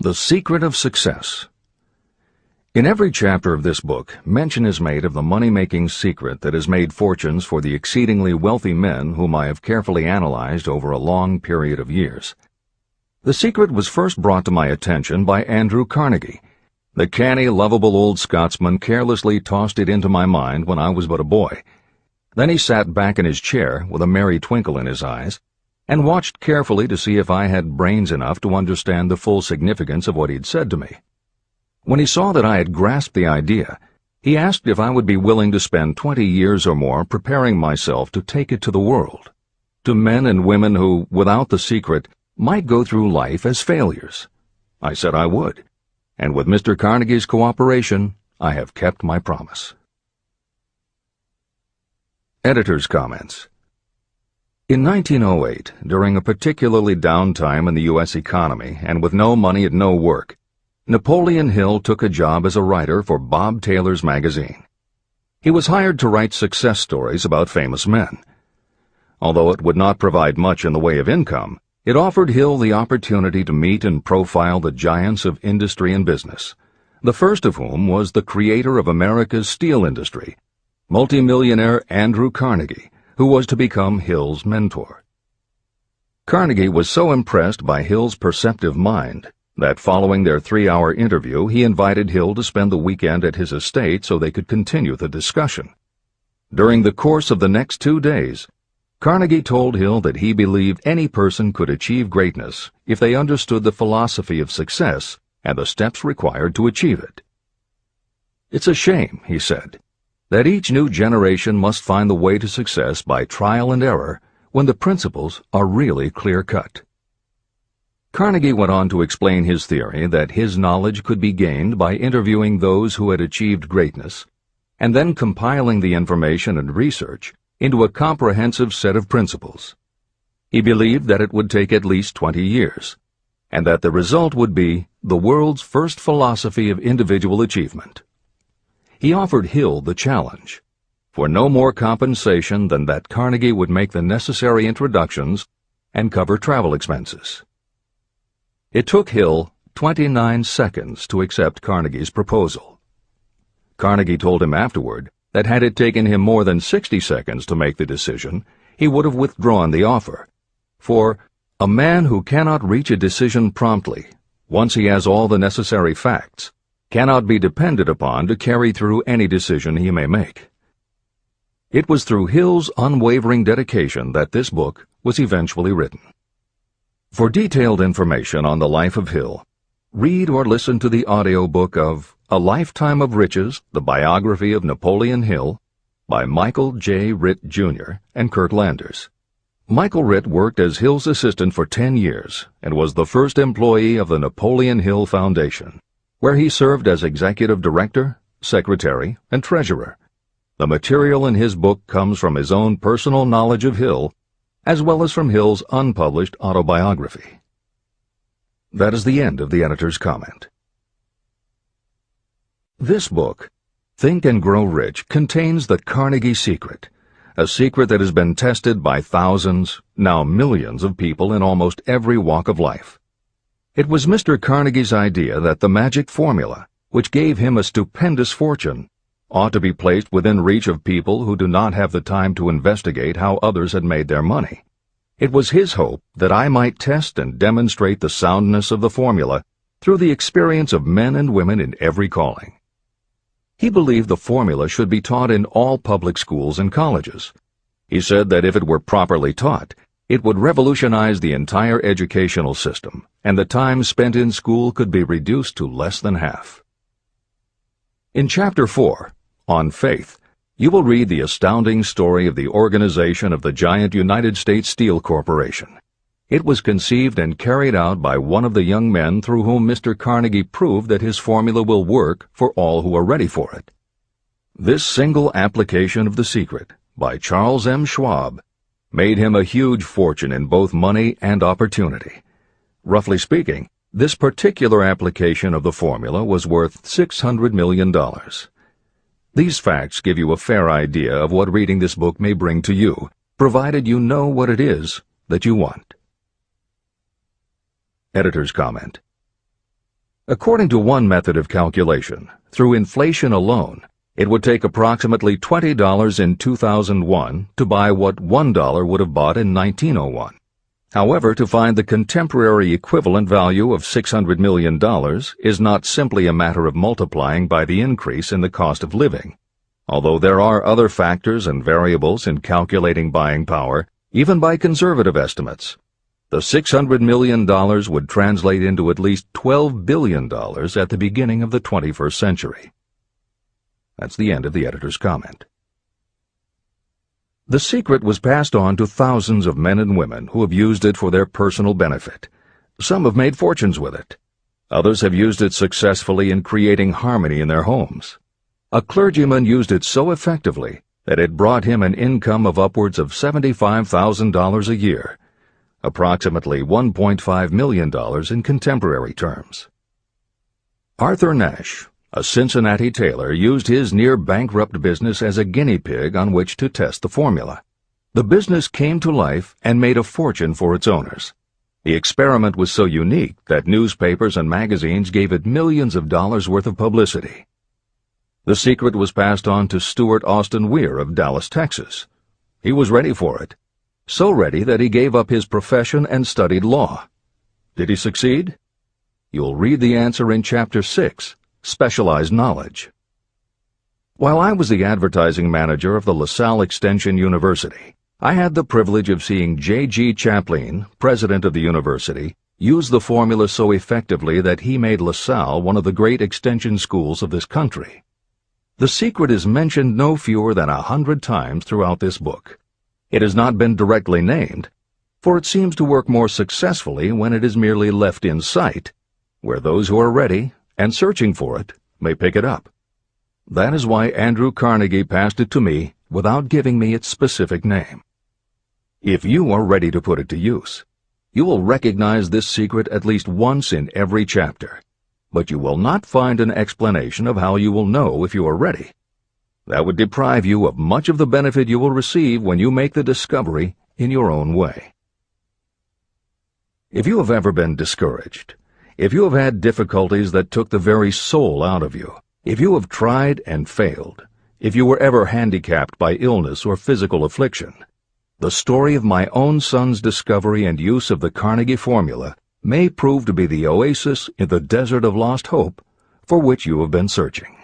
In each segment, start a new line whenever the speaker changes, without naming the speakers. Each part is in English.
The Secret of Success. In every chapter of this book, mention is made of the money-making secret that has made fortunes for the exceedingly wealthy men whom I have carefully analyzed over a long period of years. The secret was first brought to my attention by Andrew Carnegie. The canny, lovable old Scotsman carelessly tossed it into my mind when I was but a boy. Then he sat back in his chair with a merry twinkle in his eyes and watched carefully to see if I had brains enough to understand the full significance of what he'd said to me. When he saw that I had grasped the idea, he asked if I would be willing to spend 20 years or more preparing myself to take it to the world, to men and women who, without the secret, might go through life as failures. I said I would, and with Mr. Carnegie's cooperation, I have kept my promise. Editor's comments. In 1908, during a particularly down time in the U.S. economy and with no money and no work, Napoleon Hill took a job as a writer for Bob Taylor's magazine. He was hired to write success stories about famous men. Although it would not provide much in the way of income, it offered Hill the opportunity to meet and profile the giants of industry and business, the first of whom was the creator of America's steel industry, multimillionaire Andrew Carnegie, who was to become Hill's mentor. Carnegie was so impressed by Hill's perceptive mind that following their 3-hour interview, he invited Hill to spend the weekend at his estate so they could continue the discussion. During the course of the next 2 days, Carnegie told Hill that he believed any person could achieve greatness if they understood the philosophy of success and the steps required to achieve it. "It's a shame," he said, "that each new generation must find the way to success by trial and error when the principles are really clear-cut." Carnegie went on to explain his theory that his knowledge could be gained by interviewing those who had achieved greatness and then compiling the information and research into a comprehensive set of principles. He believed that it would take at least 20 years, and that the result would be the world's first philosophy of individual achievement. He offered Hill the challenge, for no more compensation than that Carnegie would make the necessary introductions and cover travel expenses. It took Hill 29 seconds to accept Carnegie's proposal. Carnegie told him afterward that had it taken him more than 60 seconds to make the decision, he would have withdrawn the offer. For a man who cannot reach a decision promptly, once he has all the necessary facts, cannot be depended upon to carry through any decision he may make. It was through Hill's unwavering dedication that this book was eventually written. For detailed information on the life of Hill, read or listen to the audiobook of A Lifetime of Riches, the Biography of Napoleon Hill, by Michael J. Ritt, Jr. and Kurt Landers. Michael Ritt worked as Hill's assistant for 10 years and was the first employee of the Napoleon Hill Foundation, where he served as executive director, secretary, and treasurer. The material in his book comes from his own personal knowledge of Hill, as well as from Hill's unpublished autobiography. That is the end of the editor's comment. This book, Think and Grow Rich, contains the Carnegie secret, a secret that has been tested by thousands, now millions of people in almost every walk of life. It was Mr. Carnegie's idea that the magic formula, which gave him a stupendous fortune, ought to be placed within reach of people who do not have the time to investigate how others had made their money. It was his hope that I might test and demonstrate the soundness of the formula through the experience of men and women in every calling. He believed the formula should be taught in all public schools and colleges. He said that if it were properly taught, it would revolutionize the entire educational system, and the time spent in school could be reduced to less than half. In Chapter 4, On Faith, you will read the astounding story of the organization of the giant United States Steel Corporation. It was conceived and carried out by one of the young men through whom Mr. Carnegie proved that his formula will work for all who are ready for it. This single application of the secret, by Charles M. Schwab, made him a huge fortune in both money and opportunity. Roughly speaking, this particular application of the formula was worth $600 million. These facts give you a fair idea of what reading this book may bring to you, provided you know what it is that you want. Editor's comment. According to one method of calculation, through inflation alone, it would take approximately $20 in 2001 to buy what $1 would have bought in 1901. However, to find the contemporary equivalent value of $600 million is not simply a matter of multiplying by the increase in the cost of living. Although there are other factors and variables in calculating buying power, even by conservative estimates, the $600 million would translate into at least $12 billion at the beginning of the 21st century. That's the end of the editor's comment. The secret was passed on to thousands of men and women who have used it for their personal benefit. Some have made fortunes with it. Others have used it successfully in creating harmony in their homes. A clergyman used it so effectively that it brought him an income of upwards of $75,000 a year, approximately $1.5 million in contemporary terms. Arthur Nash, a Cincinnati tailor, used his near-bankrupt business as a guinea pig on which to test the formula. The business came to life and made a fortune for its owners. The experiment was so unique that newspapers and magazines gave it millions of dollars worth of publicity. The secret was passed on to Stuart Austin Weir of Dallas, Texas. He was ready for it, so ready that he gave up his profession and studied law. Did he succeed? You'll read the answer in Chapter 6, Specialized Knowledge. While I was the advertising manager of the LaSalle Extension University, I had the privilege of seeing J.G. Chaplin, president of the university, use the formula so effectively that he made LaSalle one of the great extension schools of this country. The secret is mentioned no fewer than 100 times throughout this book. It has not been directly named, for it seems to work more successfully when it is merely left in sight, where those who are ready and searching for it may pick it up. That is why Andrew Carnegie passed it to me without giving me its specific name. If you are ready to put it to use, you will recognize this secret at least once in every chapter, but you will not find an explanation of how you will know if you are ready. That would deprive you of much of the benefit you will receive when you make the discovery in your own way. If you have ever been discouraged, if you have had difficulties that took the very soul out of you, if you have tried and failed, if you were ever handicapped by illness or physical affliction, the story of my own son's discovery and use of the Carnegie formula may prove to be the oasis in the desert of lost hope for which you have been searching.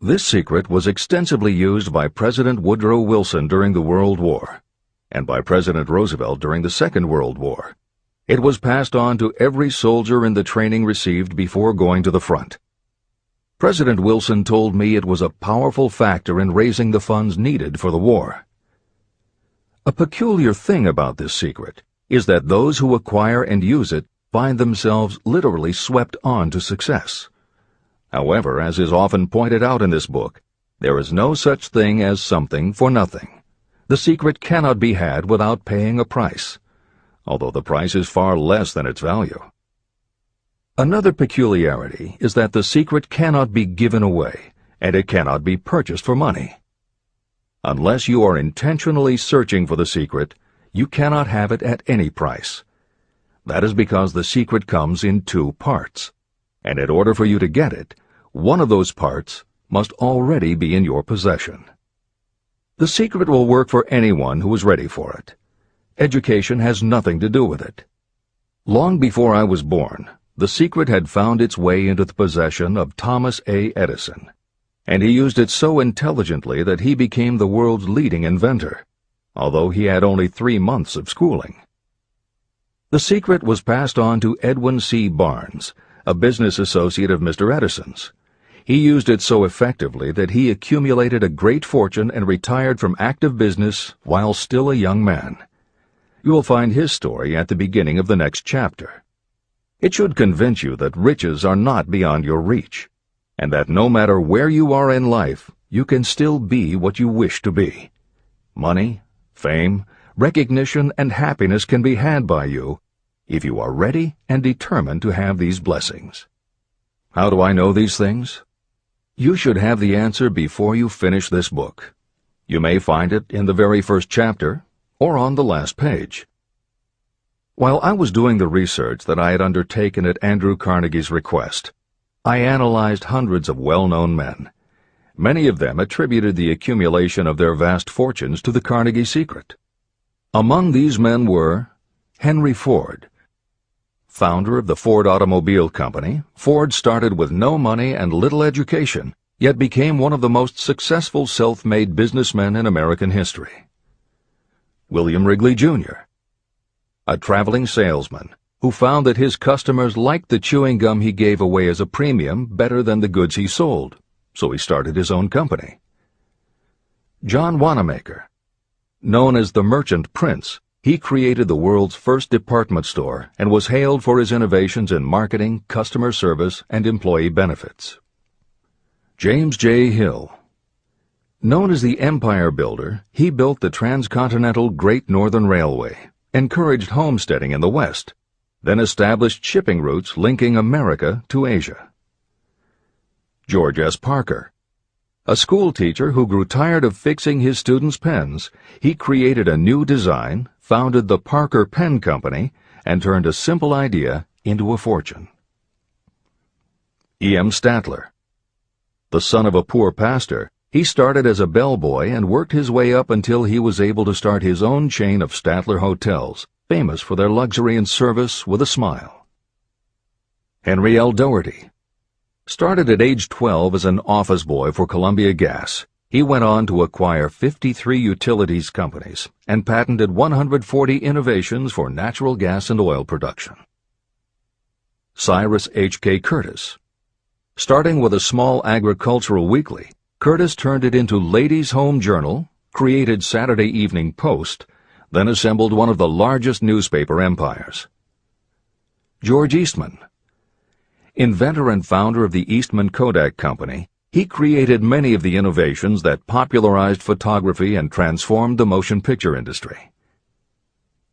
This secret was extensively used by President Woodrow Wilson during the World War, and by President Roosevelt during the Second World War. It was passed on to every soldier in the training received before going to the front. President Wilson told me it was a powerful factor in raising the funds needed for the war. A peculiar thing about this secret is that those who acquire and use it find themselves literally swept on to success. However, as is often pointed out in this book, there is no such thing as something for nothing. The secret cannot be had without paying a price, although the price is far less than its value. Another peculiarity is that the secret cannot be given away, and it cannot be purchased for money. Unless you are intentionally searching for the secret, you cannot have it at any price. That is because the secret comes in two parts, and in order for you to get it, one of those parts must already be in your possession. The secret will work for anyone who is ready for it. Education has nothing to do with it. Long before I was born, the secret had found its way into the possession of Thomas A. Edison, and he used it so intelligently that he became the world's leading inventor, although he had only 3 months of schooling. The secret was passed on to Edwin C. Barnes, a business associate of Mr. Edison's. He used it so effectively that he accumulated a great fortune and retired from active business while still a young man. You will find his story at the beginning of the next chapter. It should convince you that riches are not beyond your reach, and that no matter where you are in life, you can still be what you wish to be. Money, fame, recognition, and happiness can be had by you if you are ready and determined to have these blessings. How do I know these things? You should have the answer before you finish this book. You may find it in the very first chapter or on the last page. While I was doing the research that I had undertaken at Andrew Carnegie's request, I analyzed hundreds of well-known men. Many of them attributed the accumulation of their vast fortunes to the Carnegie secret. Among these men were Henry Ford. Founder of the Ford Automobile Company, Ford started with no money and little education, yet became one of the most successful self-made businessmen in American history. William Wrigley, Jr., a traveling salesman who found that his customers liked the chewing gum he gave away as a premium better than the goods he sold, so he started his own company. John Wanamaker. Known as the Merchant Prince, he created the world's first department store and was hailed for his innovations in marketing, customer service, and employee benefits. James J. Hill. Known as the Empire Builder, he built the transcontinental Great Northern Railway, encouraged homesteading in the West, then established shipping routes linking America to Asia. George S. Parker. A school teacher who grew tired of fixing his students' pens, he created a new design, founded the Parker Pen Company, and turned a simple idea into a fortune. E. M. Statler. The son of a poor pastor, he started as a bellboy and worked his way up until he was able to start his own chain of Statler hotels, famous for their luxury and service with a smile. Henry L. Doherty. Started at age 12 as an office boy for Columbia Gas, he went on to acquire 53 utilities companies and patented 140 innovations for natural gas and oil production. Cyrus H. K. Curtis. Starting with a small agricultural weekly, Curtis turned it into Ladies' Home Journal, created Saturday Evening Post, then assembled one of the largest newspaper empires. George Eastman. Inventor and founder of the Eastman Kodak Company, he created many of the innovations that popularized photography and transformed the motion picture industry.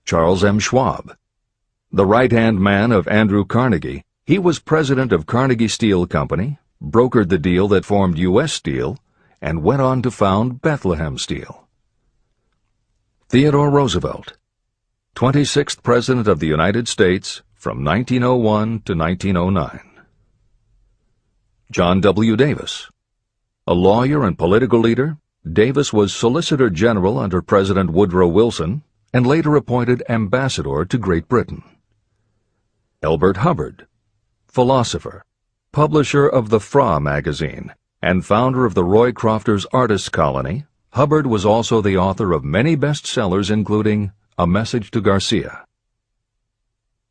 Charles M. Schwab. The right-hand man of Andrew Carnegie, he was president of Carnegie Steel Company, brokered the deal that formed U.S. Steel, and went on to found Bethlehem Steel. Theodore Roosevelt. 26th President of the United States from 1901 to 1909. John W. Davis. A lawyer and political leader, Davis was Solicitor General under President Woodrow Wilson and later appointed Ambassador to Great Britain. Elbert Hubbard. Philosopher, publisher of the Fra magazine, and founder of the Roy Crofters Artists Colony, Hubbard was also the author of many bestsellers including A Message to Garcia.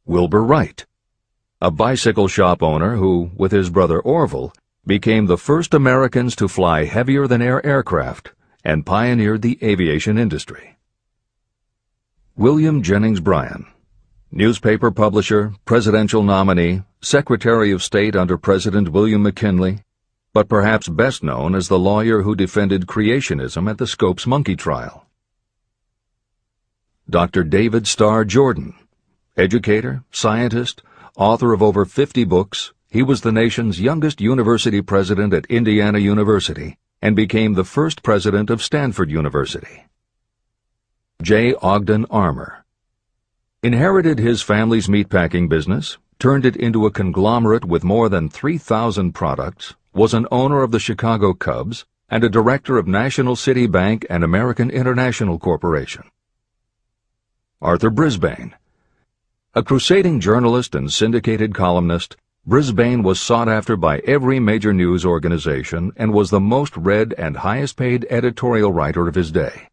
Wilbur Wright. A bicycle shop owner who, with his brother Orville, became the first Americans to fly heavier-than-air aircraft and pioneered the aviation industry. William Jennings Bryan. Newspaper publisher, presidential nominee, Secretary of State under President William McKinley, but perhaps best known as the lawyer who defended creationism at the Scopes monkey trial. Dr. David Starr Jordan. Educator, scientist, author of over 50 books, he was the nation's youngest university president at Indiana University and became the first president of Stanford University. J. Ogden Armour. Inherited his family's meatpacking business, turned it into a conglomerate with more than 3,000 products, was an owner of the Chicago Cubs, and a director of National City Bank and American International Corporation. Arthur Brisbane. A crusading journalist and syndicated columnist, Brisbane was sought after by every major news organization and was the most read and highest-paid editorial writer of his day.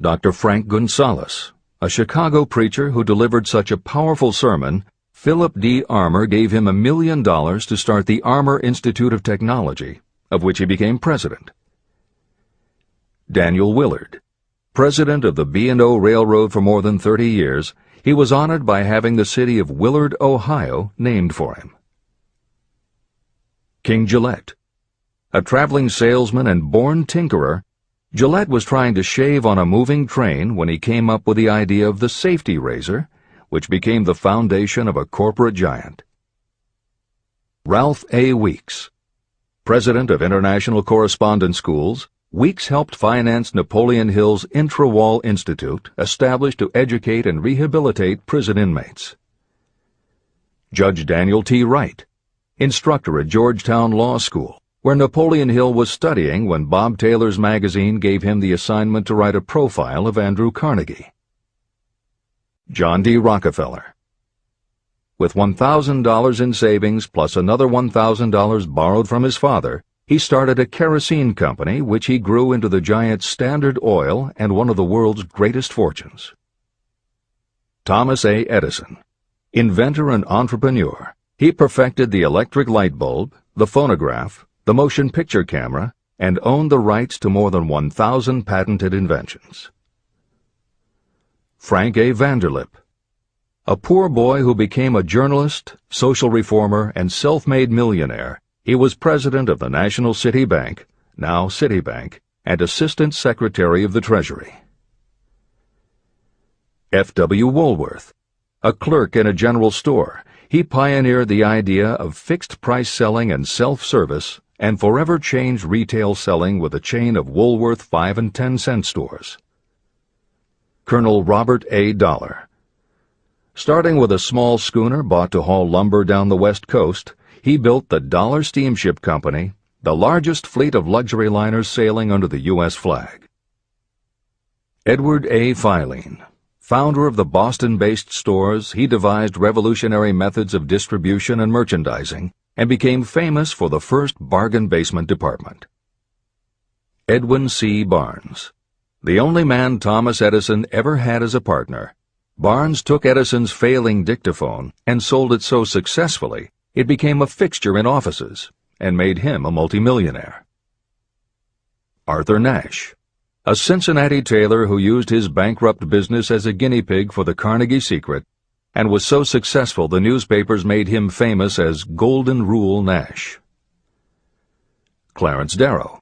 Dr. Frank Gonzalez. A Chicago preacher who delivered such a powerful sermon, Philip D. Armour gave him $1 million to start the Armour Institute of Technology, of which he became president. Daniel Willard. President of the B&O Railroad for more than 30 years, he was honored by having the city of Willard, Ohio, named for him. King Gillette. A traveling salesman and born tinkerer, Gillette was trying to shave on a moving train when he came up with the idea of the safety razor, which became the foundation of a corporate giant. Ralph A. Weeks. President of International Correspondence Schools, Weeks helped finance Napoleon Hill's Intra-Wall Institute, established to educate and rehabilitate prison inmates. Judge Daniel T. Wright, instructor at Georgetown Law School, where Napoleon Hill was studying when Bob Taylor's magazine gave him the assignment to write a profile of Andrew Carnegie. John D. Rockefeller. With $1,000 in savings plus another $1,000 borrowed from his father, he started a kerosene company which he grew into the giant Standard Oil and one of the world's greatest fortunes. Thomas A. Edison. Inventor and entrepreneur, he perfected the electric light bulb, the phonograph, the motion picture camera, and owned the rights to more than 1,000 patented inventions. Frank A. Vanderlip. A poor boy who became a journalist, social reformer, and self-made millionaire, he was president of the National City Bank, now Citibank, and Assistant Secretary of the Treasury. F. W. Woolworth. A clerk in a general store, he pioneered the idea of fixed-price selling and self-service and forever changed retail selling with a chain of Woolworth 5 and 10 cent stores. Colonel Robert A. Dollar. Starting with a small schooner bought to haul lumber down the West Coast, he built the Dollar Steamship Company, the largest fleet of luxury liners sailing under the U.S. flag. Edward A. Filene. Founder of the Boston-based stores, he devised revolutionary methods of distribution and merchandising and became famous for the first bargain basement department. Edwin C. Barnes. The only man Thomas Edison ever had as a partner, Barnes took Edison's failing dictaphone and sold it so successfully it became a fixture in offices and made him a multimillionaire. Arthur Nash. A Cincinnati tailor who used his bankrupt business as a guinea pig for the Carnegie secret and was so successful the newspapers made him famous as Golden Rule Nash. Clarence Darrow.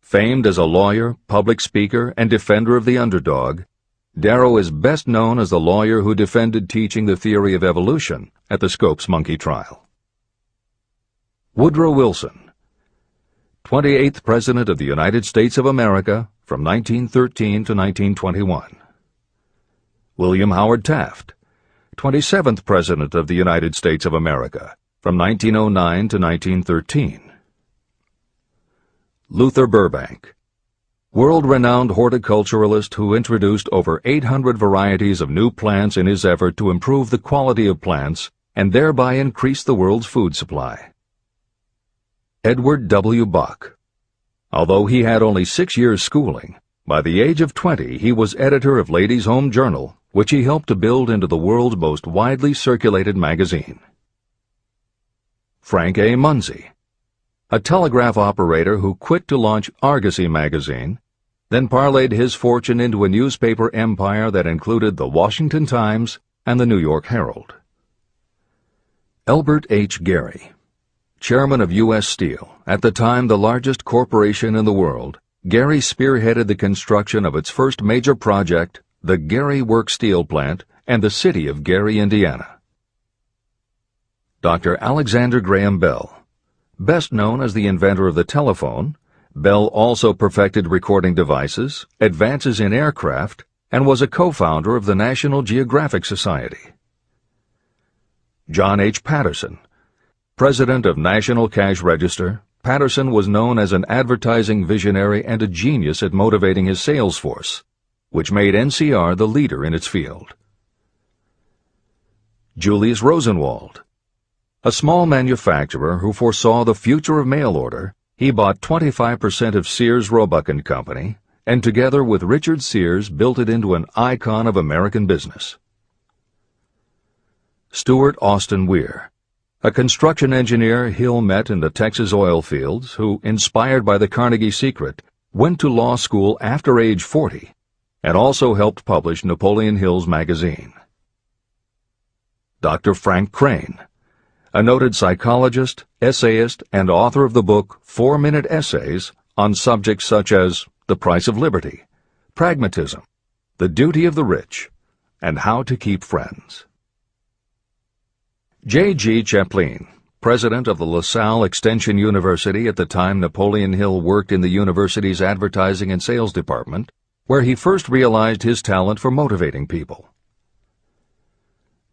Famed as a lawyer, public speaker, and defender of the underdog, Darrow is best known as the lawyer who defended teaching the theory of evolution at the Scopes monkey trial. Woodrow Wilson. 28th President of the United States of America from 1913 to 1921. William Howard Taft. 27th President of the United States of America from 1909 to 1913. Luther Burbank. World-renowned horticulturalist who introduced over 800 varieties of new plants in his effort to improve the quality of plants and thereby increase the world's food supply. Edward W. Buck. Although he had only 6 years' schooling, by the age of 20 he was editor of Ladies' Home Journal, which he helped to build into the world's most widely circulated magazine. Frank A. Munsey. A telegraph operator who quit to launch Argosy magazine, then parlayed his fortune into a newspaper empire that included the Washington Times and the New York Herald. Elbert H. Gary. Chairman of U.S. Steel, at the time the largest corporation in the world, Gary spearheaded the construction of its first major project, the Gary Works Steel Plant, and the city of Gary, Indiana. Dr. Alexander Graham Bell. Best known as the inventor of the telephone, Bell also perfected recording devices, advances in aircraft, and was a co-founder of the National Geographic Society. John H. Patterson. President of National Cash Register, Patterson was known as an advertising visionary and a genius at motivating his sales force, which made NCR the leader in its field. Julius Rosenwald. A small manufacturer who foresaw the future of mail order, he bought 25% of Sears Roebuck & Company, and together with Richard Sears built it into an icon of American business. Stuart Austin Weir. A construction engineer Hill met in the Texas oil fields who, inspired by the Carnegie secret, went to law school after age 40 and also helped publish Napoleon Hill's magazine. Dr. Frank Crane. A noted psychologist, essayist, and author of the book 4-Minute Essays on subjects such as the price of liberty, pragmatism, the duty of the rich, and how to keep friends. J. G. Chaplin, president of the LaSalle Extension University at the time Napoleon Hill worked in the university's advertising and sales department, where he first realized his talent for motivating people.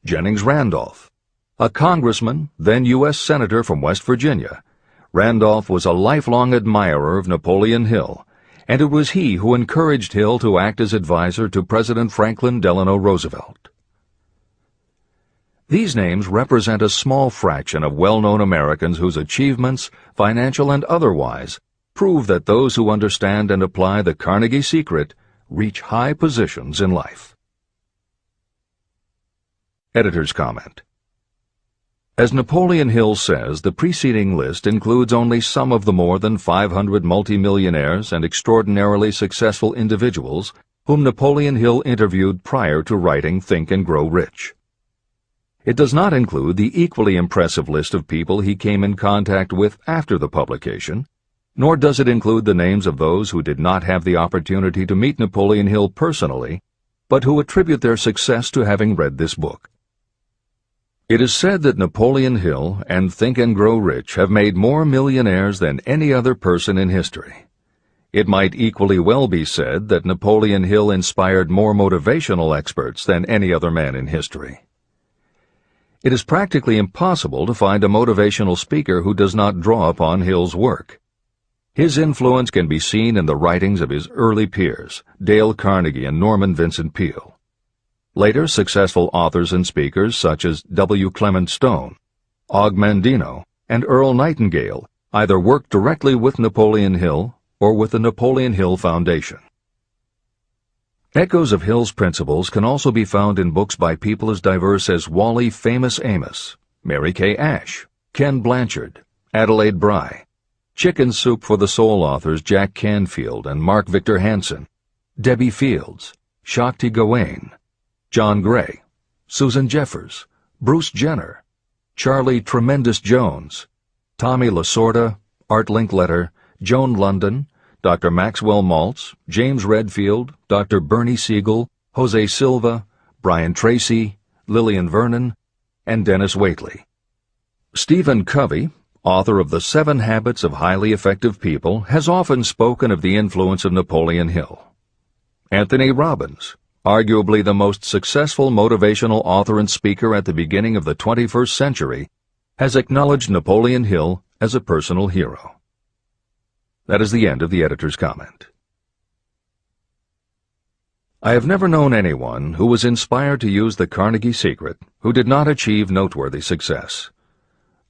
Jennings Randolph, a congressman, then U.S. Senator from West Virginia. Randolph was a lifelong admirer of Napoleon Hill, and it was he who encouraged Hill to act as advisor to President Franklin Delano Roosevelt. These names represent a small fraction of well-known Americans whose achievements, financial and otherwise, prove that those who understand and apply the Carnegie secret reach high positions in life. Editor's comment. As Napoleon Hill says, the preceding list includes only some of the more than 500 multimillionaires and extraordinarily successful individuals whom Napoleon Hill interviewed prior to writing Think and Grow Rich. It does not include the equally impressive list of people he came in contact with after the publication, nor does it include the names of those who did not have the opportunity to meet Napoleon Hill personally, but who attribute their success to having read this book. It is said that Napoleon Hill and Think and Grow Rich have made more millionaires than any other person in history. It might equally well be said that Napoleon Hill inspired more motivational experts than any other man in history. It is practically impossible to find a motivational speaker who does not draw upon Hill's work. His influence can be seen in the writings of his early peers, Dale Carnegie and Norman Vincent Peale. Later, successful authors and speakers such as W. Clement Stone, Og Mandino, and Earl Nightingale either worked directly with Napoleon Hill or with the Napoleon Hill Foundation. Echoes of Hill's principles can also be found in books by people as diverse as Wally Famous Amos, Mary Kay Ash, Ken Blanchard, Adelaide Bry, Chicken Soup for the Soul authors Jack Canfield and Mark Victor Hansen, Debbie Fields, Shakti Gawain, John Gray, Susan Jeffers, Bruce Jenner, Charlie Tremendous Jones, Tommy Lasorda, Art Linkletter, Joan London, Dr. Maxwell Maltz, James Redfield, Dr. Bernie Siegel, Jose Silva, Brian Tracy, Lillian Vernon, and Dennis Waitley. Stephen Covey, author of The 7 Habits of Highly Effective People, has often spoken of the influence of Napoleon Hill. Anthony Robbins, arguably the most successful motivational author and speaker at the beginning of the 21st century, has acknowledged Napoleon Hill as a personal hero. That is the end of the editor's comment. I have never known anyone who was inspired to use the Carnegie secret who did not achieve noteworthy success.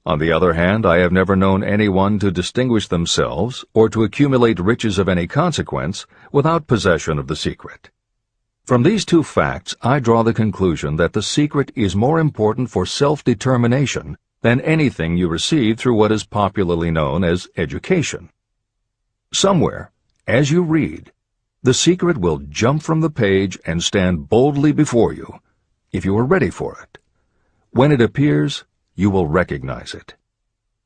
On the other hand, I have never known anyone to distinguish themselves or to accumulate riches of any consequence without possession of the secret. From these two facts, I draw the conclusion that the secret is more important for self-determination than anything you receive through what is popularly known as education. Somewhere, as you read, the secret will jump from the page and stand boldly before you, if you are ready for it. When it appears, you will recognize it.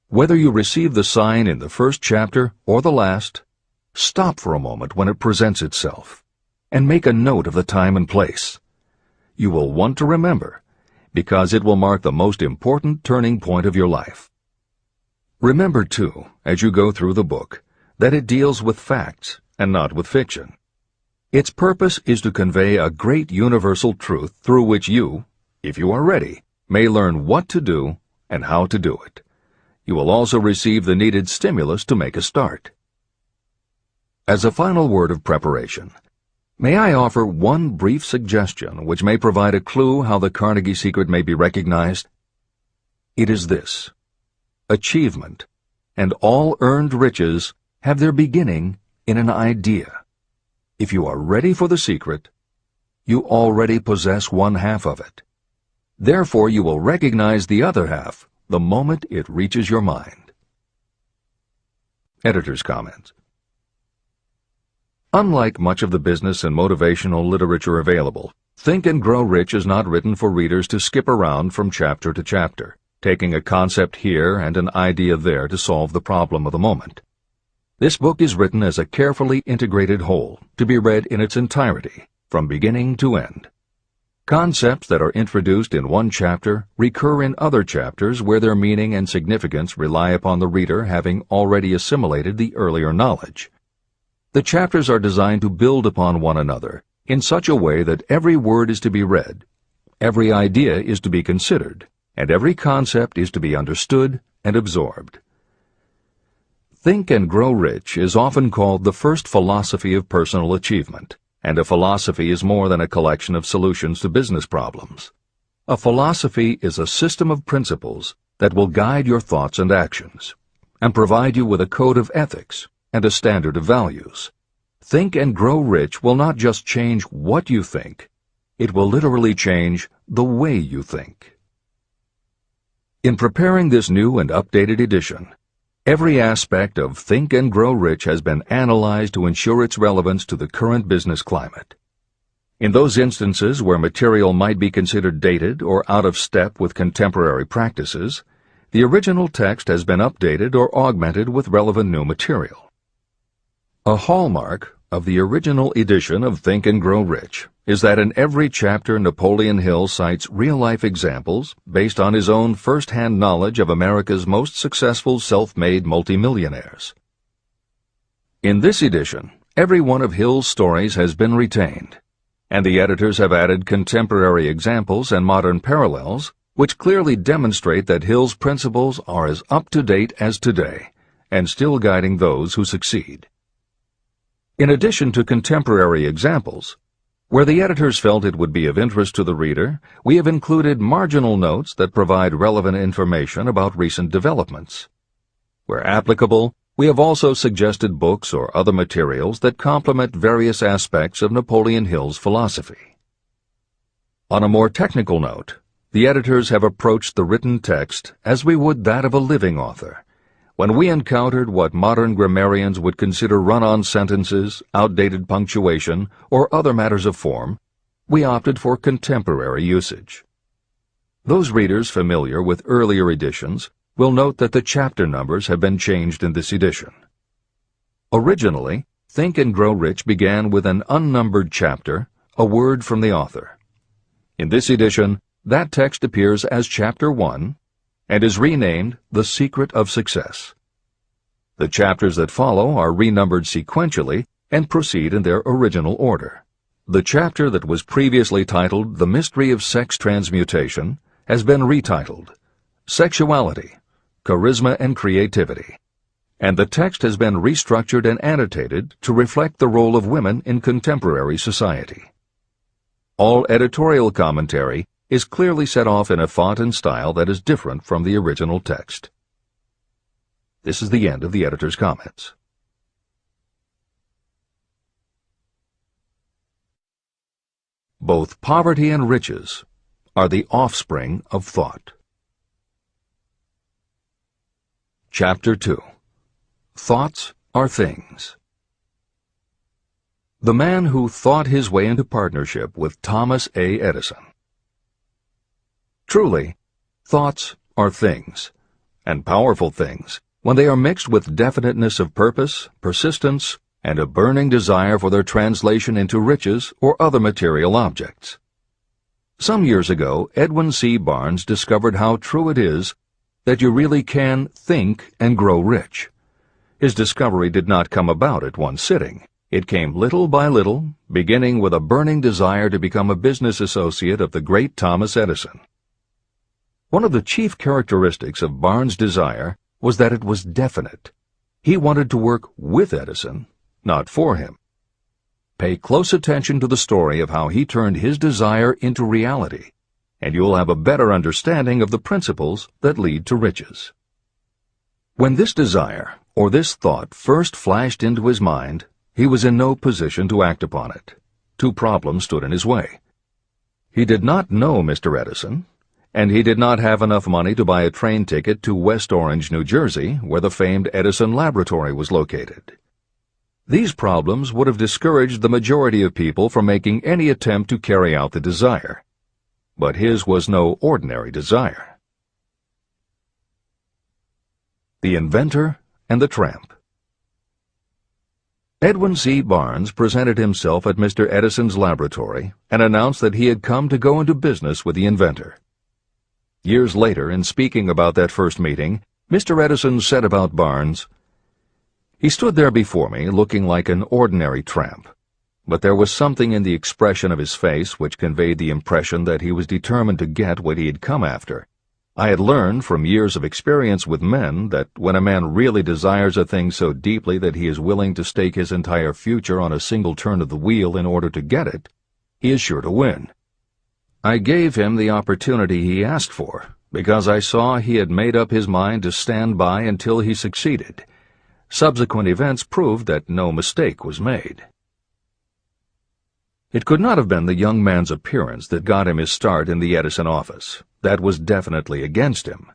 Whether you receive the sign in the first chapter or the last, stop for a moment when it presents itself, and make a note of the time and place. You will want to remember, because it will mark the most important turning point of your life. Remember, too, as you go through the book, that it deals with facts and not with fiction. Its purpose is to convey a great universal truth through which you, if you are ready, may learn what to do and how to do it. You will also receive the needed stimulus to make a start. As a final word of preparation, may I offer one brief suggestion which may provide a clue how the Carnegie secret may be recognized? It is this: achievement and all earned riches have their beginning in an idea. If you are ready for the secret, you already possess one half of it. Therefore, you will recognize the other half the moment it reaches your mind. Editor's comments. Unlike much of the business and motivational literature available, Think and Grow Rich is not written for readers to skip around from chapter to chapter, taking a concept here and an idea there to solve the problem of the moment. This book is written as a carefully integrated whole, to be read in its entirety, from beginning to end. Concepts that are introduced in one chapter recur in other chapters where their meaning and significance rely upon the reader having already assimilated the earlier knowledge. The chapters are designed to build upon one another in such a way that every word is to be read, every idea is to be considered, and every concept is to be understood and absorbed. Think and Grow Rich is often called the first philosophy of personal achievement, and a philosophy is more than a collection of solutions to business problems. A philosophy is a system of principles that will guide your thoughts and actions, and provide you with a code of ethics and a standard of values. Think and Grow Rich will not just change what you think, it will literally change the way you think. In preparing this new and updated edition, every aspect of Think and Grow Rich has been analyzed to ensure its relevance to the current business climate. In those instances where material might be considered dated or out of step with contemporary practices, the original text has been updated or augmented with relevant new material. A hallmark of the original edition of Think and Grow Rich is that in every chapter Napoleon Hill cites real-life examples based on his own first-hand knowledge of America's most successful self-made multimillionaires. In this edition, every one of Hill's stories has been retained, and the editors have added contemporary examples and modern parallels which clearly demonstrate that Hill's principles are as up-to-date as today and still guiding those who succeed. In addition to contemporary examples, where the editors felt it would be of interest to the reader, we have included marginal notes that provide relevant information about recent developments. Where applicable, we have also suggested books or other materials that complement various aspects of Napoleon Hill's philosophy. On a more technical note, the editors have approached the written text as we would that of a living author. When we encountered what modern grammarians would consider run-on sentences, outdated punctuation, or other matters of form, we opted for contemporary usage. Those readers familiar with earlier editions will note that the chapter numbers have been changed in this edition. Originally, Think and Grow Rich began with an unnumbered chapter, a word from the author. In this edition, that text appears as Chapter 1, and is renamed The Secret of Success. The chapters that follow are renumbered sequentially and proceed in their original order. The chapter that was previously titled The Mystery of Sex Transmutation has been retitled Sexuality, Charisma and Creativity, and the text has been restructured and annotated to reflect the role of women in contemporary society. All editorial commentary is clearly set off in a font and style that is different from the original text. This is the end of the editor's comments. Both poverty and riches are the offspring of thought. Chapter 2. Thoughts are Things. The man who thought his way into partnership with Thomas A. Edison. Truly, thoughts are things, and powerful things, when they are mixed with definiteness of purpose, persistence, and a burning desire for their translation into riches or other material objects. Some years ago, Edwin C. Barnes discovered how true it is that you really can think and grow rich. His discovery did not come about at one sitting. It came little by little, beginning with a burning desire to become a business associate of the great Thomas Edison. One of the chief characteristics of Barnes' desire was that it was definite. He wanted to work with Edison, not for him. Pay close attention to the story of how he turned his desire into reality, and you'll have a better understanding of the principles that lead to riches. When this desire, or this thought, first flashed into his mind, he was in no position to act upon it. Two problems stood in his way. He did not know Mr. Edison, and he did not have enough money to buy a train ticket to West Orange, New Jersey, where the famed Edison Laboratory was located. These problems would have discouraged the majority of people from making any attempt to carry out the desire. But his was no ordinary desire. The Inventor and the Tramp. Edwin C. Barnes presented himself at Mr. Edison's laboratory and announced that he had come to go into business with the inventor. Years later, in speaking about that first meeting, Mr. Edison said about Barnes, "He stood there before me looking like an ordinary tramp, but there was something in the expression of his face which conveyed the impression that he was determined to get what he had come after. I had learned from years of experience with men that when a man really desires a thing so deeply that he is willing to stake his entire future on a single turn of the wheel in order to get it, he is sure to win. I gave him the opportunity he asked for, because I saw he had made up his mind to stand by until he succeeded. Subsequent events proved that no mistake was made." It could not have been the young man's appearance that got him his start in the Edison office. That was definitely against him.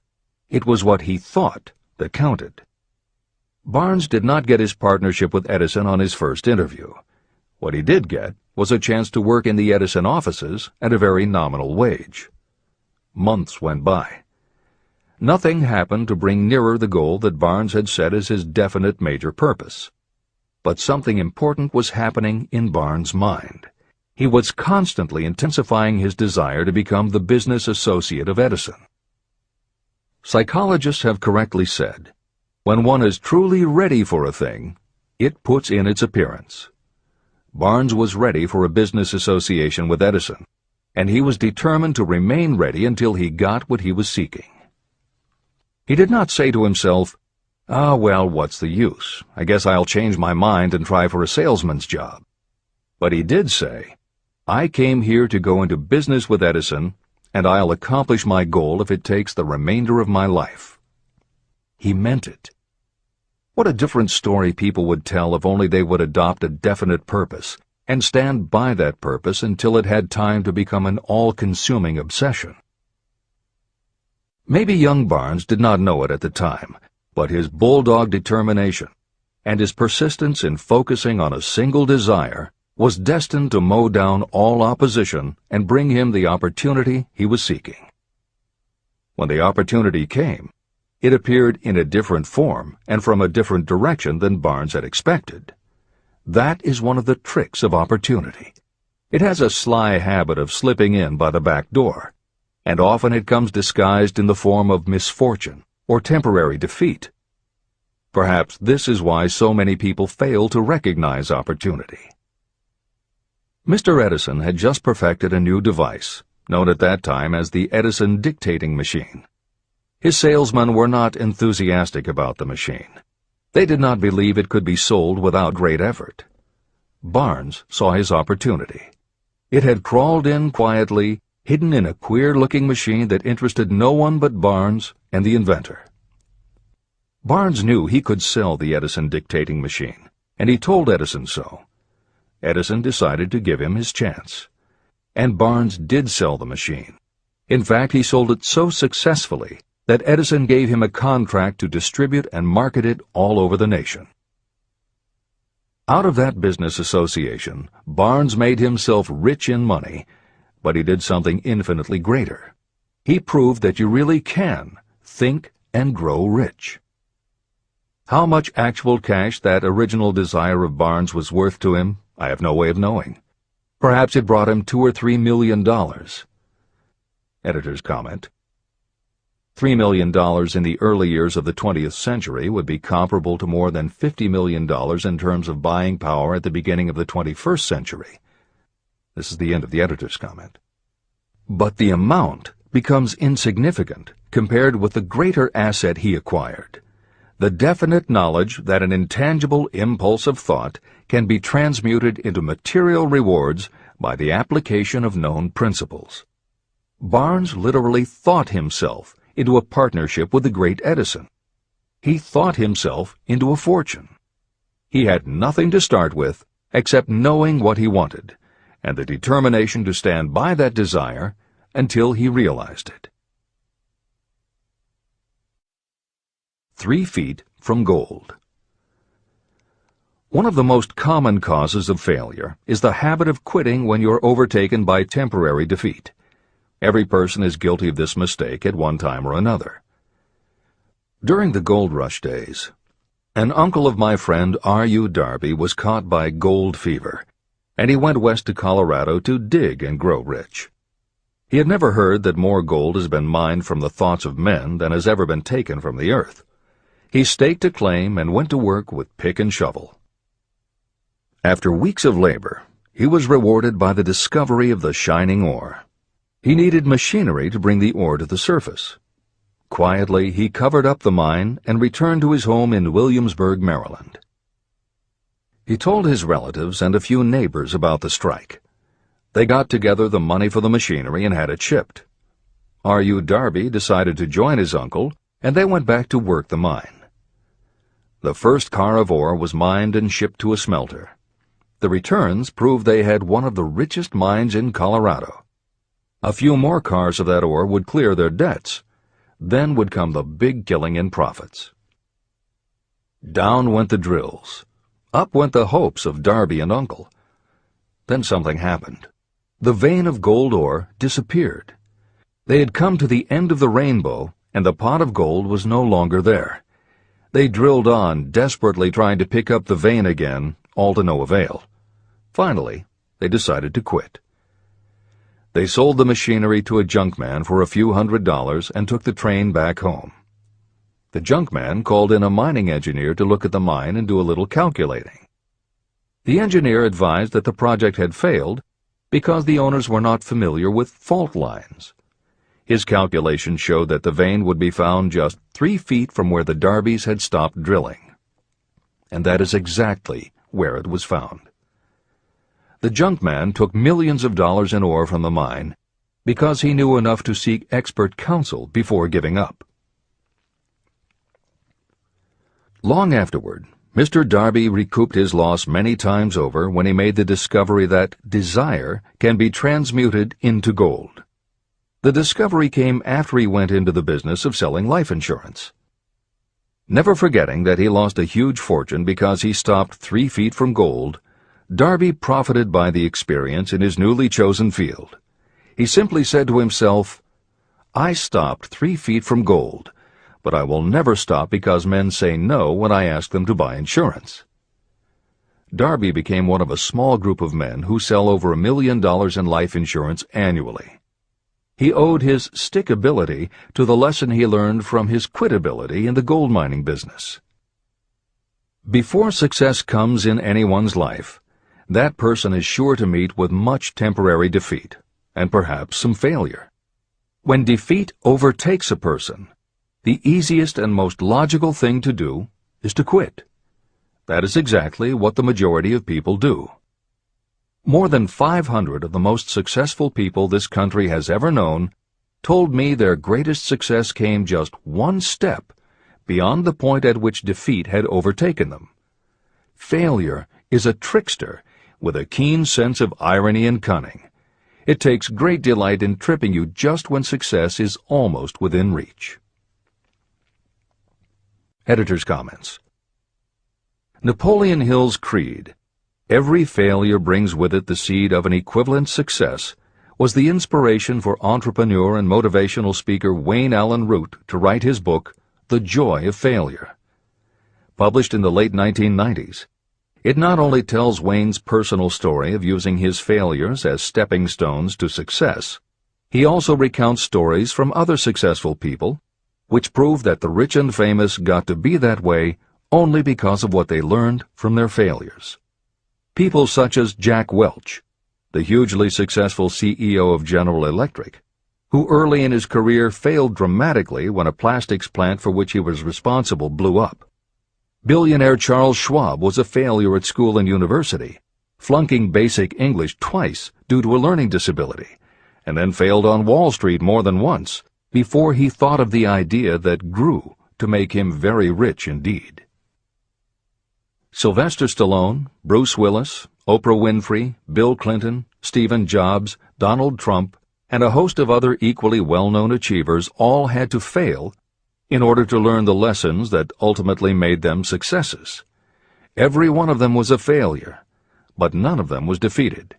It was what he thought that counted. Barnes did not get his partnership with Edison on his first interview. What he did get was a chance to work in the Edison offices at a very nominal wage. Months went by. Nothing happened to bring nearer the goal that Barnes had set as his definite major purpose. But something important was happening in Barnes' mind. He was constantly intensifying his desire to become the business associate of Edison. Psychologists have correctly said, when one is truly ready for a thing, it puts in its appearance. Barnes was ready for a business association with Edison, and he was determined to remain ready until he got what he was seeking. He did not say to himself, well, what's the use? I guess I'll change my mind and try for a salesman's job. But he did say, I came here to go into business with Edison, and I'll accomplish my goal if it takes the remainder of my life. He meant it. What a different story people would tell if only they would adopt a definite purpose and stand by that purpose until it had time to become an all-consuming obsession. Maybe young Barnes did not know it at the time, but his bulldog determination and his persistence in focusing on a single desire was destined to mow down all opposition and bring him the opportunity he was seeking. When the opportunity came, it appeared in a different form and from a different direction than Barnes had expected. That is one of the tricks of opportunity. It has a sly habit of slipping in by the back door, and often it comes disguised in the form of misfortune or temporary defeat. Perhaps this is why so many people fail to recognize opportunity. Mr. Edison had just perfected a new device, known at that time as the Edison dictating machine. His salesmen were not enthusiastic about the machine. They did not believe it could be sold without great effort. Barnes saw his opportunity. It had crawled in quietly, hidden in a queer-looking machine that interested no one but Barnes and the inventor. Barnes knew he could sell the Edison dictating machine, and he told Edison so. Edison decided to give him his chance. And Barnes did sell the machine. In fact, he sold it so successfully that Edison gave him a contract to distribute and market it all over the nation. Out of that business association, Barnes made himself rich in money, but he did something infinitely greater. He proved that you really can think and grow rich. How much actual cash that original desire of Barnes was worth to him, I have no way of knowing. Perhaps it brought him $2 or $3 million. Editor's comment. $3 million in the early years of the 20th century would be comparable to more than $50 million in terms of buying power at the beginning of the 21st century. This is the end of the editor's comment. But the amount becomes insignificant compared with the greater asset he acquired. The definite knowledge that an intangible impulse of thought can be transmuted into material rewards by the application of known principles. Barnes literally thought himself into a partnership with the great Edison. He thought himself into a fortune. He had nothing to start with except knowing what he wanted, and the determination to stand by that desire until he realized it. 3 feet from gold. One of the most common causes of failure is the habit of quitting when you're overtaken by temporary defeat. Every person is guilty of this mistake at one time or another. During the gold rush days, An uncle of my friend R.U. Darby was caught by gold fever, and he went west to Colorado to dig and grow rich. He had never heard that more gold has been mined from the thoughts of men than has ever been taken from the earth. He staked a claim and went to work with pick and shovel. After weeks of labor, he was rewarded by the discovery of the shining ore. He needed machinery to bring the ore to the surface. Quietly, he covered up the mine and returned to his home in Williamsburg, Maryland. He told his relatives and a few neighbors about the strike. They got together the money for the machinery and had it shipped. R.U. Darby decided to join his uncle, and they went back to work the mine. The first car of ore was mined and shipped to a smelter. The returns proved they had one of the richest mines in Colorado. A few more cars of that ore would clear their debts. Then would come the big killing in profits. Down went the drills. Up went the hopes of Darby and Uncle. Then something happened. The vein of gold ore disappeared. They had come to the end of the rainbow, and the pot of gold was no longer there. They drilled on, desperately trying to pick up the vein again, all to no avail. Finally, they decided to quit. They sold the machinery to a junkman for a few $100s and took the train back home. The junkman called in a mining engineer to look at the mine and do a little calculating. The engineer advised that the project had failed because the owners were not familiar with fault lines. His calculations showed that the vein would be found just 3 feet from where the Darbys had stopped drilling. And that is exactly where it was found. The junkman took millions of dollars in ore from the mine because he knew enough to seek expert counsel before giving up. Long afterward, Mr. Darby recouped his loss many times over when he made the discovery that desire can be transmuted into gold. The discovery came after he went into the business of selling life insurance. Never forgetting that he lost a huge fortune because he stopped 3 feet from gold, Darby profited by the experience in his newly chosen field. He simply said to himself, "I stopped 3 feet from gold, but I will never stop because men say no when I ask them to buy insurance." Darby became one of a small group of men who sell over $1 million in life insurance annually. He owed his stickability to the lesson he learned from his quitability in the gold mining business. Before success comes in anyone's life, that person is sure to meet with much temporary defeat, and perhaps some failure. When defeat overtakes a person, the easiest and most logical thing to do is to quit. That is exactly what the majority of people do. More than 500 of the most successful people this country has ever known told me their greatest success came just one step beyond the point at which defeat had overtaken them. Failure is a trickster with a keen sense of irony and cunning. It takes great delight in tripping you just when success is almost within reach. Editor's comments. Napoleon Hill's creed, "Every failure brings with it the seed of an equivalent success," was the inspiration for entrepreneur and motivational speaker Wayne Allen Root to write his book, The Joy of Failure. Published in the late 1990s, it not only tells Wayne's personal story of using his failures as stepping stones to success, he also recounts stories from other successful people, which prove that the rich and famous got to be that way only because of what they learned from their failures. People such as Jack Welch, the hugely successful CEO of General Electric, who early in his career failed dramatically when a plastics plant for which he was responsible blew up. Billionaire Charles Schwab was a failure at school and university, flunking basic English twice due to a learning disability, and then failed on Wall Street more than once before he thought of the idea that grew to make him very rich indeed. Sylvester Stallone, Bruce Willis, Oprah Winfrey, Bill Clinton, Stephen Jobs, Donald Trump, and a host of other equally well-known achievers all had to fail in order to learn the lessons that ultimately made them successes. Every one of them was a failure, but none of them was defeated.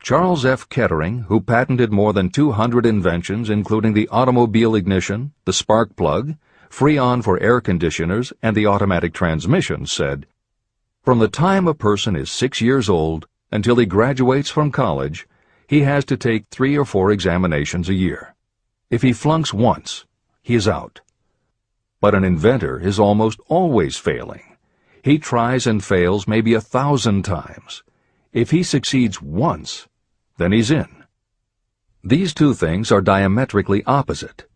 Charles F. Kettering, who patented more than 200 inventions including the automobile ignition, the spark plug, Freon for air conditioners and the automatic transmission, said, "From the time a person is 6 years old until he graduates from college, he has to take 3 or 4 examinations a year. If he flunks once, he is out." But an inventor is almost always failing. He tries and fails maybe 1,000 times. If he succeeds once, then he's in. These two things are diametrically opposite.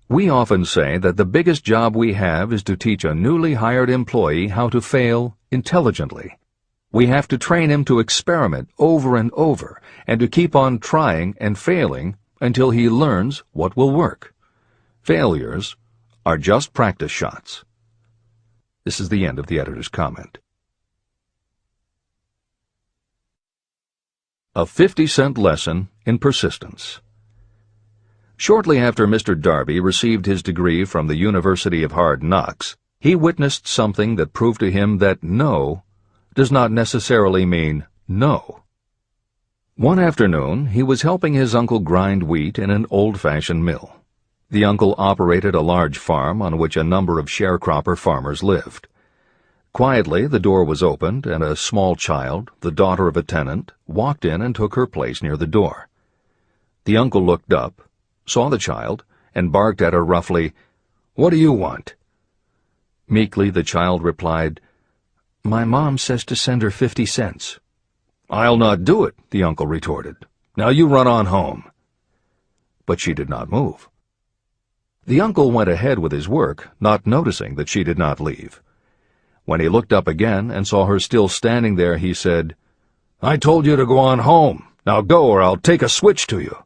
We often say that the biggest job we have is to teach a newly hired employee how to fail intelligently. We have to train him to experiment over and over and to keep on trying and failing until he learns what will work. Failures are just practice shots. This is the end of the editor's comment. A 50-cent lesson in persistence. Shortly after Mr. Darby received his degree from the University of Hard Knocks, he witnessed something that proved to him that no does not necessarily mean no. One afternoon, he was helping his uncle grind wheat in an old-fashioned mill. The uncle operated a large farm on which a number of sharecropper farmers lived. Quietly, the door was opened, and a small child, the daughter of a tenant, walked in and took her place near the door. The uncle looked up, saw the child, and barked at her roughly, "What do you want?" Meekly, the child replied, "My mom says to send her 50 cents. "I'll not do it," the uncle retorted. "Now you run on home." But she did not move. The uncle went ahead with his work, not noticing that she did not leave. When he looked up again and saw her still standing there, he said, "I told you to go on home. Now go, or I'll take a switch to you."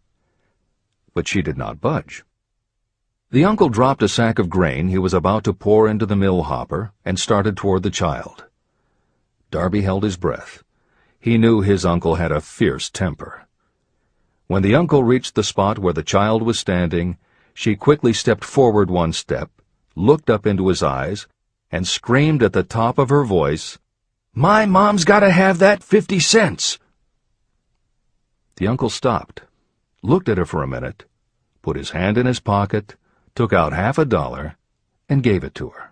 But she did not budge. The uncle dropped a sack of grain he was about to pour into the mill hopper and started toward the child. Darby held his breath. He knew his uncle had a fierce temper. When the uncle reached the spot where the child was standing, she quickly stepped forward one step, looked up into his eyes, and screamed at the top of her voice, "My mom's got to have that 50 cents!" The uncle stopped, looked at her for a minute, put his hand in his pocket, took out $50, and gave it to her.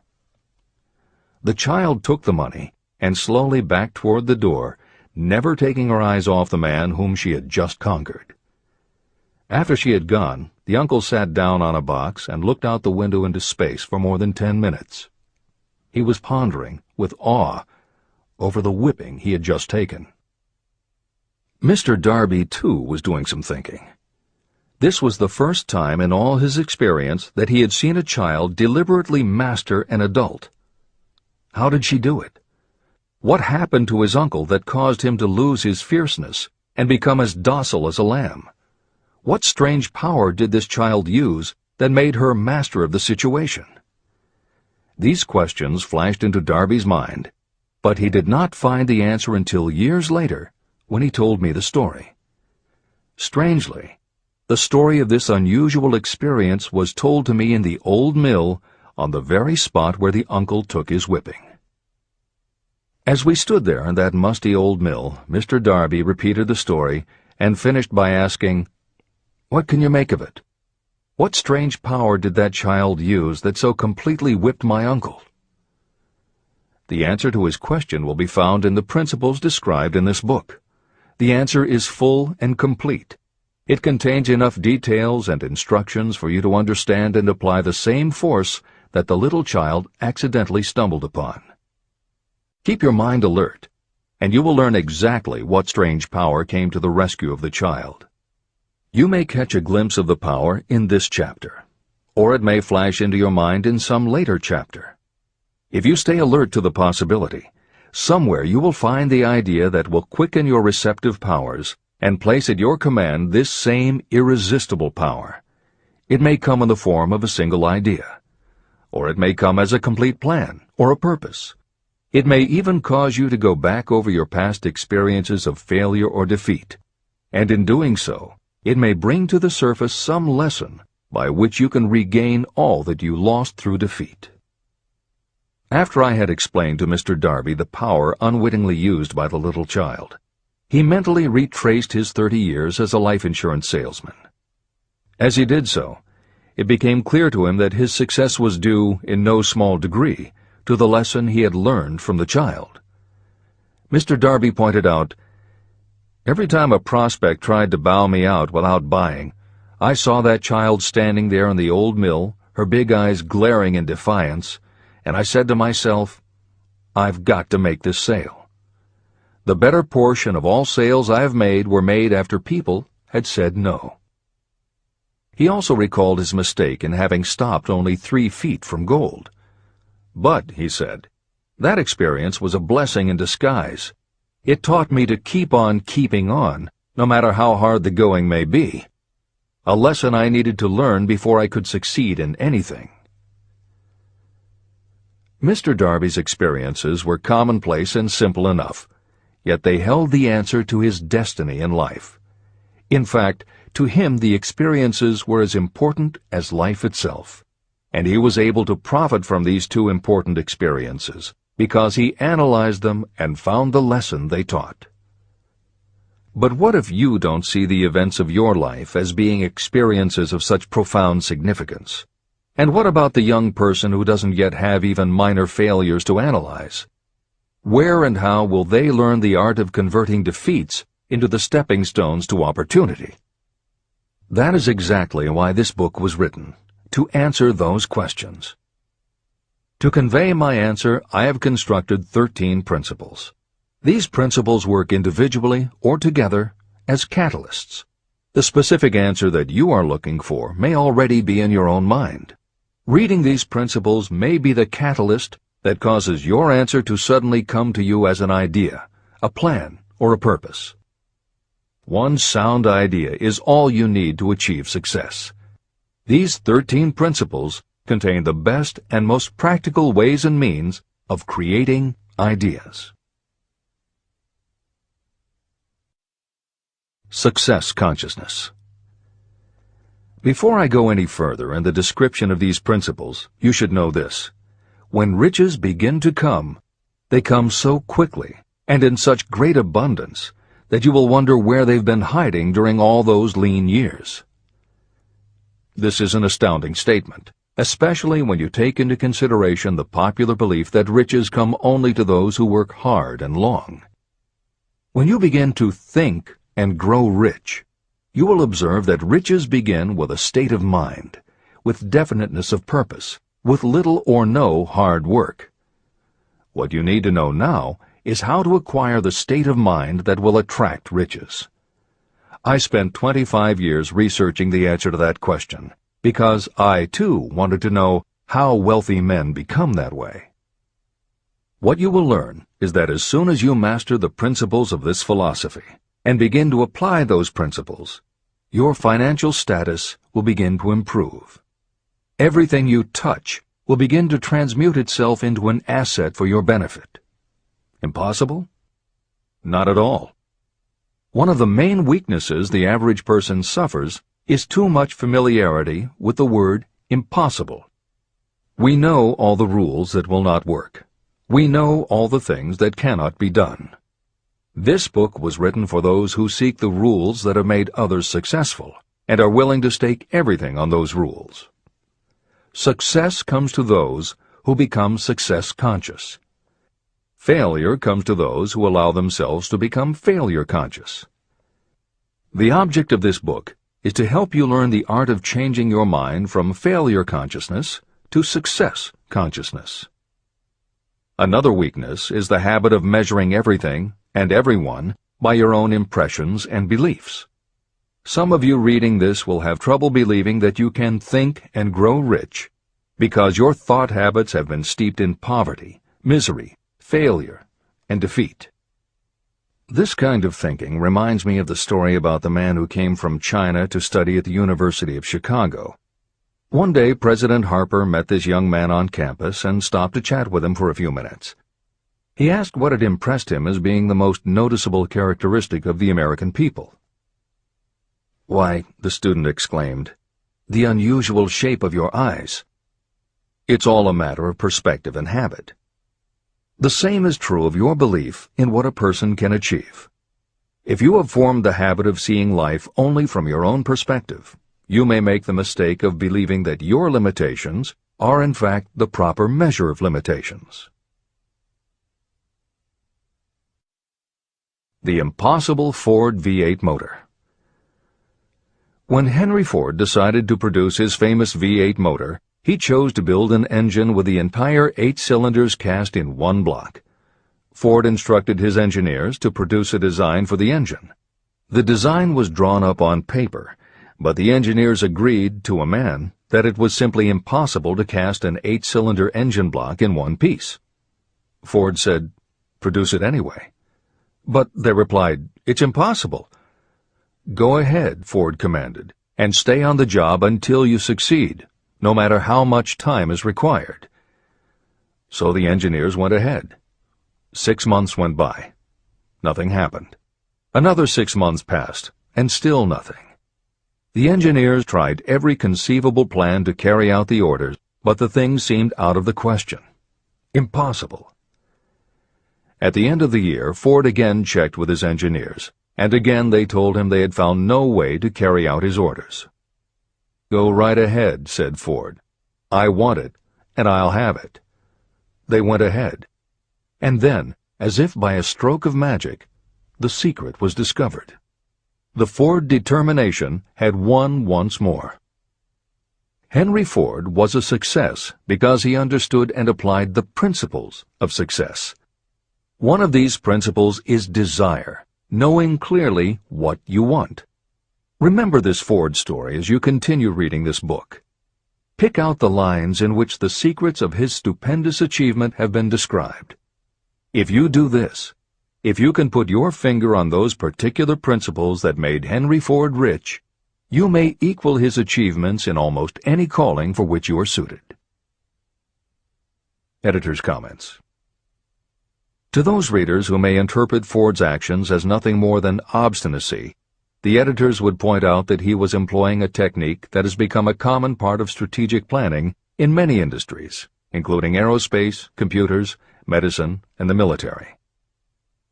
The child took the money and slowly backed toward the door, never taking her eyes off the man whom she had just conquered. After she had gone, the uncle sat down on a box and looked out the window into space for more than 10 minutes. He was pondering, with awe, over the whipping he had just taken. Mr. Darby, too, was doing some thinking. This was the first time in all his experience that he had seen a child deliberately master an adult. How did she do it? What happened to his uncle that caused him to lose his fierceness and become as docile as a lamb? What strange power did this child use that made her master of the situation? These questions flashed into Darby's mind, but he did not find the answer until years later, when he told me the story. Strangely, the story of this unusual experience was told to me in the old mill on the very spot where the uncle took his whipping. As we stood there in that musty old mill, Mr. Darby repeated the story and finished by asking, "What can you make of it? What strange power did that child use that so completely whipped my uncle?" The answer to his question will be found in the principles described in this book. The answer is full and complete. It contains enough details and instructions for you to understand and apply the same force that the little child accidentally stumbled upon. Keep your mind alert, and you will learn exactly what strange power came to the rescue of the child. You may catch a glimpse of the power in this chapter, or it may flash into your mind in some later chapter. If you stay alert to the possibility, somewhere you will find the idea that will quicken your receptive powers and place at your command this same irresistible power. It may come in the form of a single idea, or it may come as a complete plan or a purpose. It may even cause you to go back over your past experiences of failure or defeat, and in doing so, it may bring to the surface some lesson by which you can regain all that you lost through defeat. After I had explained to Mr. Darby the power unwittingly used by the little child, he mentally retraced his 30 years as a life insurance salesman. As he did so, it became clear to him that his success was due, in no small degree, to the lesson he had learned from the child. Mr. Darby pointed out, "Every time a prospect tried to bow me out without buying, I saw that child standing there in the old mill, her big eyes glaring in defiance, and I said to myself, I've got to make this sale. The better portion of all sales I have made were made after people had said no." He also recalled his mistake in having stopped only 3 feet from gold. "But," he said, "that experience was a blessing in disguise. It taught me to keep on keeping on, no matter how hard the going may be. A lesson I needed to learn before I could succeed in anything." Mr. Darby's experiences were commonplace and simple enough, yet they held the answer to his destiny in life. In fact, to him the experiences were as important as life itself, and he was able to profit from these 2 important experiences because he analyzed them and found the lesson they taught. But what if you don't see the events of your life as being experiences of such profound significance? And what about the young person who doesn't yet have even minor failures to analyze? Where and how will they learn the art of converting defeats into the stepping stones to opportunity? That is exactly why this book was written, to answer those questions. To convey my answer, I have constructed 13 principles. These principles work individually or together as catalysts. The specific answer that you are looking for may already be in your own mind. Reading these principles may be the catalyst that causes your answer to suddenly come to you as an idea, a plan, or a purpose. One sound idea is all you need to achieve success. These 13 principles contain the best and most practical ways and means of creating ideas. Success consciousness. Before I go any further in the description of these principles, you should know this. When riches begin to come, they come so quickly and in such great abundance that you will wonder where they've been hiding during all those lean years. This is an astounding statement, especially when you take into consideration the popular belief that riches come only to those who work hard and long. When you begin to think and grow rich, you will observe that riches begin with a state of mind, with definiteness of purpose, with little or no hard work. What you need to know now is how to acquire the state of mind that will attract riches. I spent 25 years researching the answer to that question, because I, too, wanted to know how wealthy men become that way. What you will learn is that as soon as you master the principles of this philosophy and begin to apply those principles, your financial status will begin to improve. Everything you touch will begin to transmute itself into an asset for your benefit. Impossible? Not at all. One of the main weaknesses the average person suffers is too much familiarity with the word impossible. We know all the rules that will not work. We know all the things that cannot be done. This book was written for those who seek the rules that have made others successful and are willing to stake everything on those rules. Success comes to those who become success conscious. Failure comes to those who allow themselves to become failure conscious. The object of this book is to help you learn the art of changing your mind from failure consciousness to success consciousness. Another weakness is the habit of measuring everything and everyone by your own impressions and beliefs. Some of you reading this will have trouble believing that you can think and grow rich because your thought habits have been steeped in poverty, misery, failure, and defeat. This kind of thinking reminds me of the story about the man who came from China to study at the University of Chicago. One day, President Harper met this young man on campus and stopped to chat with him for a few minutes. He asked what had impressed him as being the most noticeable characteristic of the American people. "Why," the student exclaimed, "the unusual shape of your eyes." It's all a matter of perspective and habit. The same is true of your belief in what a person can achieve. If you have formed the habit of seeing life only from your own perspective, you may make the mistake of believing that your limitations are in fact the proper measure of limitations. The impossible Ford V8 motor. When Henry Ford decided to produce his famous V8 motor, he chose to build an engine with the entire 8 cylinders cast in one block. Ford instructed his engineers to produce a design for the engine. The design was drawn up on paper, but the engineers agreed to a man that it was simply impossible to cast an 8-cylinder engine block in one piece. Ford said, "Produce it anyway." But they replied, "It's impossible." "Go ahead," Ford commanded, "and stay on the job until you succeed, no matter how much time is required." So the engineers went ahead. 6 months went by. Nothing happened. Another 6 months passed, and still nothing. The engineers tried every conceivable plan to carry out the orders, but the thing seemed out of the question. Impossible. At the end of the year, Ford again checked with his engineers, and again they told him they had found no way to carry out his orders. "Go right ahead," said Ford. "I want it, and I'll have it." They went ahead. And then, as if by a stroke of magic, the secret was discovered. The Ford determination had won once more. Henry Ford was a success because he understood and applied the principles of success. One of these principles is desire, knowing clearly what you want. Remember this Ford story as you continue reading this book. Pick out the lines in which the secrets of his stupendous achievement have been described. If you do this, if you can put your finger on those particular principles that made Henry Ford rich, you may equal his achievements in almost any calling for which you are suited. Editor's comments. To those readers who may interpret Ford's actions as nothing more than obstinacy, the editors would point out that he was employing a technique that has become a common part of strategic planning in many industries, including aerospace, computers, medicine, and the military.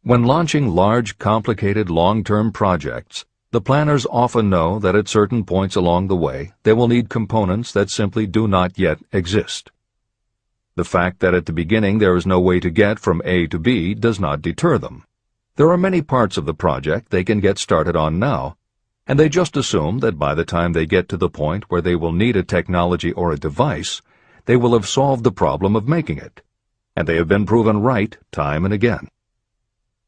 When launching large, complicated, long-term projects, the planners often know that at certain points along the way they will need components that simply do not yet exist. The fact that at the beginning there is no way to get from A to B does not deter them. There are many parts of the project they can get started on now, and they just assume that by the time they get to the point where they will need a technology or a device, they will have solved the problem of making it, and they have been proven right time and again.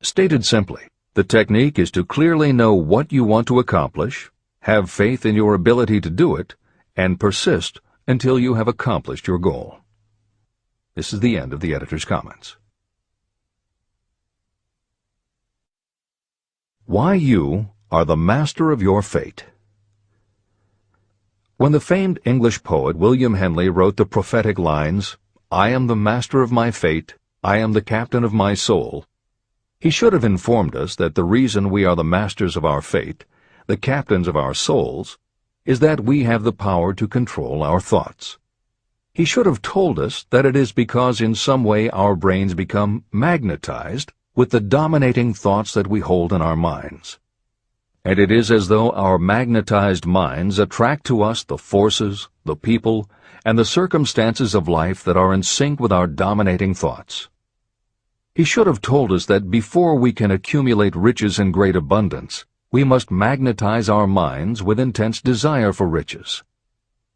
Stated simply, the technique is to clearly know what you want to accomplish, have faith in your ability to do it, and persist until you have accomplished your goal. This is the end of the editor's comments. Why you are the master of your fate. When the famed English poet William Henley wrote the prophetic lines, "I am the master of my fate, I am the captain of my soul," he should have informed us that the reason we are the masters of our fate, the captains of our souls, is that we have the power to control our thoughts. He should have told us that it is because in some way our brains become magnetized with the dominating thoughts that we hold in our minds. And it is as though our magnetized minds attract to us the forces, the people, and the circumstances of life that are in sync with our dominating thoughts. He should have told us that before we can accumulate riches in great abundance, we must magnetize our minds with intense desire for riches.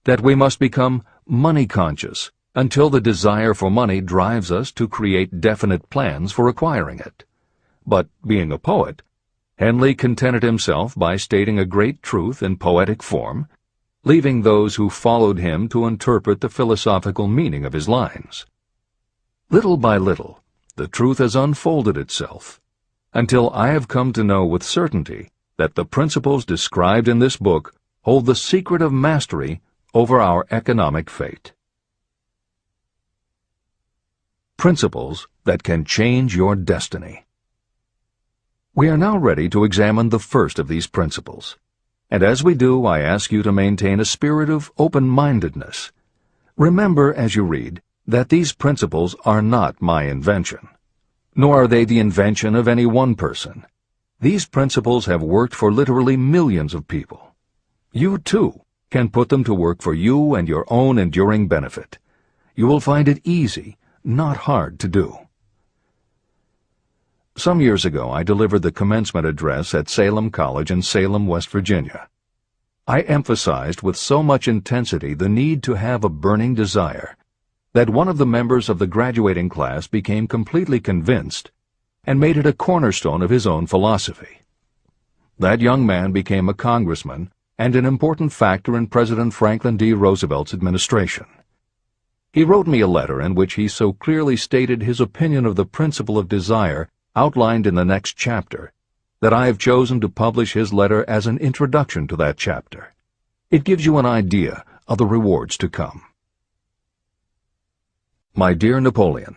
That we must become money-conscious until the desire for money drives us to create definite plans for acquiring it. But, being a poet, Henley contented himself by stating a great truth in poetic form, leaving those who followed him to interpret the philosophical meaning of his lines. Little by little, the truth has unfolded itself, until I have come to know with certainty that the principles described in this book hold the secret of mastery over our economic fate. Principles that can change your destiny. We are now ready to examine the first of these principles, and as we do, I ask you to maintain a spirit of open-mindedness. Remember as you read that these principles are not my invention, nor are they the invention of any one person. These principles have worked for literally millions of people. You, too, can put them to work for you and your own enduring benefit. You will find it easy, not hard to do. Some years ago, I delivered the commencement address at Salem College in Salem, West Virginia. I emphasized with so much intensity the need to have a burning desire that one of the members of the graduating class became completely convinced and made it a cornerstone of his own philosophy. That young man became a congressman and an important factor in President Franklin D. Roosevelt's administration. He wrote me a letter in which he so clearly stated his opinion of the principle of desire outlined in the next chapter that I have chosen to publish his letter as an introduction to that chapter. It gives you an idea of the rewards to come. My dear Napoleon,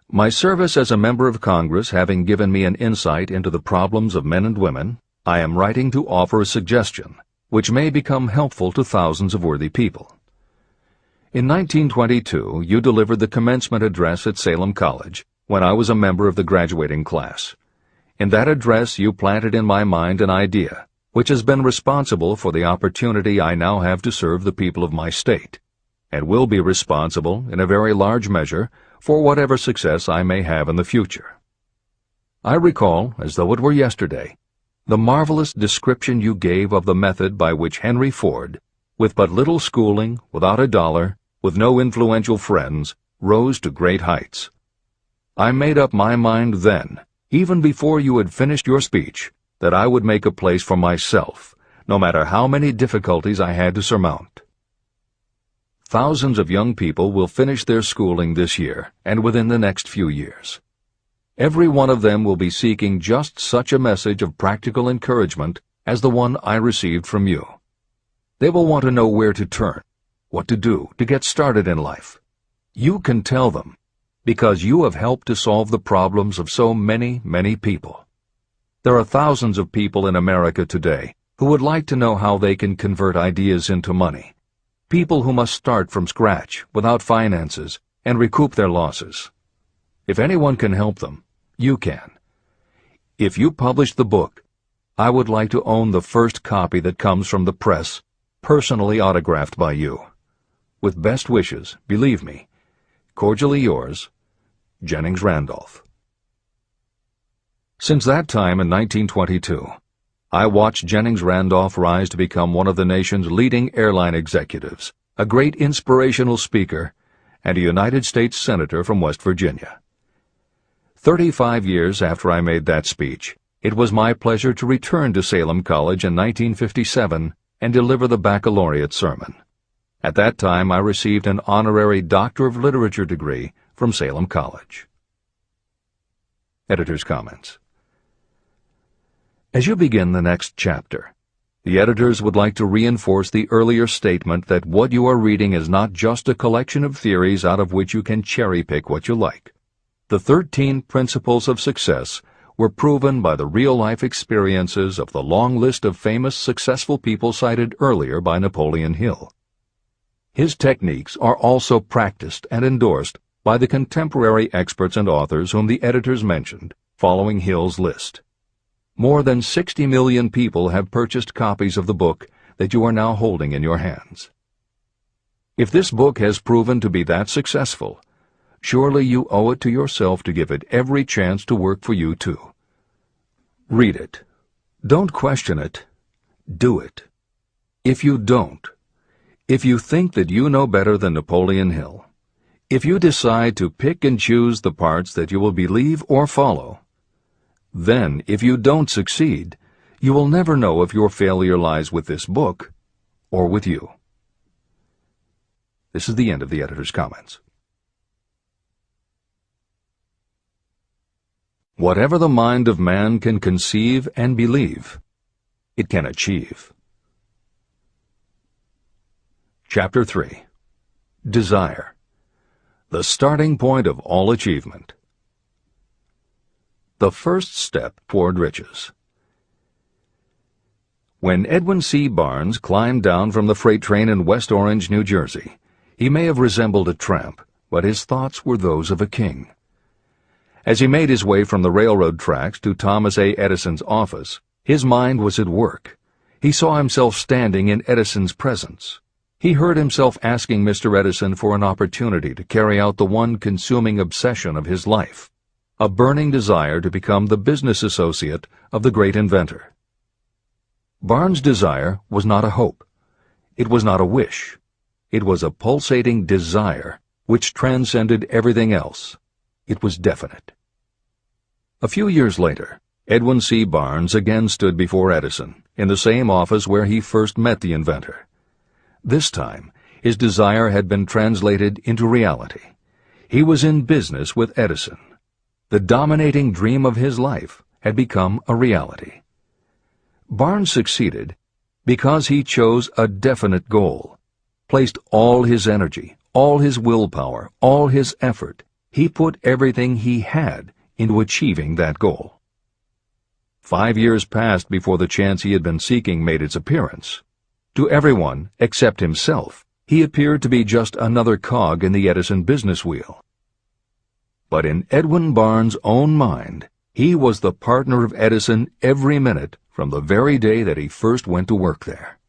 my service as a member of Congress having given me an insight into the problems of men and women, I am writing to offer a suggestion which may become helpful to thousands of worthy people. In 1922, you delivered the commencement address at Salem College when I was a member of the graduating class. In that address, you planted in my mind an idea which has been responsible for the opportunity I now have to serve the people of my state, and will be responsible, in a very large measure, for whatever success I may have in the future. I recall, as though it were yesterday, the marvelous description you gave of the method by which Henry Ford, with but little schooling, without a dollar, with no influential friends, rose to great heights. I made up my mind then, even before you had finished your speech, that I would make a place for myself, no matter how many difficulties I had to surmount. Thousands of young people will finish their schooling this year and within the next few years. Every one of them will be seeking just such a message of practical encouragement as the one I received from you. They will want to know where to turn, what to do to get started in life. You can tell them, because you have helped to solve the problems of so many, many people. There are thousands of people in America today who would like to know how they can convert ideas into money. People who must start from scratch, without finances, and recoup their losses. If anyone can help them, you can. If you publish the book, I would like to own the first copy that comes from the press, personally autographed by you. With best wishes, believe me, cordially yours, Jennings Randolph. Since that time in 1922, I watched Jennings Randolph rise to become one of the nation's leading airline executives, a great inspirational speaker, and a United States Senator from West Virginia. 35 years after I made that speech, it was my pleasure to return to Salem College in 1957 and deliver the baccalaureate sermon. At that time, I received an honorary Doctor of Literature degree from Salem College. Editor's comments. As you begin the next chapter, the editors would like to reinforce the earlier statement that what you are reading is not just a collection of theories out of which you can cherry-pick what you like. The 13 principles of success were proven by the real-life experiences of the long list of famous successful people cited earlier by Napoleon Hill. His techniques are also practiced and endorsed by the contemporary experts and authors whom the editors mentioned, following Hill's list. More than 60 million people have purchased copies of the book that you are now holding in your hands. If this book has proven to be that successful, surely you owe it to yourself to give it every chance to work for you too. Read it. Don't question it. Do it. If you don't, if you think that you know better than Napoleon Hill, if you decide to pick and choose the parts that you will believe or follow, then, if you don't succeed, you will never know if your failure lies with this book or with you. This is the end of the editor's comments. Whatever the mind of man can conceive and believe, it can achieve. Chapter 3. Desire. The starting point of all achievement. The first step toward riches. When Edwin C. Barnes climbed down from the freight train in West Orange, New Jersey, he may have resembled a tramp, but his thoughts were those of a king. As he made his way from the railroad tracks to Thomas A. Edison's office, his mind was at work. He saw himself standing in Edison's presence. He heard himself asking Mr. Edison for an opportunity to carry out the one consuming obsession of his life, a burning desire to become the business associate of the great inventor. Barnes' desire was not a hope. It was not a wish. It was a pulsating desire which transcended everything else. It was definite. A few years later, Edwin C. Barnes again stood before Edison, in the same office where he first met the inventor. This time, his desire had been translated into reality. He was in business with Edison. The dominating dream of his life had become a reality. Barnes succeeded because he chose a definite goal, placed all his energy, all his willpower, all his effort. He put everything he had into achieving that goal. 5 years passed before the chance he had been seeking made its appearance. To everyone except himself, he appeared to be just another cog in the Edison business wheel. But in Edwin Barnes' own mind, he was the partner of Edison every minute from the very day that he first went to work there.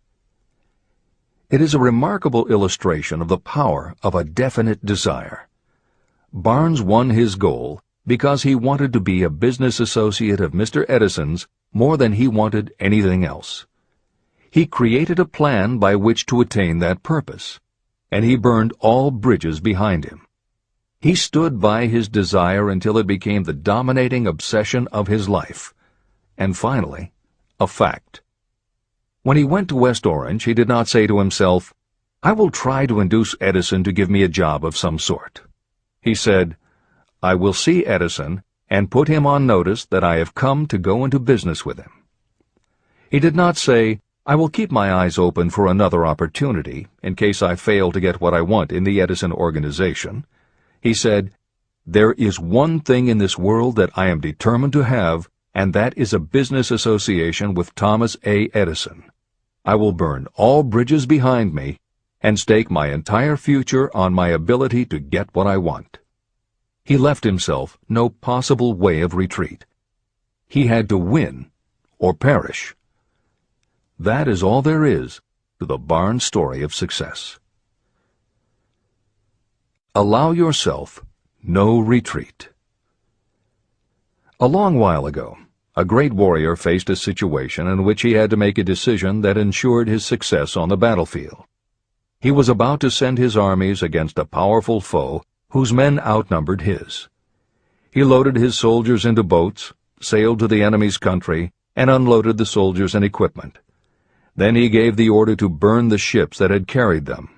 It is a remarkable illustration of the power of a definite desire. Barnes won his goal because he wanted to be a business associate of Mr. Edison's more than he wanted anything else. He created a plan by which to attain that purpose, and he burned all bridges behind him. He stood by his desire until it became the dominating obsession of his life, and finally, a fact. When he went to West Orange, he did not say to himself, "I will try to induce Edison to give me a job of some sort." He said, "I will see Edison and put him on notice that I have come to go into business with him." He did not say, "I will keep my eyes open for another opportunity in case I fail to get what I want in the Edison organization." He said, "There is one thing in this world that I am determined to have, and that is a business association with Thomas A. Edison. I will burn all bridges behind me and stake my entire future on my ability to get what I want." He left himself no possible way of retreat. He had to win or perish. That is all there is to the Barnes story of success. Allow yourself no retreat. A long while ago, a great warrior faced a situation in which he had to make a decision that ensured his success on the battlefield. He was about to send his armies against a powerful foe whose men outnumbered his. He loaded his soldiers into boats, sailed to the enemy's country, and unloaded the soldiers and equipment. Then he gave the order to burn the ships that had carried them.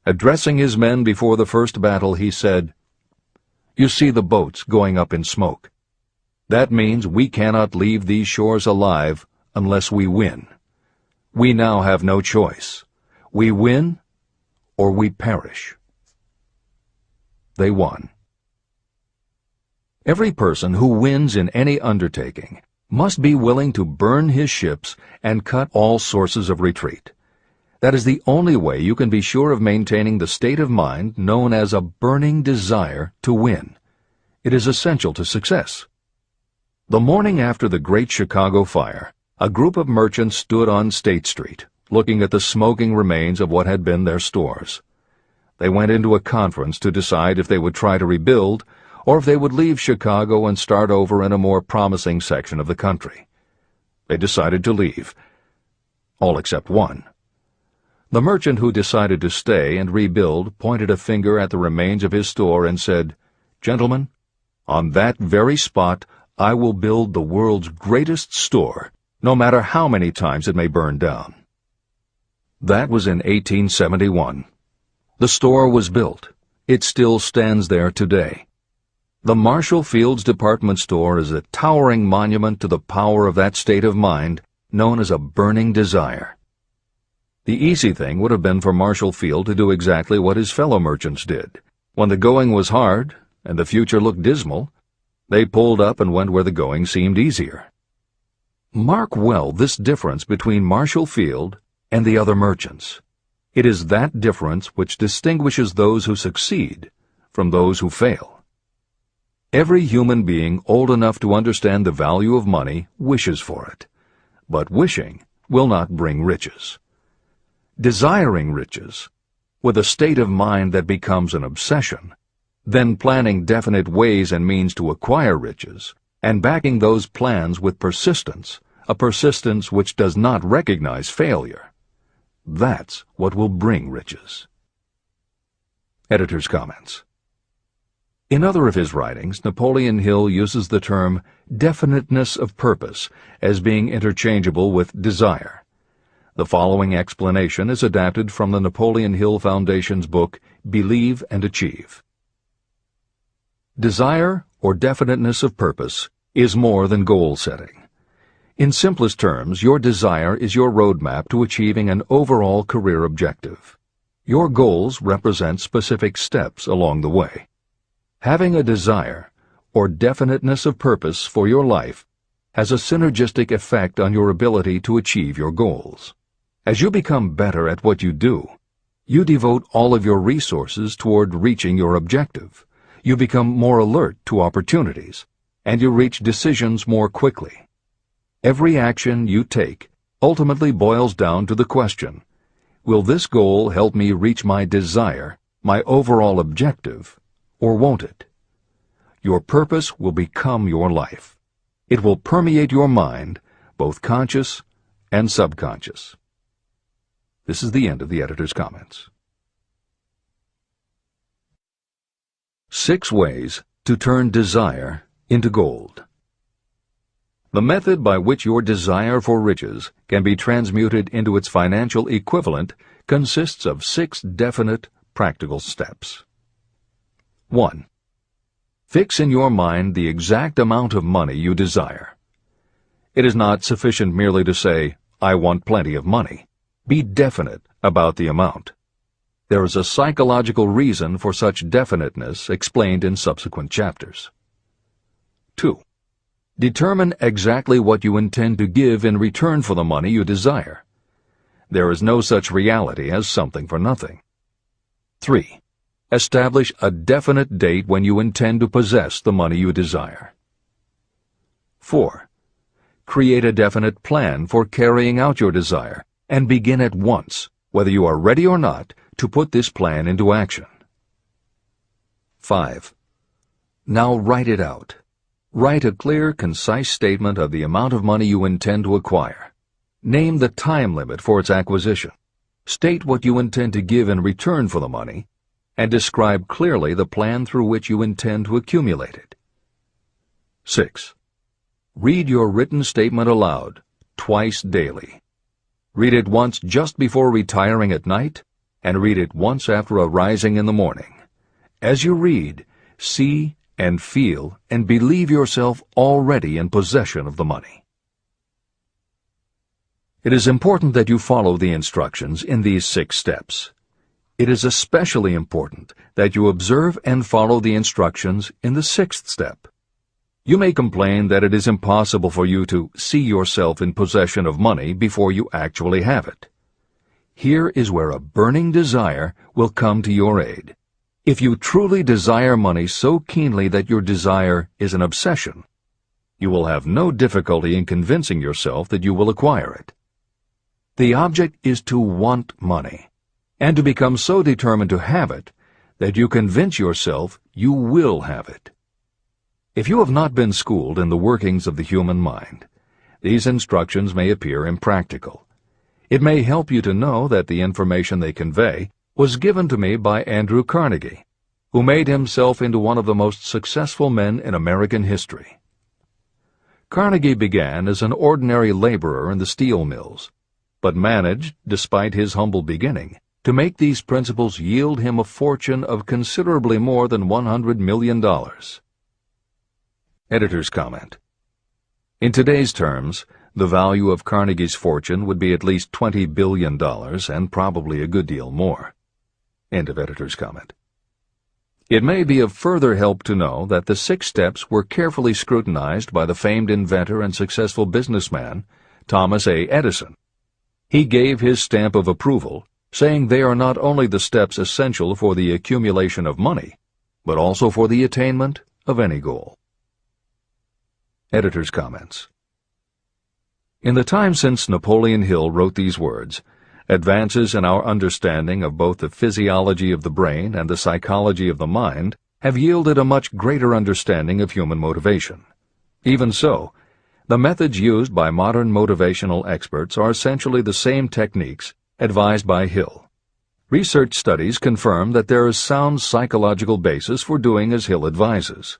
Addressing his men before the first battle, he said, "You see the boats going up in smoke. That means we cannot leave these shores alive unless we win. We now have no choice. We win or we perish." They won. Every person who wins in any undertaking must be willing to burn his ships and cut all sources of retreat. That is the only way you can be sure of maintaining the state of mind known as a burning desire to win. It is essential to success. The morning after the Great Chicago Fire, a group of merchants stood on State Street, looking at the smoking remains of what had been their stores. They went into a conference to decide if they would try to rebuild or if they would leave Chicago and start over in a more promising section of the country. They decided to leave, all except one. The merchant who decided to stay and rebuild pointed a finger at the remains of his store and said, "Gentlemen, on that very spot I will build the world's greatest store, no matter how many times it may burn down." That was in 1871. The store was built. It still stands there today. The Marshall Field's department store is a towering monument to the power of that state of mind known as a burning desire. The easy thing would have been for Marshall Field to do exactly what his fellow merchants did. When the going was hard and the future looked dismal, they pulled up and went where the going seemed easier. Mark well this difference between Marshall Field and the other merchants. It is that difference which distinguishes those who succeed from those who fail. Every human being old enough to understand the value of money wishes for it, but wishing will not bring riches. Desiring riches, with a state of mind that becomes an obsession, then planning definite ways and means to acquire riches, and backing those plans with persistence, a persistence which does not recognize failure, that's what will bring riches. Editor's comments. In other of his writings, Napoleon Hill uses the term definiteness of purpose as being interchangeable with desire. The following explanation is adapted from the Napoleon Hill Foundation's book, Believe and Achieve. Desire, or definiteness of purpose, is more than goal setting. In simplest terms, your desire is your roadmap to achieving an overall career objective. Your goals represent specific steps along the way. Having a desire, or definiteness of purpose for your life, has a synergistic effect on your ability to achieve your goals. As you become better at what you do, you devote all of your resources toward reaching your objective. You become more alert to opportunities, and you reach decisions more quickly. Every action you take ultimately boils down to the question, will this goal help me reach my desire, my overall objective, or won't it? Your purpose will become your life. It will permeate your mind, both conscious and subconscious. This is the end of the editor's comments. 6 ways to turn desire into gold. The method by which your desire for riches can be transmuted into its financial equivalent consists of 6 definite, practical steps. 1. Fix in your mind the exact amount of money you desire. It is not sufficient merely to say, "I want plenty of money." Be definite about the amount. There is a psychological reason for such definiteness explained in subsequent chapters. 2. Determine exactly what you intend to give in return for the money you desire. There is no such reality as something for nothing. 3. Establish a definite date when you intend to possess the money you desire. 4. Create a definite plan for carrying out your desire, and begin at once, whether you are ready or not, to put this plan into action. 5. Now write it out. Write a clear, concise statement of the amount of money you intend to acquire. Name the time limit for its acquisition. State what you intend to give in return for the money, and describe clearly the plan through which you intend to accumulate it. 6. Read your written statement aloud, twice daily. Read it once just before retiring at night, and read it once after arising in the morning. As you read, see and feel and believe yourself already in possession of the money. It is important that you follow the instructions in these 6 steps. It is especially important that you observe and follow the instructions in the 6th step. You may complain that it is impossible for you to see yourself in possession of money before you actually have it. Here is where a burning desire will come to your aid. If you truly desire money so keenly that your desire is an obsession, you will have no difficulty in convincing yourself that you will acquire it. The object is to want money, and to become so determined to have it that you convince yourself you will have it. If you have not been schooled in the workings of the human mind, these instructions may appear impractical. It may help you to know that the information they convey was given to me by Andrew Carnegie, who made himself into one of the most successful men in American history. Carnegie began as an ordinary laborer in the steel mills, but managed, despite his humble beginning, to make these principles yield him a fortune of considerably more than $100 million. Editor's comment. In today's terms, the value of Carnegie's fortune would be at least $20 billion and probably a good deal more. End of editor's comment. It may be of further help to know that the 6 steps were carefully scrutinized by the famed inventor and successful businessman, Thomas A. Edison. He gave his stamp of approval, saying they are not only the steps essential for the accumulation of money, but also for the attainment of any goal. Editor's comments. In the time since Napoleon Hill wrote these words, advances in our understanding of both the physiology of the brain and the psychology of the mind have yielded a much greater understanding of human motivation. Even so, the methods used by modern motivational experts are essentially the same techniques advised by Hill. Research studies confirm that there is sound psychological basis for doing as Hill advises.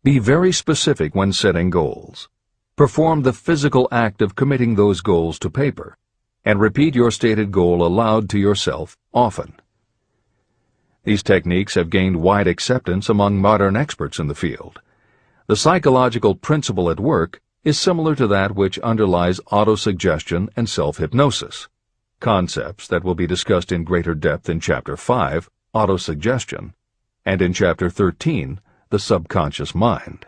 Be very specific when setting goals. Perform the physical act of committing those goals to paper, and repeat your stated goal aloud to yourself often. These techniques have gained wide acceptance among modern experts in the field. The psychological principle at work is similar to that which underlies autosuggestion and self-hypnosis, concepts that will be discussed in greater depth in Chapter 5, Autosuggestion, and in Chapter 13, The Subconscious Mind.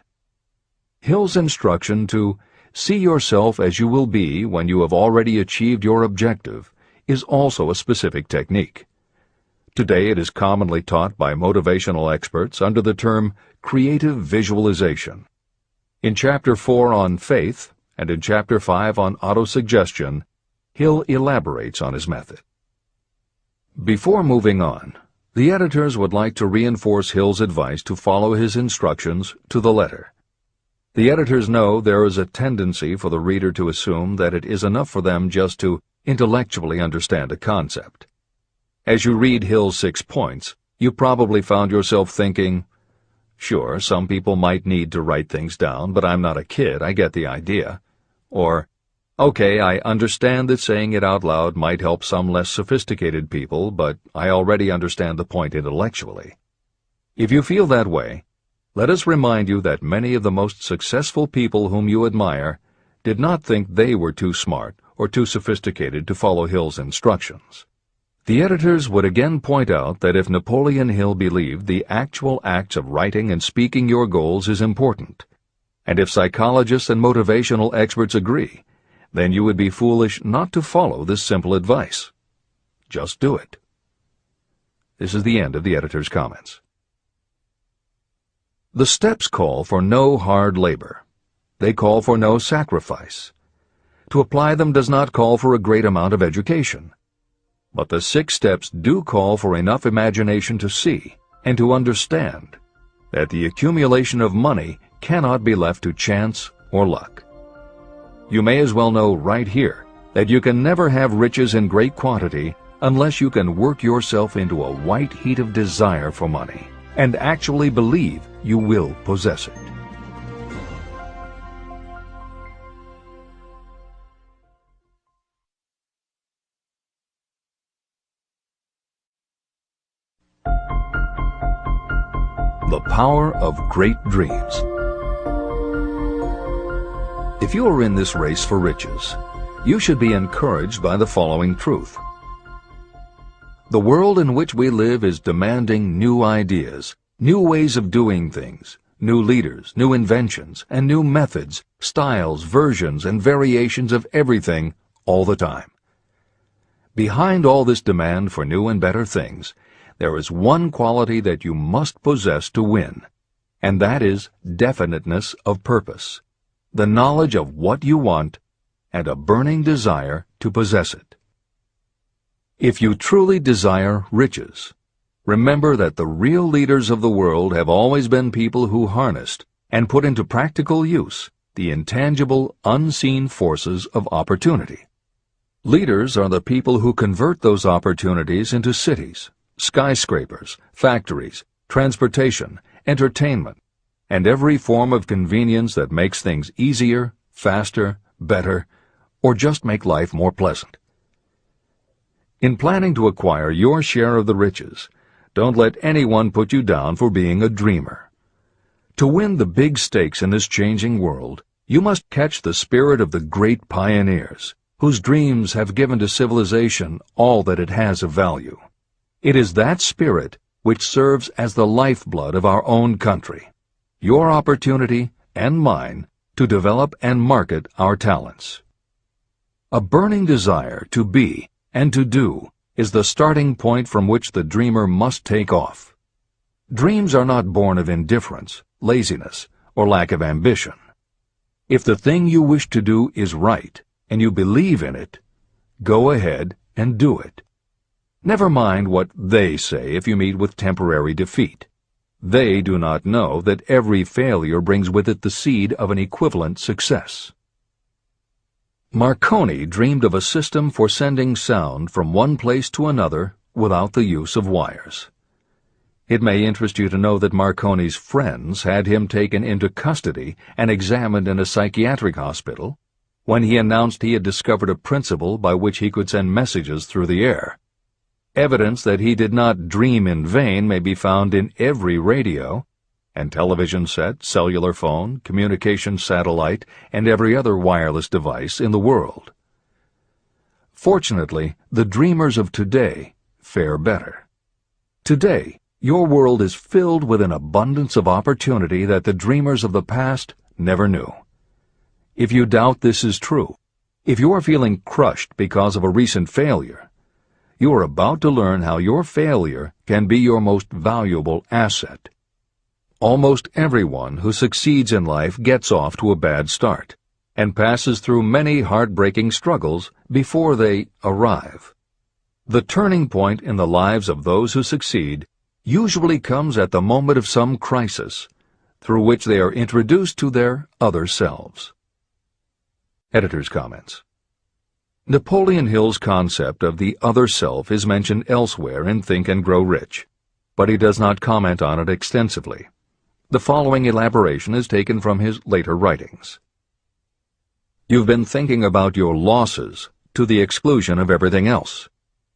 Hill's instruction to see yourself as you will be when you have already achieved your objective is also a specific technique. Today it is commonly taught by motivational experts under the term creative visualization. In Chapter 4 on faith and in Chapter 5 on autosuggestion, Hill elaborates on his method. Before moving on, the editors would like to reinforce Hill's advice to follow his instructions to the letter. The editors know there is a tendency for the reader to assume that it is enough for them just to intellectually understand a concept. As you read Hill's 6 points, you probably found yourself thinking, sure, some people might need to write things down, but I'm not a kid, I get the idea. Or, okay, I understand that saying it out loud might help some less sophisticated people, but I already understand the point intellectually. If you feel that way, let us remind you that many of the most successful people whom you admire did not think they were too smart or too sophisticated to follow Hill's instructions. The editors would again point out that if Napoleon Hill believed the actual acts of writing and speaking your goals is important, and if psychologists and motivational experts agree, then you would be foolish not to follow this simple advice. Just do it. This is the end of the editor's comments. The steps call for no hard labor. They call for no sacrifice. To apply them does not call for a great amount of education. But the 6 steps do call for enough imagination to see and to understand that the accumulation of money cannot be left to chance or luck. You may as well know right here that you can never have riches in great quantity unless you can work yourself into a white heat of desire for money and actually believe you will possess it. The power of great dreams. If you are in this race for riches, you should be encouraged by the following truth. The world in which we live is demanding new ideas, new ways of doing things, new leaders, new inventions, and new methods, styles, versions, and variations of everything all the time. Behind all this demand for new and better things, there is one quality that you must possess to win, and that is definiteness of purpose, the knowledge of what you want, and a burning desire to possess it. If you truly desire riches, remember that the real leaders of the world have always been people who harnessed and put into practical use the intangible, unseen forces of opportunity. Leaders are the people who convert those opportunities into cities, skyscrapers, factories, transportation, entertainment, and every form of convenience that makes things easier, faster, better, or just make life more pleasant. In planning to acquire your share of the riches, don't let anyone put you down for being a dreamer. To win the big stakes in this changing world, you must catch the spirit of the great pioneers, whose dreams have given to civilization all that it has of value. It is that spirit which serves as the lifeblood of our own country, your opportunity and mine to develop and market our talents. A burning desire to be and to do is the starting point from which the dreamer must take off. Dreams are not born of indifference, laziness, or lack of ambition. If the thing you wish to do is right, and you believe in it, go ahead and do it. Never mind what they say if you meet with temporary defeat. They do not know that every failure brings with it the seed of an equivalent success. Marconi dreamed of a system for sending sound from one place to another without the use of wires. It may interest you to know that Marconi's friends had him taken into custody and examined in a psychiatric hospital when he announced he had discovered a principle by which he could send messages through the air. Evidence that he did not dream in vain may be found in every radio and television set, cellular phone, communication satellite, and every other wireless device in the world. Fortunately, the dreamers of today fare better. Today, your world is filled with an abundance of opportunity that the dreamers of the past never knew. If you doubt this is true, if you are feeling crushed because of a recent failure, you are about to learn how your failure can be your most valuable asset. Almost everyone who succeeds in life gets off to a bad start and passes through many heartbreaking struggles before they arrive. The turning point in the lives of those who succeed usually comes at the moment of some crisis through which they are introduced to their other selves. Editor's comments. Napoleon Hill's concept of the other self is mentioned elsewhere in Think and Grow Rich, but he does not comment on it extensively. The following elaboration is taken from his later writings. You've been thinking about your losses to the exclusion of everything else.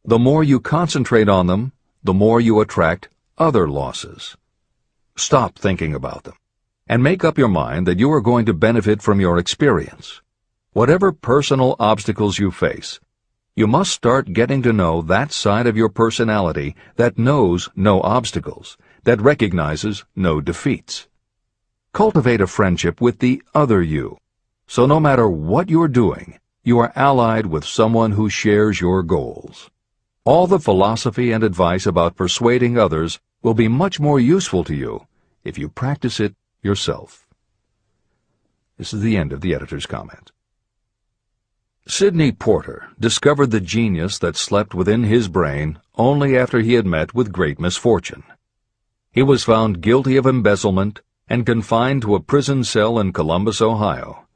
The more you concentrate on them, the more you attract other losses. Stop thinking about them, and make up your mind that you are going to benefit from your experience. Whatever personal obstacles you face, you must start getting to know that side of your personality that knows no obstacles, that recognizes no defeats. Cultivate a friendship with the other you, so no matter what you're doing, you are allied with someone who shares your goals. All the philosophy and advice about persuading others will be much more useful to you if you practice it yourself. This is the end of the editor's comment. Sidney Porter discovered the genius that slept within his brain only after he had met with great misfortune. He was found guilty of embezzlement and confined to a prison cell in Columbus, Ohio,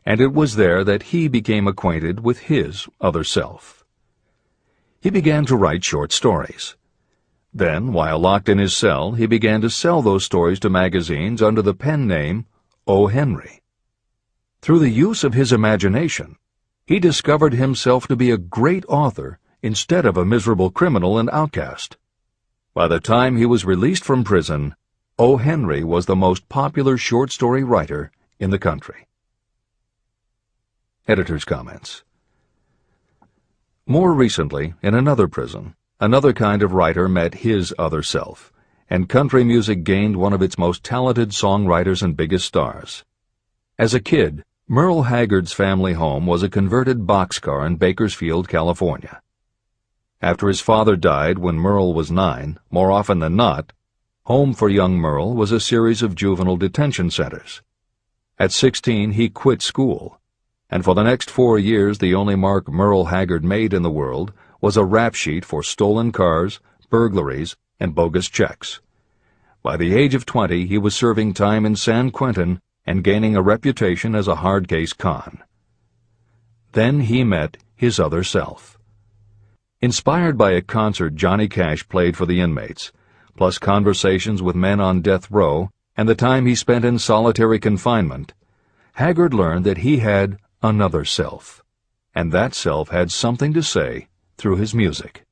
and it was there that he became acquainted with his other self. He began to write short stories. Then, while locked in his cell, he began to sell those stories to magazines under the pen name O. Henry. Through the use of his imagination, he discovered himself to be a great author instead of a miserable criminal and outcast. By the time he was released from prison, O. Henry was the most popular short story writer in the country. Editor's comments. More recently, in another prison, another kind of writer met his other self, and country music gained one of its most talented songwriters and biggest stars. As a kid, Merle Haggard's family home was a converted boxcar in Bakersfield, California. After his father died when Merle was 9, more often than not, home for young Merle was a series of juvenile detention centers. At 16, he quit school, and for the next 4 years the only mark Merle Haggard made in the world was a rap sheet for stolen cars, burglaries, and bogus checks. By the age of 20, he was serving time in San Quentin and gaining a reputation as a hard-case con. Then he met his other self. Inspired by a concert Johnny Cash played for the inmates, plus conversations with men on death row and the time he spent in solitary confinement, Haggard learned that he had another self, and that self had something to say through his music.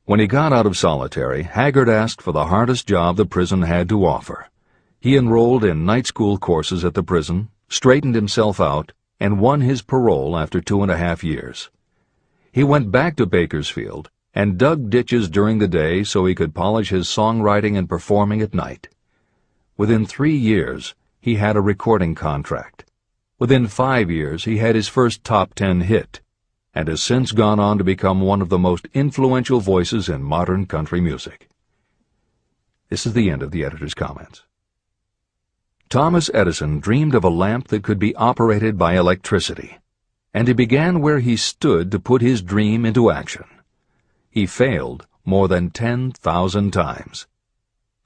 When he got out of solitary, Haggard asked for the hardest job the prison had to offer. He enrolled in night school courses at the prison, straightened himself out, and won his parole after 2.5 years. He went back to Bakersfield and dug ditches during the day so he could polish his songwriting and performing at night. Within 3 years, he had a recording contract. Within 5 years, he had his first top 10 hit, and has since gone on to become one of the most influential voices in modern country music. This is the end of the editor's comments. Thomas Edison dreamed of a lamp that could be operated by electricity, and he began where he stood to put his dream into action. He failed more than 10,000 times.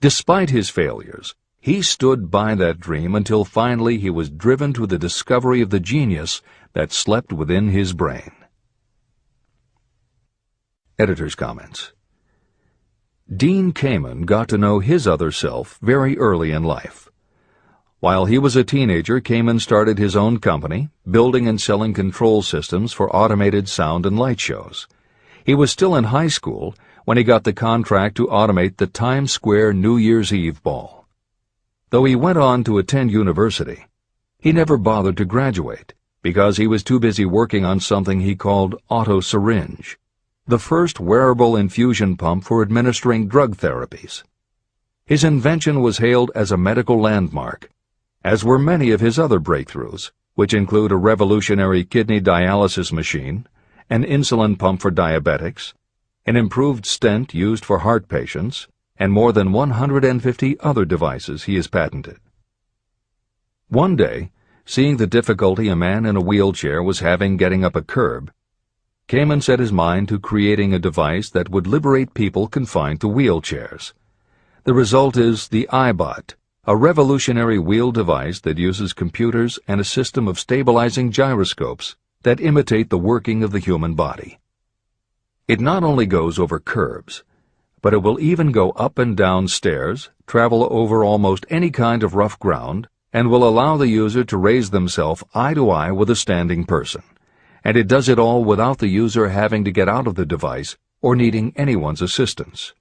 Despite his failures, he stood by that dream until finally he was driven to the discovery of the genius that slept within his brain. Editor's comments. Dean Kamen got to know his other self very early in life. While he was a teenager, Kamen started his own company, building and selling control systems for automated sound and light shows. He was still in high school when he got the contract to automate the Times Square New Year's Eve ball. Though he went on to attend university, he never bothered to graduate because he was too busy working on something he called auto syringe, the first wearable infusion pump for administering drug therapies. His invention was hailed as a medical landmark, as were many of his other breakthroughs, which include a revolutionary kidney dialysis machine, an insulin pump for diabetics, an improved stent used for heart patients, and more than 150 other devices he has patented. One day, seeing the difficulty a man in a wheelchair was having getting up a curb, Kamen set his mind to creating a device that would liberate people confined to wheelchairs. The result is the iBot, a revolutionary wheel device that uses computers and a system of stabilizing gyroscopes that imitate the working of the human body. It not only goes over curbs, but it will even go up and down stairs, travel over almost any kind of rough ground, and will allow the user to raise themselves eye to eye with a standing person. And it does it all without the user having to get out of the device or needing anyone's assistance.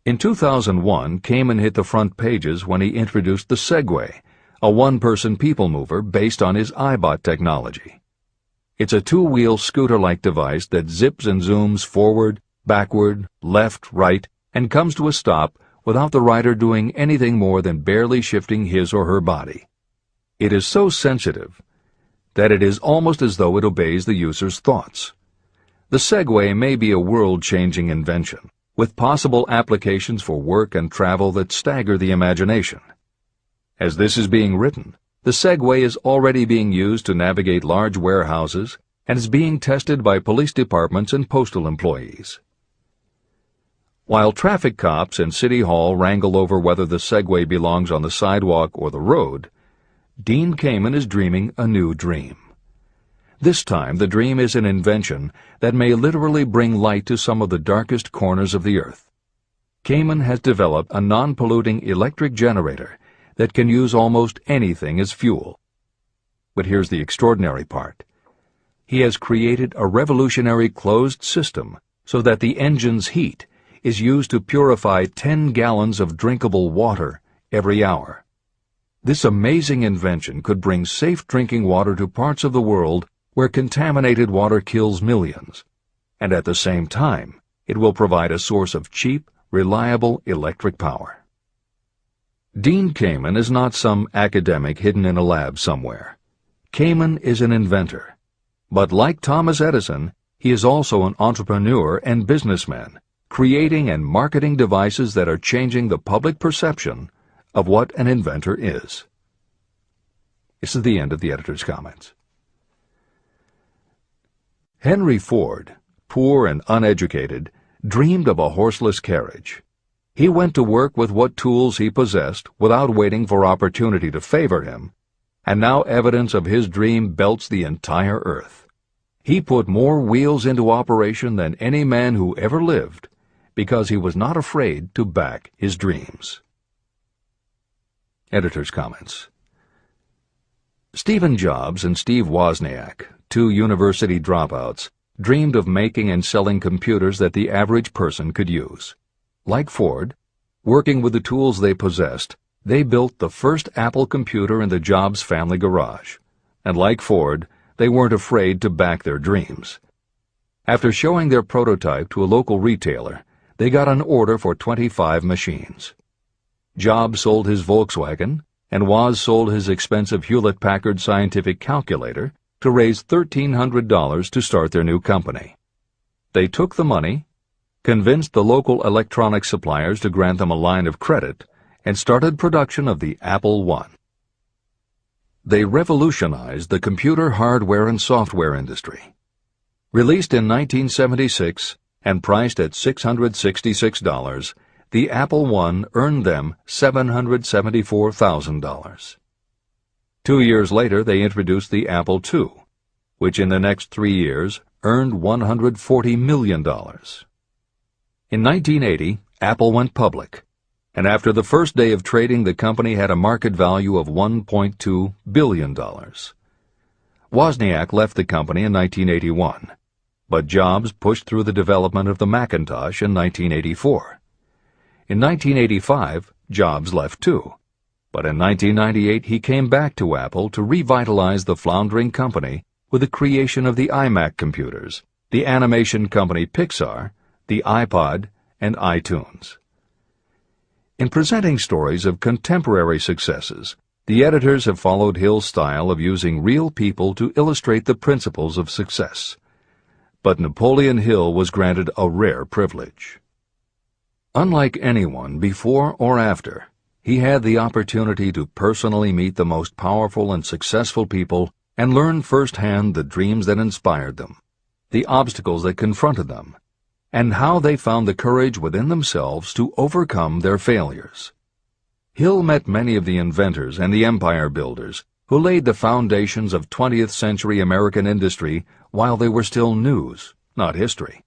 In 2001, Kamen hit the front pages when he introduced the Segway, a one-person people mover based on his iBot technology. It's a two-wheel scooter-like device that zips and zooms forward, backward, left, right, and comes to a stop without the rider doing anything more than barely shifting his or her body. It is so sensitive that it is almost as though it obeys the user's thoughts. The Segway may be a world-changing invention, with possible applications for work and travel that stagger the imagination. As this is being written, the Segway is already being used to navigate large warehouses and is being tested by police departments and postal employees. While traffic cops and City Hall wrangle over whether the Segway belongs on the sidewalk or the road, Dean Kamen is dreaming a new dream. This time, the dream is an invention that may literally bring light to some of the darkest corners of the earth. Kamen has developed a non-polluting electric generator that can use almost anything as fuel. But here's the extraordinary part. He has created a revolutionary closed system so that the engine's heat is used to purify 10 gallons of drinkable water every hour. This amazing invention could bring safe drinking water to parts of the world where contaminated water kills millions, and at the same time, it will provide a source of cheap, reliable electric power. Dean Kamen is not some academic hidden in a lab somewhere. Kamen is an inventor. But like Thomas Edison, he is also an entrepreneur and businessman, creating and marketing devices that are changing the public perception of what an inventor is. This is the end of the editor's comments. Henry Ford, poor and uneducated, dreamed of a horseless carriage. He went to work with what tools he possessed without waiting for opportunity to favor him, and now evidence of his dream belts the entire earth. He put more wheels into operation than any man who ever lived because he was not afraid to back his dreams. Editor's comments. Stephen Jobs and Steve Wozniak, two university dropouts, dreamed of making and selling computers that the average person could use. Like Ford, working with the tools they possessed, they built the first Apple computer in the Jobs family garage. And like Ford, they weren't afraid to back their dreams. After showing their prototype to a local retailer, they got an order for 25 machines. Jobs sold his Volkswagen, and Woz sold his expensive Hewlett-Packard scientific calculator to raise $1,300 to start their new company. They took the money, convinced the local electronics suppliers to grant them a line of credit, and started production of the Apple I. They revolutionized the computer hardware and software industry. Released in 1976 and priced at $666, the Apple I earned them $774,000. 2 years later, they introduced the Apple II, which in the next 3 years earned $140 million. In 1980, Apple went public, and after the first day of trading, the company had a market value of $1.2 billion. Wozniak left the company in 1981, but Jobs pushed through the development of the Macintosh in 1984. In 1985, Jobs left too, but in 1998 he came back to Apple to revitalize the floundering company with the creation of the iMac computers, the animation company Pixar, the iPod, and iTunes. In presenting stories of contemporary successes, the editors have followed Hill's style of using real people to illustrate the principles of success. But Napoleon Hill was granted a rare privilege. Unlike anyone before or after, he had the opportunity to personally meet the most powerful and successful people and learn firsthand the dreams that inspired them, the obstacles that confronted them, and how they found the courage within themselves to overcome their failures. Hill met many of the inventors and the empire builders who laid the foundations of 20th century American industry while they were still news, not history.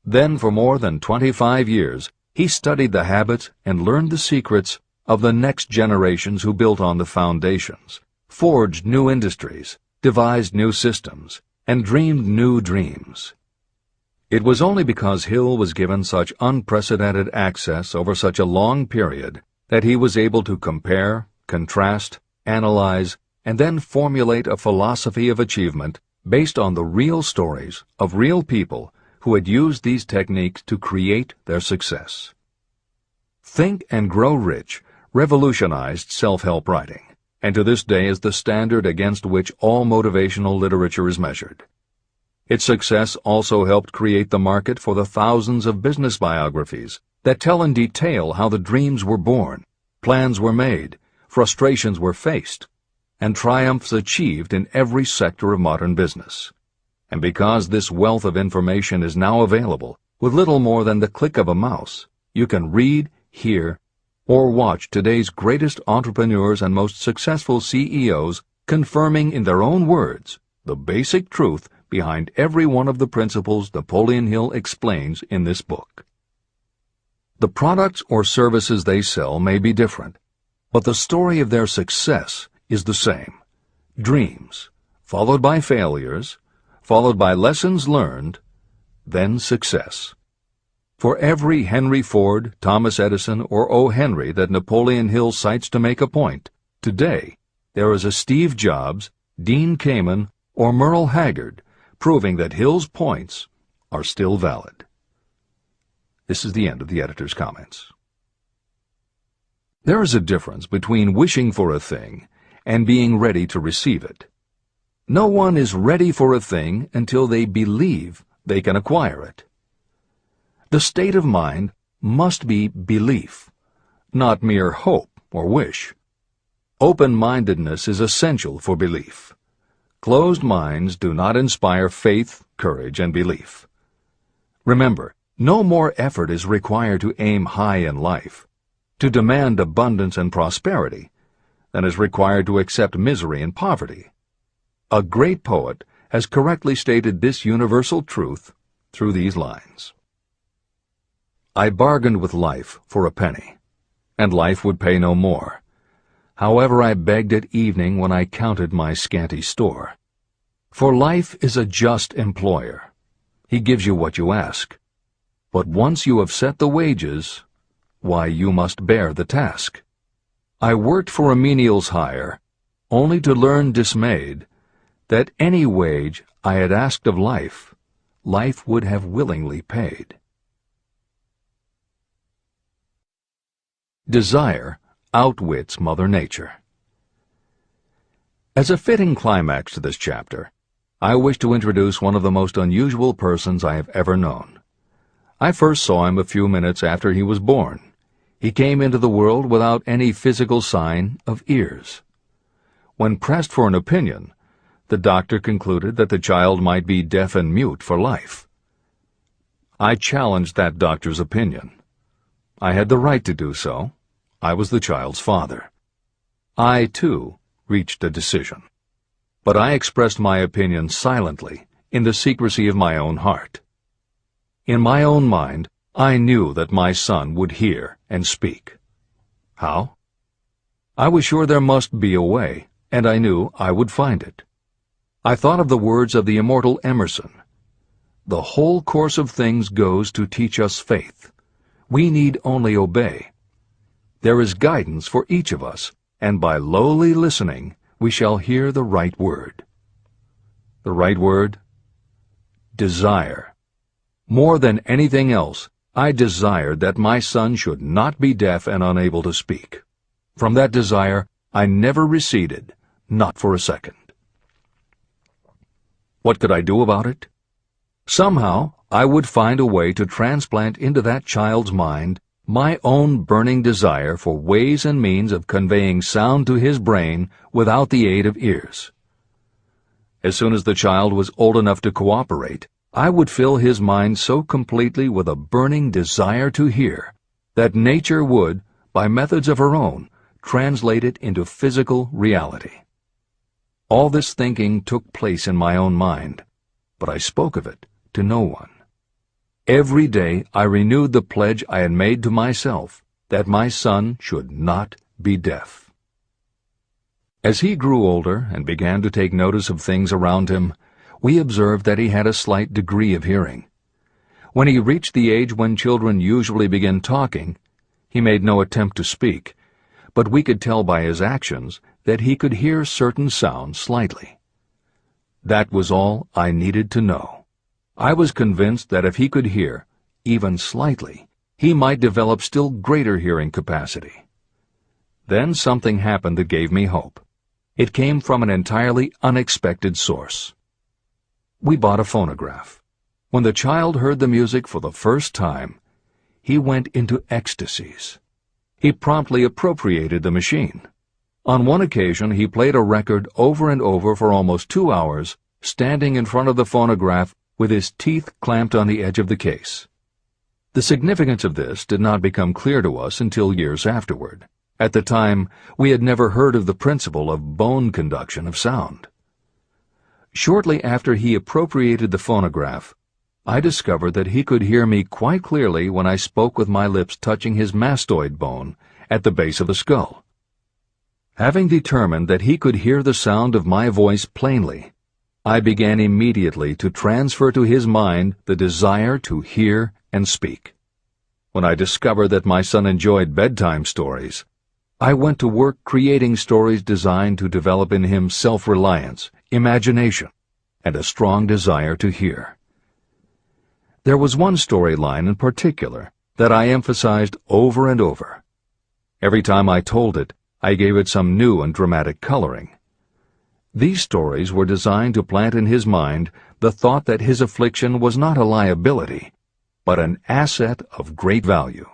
Then, for more than 25 years, he studied the habits and learned the secrets of the next generations who built on the foundations, forged new industries, devised new systems, and dreamed new dreams. It was only because Hill was given such unprecedented access over such a long period that he was able to compare, contrast, analyze, and then formulate a philosophy of achievement based on the real stories of real people who had used these techniques to create their success. Think and Grow Rich revolutionized self-help writing, and to this day is the standard against which all motivational literature is measured. Its success also helped create the market for the thousands of business biographies that tell in detail how the dreams were born, plans were made, frustrations were faced, and triumphs achieved in every sector of modern business. And because this wealth of information is now available with little more than the click of a mouse, you can read, hear, or watch today's greatest entrepreneurs and most successful CEOs confirming in their own words the basic truth behind every one of the principles Napoleon Hill explains in this book. The products or services they sell may be different, but the story of their success is the same. Dreams, followed by failures, followed by lessons learned, then success. For every Henry Ford, Thomas Edison, or O. Henry that Napoleon Hill cites to make a point, today there is a Steve Jobs, Dean Kamen, or Merle Haggard, proving that Hill's points are still valid. This is the end of the editor's comments. There is a difference between wishing for a thing and being ready to receive it. No one is ready for a thing until they believe they can acquire it. The state of mind must be belief, not mere hope or wish. Open-mindedness is essential for belief. Closed minds do not inspire faith, courage, and belief. Remember, no more effort is required to aim high in life, to demand abundance and prosperity, than is required to accept misery and poverty. A great poet has correctly stated this universal truth through these lines. I bargained with life for a penny, and life would pay no more. However, I begged at evening when I counted my scanty store. For life is a just employer. He gives you what you ask. But once you have set the wages, why, you must bear the task. I worked for a menial's hire, only to learn dismayed that any wage I had asked of life, life would have willingly paid. Desire outwits Mother Nature. As a fitting climax to this chapter, I wish to introduce one of the most unusual persons I have ever known. I first saw him a few minutes after he was born. He came into the world without any physical sign of ears. When pressed for an opinion, the doctor concluded that the child might be deaf and mute for life. I challenged that doctor's opinion. I had the right to do so. I was the child's father. I, too, reached a decision. But I expressed my opinion silently, in the secrecy of my own heart. In my own mind, I knew that my son would hear and speak. How? I was sure there must be a way, and I knew I would find it. I thought of the words of the immortal Emerson. The whole course of things goes to teach us faith. We need only obey. There is guidance for each of us, and by lowly listening, we shall hear the right word. The right word? Desire. More than anything else, I desired that my son should not be deaf and unable to speak. From that desire, I never receded, not for a second. What could I do about it? Somehow, I would find a way to transplant into that child's mind my own burning desire for ways and means of conveying sound to his brain without the aid of ears. As soon as the child was old enough to cooperate, I would fill his mind so completely with a burning desire to hear that nature would, by methods of her own, translate it into physical reality. All this thinking took place in my own mind, but I spoke of it to no one. Every day I renewed the pledge I had made to myself that my son should not be deaf. As he grew older and began to take notice of things around him, we observed that he had a slight degree of hearing. When he reached the age when children usually begin talking, he made no attempt to speak, but we could tell by his actions that he could hear certain sounds slightly. That was all I needed to know. I was convinced that if he could hear, even slightly, he might develop still greater hearing capacity. Then something happened that gave me hope. It came from an entirely unexpected source. We bought a phonograph. When the child heard the music for the first time, he went into ecstasies. He promptly appropriated the machine. On one occasion, he played a record over and over for almost 2 hours, standing in front of the phonograph with his teeth clamped on the edge of the case. The significance of this did not become clear to us until years afterward. At the time, we had never heard of the principle of bone conduction of sound. Shortly after he appropriated the phonograph, I discovered that he could hear me quite clearly when I spoke with my lips touching his mastoid bone at the base of the skull. Having determined that he could hear the sound of my voice plainly, I began immediately to transfer to his mind the desire to hear and speak. When I discovered that my son enjoyed bedtime stories, I went to work creating stories designed to develop in him self-reliance, imagination, and a strong desire to hear. There was one storyline in particular that I emphasized over and over. Every time I told it, I gave it some new and dramatic coloring. These stories were designed to plant in his mind the thought that his affliction was not a liability, but an asset of great value.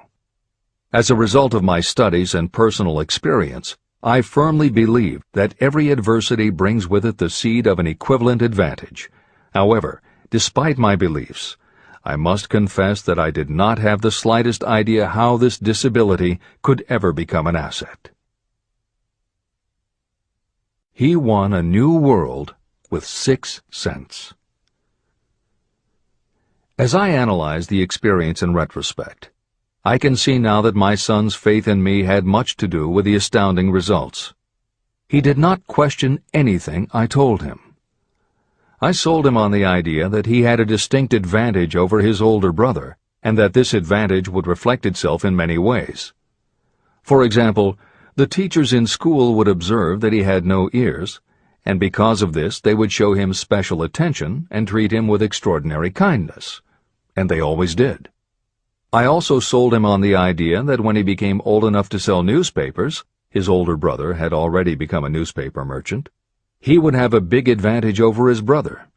As a result of my studies and personal experience, I firmly believe that every adversity brings with it the seed of an equivalent advantage. However, despite my beliefs, I must confess that I did not have the slightest idea how this disability could ever become an asset. He won a new world with 6 cents. As I analyze the experience in retrospect, I can see now that my son's faith in me had much to do with the astounding results. He did not question anything I told him. I sold him on the idea that he had a distinct advantage over his older brother, and that this advantage would reflect itself in many ways. For example, the teachers in school would observe that he had no ears, and because of this they would show him special attention and treat him with extraordinary kindness. And they always did. I also sold him on the idea that when he became old enough to sell newspapers, his older brother had already become a newspaper merchant, he would have a big advantage over his brother.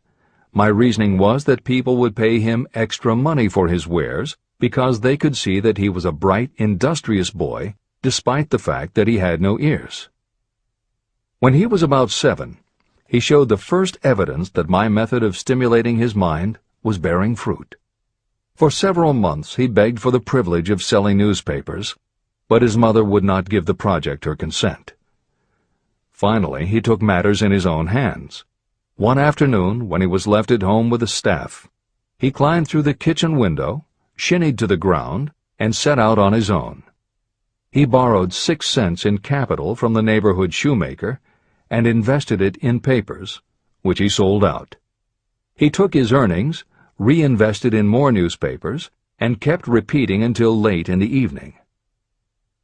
My reasoning was that people would pay him extra money for his wares because they could see that he was a bright, industrious boy, despite the fact that he had no ears. When he was about 7, he showed the first evidence that my method of stimulating his mind was bearing fruit. For several months he begged for the privilege of selling newspapers, but his mother would not give the project her consent. Finally, he took matters in his own hands. One afternoon, when he was left at home with the staff, he climbed through the kitchen window, shinnied to the ground, and set out on his own. He borrowed 6 cents in capital from the neighborhood shoemaker and invested it in papers, which he sold out. He took his earnings, reinvested in more newspapers, and kept repeating until late in the evening.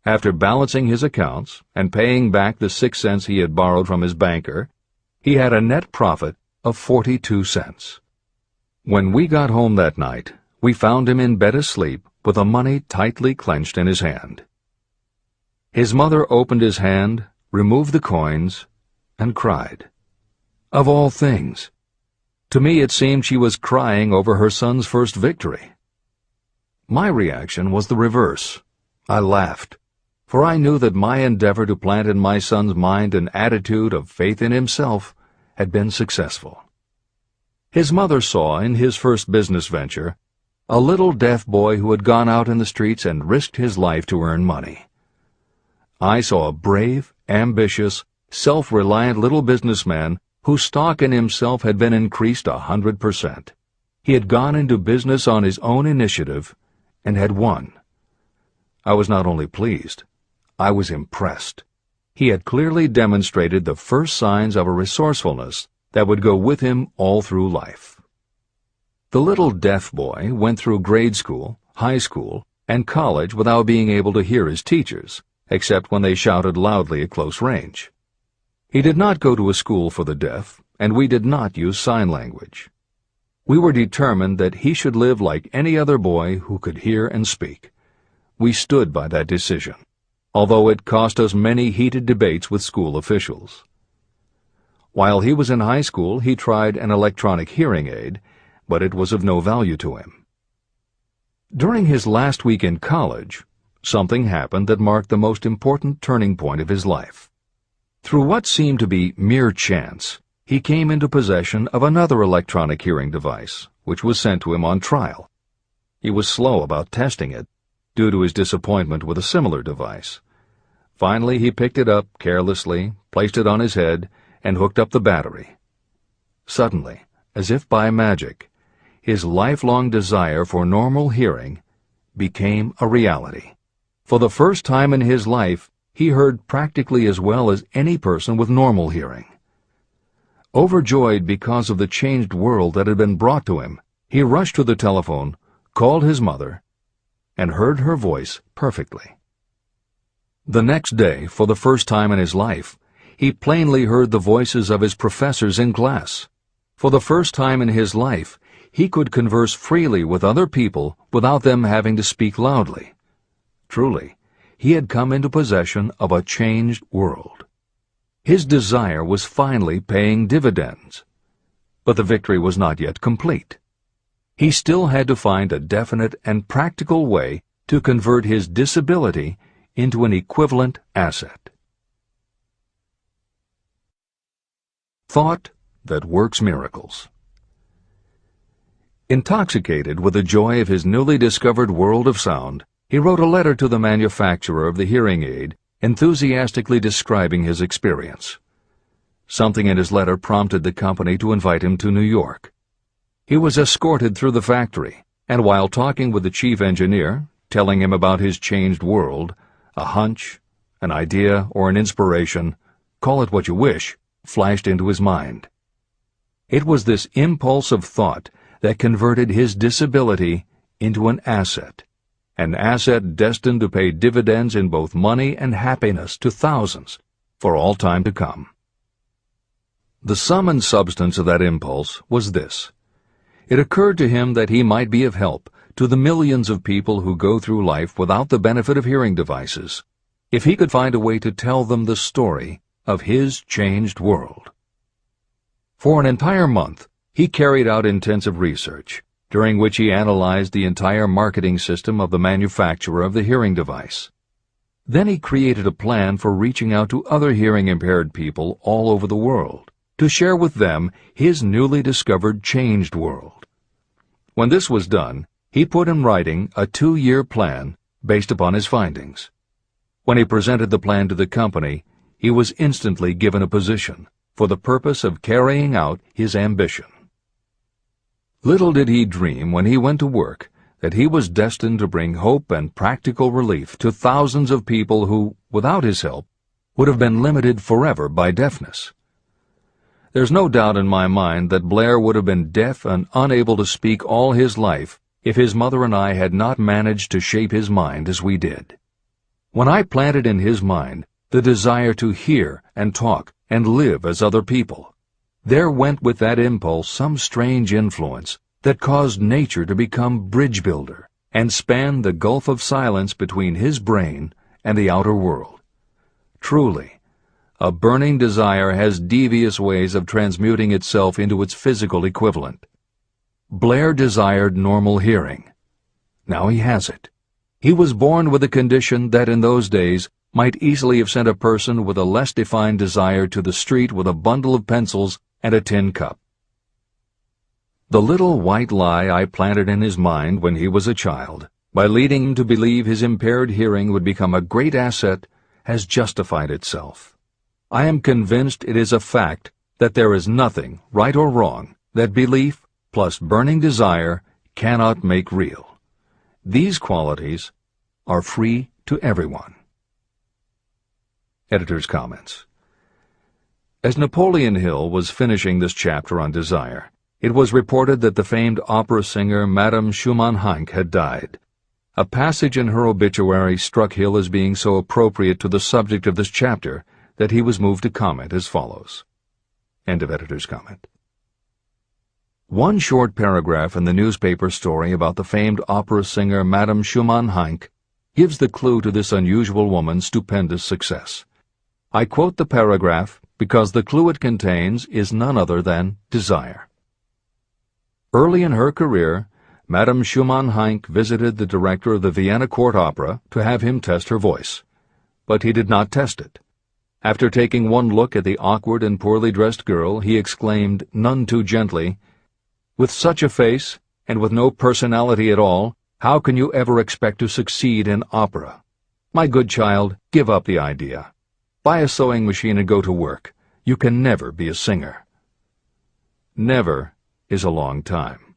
After balancing his accounts and paying back the 6 cents he had borrowed from his banker, he had a net profit of 42 cents. When we got home that night, we found him in bed asleep with the money tightly clenched in his hand. His mother opened his hand, removed the coins, and cried. Of all things! To me it seemed she was crying over her son's first victory. My reaction was the reverse. I laughed, for I knew that my endeavor to plant in my son's mind an attitude of faith in himself had been successful. His mother saw in his first business venture a little deaf boy who had gone out in the streets and risked his life to earn money. I saw a brave, ambitious, self-reliant little businessman whose stock in himself had been increased 100%. He had gone into business on his own initiative and had won. I was not only pleased, I was impressed. He had clearly demonstrated the first signs of a resourcefulness that would go with him all through life. The little deaf boy went through grade school, high school, and college without being able to hear his teachers, except when they shouted loudly at close range. He did not go to a school for the deaf, and we did not use sign language. We were determined that he should live like any other boy who could hear and speak. We stood by that decision, although it cost us many heated debates with school officials. While he was in high school, he tried an electronic hearing aid, but it was of no value to him. During his last week in college, something happened that marked the most important turning point of his life. Through what seemed to be mere chance, he came into possession of another electronic hearing device, which was sent to him on trial. He was slow about testing it, due to his disappointment with a similar device. Finally, he picked it up carelessly, placed it on his head, and hooked up the battery. Suddenly, as if by magic, his lifelong desire for normal hearing became a reality. For the first time in his life, he heard practically as well as any person with normal hearing. Overjoyed because of the changed world that had been brought to him, he rushed to the telephone, called his mother, and heard her voice perfectly. The next day, for the first time in his life, he plainly heard the voices of his professors in class. For the first time in his life, he could converse freely with other people without them having to speak loudly. Truly, he had come into possession of a changed world. His desire was finally paying dividends. But the victory was not yet complete. He still had to find a definite and practical way to convert his disability into an equivalent asset. Thought that works miracles. Intoxicated with the joy of his newly discovered world of sound, he wrote a letter to the manufacturer of the hearing aid, enthusiastically describing his experience. Something in his letter prompted the company to invite him to New York. He was escorted through the factory, and while talking with the chief engineer, telling him about his changed world, a hunch, an idea, or an inspiration, call it what you wish, flashed into his mind. It was this impulse of thought that converted his disability into an asset destined to pay dividends in both money and happiness to thousands for all time to come. The sum and substance of that impulse was this. It occurred to him that he might be of help to the millions of people who go through life without the benefit of hearing devices, if he could find a way to tell them the story of his changed world. For an entire month, he carried out intensive research, during which he analyzed the entire marketing system of the manufacturer of the hearing device. Then he created a plan for reaching out to other hearing-impaired people all over the world, to share with them his newly discovered changed world. When this was done, he put in writing a 2-year plan based upon his findings. When he presented the plan to the company, he was instantly given a position for the purpose of carrying out his ambition. Little did he dream when he went to work that he was destined to bring hope and practical relief to thousands of people who, without his help, would have been limited forever by deafness. There's no doubt in my mind that Blair would have been deaf and unable to speak all his life if his mother and I had not managed to shape his mind as we did. When I planted in his mind the desire to hear and talk and live as other people, there went with that impulse some strange influence that caused nature to become bridge builder and span the gulf of silence between his brain and the outer world. Truly, a burning desire has devious ways of transmuting itself into its physical equivalent. Blair desired normal hearing. Now he has it. He was born with a condition that in those days might easily have sent a person with a less defined desire to the street with a bundle of pencils and a tin cup. The little white lie I planted in his mind when he was a child, by leading him to believe his impaired hearing would become a great asset, has justified itself. I am convinced it is a fact that there is nothing, right or wrong, that belief plus burning desire cannot make real. These qualities are free to everyone. Editor's comments. As Napoleon Hill was finishing this chapter on desire, it was reported that the famed opera singer Madame Schumann-Heink had died. A passage in her obituary struck Hill as being so appropriate to the subject of this chapter that he was moved to comment as follows. End of editor's comment. One short paragraph in the newspaper story about the famed opera singer Madame Schumann-Heink gives the clue to this unusual woman's stupendous success. I quote the paragraph because the clue it contains is none other than desire. Early in her career, Madame Schumann-Heink visited the director of the Vienna Court Opera to have him test her voice. But he did not test it. After taking one look at the awkward and poorly dressed girl, he exclaimed, none too gently, "With such a face, and with no personality at all, how can you ever expect to succeed in opera? My good child, give up the idea. Buy a sewing machine and go to work. You can never be a singer." Never is a long time.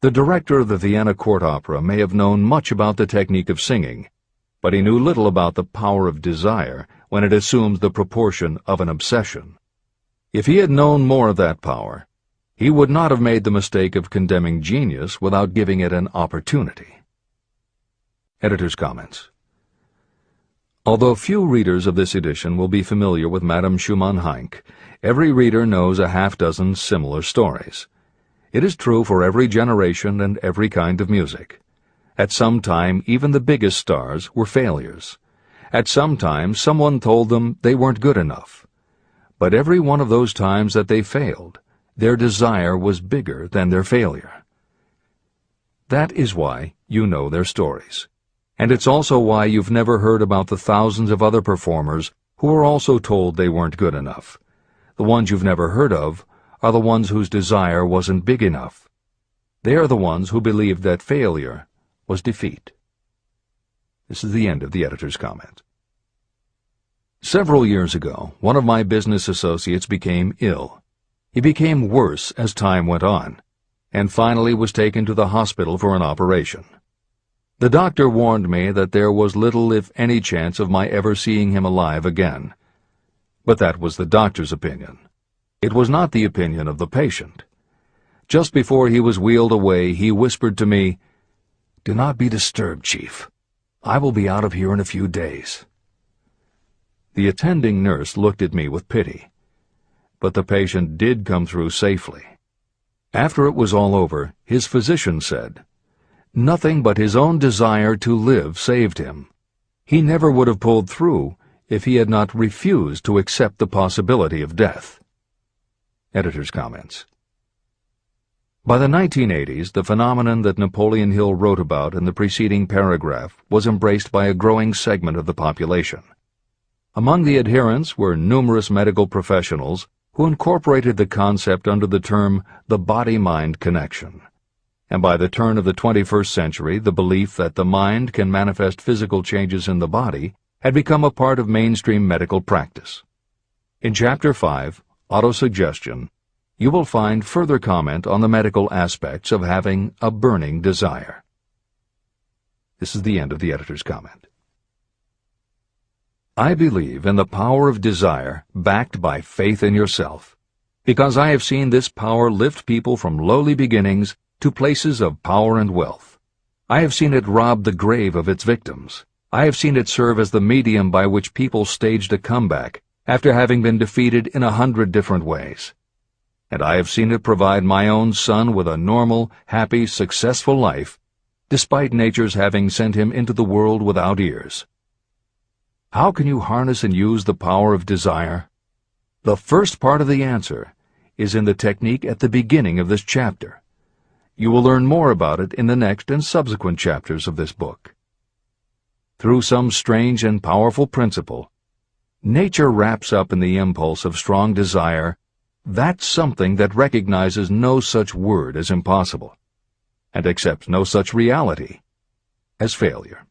The director of the Vienna Court Opera may have known much about the technique of singing, but he knew little about the power of desire when it assumes the proportion of an obsession. If he had known more of that power, he would not have made the mistake of condemning genius without giving it an opportunity. Editor's comments. Although few readers of this edition will be familiar with Madame Schumann-Heink, every reader knows a half-dozen similar stories. It is true for every generation and every kind of music. At some time, even the biggest stars were failures. At some time, someone told them they weren't good enough. But every one of those times that they failed, their desire was bigger than their failure. That is why you know their stories. And it's also why you've never heard about the thousands of other performers who were also told they weren't good enough. The ones you've never heard of are the ones whose desire wasn't big enough. They are the ones who believed that failure was defeat. This is the end of the editor's comment. Several years ago, one of my business associates became ill. He became worse as time went on, and finally was taken to the hospital for an operation. The doctor warned me that there was little, if any, chance of my ever seeing him alive again. But that was the doctor's opinion. It was not the opinion of the patient. Just before he was wheeled away, he whispered to me, "Do not be disturbed, Chief. I will be out of here in a few days." The attending nurse looked at me with pity. But the patient did come through safely. After it was all over, his physician said, nothing but his own desire to live saved him. He never would have pulled through if he had not refused to accept the possibility of death. Editor's comments. By the 1980s, the phenomenon that Napoleon Hill wrote about in the preceding paragraph was embraced by a growing segment of the population. Among the adherents were numerous medical professionals who incorporated the concept under the term the body-mind connection. And by the turn of the 21st century, the belief that the mind can manifest physical changes in the body had become a part of mainstream medical practice. In Chapter 5, Autosuggestion, you will find further comment on the medical aspects of having a burning desire. This is the end of the editor's comment. I believe in the power of desire backed by faith in yourself, because I have seen this power lift people from lowly beginnings to places of power and wealth. I have seen it rob the grave of its victims. I have seen it serve as the medium by which people staged a comeback after having been defeated in 100 different ways. And I have seen it provide my own son with a normal, happy, successful life, despite nature's having sent him into the world without ears. How can you harness and use the power of desire? The first part of the answer is in the technique at the beginning of this chapter. You will learn more about it in the next and subsequent chapters of this book. Through some strange and powerful principle, nature wraps up in the impulse of strong desire that something that recognizes no such word as impossible, and accepts no such reality as failure.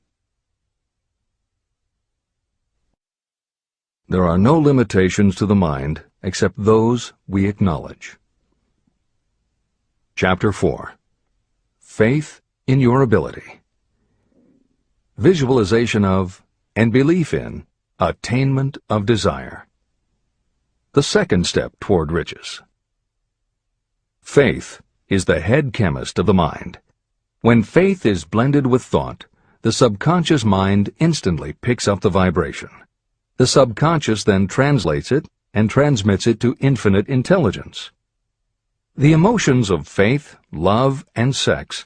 There are no limitations to the mind except those we acknowledge. Chapter 4. Faith in your ability. Visualization of and belief in attainment of desire. The second step toward riches. Faith is the head chemist of the mind. When faith is blended with thought, the subconscious mind instantly picks up the vibration. The subconscious then translates it and transmits it to infinite intelligence. The emotions of faith, love, and sex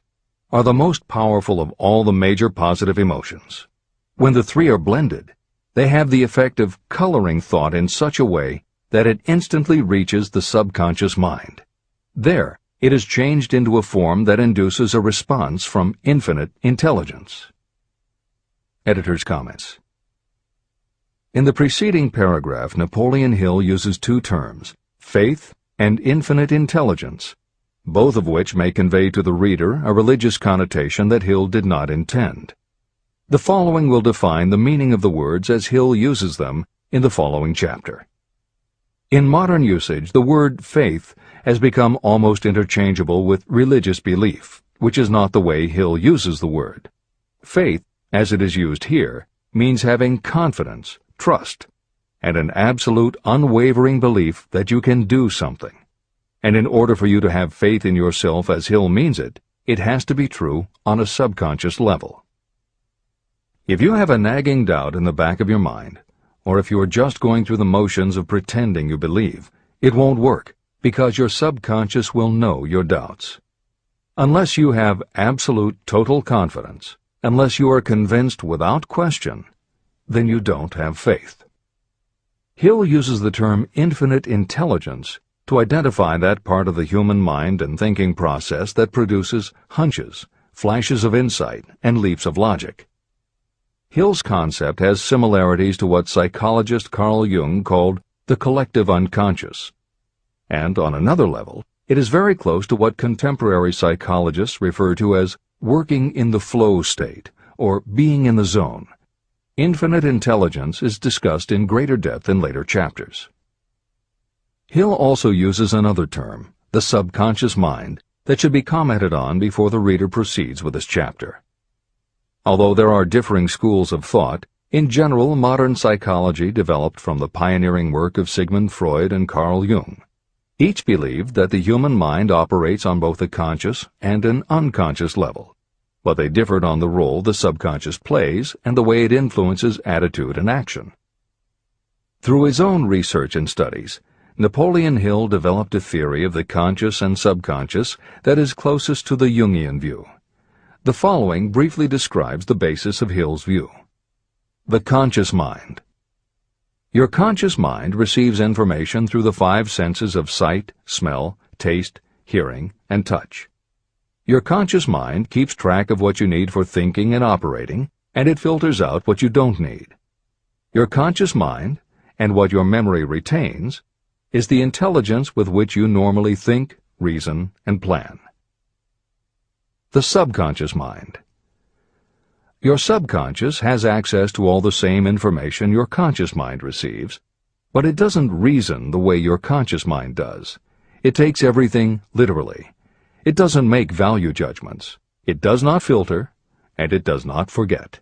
are the most powerful of all the major positive emotions. When the three are blended, they have the effect of coloring thought in such a way that it instantly reaches the subconscious mind. There, it is changed into a form that induces a response from infinite intelligence. Editor's comments. In the preceding paragraph, Napoleon Hill uses two terms, faith and infinite intelligence, both of which may convey to the reader a religious connotation that Hill did not intend. The following will define the meaning of the words as Hill uses them in the following chapter. In modern usage, the word faith has become almost interchangeable with religious belief, which is not the way Hill uses the word. Faith, as it is used here, means having confidence, trust, and an absolute unwavering belief that you can do something. And in order for you to have faith in yourself as Hill means it, it has to be true on a subconscious level. If you have a nagging doubt in the back of your mind, or if you are just going through the motions of pretending you believe, it won't work, because your subconscious will know your doubts. Unless you have absolute total confidence, unless you are convinced without question, then you don't have faith. Hill uses the term infinite intelligence to identify that part of the human mind and thinking process that produces hunches, flashes of insight, and leaps of logic. Hill's concept has similarities to what psychologist Carl Jung called the collective unconscious. And on another level, it is very close to what contemporary psychologists refer to as working in the flow state, or being in the zone. Infinite intelligence is discussed in greater depth in later chapters. Hill also uses another term, the subconscious mind, that should be commented on before the reader proceeds with this chapter. Although there are differing schools of thought, in general modern psychology developed from the pioneering work of Sigmund Freud and Carl Jung. Each believed that the human mind operates on both a conscious and an unconscious level, but they differed on the role the subconscious plays and the way it influences attitude and action. Through his own research and studies, Napoleon Hill developed a theory of the conscious and subconscious that is closest to the Jungian view. The following briefly describes the basis of Hill's view. The conscious mind. Your conscious mind receives information through the five senses of sight, smell, taste, hearing, and touch. Your conscious mind keeps track of what you need for thinking and operating, and it filters out what you don't need. Your conscious mind, and what your memory retains, is the intelligence with which you normally think, reason, and plan. The subconscious mind. Your subconscious has access to all the same information your conscious mind receives, but it doesn't reason the way your conscious mind does. It takes everything literally. It doesn't make value judgments. It does not filter, and it does not forget.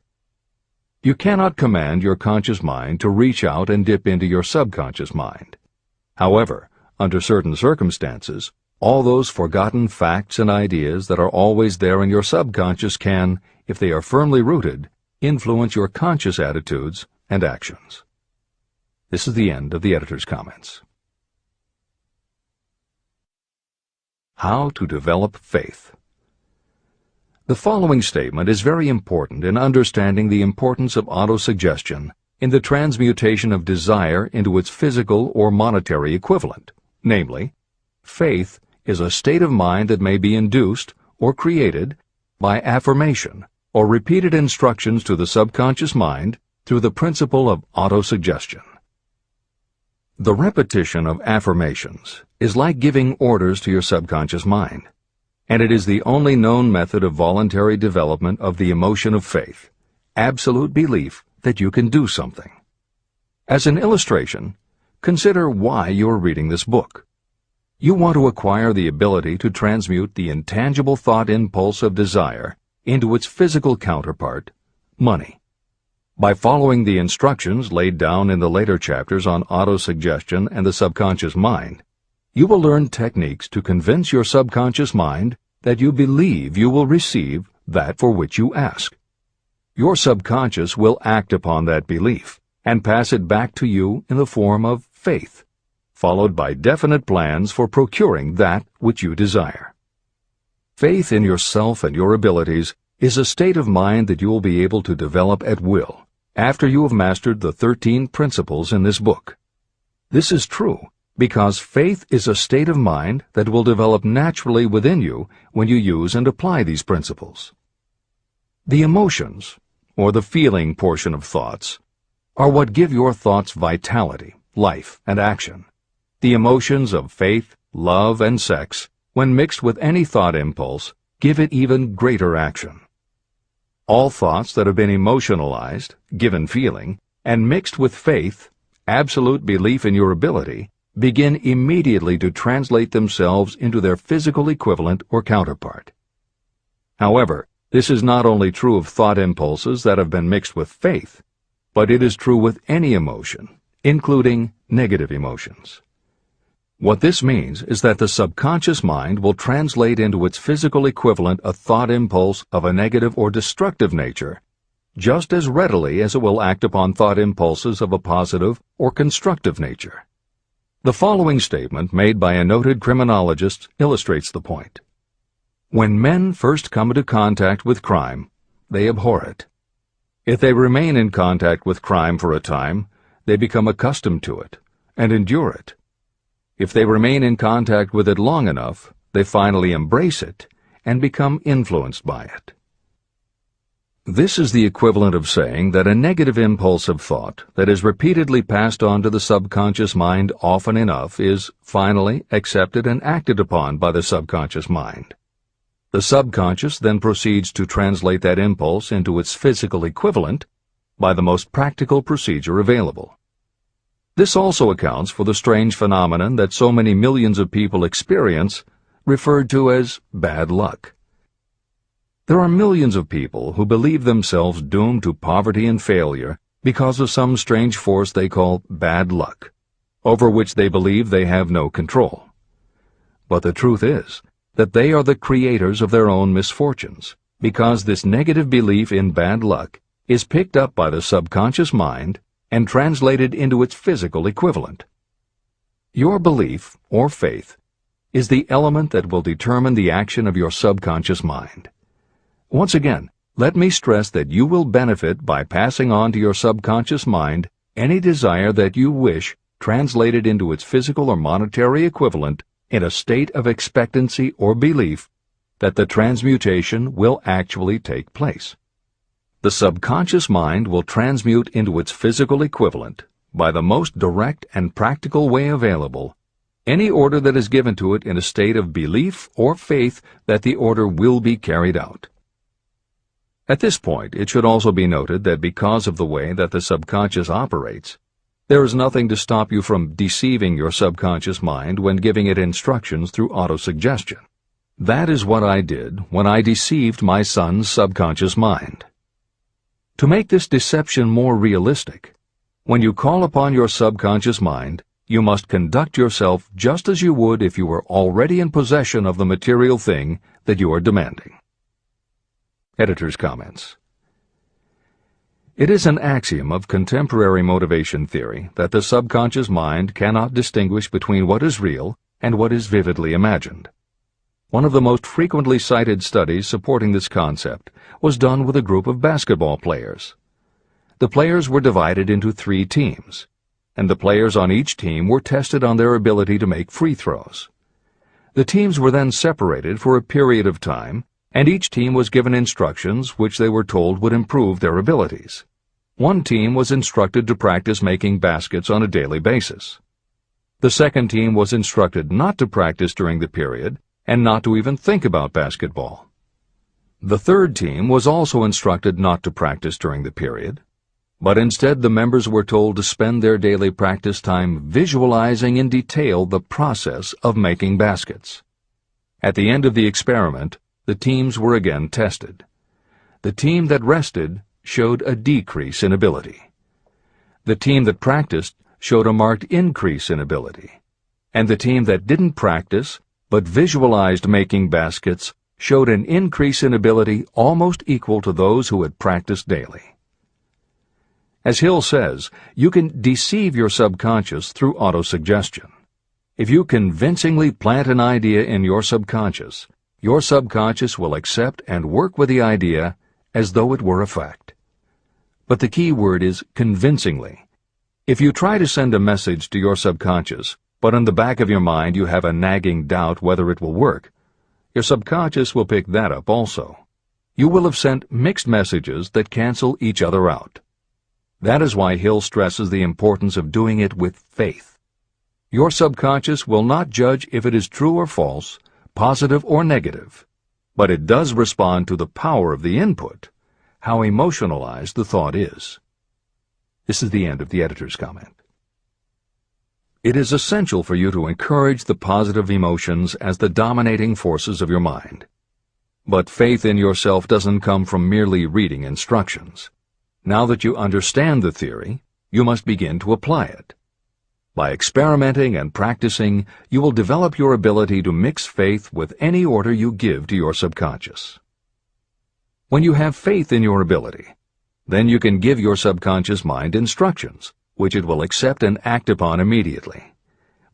You cannot command your conscious mind to reach out and dip into your subconscious mind. However, under certain circumstances, all those forgotten facts and ideas that are always there in your subconscious can, if they are firmly rooted, influence your conscious attitudes and actions. This is the end of the editor's comments. How to develop faith. The following statement is very important in understanding the importance of autosuggestion in the transmutation of desire into its physical or monetary equivalent, namely, faith is a state of mind that may be induced or created by affirmation or repeated instructions to the subconscious mind through the principle of autosuggestion. The repetition of affirmations is like giving orders to your subconscious mind, and it is the only known method of voluntary development of the emotion of faith, absolute belief that you can do something. As an illustration, consider why you are reading this book. You want to acquire the ability to transmute the intangible thought impulse of desire into its physical counterpart, money. By following the instructions laid down in the later chapters on autosuggestion and the subconscious mind, you will learn techniques to convince your subconscious mind that you believe you will receive that for which you ask. Your subconscious will act upon that belief and pass it back to you in the form of faith, followed by definite plans for procuring that which you desire. Faith in yourself and your abilities is a state of mind that you will be able to develop at will after you have mastered the 13 principles in this book. This is true because faith is a state of mind that will develop naturally within you when you use and apply these principles. The emotions, or the feeling portion of thoughts, are what give your thoughts vitality, life, and action. The emotions of faith, love, and sex, when mixed with any thought impulse, give it even greater action. All thoughts that have been emotionalized, given feeling, and mixed with faith, absolute belief in your ability, begin immediately to translate themselves into their physical equivalent or counterpart. However, this is not only true of thought impulses that have been mixed with faith, but it is true with any emotion, including negative emotions. What this means is that the subconscious mind will translate into its physical equivalent a thought impulse of a negative or destructive nature, just as readily as it will act upon thought impulses of a positive or constructive nature. The following statement, made by a noted criminologist, illustrates the point. When men first come into contact with crime, they abhor it. If they remain in contact with crime for a time, they become accustomed to it and endure it. If they remain in contact with it long enough, they finally embrace it and become influenced by it. This is the equivalent of saying that a negative impulse of thought that is repeatedly passed on to the subconscious mind often enough is finally accepted and acted upon by the subconscious mind. The subconscious then proceeds to translate that impulse into its physical equivalent by the most practical procedure available. This also accounts for the strange phenomenon that so many millions of people experience, referred to as bad luck. There are millions of people who believe themselves doomed to poverty and failure because of some strange force they call bad luck, over which they believe they have no control. But the truth is that they are the creators of their own misfortunes, because this negative belief in bad luck is picked up by the subconscious mind and translated into its physical equivalent. Your belief, or faith, is the element that will determine the action of your subconscious mind. Once again, let me stress that you will benefit by passing on to your subconscious mind any desire that you wish translated into its physical or monetary equivalent in a state of expectancy or belief that the transmutation will actually take place. The subconscious mind will transmute into its physical equivalent, by the most direct and practical way available, any order that is given to it in a state of belief or faith that the order will be carried out. At this point, it should also be noted that because of the way that the subconscious operates, there is nothing to stop you from deceiving your subconscious mind when giving it instructions through autosuggestion. That is what I did when I deceived my son's subconscious mind. To make this deception more realistic, when you call upon your subconscious mind, you must conduct yourself just as you would if you were already in possession of the material thing that you are demanding. Editor's comments. It is an axiom of contemporary motivation theory that the subconscious mind cannot distinguish between what is real and what is vividly imagined. One of the most frequently cited studies supporting this concept was done with a group of basketball players. The players were divided into 3 teams, and the players on each team were tested on their ability to make free throws. The teams were then separated for a period of time, and each team was given instructions which they were told would improve their abilities. One team was instructed to practice making baskets on a daily basis. The second team was instructed not to practice during the period and not to even think about basketball. The third team was also instructed not to practice during the period, but instead the members were told to spend their daily practice time visualizing in detail the process of making baskets. At the end of the experiment, the teams were again tested. The team that rested showed a decrease in ability. The team that practiced showed a marked increase in ability. And the team that didn't practice but visualized making baskets showed an increase in ability almost equal to those who had practiced daily. As Hill says, you can deceive your subconscious through autosuggestion. If you convincingly plant an idea in your subconscious will accept and work with the idea as though it were a fact. But the key word is convincingly. If you try to send a message to your subconscious, but in the back of your mind you have a nagging doubt whether it will work, your subconscious will pick that up also. You will have sent mixed messages that cancel each other out. That is why Hill stresses the importance of doing it with faith. Your subconscious will not judge if it is true or false, positive or negative, but it does respond to the power of the input, how emotionalized the thought is. This is the end of the editor's comment. It is essential for you to encourage the positive emotions as the dominating forces of your mind. But faith in yourself doesn't come from merely reading instructions. Now that you understand the theory, you must begin to apply it. By experimenting and practicing, you will develop your ability to mix faith with any order you give to your subconscious. When you have faith in your ability, then you can give your subconscious mind instructions, which it will accept and act upon immediately.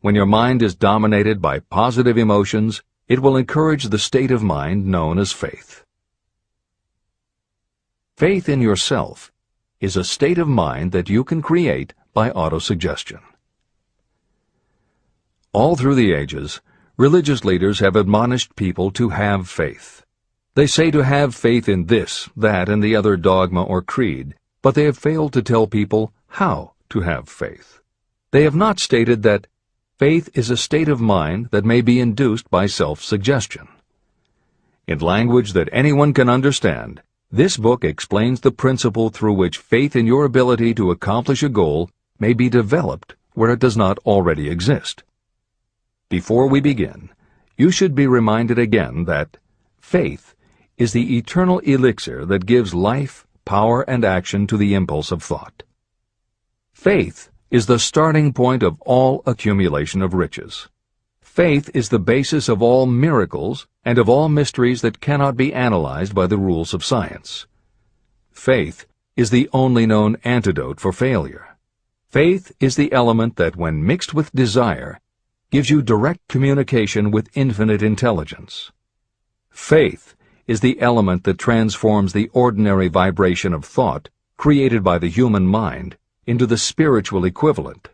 When your mind is dominated by positive emotions, it will encourage the state of mind known as faith. Faith in yourself is a state of mind that you can create by autosuggestion. All through the ages, religious leaders have admonished people to have faith. They say to have faith in this, that, and the other dogma or creed, but they have failed to tell people how to have faith. They have not stated that faith is a state of mind that may be induced by self-suggestion. In language that anyone can understand, this book explains the principle through which faith in your ability to accomplish a goal may be developed where it does not already exist. Before we begin, you should be reminded again that faith is the eternal elixir that gives life, power, and action to the impulse of thought. Faith is the starting point of all accumulation of riches. Faith is the basis of all miracles and of all mysteries that cannot be analyzed by the rules of science. Faith is the only known antidote for failure. Faith is the element that, when mixed with desire, gives you direct communication with infinite intelligence. Faith is the element that transforms the ordinary vibration of thought created by the human mind into the spiritual equivalent.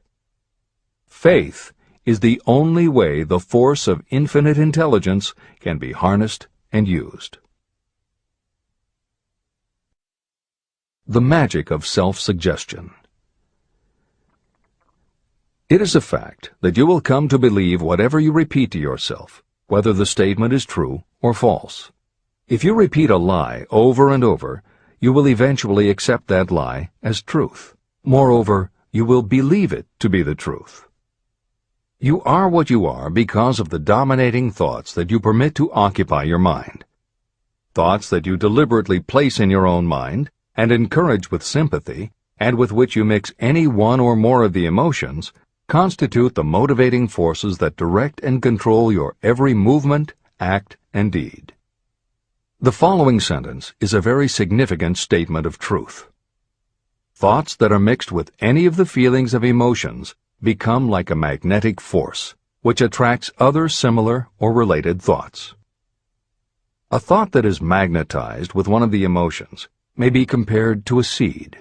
Faith is the only way the force of infinite intelligence can be harnessed and used. The magic of self-suggestion. It is a fact that you will come to believe whatever you repeat to yourself, whether the statement is true or false. If you repeat a lie over and over, you will eventually accept that lie as truth. Moreover, you will believe it to be the truth. You are what you are because of the dominating thoughts that you permit to occupy your mind. Thoughts that you deliberately place in your own mind and encourage with sympathy, and with which you mix any one or more of the emotions, constitute the motivating forces that direct and control your every movement, act, and deed. The following sentence is a very significant statement of truth. Thoughts that are mixed with any of the feelings of emotions become like a magnetic force, which attracts other similar or related thoughts. A thought that is magnetized with one of the emotions may be compared to a seed.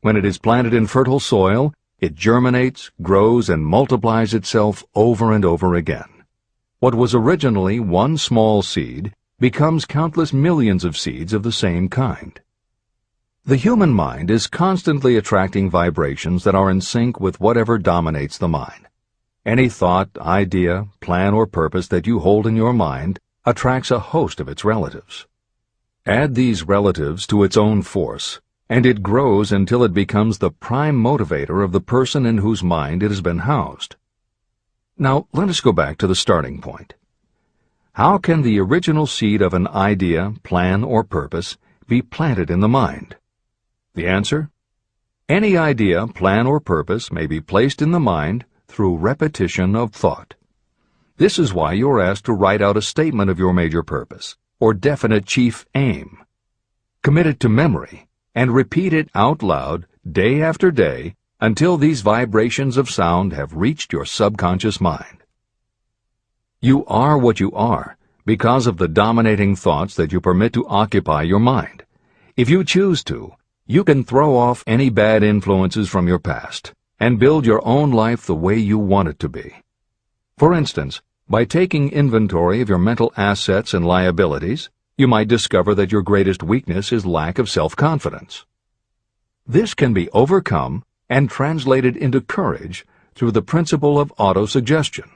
When it is planted in fertile soil, it germinates, grows, and multiplies itself over and over again. What was originally one small seed becomes countless millions of seeds of the same kind. The human mind is constantly attracting vibrations that are in sync with whatever dominates the mind. Any thought, idea, plan, or purpose that you hold in your mind attracts a host of its relatives. Add these relatives to its own force, and it grows until it becomes the prime motivator of the person in whose mind it has been housed. Now, let us go back to the starting point. How can the original seed of an idea, plan, or purpose be planted in the mind? The answer? Any idea, plan, or purpose may be placed in the mind through repetition of thought. This is why you are asked to write out a statement of your major purpose, or definite chief aim. Commit it to memory, and repeat it out loud day after day until these vibrations of sound have reached your subconscious mind. You are what you are because of the dominating thoughts that you permit to occupy your mind. If you choose to, you can throw off any bad influences from your past and build your own life the way you want it to be. For instance, by taking inventory of your mental assets and liabilities, you might discover that your greatest weakness is lack of self-confidence. This can be overcome and translated into courage through the principle of autosuggestion.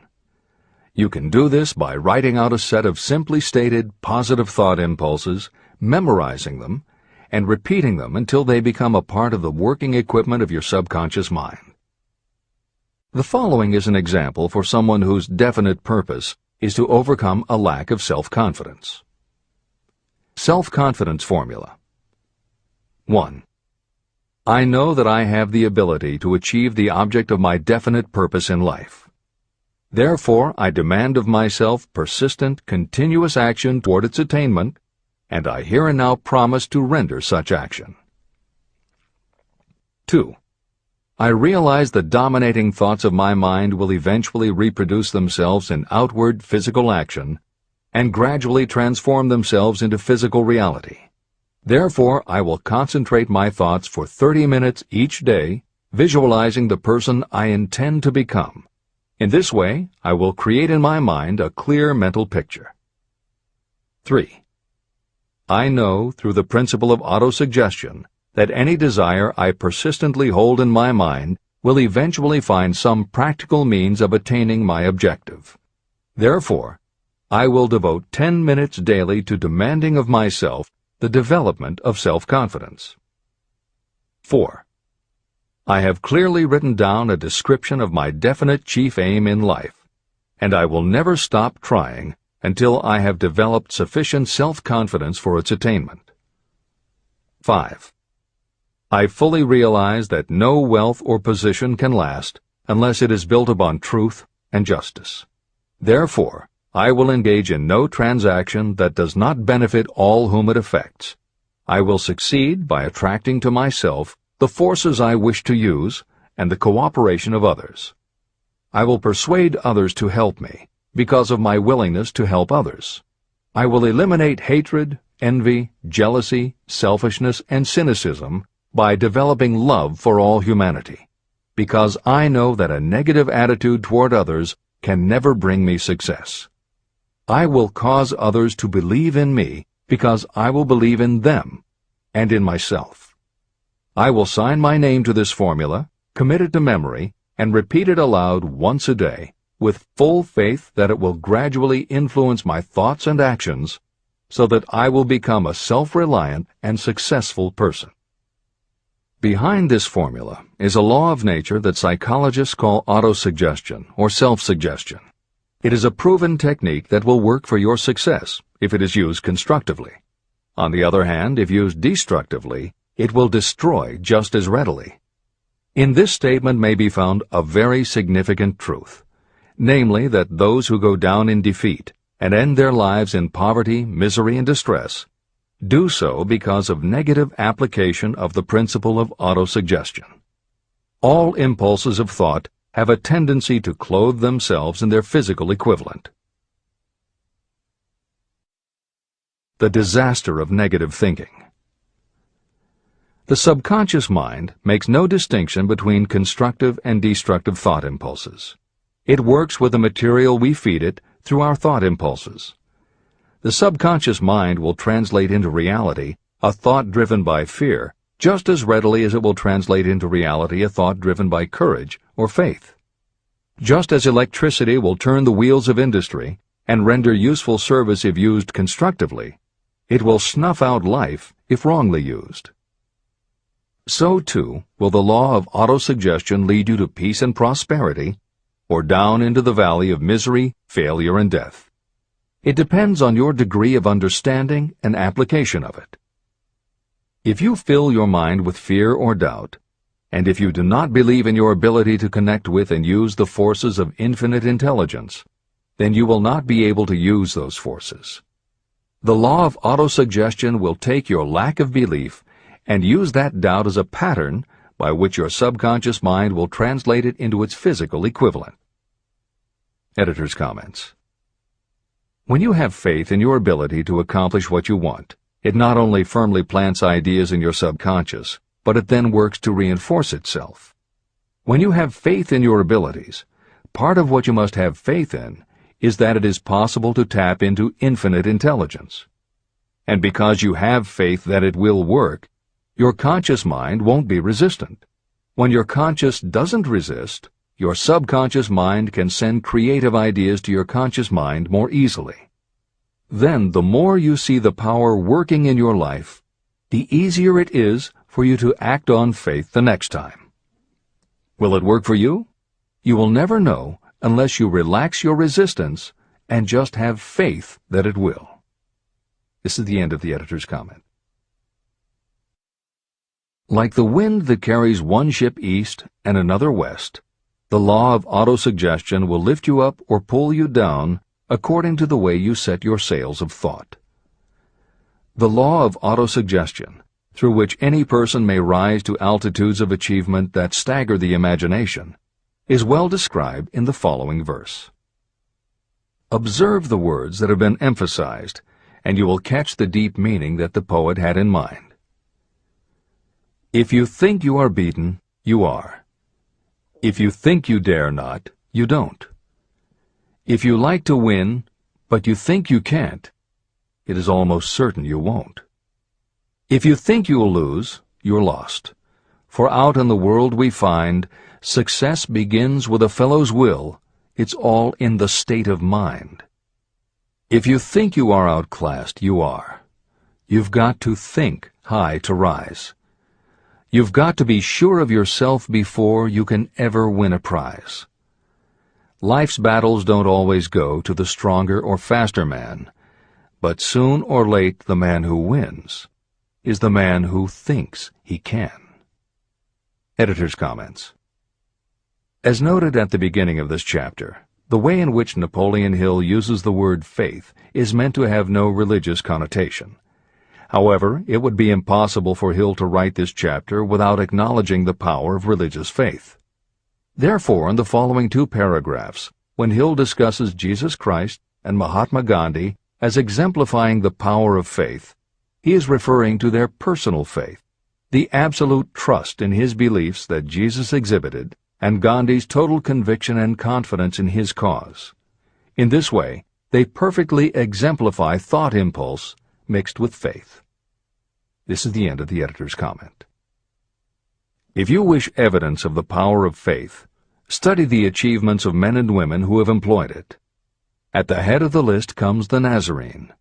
You can do this by writing out a set of simply stated positive thought impulses, memorizing them, and repeating them until they become a part of the working equipment of your subconscious mind. The following is an example for someone whose definite purpose is to overcome a lack of self-confidence. Self-confidence formula. 1. I know that I have the ability to achieve the object of my definite purpose in life. Therefore, I demand of myself persistent, continuous action toward its attainment, and I here and now promise to render such action. 2. I realize the dominating thoughts of my mind will eventually reproduce themselves in outward physical action and gradually transform themselves into physical reality. Therefore, I will concentrate my thoughts for 30 minutes each day, visualizing the person I intend to become. In this way, I will create in my mind a clear mental picture. 3. I know, through the principle of autosuggestion, that any desire I persistently hold in my mind will eventually find some practical means of attaining my objective. Therefore, I will devote 10 minutes daily to demanding of myself the development of self-confidence. 4. I have clearly written down a description of my definite chief aim in life, and I will never stop trying until I have developed sufficient self-confidence for its attainment. 5. I fully realize that no wealth or position can last unless it is built upon truth and justice. Therefore, I will engage in no transaction that does not benefit all whom it affects. I will succeed by attracting to myself the forces I wish to use and the cooperation of others. I will persuade others to help me because of my willingness to help others. I will eliminate hatred, envy, jealousy, selfishness, and cynicism by developing love for all humanity, because I know that a negative attitude toward others can never bring me success. I will cause others to believe in me because I will believe in them and in myself. I will sign my name to this formula, commit it to memory, and repeat it aloud once a day, with full faith that it will gradually influence my thoughts and actions so that I will become a self-reliant and successful person. Behind this formula is a law of nature that psychologists call autosuggestion or self-suggestion. It is a proven technique that will work for your success if it is used constructively. On the other hand, if used destructively, it will destroy just as readily. In this statement may be found a very significant truth, namely that those who go down in defeat and end their lives in poverty, misery, and distress do so because of negative application of the principle of autosuggestion. All impulses of thought have a tendency to clothe themselves in their physical equivalent. The disaster of negative thinking. The subconscious mind makes no distinction between constructive and destructive thought impulses. It works with the material we feed it through our thought impulses. The subconscious mind will translate into reality a thought driven by fear just as readily as it will translate into reality a thought driven by courage or faith. Just as electricity will turn the wheels of industry and render useful service if used constructively, it will snuff out life if wrongly used. So, too, will the law of autosuggestion lead you to peace and prosperity, or down into the valley of misery, failure, and death. It depends on your degree of understanding and application of it. If you fill your mind with fear or doubt, and if you do not believe in your ability to connect with and use the forces of infinite intelligence, then you will not be able to use those forces. The law of autosuggestion will take your lack of belief and use that doubt as a pattern by which your subconscious mind will translate it into its physical equivalent. Editor's comments. When you have faith in your ability to accomplish what you want, it not only firmly plants ideas in your subconscious, but it then works to reinforce itself. When you have faith in your abilities, part of what you must have faith in is that it is possible to tap into infinite intelligence. And because you have faith that it will work, your conscious mind won't be resistant. When your conscious doesn't resist, your subconscious mind can send creative ideas to your conscious mind more easily. Then, the more you see the power working in your life, the easier it is for you to act on faith the next time. Will it work for you? You will never know unless you relax your resistance and just have faith that it will. This is the end of the editor's comment. Like the wind that carries one ship east and another west, the law of autosuggestion will lift you up or pull you down according to the way you set your sails of thought. The law of autosuggestion, through which any person may rise to altitudes of achievement that stagger the imagination, is well described in the following verse. Observe the words that have been emphasized, and you will catch the deep meaning that the poet had in mind. If you think you are beaten, you are. If you think you dare not, you don't. If you like to win, but you think you can't, it is almost certain you won't. If you think you'll lose, you're lost. For out in the world we find, success begins with a fellow's will. It's all in the state of mind. If you think you are outclassed, you are. You've got to think high to rise. You've got to be sure of yourself before you can ever win a prize. Life's battles don't always go to the stronger or faster man, but soon or late the man who wins is the man who thinks he can. Editor's comments. As noted at the beginning of this chapter, the way in which Napoleon Hill uses the word faith is meant to have no religious connotation. However, it would be impossible for Hill to write this chapter without acknowledging the power of religious faith. Therefore, in the following two paragraphs, when Hill discusses Jesus Christ and Mahatma Gandhi as exemplifying the power of faith, he is referring to their personal faith, the absolute trust in his beliefs that Jesus exhibited, and Gandhi's total conviction and confidence in his cause. In this way, they perfectly exemplify thought impulse mixed with faith. This is the end of the editor's comment. If you wish evidence of the power of faith, study the achievements of men and women who have employed it. At the head of the list comes the Nazarene.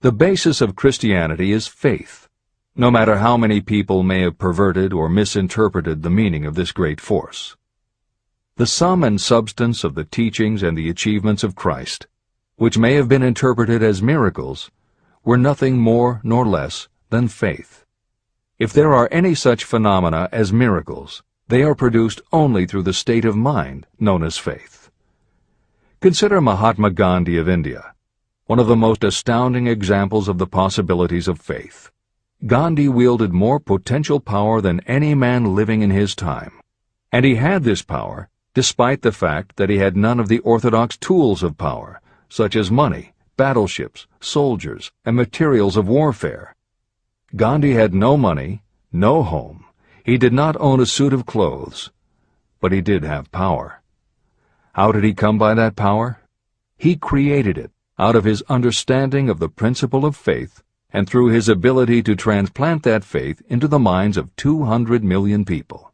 The basis of Christianity is faith, no matter how many people may have perverted or misinterpreted the meaning of this great force. The sum and substance of the teachings and the achievements of Christ, which may have been interpreted as miracles, were nothing more nor less than faith. If there are any such phenomena as miracles, they are produced only through the state of mind known as faith. Consider Mahatma Gandhi of India, one of the most astounding examples of the possibilities of faith. Gandhi wielded more potential power than any man living in his time, and he had this power despite the fact that he had none of the orthodox tools of power, such as money, battleships, soldiers, and materials of warfare. Gandhi had no money, no home. He did not own a suit of clothes, but he did have power. How did he come by that power? He created it out of his understanding of the principle of faith and through his ability to transplant that faith into the minds of 200 million people.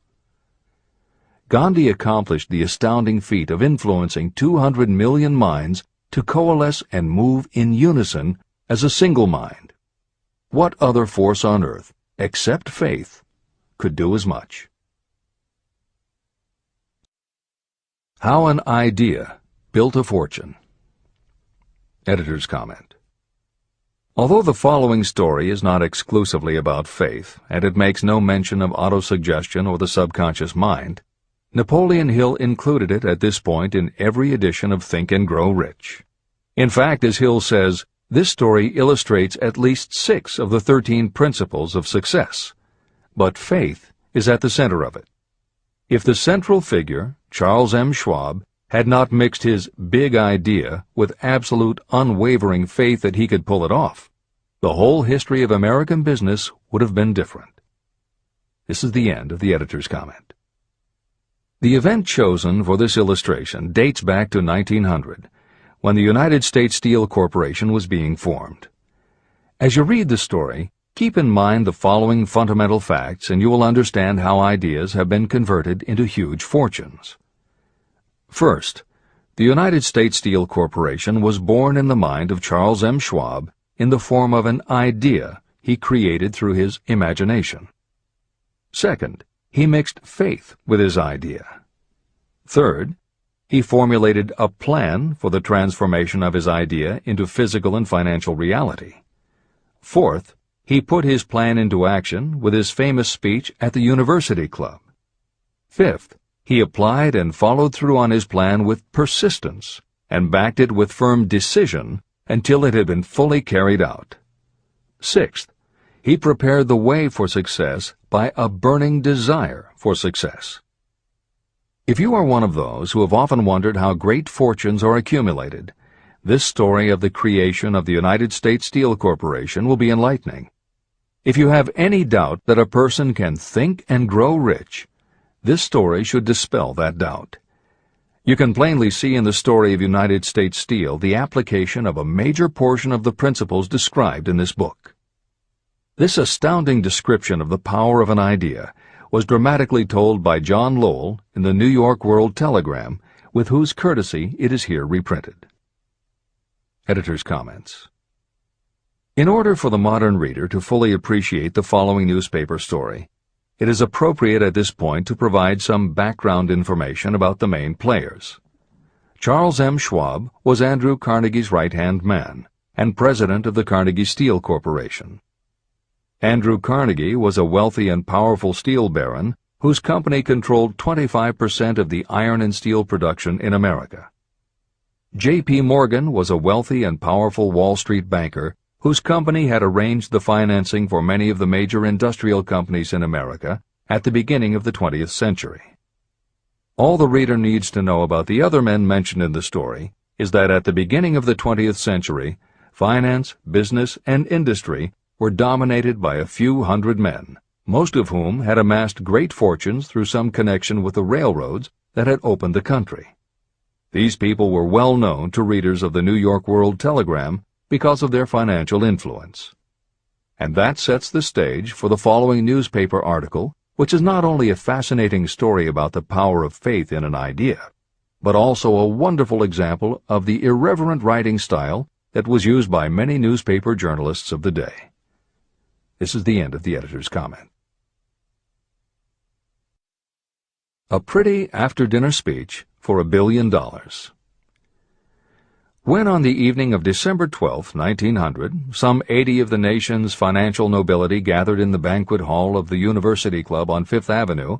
Gandhi accomplished the astounding feat of influencing 200 million minds to coalesce and move in unison as a single mind. What other force on earth, except faith, could do as much? How an idea built a fortune. Editor's comment. Although the following story is not exclusively about faith, and it makes no mention of autosuggestion or the subconscious mind, Napoleon Hill included it at this point in every edition of Think and Grow Rich. In fact, as Hill says, this story illustrates at least 6 of the 13 principles of success, but faith is at the center of it. If the central figure, Charles M. Schwab, had not mixed his big idea with absolute unwavering faith that he could pull it off, the whole history of American business would have been different. This is the end of the editor's comment. The event chosen for this illustration dates back to 1900, when the United States Steel Corporation was being formed. As you read the story, keep in mind the following fundamental facts and you will understand how ideas have been converted into huge fortunes. First, the United States Steel Corporation was born in the mind of Charles M. Schwab in the form of an idea he created through his imagination. Second, he mixed faith with his idea. Third, he formulated a plan for the transformation of his idea into physical and financial reality. Fourth, he put his plan into action with his famous speech at the University Club. Fifth, he applied and followed through on his plan with persistence and backed it with firm decision until it had been fully carried out. Sixth, he prepared the way for success by a burning desire for success. If you are one of those who have often wondered how great fortunes are accumulated, this story of the creation of the United States Steel Corporation will be enlightening. If you have any doubt that a person can think and grow rich, this story should dispel that doubt. You can plainly see in the story of United States Steel the application of a major portion of the principles described in this book. This astounding description of the power of an idea was dramatically told by John Lowell in the New York World Telegram, with whose courtesy it is here reprinted. Editor's comments. In order for the modern reader to fully appreciate the following newspaper story, it is appropriate at this point to provide some background information about the main players. Charles M. Schwab was Andrew Carnegie's right-hand man and president of the Carnegie Steel Corporation. Andrew Carnegie was a wealthy and powerful steel baron whose company controlled 25% of the iron and steel production in America. J.P. Morgan was a wealthy and powerful Wall Street banker whose company had arranged the financing for many of the major industrial companies in America at the beginning of the 20th century. All the reader needs to know about the other men mentioned in the story is that at the beginning of the 20th century, finance, business, and industry were dominated by a few hundred men, most of whom had amassed great fortunes through some connection with the railroads that had opened the country. These people were well known to readers of the New York World Telegram because of their financial influence. And that sets the stage for the following newspaper article, which is not only a fascinating story about the power of faith in an idea, but also a wonderful example of the irreverent writing style that was used by many newspaper journalists of the day. This is the end of the editor's comment. A pretty after-dinner speech for $1 billion. When on the evening of December 12, 1900, some 80 of the nation's financial nobility gathered in the banquet hall of the University Club on Fifth Avenue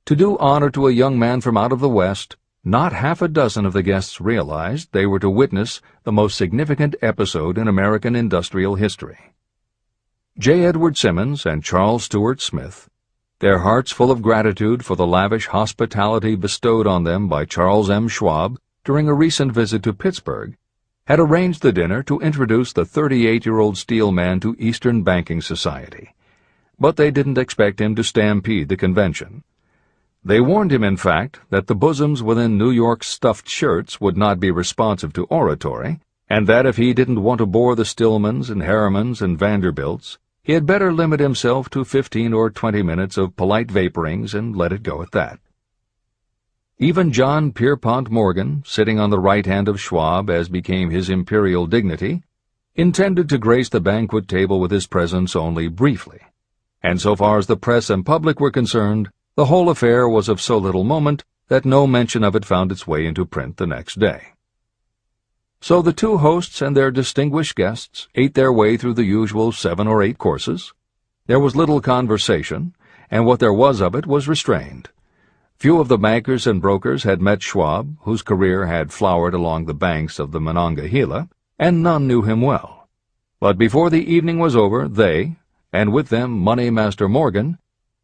to do honor to a young man from out of the West, not half a dozen of the guests realized they were to witness the most significant episode in American industrial history. J. Edward Simmons and Charles Stewart Smith, their hearts full of gratitude for the lavish hospitality bestowed on them by Charles M. Schwab during a recent visit to Pittsburgh, had arranged the dinner to introduce the 38-year-old steel man to Eastern banking society. But they didn't expect him to stampede the convention. They warned him, in fact, that the bosoms within New York's stuffed shirts would not be responsive to oratory, and that if he didn't want to bore the Stillmans and Harrimans and Vanderbilts, he had better limit himself to 15 or 20 minutes of polite vaporings and let it go at that. Even John Pierpont Morgan, sitting on the right hand of Schwab as became his imperial dignity, intended to grace the banquet table with his presence only briefly, and so far as the press and public were concerned, the whole affair was of so little moment that no mention of it found its way into print the next day. So the two hosts and their distinguished guests ate their way through the usual 7 or 8 courses. There was little conversation, and what there was of it was restrained. Few of the bankers and brokers had met Schwab, whose career had flowered along the banks of the Monongahela, and none knew him well. But before the evening was over, they, and with them Money Master Morgan,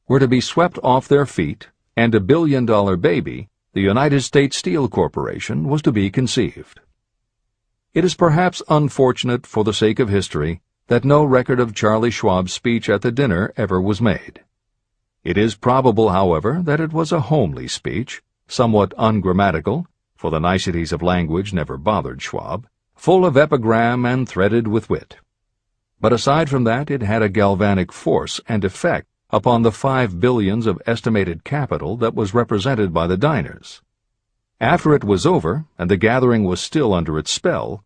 were to be swept off their feet, and $1 billion baby, the United States Steel Corporation, was to be conceived. It is perhaps unfortunate for the sake of history that no record of Charlie Schwab's speech at the dinner ever was made. It is probable, however, that it was a homely speech, somewhat ungrammatical, for the niceties of language never bothered Schwab, full of epigram and threaded with wit. But aside from that, it had a galvanic force and effect upon the 5 billions of estimated capital that was represented by the diners. After it was over, and the gathering was still under its spell,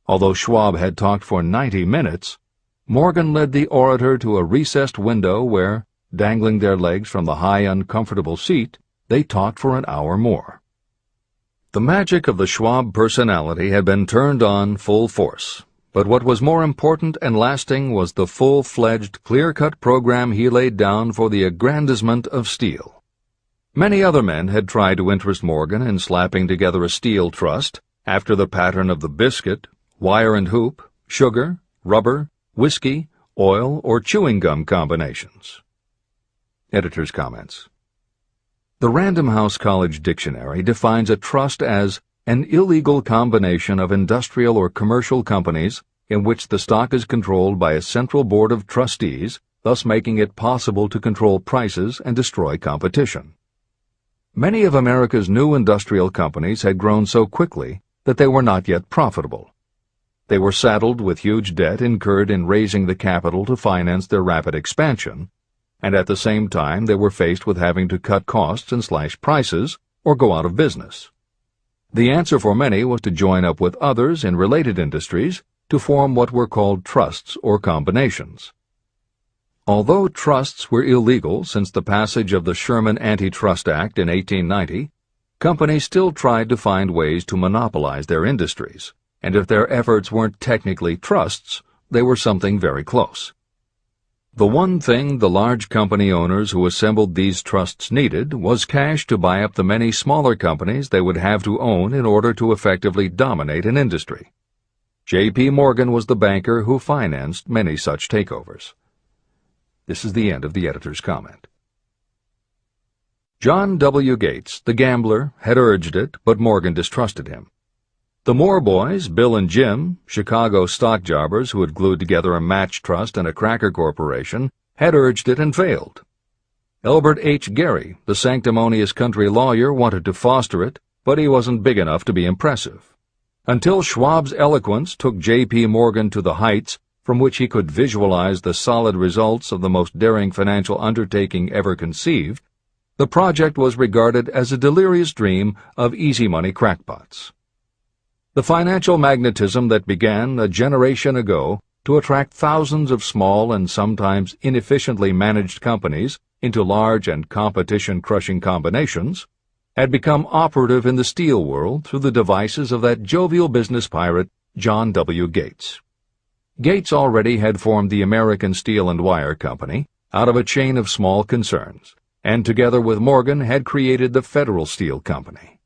although Schwab had talked for 90 minutes, Morgan led the orator to a recessed window where, dangling their legs from the high, uncomfortable seat, they talked for an hour more. The magic of the Schwab personality had been turned on full force, but what was more important and lasting was the full-fledged, clear-cut program he laid down for the aggrandizement of steel. Many other men had tried to interest Morgan in slapping together a steel trust after the pattern of the biscuit, wire and hoop, sugar, rubber, whiskey, oil, or chewing gum combinations. Editor's comments. The Random House College Dictionary defines a trust as an illegal combination of industrial or commercial companies in which the stock is controlled by a central board of trustees, thus making it possible to control prices and destroy competition. Many of America's new industrial companies had grown so quickly that they were not yet profitable. They were saddled with huge debt incurred in raising the capital to finance their rapid expansion, and at the same time they were faced with having to cut costs and slash prices or go out of business. The answer for many was to join up with others in related industries to form what were called trusts or combinations. Although trusts were illegal since the passage of the Sherman Antitrust Act in 1890, companies still tried to find ways to monopolize their industries, and if their efforts weren't technically trusts, they were something very close. The one thing the large company owners who assembled these trusts needed was cash to buy up the many smaller companies they would have to own in order to effectively dominate an industry. J.P. Morgan was the banker who financed many such takeovers. This is the end of the editor's comment. John W. Gates, the gambler, had urged it, but Morgan distrusted him. The Moore boys, Bill and Jim, Chicago stock jobbers who had glued together a match trust and a cracker corporation, had urged it and failed, Elbert H. Gerry, the sanctimonious country lawyer, wanted to foster it, but he wasn't big enough to be impressive. Until Schwab's eloquence took J.P. Morgan to the heights from which he could visualize the solid results of the most daring financial undertaking ever conceived, the project was regarded as a delirious dream of easy-money crackpots. The financial magnetism that began a generation ago to attract thousands of small and sometimes inefficiently managed companies into large and competition-crushing combinations had become operative in the steel world through the devices of that jovial business pirate, John W. Gates. Gates already had formed the American Steel and Wire Company out of a chain of small concerns, and together with Morgan had created the Federal Steel Company.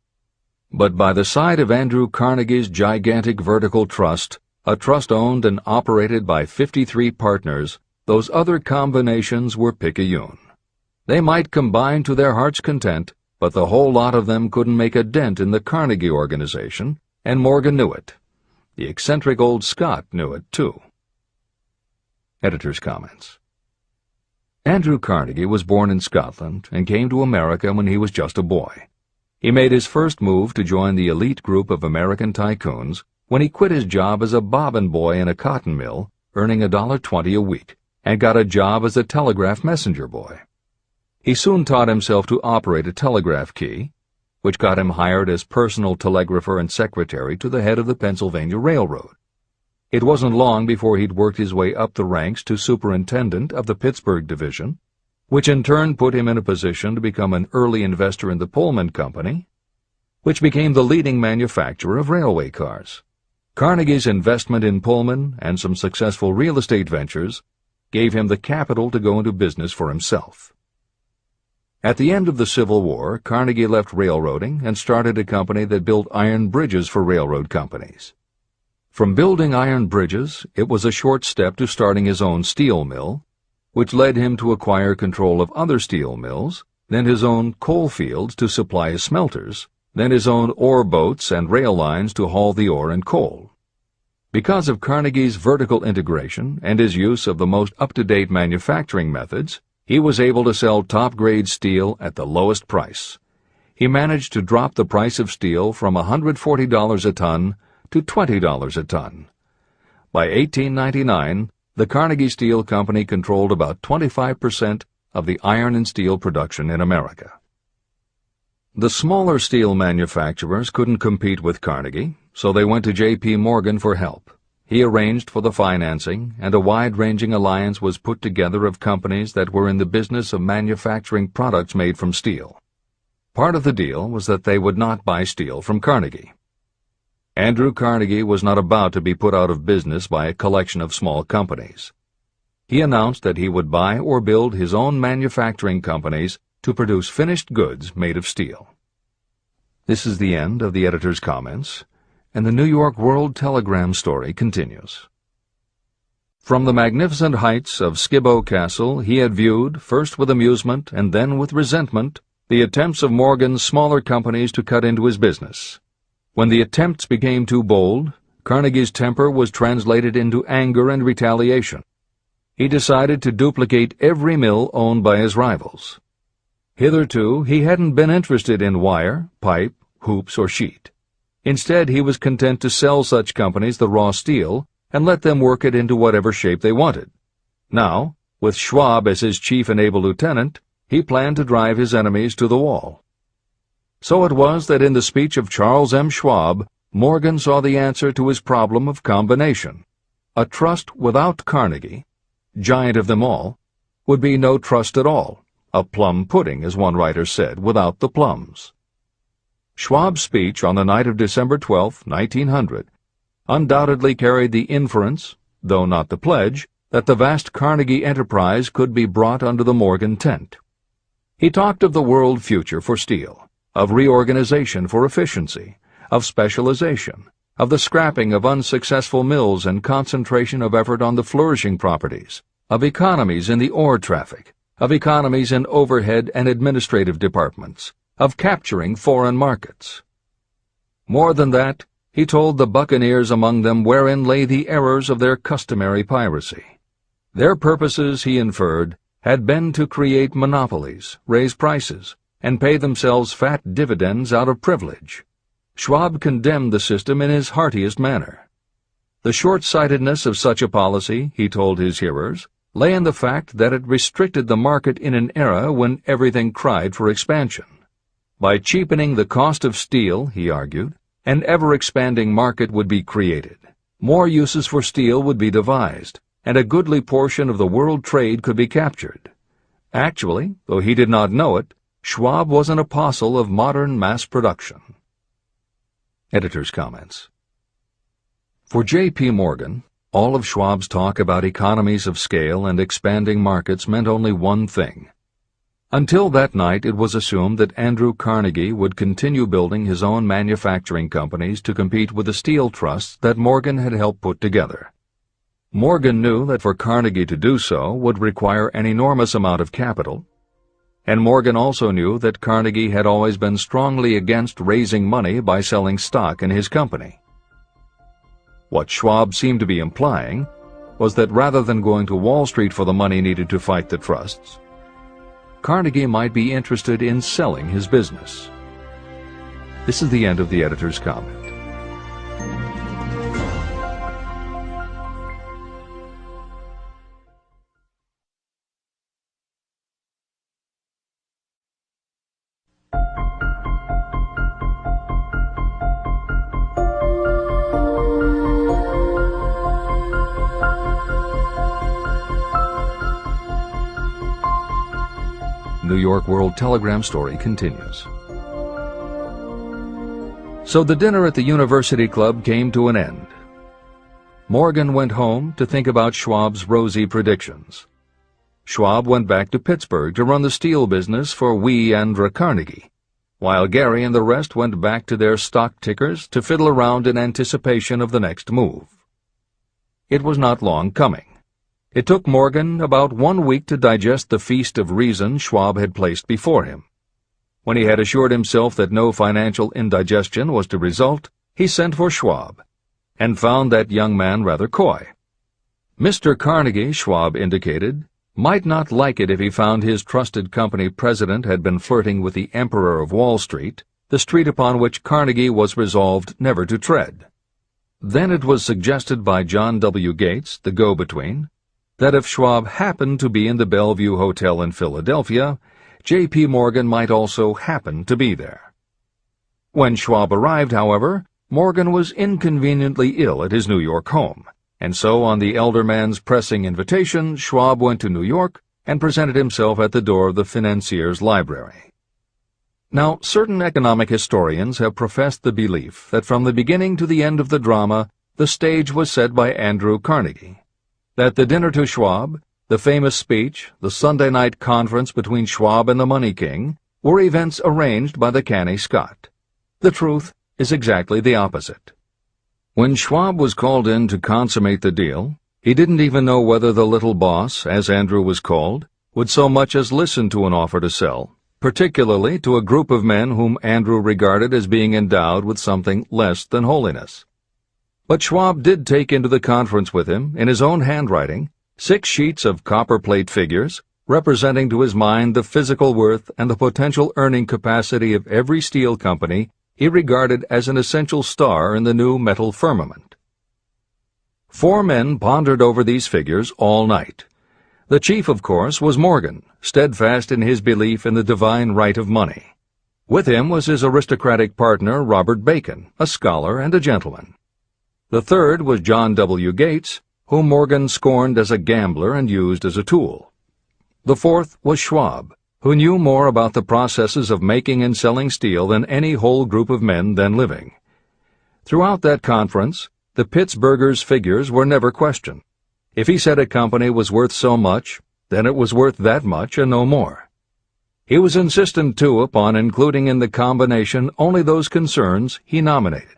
But by the side of Andrew Carnegie's gigantic vertical trust, a trust owned and operated by 53 partners, those other combinations were picayune. They might combine to their heart's content, but the whole lot of them couldn't make a dent in the Carnegie organization, and Morgan knew it. The eccentric old Scot knew it, too. Editor's comments. Andrew Carnegie was born in Scotland and came to America when he was just a boy. He made his first move to join the elite group of American tycoons when he quit his job as a bobbin boy in a cotton mill, earning $1.20 a week, and got a job as a telegraph messenger boy. He soon taught himself to operate a telegraph key, which got him hired as personal telegrapher and secretary to the head of the Pennsylvania Railroad. It wasn't long before he'd worked his way up the ranks to superintendent of the Pittsburgh division, which in turn put him in a position to become an early investor in the Pullman Company, which became the leading manufacturer of railway cars. Carnegie's investment in Pullman and some successful real estate ventures gave him the capital to go into business for himself. At the end of the Civil War, Carnegie left railroading and started a company that built iron bridges for railroad companies. From building iron bridges, it was a short step to starting his own steel mill, which led him to acquire control of other steel mills, then his own coal fields to supply his smelters, then his own ore boats and rail lines to haul the ore and coal. Because of Carnegie's vertical integration and his use of the most up-to-date manufacturing methods, he was able to sell top-grade steel at the lowest price. He managed to drop the price of steel from $140 a ton to $20 a ton. By 1899, the Carnegie Steel Company controlled about 25% of the iron and steel production in America. The smaller steel manufacturers couldn't compete with Carnegie, so they went to J.P. Morgan for help. He arranged for the financing, and a wide-ranging alliance was put together of companies that were in the business of manufacturing products made from steel. Part of the deal was that they would not buy steel from Carnegie. Andrew Carnegie was not about to be put out of business by a collection of small companies. He announced that he would buy or build his own manufacturing companies to produce finished goods made of steel. This is the end of the editor's comments, and the New York World Telegram story continues. From the magnificent heights of Skibo Castle he had viewed, first with amusement and then with resentment, the attempts of Morgan's smaller companies to cut into his business. When the attempts became too bold, Carnegie's temper was translated into anger and retaliation. He decided to duplicate every mill owned by his rivals. Hitherto, he hadn't been interested in wire, pipe, hoops, or sheet. Instead, he was content to sell such companies the raw steel and let them work it into whatever shape they wanted. Now, with Schwab as his chief and able lieutenant, he planned to drive his enemies to the wall. So it was that in the speech of Charles M. Schwab, Morgan saw the answer to his problem of combination. A trust without Carnegie, giant of them all, would be no trust at all, a plum pudding, as one writer said, without the plums. Schwab's speech on the night of December 12, 1900, undoubtedly carried the inference, though not the pledge, that the vast Carnegie enterprise could be brought under the Morgan tent. He talked of the world future for steel, of reorganization for efficiency, of specialization, of the scrapping of unsuccessful mills and concentration of effort on the flourishing properties, of economies in the ore traffic, of economies in overhead and administrative departments, of capturing foreign markets. More than that, he told the buccaneers among them wherein lay the errors of their customary piracy. Their purposes, he inferred, had been to create monopolies, raise prices, and pay themselves fat dividends out of privilege. Schwab condemned the system in his heartiest manner. The short-sightedness of such a policy, he told his hearers, lay in the fact that it restricted the market in an era when everything cried for expansion. By cheapening the cost of steel, he argued, an ever-expanding market would be created. More uses for steel would be devised, and a goodly portion of the world trade could be captured. Actually, though he did not know it, Schwab was an apostle of modern mass production. Editor's comments. For J.P. Morgan, all of Schwab's talk about economies of scale and expanding markets meant only one thing. Until that night, it was assumed that Andrew Carnegie would continue building his own manufacturing companies to compete with the steel trusts that Morgan had helped put together. Morgan knew that for Carnegie to do so would require an enormous amount of capital, and Morgan also knew that Carnegie had always been strongly against raising money by selling stock in his company. What Schwab seemed to be implying was that rather than going to Wall Street for the money needed to fight the trusts, Carnegie might be interested in selling his business. This is the end of the editor's comment. New York World Telegram story continues. So the dinner at the University Club came to an end. Morgan went home to think about Schwab's rosy predictions. Schwab went back to Pittsburgh to run the steel business for Andrew Carnegie, while Gary and the rest went back to their stock tickers to fiddle around in anticipation of the next move. It was not long coming. It took Morgan about 1 week to digest the feast of reason Schwab had placed before him. When he had assured himself that no financial indigestion was to result, he sent for Schwab, and found that young man rather coy. Mr. Carnegie, Schwab indicated, might not like it if he found his trusted company president had been flirting with the Emperor of Wall Street, the street upon which Carnegie was resolved never to tread. Then it was suggested by John W. Gates, the go-between, that if Schwab happened to be in the Bellevue Hotel in Philadelphia, J.P. Morgan might also happen to be there. When Schwab arrived, however, Morgan was inconveniently ill at his New York home, and so on the elder man's pressing invitation, Schwab went to New York and presented himself at the door of the financier's library. Now, certain economic historians have professed the belief that from the beginning to the end of the drama, the stage was set by Andrew Carnegie, that the dinner to Schwab, the famous speech, the Sunday night conference between Schwab and the Money King, were events arranged by the canny Scot. The truth is exactly the opposite. When Schwab was called in to consummate the deal, he didn't even know whether the little boss, as Andrew was called, would so much as listen to an offer to sell, particularly to a group of men whom Andrew regarded as being endowed with something less than holiness. But Schwab did take into the conference with him, in his own handwriting, 6 sheets of copperplate figures, representing to his mind the physical worth and the potential earning capacity of every steel company he regarded as an essential star in the new metal firmament. 4 men pondered over these figures all night. The chief, of course, was Morgan, steadfast in his belief in the divine right of money. With him was his aristocratic partner, Robert Bacon, a scholar and a gentleman. The third was John W. Gates, whom Morgan scorned as a gambler and used as a tool. The fourth was Schwab, who knew more about the processes of making and selling steel than any whole group of men then living. Throughout that conference, the Pittsburgher's figures were never questioned. If he said a company was worth so much, then it was worth that much and no more. He was insistent, too, upon including in the combination only those concerns he nominated.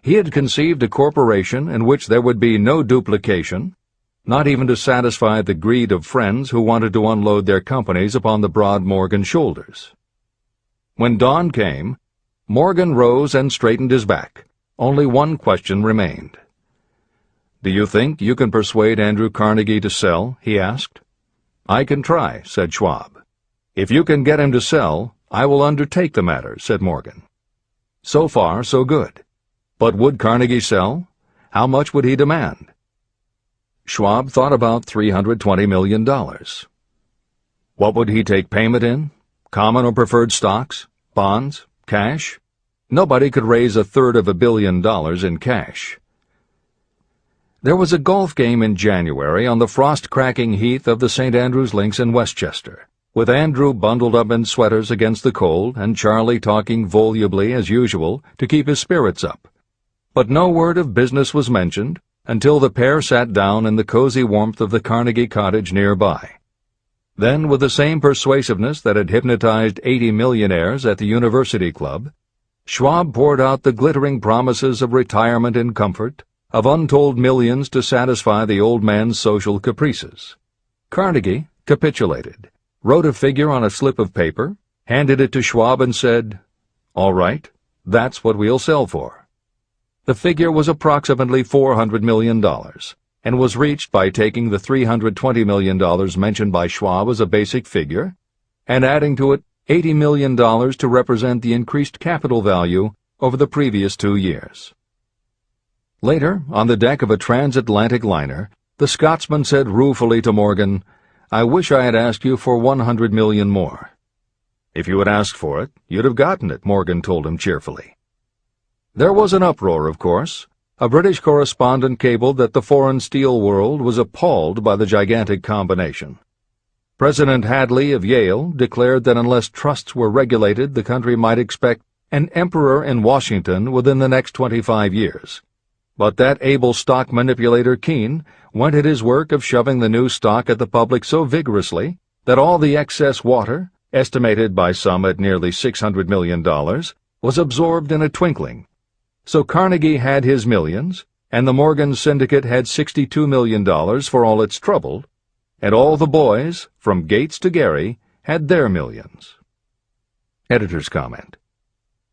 He had conceived a corporation in which there would be no duplication, not even to satisfy the greed of friends who wanted to unload their companies upon the broad Morgan shoulders. When dawn came, Morgan rose and straightened his back. Only one question remained. "Do you think you can persuade Andrew Carnegie to sell?" he asked. "I can try," said Schwab. "If you can get him to sell, I will undertake the matter," said Morgan. So far, so good. But would Carnegie sell? How much would he demand? Schwab thought about $320 million. What would he take payment in? Common or preferred stocks? Bonds? Cash? Nobody could raise $1/3 billion in cash. There was a golf game in January on the frost-cracking heath of the St. Andrew's Links in Westchester, with Andrew bundled up in sweaters against the cold and Charlie talking volubly as usual to keep his spirits up. But no word of business was mentioned until the pair sat down in the cozy warmth of the Carnegie cottage nearby. Then, with the same persuasiveness that had hypnotized 80 millionaires at the University Club, Schwab poured out the glittering promises of retirement in comfort, of untold millions to satisfy the old man's social caprices. Carnegie capitulated, wrote a figure on a slip of paper, handed it to Schwab and said, "All right, that's what we'll sell for." The figure was approximately $400 million, and was reached by taking the $320 million mentioned by Schwab as a basic figure, and adding to it $80 million to represent the increased capital value over the previous 2 years. Later, on the deck of a transatlantic liner, the Scotsman said ruefully to Morgan, "I wish I had asked you for $100 million more." "If you had asked for it, you'd have gotten it," Morgan told him cheerfully. There was an uproar, of course. A British correspondent cabled that the foreign steel world was appalled by the gigantic combination. President Hadley of Yale declared that unless trusts were regulated, the country might expect an emperor in Washington within the next 25 years. But that able stock manipulator Keene went at his work of shoving the new stock at the public so vigorously that all the excess water, estimated by some at nearly $600 million, was absorbed in a twinkling. So Carnegie had his millions, and the Morgan Syndicate had $62 million for all its trouble, and all the boys, from Gates to Gary, had their millions. Editor's comment.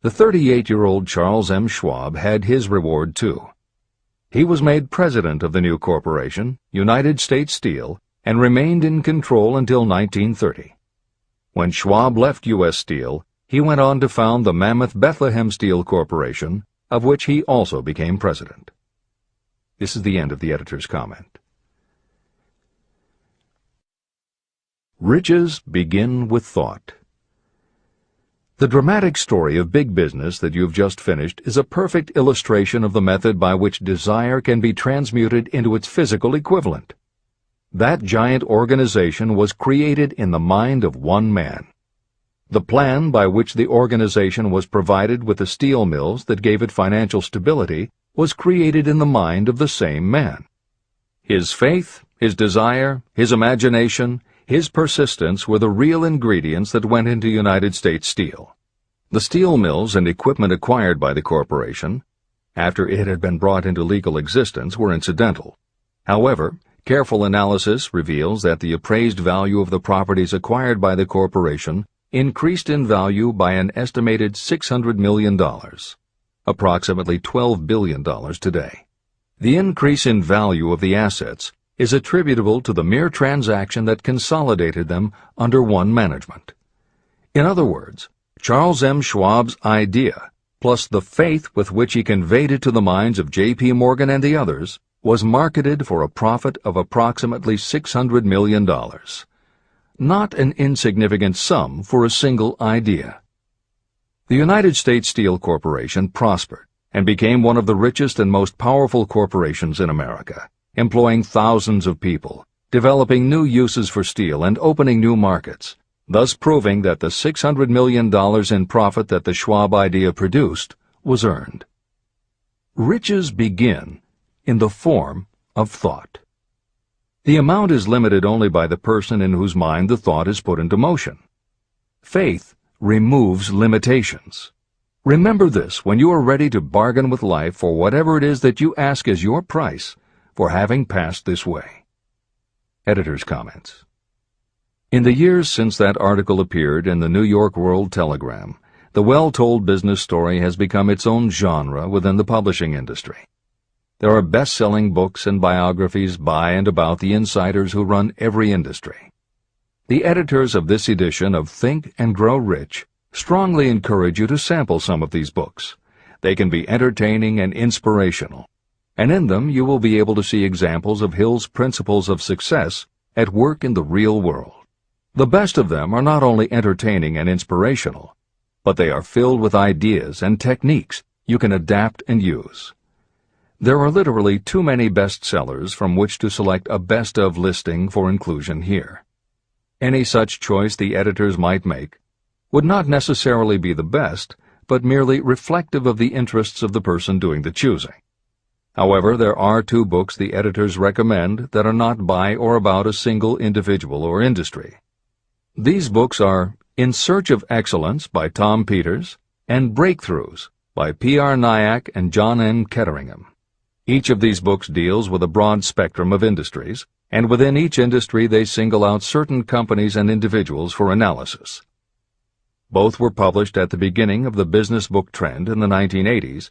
The 38-year-old Charles M. Schwab had his reward, too. He was made president of the new corporation, United States Steel, and remained in control until 1930. When Schwab left U.S. Steel, he went on to found the mammoth Bethlehem Steel Corporation, of which he also became president. This is the end of the editor's comment. Riches begin with thought. The dramatic story of big business that you've just finished is a perfect illustration of the method by which desire can be transmuted into its physical equivalent. That giant organization was created in the mind of one man. The plan by which the organization was provided with the steel mills that gave it financial stability was created in the mind of the same man. His faith, his desire, his imagination, his persistence were the real ingredients that went into United States Steel. The steel mills and equipment acquired by the corporation, after it had been brought into legal existence, were incidental. However, careful analysis reveals that the appraised value of the properties acquired by the corporation increased in value by an estimated $600 million, approximately $12 billion today. The increase in value of the assets is attributable to the mere transaction that consolidated them under one management. In other words, Charles M. Schwab's idea, plus the faith with which he conveyed it to the minds of J.P. Morgan and the others, was marketed for a profit of approximately $600 million. Not an insignificant sum for a single idea. The United States Steel Corporation prospered and became one of the richest and most powerful corporations in America, employing thousands of people, developing new uses for steel and opening new markets, thus proving that the $600 million in profit that the Schwab idea produced was earned. Riches begin in the form of thought. The amount is limited only by the person in whose mind the thought is put into motion. Faith removes limitations. Remember this when you are ready to bargain with life for whatever it is that you ask as your price for having passed this way. Editor's comments. In the years since that article appeared in the New York World Telegram, the well-told business story has become its own genre within the publishing industry. There are best-selling books and biographies by and about the insiders who run every industry. The editors of this edition of Think and Grow Rich strongly encourage you to sample some of these books. They can be entertaining and inspirational, and in them you will be able to see examples of Hill's principles of success at work in the real world. The best of them are not only entertaining and inspirational, but they are filled with ideas and techniques you can adapt and use. There are literally too many bestsellers from which to select a best of listing for inclusion here. Any such choice the editors might make would not necessarily be the best, but merely reflective of the interests of the person doing the choosing. However, there are 2 books the editors recommend that are not by or about a single individual or industry. These books are In Search of Excellence by Tom Peters and Breakthroughs by P.R. Nyack and John N. Ketteringham. Each of these books deals with a broad spectrum of industries, and within each industry they single out certain companies and individuals for analysis. Both were published at the beginning of the business book trend in the 1980s,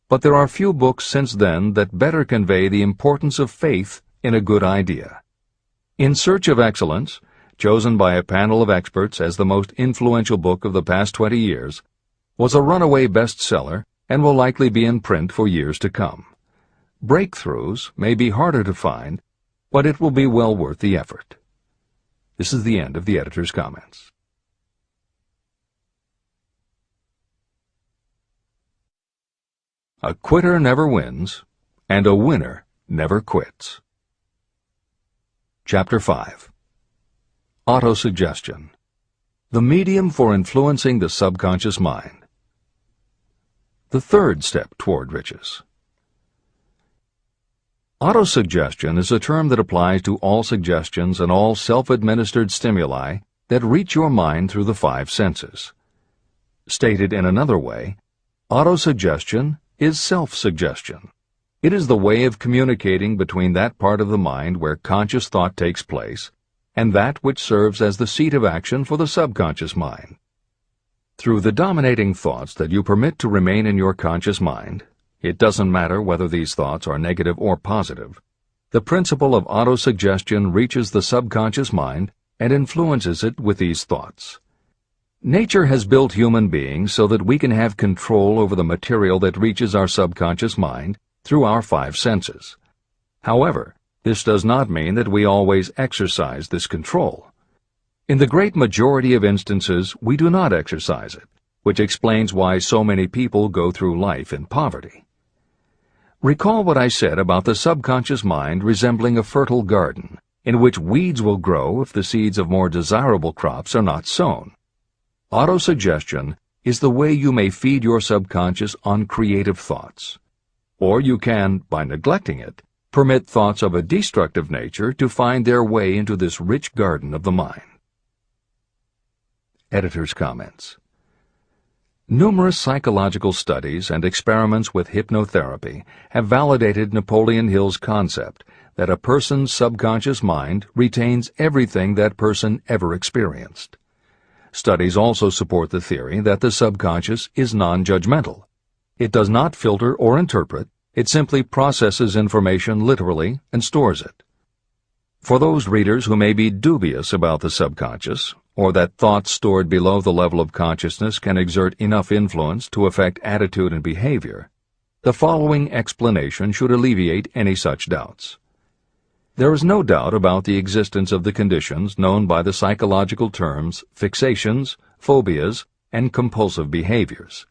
but there are few books since then that better convey the importance of faith in a good idea. In Search of Excellence, chosen by a panel of experts as the most influential book of the past 20 years, was a runaway bestseller and will likely be in print for years to come. Breakthroughs may be harder to find, but it will be well worth the effort. This is the end of the editor's comments. A quitter never wins, and a winner never quits. Chapter 5. Autosuggestion. The medium for influencing the subconscious mind. The third step toward riches. Autosuggestion is a term that applies to all suggestions and all self-administered stimuli that reach your mind through the 5 senses. Stated in another way, autosuggestion is self-suggestion. It is the way of communicating between that part of the mind where conscious thought takes place and that which serves as the seat of action for the subconscious mind. Through the dominating thoughts that you permit to remain in your conscious mind, it doesn't matter whether these thoughts are negative or positive, the principle of autosuggestion reaches the subconscious mind and influences it with these thoughts. Nature has built human beings so that we can have control over the material that reaches our subconscious mind through our 5 senses. However, this does not mean that we always exercise this control. In the great majority of instances, we do not exercise it, which explains why so many people go through life in poverty. Recall what I said about the subconscious mind resembling a fertile garden, in which weeds will grow if the seeds of more desirable crops are not sown. Autosuggestion is the way you may feed your subconscious on creative thoughts. Or you can, by neglecting it, permit thoughts of a destructive nature to find their way into this rich garden of the mind. Editor's comments. Numerous psychological studies and experiments with hypnotherapy have validated Napoleon Hill's concept that a person's subconscious mind retains everything that person ever experienced. Studies also support the theory that the subconscious is non-judgmental. It does not filter or interpret, it simply processes information literally and stores it. For those readers who may be dubious about the subconscious, or that thoughts stored below the level of consciousness can exert enough influence to affect attitude and behavior, the following explanation should alleviate any such doubts. There is no doubt about the existence of the conditions known by the psychological terms fixations, phobias, and compulsive behaviors.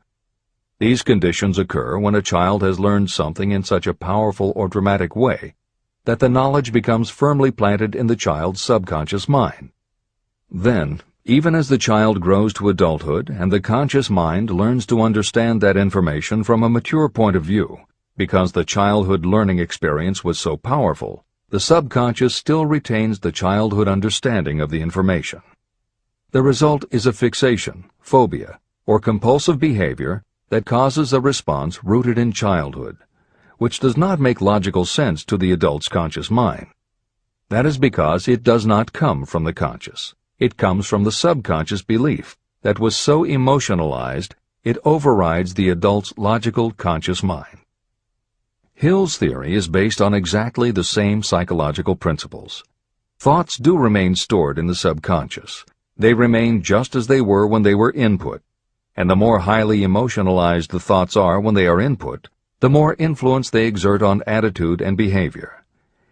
These conditions occur when a child has learned something in such a powerful or dramatic way that the knowledge becomes firmly planted in the child's subconscious mind. Then, even as the child grows to adulthood and the conscious mind learns to understand that information from a mature point of view, because the childhood learning experience was so powerful, the subconscious still retains the childhood understanding of the information. The result is a fixation, phobia, or compulsive behavior that causes a response rooted in childhood, which does not make logical sense to the adult's conscious mind. That is because it does not come from the conscious. It comes from the subconscious belief that was so emotionalized it overrides the adult's logical conscious mind. Hill's theory is based on exactly the same psychological principles. Thoughts do remain stored in the subconscious. They remain just as they were when they were input, and the more highly emotionalized the thoughts are when they are input, the more influence they exert on attitude and behavior.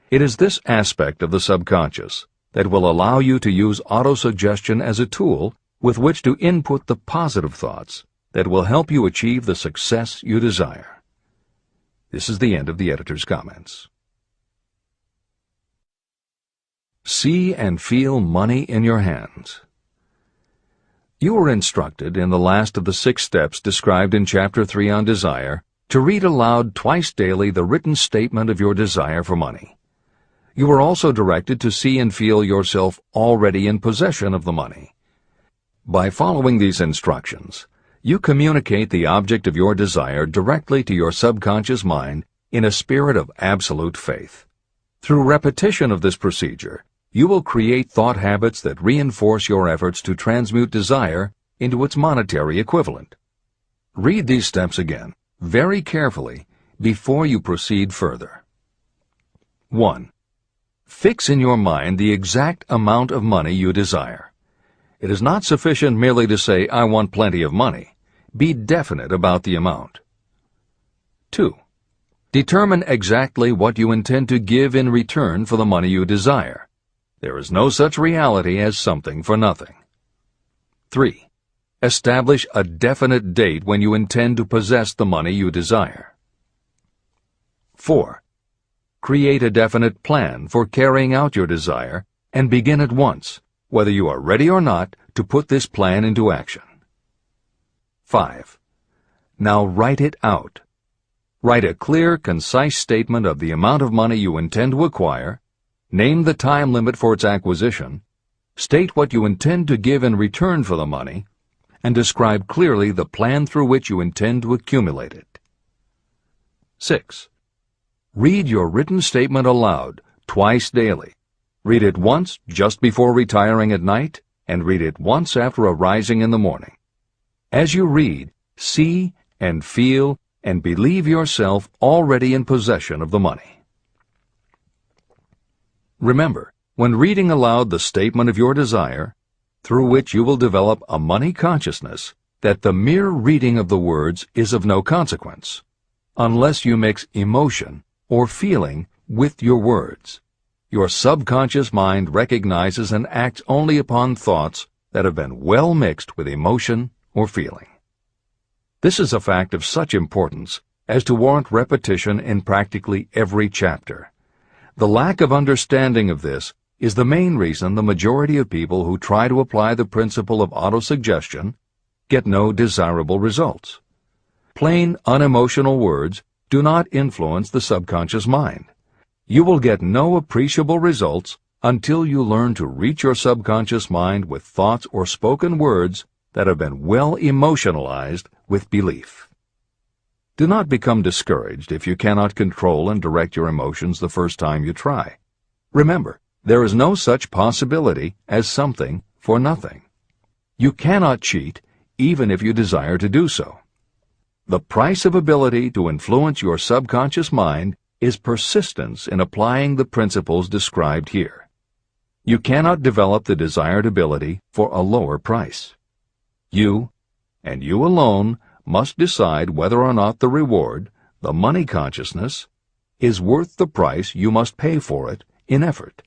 It is this aspect of the subconscious that will allow you to use autosuggestion as a tool with which to input the positive thoughts that will help you achieve the success you desire. This is the end of the editor's comments. See and feel money in your hands. You were instructed in the last of the 6 steps described in Chapter 3 on Desire to read aloud twice daily the written statement of your desire for money. You were also directed to see and feel yourself already in possession of the money. By following these instructions, you communicate the object of your desire directly to your subconscious mind in a spirit of absolute faith. Through repetition of this procedure, you will create thought habits that reinforce your efforts to transmute desire into its monetary equivalent. Read these steps again, very carefully, before you proceed further. 1. Fix in your mind the exact amount of money you desire. It is not sufficient merely to say, "I want plenty of money." Be definite about the amount. 2. Determine exactly what you intend to give in return for the money you desire. There is no such reality as something for nothing. 3. Establish a definite date when you intend to possess the money you desire. 4. Create a definite plan for carrying out your desire and begin at once, whether you are ready or not, to put this plan into action. 5. Now write it out. Write a clear, concise statement of the amount of money you intend to acquire, name the time limit for its acquisition, state what you intend to give in return for the money, and describe clearly the plan through which you intend to accumulate it. 6. Read your written statement aloud, twice daily. Read it once just before retiring at night, and read it once after arising in the morning. As you read, see and feel and believe yourself already in possession of the money. Remember, when reading aloud the statement of your desire, through which you will develop a money consciousness, that the mere reading of the words is of no consequence, unless you mix emotion or feeling with your words. Your subconscious mind recognizes and acts only upon thoughts that have been well mixed with emotion or feeling. This is a fact of such importance as to warrant repetition in practically every chapter. The lack of understanding of this is the main reason the majority of people who try to apply the principle of autosuggestion get no desirable results. Plain, unemotional words do not influence the subconscious mind. You will get no appreciable results until you learn to reach your subconscious mind with thoughts or spoken words that have been well emotionalized with belief. Do not become discouraged if you cannot control and direct your emotions the first time you try. Remember, there is no such possibility as something for nothing. You cannot cheat even if you desire to do so. The price of ability to influence your subconscious mind is persistence in applying the principles described here. You cannot develop the desired ability for a lower price. You, and you alone, must decide whether or not the reward, the money consciousness, is worth the price you must pay for it in effort.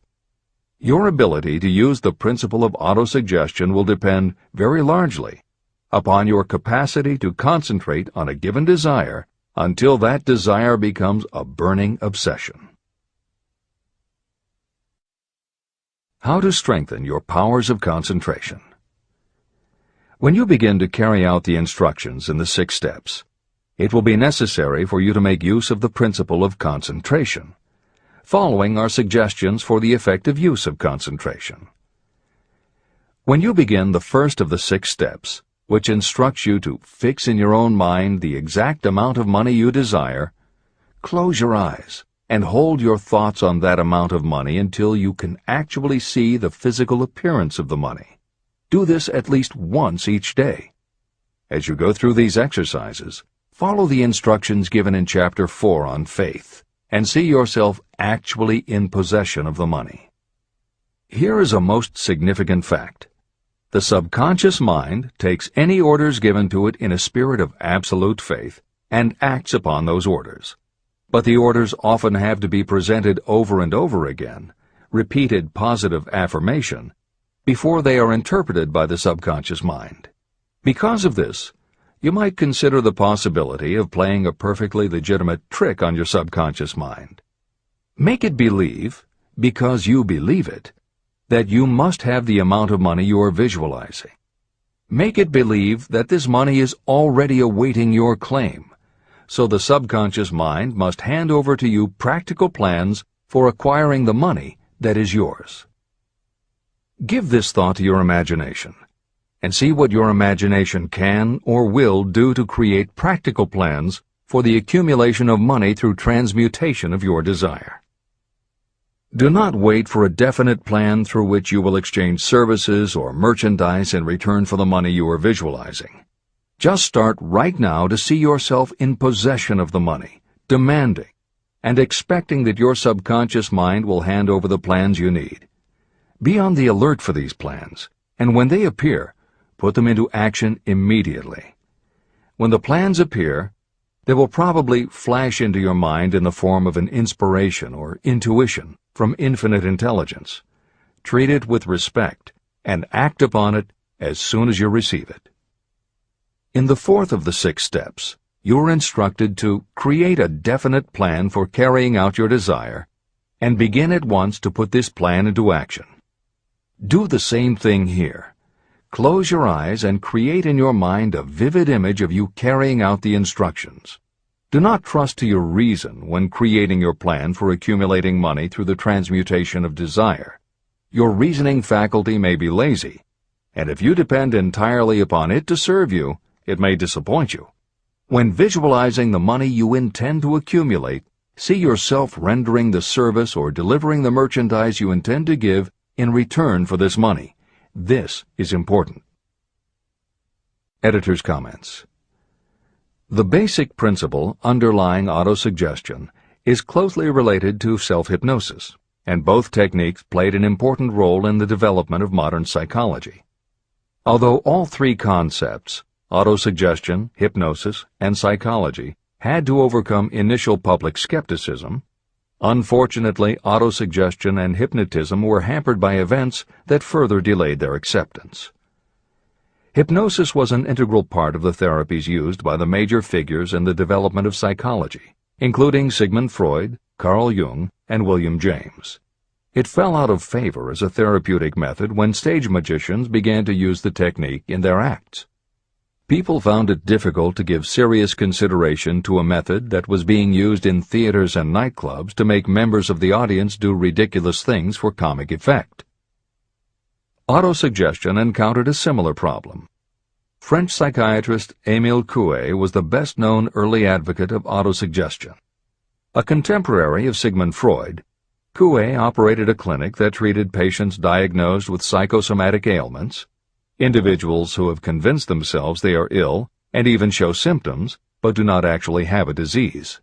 Your ability to use the principle of autosuggestion will depend very largely upon your capacity to concentrate on a given desire until that desire becomes a burning obsession. How to strengthen your powers of concentration. When you begin to carry out the instructions in the 6 steps, it will be necessary for you to make use of the principle of concentration. Following are suggestions for the effective use of concentration. When you begin the first of the 6 steps, which instructs you to fix in your own mind the exact amount of money you desire, close your eyes and hold your thoughts on that amount of money until you can actually see the physical appearance of the money. Do this at least once each day. As you go through these exercises, follow the instructions given in Chapter 4 on faith and see yourself actually in possession of the money. Here is a most significant fact. The subconscious mind takes any orders given to it in a spirit of absolute faith and acts upon those orders. But the orders often have to be presented over and over again, repeated positive affirmation, before they are interpreted by the subconscious mind. Because of this, you might consider the possibility of playing a perfectly legitimate trick on your subconscious mind. Make it believe, because you believe it, that you must have the amount of money you are visualizing. Make it believe that this money is already awaiting your claim, so the subconscious mind must hand over to you practical plans for acquiring the money that is yours. Give this thought to your imagination, and see what your imagination can or will do to create practical plans for the accumulation of money through transmutation of your desire. Do not wait for a definite plan through which you will exchange services or merchandise in return for the money you are visualizing. Just start right now to see yourself in possession of the money, demanding, and expecting that your subconscious mind will hand over the plans you need. Be on the alert for these plans, and when they appear, put them into action immediately. When the plans appear, they will probably flash into your mind in the form of an inspiration or intuition from infinite intelligence. Treat it with respect and act upon it as soon as you receive it. In the fourth of the 6 steps, you are instructed to create a definite plan for carrying out your desire and begin at once to put this plan into action. Do the same thing here. Close your eyes and create in your mind a vivid image of you carrying out the instructions. Do not trust to your reason when creating your plan for accumulating money through the transmutation of desire. Your reasoning faculty may be lazy, and if you depend entirely upon it to serve you, it may disappoint you. When visualizing the money you intend to accumulate, see yourself rendering the service or delivering the merchandise you intend to give in return for this money. This is important. Editor's comments. The basic principle underlying autosuggestion is closely related to self-hypnosis, and both techniques played an important role in the development of modern psychology. Although all 3 concepts, autosuggestion, hypnosis, and psychology, had to overcome initial public skepticism, unfortunately, autosuggestion and hypnotism were hampered by events that further delayed their acceptance. Hypnosis was an integral part of the therapies used by the major figures in the development of psychology, including Sigmund Freud, Carl Jung, and William James. It fell out of favor as a therapeutic method when stage magicians began to use the technique in their acts. People found it difficult to give serious consideration to a method that was being used in theaters and nightclubs to make members of the audience do ridiculous things for comic effect. Autosuggestion encountered a similar problem. French psychiatrist Émile Coué was the best-known early advocate of autosuggestion. A contemporary of Sigmund Freud, Coué operated a clinic that treated patients diagnosed with psychosomatic ailments, individuals who have convinced themselves they are ill and even show symptoms but do not actually have a disease.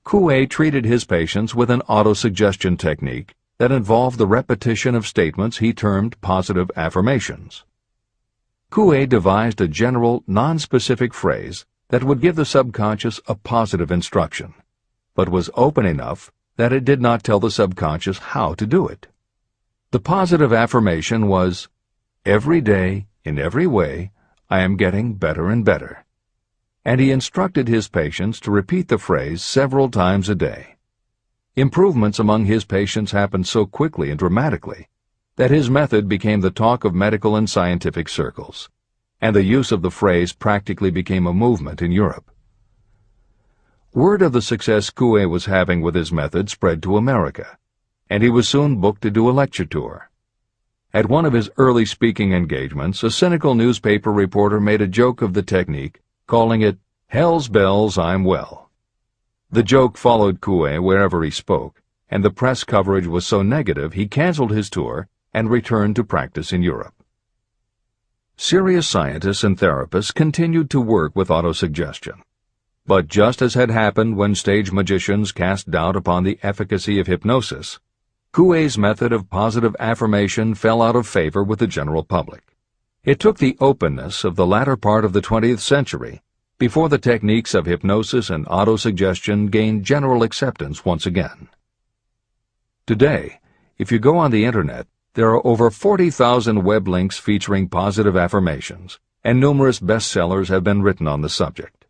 Coué treated his patients with an autosuggestion technique that involved the repetition of statements he termed positive affirmations. Coué devised a general, non-specific phrase that would give the subconscious a positive instruction, but was open enough that it did not tell the subconscious how to do it. The positive affirmation was, "Every day, in every way, I am getting better and better." And he instructed his patients to repeat the phrase several times a day. Improvements among his patients happened so quickly and dramatically that his method became the talk of medical and scientific circles, and the use of the phrase practically became a movement in Europe. Word of the success Coué was having with his method spread to America, and he was soon booked to do a lecture tour. At one of his early speaking engagements, a cynical newspaper reporter made a joke of the technique, calling it, "Hell's bells, I'm well." The joke followed Coué wherever he spoke, and the press coverage was so negative he canceled his tour and returned to practice in Europe. Serious scientists and therapists continued to work with autosuggestion. But just as had happened when stage magicians cast doubt upon the efficacy of hypnosis, Coué's method of positive affirmation fell out of favor with the general public. It took the openness of the latter part of the 20th century before the techniques of hypnosis and autosuggestion gained general acceptance once again. Today, if you go on the Internet, there are over 40,000 web links featuring positive affirmations, and numerous bestsellers have been written on the subject.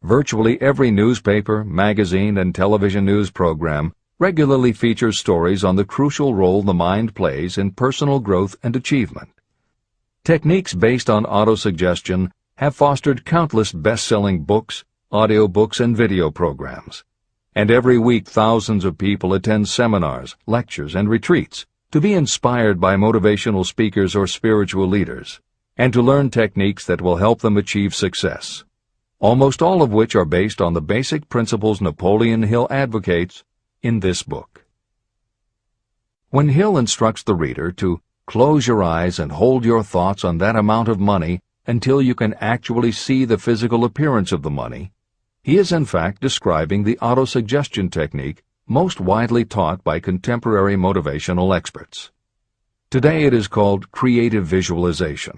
Virtually every newspaper, magazine, and television news program regularly features stories on the crucial role the mind plays in personal growth and achievement. Techniques based on autosuggestion have fostered countless best-selling books, audiobooks, and video programs. And every week thousands of people attend seminars, lectures, and retreats to be inspired by motivational speakers or spiritual leaders, and to learn techniques that will help them achieve success, almost all of which are based on the basic principles Napoleon Hill advocates in this book. When Hill instructs the reader to close your eyes and hold your thoughts on that amount of money until you can actually see the physical appearance of the money, he is in fact describing the autosuggestion technique most widely taught by contemporary motivational experts. Today it is called creative visualization,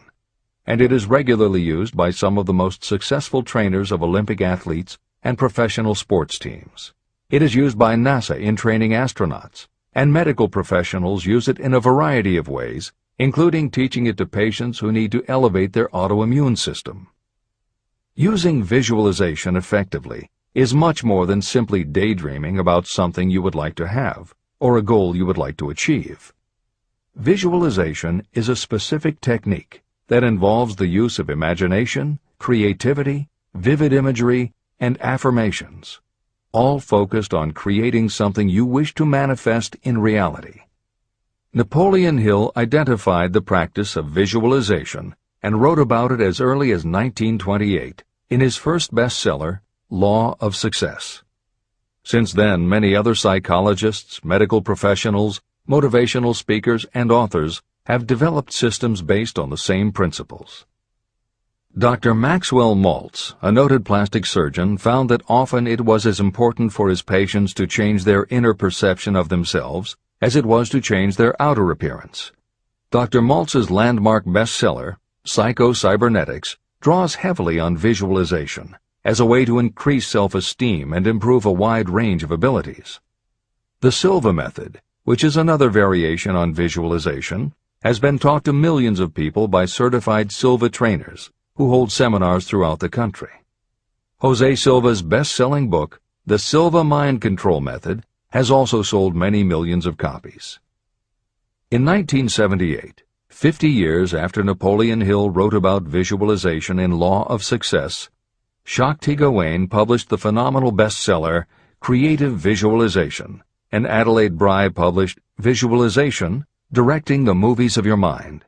and it is regularly used by some of the most successful trainers of Olympic athletes and professional sports teams. It is used by NASA in training astronauts, and medical professionals use it in a variety of ways, including teaching it to patients who need to elevate their autoimmune system. Using visualization effectively is much more than simply daydreaming about something you would like to have or a goal you would like to achieve. Visualization is a specific technique that involves the use of imagination, creativity, vivid imagery, and affirmations, all focused on creating something you wish to manifest in reality. Napoleon Hill identified the practice of visualization and wrote about it as early as 1928 in his first bestseller, Law of Success. Since then, many other psychologists, medical professionals, motivational speakers, and authors have developed systems based on the same principles. Dr. Maxwell Maltz, a noted plastic surgeon, found that often it was as important for his patients to change their inner perception of themselves as it was to change their outer appearance. Dr. Maltz's landmark bestseller, Psycho-Cybernetics, draws heavily on visualization as a way to increase self-esteem and improve a wide range of abilities. The Silva method, which is another variation on visualization, has been taught to millions of people by certified Silva trainers who hold seminars throughout the country. Jose Silva's best-selling book, The Silva Mind Control Method, has also sold many millions of copies. In 1978, 50 years after Napoleon Hill wrote about visualization in Law of Success, Shakti Gawain published the phenomenal bestseller Creative Visualization, and Adelaide Bry published Visualization, Directing the Movies of Your Mind.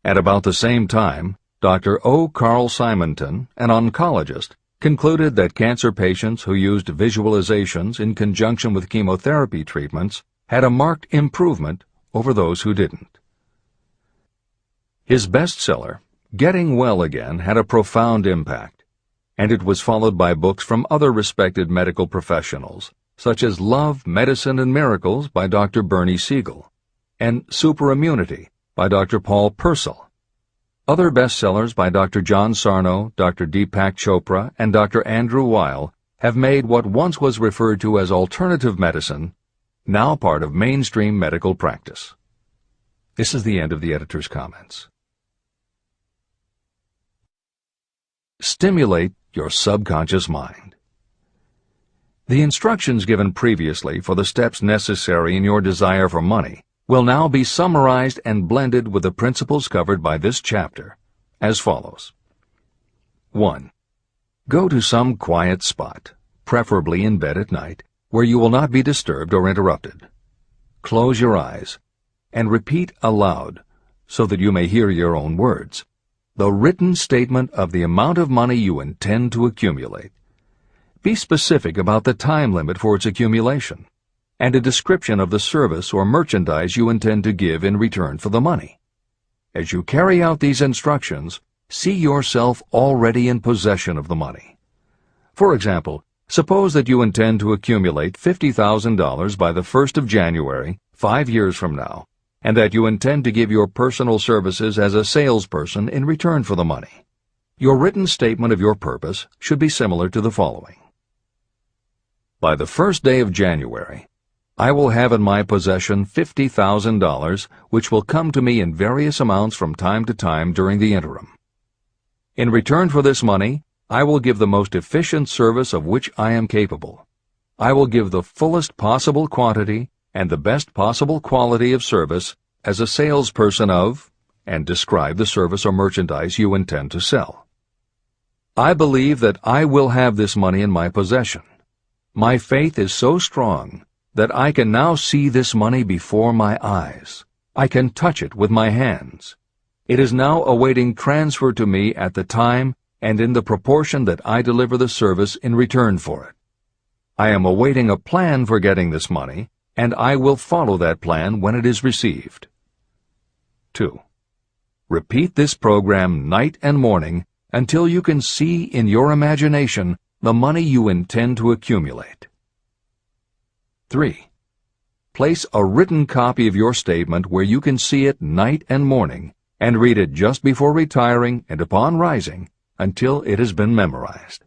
At about the same time, Dr. O. Carl Simonton, an oncologist, concluded that cancer patients who used visualizations in conjunction with chemotherapy treatments had a marked improvement over those who didn't. His bestseller, Getting Well Again, had a profound impact, and it was followed by books from other respected medical professionals, such as Love, Medicine, and Miracles by Dr. Bernie Siegel, and Superimmunity by Dr. Paul Purcell. Other bestsellers by Dr. John Sarno, Dr. Deepak Chopra, and Dr. Andrew Weil have made what once was referred to as alternative medicine now part of mainstream medical practice. This is the end of the editor's comments. Stimulate your subconscious mind. The instructions given previously for the steps necessary in your desire for money will now be summarized and blended with the principles covered by this chapter, as follows. 1. Go to some quiet spot, preferably in bed at night, where you will not be disturbed or interrupted. Close your eyes and repeat aloud, so that you may hear your own words, the written statement of the amount of money you intend to accumulate. Be specific about the time limit for its accumulation, and a description of the service or merchandise you intend to give in return for the money. As you carry out these instructions, see yourself already in possession of the money. For example, suppose that you intend to accumulate $50,000 by the 1st of January 5 years from now, and that you intend to give your personal services as a salesperson in return for the money. Your written statement of your purpose should be similar to the following. By the first day of January, I will have in my possession $50,000, which will come to me in various amounts from time to time during the interim. In return for this money, I will give the most efficient service of which I am capable. I will give the fullest possible quantity and the best possible quality of service as a salesperson of, and describe the service or merchandise you intend to sell. I believe that I will have this money in my possession. My faith is so strong that I can now see this money before my eyes. I can touch it with my hands. It is now awaiting transfer to me at the time and in the proportion that I deliver the service in return for it. I am awaiting a plan for getting this money, and I will follow that plan when it is received. 2. Repeat this program night and morning until you can see in your imagination the money you intend to accumulate. 3. Place a written copy of your statement where you can see it night and morning, and read it just before retiring and upon rising until it has been memorized.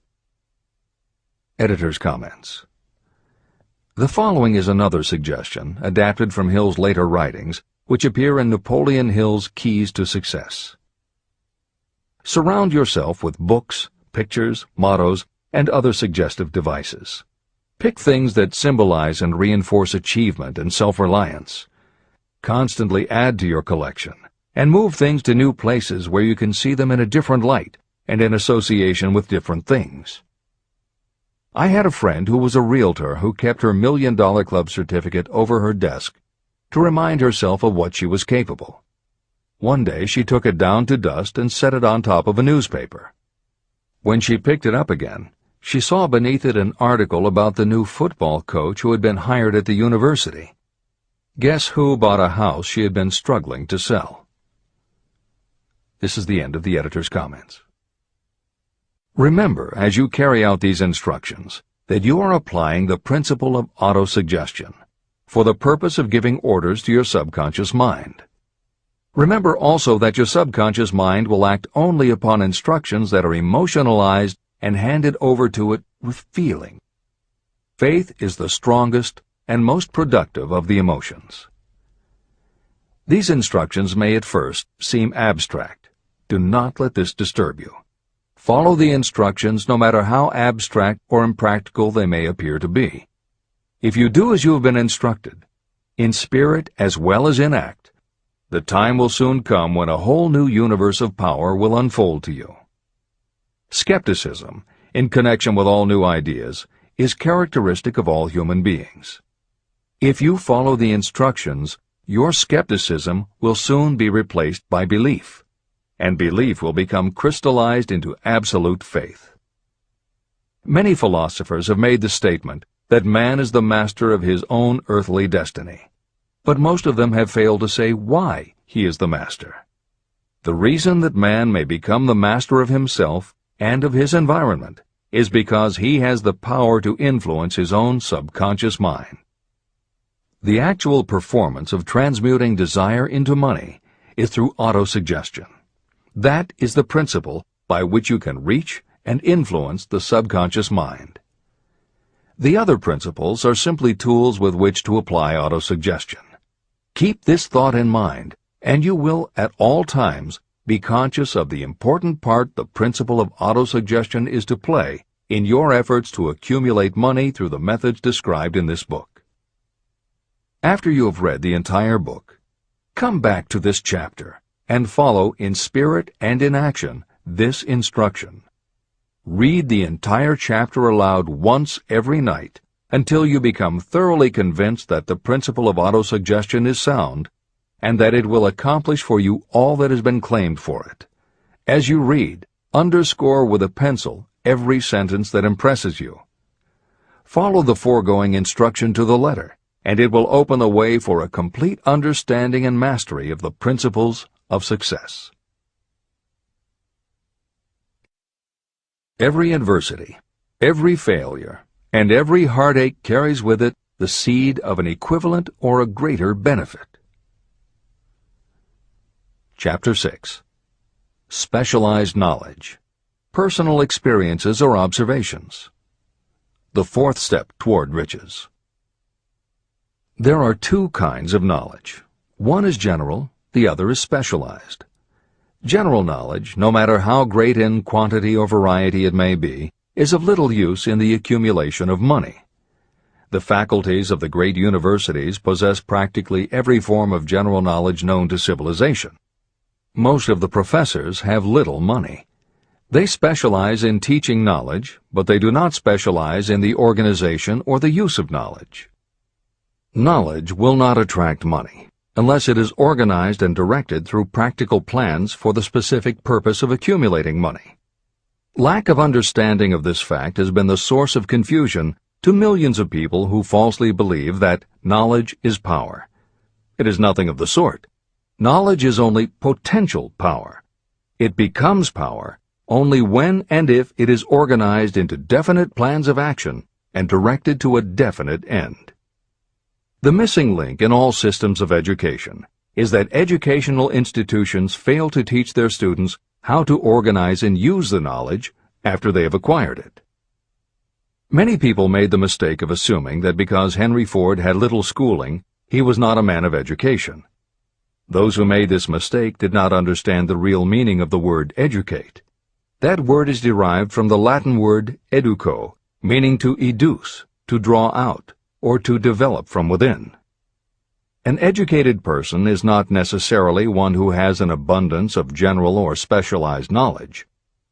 Editor's comments. The following is another suggestion, adapted from Hill's later writings, which appear in Napoleon Hill's Keys to Success. Surround yourself with books, pictures, mottos, and other suggestive devices. Pick things that symbolize and reinforce achievement and self-reliance. Constantly add to your collection, and move things to new places where you can see them in a different light and in association with different things. I had a friend who was a realtor who kept her $1 Million Club certificate over her desk to remind herself of what she was capable. One day she took it down to dust and set it on top of a newspaper. When she picked it up again, she saw beneath it an article about the new football coach who had been hired at the university. Guess who bought a house she had been struggling to sell? This is the end of the editor's comments. Remember, as you carry out these instructions, that you are applying the principle of autosuggestion for the purpose of giving orders to your subconscious mind. Remember also that your subconscious mind will act only upon instructions that are emotionalized and handed over to it with feeling. Faith is the strongest and most productive of the emotions. These instructions may at first seem abstract. Do not let this disturb you. Follow the instructions no matter how abstract or impractical they may appear to be. If you do as you have been instructed, in spirit as well as in act, the time will soon come when a whole new universe of power will unfold to you. Skepticism, in connection with all new ideas, is characteristic of all human beings. If you follow the instructions, your skepticism will soon be replaced by belief, and belief will become crystallized into absolute faith. Many philosophers have made the statement that man is the master of his own earthly destiny, but most of them have failed to say why he is the master. The reason that man may become the master of himself and of his environment is because he has the power to influence his own subconscious mind. The actual performance of transmuting desire into money is through autosuggestion. That is the principle by which you can reach and influence the subconscious mind. The other principles are simply tools with which to apply autosuggestion. Keep this thought in mind, and you will at all times be conscious of the important part the principle of autosuggestion is to play in your efforts to accumulate money through the methods described in this book. After you have read the entire book, come back to this chapter and follow in spirit and in action this instruction. Read the entire chapter aloud once every night until you become thoroughly convinced that the principle of autosuggestion is sound and that it will accomplish for you all that has been claimed for it. As you read, underscore with a pencil every sentence that impresses you. Follow the foregoing instruction to the letter, and it will open the way for a complete understanding and mastery of the principles of success. Every adversity, every failure, and every heartache carries with it the seed of an equivalent or a greater benefit. Chapter 6. Specialized Knowledge. Personal experiences or observations. The fourth step toward riches. There are two kinds of knowledge. One is general, the other is specialized. General knowledge, no matter how great in quantity or variety it may be, is of little use in the accumulation of money. The faculties of the great universities possess practically every form of general knowledge known to civilization. Most of the professors have little money. They specialize in teaching knowledge, but they do not specialize in the organization or the use of knowledge. Knowledge will not attract money unless it is organized and directed through practical plans for the specific purpose of accumulating money. Lack of understanding of this fact has been the source of confusion to millions of people who falsely believe that knowledge is power. It is nothing of the sort. Knowledge is only potential power. It becomes power only when and if it is organized into definite plans of action and directed to a definite end. The missing link in all systems of education is that educational institutions fail to teach their students how to organize and use the knowledge after they have acquired it. Many people made the mistake of assuming that because Henry Ford had little schooling, he was not a man of education. Those who made this mistake did not understand the real meaning of the word educate. That word is derived from the Latin word educo, meaning to educe, to draw out, or to develop from within. An educated person is not necessarily one who has an abundance of general or specialized knowledge.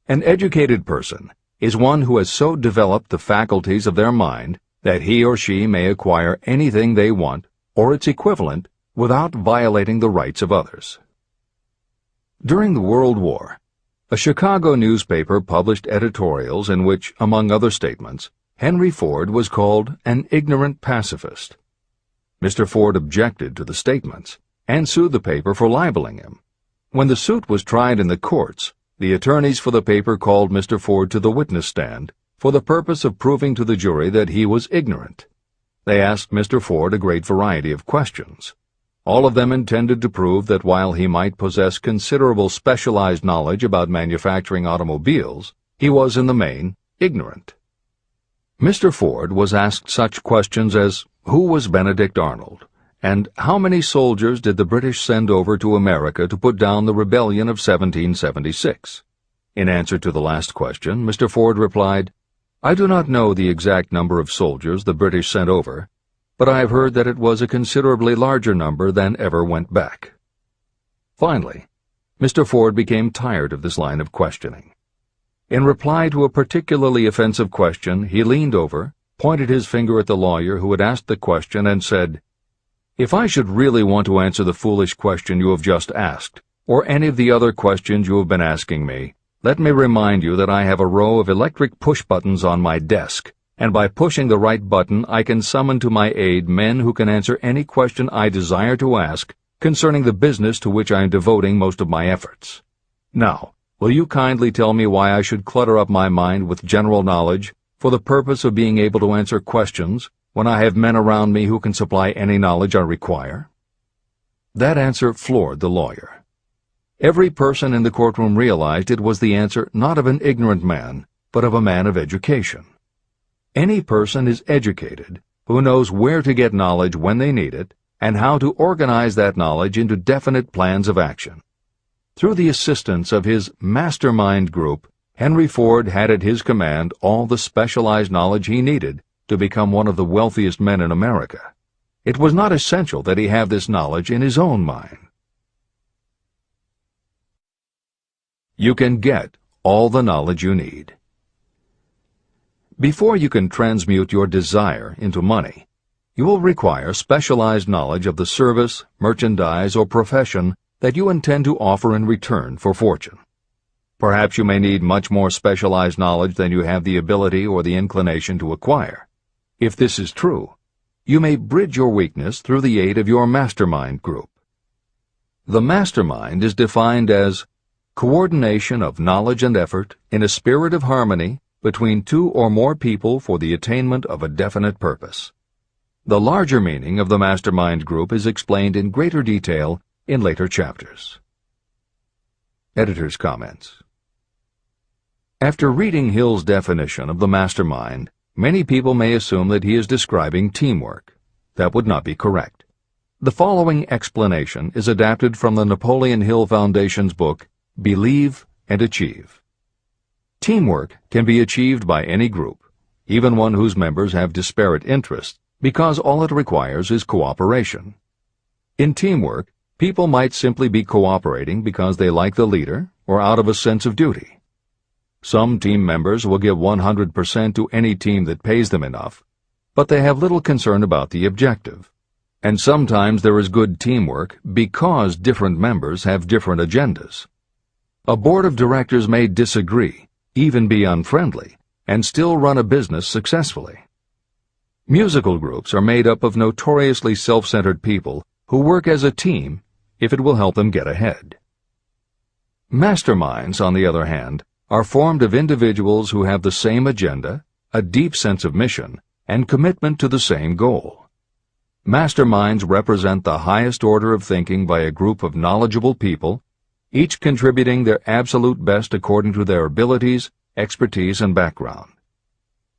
An educated person is one who has so developed the faculties of their mind that he or she may acquire anything they want or its equivalent without violating the rights of others. During the World War, a Chicago newspaper published editorials in which, among other statements, Henry Ford was called an ignorant pacifist. Mr. Ford objected to the statements and sued the paper for libeling him. When the suit was tried in the courts, the attorneys for the paper called Mr. Ford to the witness stand for the purpose of proving to the jury that he was ignorant. They asked Mr. Ford a great variety of questions. All of them intended to prove that while he might possess considerable specialized knowledge about manufacturing automobiles, he was in the main ignorant. Mr. Ford was asked such questions as, who was Benedict Arnold, and how many soldiers did the British send over to America to put down the rebellion of 1776? In answer to the last question, Mr. Ford replied, I do not know the exact number of soldiers the British sent over, but I have heard that it was a considerably larger number than ever went back. Finally, Mr. Ford became tired of this line of questioning. In reply to a particularly offensive question, he leaned over, pointed his finger at the lawyer who had asked the question, and said, If I should really want to answer the foolish question you have just asked, or any of the other questions you have been asking me, let me remind you that I have a row of electric push buttons on my desk, and by pushing the right button I can summon to my aid men who can answer any question I desire to ask concerning the business to which I am devoting most of my efforts. Now, will you kindly tell me why I should clutter up my mind with general knowledge for the purpose of being able to answer questions when I have men around me who can supply any knowledge I require? That answer floored the lawyer. Every person in the courtroom realized it was the answer not of an ignorant man, but of a man of education. Any person is educated who knows where to get knowledge when they need it and how to organize that knowledge into definite plans of action. Through the assistance of his mastermind group, Henry Ford had at his command all the specialized knowledge he needed to become one of the wealthiest men in America. It was not essential that he have this knowledge in his own mind. You can get all the knowledge you need. Before you can transmute your desire into money, you will require specialized knowledge of the service, merchandise, or profession that you intend to offer in return for fortune. Perhaps you may need much more specialized knowledge than you have the ability or the inclination to acquire. If this is true, you may bridge your weakness through the aid of your mastermind group. The mastermind is defined as coordination of knowledge and effort in a spirit of harmony between two or more people for the attainment of a definite purpose. The larger meaning of the mastermind group is explained in greater detail in later chapters. Editor's comments. After reading Hill's definition of the mastermind, many people may assume that he is describing teamwork. That would not be correct. The following explanation is adapted from the Napoleon Hill Foundation's book, Believe and Achieve. Teamwork can be achieved by any group, even one whose members have disparate interests, because all it requires is cooperation. In teamwork, people might simply be cooperating because they like the leader or out of a sense of duty. Some team members will give 100% to any team that pays them enough, but they have little concern about the objective. And sometimes there is good teamwork because different members have different agendas. A board of directors may disagree, even be unfriendly, and still run a business successfully. Musical groups are made up of notoriously self-centered people who work as a team if it will help them get ahead. Masterminds, on the other hand, are formed of individuals who have the same agenda, a deep sense of mission, and commitment to the same goal. Masterminds represent the highest order of thinking by a group of knowledgeable people, each contributing their absolute best according to their abilities, expertise, and background.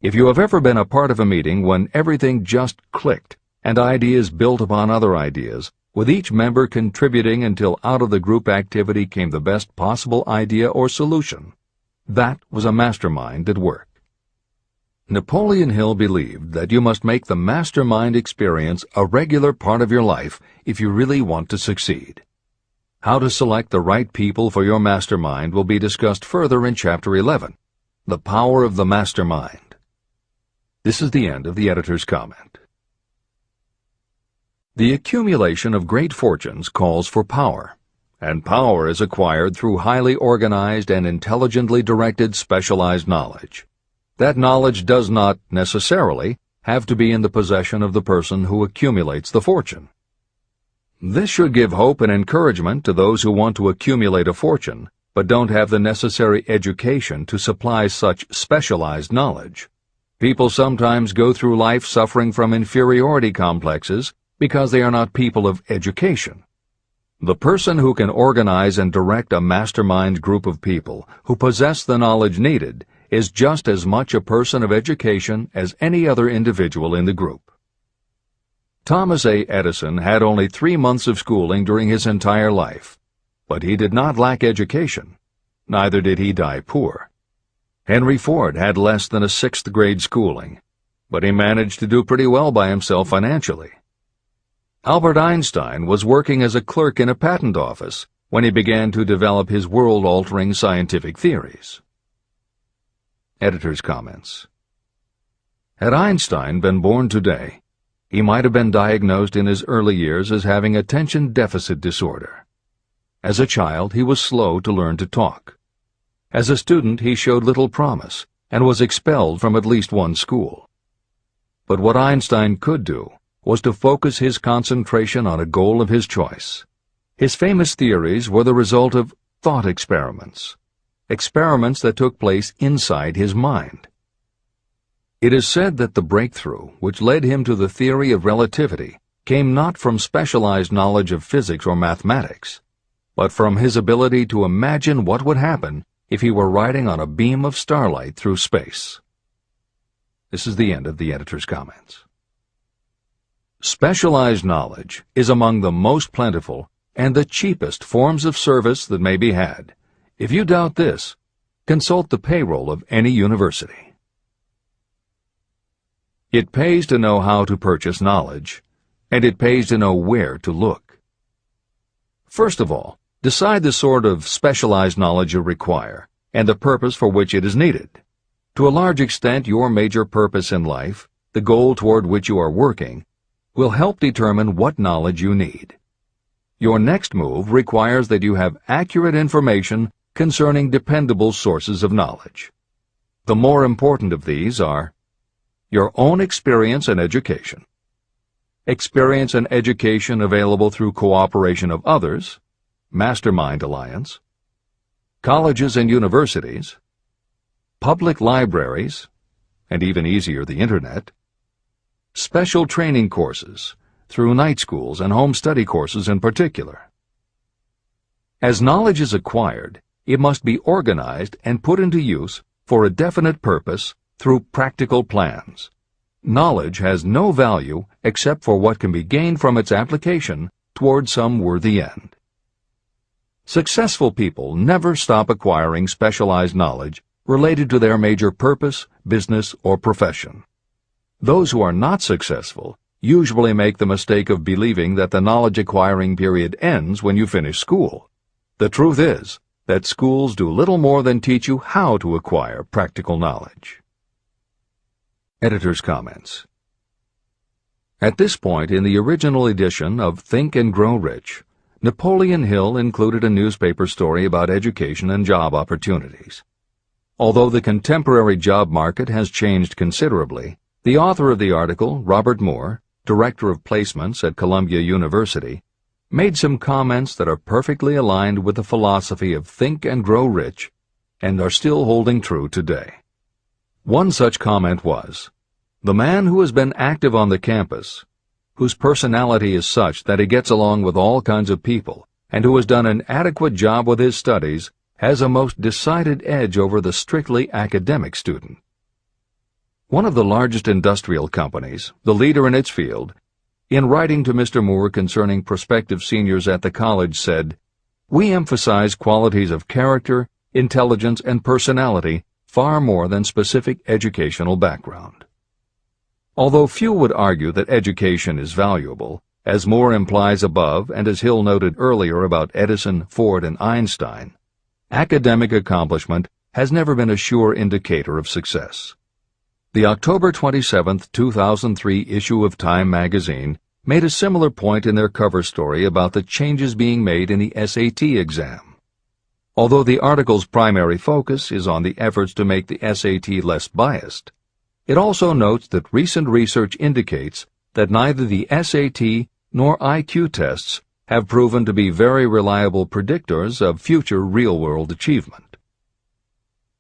If you have ever been a part of a meeting when everything just clicked and ideas built upon other ideas, with each member contributing until out of the group activity came the best possible idea or solution, that was a mastermind at work. Napoleon Hill believed that you must make the mastermind experience a regular part of your life if you really want to succeed. How to select the right people for your mastermind will be discussed further in Chapter 11, The Power of the Mastermind. This is the end of the editor's comment. The accumulation of great fortunes calls for power, and power is acquired through highly organized and intelligently directed specialized knowledge. That knowledge does not, necessarily, have to be in the possession of the person who accumulates the fortune. This should give hope and encouragement to those who want to accumulate a fortune, but don't have the necessary education to supply such specialized knowledge. People sometimes go through life suffering from inferiority complexes because they are not people of education. The person who can organize and direct a mastermind group of people who possess the knowledge needed is just as much a person of education as any other individual in the group. Thomas A. Edison had only 3 months of schooling during his entire life, but he did not lack education. Neither did he die poor. Henry Ford had less than a 6th grade schooling, but he managed to do pretty well by himself financially. Albert Einstein was working as a clerk in a patent office when he began to develop his world-altering scientific theories. Editor's comments. Had Einstein been born today, he might have been diagnosed in his early years as having attention deficit disorder. As a child, he was slow to learn to talk. As a student, he showed little promise and was expelled from at least one school. But what Einstein could do was to focus his concentration on a goal of his choice. His famous theories were the result of thought experiments, experiments that took place inside his mind. It is said that the breakthrough which led him to the theory of relativity came not from specialized knowledge of physics or mathematics, but from his ability to imagine what would happen if he were riding on a beam of starlight through space. This is the end of the editor's comments. Specialized knowledge is among the most plentiful and the cheapest forms of service that may be had. If you doubt this, consult the payroll of any university. It pays to know how to purchase knowledge, and it pays to know where to look. First of all, decide the sort of specialized knowledge you require and the purpose for which it is needed. To a large extent, your major purpose in life, the goal toward which you are working, will help determine what knowledge you need. Your next move requires that you have accurate information concerning dependable sources of knowledge. The more important of these are your own experience and education, experience and education available through cooperation of others, mastermind alliance, colleges and universities, public libraries, and even easier, the Internet, special training courses, through night schools and home study courses in particular. As knowledge is acquired, it must be organized and put into use for a definite purpose through practical plans. Knowledge has no value except for what can be gained from its application toward some worthy end. Successful people never stop acquiring specialized knowledge related to their major purpose, business, or profession. Those who are not successful usually make the mistake of believing that the knowledge-acquiring period ends when you finish school. The truth is that schools do little more than teach you how to acquire practical knowledge. Editor's comments. At this point in the original edition of Think and Grow Rich, Napoleon Hill included a newspaper story about education and job opportunities. Although the contemporary job market has changed considerably, the author of the article, Robert Moore, Director of Placements at Columbia University, made some comments that are perfectly aligned with the philosophy of Think and Grow Rich and are still holding true today. One such comment was, "The man who has been active on the campus, whose personality is such that he gets along with all kinds of people, and who has done an adequate job with his studies, has a most decided edge over the strictly academic student." One of the largest industrial companies, the leader in its field, in writing to Mr. Moore concerning prospective seniors at the college said, "We emphasize qualities of character, intelligence, and personality far more than specific educational background." Although few would argue that education is valuable, as Moore implies above and as Hill noted earlier about Edison, Ford, and Einstein, academic accomplishment has never been a sure indicator of success. The October 27, 2003 issue of Time magazine made a similar point in their cover story about the changes being made in the SAT exam. Although the article's primary focus is on the efforts to make the SAT less biased, it also notes that recent research indicates that neither the SAT nor IQ tests have proven to be very reliable predictors of future real-world achievement.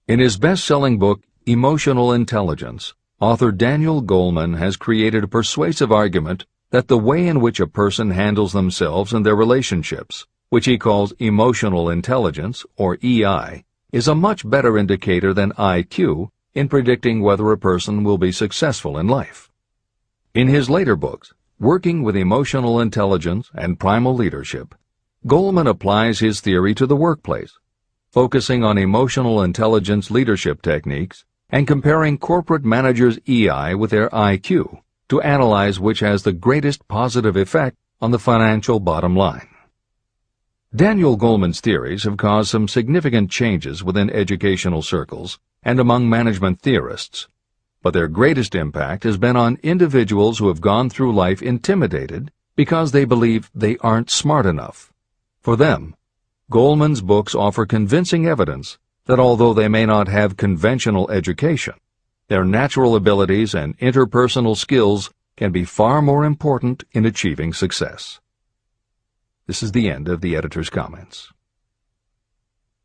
In his best-selling book, Emotional Intelligence, author Daniel Goleman has created a persuasive argument that the way in which a person handles themselves and their relationships, which he calls emotional intelligence, or EI, is a much better indicator than IQ in predicting whether a person will be successful in life. In his later books, Working with Emotional Intelligence and Primal Leadership, Goleman applies his theory to the workplace, focusing on emotional intelligence leadership techniques and comparing corporate managers' EI with their IQ to analyze which has the greatest positive effect on the financial bottom line. Daniel Goleman's theories have caused some significant changes within educational circles and among management theorists, but their greatest impact has been on individuals who have gone through life intimidated because they believe they aren't smart enough. For them, Goleman's books offer convincing evidence that although they may not have conventional education, their natural abilities and interpersonal skills can be far more important in achieving success. This is the end of the editor's comments.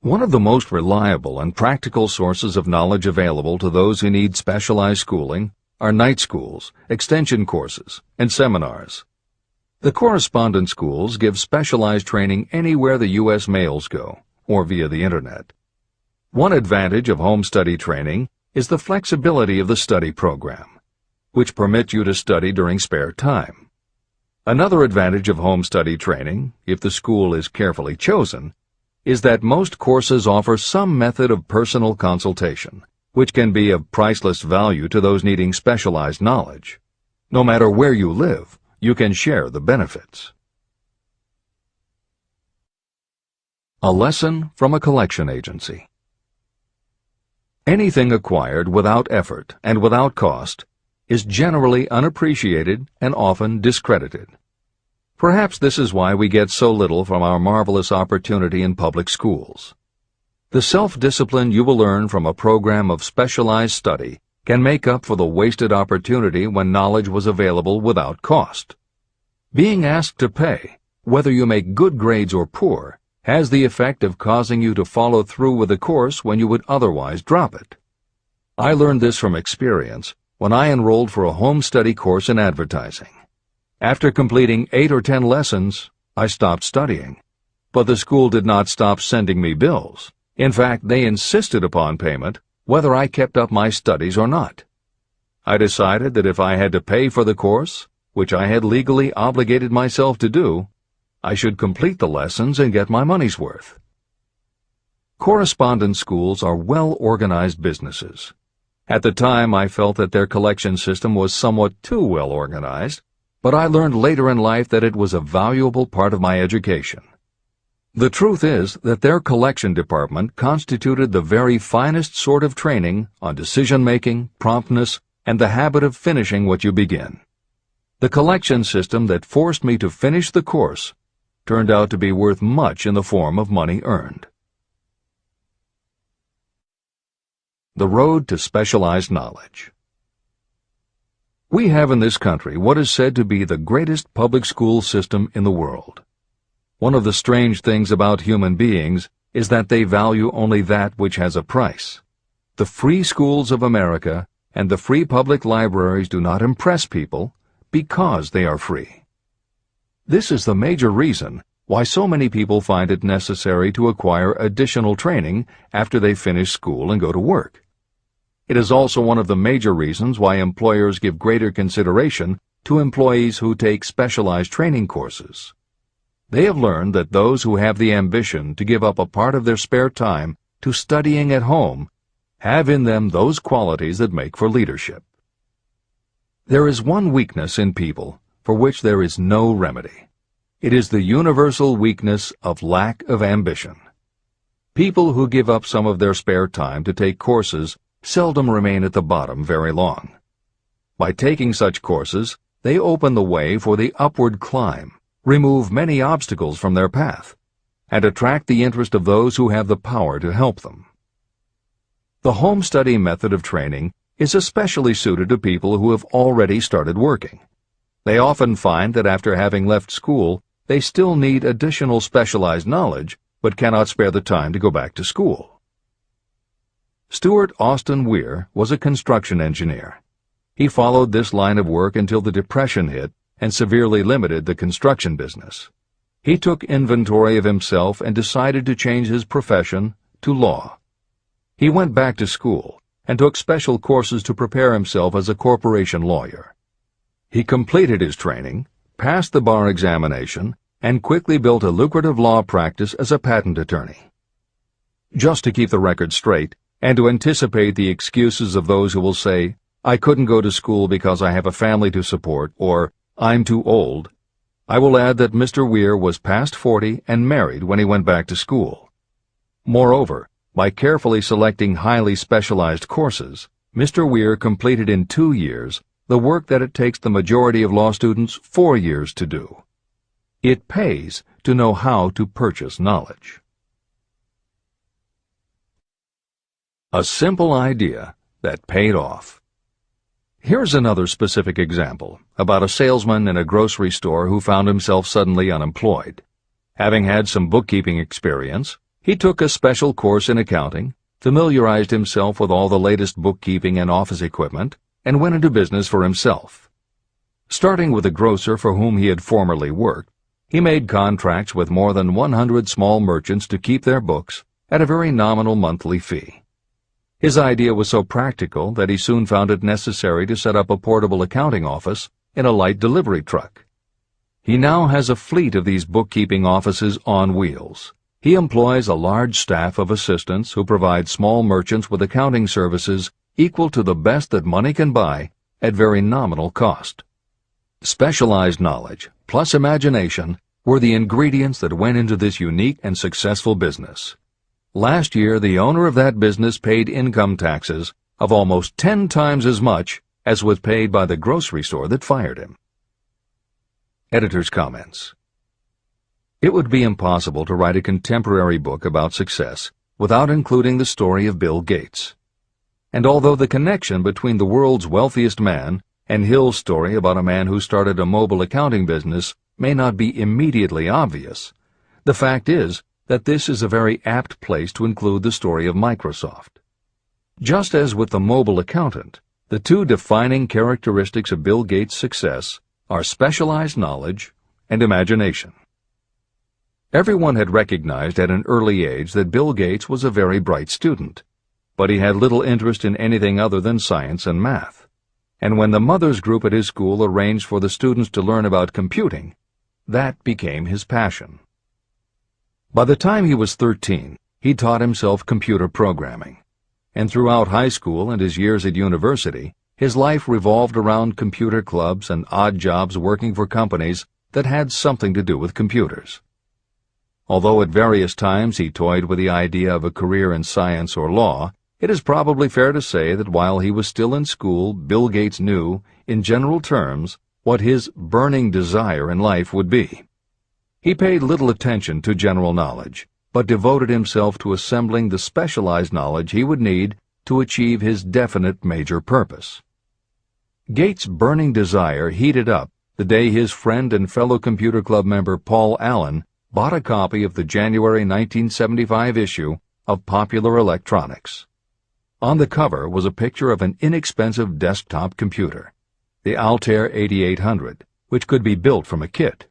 One of the most reliable and practical sources of knowledge available to those who need specialized schooling are night schools, extension courses, and seminars. The correspondence schools give specialized training anywhere the U.S. mails go, or via the Internet. One advantage of home study training is the flexibility of the study program, which permits you to study during spare time. Another advantage of home study training, if the school is carefully chosen, is that most courses offer some method of personal consultation, which can be of priceless value to those needing specialized knowledge. No matter where you live, you can share the benefits. A lesson from a collection agency. Anything acquired without effort and without cost is generally unappreciated and often discredited. Perhaps this is why we get so little from our marvelous opportunity in public schools. The self-discipline you will learn from a program of specialized study can make up for the wasted opportunity when knowledge was available without cost. Being asked to pay, whether you make good grades or poor, has the effect of causing you to follow through with the course when you would otherwise drop it. I learned this from experience when I enrolled for a home study course in advertising. After completing 8 or 10 lessons, I stopped studying. But the school did not stop sending me bills. In fact, they insisted upon payment, whether I kept up my studies or not. I decided that if I had to pay for the course, which I had legally obligated myself to do, I should complete the lessons and get my money's worth. Correspondence schools are well-organized businesses. At the time, I felt that their collection system was somewhat too well organized, but I learned later in life that it was a valuable part of my education. The truth is that their collection department constituted the very finest sort of training on decision-making, promptness, and the habit of finishing what you begin. The collection system that forced me to finish the course turned out to be worth much in the form of money earned. The road to specialized knowledge. We have in this country what is said to be the greatest public school system in the world. One of the strange things about human beings is that they value only that which has a price. The free schools of America and the free public libraries do not impress people because they are free. This is the major reason why so many people find it necessary to acquire additional training after they finish school and go to work. It is also one of the major reasons why employers give greater consideration to employees who take specialized training courses. They have learned that those who have the ambition to give up a part of their spare time to studying at home have in them those qualities that make for leadership. There is one weakness in people for which there is no remedy. It is the universal weakness of lack of ambition. People who give up some of their spare time to take courses seldom remain at the bottom very long. By taking such courses, they open the way for the upward climb, remove many obstacles from their path, and attract the interest of those who have the power to help them. The home study method of training is especially suited to people who have already started working. They often find that after having left school, they still need additional specialized knowledge, but cannot spare the time to go back to school. Stuart Austin Weir was a construction engineer. He followed this line of work until the Depression hit and severely limited the construction business. He took inventory of himself and decided to change his profession to law. He went back to school and took special courses to prepare himself as a corporation lawyer. He completed his training, passed the bar examination, and quickly built a lucrative law practice as a patent attorney. Just to keep the record straight, and to anticipate the excuses of those who will say, "I couldn't go to school because I have a family to support," or "I'm too old," I will add that Mr. Weir was past 40 and married when he went back to school. Moreover, by carefully selecting highly specialized courses, Mr. Weir completed in 2 years the work that it takes the majority of law students 4 years to do. It pays to know how to purchase knowledge. A simple idea that paid off. Here's another specific example about a salesman in a grocery store who found himself suddenly unemployed. Having had some bookkeeping experience, he took a special course in accounting, familiarized himself with all the latest bookkeeping and office equipment, and went into business for himself. Starting with a grocer for whom he had formerly worked, he made contracts with more than 100 small merchants to keep their books at a very nominal monthly fee. His idea was so practical that he soon found it necessary to set up a portable accounting office in a light delivery truck. He now has a fleet of these bookkeeping offices on wheels. He employs a large staff of assistants who provide small merchants with accounting services equal to the best that money can buy at very nominal cost. Specialized knowledge plus imagination were the ingredients that went into this unique and successful business. Last year, the owner of that business paid income taxes of almost 10 times as much as was paid by the grocery store that fired him. Editor's comments. It would be impossible to write a contemporary book about success without including the story of Bill Gates. And although the connection between the world's wealthiest man and Hill's story about a man who started a mobile accounting business may not be immediately obvious, the fact is that this is a very apt place to include the story of Microsoft. Just as with the mobile accountant, The two defining characteristics of Bill Gates' success are specialized knowledge and imagination. Everyone had recognized at an early age that Bill Gates was a very bright student, but he had little interest in anything other than science and math. And when the mothers group at his school arranged for the students to learn about computing, that became his passion. By the time he was 13, he taught himself computer programming, and throughout high school and his years at university, his life revolved around computer clubs and odd jobs working for companies that had something to do with computers. Although at various times he toyed with the idea of a career in science or law, it is probably fair to say that while he was still in school, Bill Gates knew, in general terms, what his burning desire in life would be. He paid little attention to general knowledge, but devoted himself to assembling the specialized knowledge he would need to achieve his definite major purpose. Gates' burning desire heated up the day his friend and fellow computer club member Paul Allen bought a copy of the January 1975 issue of Popular Electronics. On the cover was a picture of an inexpensive desktop computer, the Altair 8800, which could be built from a kit.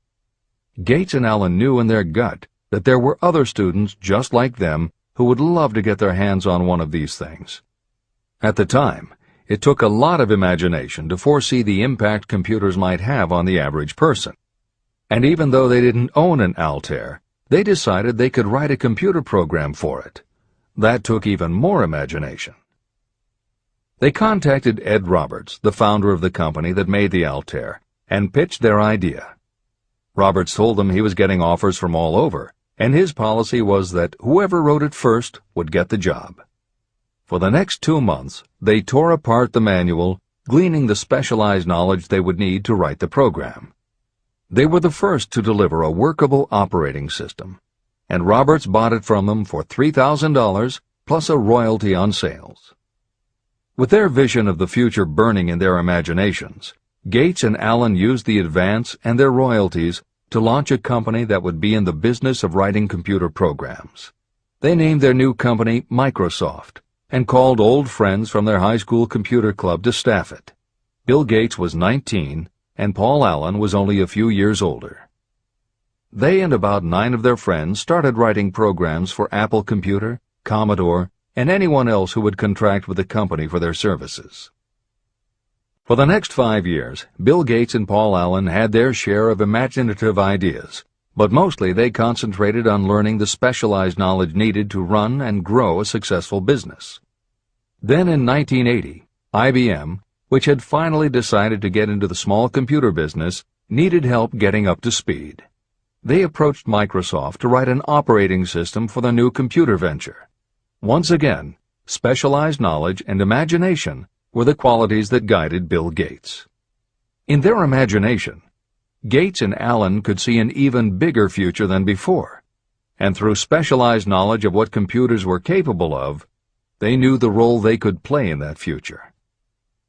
Gates and Allen knew in their gut that there were other students just like them who would love to get their hands on one of these things. At the time, it took a lot of imagination to foresee the impact computers might have on the average person. And even though they didn't own an Altair, they decided they could write a computer program for it. That took even more imagination. They contacted Ed Roberts, the founder of the company that made the Altair, and pitched their idea. Roberts told them he was getting offers from all over, and his policy was that whoever wrote it first would get the job. For the next 2 months, they tore apart the manual, gleaning the specialized knowledge they would need to write the program. They were the first to deliver a workable operating system, and Roberts bought it from them for $3,000 plus a royalty on sales. With their vision of the future burning in their imaginations, Gates and Allen used the advance and their royalties to launch a company that would be in the business of writing computer programs. They named their new company Microsoft and called old friends from their high school computer club to staff it. Bill Gates was 19, and Paul Allen was only a few years older. They and about 9 of their friends started writing programs for Apple Computer, Commodore, and anyone else who would contract with the company for their services. For the next 5 years, Bill Gates and Paul Allen had their share of imaginative ideas, but mostly they concentrated on learning the specialized knowledge needed to run and grow a successful business. Then in 1980, IBM, which had finally decided to get into the small computer business, needed help getting up to speed. They approached Microsoft to write an operating system for the new computer venture. Once again, specialized knowledge and imagination were the qualities that guided Bill Gates. In their imagination, Gates and Allen could see an even bigger future than before, and through specialized knowledge of what computers were capable of, they knew the role they could play in that future.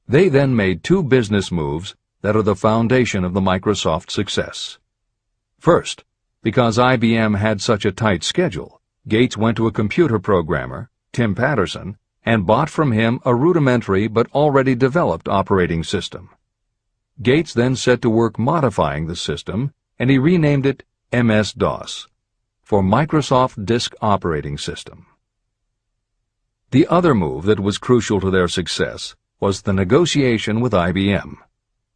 They then made 2 business moves that are the foundation of the Microsoft success. First, because IBM had such a tight schedule, Gates went to a computer programmer, Tim Patterson, and bought from him a rudimentary but already developed operating system. Gates then set to work modifying the system, and he renamed it MS-DOS, for Microsoft Disk Operating System. The other move that was crucial to their success was the negotiation with IBM.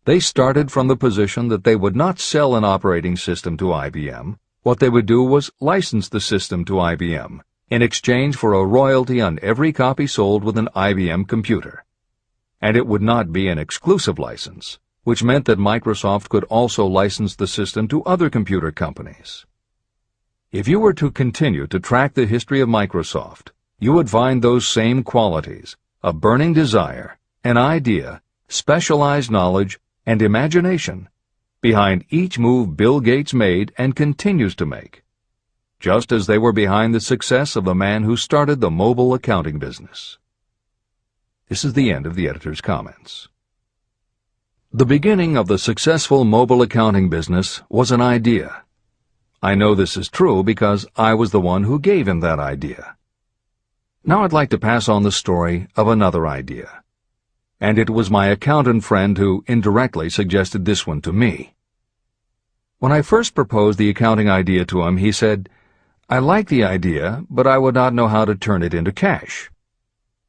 They started from the position that they would not sell an operating system to IBM. What they would do was license the system to IBM in exchange for a royalty on every copy sold with an IBM computer. And it would not be an exclusive license, which meant that Microsoft could also license the system to other computer companies. If you were to continue to track the history of Microsoft, you would find those same qualities: a burning desire, an idea, specialized knowledge, and imagination behind each move Bill Gates made and continues to make, just as they were behind the success of the man who started the mobile accounting business. This is the end of the editor's comments. The beginning of the successful mobile accounting business was an idea. I know this is true because I was the one who gave him that idea. Now I'd like to pass on the story of another idea. and it was my accountant friend who indirectly suggested this one to me. When I first proposed the accounting idea to him, he said, "I like the idea, but I would not know how to turn it into cash."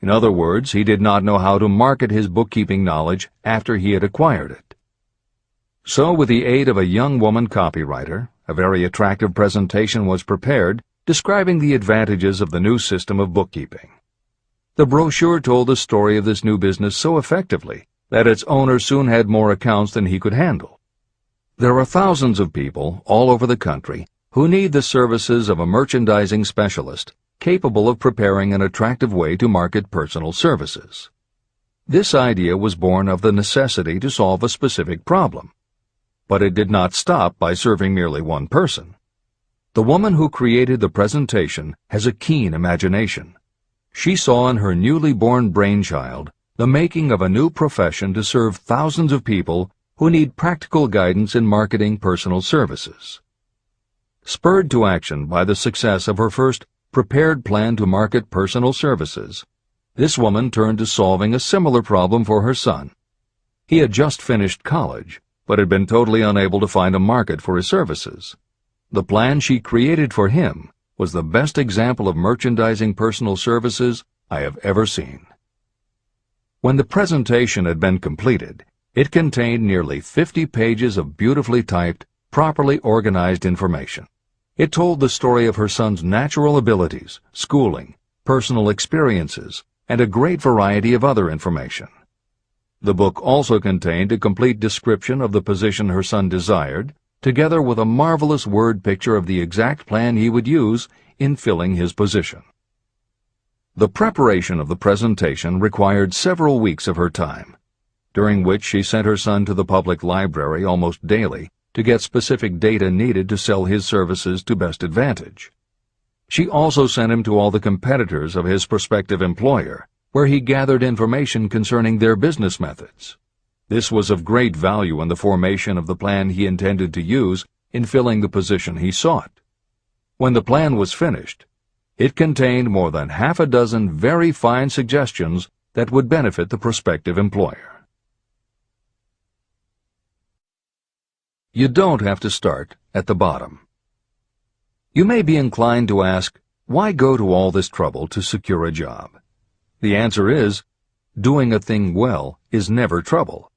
In other words, he did not know how to market his bookkeeping knowledge after he had acquired it. So, with the aid of a young woman copywriter, a very attractive presentation was prepared describing the advantages of the new system of bookkeeping. The brochure told the story of this new business so effectively that its owner soon had more accounts than he could handle. There are thousands of people all over the country who need the services of a merchandising specialist capable of preparing an attractive way to market personal services. This idea was born of the necessity to solve a specific problem. But it did not stop by serving merely one person. The woman who created the presentation has a keen imagination. She saw in her newly born brainchild the making of a new profession to serve thousands of people who need practical guidance in marketing personal services. Spurred to action by the success of her first prepared plan to market personal services, this woman turned to solving a similar problem for her son. He had just finished college, but had been totally unable to find a market for his services. The plan she created for him was the best example of merchandising personal services I have ever seen. When the presentation had been completed, it contained nearly 50 pages of beautifully typed, properly organized information. It told the story of her son's natural abilities, schooling, personal experiences, and a great variety of other information. The book also contained a complete description of the position her son desired, together with a marvelous word picture of the exact plan he would use in filling his position. The preparation of the presentation required several weeks of her time, during which she sent her son to the public library almost daily to get specific data needed to sell his services to best advantage. She also sent him to all the competitors of his prospective employer, where he gathered information concerning their business methods. This was of great value in the formation of the plan he intended to use in filling the position he sought. When the plan was finished, it contained more than half a dozen very fine suggestions that would benefit the prospective employer. You don't have to start at the bottom. You may be inclined to ask, why go to all this trouble to secure a job? The answer is, doing a thing well is never trouble.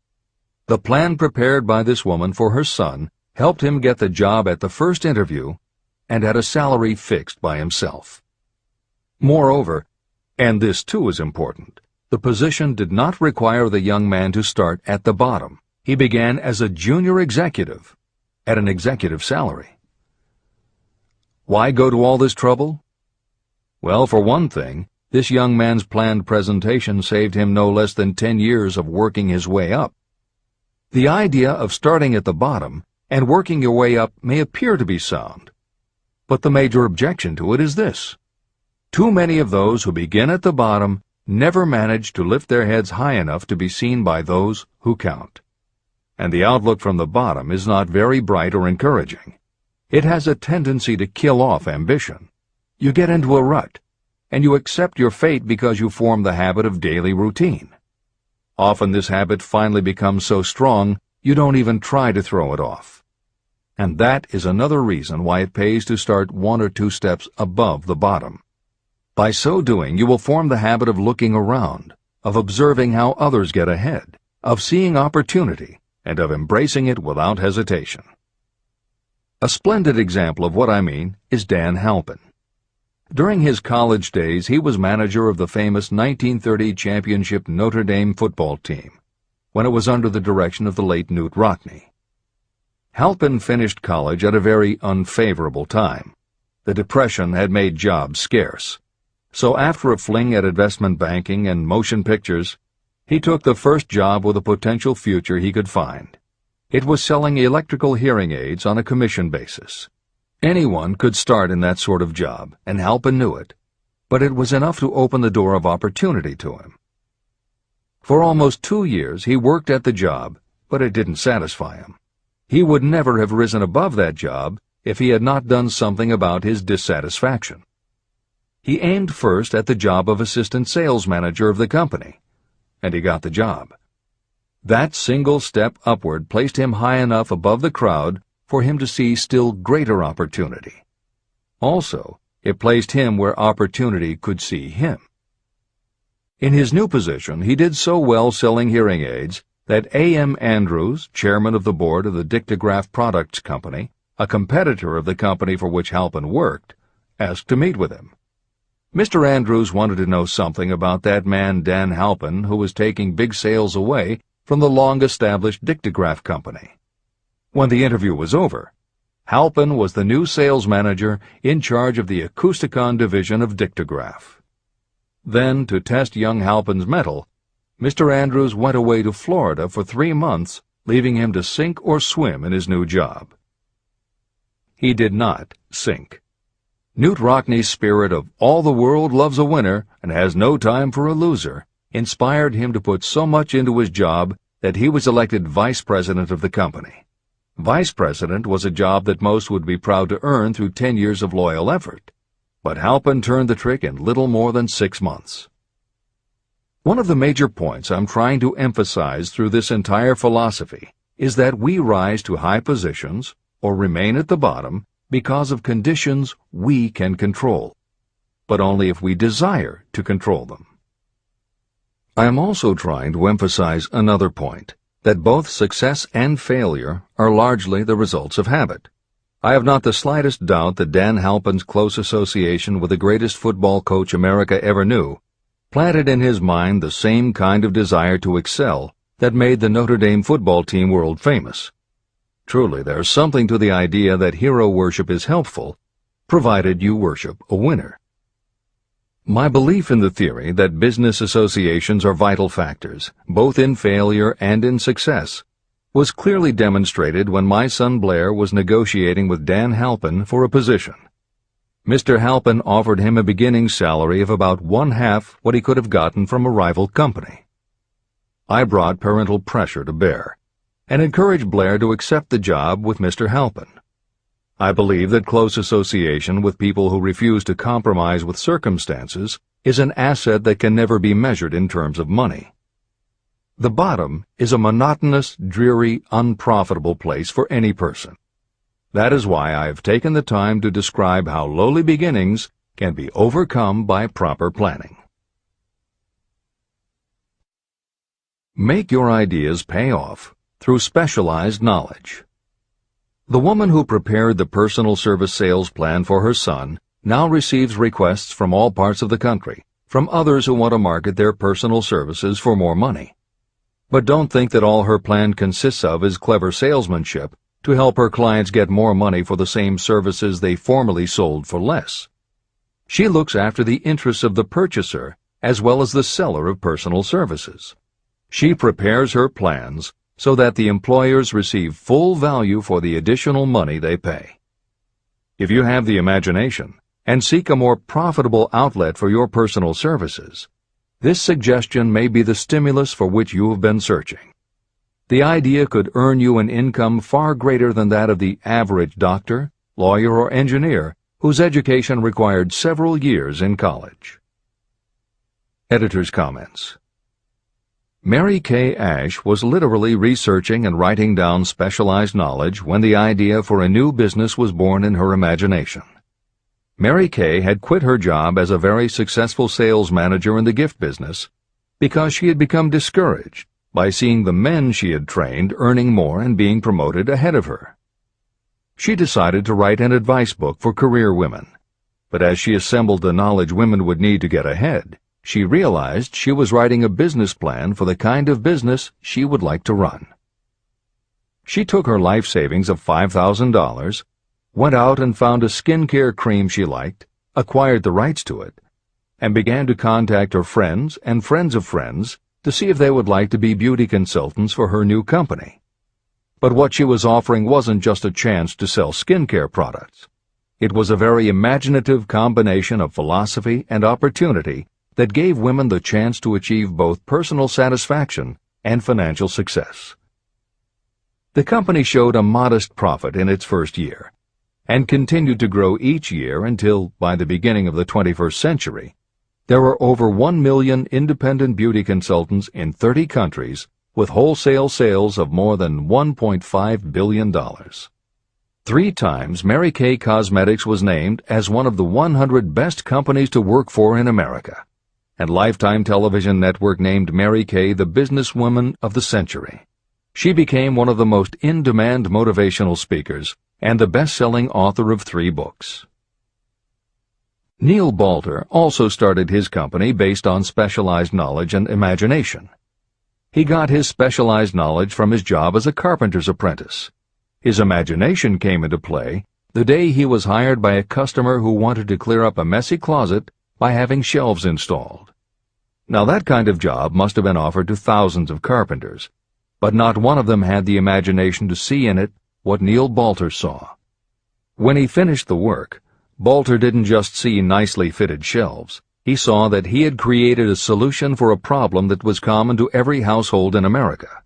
The plan prepared by this woman for her son helped him get the job at the first interview and at a salary fixed by himself. Moreover, and this too is important, the position did not require the young man to start at the bottom. He began as a junior executive at an executive salary. Why go to all this trouble? Well, for one thing, this young man's planned presentation saved him no less than 10 years of working his way up. The idea of starting at the bottom and working your way up may appear to be sound, but the major objection to it is this. Too many of those who begin at the bottom never manage to lift their heads high enough to be seen by those who count. And the outlook from the bottom is not very bright or encouraging. It has a tendency to kill off ambition. You get into a rut, and you accept your fate because you form the habit of daily routine. Often this habit finally becomes so strong you don't even try to throw it off. And that is another reason why it pays to start 1 or 2 steps above the bottom. By so doing, you will form the habit of looking around, of observing how others get ahead, of seeing opportunity, and of embracing it without hesitation. A splendid example of what I mean is Dan Halpin. During his college days, he was manager of the famous 1930 championship Notre Dame football team, when it was under the direction of the late Knute Rockne. Halpin finished college at a very unfavorable time. The Depression had made jobs scarce. So after a fling at investment banking and motion pictures, he took the first job with a potential future he could find. It was selling electrical hearing aids on a commission basis. Anyone could start in that sort of job, and Halpin knew it, but it was enough to open the door of opportunity to him. For almost 2 years he worked at the job, but it didn't satisfy him. He would never have risen above that job if he had not done something about his dissatisfaction. He aimed first at the job of assistant sales manager of the company, and he got the job. That single step upward placed him high enough above the crowd for him to see still greater opportunity. Also, it placed him where opportunity could see him. In his new position, he did so well selling hearing aids that A.M. Andrews, chairman of the board of the Dictograph Products Company, a competitor of the company for which Halpin worked, asked to meet with him. Mr. Andrews wanted to know something about that man Dan Halpin, who was taking big sales away from the long-established Dictograph Company. When the interview was over, Halpin was the new sales manager in charge of the Acousticon division of Dictograph. Then, to test young Halpin's mettle, Mr. Andrews went away to Florida for 3 months, leaving him to sink or swim in his new job. He did not sink. Knute Rockne's spirit of all the world loves a winner and has no time for a loser inspired him to put so much into his job that he was elected vice president of the company. Vice president was a job that most would be proud to earn through 10 years of loyal effort, but Halpin turned the trick in little more than 6 months. One of the major points I'm trying to emphasize through this entire philosophy is that we rise to high positions or remain at the bottom because of conditions we can control, but only if we desire to control them. I am also trying to emphasize another point, that both success and failure are largely the results of habit. I have not the slightest doubt that Dan Halpin's close association with the greatest football coach America ever knew planted in his mind the same kind of desire to excel that made the Notre Dame football team world famous. Truly, there's something to the idea that hero worship is helpful, provided you worship a winner. My belief in the theory that business associations are vital factors, both in failure and in success, was clearly demonstrated when my son Blair was negotiating with Dan Halpin for a position. Mr. Halpin offered him a beginning salary of about 1/2 what he could have gotten from a rival company. I brought parental pressure to bear, and encouraged Blair to accept the job with Mr. Halpin. I believe that close association with people who refuse to compromise with circumstances is an asset that can never be measured in terms of money. The bottom is a monotonous, dreary, unprofitable place for any person. That is why I have taken the time to describe how lowly beginnings can be overcome by proper planning. Make your ideas pay off through specialized knowledge. The woman who prepared the personal service sales plan for her son now receives requests from all parts of the country, from others who want to market their personal services for more money. But don't think that all her plan consists of is clever salesmanship to help her clients get more money for the same services they formerly sold for less. She looks after the interests of the purchaser as well as the seller of personal services. She prepares her plans so that the employers receive full value for the additional money they pay. If you have the imagination and seek a more profitable outlet for your personal services, this suggestion may be the stimulus for which you have been searching. The idea could earn you an income far greater than that of the average doctor, lawyer, or engineer whose education required several years in college. Editor's comments. Mary Kay Ash was literally researching and writing down specialized knowledge when the idea for a new business was born in her imagination. Mary Kay had quit her job as a very successful sales manager in the gift business because she had become discouraged by seeing the men she had trained earning more and being promoted ahead of her. She decided to write an advice book for career women, but as she assembled the knowledge women would need to get ahead, she realized she was writing a business plan for the kind of business she would like to run. She took her life savings of $5,000, went out and found a skincare cream she liked, acquired the rights to it, and began to contact her friends and friends of friends to see if they would like to be beauty consultants for her new company. But what she was offering wasn't just a chance to sell skincare products. It was a very imaginative combination of philosophy and opportunity that gave women the chance to achieve both personal satisfaction and financial success. The company showed a modest profit in its first year, and continued to grow each year until, by the beginning of the 21st century, There are over 1 million independent beauty consultants in 30 countries with wholesale sales of more than $1.5 billion. 3 times Mary Kay Cosmetics was named as one of the 100 best companies to work for in America, and Lifetime Television Network named Mary Kay the businesswoman of the century. She became one of the most in-demand motivational speakers and the best-selling author of 3 books. Neil Balter also started his company based on specialized knowledge and imagination. He got his specialized knowledge from his job as a carpenter's apprentice. His imagination came into play the day he was hired by a customer who wanted to clear up a messy closet by having shelves installed. Now that kind of job must have been offered to thousands of carpenters, but not one of them had the imagination to see in it what Neil Balter saw. When he finished the work, Balter didn't just see nicely fitted shelves. He saw that he had created a solution for a problem that was common to every household in America.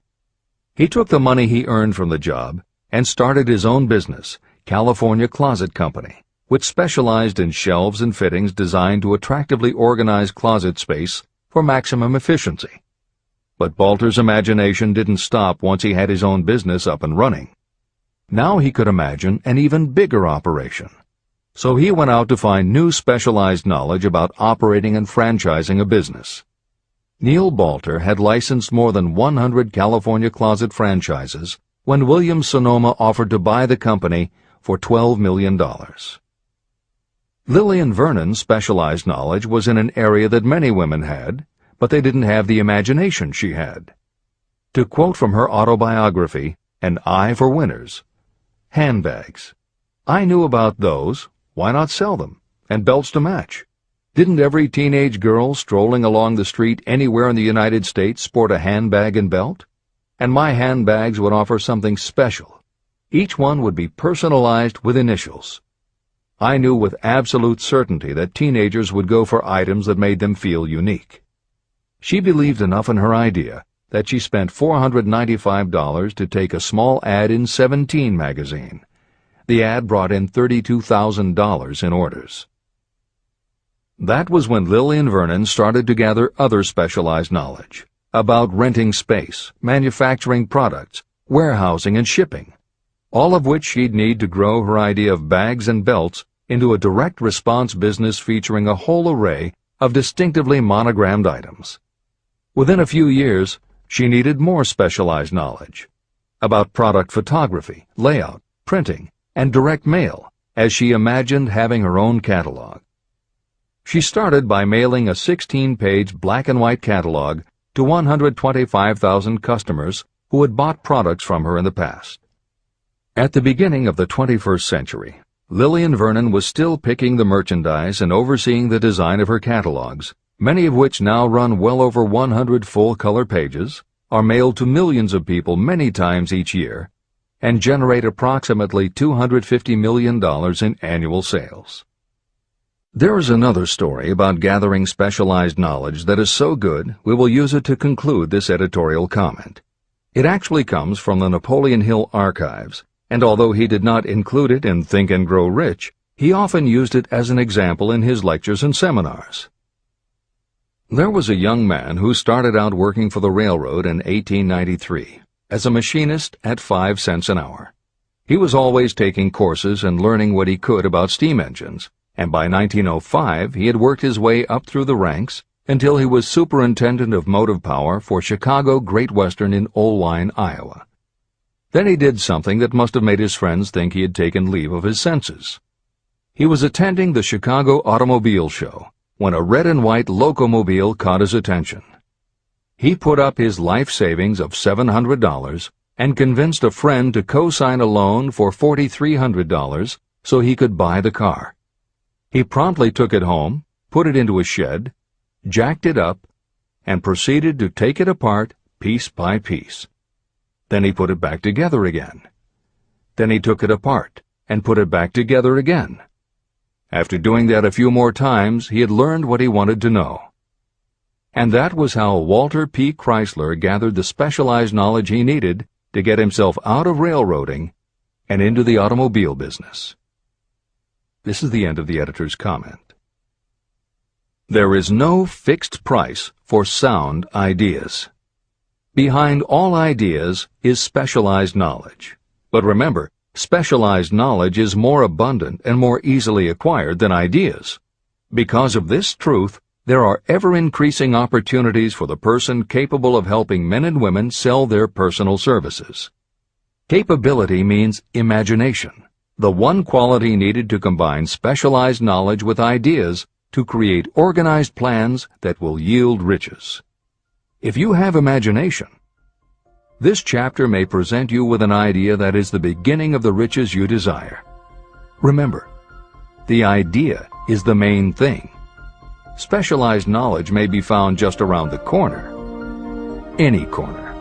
He took the money he earned from the job and started his own business, California Closet Company, which specialized in shelves and fittings designed to attractively organize closet space for maximum efficiency. But Balter's imagination didn't stop once he had his own business up and running. Now he could imagine an even bigger operation. So he went out to find new specialized knowledge about operating and franchising a business. Neil Balter had licensed more than 100 California closet franchises when Williams-Sonoma offered to buy the company for $12 million. Lillian Vernon's specialized knowledge was in an area that many women had, but they didn't have the imagination she had. To quote from her autobiography, An Eye for Winners, handbags. I knew about those. Why not sell them? And belts to match. Didn't every teenage girl strolling along the street anywhere in the United States sport a handbag and belt? And my handbags would offer something special. Each one would be personalized with initials. I knew with absolute certainty that teenagers would go for items that made them feel unique. She believed enough in her idea that she spent $495 to take a small ad in 17 magazine. The ad brought in $32,000 in orders. That was when Lillian Vernon started to gather other specialized knowledge about renting space, manufacturing products, warehousing, and shipping, all of which she'd need to grow her idea of bags and belts into a direct response business featuring a whole array of distinctively monogrammed items. Within a few years, she needed more specialized knowledge about product photography, layout, printing, and direct mail, as she imagined having her own catalog. She started by mailing a 16-page black-and-white catalog to 125,000 customers who had bought products from her in the past. At the beginning of the 21st century, Lillian Vernon was still picking the merchandise and overseeing the design of her catalogs, many of which now run well over 100 full-color pages, are mailed to millions of people many times each year, and generate approximately $250 million in annual sales. There is another story about gathering specialized knowledge that is so good we will use it to conclude this editorial comment. It actually comes from the Napoleon Hill archives, and although he did not include it in Think and Grow Rich, he often used it as an example in his lectures and seminars. There was a young man who started out working for the railroad in 1893. As a machinist at 5 cents an hour. He was always taking courses and learning what he could about steam engines, and by 1905 he had worked his way up through the ranks until he was superintendent of motive power for Chicago Great Western in Olwine, Iowa. Then he did something that must have made his friends think he had taken leave of his senses. He was attending the Chicago Automobile Show when a red and white locomobile caught his attention. He put up his life savings of $700 and convinced a friend to co-sign a loan for $4,300 so he could buy the car. He promptly took it home, put it into a shed, jacked it up, and proceeded to take it apart piece by piece. Then he put it back together again. Then he took it apart and put it back together again. After doing that a few more times, he had learned what he wanted to know. And that was how Walter P. Chrysler gathered the specialized knowledge he needed to get himself out of railroading and into the automobile business. This is the end of the editor's comment. There is no fixed price for sound ideas. Behind all ideas is specialized knowledge. But remember, specialized knowledge is more abundant and more easily acquired than ideas. Because of this truth, there are ever-increasing opportunities for the person capable of helping men and women sell their personal services. Capability means imagination, the one quality needed to combine specialized knowledge with ideas to create organized plans that will yield riches. If you have imagination, this chapter may present you with an idea that is the beginning of the riches you desire. Remember, the idea is the main thing. Specialized knowledge may be found just around the corner. Any corner.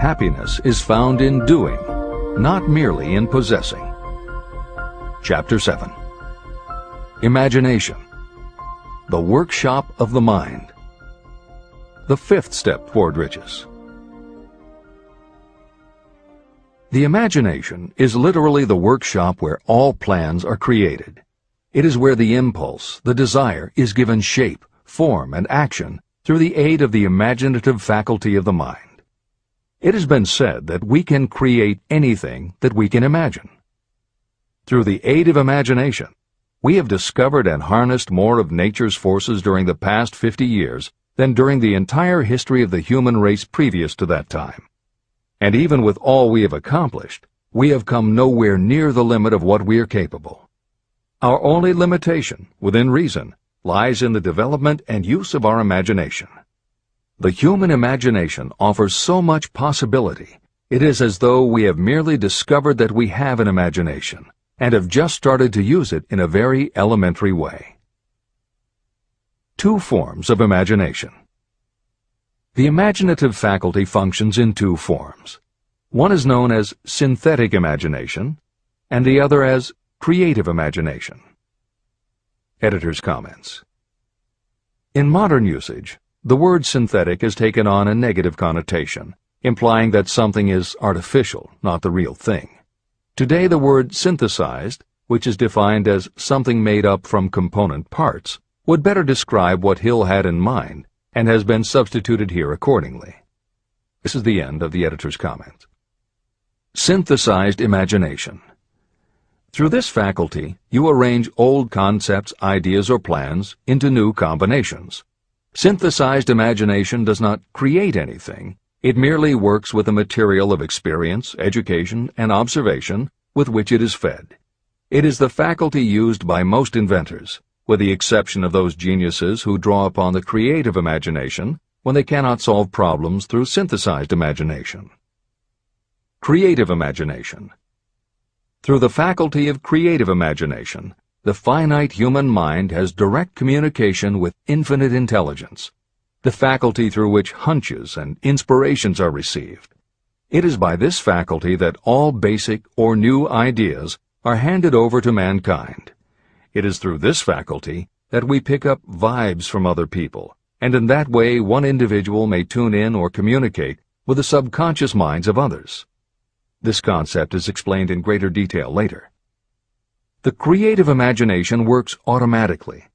Happiness is found in doing, not merely in possessing. Chapter 7. Imagination, the workshop of the mind. The fifth step toward riches. The imagination is literally the workshop where all plans are created. It is where the impulse, the desire, is given shape, form, and action through the aid of the imaginative faculty of the mind. It has been said that we can create anything that we can imagine. Through the aid of imagination, we have discovered and harnessed more of nature's forces during the past 50 years than during the entire history of the human race previous to that time. And even with all we have accomplished, we have come nowhere near the limit of what we are capable. Our only limitation, within reason, lies in the development and use of our imagination. The human imagination offers so much possibility, it is as though we have merely discovered that we have an imagination, and have just started to use it in a very elementary way. Two forms of imagination. The imaginative faculty functions in two forms. One is known as synthetic imagination, and the other as creative imagination. Editor's comments. In modern usage, the word synthetic has taken on a negative connotation, implying that something is artificial, not the real thing. Today the word synthesized, which is defined as something made up from component parts, would better describe what Hill had in mind, and has been substituted here accordingly. This is the end of the editor's comment. Synthesized imagination. Through this faculty, you arrange old concepts, ideas, or plans into new combinations. Synthesized imagination does not create anything. It merely works with the material of experience, education, and observation with which it is fed. It is the faculty used by most inventors, with the exception of those geniuses who draw upon the creative imagination when they cannot solve problems through synthesized imagination. Creative imagination. Through the faculty of creative imagination, the finite human mind has direct communication with infinite intelligence, the faculty through which hunches and inspirations are received. It is by this faculty that all basic or new ideas are handed over to mankind. It is through this faculty that we pick up vibes from other people, and in that way one individual may tune in or communicate with the subconscious minds of others. This concept is explained in greater detail later. The creative imagination works automatically,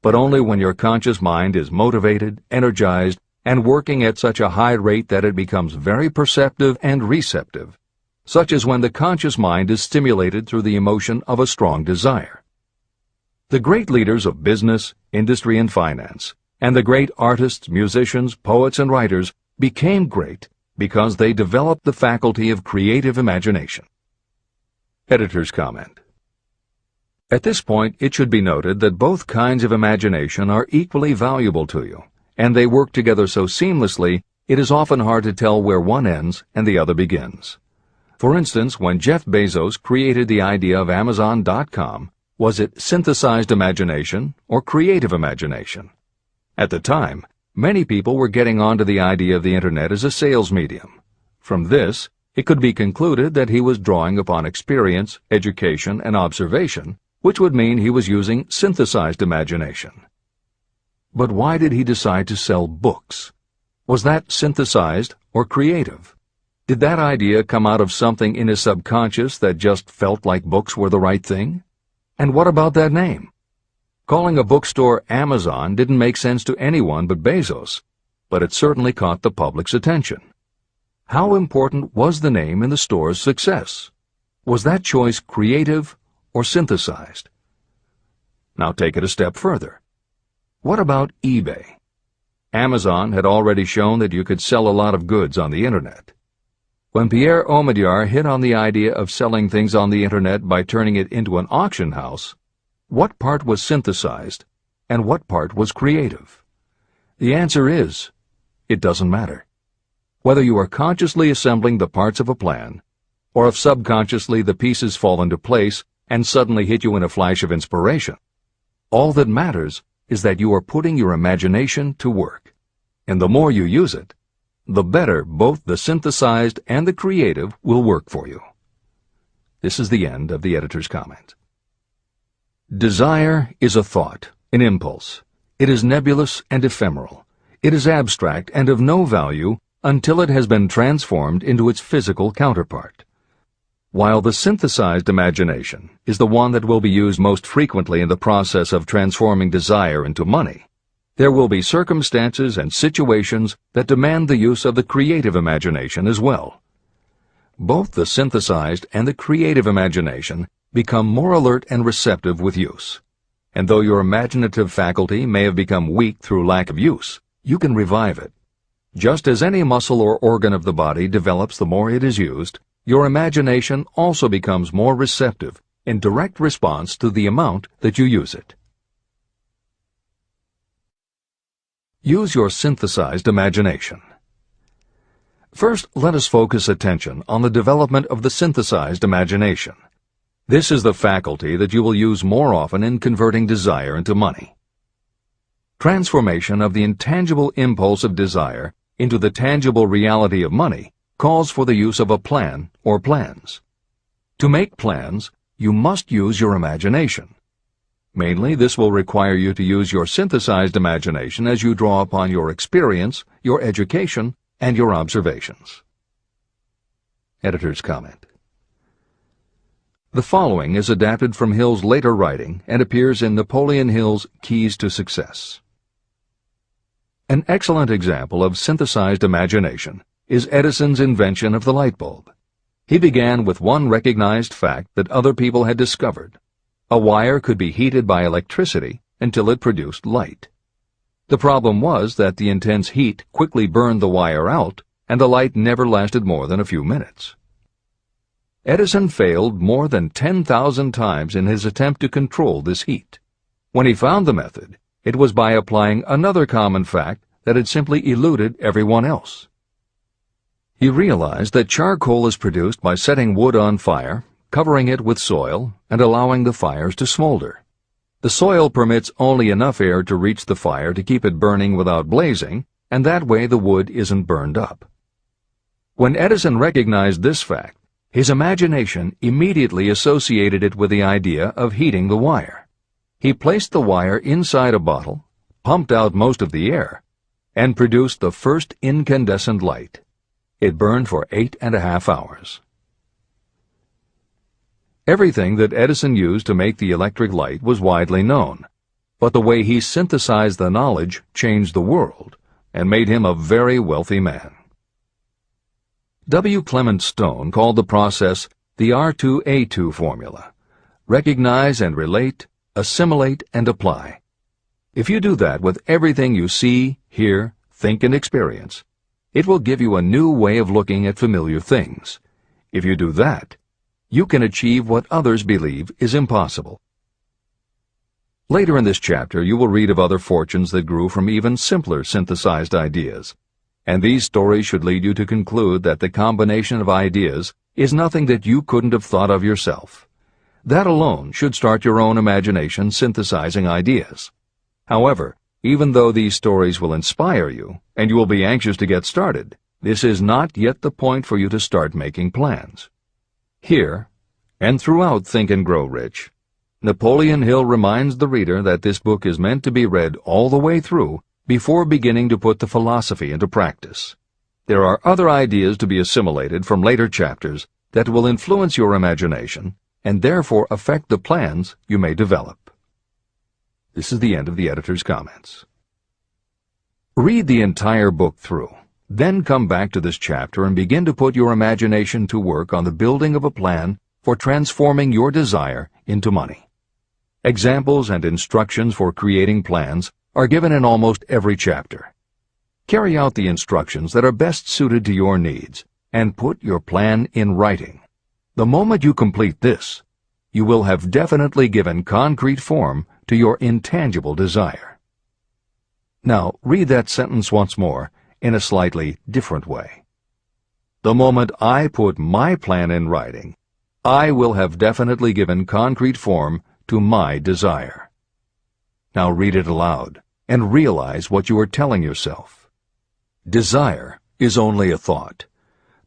but only when your conscious mind is motivated, energized, and working at such a high rate that it becomes very perceptive and receptive, such as when the conscious mind is stimulated through the emotion of a strong desire. The great leaders of business, industry, and finance, and the great artists, musicians, poets, and writers became great because they developed the faculty of creative imagination. Editor's comment. At this point, it should be noted that both kinds of imagination are equally valuable to you, and they work together so seamlessly, it is often hard to tell where one ends and the other begins. For instance, when Jeff Bezos created the idea of Amazon.com, was it synthesized imagination or creative imagination? At the time, Many people were getting onto the idea of the Internet as a sales medium. From this, it could be concluded that he was drawing upon experience, education, and observation, which would mean he was using synthesized imagination. But why did he decide to sell books? Was that synthesized or creative? Did that idea come out of something in his subconscious that just felt like books were the right thing? And what about that name? Calling a bookstore Amazon didn't make sense to anyone but Bezos, but it certainly caught the public's attention. How important was the name in the store's success? Was that choice creative or synthesized? Now take it a step further. What about eBay? Amazon had already shown that you could sell a lot of goods on the Internet. When Pierre Omidyar hit on the idea of selling things on the Internet by turning it into an auction house, what part was synthesized and what part was creative? The answer is, it doesn't matter. Whether you are consciously assembling the parts of a plan, or if subconsciously the pieces fall into place and suddenly hit you in a flash of inspiration, all that matters is that you are putting your imagination to work. And the more you use it, the better both the synthesized and the creative will work for you. This is the end of the editor's comment. Desire is a thought, an impulse. It is nebulous and ephemeral. It is abstract and of no value until it has been transformed into its physical counterpart. While the synthesized imagination is the one that will be used most frequently in the process of transforming desire into money, there will be circumstances and situations that demand the use of the creative imagination as well. Both the synthesized and the creative imagination become more alert and receptive with use. And though your imaginative faculty may have become weak through lack of use, you can revive it. Just as any muscle or organ of the body develops the more it is used, your imagination also becomes more receptive in direct response to the amount that you use it. Use your synthesized imagination. First, let us focus attention on the development of the synthesized imagination. This is the faculty that you will use more often in converting desire into money. Transformation of the intangible impulse of desire into the tangible reality of money calls for the use of a plan or plans. To make plans, you must use your imagination. Mainly, this will require you to use your synthesized imagination as you draw upon your experience, your education, and your observations. Editor's comment. The following is adapted from Hill's later writing and appears in Napoleon Hill's Keys to Success. An excellent example of synthesized imagination is Edison's invention of the light bulb. He began with one recognized fact that other people had discovered. A wire could be heated by electricity until it produced light. The problem was that the intense heat quickly burned the wire out, and the light never lasted more than a few minutes. Edison failed more than 10,000 times in his attempt to control this heat. When he found the method, it was by applying another common fact that had simply eluded everyone else. He realized that charcoal is produced by setting wood on fire, covering it with soil, and allowing the fires to smolder. The soil permits only enough air to reach the fire to keep it burning without blazing, and that way the wood isn't burned up. When Edison recognized this fact, his imagination immediately associated it with the idea of heating the wire. He placed the wire inside a bottle, pumped out most of the air, and produced the first incandescent light. It burned for 8.5 hours. Everything that Edison used to make the electric light was widely known, but the way he synthesized the knowledge changed the world and made him a very wealthy man. W. Clement Stone called the process the R2A2 formula: recognize and relate, assimilate and apply. If you do that with everything you see, hear, think, and experience, it will give you a new way of looking at familiar things. If you do that, you can achieve what others believe is impossible. Later in this chapter, you will read of other fortunes that grew from even simpler synthesized ideas. And these stories should lead you to conclude that the combination of ideas is nothing that you couldn't have thought of yourself. That alone should start your own imagination synthesizing ideas. However, Even though these stories will inspire you, and you will be anxious to get started, this is not yet the point for you to start making plans. Here, and throughout Think and Grow Rich, Napoleon Hill reminds the reader that this book is meant to be read all the way through before beginning to put the philosophy into practice. There are other ideas to be assimilated from later chapters that will influence your imagination and therefore affect the plans you may develop. This is the end of the editor's comments. Read the entire book through, then come back to this chapter and begin to put your imagination to work on the building of a plan for transforming your desire into money. Examples and instructions for creating plans are given in almost every chapter. Carry out the instructions that are best suited to your needs and put your plan in writing. The moment you complete this, you will have definitely given concrete form to your intangible desire. Now, read that sentence once more in a slightly different way. The moment I put my plan in writing, I will have definitely given concrete form to my desire. Now read it aloud and realize what you are telling yourself. Desire is only a thought.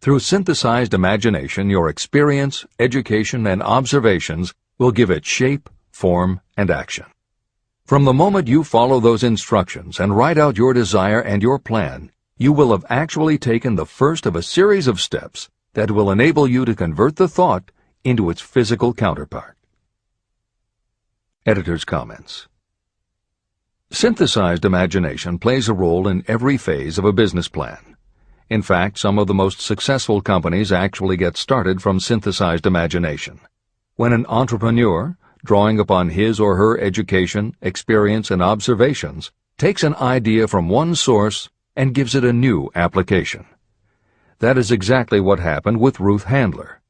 Through synthesized imagination, your experience, education, and observations will give it shape, form, and action. From the moment you follow those instructions and write out your desire and your plan, you will have actually taken the first of a series of steps that will enable you to convert the thought into its physical counterpart. Editor's comments. Synthesized imagination plays a role in every phase of a business plan. In fact, some of the most successful companies actually get started from synthesized imagination. When an entrepreneur, drawing upon his or her education, experience, and observations, takes an idea from one source and gives it a new application. That is exactly what happened with Ruth Handler.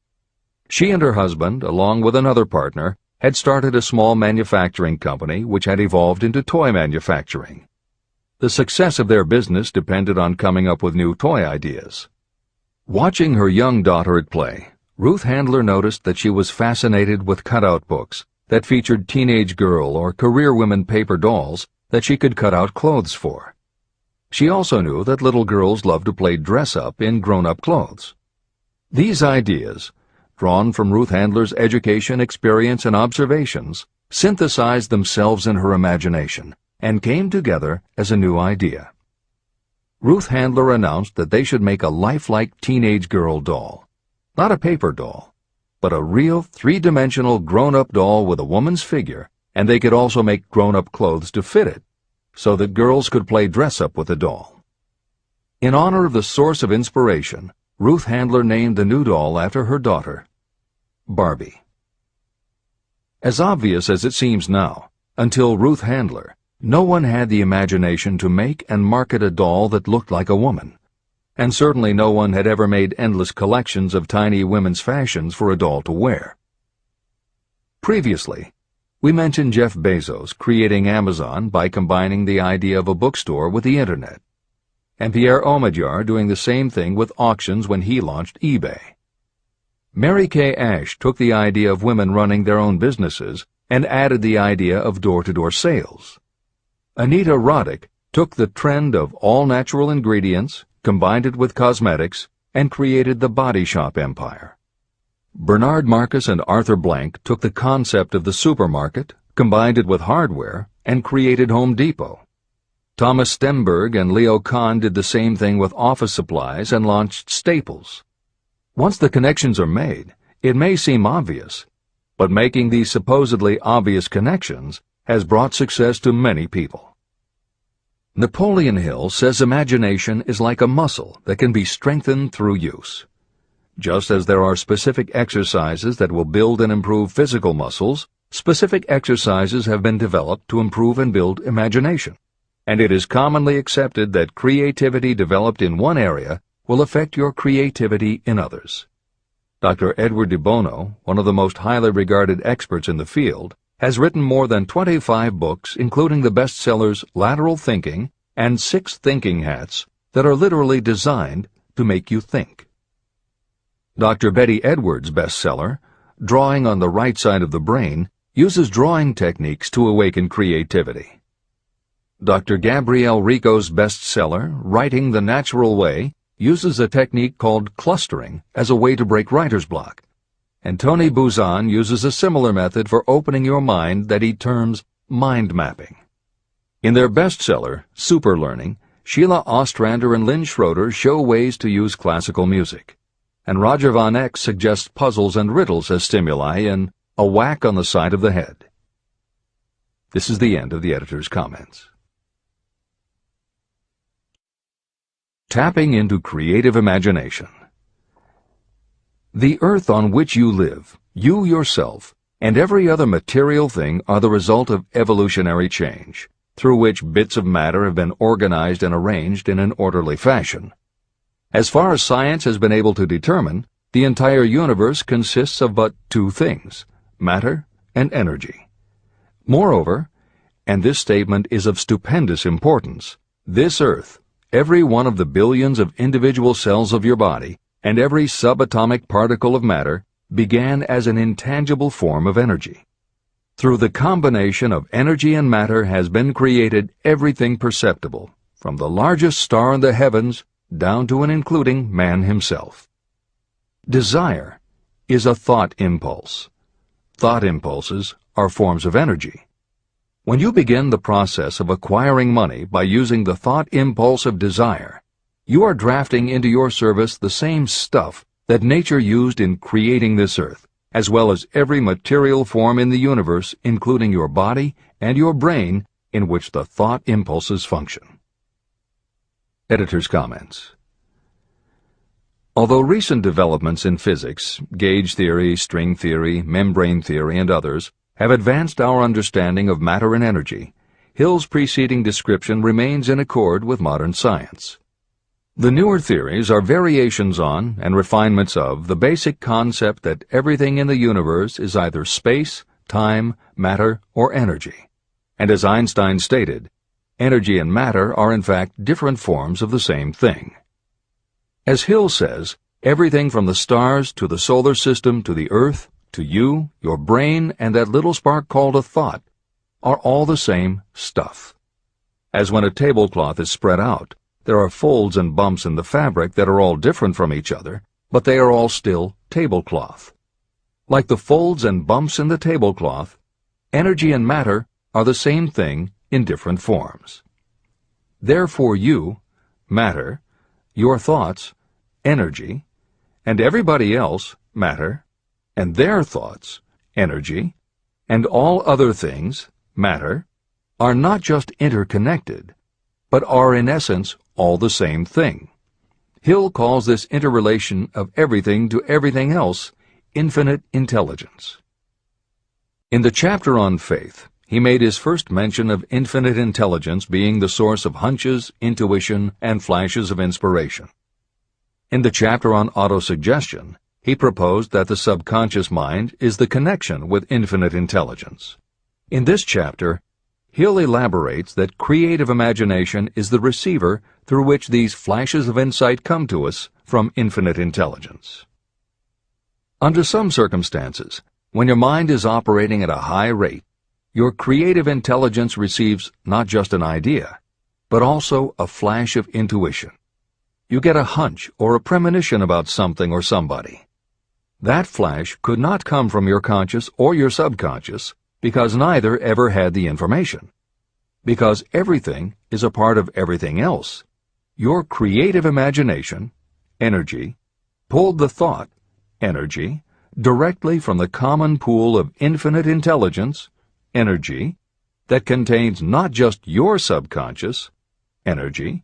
She and her husband, along with another partner, had started a small manufacturing company which had evolved into toy manufacturing. The success of their business depended on coming up with new toy ideas. Watching her young daughter at play, Ruth Handler noticed that she was fascinated with cutout books that featured teenage girl or career women paper dolls that she could cut out clothes for. She also knew that little girls loved to play dress-up in grown-up clothes. These ideas, drawn from Ruth Handler's education, experience, and observations, synthesized themselves in her imagination and came together as a new idea. Ruth Handler announced that they should make a lifelike teenage girl doll. Not a paper doll, but a real three-dimensional grown-up doll with a woman's figure, and they could also make grown-up clothes to fit it, so that girls could play dress-up with the doll. In honor of the source of inspiration, Ruth Handler named the new doll after her daughter, Barbie. As obvious as it seems now, until Ruth Handler, no one had the imagination to make and market a doll that looked like a woman, and certainly no one had ever made endless collections of tiny women's fashions for a doll to wear. Previously, we mentioned Jeff Bezos creating Amazon by combining the idea of a bookstore with the Internet, and Pierre Omidyar doing the same thing with auctions when he launched eBay. Mary Kay Ash took the idea of women running their own businesses and added the idea of door-to-door sales. Anita Roddick took the trend of all-natural ingredients, combined it with cosmetics, and created the body shop empire. Bernard Marcus and Arthur Blank took the concept of the supermarket, combined it with hardware, and created Home Depot. Thomas Stemberg and Leo Kahn did the same thing with office supplies and launched Staples. Once the connections are made, it may seem obvious, but making these supposedly obvious connections has brought success to many people. Napoleon Hill says imagination is like a muscle that can be strengthened through use. Just as there are specific exercises that will build and improve physical muscles, specific exercises have been developed to improve and build imagination, and it is commonly accepted that creativity developed in one area will affect your creativity in others. Dr. Edward de Bono, one of the most highly regarded experts in the field, has written more than 25 books, including the bestsellers Lateral Thinking and 6 Thinking Hats, that are literally designed to make you think. Dr. Betty Edwards' bestseller, Drawing on the Right Side of the Brain, uses drawing techniques to awaken creativity. Dr. Gabrielle Rico's bestseller, Writing the Natural Way, uses a technique called clustering as a way to break writer's block. And Tony Buzan uses a similar method for opening your mind that he terms mind mapping. In their bestseller, Super Learning, Sheila Ostrander and Lynn Schroeder show ways to use classical music. And Roger Von Eck suggests puzzles and riddles as stimuli in A Whack on the Side of the Head. This is the end of the editor's comments. Tapping into creative imagination. The earth on which you live, you yourself, and every other material thing are the result of evolutionary change, through which bits of matter have been organized and arranged in an orderly fashion. As far as science has been able to determine, the entire universe consists of but two things, matter and energy. Moreover, and this statement is of stupendous importance, this earth, every one of the billions of individual cells of your body, and every subatomic particle of matter began as an intangible form of energy. Through the combination of energy and matter has been created everything perceptible, from the largest star in the heavens down to and including man himself. Desire is a thought impulse. Thought impulses are forms of energy. When you begin the process of acquiring money by using the thought impulse of desire, you are drafting into your service the same stuff that nature used in creating this earth, as well as every material form in the universe, including your body and your brain, in which the thought impulses function. Editor's comments. Although recent developments in physics, gauge theory, string theory, membrane theory, and others, have advanced our understanding of matter and energy, Hill's preceding description remains in accord with modern science. The newer theories are variations on and refinements of the basic concept that everything in the universe is either space, time, matter, or energy. And as Einstein stated, energy and matter are in fact different forms of the same thing. As Hill says, everything from the stars to the solar system to the earth, to you, your brain, and that little spark called a thought, are all the same stuff. As when a tablecloth is spread out, there are folds and bumps in the fabric that are all different from each other, but they are all still tablecloth. Like the folds and bumps in the tablecloth, energy and matter are the same thing in different forms. Therefore you, matter, your thoughts, energy, and everybody else, matter, and their thoughts, energy, and all other things, matter, are not just interconnected, but are in essence all the same thing. Hill calls this interrelation of everything to everything else infinite intelligence. In the chapter on faith, he made his first mention of infinite intelligence being the source of hunches, intuition, and flashes of inspiration. In the chapter on autosuggestion, he proposed that the subconscious mind is the connection with infinite intelligence. In this chapter, Hill elaborates that creative imagination is the receiver through which these flashes of insight come to us from infinite intelligence. Under some circumstances, when your mind is operating at a high rate, your creative intelligence receives not just an idea, but also a flash of intuition. You get a hunch or a premonition about something or somebody. That flash could not come from your conscious or your subconscious, because neither ever had the information. Because everything is a part of everything else, your creative imagination, energy, pulled the thought, energy, directly from the common pool of infinite intelligence, energy, that contains not just your subconscious, energy,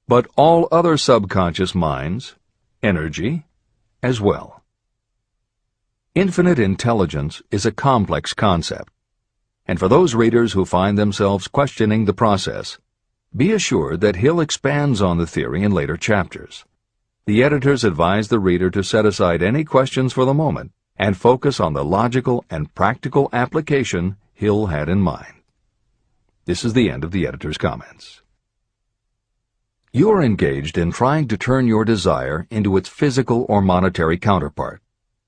but all other subconscious minds, energy, as well. Infinite intelligence is a complex concept, and for those readers who find themselves questioning the process, be assured that Hill expands on the theory in later chapters. The editors advise the reader to set aside any questions for the moment and focus on the logical and practical application Hill had in mind. This is the end of the editor's comments. You are engaged in trying to turn your desire into its physical or monetary counterpart,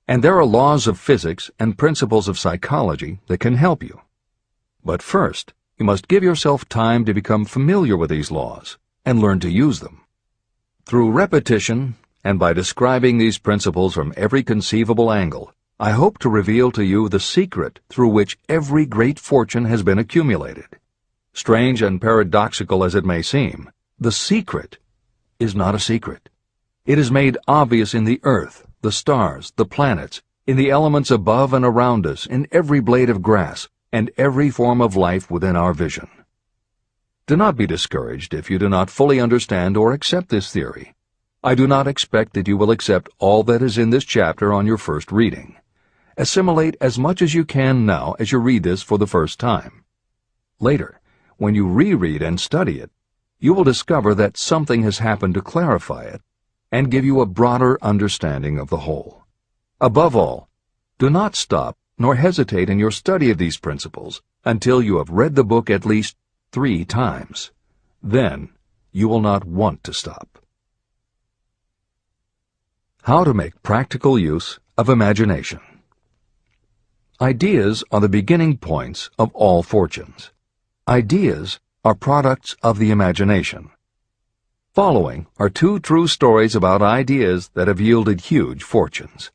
and there are laws of physics and principles of psychology that can help you. But first, you must give yourself time to become familiar with these laws and learn to use them. Through repetition, and by describing these principles from every conceivable angle, I hope to reveal to you the secret through which every great fortune has been accumulated. Strange and paradoxical as it may seem, the secret is not a secret. It is made obvious in the earth, the stars, the planets, in the elements above and around us, in every blade of grass, and every form of life within our vision. Do not be discouraged if you do not fully understand or accept this theory. I do not expect that you will accept all that is in this chapter on your first reading. Assimilate as much as you can now as you read this for the first time. Later, when you reread and study it, you will discover that something has happened to clarify it and give you a broader understanding of the whole. Above all, do not stop nor hesitate in your study of these principles until you have read the book at least 3 times. Then you will not want to stop. How to make practical use of imagination. Ideas are the beginning points of all fortunes. Ideas are products of the imagination. Following are 2 true stories about ideas that have yielded huge fortunes.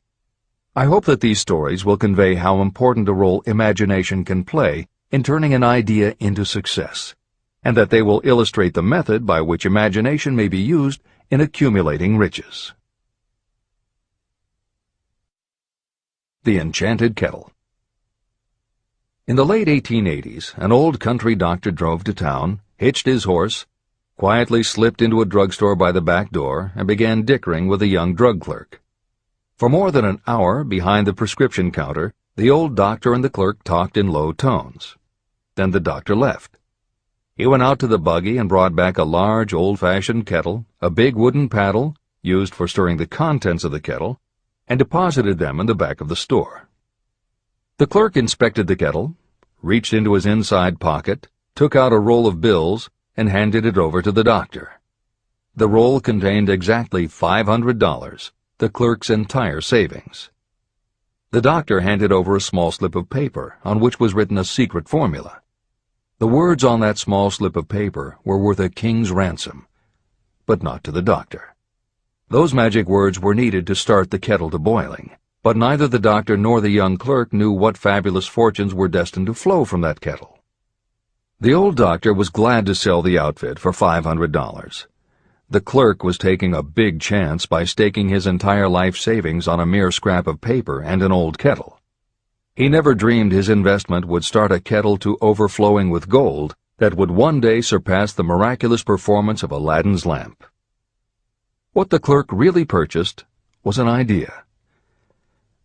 I hope that these stories will convey how important a role imagination can play in turning an idea into success, and that they will illustrate the method by which imagination may be used in accumulating riches. The Enchanted Kettle. In the late 1880s, an old country doctor drove to town, hitched his horse, quietly slipped into a drugstore by the back door, and began dickering with a young drug clerk. For more than an hour, behind the prescription counter, the old doctor and the clerk talked in low tones. Then the doctor left. He went out to the buggy and brought back a large, old-fashioned kettle, a big wooden paddle, used for stirring the contents of the kettle, and deposited them in the back of the store. The clerk inspected the kettle, reached into his inside pocket, took out a roll of bills, and handed it over to the doctor. The roll contained exactly $500, the clerk's entire savings. The doctor handed over a small slip of paper on which was written a secret formula. The words on that small slip of paper were worth a king's ransom, but not to the doctor. Those magic words were needed to start the kettle to boiling, but neither the doctor nor the young clerk knew what fabulous fortunes were destined to flow from that kettle. The old doctor was glad to sell the outfit for $500. The clerk was taking a big chance by staking his entire life savings on a mere scrap of paper and an old kettle. He never dreamed his investment would start a kettle to overflowing with gold that would one day surpass the miraculous performance of Aladdin's lamp. What the clerk really purchased was an idea.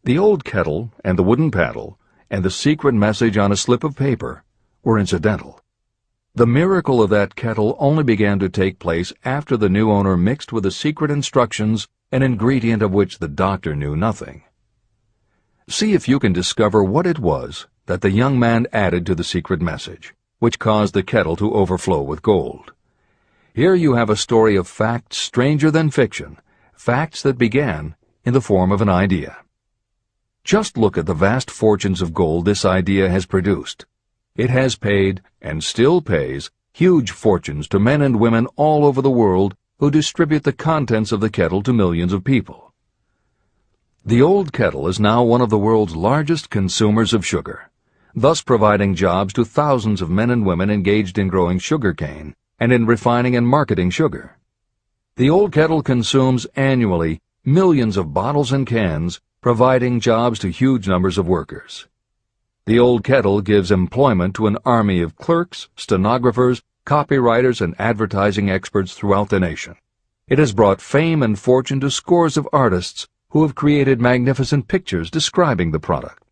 The old kettle and the wooden paddle and the secret message on a slip of paper were incidental. The miracle of that kettle only began to take place after the new owner mixed with the secret instructions an ingredient of which the doctor knew nothing. See if you can discover what it was that the young man added to the secret message, which caused the kettle to overflow with gold. Here you have a story of facts stranger than fiction, facts that began in the form of an idea. Just look at the vast fortunes of gold this idea has produced. It has paid, and still pays, huge fortunes to men and women all over the world who distribute the contents of the kettle to millions of people. The old kettle is now one of the world's largest consumers of sugar, thus providing jobs to thousands of men and women engaged in growing sugarcane and in refining and marketing sugar. The old kettle consumes annually millions of bottles and cans, providing jobs to huge numbers of workers. The old kettle gives employment to an army of clerks, stenographers, copywriters, and advertising experts throughout the nation. It has brought fame and fortune to scores of artists who have created magnificent pictures describing the product.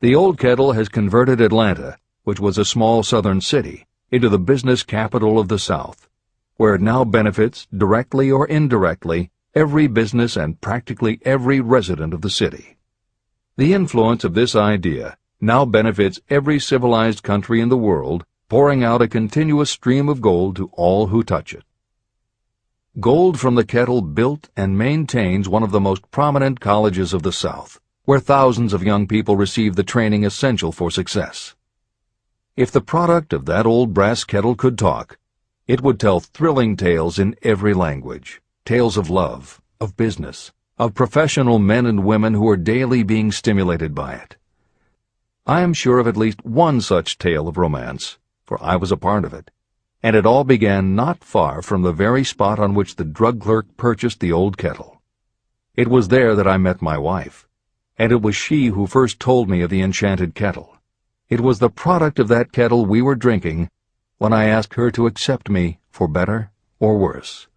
The old kettle has converted Atlanta, which was a small southern city, into the business capital of the South, where it now benefits, directly or indirectly, every business and practically every resident of the city. The influence of this idea now benefits every civilized country in the world, pouring out a continuous stream of gold to all who touch it. Gold from the kettle built and maintains one of the most prominent colleges of the South, where thousands of young people receive the training essential for success. If the product of that old brass kettle could talk, it would tell thrilling tales in every language, tales of love, of business, of professional men and women who are daily being stimulated by it. I am sure of at least one such tale of romance, for I was a part of it, and it all began not far from the very spot on which the drug clerk purchased the old kettle. It was there that I met my wife, and it was she who first told me of the enchanted kettle. It was the product of that kettle we were drinking when I asked her to accept me for better or worse.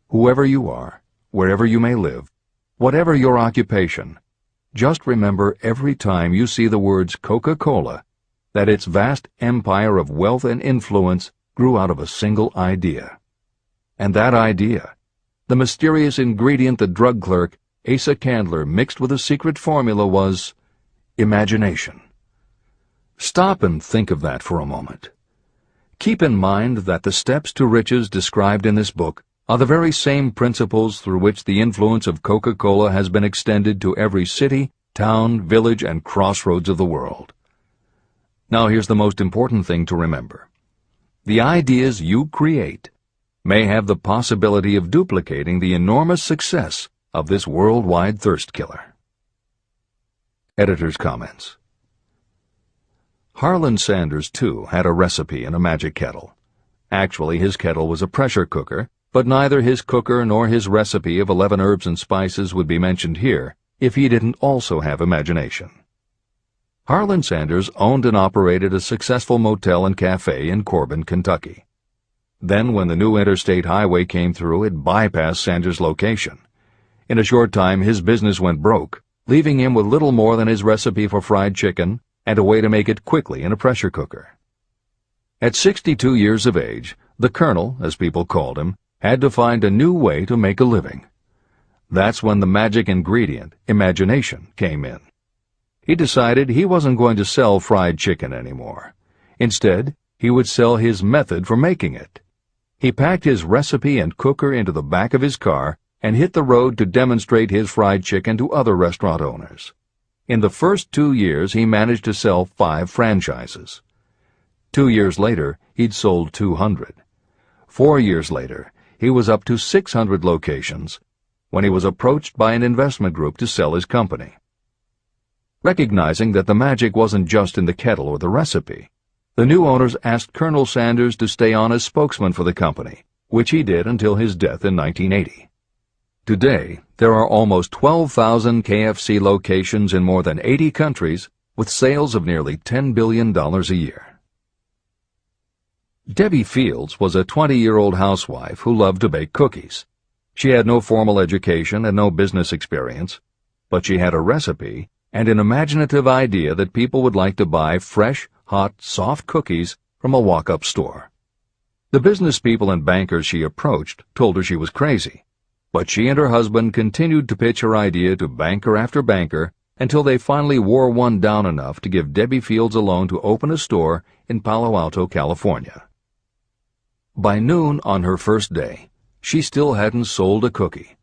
Whoever you are, wherever you may live, whatever your occupation, just remember every time you see the words Coca-Cola that its vast empire of wealth and influence grew out of a single idea. And that idea, the mysterious ingredient the drug clerk, Asa Candler, mixed with a secret formula, was imagination. Stop and think of that for a moment. Keep in mind that the steps to riches described in this book are the very same principles through which the influence of Coca-Cola has been extended to every city, town, village, and crossroads of the world. Now here's the most important thing to remember. The ideas you create may have the possibility of duplicating the enormous success of this worldwide thirst killer. Editor's comments. Harlan Sanders, too, had a recipe in a magic kettle. Actually, his kettle was a pressure cooker, but neither his cooker nor his recipe of 11 herbs and spices would be mentioned here if he didn't also have imagination. Harlan Sanders owned and operated a successful motel and cafe in Corbin, Kentucky. Then, when the new interstate highway came through, it bypassed Sanders' location. In a short time, his business went broke, leaving him with little more than his recipe for fried chicken and a way to make it quickly in a pressure cooker. At 62 years of age, the Colonel, as people called him, had to find a new way to make a living. That's when the magic ingredient, imagination, came in. He decided he wasn't going to sell fried chicken anymore. Instead, he would sell his method for making it. He packed his recipe and cooker into the back of his car and hit the road to demonstrate his fried chicken to other restaurant owners. In the first 2 years, he managed to sell 5 franchises. 2 years later, he'd sold 200. 4 years later, he was up to 600 locations when he was approached by an investment group to sell his company. Recognizing that the magic wasn't just in the kettle or the recipe, the new owners asked Colonel Sanders to stay on as spokesman for the company, which he did until his death in 1980. Today, there are almost 12,000 KFC locations in more than 80 countries with sales of nearly $10 billion a year. Debbie Fields was a 20-year-old housewife who loved to bake cookies. She had no formal education and no business experience, but she had a recipe and an imaginative idea that people would like to buy fresh, hot, soft cookies from a walk-up store. The business people and bankers she approached told her she was crazy, but she and her husband continued to pitch her idea to banker after banker until they finally wore one down enough to give Debbie Fields a loan to open a store in Palo Alto, California. By noon on her first day, she still hadn't sold a cookie,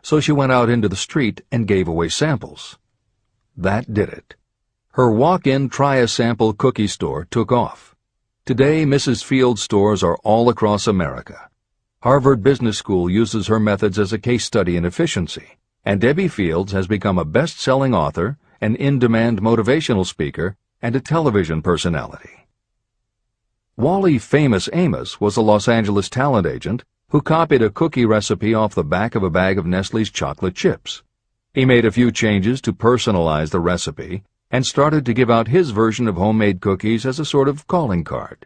so she went out into the street and gave away samples. That did it. Her walk-in try-a-sample cookie store took off. Today, Mrs. Fields' stores are all across America. Harvard Business School uses her methods as a case study in efficiency, and Debbie Fields has become a best-selling author, an in-demand motivational speaker, and a television personality. Wally Famous Amos was a Los Angeles talent agent who copied a cookie recipe off the back of a bag of Nestle's chocolate chips. He made a few changes to personalize the recipe and started to give out his version of homemade cookies as a sort of calling card.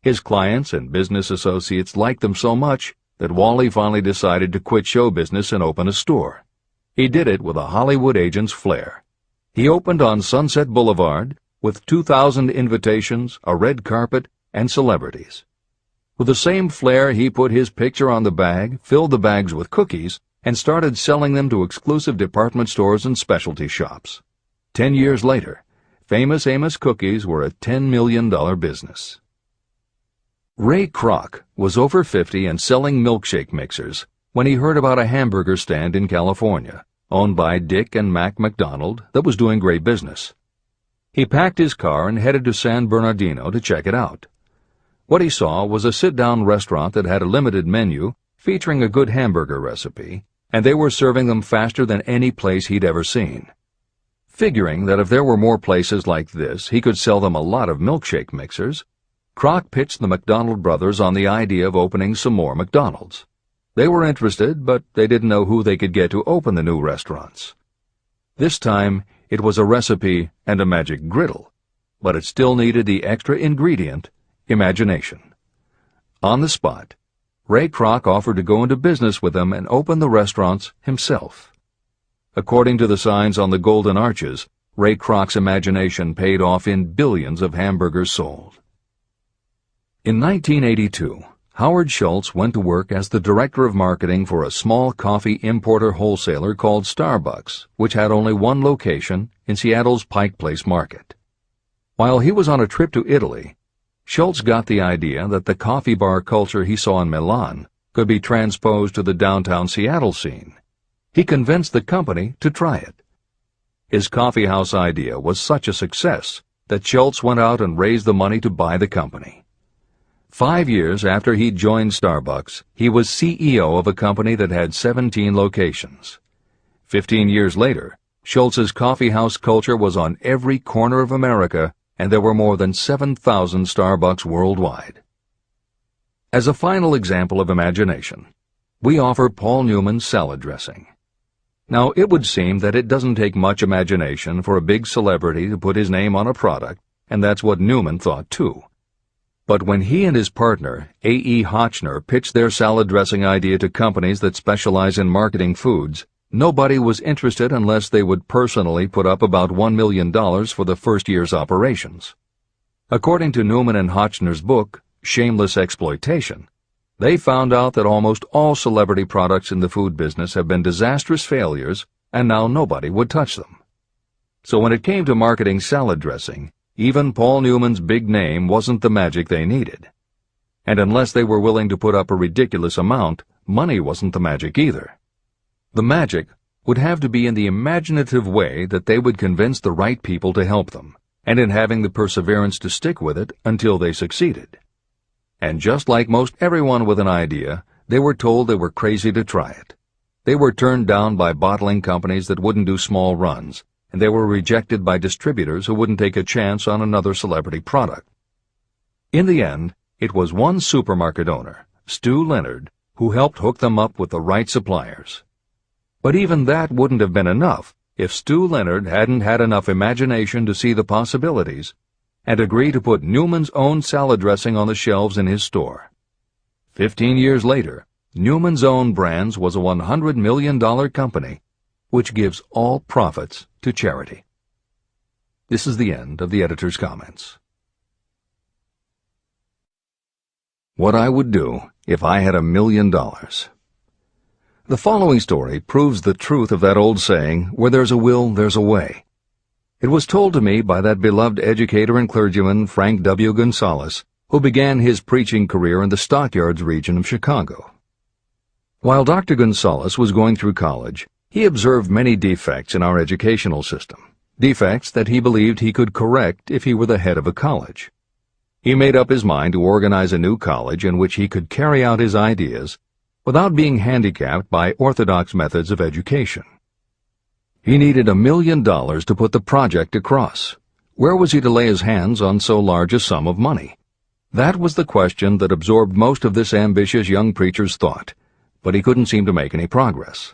His clients and business associates liked them so much that Wally finally decided to quit show business and open a store. He did it with a Hollywood agent's flair. He opened on Sunset Boulevard with 2,000 invitations, a red carpet, and celebrities. With the same flair, he put his picture on the bag, filled the bags with cookies, and started selling them to exclusive department stores and specialty shops. 10 years later, Famous Amos cookies were a $10 million business. Ray Kroc was over 50 and selling milkshake mixers when he heard about a hamburger stand in California, owned by Dick and Mac McDonald, that was doing great business. He packed his car and headed to San Bernardino to check it out. What he saw was a sit-down restaurant that had a limited menu featuring a good hamburger recipe, and they were serving them faster than any place he'd ever seen. Figuring that if there were more places like this, he could sell them a lot of milkshake mixers, Kroc pitched the McDonald brothers on the idea of opening some more McDonald's. They were interested, but they didn't know who they could get to open the new restaurants. This time, it was a recipe and a magic griddle, but it still needed the extra ingredient, imagination. On the spot, Ray Kroc offered to go into business with them and open the restaurants himself. According to the signs on the golden arches, Ray Kroc's imagination paid off in billions of hamburgers sold. In 1982, Howard Schultz went to work as the director of marketing for a small coffee importer wholesaler called Starbucks, which had only one location in Seattle's Pike Place market. While he was on a trip to Italy, Schultz got the idea that the coffee bar culture he saw in Milan could be transposed to the downtown Seattle scene. He convinced the company to try it. His coffeehouse idea was such a success that Schultz went out and raised the money to buy the company. 5 years after he joined Starbucks, he was CEO of a company that had 17 locations. 15 years later, Schultz's coffeehouse culture was on every corner of America, and there were more than 7,000 Starbucks worldwide. As a final example of imagination, we offer Paul Newman's salad dressing. Now, it would seem that it doesn't take much imagination for a big celebrity to put his name on a product, and that's what Newman thought too. But when he and his partner, A.E. Hotchner, pitched their salad dressing idea to companies that specialize in marketing foods, nobody was interested unless they would personally put up about $1 million for the first year's operations. According to Newman and Hotchner's book, Shameless Exploitation, they found out that almost all celebrity products in the food business have been disastrous failures, and now nobody would touch them. So when it came to marketing salad dressing, even Paul Newman's big name wasn't the magic they needed. And unless they were willing to put up a ridiculous amount, money wasn't the magic either. The magic would have to be in the imaginative way that they would convince the right people to help them, and in having the perseverance to stick with it until they succeeded. And just like most everyone with an idea, they were told they were crazy to try it. They were turned down by bottling companies that wouldn't do small runs, and they were rejected by distributors who wouldn't take a chance on another celebrity product. In the end, it was one supermarket owner, Stu Leonard, who helped hook them up with the right suppliers. But even that wouldn't have been enough if Stu Leonard hadn't had enough imagination to see the possibilities and agree to put Newman's own salad dressing on the shelves in his store. 15 years later, Newman's Own Brands was a $100 million company, which gives all profits to charity. This is the end of the editor's comments. What I would do if I had $1 million. The following story proves the truth of that old saying, where there's a will, there's a way. It was told to me by that beloved educator and clergyman Frank W. Gonzalez, who began his preaching career in the Stockyards region of Chicago. While Dr. Gonzalez was going through college, he observed many defects in our educational system, defects that he believed he could correct if he were the head of a college. He made up his mind to organize a new college in which he could carry out his ideas without being handicapped by orthodox methods of education. He needed $1 million to put the project across. Where was he to lay his hands on so large a sum of money? That was the question that absorbed most of this ambitious young preacher's thought, but he couldn't seem to make any progress.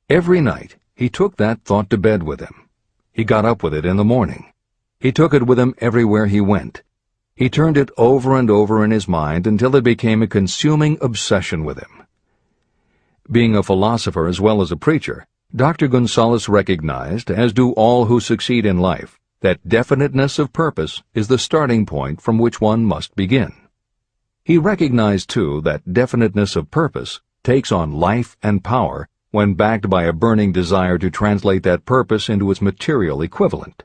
Every night, he took that thought to bed with him. He got up with it in the morning. He took it with him everywhere he went. He turned it over and over in his mind until it became a consuming obsession with him. Being a philosopher as well as a preacher, Dr. Gonzalez recognized, as do all who succeed in life, that definiteness of purpose is the starting point from which one must begin. He recognized, too, that definiteness of purpose takes on life and power when backed by a burning desire to translate that purpose into its material equivalent.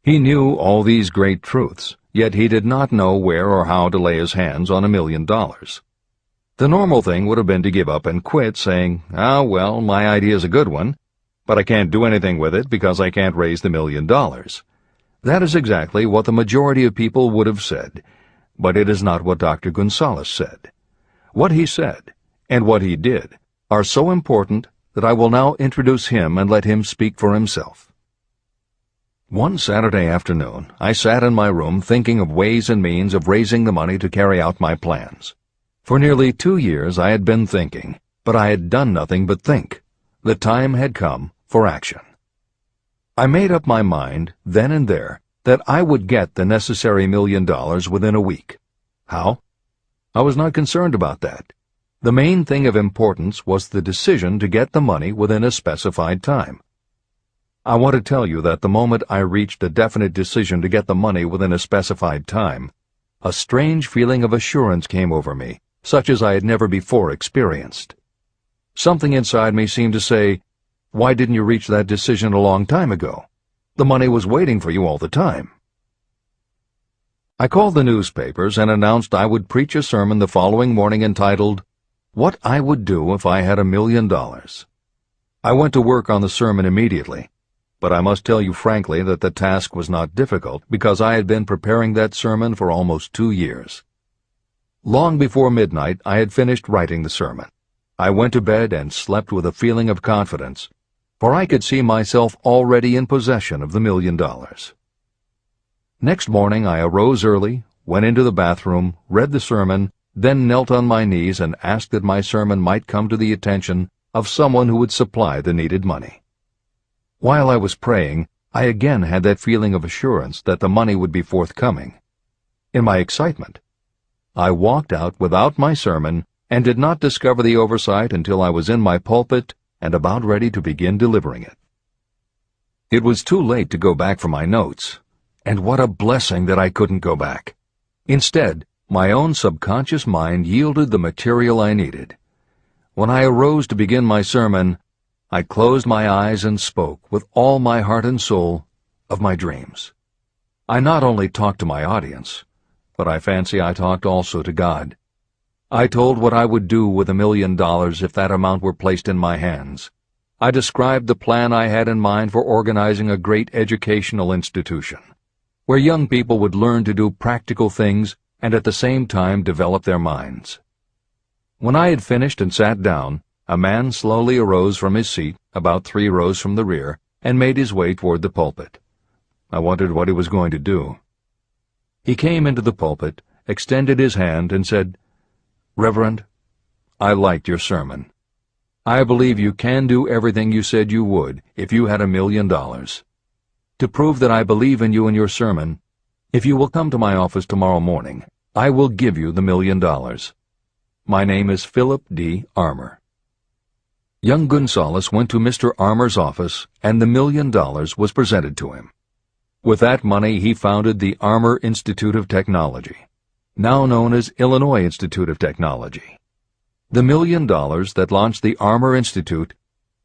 He knew all these great truths, yet he did not know where or how to lay his hands on $1 million. The normal thing would have been to give up and quit, saying, well, my idea's a good one, but I can't do anything with it because I can't raise the $1 million. That is exactly what the majority of people would have said, but it is not what Dr. Gonzalez said. What he said, and what he did, are so important that I will now introduce him and let him speak for himself. One Saturday afternoon, I sat in my room thinking of ways and means of raising the money to carry out my plans. For nearly 2 years I had been thinking, but I had done nothing but think. The time had come for action. I made up my mind, then and there, that I would get the necessary $1 million within a week. How? I was not concerned about that. The main thing of importance was the decision to get the money within a specified time. I want to tell you that the moment I reached a definite decision to get the money within a specified time, a strange feeling of assurance came over me, such as I had never before experienced. Something inside me seemed to say, "Why didn't you reach that decision a long time ago? The money was waiting for you all the time." I called the newspapers and announced I would preach a sermon the following morning entitled, "What I Would Do If I Had $1 Million." I went to work on the sermon immediately, but I must tell you frankly that the task was not difficult because I had been preparing that sermon for almost 2 years. Long before midnight, I had finished writing the sermon. I went to bed and slept with a feeling of confidence, for I could see myself already in possession of the $1 million. Next morning I arose early, went into the bathroom, read the sermon, then knelt on my knees and asked that my sermon might come to the attention of someone who would supply the needed money. While I was praying, I again had that feeling of assurance that the money would be forthcoming. In my excitement, I walked out without my sermon and did not discover the oversight until I was in my pulpit and about ready to begin delivering it. It was too late to go back for my notes, and what a blessing that I couldn't go back. Instead, my own subconscious mind yielded the material I needed. When I arose to begin my sermon, I closed my eyes and spoke with all my heart and soul of my dreams. I not only talked to my audience, but I fancy I talked also to God. I told what I would do with $1 million if that amount were placed in my hands. I described the plan I had in mind for organizing a great educational institution, where young people would learn to do practical things and at the same time develop their minds. When I had finished and sat down, a man slowly arose from his seat, about 3 rows from the rear, and made his way toward the pulpit. I wondered what he was going to do. He came into the pulpit, extended his hand, and said, "Reverend, I liked your sermon. I believe you can do everything you said you would if you had $1 million. To prove that I believe in you and your sermon, if you will come to my office tomorrow morning, I will give you the $1 million. My name is Philip D. Armour." Young Gonzalez went to Mr. Armour's office, and the $1 million was presented to him. With that money he founded the Armour Institute of Technology, now known as Illinois Institute of Technology. The $1 million that launched the Armour Institute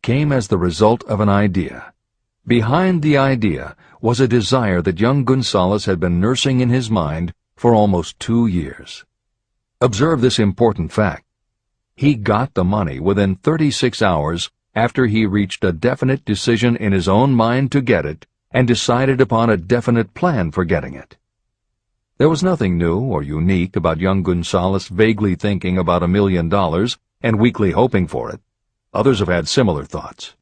came as the result of an idea. Behind the idea was a desire that young Gonzalez had been nursing in his mind for almost 2 years. Observe this important fact. He got the money within 36 hours after he reached a definite decision in his own mind to get it and decided upon a definite plan for getting it. There was nothing new or unique about young Gonzalez vaguely thinking about $1 million and weakly hoping for it. Others have had similar thoughts.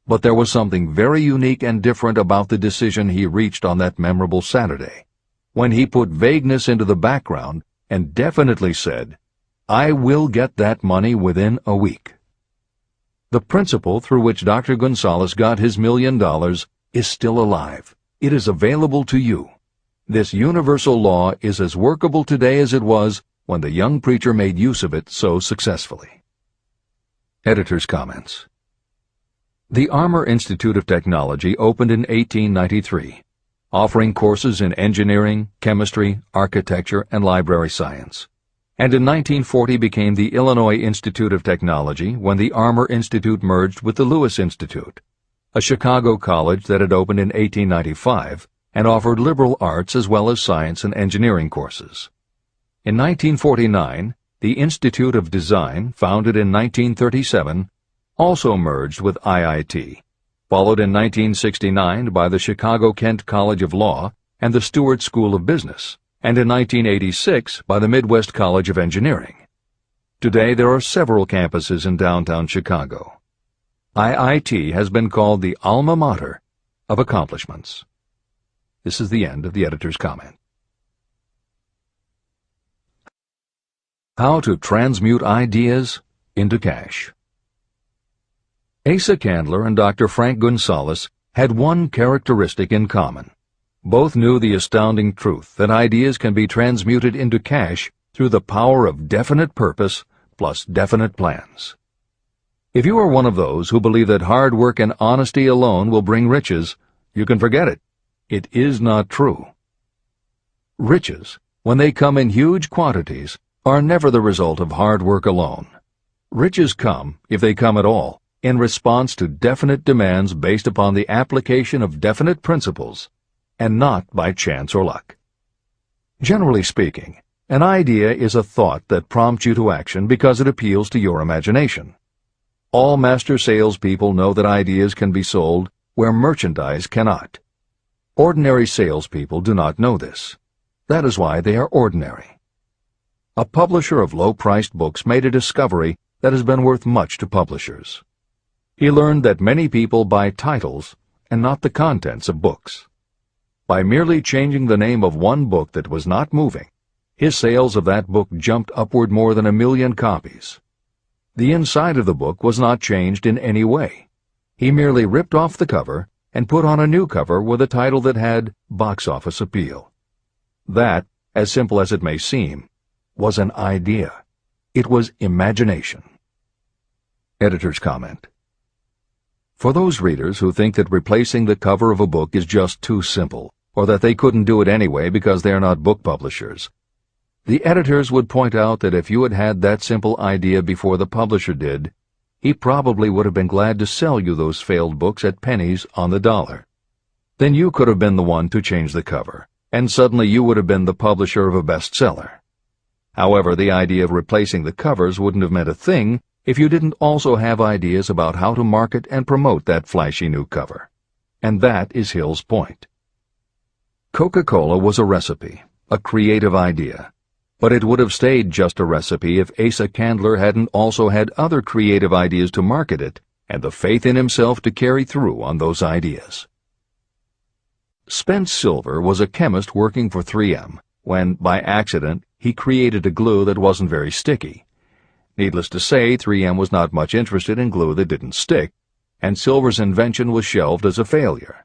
But there was something very unique and different about the decision he reached on that memorable Saturday, when he put vagueness into the background and definitely said, "I will get that money within a week." The principle through which Dr. Gonzalez got his $1 million is still alive. It is available to you. This universal law is as workable today as it was when the young preacher made use of it so successfully. Editor's comments. The Armour Institute of Technology opened in 1893, offering courses in engineering, chemistry, architecture, and library science, and in 1940 became the Illinois Institute of Technology when the Armour Institute merged with the Lewis Institute, a Chicago college that had opened in 1895 and offered liberal arts as well as science and engineering courses. In 1949, the Institute of Design, founded in 1937, also merged with IIT, followed in 1969 by the Chicago-Kent College of Law and the Stewart School of Business, and in 1986 by the Midwest College of Engineering. Today there are several campuses in downtown Chicago. IIT has been called the alma mater of accomplishments. This is the end of the editor's comment. How to transmute ideas into cash. Asa Candler and Dr. Frank Gonzalez had one characteristic in common. Both knew the astounding truth that ideas can be transmuted into cash through the power of definite purpose plus definite plans. If you are one of those who believe that hard work and honesty alone will bring riches, you can forget it. It is not true. Riches, when they come in huge quantities, are never the result of hard work alone. Riches come, if they come at all, in response to definite demands based upon the application of definite principles, and not by chance or luck. Generally speaking, an idea is a thought that prompts you to action because it appeals to your imagination. All master salespeople know that ideas can be sold where merchandise cannot. Ordinary salespeople do not know this. That is why they are ordinary. A publisher of low-priced books made a discovery that has been worth much to publishers. He learned that many people buy titles and not the contents of books. By merely changing the name of one book that was not moving, his sales of that book jumped upward more than 1 million copies. The inside of the book was not changed in any way. He merely ripped off the cover and put on a new cover with a title that had box office appeal. That, as simple as it may seem, was an idea. It was imagination. Editor's comment. For those readers who think that replacing the cover of a book is just too simple, or that they couldn't do it anyway because they are not book publishers, the editors would point out that if you had had that simple idea before the publisher did, he probably would have been glad to sell you those failed books at pennies on the dollar. Then you could have been the one to change the cover, and suddenly you would have been the publisher of a bestseller. However, the idea of replacing the covers wouldn't have meant a thing if you didn't also have ideas about how to market and promote that flashy new cover. And that is Hill's point. Coca-Cola was a recipe, a creative idea. But it would have stayed just a recipe if Asa Candler hadn't also had other creative ideas to market it and the faith in himself to carry through on those ideas. Spence Silver was a chemist working for 3M when, by accident, he created a glue that wasn't very sticky. Needless to say, 3M was not much interested in glue that didn't stick, and Silver's invention was shelved as a failure.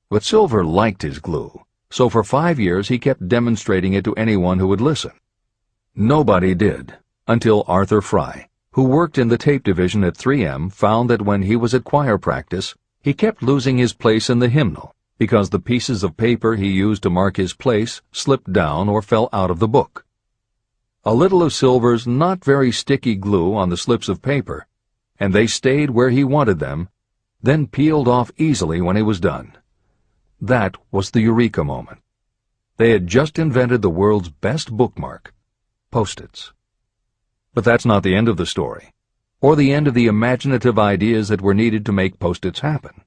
But Silver liked his glue, so for 5 years he kept demonstrating it to anyone who would listen. Nobody did, until Arthur Fry, who worked in the tape division at 3M, found that when he was at choir practice, he kept losing his place in the hymnal because the pieces of paper he used to mark his place slipped down or fell out of the book. A little of Silver's not very sticky glue on the slips of paper, and they stayed where he wanted them, then peeled off easily when he was done. That was the eureka moment. They had just invented the world's best bookmark, Post-its. But that's not the end of the story, or the end of the imaginative ideas that were needed to make Post-its happen.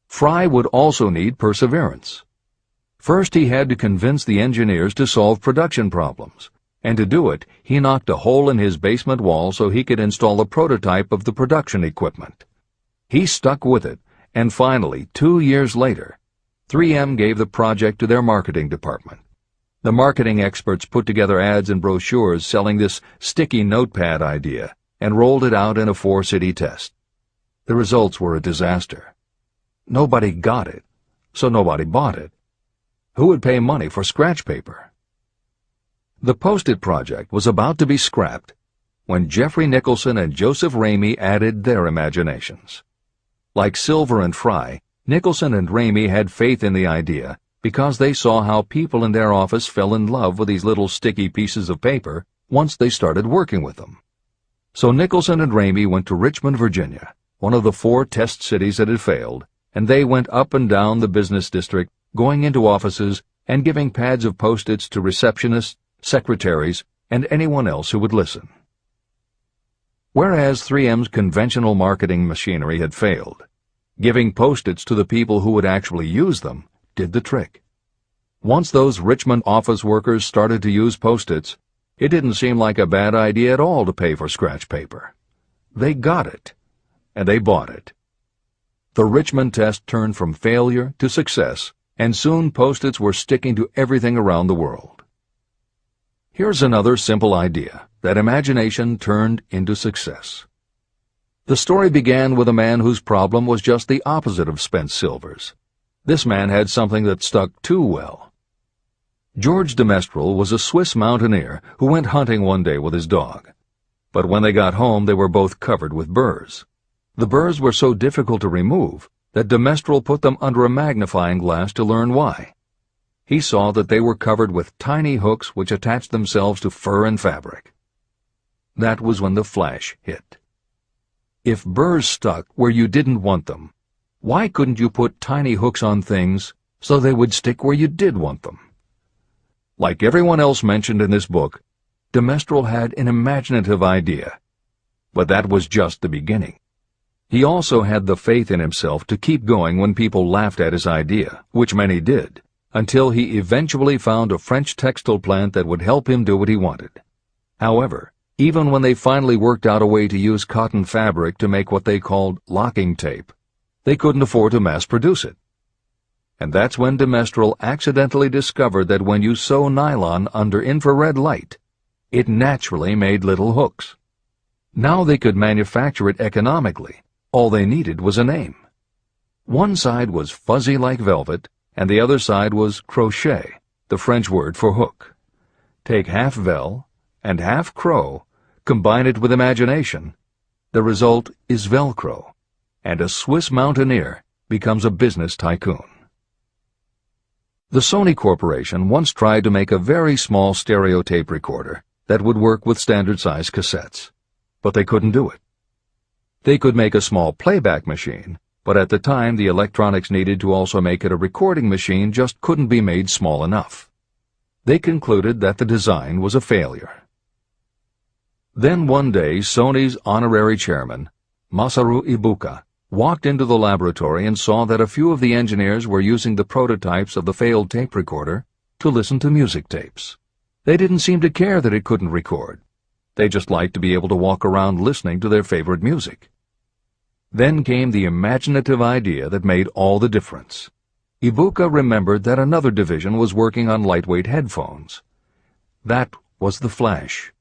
Fry would also need perseverance. First, he had to convince the engineers to solve production problems, and to do it, he knocked a hole in his basement wall so he could install a prototype of the production equipment. He stuck with it, and finally, 2 years later, 3M gave the project to their marketing department. The marketing experts put together ads and brochures selling this sticky notepad idea and rolled it out in a 4-city test. The results were a disaster. Nobody got it, so nobody bought it. Who would pay money for scratch paper? The Post-it project was about to be scrapped when Jeffrey Nicholson and Joseph Ramey added their imaginations. Like Silver and Fry, Nicholson and Ramey had faith in the idea because they saw how people in their office fell in love with these little sticky pieces of paper once they started working with them. So Nicholson and Ramey went to Richmond, Virginia, one of the 4 test cities that had failed, and they went up and down the business district, going into offices and giving pads of Post-its to receptionists, secretaries, and anyone else who would listen. Whereas 3M's conventional marketing machinery had failed, Giving Post-its to the people who would actually use them did the trick. Once those Richmond office workers started to use Post-its, it didn't seem like a bad idea at all to pay for scratch paper. They got it, and they bought it. The Richmond test turned from failure to success, and soon Post-its were sticking to everything around the world. Here's another simple idea that imagination turned into success. The story began with a man whose problem was just the opposite of spent silvers. This man had something that stuck too well. George de Mestral was a Swiss mountaineer who went hunting one day with his dog. But when they got home, they were both covered with burrs. The burrs were so difficult to remove that de Mestral put them under a magnifying glass to learn why. He saw that they were covered with tiny hooks which attached themselves to fur and fabric. That was when the flash hit. If burrs stuck where you didn't want them, why couldn't you put tiny hooks on things so they would stick where you did want them? Like everyone else mentioned in this book, de Mestral had an imaginative idea, but that was just the beginning. He also had the faith in himself to keep going when people laughed at his idea, which many did, until he eventually found a French textile plant that would help him do what he wanted. However, even when they finally worked out a way to use cotton fabric to make what they called locking tape, they couldn't afford to mass-produce it. And that's when de Mestral accidentally discovered that when you sew nylon under infrared light, it naturally made little hooks. Now they could manufacture it economically. All they needed was a name. One side was fuzzy like velvet, and the other side was crochet, the French word for hook. Take half vel and half crow, combine it with imagination. The result is Velcro, and a Swiss mountaineer becomes a business tycoon. The Sony Corporation once tried to make a very small stereo tape recorder that would work with standard-size cassettes, but they couldn't do it. They could make a small playback machine, but at the time the electronics needed to also make it a recording machine just couldn't be made small enough. They concluded that the design was a failure. Then one day Sony's honorary chairman, Masaru Ibuka, walked into the laboratory and saw that a few of the engineers were using the prototypes of the failed tape recorder to listen to music tapes. They didn't seem to care that it couldn't record. They just liked to be able to walk around listening to their favorite music. Then came the imaginative idea that made all the difference. Ibuka remembered that another division was working on lightweight headphones. That was the flash.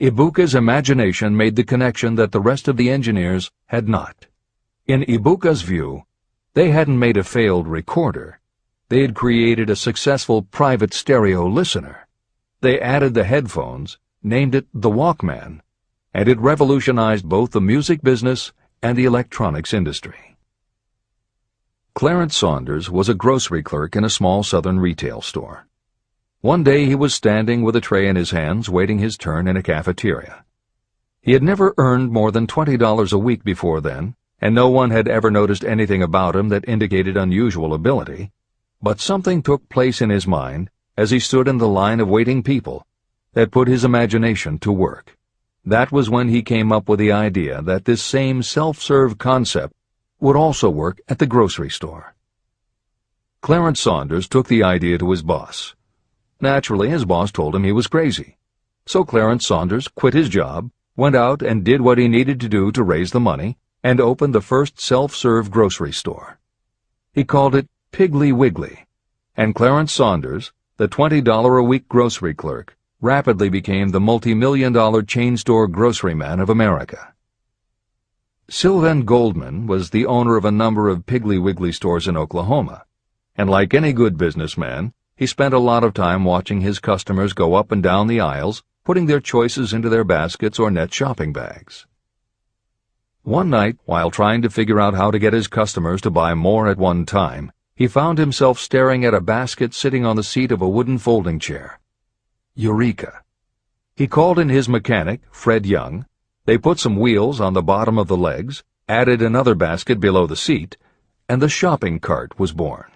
Ibuka's imagination made the connection that the rest of the engineers had not. In Ibuka's view, they hadn't made a failed recorder. They had created a successful private stereo listener. They added the headphones, named it the Walkman, and it revolutionized both the music business and the electronics industry. Clarence Saunders was a grocery clerk in a small southern retail store. One day he was standing with a tray in his hands waiting his turn in a cafeteria. He had never earned more than $20 a week before then, and no one had ever noticed anything about him that indicated unusual ability, but something took place in his mind as he stood in the line of waiting people that put his imagination to work. That was when he came up with the idea that this same self-serve concept would also work at the grocery store. Clarence Saunders took the idea to his boss. Naturally, his boss told him he was crazy. So Clarence Saunders quit his job, went out and did what he needed to do to raise the money, and opened the first self-serve grocery store. He called it Piggly Wiggly, and Clarence Saunders, the $20-a-week grocery clerk, rapidly became the multi-million-dollar chain store groceryman of America. Sylvan Goldman was the owner of a number of Piggly Wiggly stores in Oklahoma, and like any good businessman, he spent a lot of time watching his customers go up and down the aisles, putting their choices into their baskets or net shopping bags. One night, while trying to figure out how to get his customers to buy more at one time, he found himself staring at a basket sitting on the seat of a wooden folding chair. Eureka! He called in his mechanic, Fred Young. They put some wheels on the bottom of the legs, added another basket below the seat, and the shopping cart was born.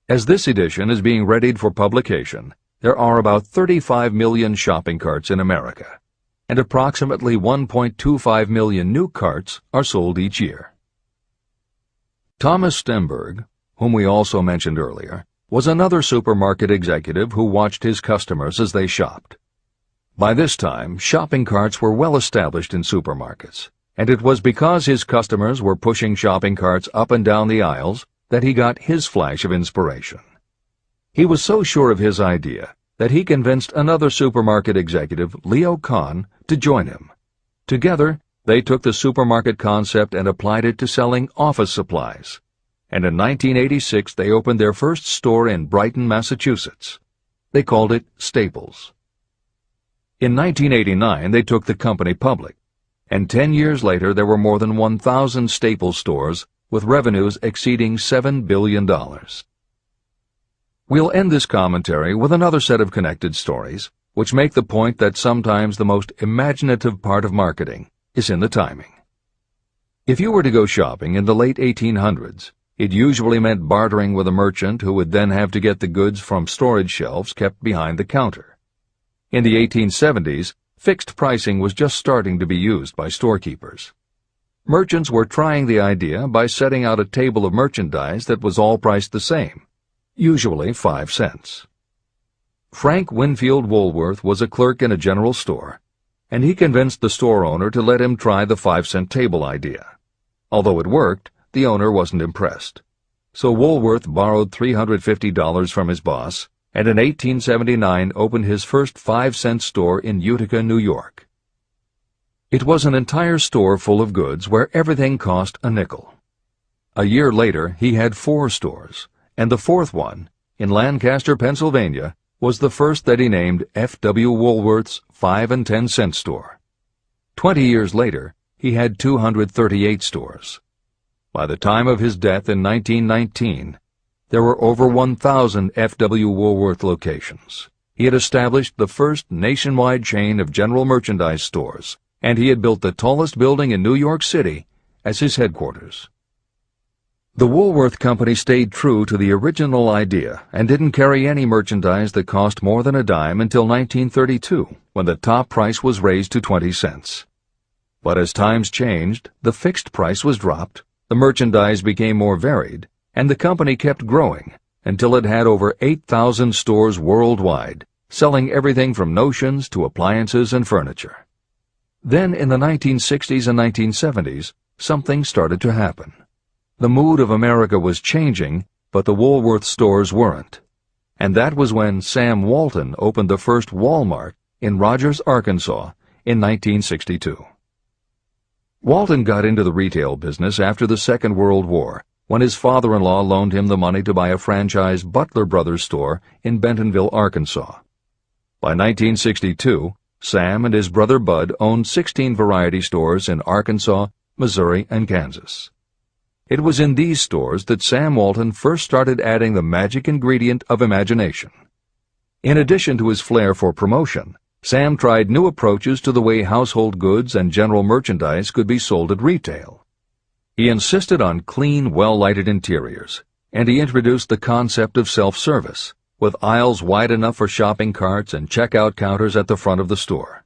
As this edition is being readied for publication, there are about 35 million shopping carts in America, and approximately 1.25 million new carts are sold each year. Thomas Stemberg, whom we also mentioned earlier, was another supermarket executive who watched his customers as they shopped. By this time, shopping carts were well established in supermarkets, and it was because his customers were pushing shopping carts up and down the aisles that he got his flash of inspiration. He was so sure of his idea that he convinced another supermarket executive, Leo Kahn, to join him. Together, they took the supermarket concept and applied it to selling office supplies. And in 1986 they opened their first store in Brighton, Massachusetts. They called it Staples. In 1989 they took the company public, and 10 years later there were more than 1,000 Staples stores with revenues exceeding $7 billion. We'll end this commentary with another set of connected stories, which make the point that sometimes the most imaginative part of marketing is in the timing. If you were to go shopping in the late 1800s, it usually meant bartering with a merchant who would then have to get the goods from storage shelves kept behind the counter. In the 1870s, fixed pricing was just starting to be used by storekeepers. Merchants were trying the idea by setting out a table of merchandise that was all priced the same, usually 5 cents. Frank Winfield Woolworth was a clerk in a general store, and he convinced the store owner to let him try the 5-cent table idea. Although it worked, the owner wasn't impressed. So Woolworth borrowed $350 from his boss, and in 1879 opened his first 5-cent store in Utica, New York. It was an entire store full of goods where everything cost a nickel. A year later, he had 4 stores, and the 4th one, in Lancaster, Pennsylvania, was the first that he named F.W. Woolworth's 5 and 10 cent store. 20 years later, he had 238 stores. By the time of his death in 1919, there were over 1,000 F.W. Woolworth locations. He had established the first nationwide chain of general merchandise stores, and he had built the tallest building in New York City as his headquarters. The Woolworth Company stayed true to the original idea and didn't carry any merchandise that cost more than a dime until 1932, when the top price was raised to 20 cents. But as times changed, the fixed price was dropped, the merchandise became more varied, and the company kept growing until it had over 8,000 stores worldwide, selling everything from notions to appliances and furniture. Then in the 1960s and 1970s, something started to happen. The mood of America was changing, but the Woolworth stores weren't. And that was when Sam Walton opened the first Walmart in Rogers, Arkansas, in 1962. Walton got into the retail business after the Second World War, when his father-in-law loaned him the money to buy a franchise Butler Brothers store in Bentonville, Arkansas. By 1962, Sam and his brother Bud owned 16 variety stores in Arkansas, Missouri, and Kansas. It was in these stores that Sam Walton first started adding the magic ingredient of imagination. In addition to his flair for promotion, Sam tried new approaches to the way household goods and general merchandise could be sold at retail. He insisted on clean, well-lighted interiors, and he introduced the concept of self-service, with aisles wide enough for shopping carts and checkout counters at the front of the store.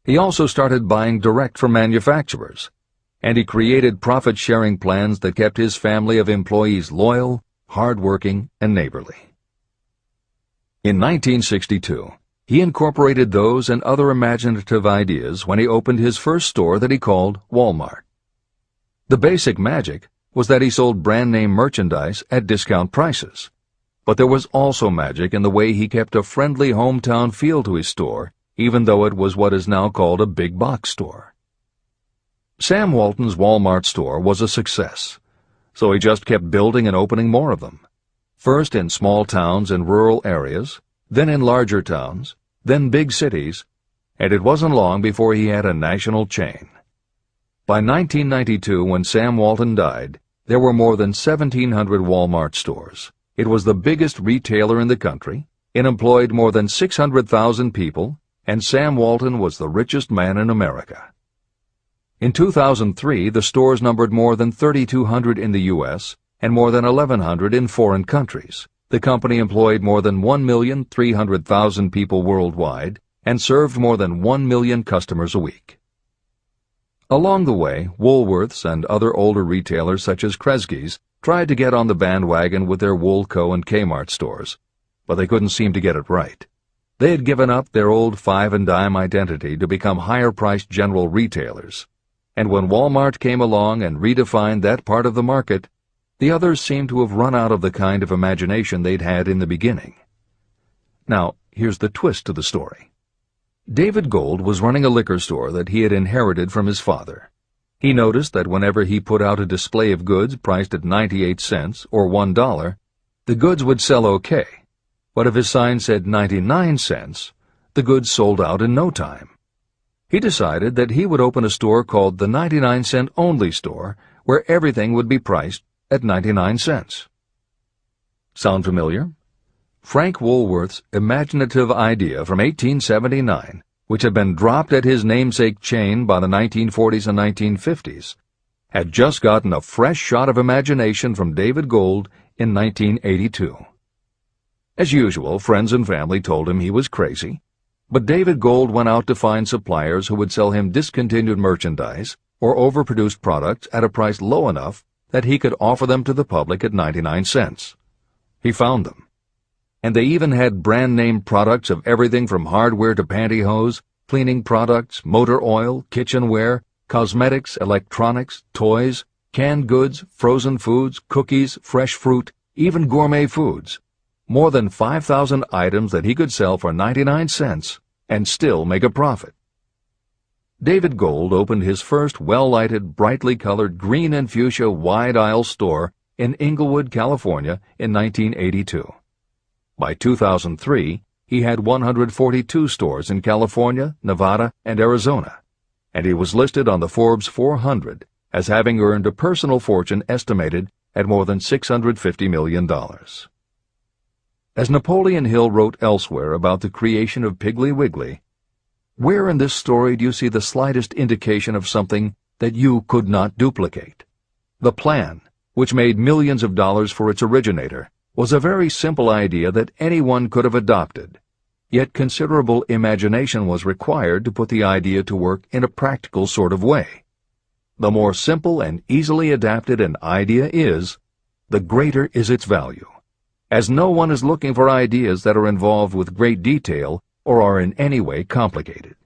He also started buying direct from manufacturers, and he created profit-sharing plans that kept his family of employees loyal, hard-working, and neighborly. In 1962, he incorporated those and other imaginative ideas when he opened his first store that he called Walmart. The basic magic was that he sold brand-name merchandise at discount prices, but there was also magic in the way he kept a friendly hometown feel to his store, even though it was what is now called a big box store. Sam Walton's Walmart store was a success, so he just kept building and opening more of them, first in small towns and rural areas, then in larger towns, then big cities, and it wasn't long before he had a national chain. By 1992, when Sam Walton died, there were more than 1,700 Walmart stores. It was the biggest retailer in the country, it employed more than 600,000 people, and Sam Walton was the richest man in America. In 2003, the stores numbered more than 3,200 in the U.S. and more than 1,100 in foreign countries. The company employed more than 1,300,000 people worldwide and served more than 1 million customers a week. Along the way, Woolworths and other older retailers such as Kresge's tried to get on the bandwagon with their Woolco and Kmart stores, but they couldn't seem to get it right. They had given up their old five-and-dime identity to become higher-priced general retailers, and when Walmart came along and redefined that part of the market, the others seemed to have run out of the kind of imagination they'd had in the beginning. Now, here's the twist to the story. David Gold was running a liquor store that he had inherited from his father. He noticed that whenever he put out a display of goods priced at 98 cents or $1, the goods would sell okay, but if his sign said 99 cents, the goods sold out in no time. He decided that he would open a store called the 99-cent only store, where everything would be priced at 99 cents. Sound familiar? Frank Woolworth's imaginative idea from 1879, which had been dropped at his namesake chain by the 1940s and 1950s, had just gotten a fresh shot of imagination from David Gold in 1982. As usual, friends and family told him he was crazy, but David Gold went out to find suppliers who would sell him discontinued merchandise or overproduced products at a price low enough that he could offer them to the public at 99 cents. He found them. And they even had brand-name products of everything from hardware to pantyhose, cleaning products, motor oil, kitchenware, cosmetics, electronics, toys, canned goods, frozen foods, cookies, fresh fruit, even gourmet foods. More than 5,000 items that he could sell for 99 cents and still make a profit. David Gold opened his first well-lighted, brightly colored green and fuchsia wide-aisle store in Inglewood, California in 1982. By 2003, he had 142 stores in California, Nevada, and Arizona, and he was listed on the Forbes 400 as having earned a personal fortune estimated at more than $650 million. As Napoleon Hill wrote elsewhere about the creation of Piggly Wiggly, where in this story do you see the slightest indication of something that you could not duplicate? The plan, which made millions of dollars for its originator, was a very simple idea that anyone could have adopted, yet considerable imagination was required to put the idea to work in a practical sort of way. The more simple and easily adapted an idea is, the greater is its value, as no one is looking for ideas that are involved with great detail or are in any way complicated.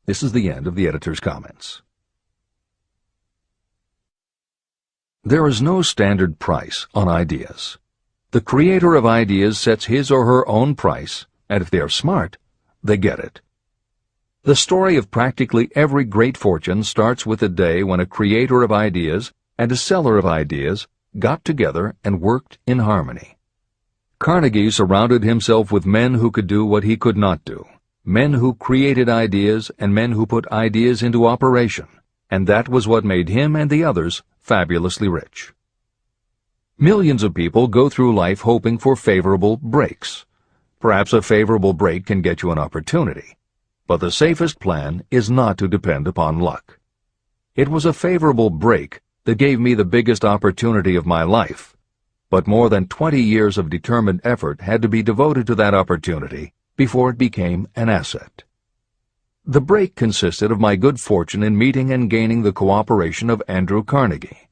This is the end of the editor's comments. There is no standard price on ideas. The creator of ideas sets his or her own price, and if they are smart, they get it. The story of practically every great fortune starts with the day when a creator of ideas and a seller of ideas got together and worked in harmony. Carnegie surrounded himself with men who could do what he could not do, men who created ideas and men who put ideas into operation, and that was what made him and the others fabulously rich. Millions of people go through life hoping for favorable breaks. Perhaps a favorable break can get you an opportunity, but the safest plan is not to depend upon luck. It was a favorable break that gave me the biggest opportunity of my life, but more than 20 years of determined effort had to be devoted to that opportunity before it became an asset. The break consisted of my good fortune in meeting and gaining the cooperation of Andrew Carnegie.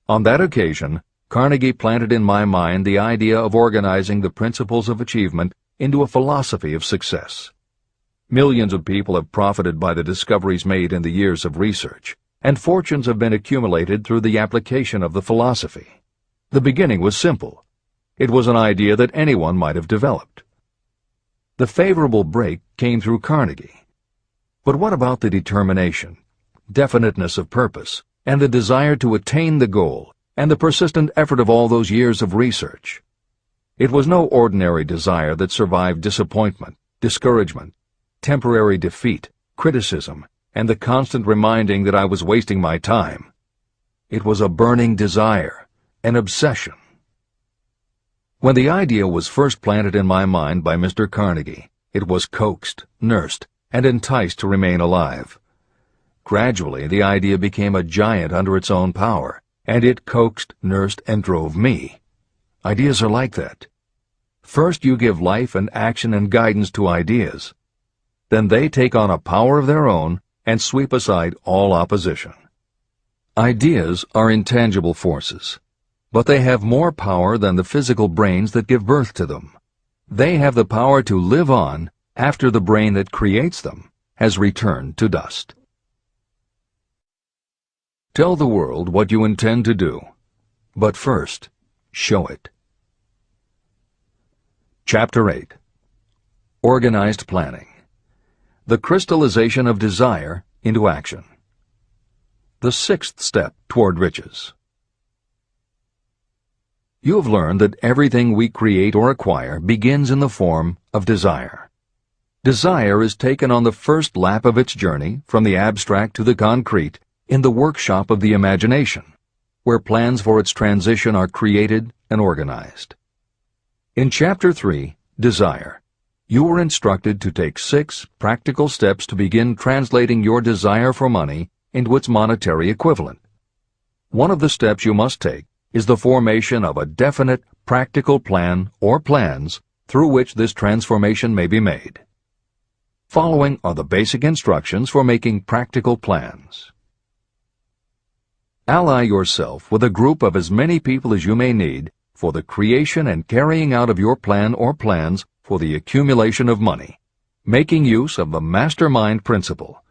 On that occasion, Carnegie planted in my mind the idea of organizing the principles of achievement into a philosophy of success. Millions of people have profited by the discoveries made in the years of research, and fortunes have been accumulated through the application of the philosophy. The beginning was simple. It was an idea that anyone might have developed. The favorable break came through Carnegie. But what about the determination, definiteness of purpose, and the desire to attain the goal, and the persistent effort of all those years of research? It was no ordinary desire that survived disappointment, discouragement, temporary defeat, criticism, and the constant reminding that I was wasting my time. It was a burning desire, an obsession. When the idea was first planted in my mind by Mr. Carnegie, it was coaxed, nursed, and enticed to remain alive. Gradually, the idea became a giant under its own power, and it coaxed, nursed, and drove me. Ideas are like that. First you give life and action and guidance to ideas. Then they take on a power of their own and sweep aside all opposition. Ideas are intangible forces. but they have more power than the physical brains that give birth to them. They have the power to live on after the brain that creates them has returned to dust. Tell the world what you intend to do, but first, show it. Chapter 8. Organized Planning. The crystallization of desire into action. The sixth step toward riches. You have learned that everything we create or acquire begins in the form of desire. Desire is taken on the first lap of its journey from the abstract to the concrete in the workshop of the imagination, where plans for its transition are created and organized. In Chapter 3, Desire, you were instructed to take 6 practical steps to begin translating your desire for money into its monetary equivalent. One of the steps you must take is the formation of a definite, practical plan or plans through which this transformation may be made. Following are the basic instructions for making practical plans. Ally yourself with a group of as many people as you may need for the creation and carrying out of your plan or plans for the accumulation of money, making use of the mastermind principle.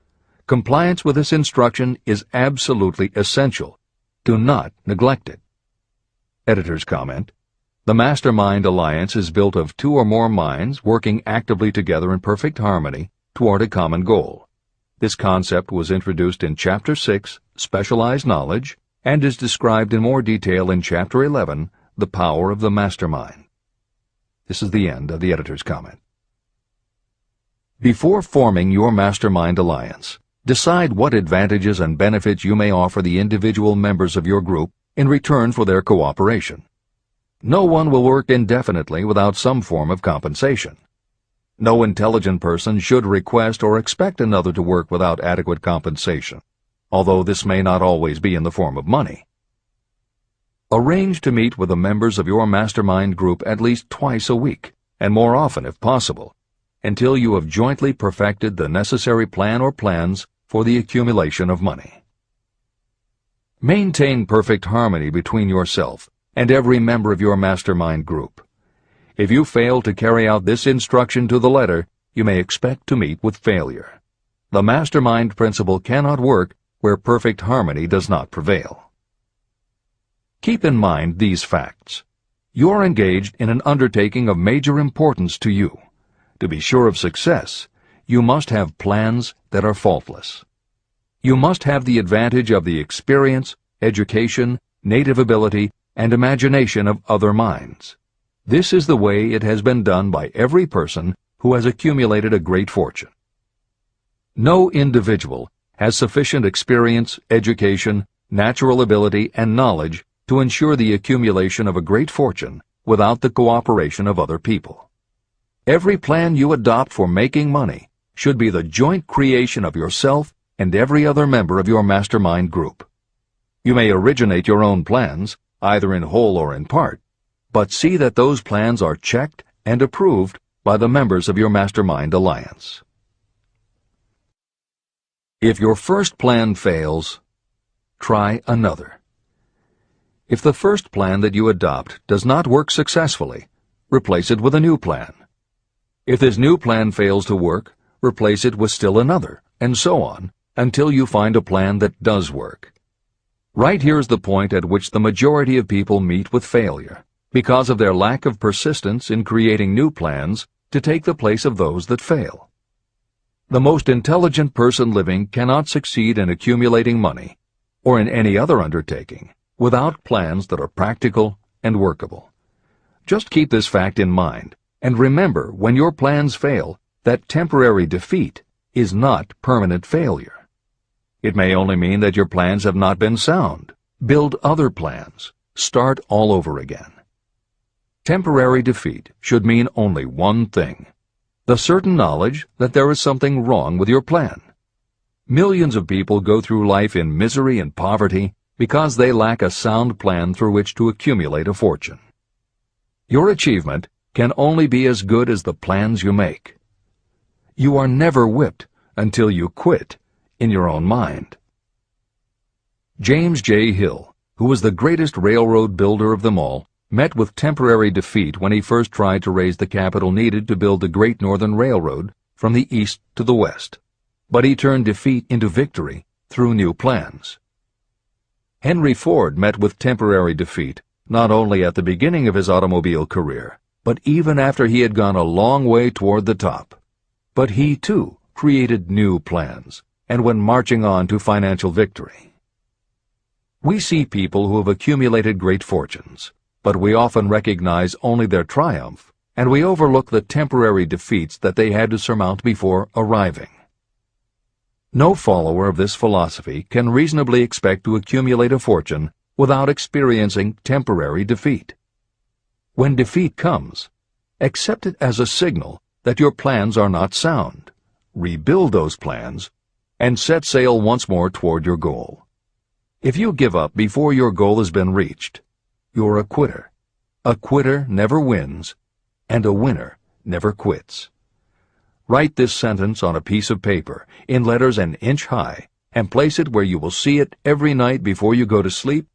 Compliance with this instruction is absolutely essential. Do not neglect it. Editor's comment: the Mastermind Alliance is built of 2 or more minds working actively together in perfect harmony toward a common goal. This concept was introduced in Chapter 6, Specialized Knowledge, and is described in more detail in Chapter 11, The Power of the Mastermind. This is the end of the editor's comment. Before forming your Mastermind Alliance, decide what advantages and benefits you may offer the individual members of your group in return for their cooperation. No one will work indefinitely without some form of compensation. No intelligent person should request or expect another to work without adequate compensation, although this may not always be in the form of money. Arrange to meet with the members of your mastermind group at least twice a week, and more often if possible, until you have jointly perfected the necessary plan or plans for the accumulation of money. Maintain perfect harmony between yourself and every member of your mastermind group. If you fail to carry out this instruction to the letter, you may expect to meet with failure. The mastermind principle cannot work where perfect harmony does not prevail. Keep in mind these facts. You are engaged in an undertaking of major importance to you. To be sure of success, you must have plans that are faultless. You must have the advantage of the experience, education, native ability, and imagination of other minds. This is the way it has been done by every person who has accumulated a great fortune. No individual has sufficient experience, education, natural ability, and knowledge to ensure the accumulation of a great fortune without the cooperation of other people. Every plan you adopt for making money should be the joint creation of yourself and every other member of your mastermind group. You may originate your own plans, either in whole or in part, but see that those plans are checked and approved by the members of your Mastermind Alliance. If your first plan fails, try another. If the first plan that you adopt does not work successfully, replace it with a new plan. If this new plan fails to work, replace it with still another, and so on, until you find a plan that does work. Right here is the point at which the majority of people meet with failure, because of their lack of persistence in creating new plans to take the place of those that fail. The most intelligent person living cannot succeed in accumulating money, or in any other undertaking, without plans that are practical and workable. Just keep this fact in mind, and remember when your plans fail that temporary defeat is not permanent failure. It may only mean that your plans have not been sound. Build other plans. Start all over again. Temporary defeat should mean only one thing: the certain knowledge that there is something wrong with your plan. Millions of people go through life in misery and poverty because they lack a sound plan through which to accumulate a fortune. Your achievement can only be as good as the plans you make. You are never whipped until you quit in your own mind. James J. Hill, who was the greatest railroad builder of them all, met with temporary defeat when he first tried to raise the capital needed to build the Great Northern Railroad from the east to the west. But he turned defeat into victory through new plans. Henry Ford met with temporary defeat not only at the beginning of his automobile career, but even after he had gone a long way toward the top. But he, too, created new plans and went marching on to financial victory. We see people who have accumulated great fortunes, but we often recognize only their triumph, and we overlook the temporary defeats that they had to surmount before arriving. No follower of this philosophy can reasonably expect to accumulate a fortune without experiencing temporary defeat. When defeat comes, accept it as a signal that your plans are not sound. Rebuild those plans and set sail once more toward your goal. If you give up before your goal has been reached, you're a quitter. A quitter never wins, and a winner never quits. Write this sentence on a piece of paper in letters an inch high and place it where you will see it every night before you go to sleep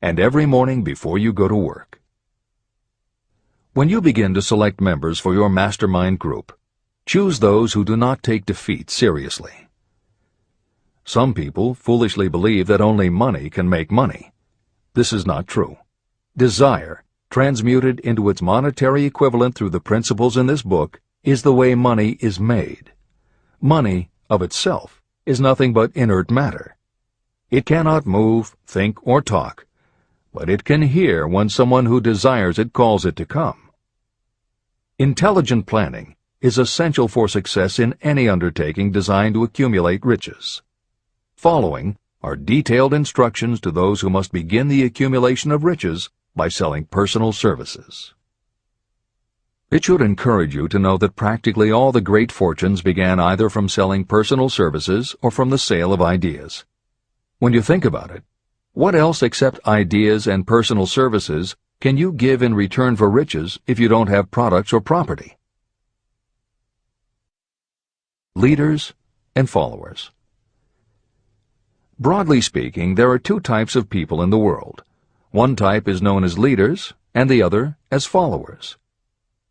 and every morning before you go to work. When you begin to select members for your mastermind group, choose those who do not take defeat seriously. Some people foolishly believe that only money can make money. This is not true. Desire, transmuted into its monetary equivalent through the principles in this book, is the way money is made. Money, of itself, is nothing but inert matter. It cannot move, think, or talk, but it can hear when someone who desires it calls it to come. Intelligent planning is essential for success in any undertaking designed to accumulate riches. Following are detailed instructions to those who must begin the accumulation of riches by selling personal services. It should encourage you to know that practically all the great fortunes began either from selling personal services or from the sale of ideas. When you think about it, what else except ideas and personal services can you give in return for riches if you don't have products or property? Leaders and followers. Broadly speaking, there are two types of people in the world. One type is known as leaders, and the other as followers.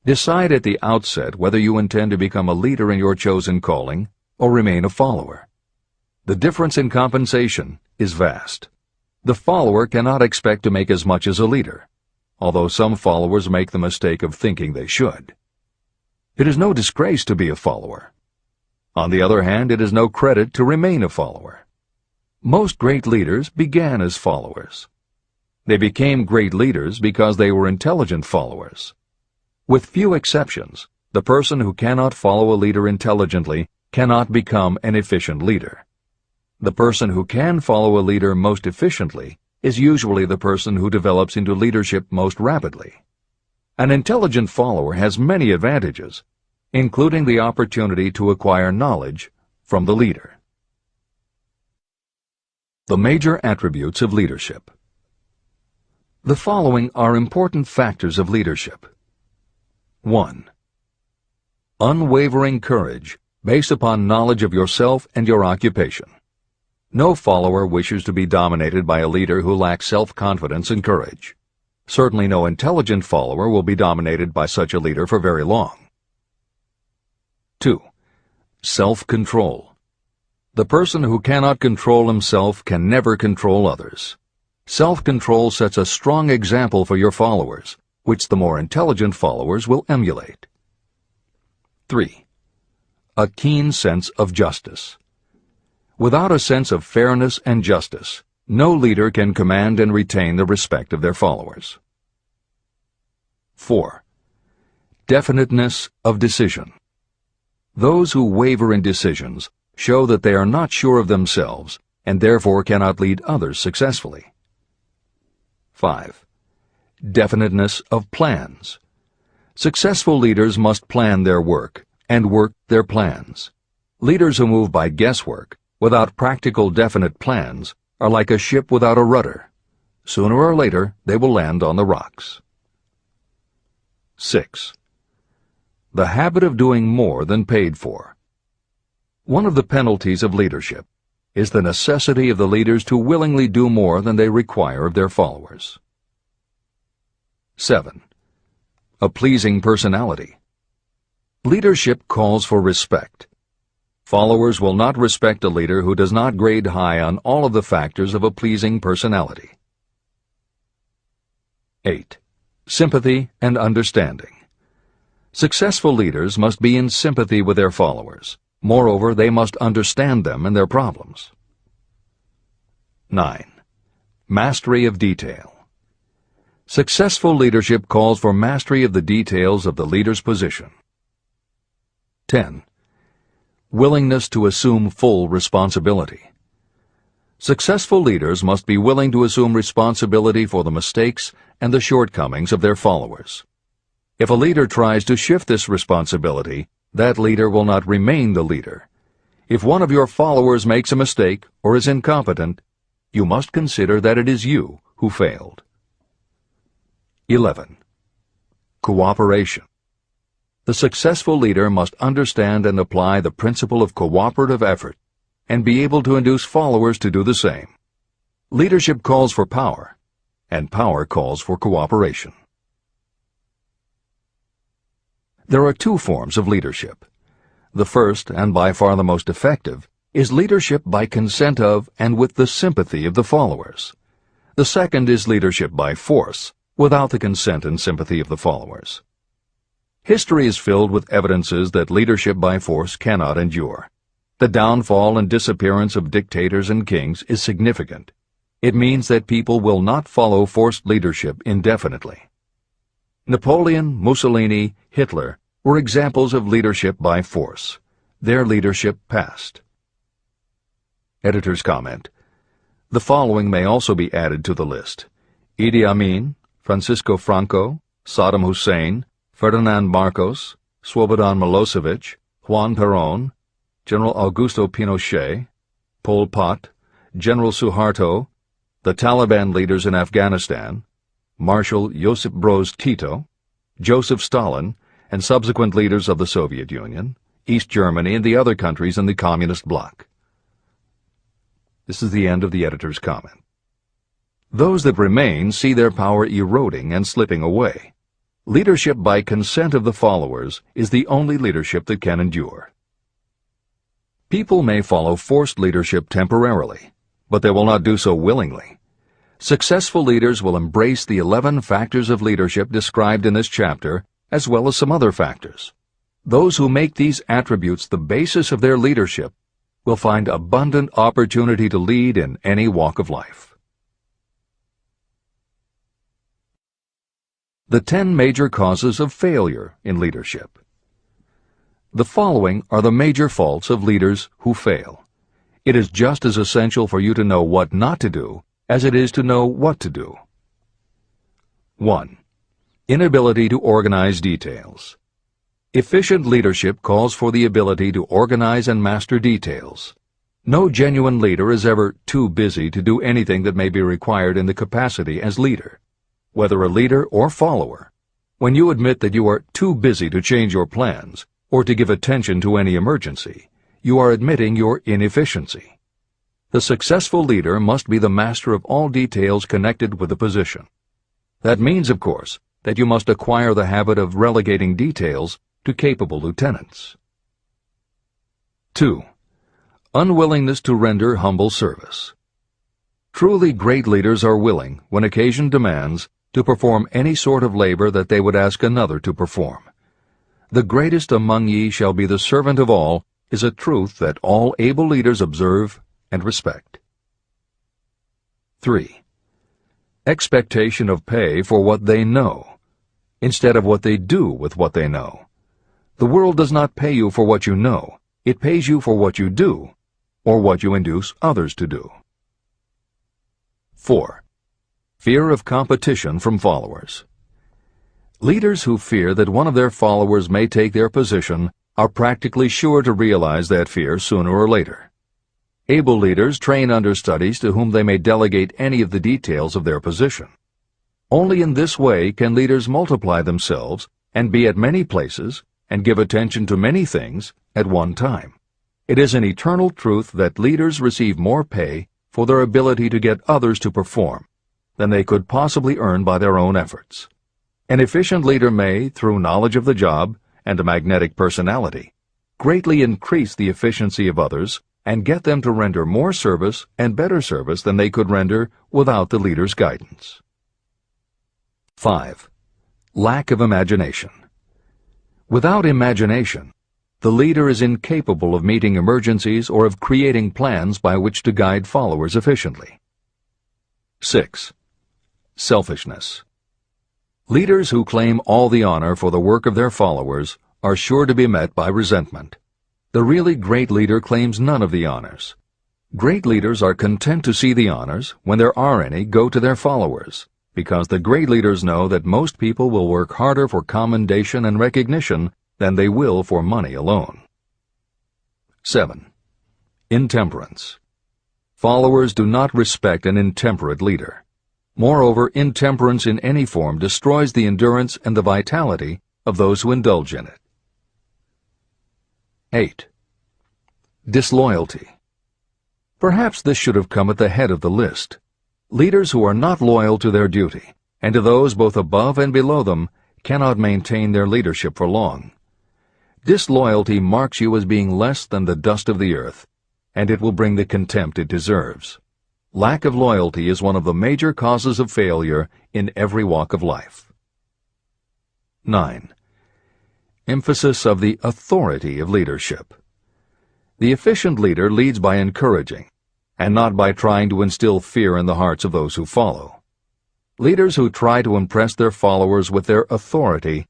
Decide at the outset whether you intend to become a leader in your chosen calling or remain a follower. The difference in compensation is vast. The follower cannot expect to make as much as a leader, although some followers make the mistake of thinking they should. It is no disgrace to be a follower. On the other hand, it is no credit to remain a follower. Most great leaders began as followers. They became great leaders because they were intelligent followers. With few exceptions, the person who cannot follow a leader intelligently cannot become an efficient leader. The person who can follow a leader most efficiently is usually the person who develops into leadership most rapidly. An intelligent follower has many advantages, including the opportunity to acquire knowledge from the leader. The major attributes of leadership. The following are important factors of leadership. 1. Unwavering courage based upon knowledge of yourself and your occupation. No follower wishes to be dominated by a leader who lacks self-confidence and courage. Certainly no intelligent follower will be dominated by such a leader for very long. 2. Self-control. The person who cannot control himself can never control others. Self-control sets a strong example for your followers, which the more intelligent followers will emulate. 3. A keen sense of justice. Without a sense of fairness and justice, no leader can command and retain the respect of their followers. 4. Definiteness of decision. Those who waver in decisions show that they are not sure of themselves and therefore cannot lead others successfully. 5. Definiteness of plans. Successful leaders must plan their work and work their plans. Leaders who move by guesswork, without practical definite plans, are like a ship without a rudder. Sooner or later, they will land on the rocks. 6. The habit of doing more than paid for. One of the penalties of leadership is the necessity of the leaders to willingly do more than they require of their followers. 7. A pleasing personality. Leadership calls for respect. Followers will not respect a leader who does not grade high on all of the factors of a pleasing personality. 8. Sympathy and understanding. Successful leaders must be in sympathy with their followers. Moreover, they must understand them and their problems. 9. Mastery of detail. Successful leadership calls for mastery of the details of the leader's position. 10. Willingness to assume full responsibility. Successful leaders must be willing to assume responsibility for the mistakes and the shortcomings of their followers. If a leader tries to shift this responsibility, that leader will not remain the leader. If one of your followers makes a mistake or is incompetent, you must consider that it is you who failed. 11. Cooperation. The successful leader must understand and apply the principle of cooperative effort and be able to induce followers to do the same. Leadership calls for power, and power calls for cooperation. There are two forms of leadership. The first, and by far the most effective, is leadership by consent of and with the sympathy of the followers. The second is leadership by force, without the consent and sympathy of the followers. History is filled with evidences that leadership by force cannot endure. The downfall and disappearance of dictators and kings is significant. It means that people will not follow forced leadership indefinitely. Napoleon, Mussolini, Hitler were examples of leadership by force. Their leadership passed. Editor's comment. The following may also be added to the list: Idi Amin, Francisco Franco, Saddam Hussein, Ferdinand Marcos, Slobodan Milosevic, Juan Perón, General Augusto Pinochet, Pol Pot, General Suharto, the Taliban leaders in Afghanistan, Marshal Josip Broz Tito, Joseph Stalin, and subsequent leaders of the Soviet Union, East Germany, and the other countries in the Communist bloc. This is the end of the editor's comment. Those that remain see their power eroding and slipping away. Leadership by consent of the followers is the only leadership that can endure. People may follow forced leadership temporarily, but they will not do so willingly. Successful leaders will embrace the 11 factors of leadership described in this chapter, as well as some other factors. Those who make these attributes the basis of their leadership will find abundant opportunity to lead in any walk of life. The 10 major causes of failure in leadership. The following are the major faults of leaders who fail. It is just as essential for you to know what not to do as it is to know what to do. 1. Inability to organize details. Efficient leadership calls for the ability to organize and master details. No genuine leader is ever too busy to do anything that may be required in the capacity as leader. Whether a leader or follower, when you admit that you are too busy to change your plans or to give attention to any emergency, you are admitting your inefficiency. The successful leader must be the master of all details connected with the position. That means, of course, that you must acquire the habit of relegating details to capable lieutenants. 2. Unwillingness to render humble service. Truly great leaders are willing, when occasion demands, to perform any sort of labor that they would ask another to perform. The greatest among ye shall be the servant of all is a truth that all able leaders observe and respect. 3. Expectation of pay for what they know, instead of what they do with what they know. The world does not pay you for what you know. It pays you for what you do, or what you induce others to do. 4. Fear of competition from followers. Leaders who fear that one of their followers may take their position are practically sure to realize that fear sooner or later. Able leaders train understudies to whom they may delegate any of the details of their position. Only in this way can leaders multiply themselves and be at many places and give attention to many things at one time. It is an eternal truth that leaders receive more pay for their ability to get others to perform than they could possibly earn by their own efforts. An efficient leader may, through knowledge of the job and a magnetic personality, greatly increase the efficiency of others and get them to render more service and better service than they could render without the leader's guidance. 5. Lack of imagination. Without imagination, the leader is incapable of meeting emergencies or of creating plans by which to guide followers efficiently. 6. Selfishness. Leaders who claim all the honor for the work of their followers are sure to be met by resentment. The really great leader claims none of the honors. Great leaders are content to see the honors, when there are any, go to their followers, because the great leaders know that most people will work harder for commendation and recognition than they will for money alone. 7. Intemperance. Followers do not respect an intemperate leader. Moreover, intemperance in any form destroys the endurance and the vitality of those who indulge in it. 8. Disloyalty. Perhaps this should have come at the head of the list. Leaders who are not loyal to their duty, and to those both above and below them, cannot maintain their leadership for long. Disloyalty marks you as being less than the dust of the earth, and it will bring the contempt it deserves. Lack of loyalty is one of the major causes of failure in every walk of life. 9. Emphasis of the authority of leadership. The efficient leader leads by encouraging, and not by trying to instill fear in the hearts of those who follow. Leaders who try to impress their followers with their authority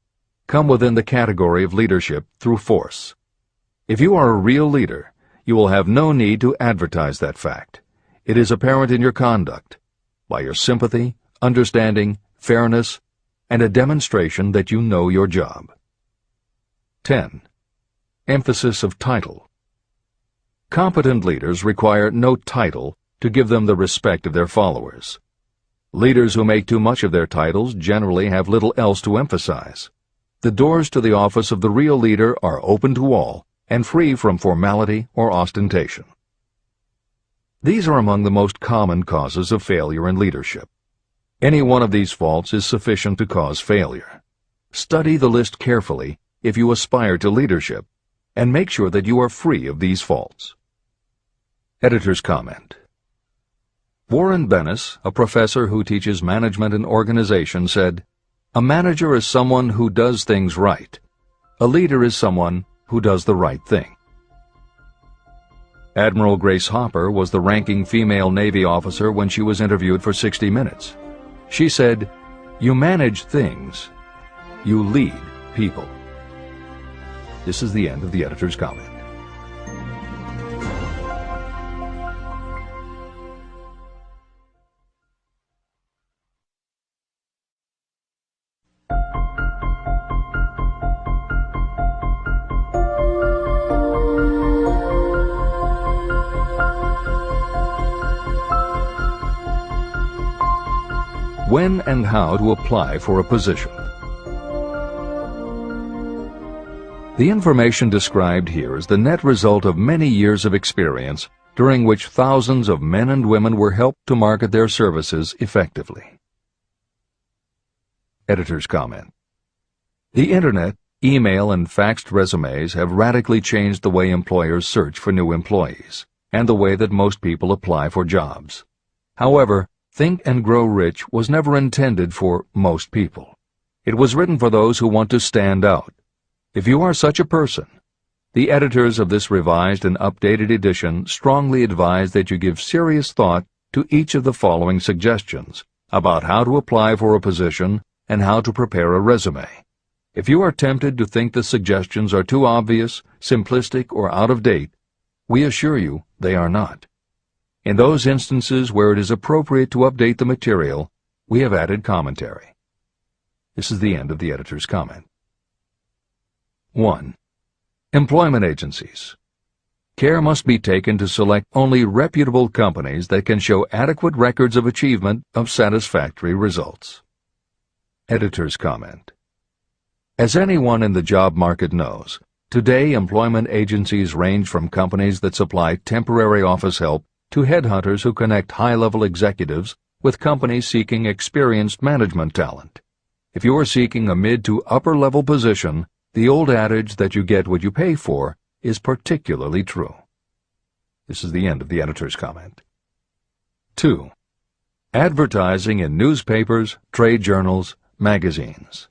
come within the category of leadership through force. If you are a real leader, you will have no need to advertise that fact. It is apparent in your conduct, by your sympathy, understanding, fairness, and a demonstration that you know your job. 10. Emphasis of title. Competent leaders require no title to give them the respect of their followers. Leaders who make too much of their titles generally have little else to emphasize. The doors to the office of the real leader are open to all and free from formality or ostentation. These are among the most common causes of failure in leadership. Any one of these faults is sufficient to cause failure. Study the list carefully if you aspire to leadership, and make sure that you are free of these faults. Editor's comment. Warren Bennis, a professor who teaches management and organization, said, "A manager is someone who does things right. A leader is someone who does the right thing." Admiral Grace Hopper was the ranking female Navy officer when she was interviewed for 60 Minutes. She said, "You manage things. You lead people." This is the end of the editor's comment. When and how to apply for a position. The information described here is the net result of many years of experience during which thousands of men and women were helped to market their services effectively. Editor's comment. The Internet, email, and faxed resumes have radically changed the way employers search for new employees, and the way that most people apply for jobs. However, Think and Grow Rich was never intended for most people. It was written for those who want to stand out. If you are such a person, the editors of this revised and updated edition strongly advise that you give serious thought to each of the following suggestions about how to apply for a position and how to prepare a resume. If you are tempted to think the suggestions are too obvious, simplistic, or out of date, we assure you they are not. In those instances where it is appropriate to update the material, we have added commentary. This is the end of the editor's comment. 1. Employment agencies. Care must be taken to select only reputable companies that can show adequate records of achievement of satisfactory results. Editor's comment. As anyone in the job market knows, Today, employment agencies range from companies that supply temporary office help to headhunters who connect high-level executives with companies seeking experienced management talent. If you are seeking a mid to upper-level position, the old adage that you get what you pay for is particularly true. This is the end of the editor's comment. 2. Advertising in newspapers, trade journals, magazines.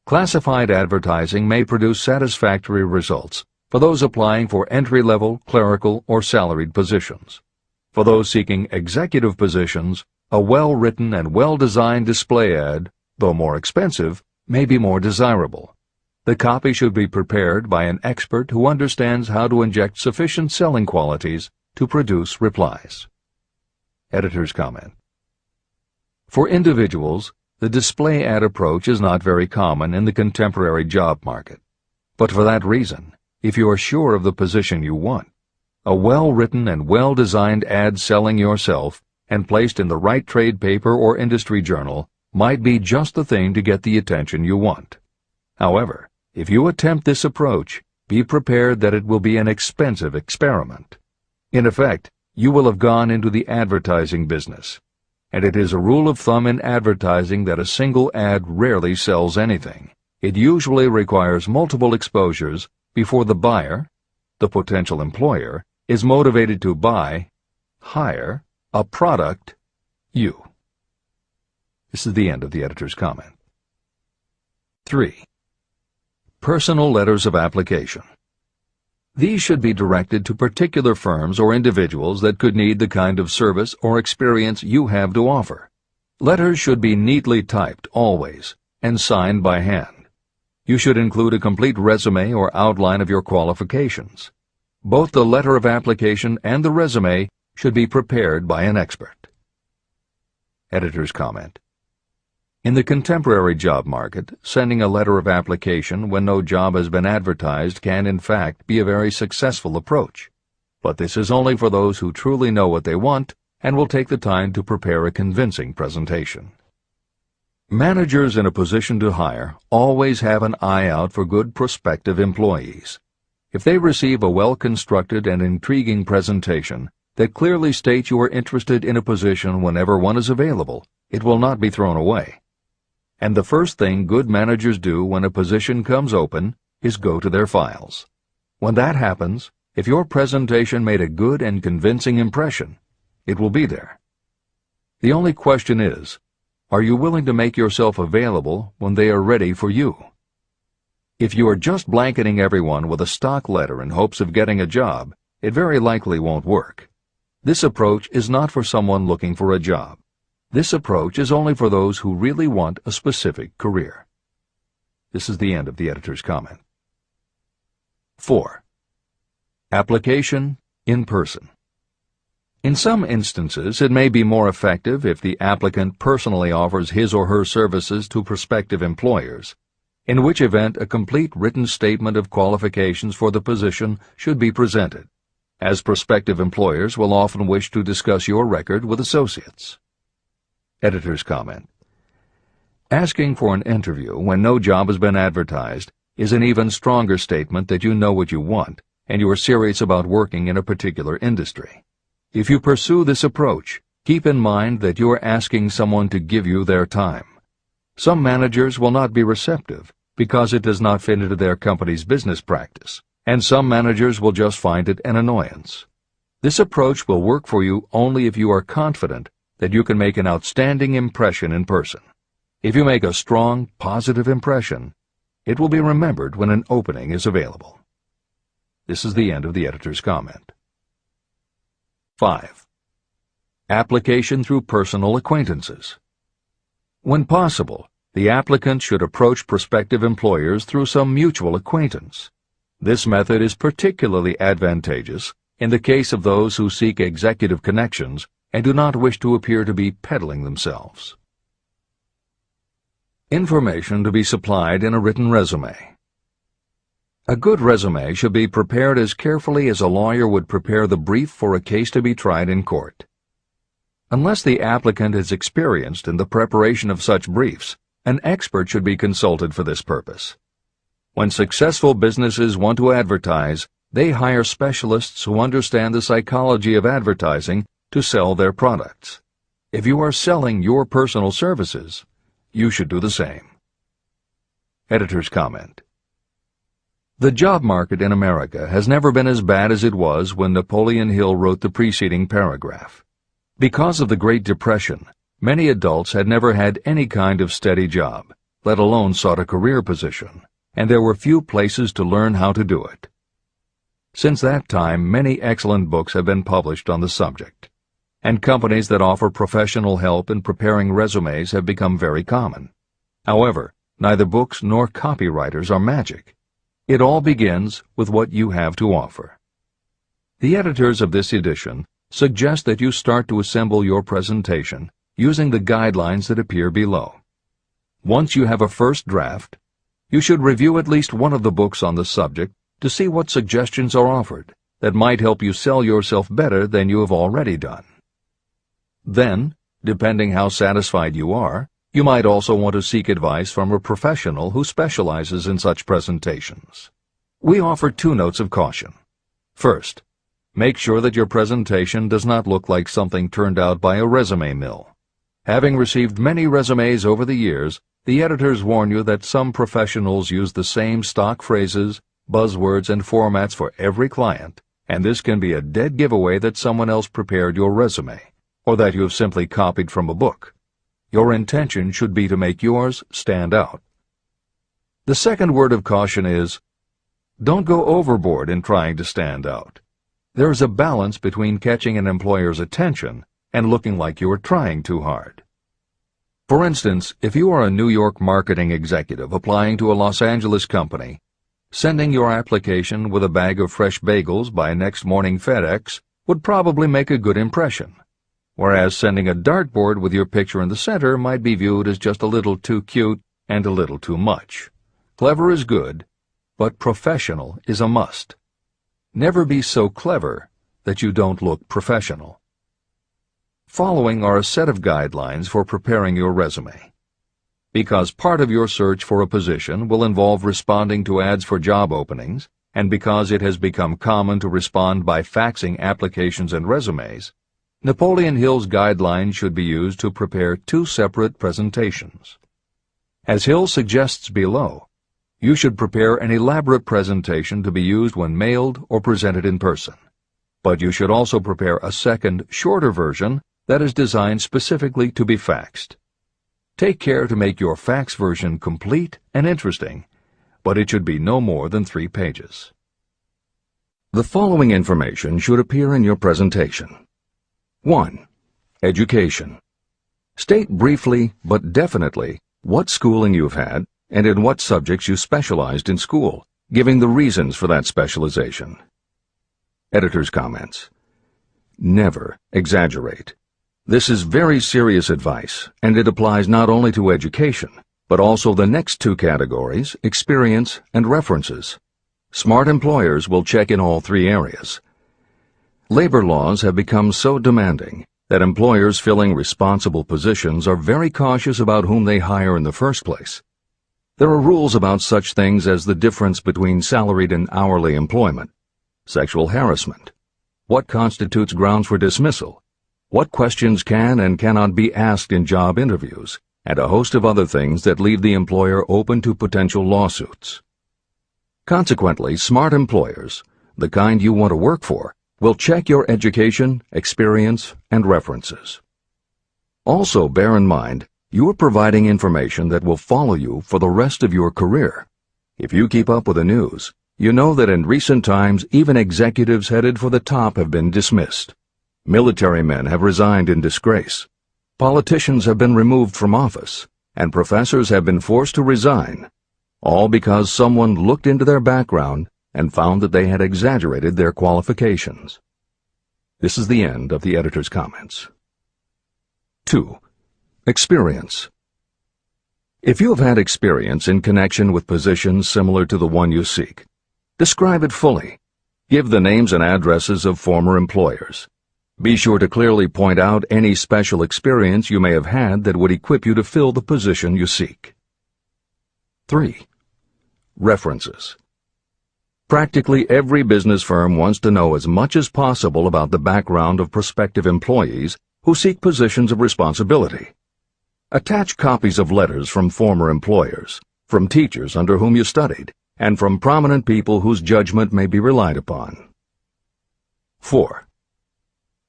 Classified advertising may produce satisfactory results for those applying for entry-level, clerical, or salaried positions. For those seeking executive positions, a well-written and well-designed display ad, though more expensive, may be more desirable. The copy should be prepared by an expert who understands how to inject sufficient selling qualities to produce replies. Editor's comment. For individuals, the display ad approach is not very common in the contemporary job market. But for that reason, if you are sure of the position you want, a well-written and well-designed ad selling yourself and placed in the right trade paper or industry journal might be just the thing to get the attention you want. However, if you attempt this approach, be prepared that it will be an expensive experiment. In effect, you will have gone into the advertising business, and it is a rule of thumb in advertising that a single ad rarely sells anything. It usually requires multiple exposures before the buyer, the potential employer, is motivated to buy, hire, a product, you. This is the end of the editor's comment. 3. Personal letters of application. These should be directed to particular firms or individuals that could need the kind of service or experience you have to offer. Letters should be neatly typed always and signed by hand. You should include a complete resume or outline of your qualifications. Both the letter of application and the resume should be prepared by an expert. Editor's comment. In the contemporary job market, sending a letter of application when no job has been advertised can in fact be a very successful approach. But this is only for those who truly know what they want and will take the time to prepare a convincing presentation. Managers in a position to hire always have an eye out for good prospective employees. If they receive a well-constructed and intriguing presentation that clearly states you are interested in a position whenever one is available, it will not be thrown away. And the first thing good managers do when a position comes open is go to their files. When that happens, if your presentation made a good and convincing impression, it will be there. The only question is, are you willing to make yourself available when they are ready for you? If you are just blanketing everyone with a stock letter in hopes of getting a job, it very likely won't work. This approach is not for someone looking for a job. This approach is only for those who really want a specific career. This is the end of the editor's comment. 4. Application in person. In some instances, it may be more effective if the applicant personally offers his or her services to prospective employers, in which event a complete written statement of qualifications for the position should be presented, as prospective employers will often wish to discuss your record with associates. Editor's comment. Asking for an interview when no job has been advertised is an even stronger statement that you know what you want and you are serious about working in a particular industry. If you pursue this approach, keep in mind that you are asking someone to give you their time. Some managers will not be receptive because it does not fit into their company's business practice, and some managers will just find it an annoyance. This approach will work for you only if you are confident that you can make an outstanding impression in person. If you make a strong, positive impression, it will be remembered when an opening is available. This is the end of the editor's comment. 5. Application through personal acquaintances. When possible, the applicant should approach prospective employers through some mutual acquaintance. This method is particularly advantageous in the case of those who seek executive connections and do not wish to appear to be peddling themselves. Information to be supplied in a written resume. A good resume should be prepared as carefully as a lawyer would prepare the brief for a case to be tried in court. Unless the applicant is experienced in the preparation of such briefs, an expert should be consulted for this purpose. When successful businesses want to advertise, they hire specialists who understand the psychology of advertising to sell their products. If you are selling your personal services, you should do the same. Editor's comment. The job market in America has never been as bad as it was when Napoleon Hill wrote the preceding paragraph. Because of the Great Depression, many adults had never had any kind of steady job, let alone sought a career position, and there were few places to learn how to do it. Since that time, many excellent books have been published on the subject, and companies that offer professional help in preparing resumes have become very common. However, neither books nor copywriters are magic. It all begins with what you have to offer. The editors of this edition suggest that you start to assemble your presentation using the guidelines that appear below. Once you have a first draft, you should review at least one of the books on the subject to see what suggestions are offered that might help you sell yourself better than you have already done. Then, depending how satisfied you are, you might also want to seek advice from a professional who specializes in such presentations. We offer 2 notes of caution. First, make sure that your presentation does not look like something turned out by a resume mill. Having received many resumes over the years, the editors warn you that some professionals use the same stock phrases, buzzwords, and formats for every client, and this can be a dead giveaway that someone else prepared your resume, or that you have simply copied from a book. Your intention should be to make yours stand out. The second word of caution is, don't go overboard in trying to stand out. There is a balance between catching an employer's attention and looking like you are trying too hard. For instance, if you are a New York marketing executive applying to a Los Angeles company, sending your application with a bag of fresh bagels by next morning FedEx would probably make a good impression, whereas sending a dartboard with your picture in the center might be viewed as just a little too cute and a little too much. Clever is good, but professional is a must. Never be so clever that you don't look professional. Following are a set of guidelines for preparing your resume. Because part of your search for a position will involve responding to ads for job openings, and because it has become common to respond by faxing applications and resumes, Napoleon Hill's guidelines should be used to prepare 2 separate presentations. As Hill suggests below, you should prepare an elaborate presentation to be used when mailed or presented in person. But you should also prepare a second, shorter version that is designed specifically to be faxed. Take care to make your fax version complete and interesting, but it should be no more than 3 pages. The following information should appear in your presentation. 1. Education. State briefly but definitely what schooling you've had and in what subjects you specialized in school, giving the reasons for that specialization. Editor's comments. Never exaggerate. This is very serious advice, and it applies not only to education, but also the next 2 categories, experience and references. Smart employers will check in all 3 areas. Labor laws have become so demanding that employers filling responsible positions are very cautious about whom they hire in the first place. There are rules about such things as the difference between salaried and hourly employment, sexual harassment, what constitutes grounds for dismissal, what questions can and cannot be asked in job interviews, and a host of other things that leave the employer open to potential lawsuits. Consequently, smart employers, the kind you want to work for, will check your education, experience, and references. Also, bear in mind, you are providing information that will follow you for the rest of your career. If you keep up with the news, you know that in recent times even executives headed for the top have been dismissed. Military men have resigned in disgrace. Politicians have been removed from office, and professors have been forced to resign, all because someone looked into their background and found that they had exaggerated their qualifications. This is the end of the editor's comments. 2. Experience. If you have had experience in connection with positions similar to the one you seek, describe it fully. Give the names and addresses of former employers. Be sure to clearly point out any special experience you may have had that would equip you to fill the position you seek. 3. References. Practically every business firm wants to know as much as possible about the background of prospective employees who seek positions of responsibility. Attach copies of letters from former employers, from teachers under whom you studied, and from prominent people whose judgment may be relied upon. 4.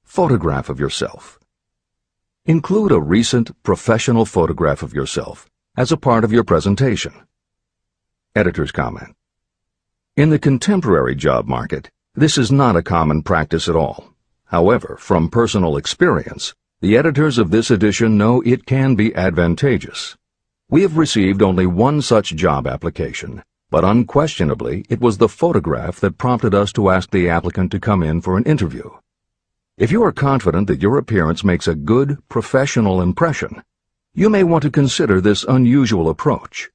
Photograph of yourself. Include a recent professional photograph of yourself as a part of your presentation. Editor's comment. In the contemporary job market, this is not a common practice at all. However, from personal experience, the editors of this edition know it can be advantageous. We have received only one such job application, but unquestionably it was the photograph that prompted us to ask the applicant to come in for an interview. If you are confident that your appearance makes a good, professional impression, you may want to consider this unusual approach.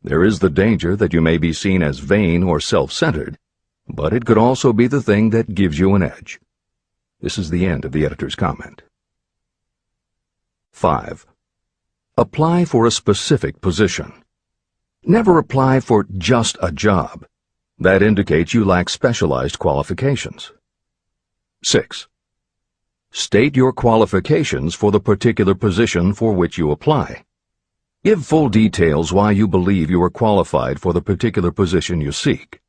There is the danger that you may be seen as vain or self-centered, but it could also be the thing that gives you an edge. This is the end of the editor's comment. 5. Apply for a specific position. Never apply for just a job. That indicates you lack specialized qualifications. 6. State your qualifications for the particular position for which you apply. Give full details why you believe you are qualified for the particular position you seek.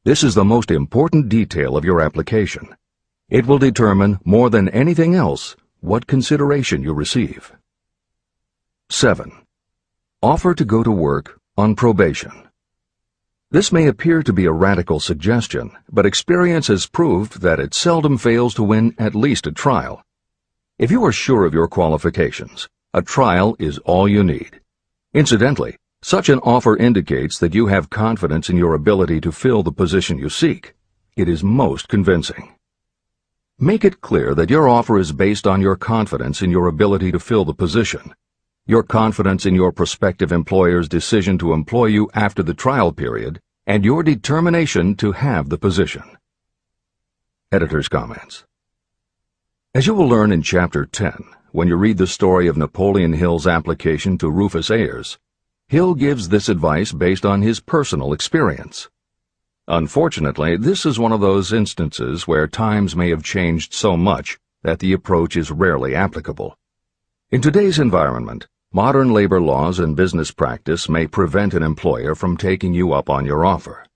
This is the most important detail of your application. It will determine, more than anything else, what consideration you receive. 7. Offer to go to work on probation. This may appear to be a radical suggestion, but experience has proved that it seldom fails to win at least a trial. If you are sure of your qualifications, a trial is all you need. Incidentally, such an offer indicates that you have confidence in your ability to fill the position you seek. It is most convincing. Make it clear that your offer is based on your confidence in your ability to fill the position, your confidence in your prospective employer's decision to employ you after the trial period, and your determination to have the position. Editor's comments. As you will learn in Chapter 10, when you read the story of Napoleon Hill's application to Rufus Ayers, Hill gives this advice based on his personal experience. Unfortunately, this is one of those instances where times may have changed so much that the approach is rarely applicable. In today's environment, modern labor laws and business practice may prevent an employer from taking you up on your offer.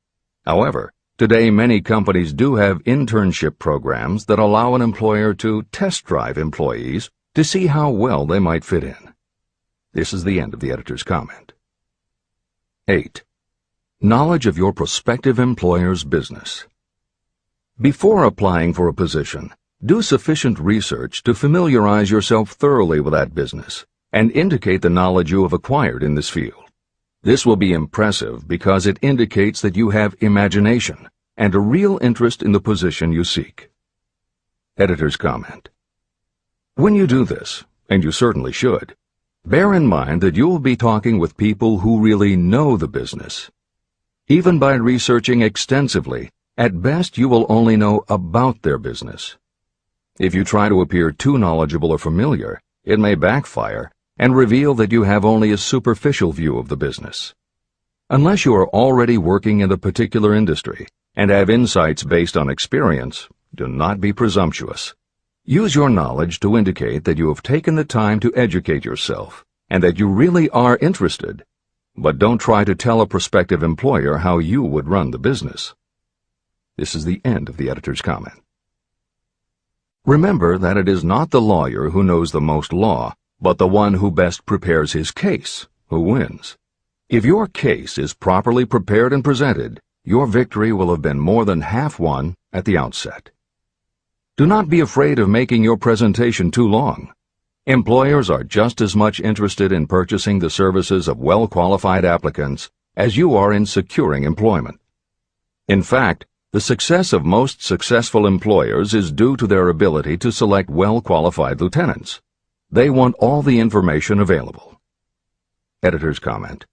However, today many companies do have internship programs that allow an employer to test drive employees to see how well they might fit in. This is the end of the editor's comment. 8. Knowledge of your prospective employer's business. Before applying for a position, do sufficient research to familiarize yourself thoroughly with that business and indicate the knowledge you have acquired in this field. This will be impressive because it indicates that you have imagination and a real interest in the position you seek. Editor's comment. When you do this, and you certainly should, bear in mind that you will be talking with people who really know the business. Even by researching extensively, at best you will only know about their business. If you try to appear too knowledgeable or familiar, it may backfire and reveal that you have only a superficial view of the business. Unless you are already working in the particular industry and have insights based on experience, do not be presumptuous. Use your knowledge to indicate that you have taken the time to educate yourself and that you really are interested, but don't try to tell a prospective employer how you would run the business. This is the end of the editor's comment. Remember that it is not the lawyer who knows the most law, but the one who best prepares his case who wins. If your case is properly prepared and presented, your victory will have been more than half won at the outset. Do not be afraid of making your presentation too long. Employers are just as much interested in purchasing the services of well-qualified applicants as you are in securing employment. In fact, the success of most successful employers is due to their ability to select well-qualified lieutenants. They want all the information available. Editor's comment.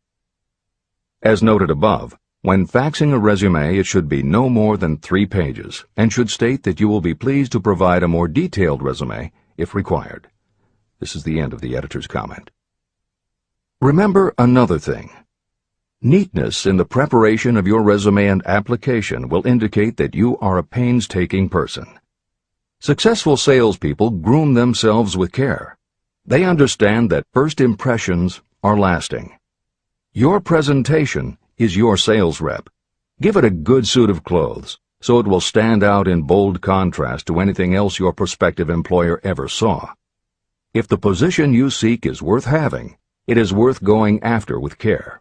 As noted above, when faxing a resume, it should be no more than 3 pages and should state that you will be pleased to provide a more detailed resume if required. This is the end of the editor's comment. Remember another thing. Neatness in the preparation of your resume and application will indicate that you are a painstaking person. Successful salespeople groom themselves with care. They understand that first impressions are lasting. Your presentation is your sales rep. Give it a good suit of clothes, so it will stand out in bold contrast to anything else your prospective employer ever saw. If the position you seek is worth having, it is worth going after with care.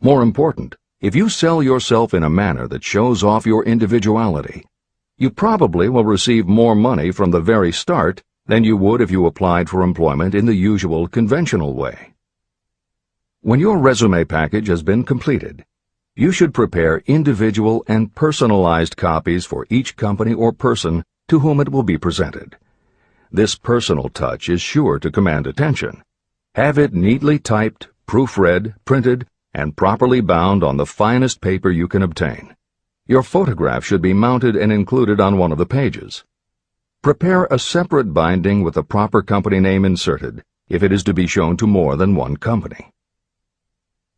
More important, if you sell yourself in a manner that shows off your individuality, you probably will receive more money from the very start than you would if you applied for employment in the usual conventional way. When your resume package has been completed, you should prepare individual and personalized copies for each company or person to whom it will be presented. This personal touch is sure to command attention. Have it neatly typed, proofread, printed, and properly bound on the finest paper you can obtain. Your photograph should be mounted and included on one of the pages. Prepare a separate binding with the proper company name inserted if it is to be shown to more than one company.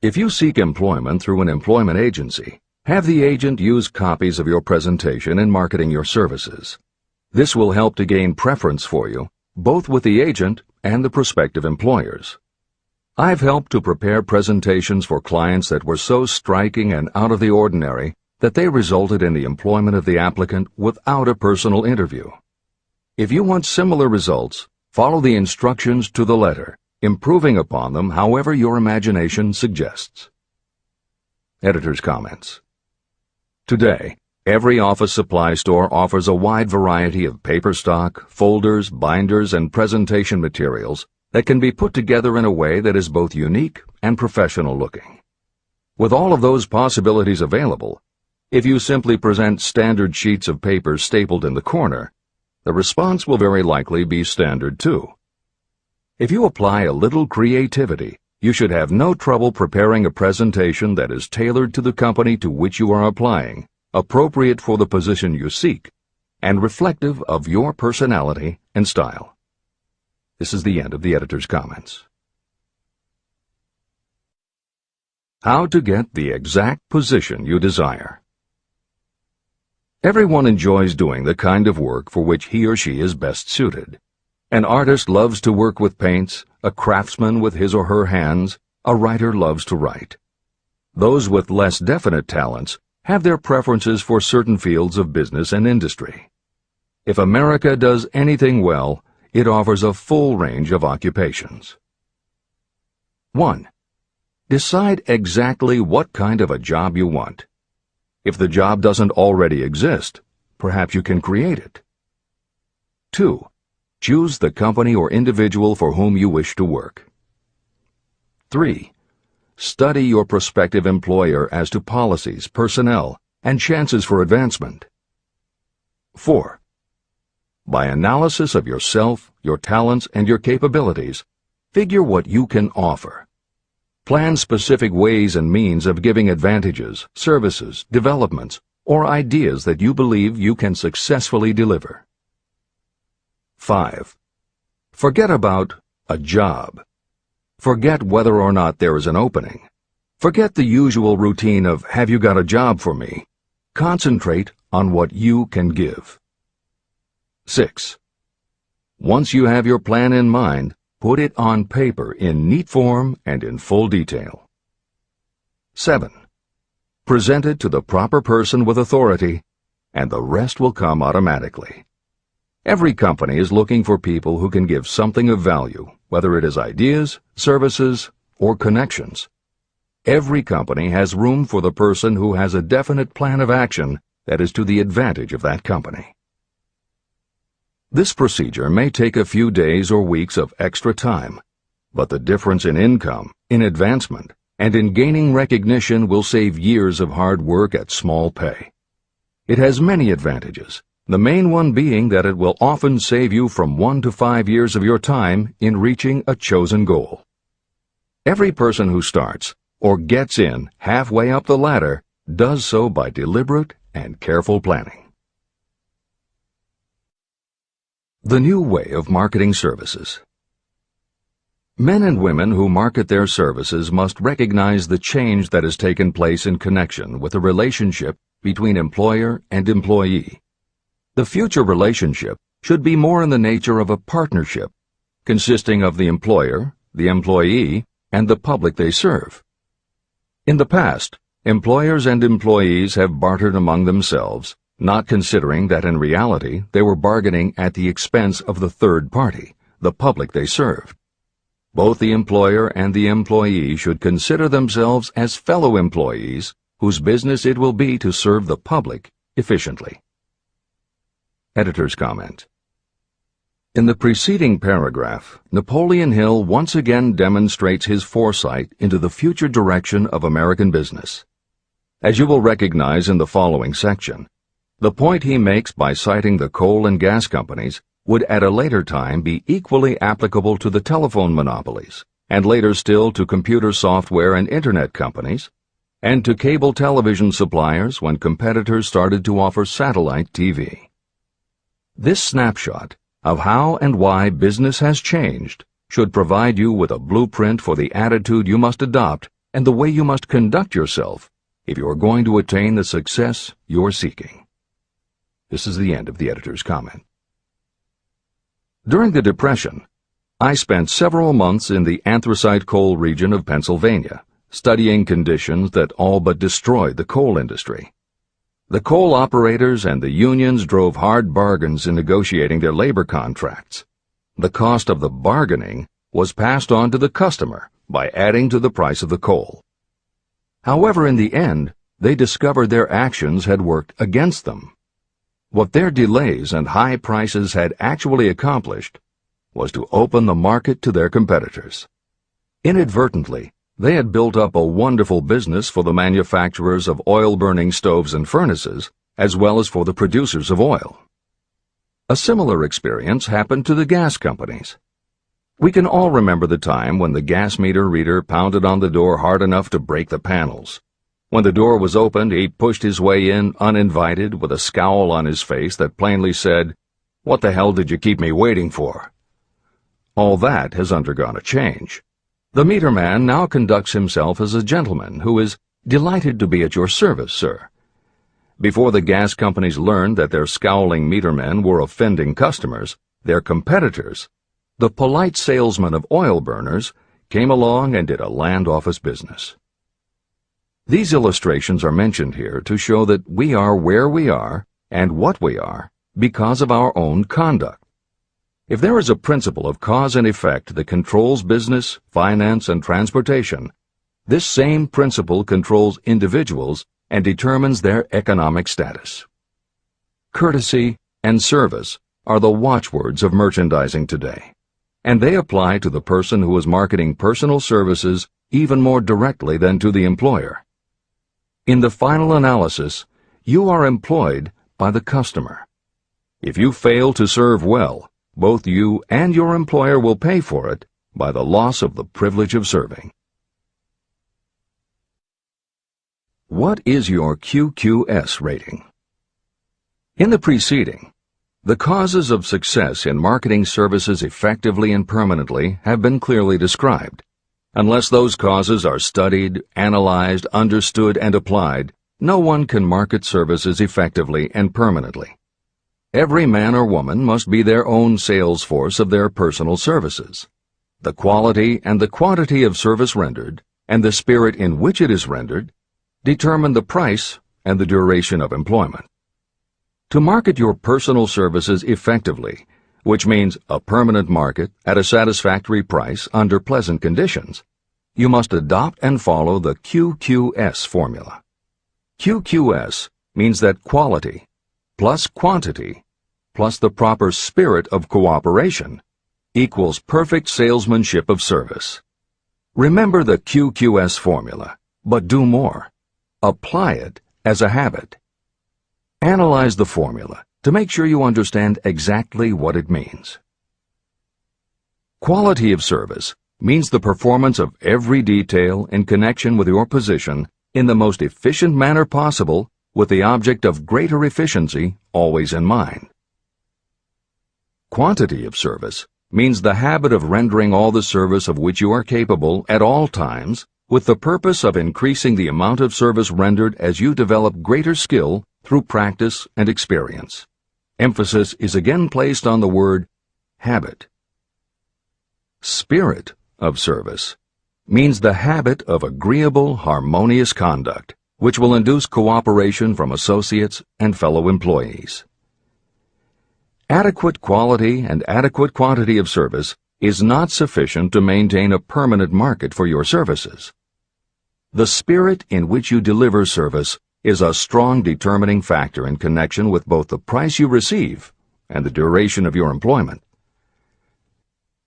If you seek employment through an employment agency, have the agent use copies of your presentation in marketing your services. This will help to gain preference for you, both with the agent and the prospective employers. I've helped to prepare presentations for clients that were so striking and out of the ordinary that they resulted in the employment of the applicant without a personal interview. If you want similar results, follow the instructions to the letter, improving upon them however your imagination suggests. Editor's comments. Today, every office supply store offers a wide variety of paper stock, folders, binders, and presentation materials that can be put together in a way that is both unique and professional looking. With all of those possibilities available, if you simply present standard sheets of paper stapled in the corner, the response will very likely be standard too. If you apply a little creativity, you should have no trouble preparing a presentation that is tailored to the company to which you are applying, appropriate for the position you seek, and reflective of your personality and style. This is the end of the editor's comments. How to get the exact position you desire. Everyone enjoys doing the kind of work for which he or she is best suited. An artist loves to work with paints, a craftsman with his or her hands, a writer loves to write. Those with less definite talents have their preferences for certain fields of business and industry. If America does anything well, it offers a full range of occupations. 1. Decide exactly what kind of a job you want. If the job doesn't already exist, perhaps you can create it. 2. Choose the company or individual for whom you wish to work. 3. Study your prospective employer as to policies, personnel, and chances for advancement. 4. By analysis of yourself, your talents, and your capabilities, figure what you can offer. Plan specific ways and means of giving advantages, services, developments, or ideas that you believe you can successfully deliver. 5. Forget about a job. Forget whether or not there is an opening. Forget the usual routine of, have you got a job for me? Concentrate on what you can give. 6. Once you have your plan in mind, put it on paper in neat form and in full detail. 7. Present it to the proper person with authority, and the rest will come automatically. Every company is looking for people who can give something of value, whether it is ideas, services, or connections. Every company has room for the person who has a definite plan of action that is to the advantage of that company. This procedure may take a few days or weeks of extra time, but the difference in income, in advancement, and in gaining recognition will save years of hard work at small pay. It has many advantages, the main one being that it will often save you from 1 to 5 years of your time in reaching a chosen goal. Every person who starts, or gets in halfway up the ladder, does so by deliberate and careful planning. The new way of marketing services. Men and women who market their services must recognize the change that has taken place in connection with the relationship between employer and employee. The future relationship should be more in the nature of a partnership, consisting of the employer, the employee, and the public they serve. In the past, employers and employees have bartered among themselves, not considering that in reality they were bargaining at the expense of the third party, the public they served. Both the employer and the employee should consider themselves as fellow employees whose business it will be to serve the public efficiently. Editor's comment. In the preceding paragraph, Napoleon Hill once again demonstrates his foresight into the future direction of American business. As you will recognize in the following section, the point he makes by citing the coal and gas companies would at a later time be equally applicable to the telephone monopolies, and later still to computer software and internet companies, and to cable television suppliers when competitors started to offer satellite TV. This snapshot of how and why business has changed should provide you with a blueprint for the attitude you must adopt and the way you must conduct yourself if you are going to attain the success you're seeking. This is the end of the editor's comment. During the Depression, I spent several months in the anthracite coal region of Pennsylvania, studying conditions that all but destroyed the coal industry. The coal operators and the unions drove hard bargains in negotiating their labor contracts. The cost of the bargaining was passed on to the customer by adding to the price of the coal. However, in the end, they discovered their actions had worked against them. What their delays and high prices had actually accomplished was to open the market to their competitors. Inadvertently, they had built up a wonderful business for the manufacturers of oil-burning stoves and furnaces, as well as for the producers of oil. A similar experience happened to the gas companies. We can all remember the time when the gas meter reader pounded on the door hard enough to break the panels. When the door was opened, he pushed his way in uninvited with a scowl on his face that plainly said, "What the hell did you keep me waiting for?" All that has undergone a change. The meter man now conducts himself as a gentleman who is delighted to be at your service, sir. Before the gas companies learned that their scowling meter men were offending customers, their competitors, the polite salesmen of oil burners came along and did a land office business. These illustrations are mentioned here to show that we are where we are and what we are because of our own conduct. If there is a principle of cause and effect that controls business, finance, and transportation, this same principle controls individuals and determines their economic status. Courtesy and service are the watchwords of merchandising today, and they apply to the person who is marketing personal services even more directly than to the employer. In the final analysis, you are employed by the customer. If you fail to serve well, both you and your employer will pay for it by the loss of the privilege of serving. What is your QQS rating? In the preceding, the causes of success in marketing services effectively and permanently have been clearly described. Unless those causes are studied, analyzed, understood, and applied, no one can market services effectively and permanently. Every man or woman must be their own sales force of their personal services. The quality and the quantity of service rendered, and the spirit in which it is rendered, determine the price and the duration of employment. To market your personal services effectively, which means a permanent market at a satisfactory price under pleasant conditions, you must adopt and follow the QQS formula. QQS means that quality plus quantity plus the proper spirit of cooperation equals perfect salesmanship of service. Remember the QQS formula, but do more. Apply it as a habit. Analyze the formula to make sure you understand exactly what it means. Quality of service means the performance of every detail in connection with your position in the most efficient manner possible with the object of greater efficiency always in mind. Quantity of service means the habit of rendering all the service of which you are capable at all times with the purpose of increasing the amount of service rendered as you develop greater skill through practice and experience. Emphasis is again placed on the word habit. Spirit of service means the habit of agreeable, harmonious conduct, which will induce cooperation from associates and fellow employees. Adequate quality and adequate quantity of service is not sufficient to maintain a permanent market for your services. The spirit in which you deliver service is a strong determining factor in connection with both the price you receive and the duration of your employment.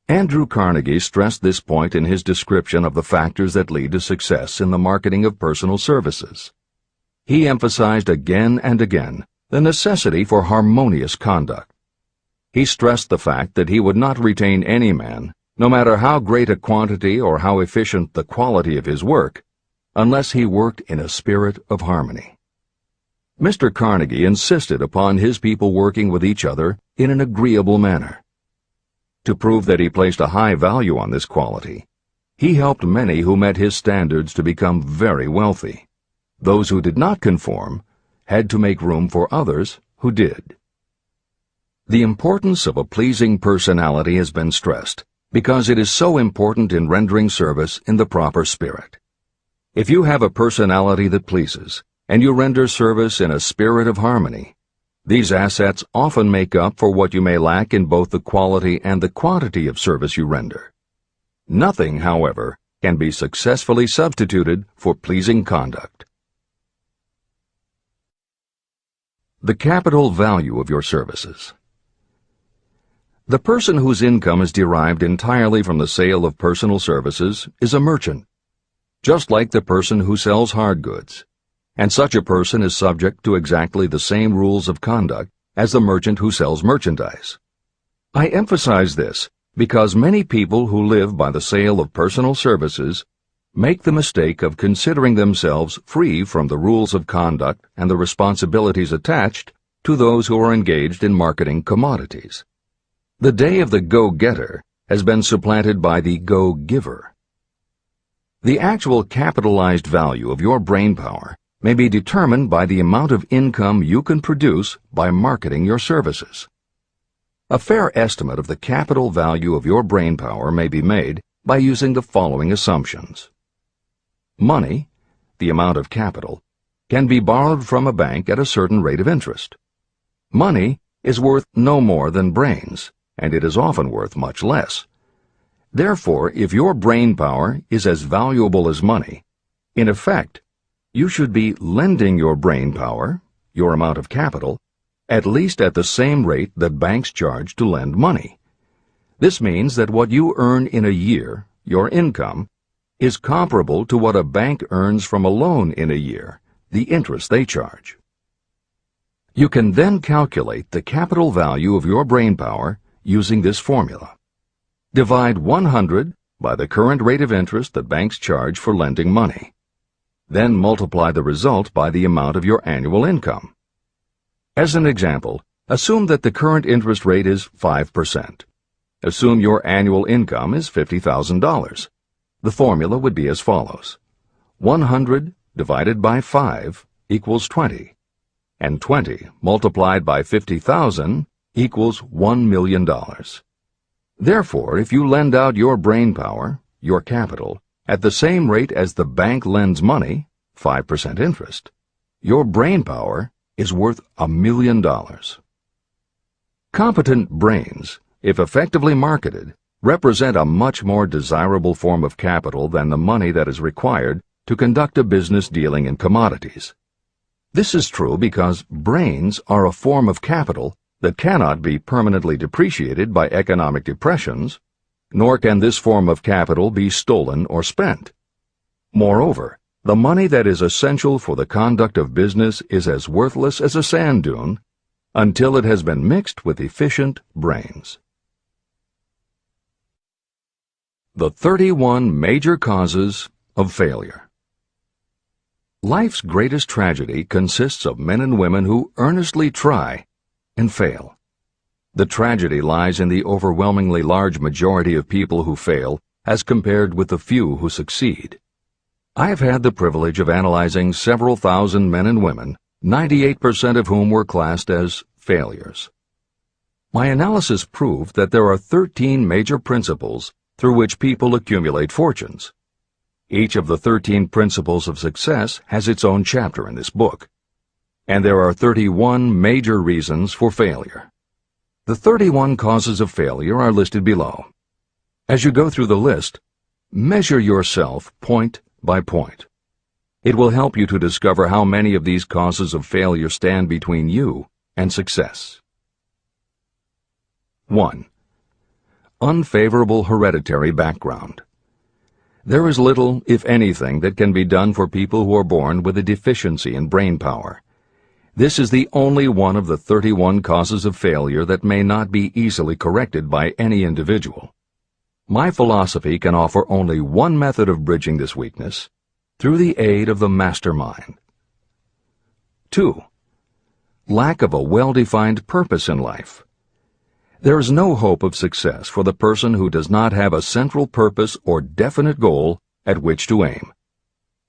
Andrew Carnegie stressed this point in his description of the factors that lead to success in the marketing of personal services. He emphasized again and again the necessity for harmonious conduct. He stressed the fact that he would not retain any man, no matter how great a quantity or how efficient the quality of his work, unless he worked in a spirit of harmony. Mr. Carnegie insisted upon his people working with each other in an agreeable manner. To prove that he placed a high value on this quality, he helped many who met his standards to become very wealthy. Those who did not conform had to make room for others who did. The importance of a pleasing personality has been stressed because it is so important in rendering service in the proper spirit. If you have a personality that pleases, and you render service in a spirit of harmony, these assets often make up for what you may lack in both the quality and the quantity of service you render. Nothing, however, can be successfully substituted for pleasing conduct. The capital value of your services. The person whose income is derived entirely from the sale of personal services is a merchant, just like the person who sells hard goods, and such a person is subject to exactly the same rules of conduct as the merchant who sells merchandise. I emphasize this because many people who live by the sale of personal services make the mistake of considering themselves free from the rules of conduct and the responsibilities attached to those who are engaged in marketing commodities. The day of the go-getter has been supplanted by the go-giver. The actual capitalized value of your brainpower may be determined by the amount of income you can produce by marketing your services. A fair estimate of the capital value of your brainpower may be made by using the following assumptions. Money, the amount of capital, can be borrowed from a bank at a certain rate of interest. Money is worth no more than brains, and it is often worth much less. Therefore, if your brainpower is as valuable as money, in effect, you should be lending your brainpower, your amount of capital, at least at the same rate that banks charge to lend money. This means that what you earn in a year, your income, is comparable to what a bank earns from a loan in a year, the interest they charge. You can then calculate the capital value of your brainpower using this formula. Divide 100 by the current rate of interest that banks charge for lending money. Then multiply the result by the amount of your annual income. As an example, assume that the current interest rate is 5%. Assume your annual income is $50,000. The formula would be as follows. 100 divided by 5 equals 20, and 20 multiplied by 50,000 equals $1 million. Therefore, if you lend out your brainpower, your capital, at the same rate as the bank lends money, 5% interest, your brainpower is worth $1 million. Competent brains, if effectively marketed, represent a much more desirable form of capital than the money that is required to conduct a business dealing in commodities. This is true because brains are a form of capital that cannot be permanently depreciated by economic depressions, nor can this form of capital be stolen or spent. Moreover, the money that is essential for the conduct of business is as worthless as a sand dune until it has been mixed with efficient brains. The 31 major causes of failure. Life's greatest tragedy consists of men and women who earnestly try and fail. The tragedy lies in the overwhelmingly large majority of people who fail as compared with the few who succeed. I have had the privilege of analyzing several thousand men and women, 98% of whom were classed as failures. My analysis proved that there are 13 major principles through which people accumulate fortunes. Each of the 13 principles of success has its own chapter in this book, and there are 31 major reasons for failure. The 31 causes of failure are listed below. As you go through the list, measure yourself point by point. It will help you to discover how many of these causes of failure stand between you and success. 1. Unfavorable hereditary background. There is little, if anything, that can be done for people who are born with a deficiency in brain power. This is the only one of the 31 causes of failure that may not be easily corrected by any individual. My philosophy can offer only one method of bridging this weakness, through the aid of the mastermind. 2. Lack of a well-defined purpose in life. There is no hope of success for the person who does not have a central purpose or definite goal at which to aim.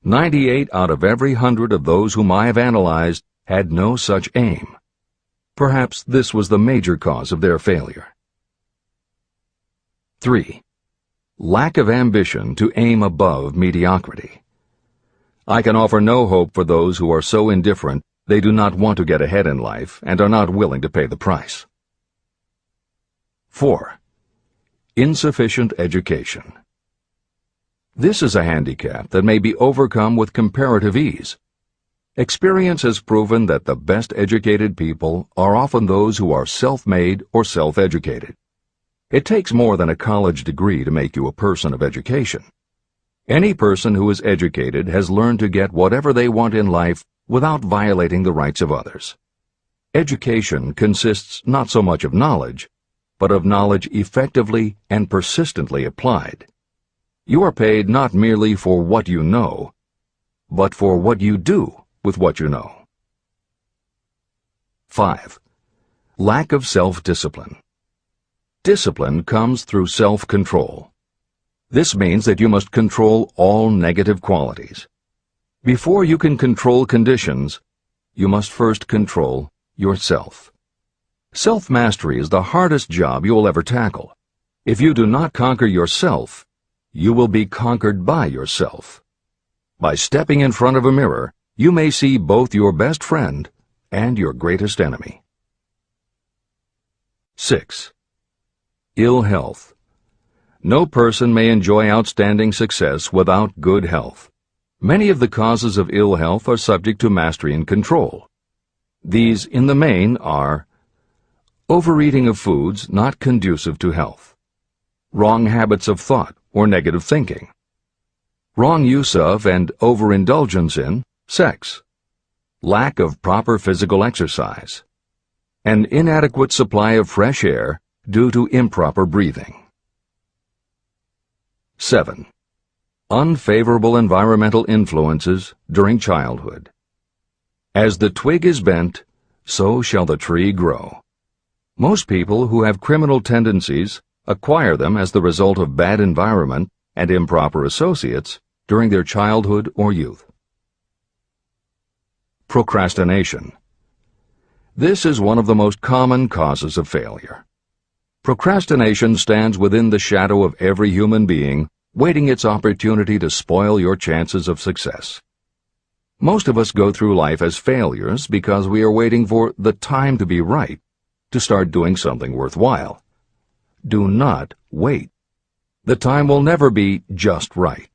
98 out of every 100 of those whom I have analyzed had no such aim. Perhaps this was the major cause of their failure. 3. Lack of ambition to aim above mediocrity. I can offer no hope for those who are so indifferent they do not want to get ahead in life and are not willing to pay the price. 4. Insufficient education. This is a handicap that may be overcome with comparative ease. Experience has proven that the best educated people are often those who are self-made or self-educated. It takes more than a college degree to make you a person of education. Any person who is educated has learned to get whatever they want in life without violating the rights of others. Education consists not so much of knowledge, but of knowledge effectively and persistently applied. You are paid not merely for what you know, but for what you do with what you know. 5. Lack of self-discipline. Discipline comes through self-control. This means that you must control all negative qualities. Before you can control conditions, you must first control yourself. Self-mastery is the hardest job you will ever tackle. If you do not conquer yourself, you will be conquered by yourself. By stepping in front of a mirror, you may see both your best friend and your greatest enemy. 6. Ill health. No person may enjoy outstanding success without good health. Many of the causes of ill health are subject to mastery and control. These, in the main, are overeating of foods not conducive to health, wrong habits of thought or negative thinking, wrong use of and overindulgence in sex, lack of proper physical exercise, an inadequate supply of fresh air due to improper breathing. 7. Unfavorable environmental influences during childhood. As the twig is bent, so shall the tree grow. Most people who have criminal tendencies acquire them as the result of bad environment and improper associates during their childhood or youth. Procrastination. This is one of the most common causes of failure. Procrastination stands within the shadow of every human being, waiting its opportunity to spoil your chances of success. Most of us go through life as failures because we are waiting for the time to be right to start doing something worthwhile. Do not wait. The time will never be just right.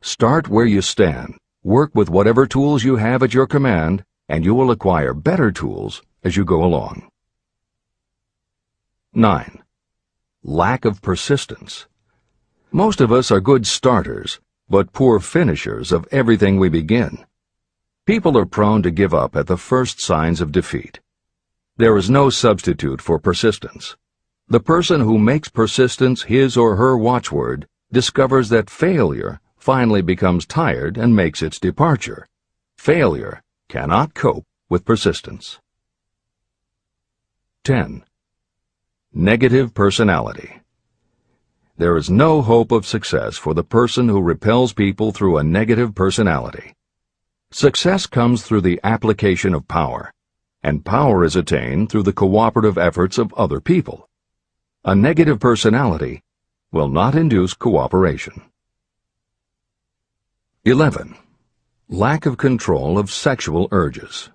Start where you stand, work with whatever tools you have at your command, and you will acquire better tools as you go along. 9. Lack of persistence. Most of us are good starters, but poor finishers of everything we begin. People are prone to give up at the first signs of defeat. There is no substitute for persistence. The person who makes persistence his or her watchword discovers that failure finally becomes tired and makes its departure. Failure cannot cope with persistence. 10. Negative personality. There is no hope of success for the person who repels people through a negative personality. Success comes through the application of power, and power is attained through the cooperative efforts of other people. A negative personality will not induce cooperation. 11. Lack of control of sexual urges.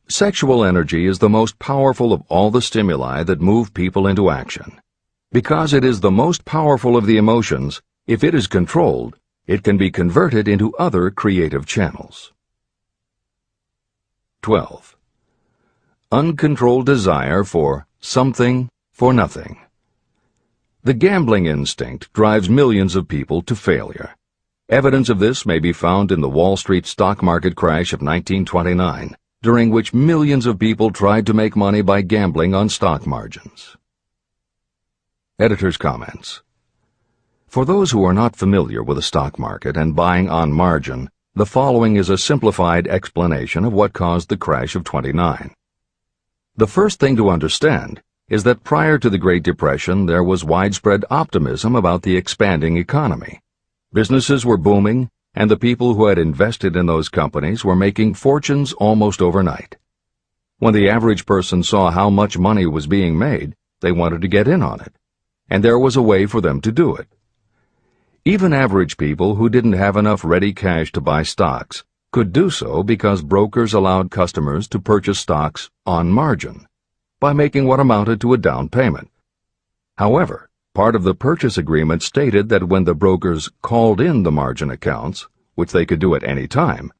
Sexual energy is the most powerful of all the stimuli that move people into action. Because it is the most powerful of the emotions, if it is controlled, it can be converted into other creative channels. 12. Uncontrolled desire for something for nothing. The gambling instinct drives millions of people to failure. Evidence of this may be found in the Wall Street stock market crash of 1929, during which millions of people tried to make money by gambling on stock margins. Editor's comments. For those who are not familiar with the stock market and buying on margin, the following is a simplified explanation of what caused the crash of '29. The first thing to understand is that prior to the Great Depression there was widespread optimism about the expanding economy. Businesses were booming, and the people who had invested in those companies were making fortunes almost overnight. When the average person saw how much money was being made, they wanted to get in on it, and there was a way for them to do it. Even average people who didn't have enough ready cash to buy stocks could do so because brokers allowed customers to purchase stocks on margin by making what amounted to a down payment. However, part of the purchase agreement stated that when the brokers called in the margin accounts, which they could do at any time,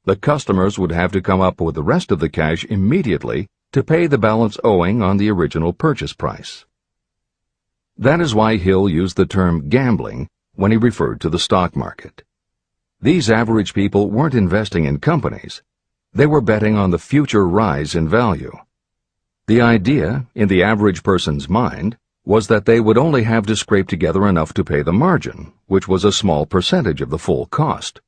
the customers would have to come up with the rest of the cash immediately to pay the balance owing on the original purchase price. That is why Hill used the term gambling when he referred to the stock market. These average people weren't investing in companies. They were betting on the future rise in value. The idea, in the average person's mind, was that they would only have to scrape together enough to pay the margin, which was a small percentage of the full cost.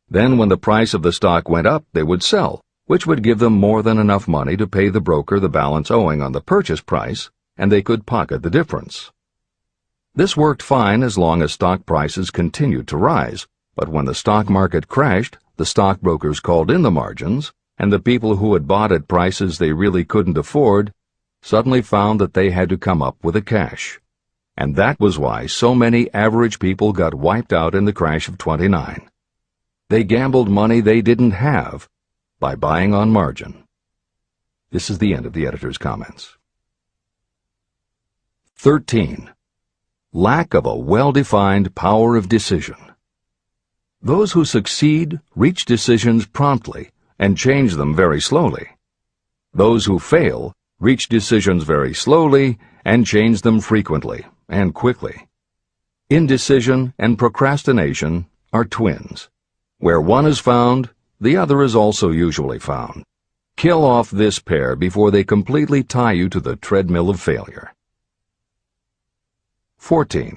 Then when the price of the stock went up, they would sell, which would give them more than enough money to pay the broker the balance owing on the purchase price, and they could pocket the difference. This worked fine as long as stock prices continued to rise, but when the stock market crashed, the stockbrokers called in the margins, and the people who had bought at prices they really couldn't afford suddenly found that they had to come up with the cash. And that was why so many average people got wiped out in the crash of '29. They gambled money they didn't have by buying on margin. This is the end of the editor's comments. 13. Lack of a well-defined power of decision. Those who succeed reach decisions promptly and change them very slowly. Those who fail reach decisions very slowly and change them frequently and quickly. Indecision and procrastination are twins. Where one is found, the other is also usually found. Kill off this pair before they completely tie you to the treadmill of failure. 14.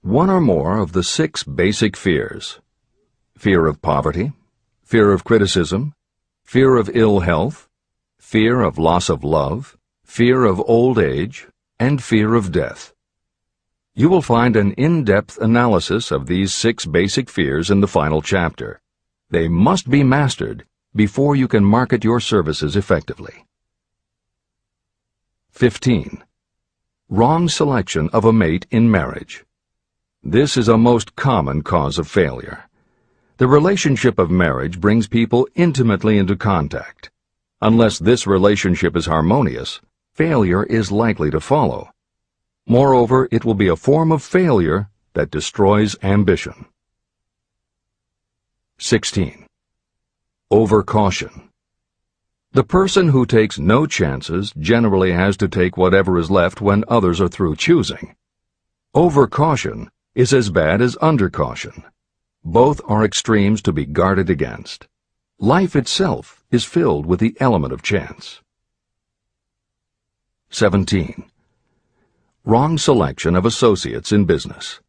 One or more of the 6 basic fears: fear of poverty, fear of criticism, fear of ill health, fear of loss of love, fear of old age, and fear of death. You will find an in-depth analysis of these 6 basic fears in the final chapter. They must be mastered before you can market your services effectively. 15. Wrong selection of a mate in marriage. This is a most common cause of failure. The relationship of marriage brings people intimately into contact. Unless this relationship is harmonious, failure is likely to follow. Moreover, it will be a form of failure that destroys ambition. 16. Overcaution. The person who takes no chances generally has to take whatever is left when others are through choosing. Overcaution is as bad as undercaution. Both are extremes to be guarded against. Life itself is filled with the element of chance. 17. Wrong selection of associates in business.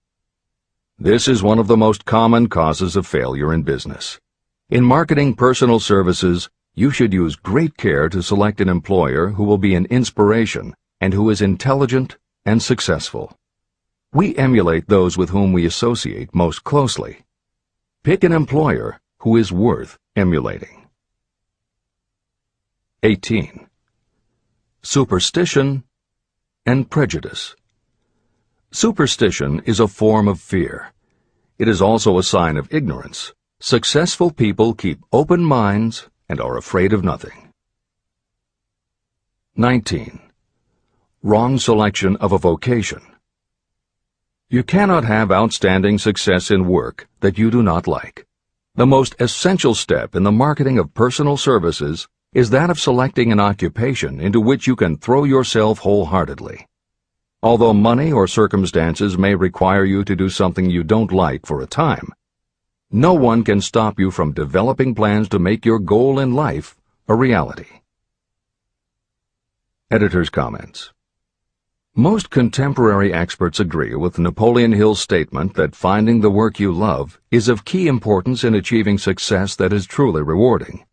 This is one of the most common causes of failure in business. In marketing personal services, you should use great care to select an employer who will be an inspiration and who is intelligent and successful. We emulate those with whom we associate most closely. Pick an employer who is worth emulating. 18. Superstition and prejudice. Superstition is a form of fear. It is also a sign of ignorance. Successful people keep open minds and are afraid of nothing. 19. Wrong selection of a vocation. You cannot have outstanding success in work that you do not like. The most essential step in the marketing of personal services is that of selecting an occupation into which you can throw yourself wholeheartedly. Although money or circumstances may require you to do something you don't like for a time, no one can stop you from developing plans to make your goal in life a reality. Editor's comments. Most contemporary experts agree with Napoleon Hill's statement that finding the work you love is of key importance in achieving success that is truly rewarding.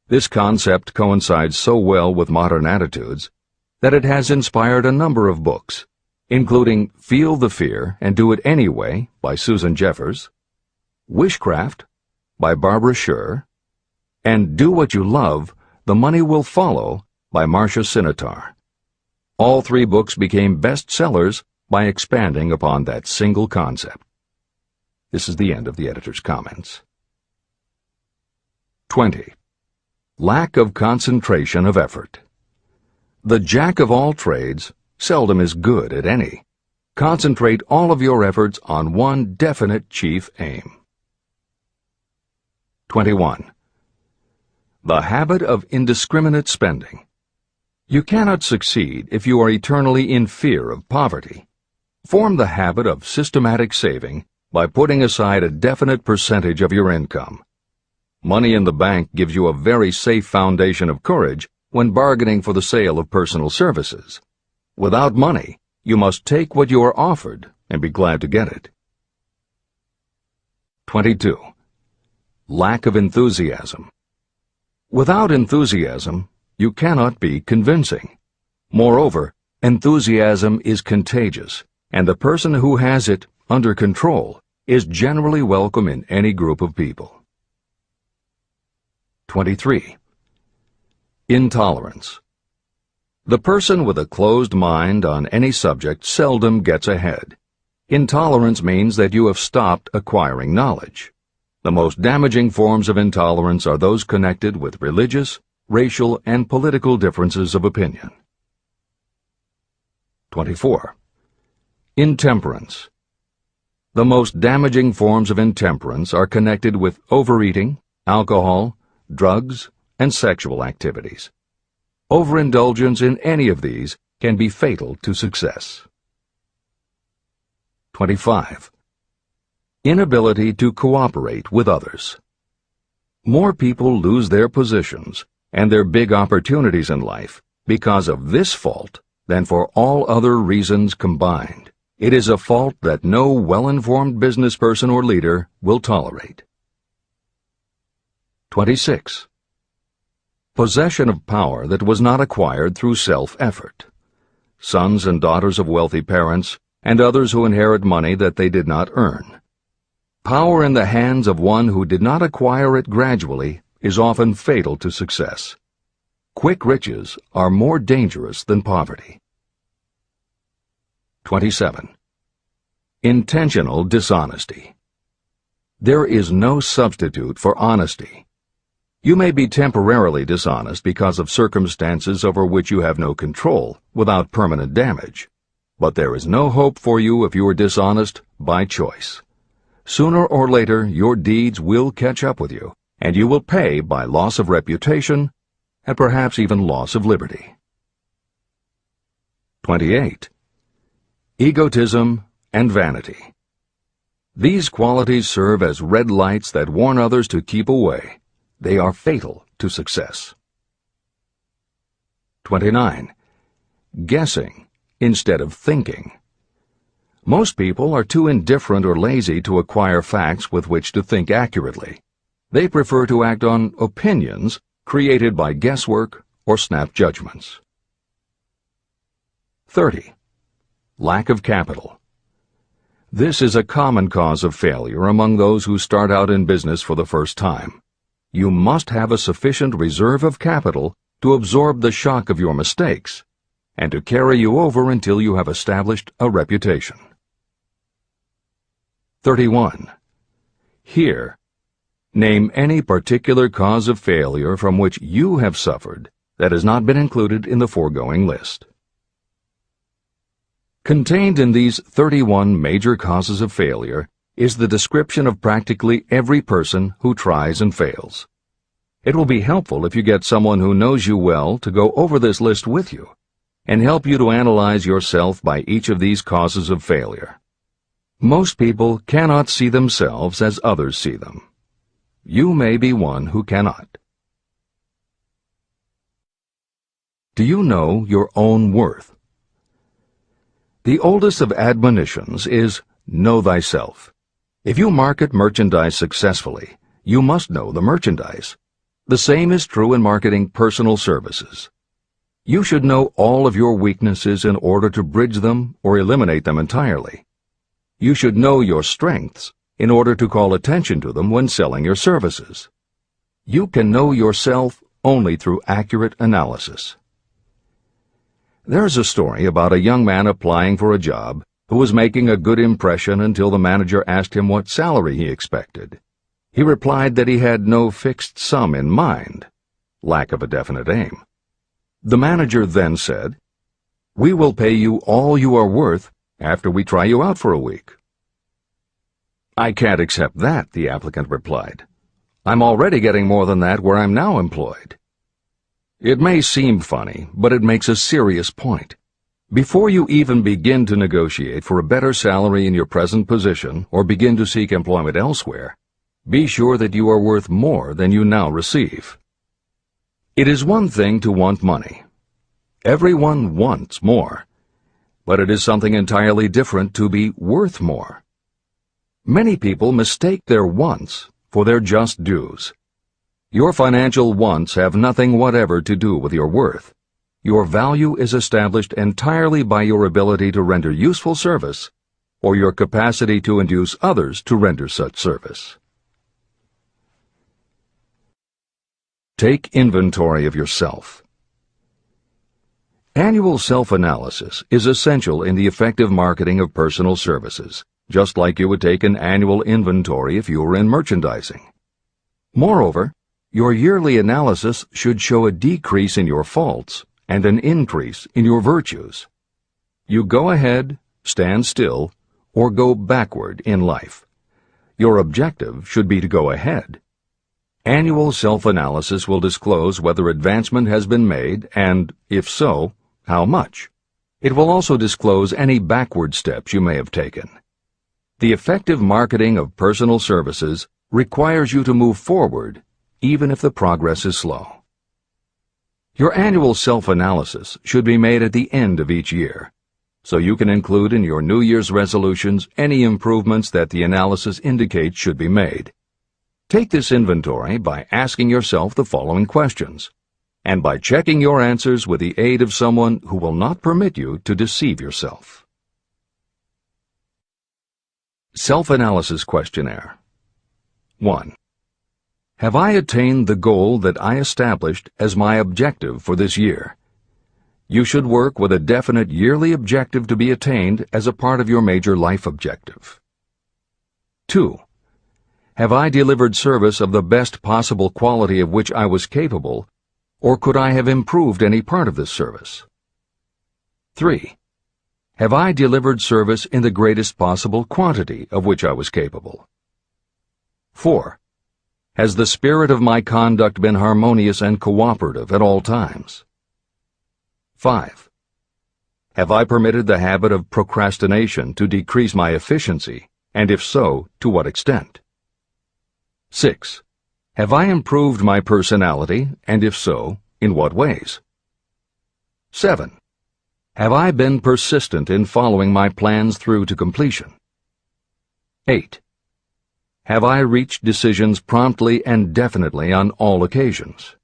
This concept coincides so well with modern attitudes that it has inspired a number of books, including Feel the Fear and Do It Anyway by Susan Jeffers, Wishcraft by Barbara Sher, and Do What You Love, The Money Will Follow by Marcia Sinitar. All three books became bestsellers by expanding upon that single concept. This is the end of the editor's comments. 20. Lack of concentration of effort. The jack of all trades seldom is good at any. Concentrate all of your efforts on one definite chief aim. 21. The habit of indiscriminate spending. You cannot succeed if you are eternally in fear of poverty. Form the habit of systematic saving by putting aside a definite percentage of your income. Money in the bank gives you a very safe foundation of courage when bargaining for the sale of personal services. Without money, you must take what you are offered and be glad to get it. 22. Lack of enthusiasm. Without enthusiasm, you cannot be convincing. Moreover, enthusiasm is contagious, and the person who has it under control is generally welcome in any group of people. 23. Intolerance. The person with a closed mind on any subject seldom gets ahead. Intolerance means that you have stopped acquiring knowledge. The most damaging forms of intolerance are those connected with religious, racial, and political differences of opinion. 24. Intemperance. The most damaging forms of intemperance are connected with overeating, alcohol, drugs, and sexual activities. Overindulgence in any of these can be fatal to success. 25. Inability to cooperate with others. More people lose their positions and their big opportunities in life because of this fault than for all other reasons combined. It is a fault that no well-informed business person or leader will tolerate. 26. Possession of power that was not acquired through self-effort. Sons and daughters of wealthy parents and others who inherit money that they did not earn. Power in the hands of one who did not acquire it gradually is often fatal to success. Quick riches are more dangerous than poverty. 27. Intentional dishonesty. There is no substitute for honesty. You may be temporarily dishonest because of circumstances over which you have no control without permanent damage, but there is no hope for you if you are dishonest by choice. Sooner or later, your deeds will catch up with you, and you will pay by loss of reputation and perhaps even loss of liberty. 28. Egotism and vanity. These qualities serve as red lights that warn others to keep away. They are fatal to success. 29. Guessing instead of thinking. Most people are too indifferent or lazy to acquire facts with which to think accurately. They prefer to act on opinions created by guesswork or snap judgments. 30. Lack of capital. This is a common cause of failure among those who start out in business for the first time. You must have a sufficient reserve of capital to absorb the shock of your mistakes and to carry you over until you have established a reputation. 31. Here, name any particular cause of failure from which you have suffered that has not been included in the foregoing list. Contained in these 31 major causes of failure is the description of practically every person who tries and fails. It will be helpful if you get someone who knows you well to go over this list with you and help you to analyze yourself by each of these causes of failure. Most people cannot see themselves as others see them. You may be one who cannot. Do you know your own worth? The oldest of admonitions is, know thyself. If you market merchandise successfully, you must know the merchandise. The same is true in marketing personal services. You should know all of your weaknesses in order to bridge them or eliminate them entirely. You should know your strengths in order to call attention to them when selling your services. You can know yourself only through accurate analysis. There's a story about a young man applying for a job who was making a good impression until the manager asked him what salary he expected. He replied that he had no fixed sum in mind, lack of a definite aim. The manager then said, "We will pay you all you are worth after we try you out for a week." "I can't accept that," the applicant replied. "I'm already getting more than that where I'm now employed." It may seem funny, but it makes a serious point. Before you even begin to negotiate for a better salary in your present position or begin to seek employment elsewhere, be sure that you are worth more than you now receive. It is one thing to want money. Everyone wants more, but it is something entirely different to be worth more. Many people mistake their wants for their just dues. Your financial wants have nothing whatever to do with your worth. Your value is established entirely by your ability to render useful service or your capacity to induce others to render such service. Take inventory of yourself. Annual self-analysis is essential in the effective marketing of personal services, just like you would take an annual inventory if you were in merchandising. Moreover, your yearly analysis should show a decrease in your faults and an increase in your virtues. You go ahead, stand still, or go backward in life. Your objective should be to go ahead. Annual self-analysis will disclose whether advancement has been made and, if so, how much. It will also disclose any backward steps you may have taken. The effective marketing of personal services requires you to move forward even if the progress is slow. Your annual self-analysis should be made at the end of each year, so you can include in your New Year's resolutions any improvements that the analysis indicates should be made. Take this inventory by asking yourself the following questions, and by checking your answers with the aid of someone who will not permit you to deceive yourself. Self-analysis questionnaire. 1. Have I attained the goal that I established as my objective for this year? You should work with a definite yearly objective to be attained as a part of your major life objective. 2. Have I delivered service of the best possible quality of which I was capable, or could I have improved any part of this service? 3. Have I delivered service in the greatest possible quantity of which I was capable? 4. Has the spirit of my conduct been harmonious and cooperative at all times? 5. Have I permitted the habit of procrastination to decrease my efficiency, and if so, to what extent? 6. Have I improved my personality, and if so, in what ways? 7. Have I been persistent in following my plans through to completion? 8. Have I reached decisions promptly and definitely on all occasions?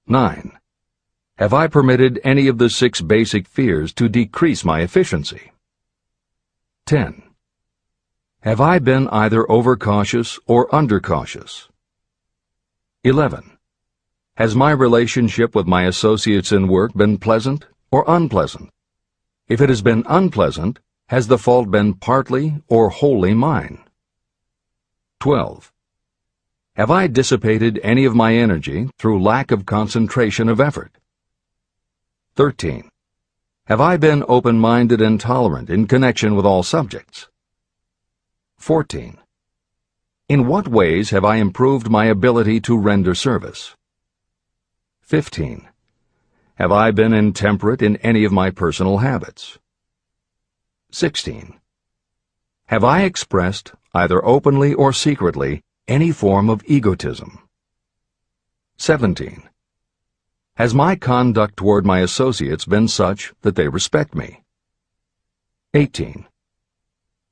9. Have I permitted any of the 6 basic fears to decrease my efficiency? 10. Have I been either overcautious or undercautious? 11. Has my relationship with my associates in work been pleasant or unpleasant? If it has been unpleasant, has the fault been partly or wholly mine? 12. Have I dissipated any of my energy through lack of concentration of effort? 13. Have I been open-minded and tolerant in connection with all subjects? 14. In what ways have I improved my ability to render service? 15. Have I been intemperate in any of my personal habits? 16. Have I expressed, either openly or secretly, any form of egotism? 17. Has my conduct toward my associates been such that they respect me? 18.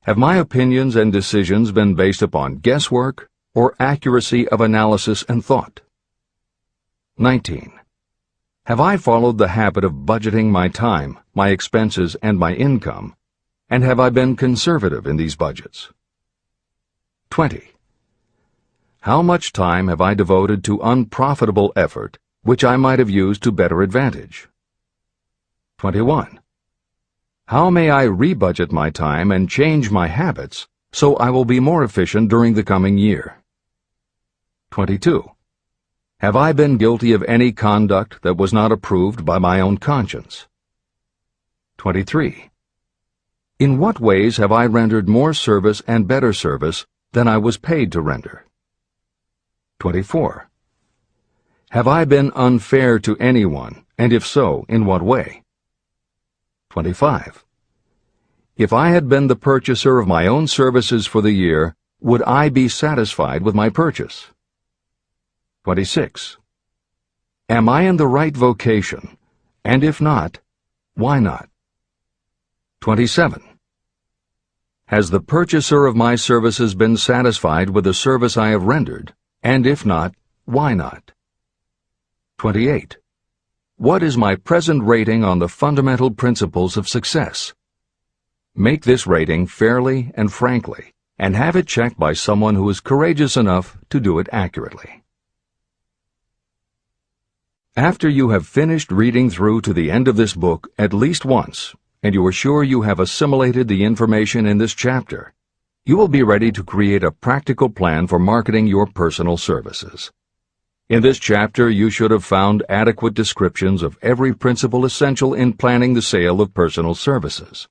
Have my opinions and decisions been based upon guesswork or accuracy of analysis and thought? 19. Have I followed the habit of budgeting my time, my expenses, and my income, and have I been conservative in these budgets? 20. How much time have I devoted to unprofitable effort which I might have used to better advantage? 21. How may I rebudget my time and change my habits so I will be more efficient during the coming year? 22. Have I been guilty of any conduct that was not approved by my own conscience? 23. In what ways have I rendered more service and better service than I was paid to render? 24. Have I been unfair to anyone, and if so, in what way? 25. If I had been the purchaser of my own services for the year, would I be satisfied with my purchase? 26. Am I in the right vocation, and if not, why not? 27. Has the purchaser of my services been satisfied with the service I have rendered, and if not, why not? 28. What is my present rating on the fundamental principles of success? Make this rating fairly and frankly, and have it checked by someone who is courageous enough to do it accurately. After you have finished reading through to the end of this book at least once, and you are sure you have assimilated the information in this chapter, you will be ready to create a practical plan for marketing your personal services. In this chapter, you should have found adequate descriptions of every principle essential in planning the sale of personal services.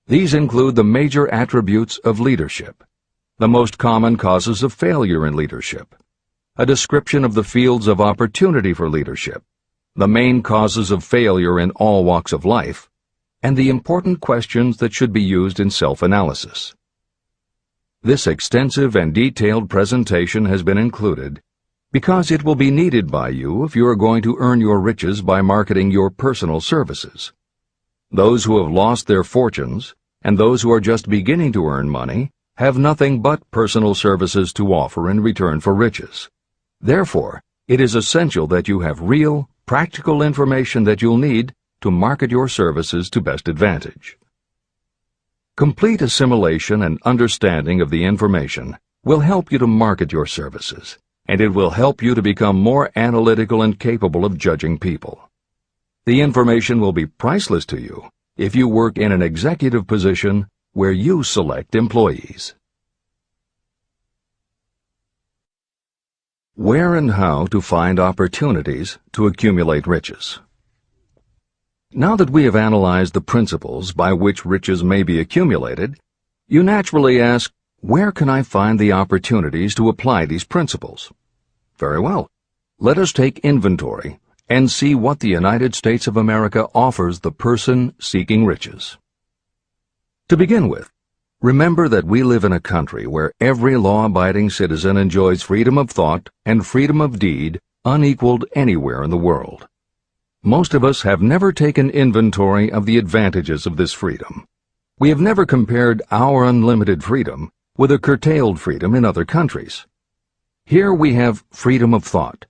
These include the major attributes of leadership, the most common causes of failure in leadership, a description of the fields of opportunity for leadership, the main causes of failure in all walks of life, and the important questions that should be used in self-analysis. This extensive and detailed presentation has been included because it will be needed by you if you are going to earn your riches by marketing your personal services. Those who have lost their fortunes and those who are just beginning to earn money have nothing but personal services to offer in return for riches. Therefore, it is essential that you have real, practical information that you'll need to market your services to best advantage. Complete assimilation and understanding of the information will help you to market your services, and it will help you to become more analytical and capable of judging people. The information will be priceless to you if you work in an executive position where you select employees. Where and how to find opportunities to accumulate riches. Now that we have analyzed the principles by which riches may be accumulated, you naturally ask, where can I find the opportunities to apply these principles? Very well. Let us take inventory and see what the United States of America offers the person seeking riches. To begin with, remember that we live in a country where every law-abiding citizen enjoys freedom of thought and freedom of deed unequaled anywhere in the world. Most of us have never taken inventory of the advantages of this freedom. We have never compared our unlimited freedom with a curtailed freedom in other countries. Here we have freedom of thought,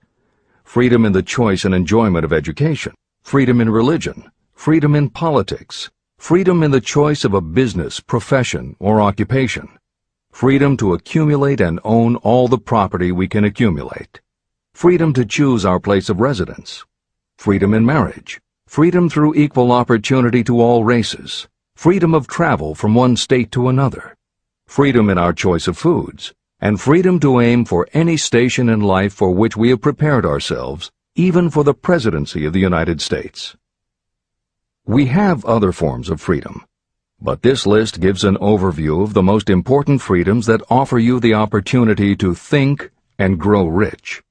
freedom in the choice and enjoyment of education, freedom in religion, freedom in politics, freedom in the choice of a business, profession, or occupation, freedom to accumulate and own all the property we can accumulate, freedom to choose our place of residence, freedom in marriage, freedom through equal opportunity to all races, freedom of travel from one state to another, freedom in our choice of foods, and freedom to aim for any station in life for which we have prepared ourselves, even for the presidency of the United States. We have other forms of freedom, but this list gives an overview of the most important freedoms that offer you the opportunity to think and grow rich.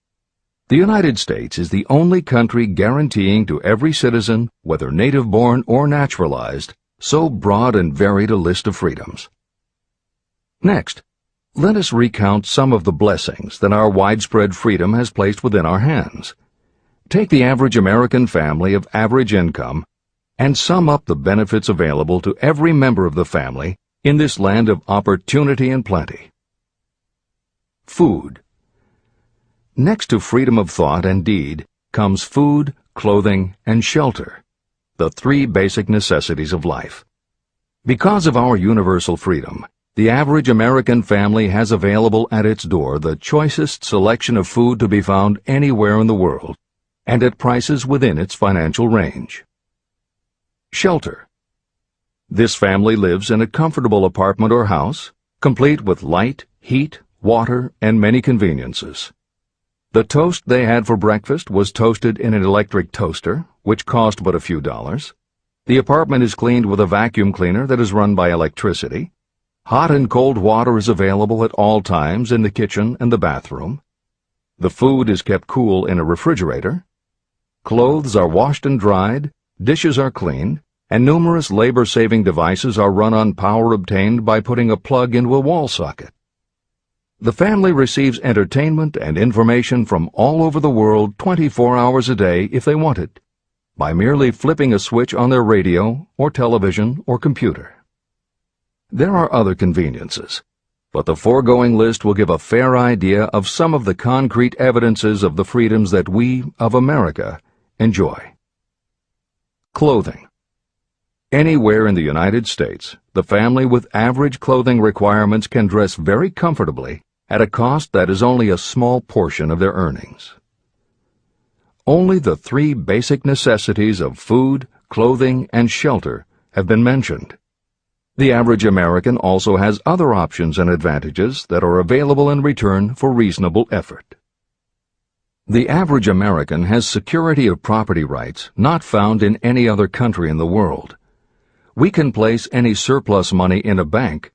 The United States is the only country guaranteeing to every citizen, whether native-born or naturalized, so broad and varied a list of freedoms. Next, let us recount some of the blessings that our widespread freedom has placed within our hands. Take the average American family of average income and sum up the benefits available to every member of the family in this land of opportunity and plenty. Food. Next to freedom of thought and deed comes food, clothing, and shelter, the three basic necessities of life. Because of our universal freedom, the average American family has available at its door the choicest selection of food to be found anywhere in the world, and at prices within its financial range. Shelter. This family lives in a comfortable apartment or house, complete with light, heat, water, and many conveniences. The toast they had for breakfast was toasted in an electric toaster, which cost but a few dollars. The apartment is cleaned with a vacuum cleaner that is run by electricity. Hot and cold water is available at all times in the kitchen and the bathroom. The food is kept cool in a refrigerator. Clothes are washed and dried, dishes are cleaned, and numerous labor-saving devices are run on power obtained by putting a plug into a wall socket. The family receives entertainment and information from all over the world 24 hours a day if they want it, by merely flipping a switch on their radio or television or computer. There are other conveniences, but the foregoing list will give a fair idea of some of the concrete evidences of the freedoms that we, of America, enjoy. Clothing. Anywhere in the United States, the family with average clothing requirements can dress very comfortably at a cost that is only a small portion of their earnings. Only the three basic necessities of food, clothing, and shelter have been mentioned. The average American also has other options and advantages that are available in return for reasonable effort. The average American has security of property rights not found in any other country in the world. We can place any surplus money in a bank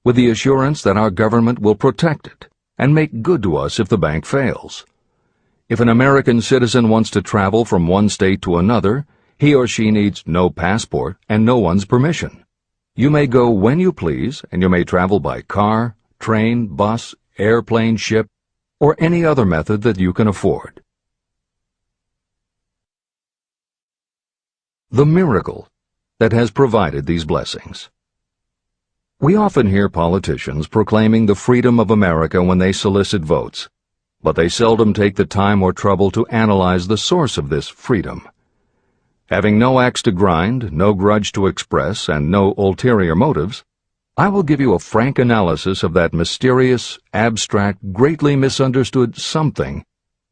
with the assurance that our government will protect it and make good to us if the bank fails. If an American citizen wants to travel from one state to another, he or she needs no passport and no one's permission. You may go when you please, and you may travel by car, train, bus, airplane, ship, or any other method that you can afford. The miracle that has provided these blessings. We often hear politicians proclaiming the freedom of America when they solicit votes, but they seldom take the time or trouble to analyze the source of this freedom. Having no axe to grind, no grudge to express, and no ulterior motives, I will give you a frank analysis of that mysterious, abstract, greatly misunderstood something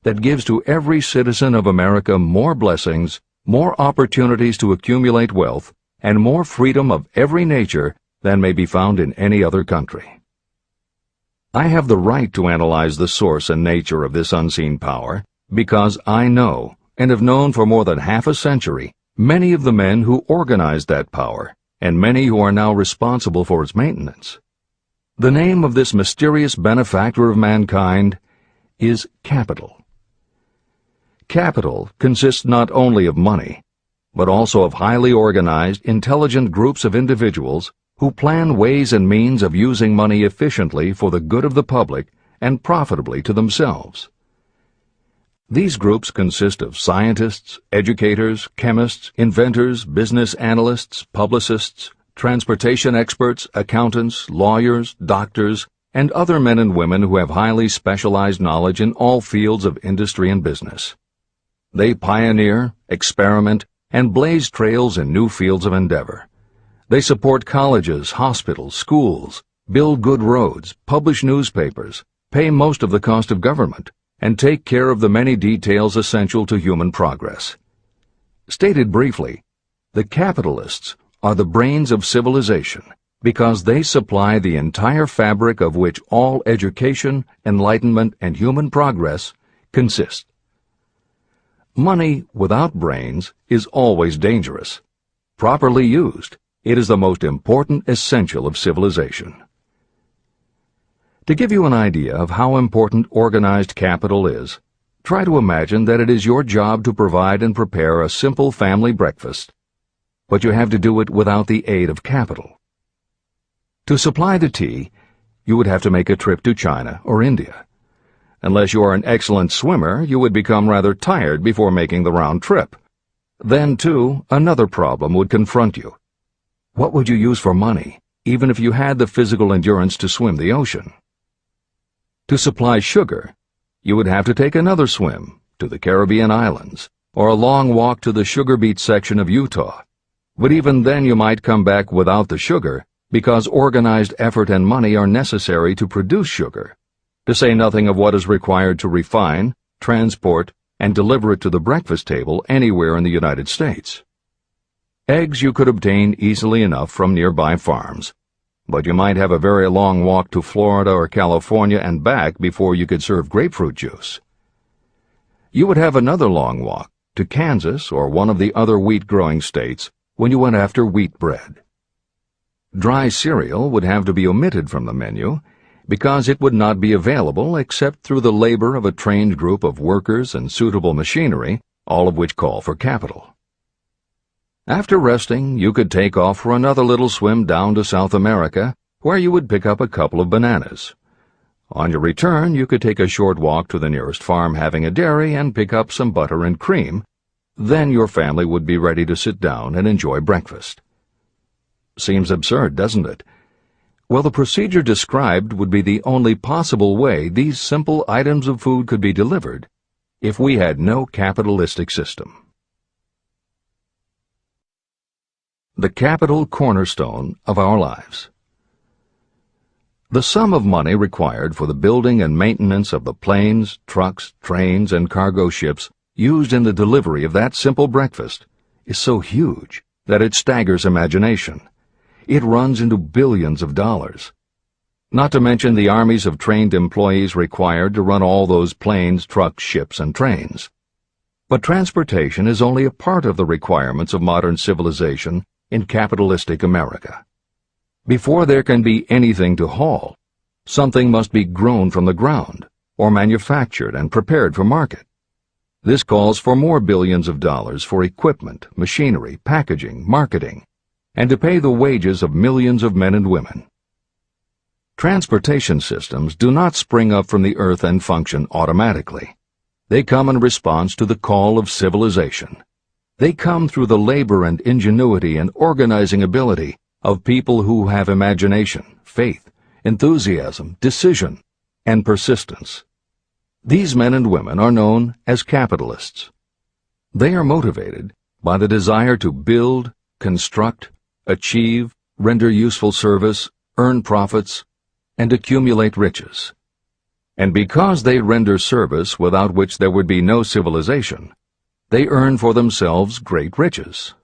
that gives to every citizen of America more blessings, more opportunities to accumulate wealth, and more freedom of every nature than may be found in any other country. I have the right to analyze the source and nature of this unseen power because I know, and have known for more than half a century, many of the men who organized that power, and many who are now responsible for its maintenance. The name of this mysterious benefactor of mankind is capital. Capital consists not only of money, but also of highly organized, intelligent groups of individuals who plan ways and means of using money efficiently for the good of the public and profitably to themselves. These groups consist of scientists, educators, chemists, inventors, business analysts, publicists, transportation experts, accountants, lawyers, doctors, and other men and women who have highly specialized knowledge in all fields of industry and business. They pioneer, experiment, and blaze trails in new fields of endeavor. They support colleges, hospitals, schools, build good roads, publish newspapers, pay most of the cost of government, and take care of the many details essential to human progress. Stated briefly, the capitalists are the brains of civilization because they supply the entire fabric of which all education, enlightenment, and human progress consist. Money without brains is always dangerous. Properly used, it is the most important essential of civilization. To give you an idea of how important organized capital is, try to imagine that it is your job to provide and prepare a simple family breakfast, but you have to do it without the aid of capital. To supply the tea, you would have to make a trip to China or India. Unless you are an excellent swimmer, you would become rather tired before making the round trip. Then, too, another problem would confront you. What would you use for money, even if you had the physical endurance to swim the ocean? To supply sugar, you would have to take another swim to the Caribbean islands, or a long walk to the sugar beet section of Utah. But even then you might come back without the sugar, because organized effort and money are necessary to produce sugar, to say nothing of what is required to refine, transport, and deliver it to the breakfast table anywhere in the United States. Eggs you could obtain easily enough from nearby farms, but you might have a very long walk to Florida or California and back before you could serve grapefruit juice. You would have another long walk to Kansas or one of the other wheat-growing states when you went after wheat bread. Dry cereal would have to be omitted from the menu because it would not be available except through the labor of a trained group of workers and suitable machinery, all of which call for capital. After resting, you could take off for another little swim down to South America, where you would pick up a couple of bananas. On your return, you could take a short walk to the nearest farm having a dairy and pick up some butter and cream. Then your family would be ready to sit down and enjoy breakfast. Seems absurd, doesn't it? Well, the procedure described would be the only possible way these simple items of food could be delivered if we had no capitalistic system. The capital cornerstone of our lives. The sum of money required for the building and maintenance of the planes, trucks, trains, and cargo ships used in the delivery of that simple breakfast is so huge that it staggers imagination. It runs into billions of dollars. Not to mention the armies of trained employees required to run all those planes, trucks, ships, and trains. But transportation is only a part of the requirements of modern civilization in capitalistic America. Before there can be anything to haul, something must be grown from the ground, or manufactured and prepared for market. This calls for more billions of dollars for equipment, machinery, packaging, marketing, and to pay the wages of millions of men and women. Transportation systems do not spring up from the earth and function automatically. They come in response to the call of civilization. They come through the labor and ingenuity and organizing ability of people who have imagination, faith, enthusiasm, decision, and persistence. These men and women are known as capitalists. They are motivated by the desire to build, construct, achieve, render useful service, earn profits, and accumulate riches. And because they render service without which there would be no civilization, they earn for themselves great riches.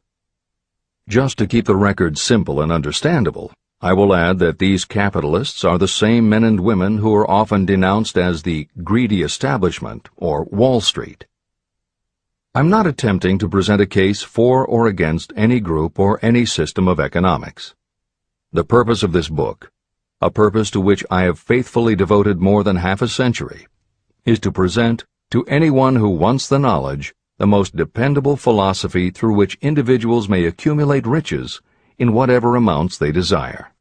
Just to keep the record simple and understandable, I will add that these capitalists are the same men and women who are often denounced as the greedy establishment or Wall Street. I'm not attempting to present a case for or against any group or any system of economics. The purpose of this book, a purpose to which I have faithfully devoted more than half a century, is to present to anyone who wants the knowledge the most dependable philosophy through which individuals may accumulate riches in whatever amounts they desire.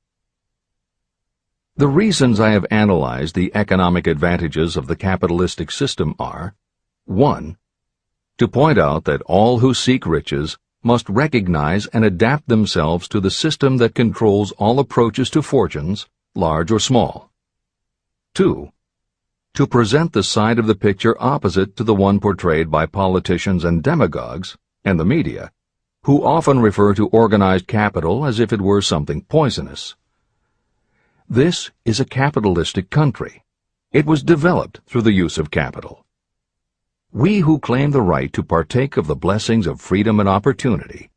The reasons I have analyzed the economic advantages of the capitalistic system are: 1. To point out that all who seek riches must recognize and adapt themselves to the system that controls all approaches to fortunes, large or small. 2. to present the side of the picture opposite to the one portrayed by politicians and demagogues, and the media, who often refer to organized capital as if it were something poisonous. This is a capitalistic country. It was developed through the use of capital. We who claim the right to partake of the blessings of freedom and opportunity,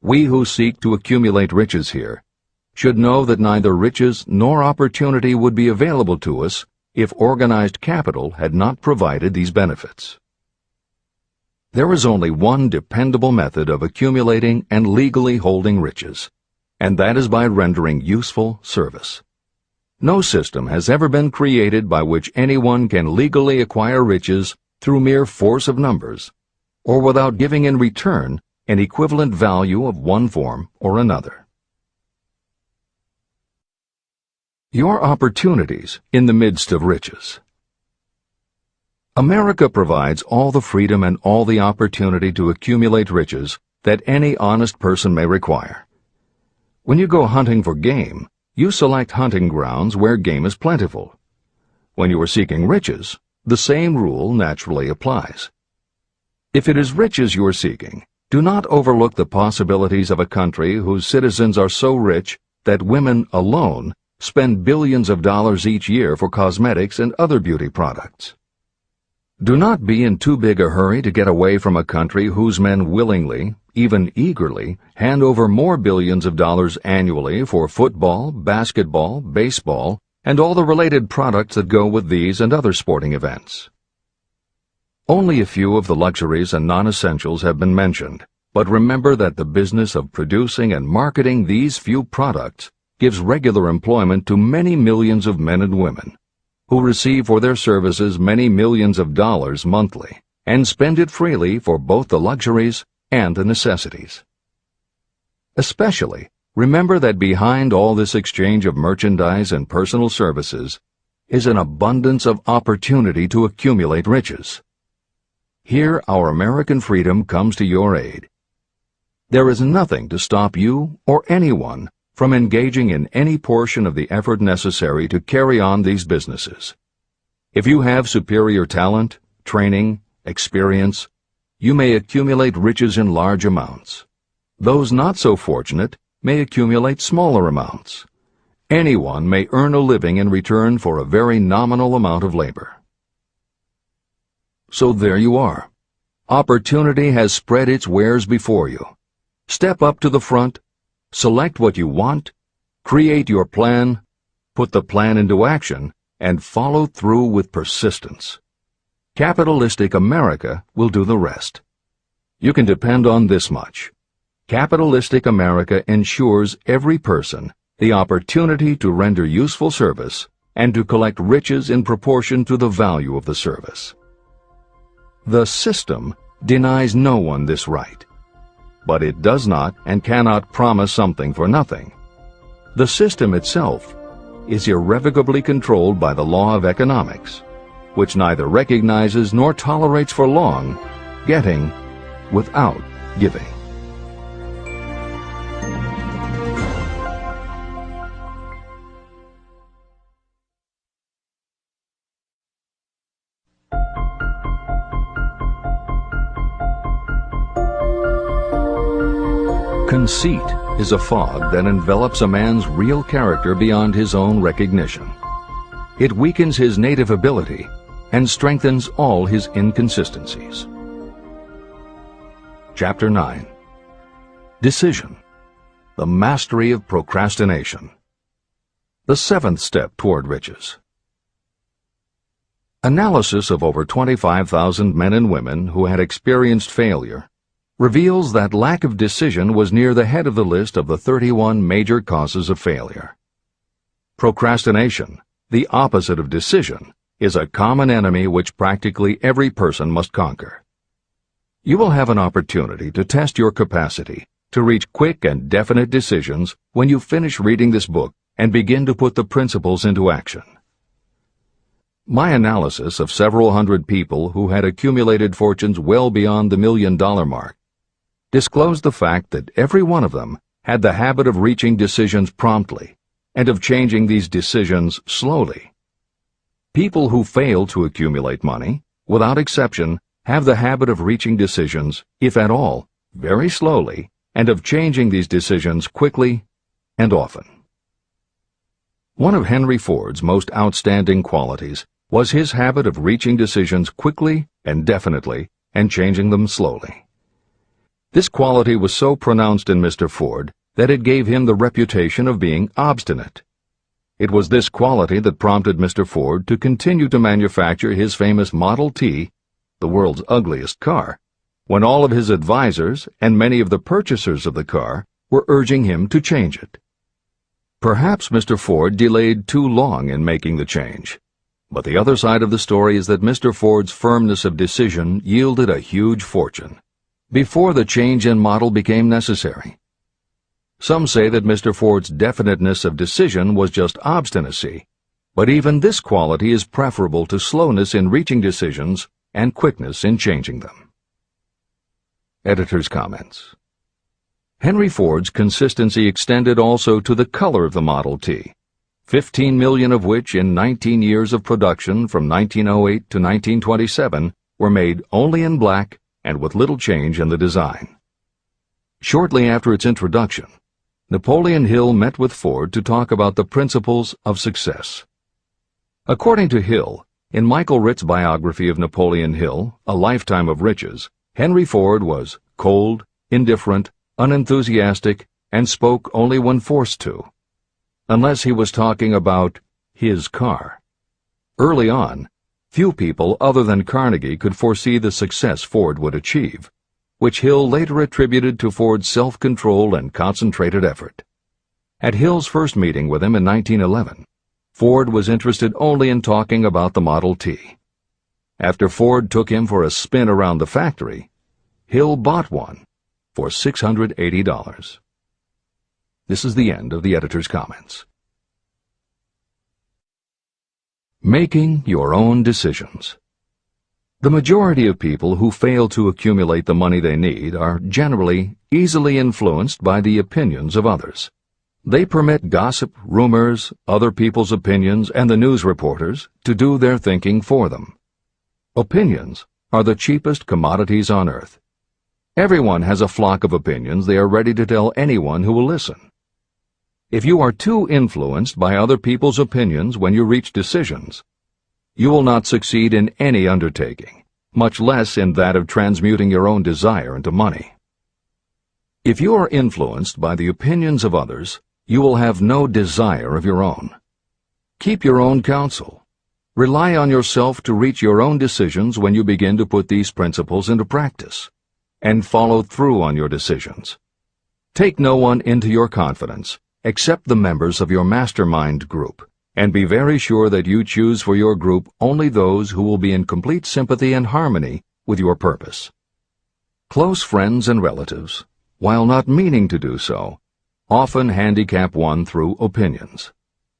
we who seek to accumulate riches here, should know that neither riches nor opportunity would be available to us if organized capital had not provided these benefits. There is only one dependable method of accumulating and legally holding riches, and that is by rendering useful service. No system has ever been created by which anyone can legally acquire riches through mere force of numbers, or without giving in return an equivalent value of one form or another. Your opportunities in the midst of riches. America provides all the freedom and all the opportunity to accumulate riches that any honest person may require. When you go hunting for game, you select hunting grounds where game is plentiful. When you are seeking riches, the same rule naturally applies. If it is riches you are seeking, do not overlook the possibilities of a country whose citizens are so rich that women alone spend billions of dollars each year for cosmetics and other beauty products. Do not be in too big a hurry to get away from a country whose men willingly, even eagerly, hand over more billions of dollars annually for football, basketball, baseball, and all the related products that go with these and other sporting events. Only a few of the luxuries and non-essentials have been mentioned, but remember that the business of producing and marketing these few products gives regular employment to many millions of men and women, who receive for their services many millions of dollars monthly, and spend it freely for both the luxuries and the necessities. Especially, remember that behind all this exchange of merchandise and personal services is an abundance of opportunity to accumulate riches. Here our American freedom comes to your aid. There is nothing to stop you or anyone from engaging in any portion of the effort necessary to carry on these businesses. If you have superior talent, training, experience, you may accumulate riches in large amounts. Those not so fortunate may accumulate smaller amounts. Anyone may earn a living in return for a very nominal amount of labor. So there you are. Opportunity has spread its wares before you. Step up to the front, select what you want, create your plan, put the plan into action, and follow through with persistence. Capitalistic America will do the rest. You can depend on this much. Capitalistic America ensures every person the opportunity to render useful service and to collect riches in proportion to the value of the service. The system denies no one this right, but it does not and cannot promise something for nothing. The system itself is irrevocably controlled by the law of economics, which neither recognizes nor tolerates for long getting without giving. Conceit is a fog that envelops a man's real character beyond his own recognition. It weakens his native ability and strengthens all his inconsistencies. Chapter 9. Decision. The mastery of procrastination. The seventh step toward riches. Analysis of over 25,000 men and women who had experienced failure reveals that lack of decision was near the head of the list of the 31 major causes of failure. Procrastination, the opposite of decision, is a common enemy which practically every person must conquer. You will have an opportunity to test your capacity to reach quick and definite decisions when you finish reading this book and begin to put the principles into action. My analysis of several hundred people who had accumulated fortunes well beyond the $1 million mark disclosed the fact that every one of them had the habit of reaching decisions promptly and of changing these decisions slowly. People who fail to accumulate money, without exception, have the habit of reaching decisions, if at all, very slowly, and of changing these decisions quickly and often. One of Henry Ford's most outstanding qualities was his habit of reaching decisions quickly and definitely and changing them slowly. This quality was so pronounced in Mr. Ford that it gave him the reputation of being obstinate. It was this quality that prompted Mr. Ford to continue to manufacture his famous Model T, the world's ugliest car, when all of his advisors and many of the purchasers of the car were urging him to change it. Perhaps Mr. Ford delayed too long in making the change, but the other side of the story is that Mr. Ford's firmness of decision yielded a huge fortune before the change in model became necessary. Some say that Mr. Ford's definiteness of decision was just obstinacy, but even this quality is preferable to slowness in reaching decisions and quickness in changing them. Editor's comments. Henry Ford's consistency extended also to the color of the Model T, 15 million of which in 19 years of production from 1908 to 1927 were made only in black and with little change in the design. Shortly after its introduction, Napoleon Hill met with Ford to talk about the principles of success. According to Hill, in Michael Ritt's biography of Napoleon Hill, A Lifetime of Riches, Henry Ford was cold, indifferent, unenthusiastic, and spoke only when forced to, unless he was talking about his car. Early on, few people other than Carnegie could foresee the success Ford would achieve, which Hill later attributed to Ford's self-control and concentrated effort. At Hill's first meeting with him in 1911, Ford was interested only in talking about the Model T. After Ford took him for a spin around the factory, Hill bought one for $680. This is the end of the editor's comments. Making your own decisions. The majority of people who fail to accumulate the money they need are generally easily influenced by the opinions of others. They permit gossip, rumors, other people's opinions, and the news reporters to do their thinking for them. Opinions are the cheapest commodities on earth. Everyone has a flock of opinions they are ready to tell anyone who will listen. If you are too influenced by other people's opinions when you reach decisions, you will not succeed in any undertaking, much less in that of transmuting your own desire into money. If you are influenced by the opinions of others, you will have no desire of your own. Keep your own counsel. Rely on yourself to reach your own decisions when you begin to put these principles into practice, and follow through on your decisions. Take no one into your confidence except the members of your mastermind group, and be very sure that you choose for your group only those who will be in complete sympathy and harmony with your purpose. Close friends and relatives, while not meaning to do so, often handicap one through opinions.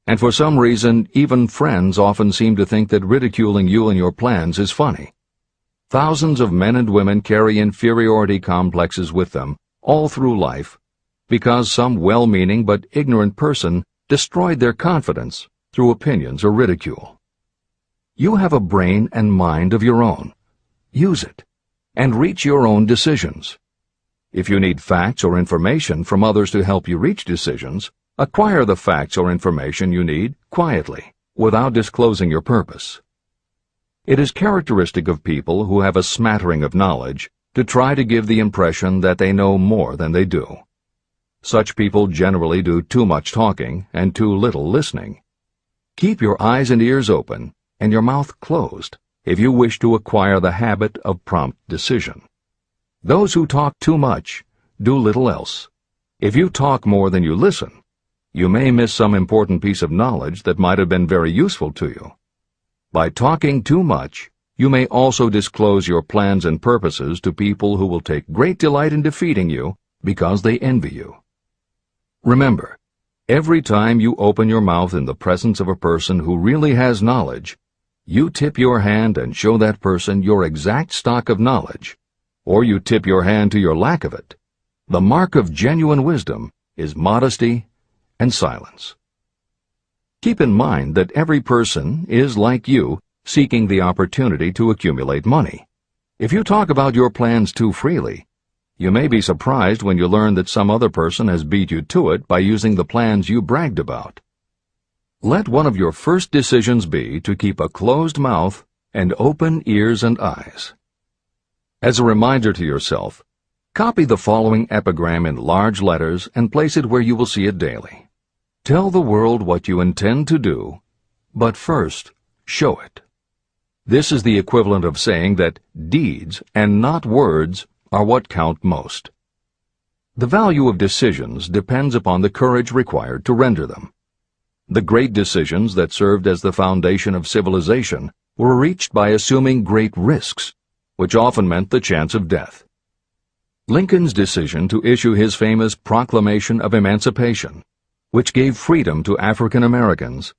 And for some reason, even friends often seem to think that ridiculing you and your plans is funny. Thousands of men and women carry inferiority complexes with them all through life because some well-meaning but ignorant person destroyed their confidence through opinions or ridicule. You have a brain and mind of your own. Use it, and reach your own decisions. If you need facts or information from others to help you reach decisions, acquire the facts or information you need quietly, without disclosing your purpose. It is characteristic of people who have a smattering of knowledge to try to give the impression that they know more than they do. Such people generally do too much talking and too little listening. Keep your eyes and ears open and your mouth closed if you wish to acquire the habit of prompt decision. Those who talk too much do little else. If you talk more than you listen, you may miss some important piece of knowledge that might have been very useful to you. By talking too much, you may also disclose your plans and purposes to people who will take great delight in defeating you because they envy you. Remember, every time you open your mouth in the presence of a person who really has knowledge, you tip your hand and show that person your exact stock of knowledge, or you tip your hand to your lack of it. The mark of genuine wisdom is modesty and silence. Keep in mind that every person is, like you, seeking the opportunity to accumulate money. If you talk about your plans too freely, you may be surprised when you learn that some other person has beat you to it by using the plans you bragged about. Let one of your first decisions be to keep a closed mouth and open ears and eyes. As a reminder to yourself, copy the following epigram in large letters and place it where you will see it daily. Tell the world what you intend to do, but first, show it. This is the equivalent of saying that deeds and not words are what count most. The value of decisions depends upon the courage required to render them. The great decisions that served as the foundation of civilization were reached by assuming great risks, which often meant the chance of death. Lincoln's decision to issue his famous Proclamation of Emancipation, which gave freedom to African Americans,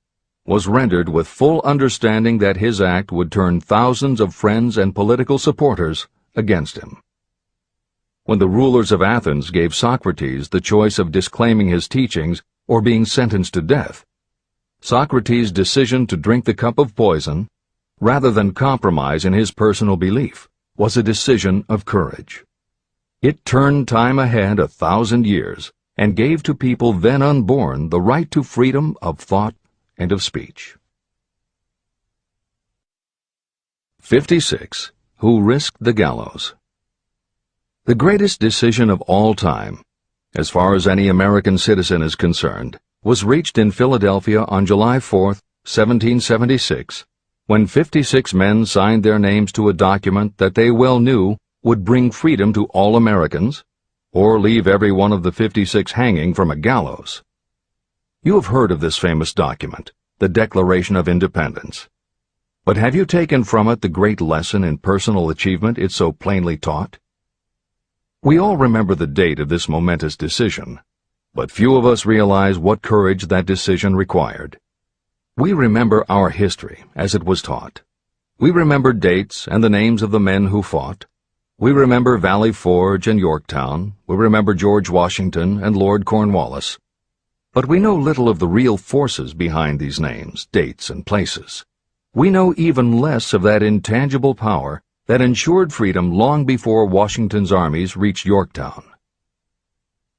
was rendered with full understanding that his act would turn thousands of friends and political supporters against him. When the rulers of Athens gave Socrates the choice of disclaiming his teachings or being sentenced to death, Socrates' decision to drink the cup of poison, rather than compromise in his personal belief, was a decision of courage. It turned time ahead 1,000 years and gave to people then unborn the right to freedom of thought and of speech. 56. Who risked the gallows? The greatest decision of all time, as far as any American citizen is concerned, was reached in Philadelphia on July 4, 1776, when 56 men signed their names to a document that they well knew would bring freedom to all Americans, or leave every one of the 56 hanging from a gallows. You have heard of this famous document, the Declaration of Independence. But have you taken from it the great lesson in personal achievement it so plainly taught? We all remember the date of this momentous decision, but few of us realize what courage that decision required. We remember our history as it was taught. We remember dates and the names of the men who fought. We remember Valley Forge and Yorktown. We remember George Washington and Lord Cornwallis. But we know little of the real forces behind these names, dates, and places. We know even less of that intangible power that ensured freedom long before Washington's armies reached Yorktown.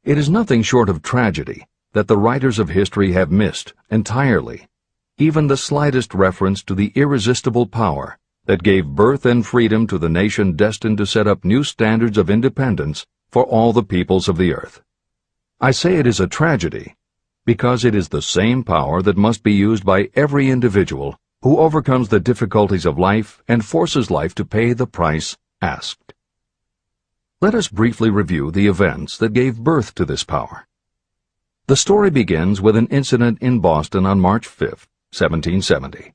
It is nothing short of tragedy that the writers of history have missed entirely even the slightest reference to the irresistible power that gave birth and freedom to the nation destined to set up new standards of independence for all the peoples of the earth. I say it is a tragedy because it is the same power that must be used by every individual who overcomes the difficulties of life and forces life to pay the price asked. Let us briefly review the events that gave birth to this power. The story begins with an incident in Boston on March 5, 1770.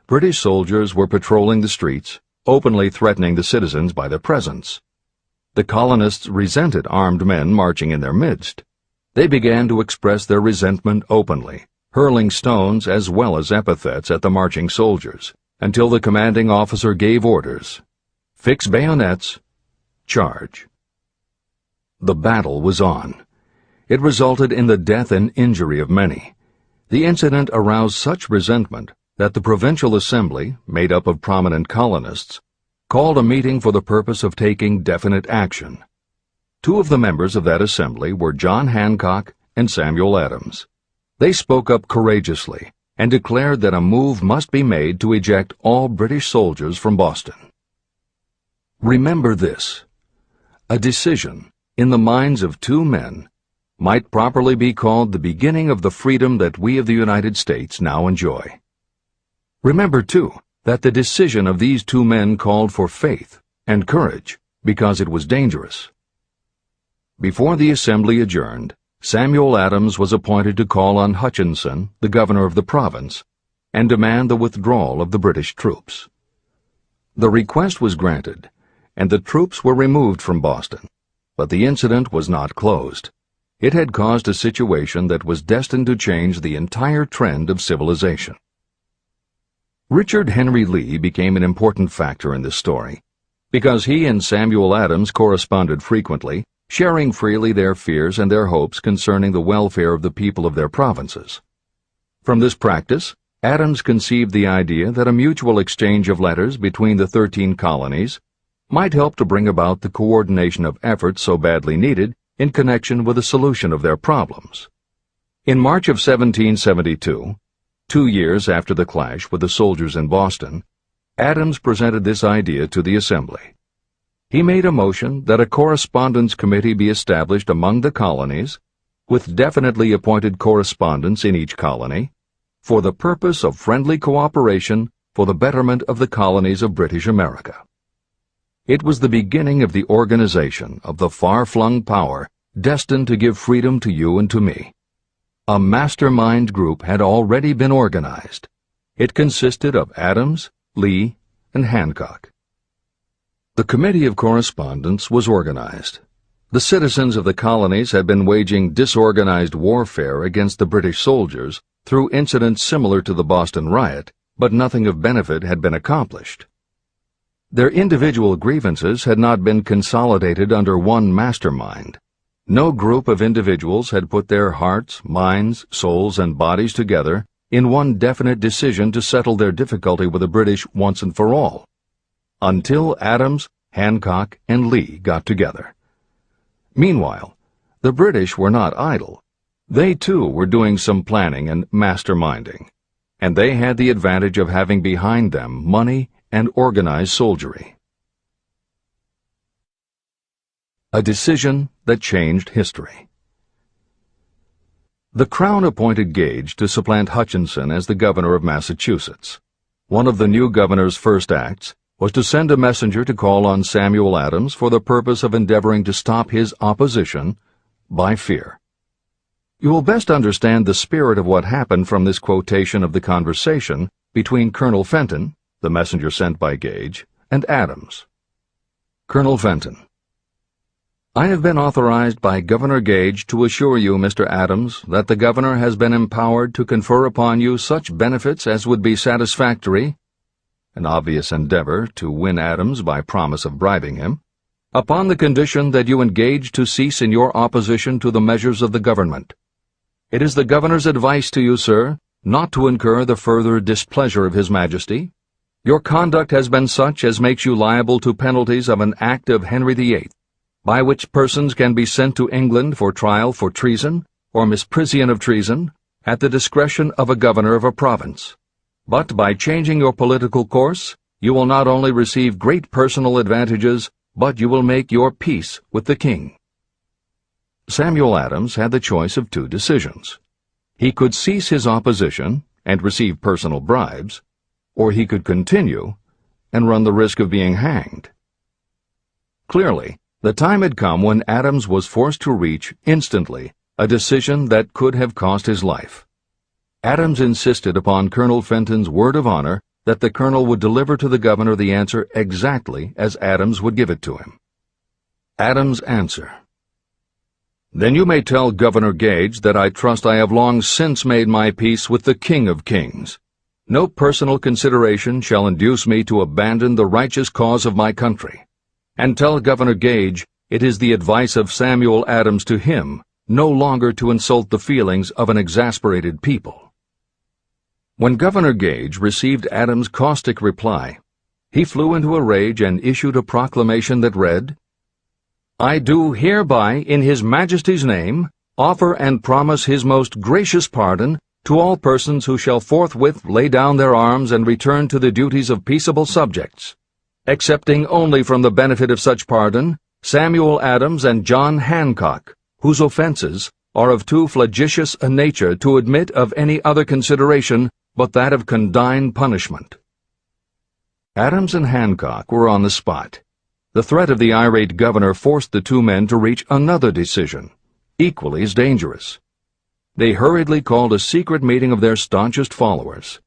British soldiers were patrolling the streets, openly threatening the citizens by their presence. The colonists resented armed men marching in their midst. They began to express their resentment openly, hurling stones as well as epithets at the marching soldiers, until the commanding officer gave orders. Fix bayonets, charge. The battle was on. It resulted in the death and injury of many. The incident aroused such resentment that the Provincial Assembly, made up of prominent colonists, called a meeting for the purpose of taking definite action. Two of the members of that assembly were John Hancock and Samuel Adams. They spoke up courageously and declared that a move must be made to eject all British soldiers from Boston. Remember this: a decision, in the minds of two men, might properly be called the beginning of the freedom that we of the United States now enjoy. Remember, too, that the decision of these two men called for faith and courage because it was dangerous. Before the assembly adjourned, Samuel Adams was appointed to call on Hutchinson, the governor of the province, and demand the withdrawal of the British troops. The request was granted, and the troops were removed from Boston, but the incident was not closed. It had caused a situation that was destined to change the entire trend of civilization. Richard Henry Lee became an important factor in this story, because he and Samuel Adams corresponded frequently, sharing freely their fears and their hopes concerning the welfare of the people of their provinces. From this practice, Adams conceived the idea that a mutual exchange of letters between the 13 colonies might help to bring about the coordination of efforts so badly needed in connection with the solution of their problems. In March of 1772, 2 years after the clash with the soldiers in Boston, Adams presented this idea to the Assembly. He made a motion that a correspondence committee be established among the colonies, with definitely appointed correspondents in each colony, for the purpose of friendly cooperation for the betterment of the colonies of British America. It was the beginning of the organization of the far-flung power destined to give freedom to you and to me. A mastermind group had already been organized. It consisted of Adams, Lee, and Hancock. The Committee of Correspondence was organized. The citizens of the colonies had been waging disorganized warfare against the British soldiers through incidents similar to the Boston riot, but nothing of benefit had been accomplished. Their individual grievances had not been consolidated under one mastermind. No group of individuals had put their hearts, minds, souls, and bodies together in one definite decision to settle their difficulty with the British once and for all, until Adams, Hancock, and Lee got together. Meanwhile, the British were not idle. They, too, were doing some planning and masterminding, and they had the advantage of having behind them money and organized soldiery. A decision that changed history. The Crown appointed Gage to supplant Hutchinson as the governor of Massachusetts. One of the new governor's first acts was to send a messenger to call on Samuel Adams for the purpose of endeavoring to stop his opposition by fear. You will best understand the spirit of what happened from this quotation of the conversation between Colonel Fenton, the messenger sent by Gage, and Adams. Colonel Fenton: I have been authorized by Governor Gage to assure you, Mr. Adams, that the governor has been empowered to confer upon you such benefits as would be satisfactory, an obvious endeavor to win Adams by promise of bribing him, upon the condition that you engage to cease in your opposition to the measures of the government. It is the governor's advice to you, sir, not to incur the further displeasure of His Majesty. Your conduct has been such as makes you liable to penalties of an act of Henry VIII, by which persons can be sent to England for trial for treason or misprision of treason at the discretion of a governor of a province. But by changing your political course, you will not only receive great personal advantages, but you will make your peace with the king. Samuel Adams had the choice of two decisions. He could cease his opposition and receive personal bribes, or he could continue and run the risk of being hanged. Clearly, the time had come when Adams was forced to reach, instantly, a decision that could have cost his life. Adams insisted upon Colonel Fenton's word of honor that the colonel would deliver to the governor the answer exactly as Adams would give it to him. Adams' answer: Then you may tell Governor Gage that I trust I have long since made my peace with the King of Kings. No personal consideration shall induce me to abandon the righteous cause of my country. And tell Governor Gage it is the advice of Samuel Adams to him no longer to insult the feelings of an exasperated people. When Governor Gage received Adams' caustic reply, he flew into a rage and issued a proclamation that read, I do hereby, in His Majesty's name, offer and promise His most gracious pardon to all persons who shall forthwith lay down their arms and return to the duties of peaceable subjects, excepting only from the benefit of such pardon Samuel Adams and John Hancock, whose offenses are of too flagitious a nature to admit of any other consideration but that of condign punishment. Adams and Hancock were on the spot. The threat of the irate governor forced the two men to reach another decision, equally as dangerous. They hurriedly called a secret meeting of their staunchest followers.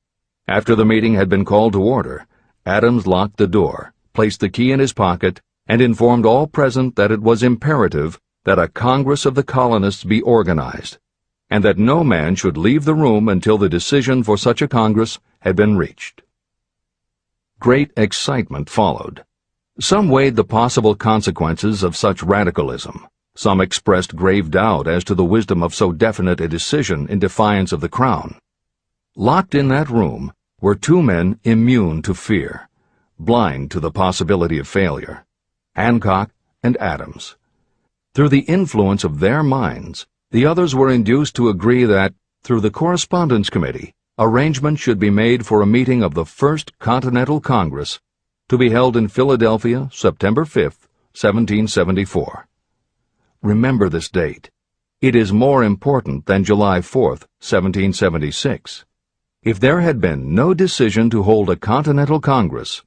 After the meeting had been called to order, Adams locked the door, placed the key in his pocket, and informed all present that it was imperative that a Congress of the colonists be organized, and that no man should leave the room until the decision for such a Congress had been reached. Great excitement followed. Some weighed the possible consequences of such radicalism. Some expressed grave doubt as to the wisdom of so definite a decision in defiance of the Crown. Locked in that room were two men immune to fear, blind to the possibility of failure, Hancock and Adams. Through the influence of their minds, the others were induced to agree that, through the Correspondence Committee, arrangement should be made for a meeting of the First Continental Congress to be held in Philadelphia, September 5, 1774. Remember this date. It is more important than July 4, 1776. If there had been no decision to hold a Continental Congress,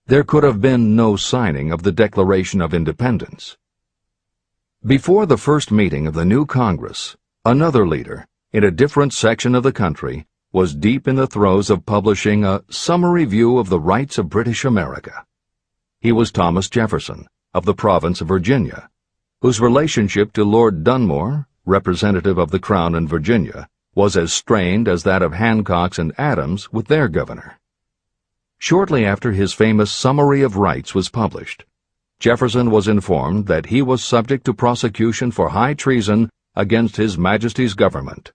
there could have been no signing of the Declaration of Independence. Before the first meeting of the new Congress, another leader, in a different section of the country, was deep in the throes of publishing a summary view of the rights of British America. He was Thomas Jefferson, of the province of Virginia, whose relationship to Lord Dunmore, representative of the Crown in Virginia, was as strained as that of Hancock's and Adams with their governor. Shortly after his famous Summary of Rights was published, Jefferson was informed that he was subject to prosecution for high treason against His Majesty's government.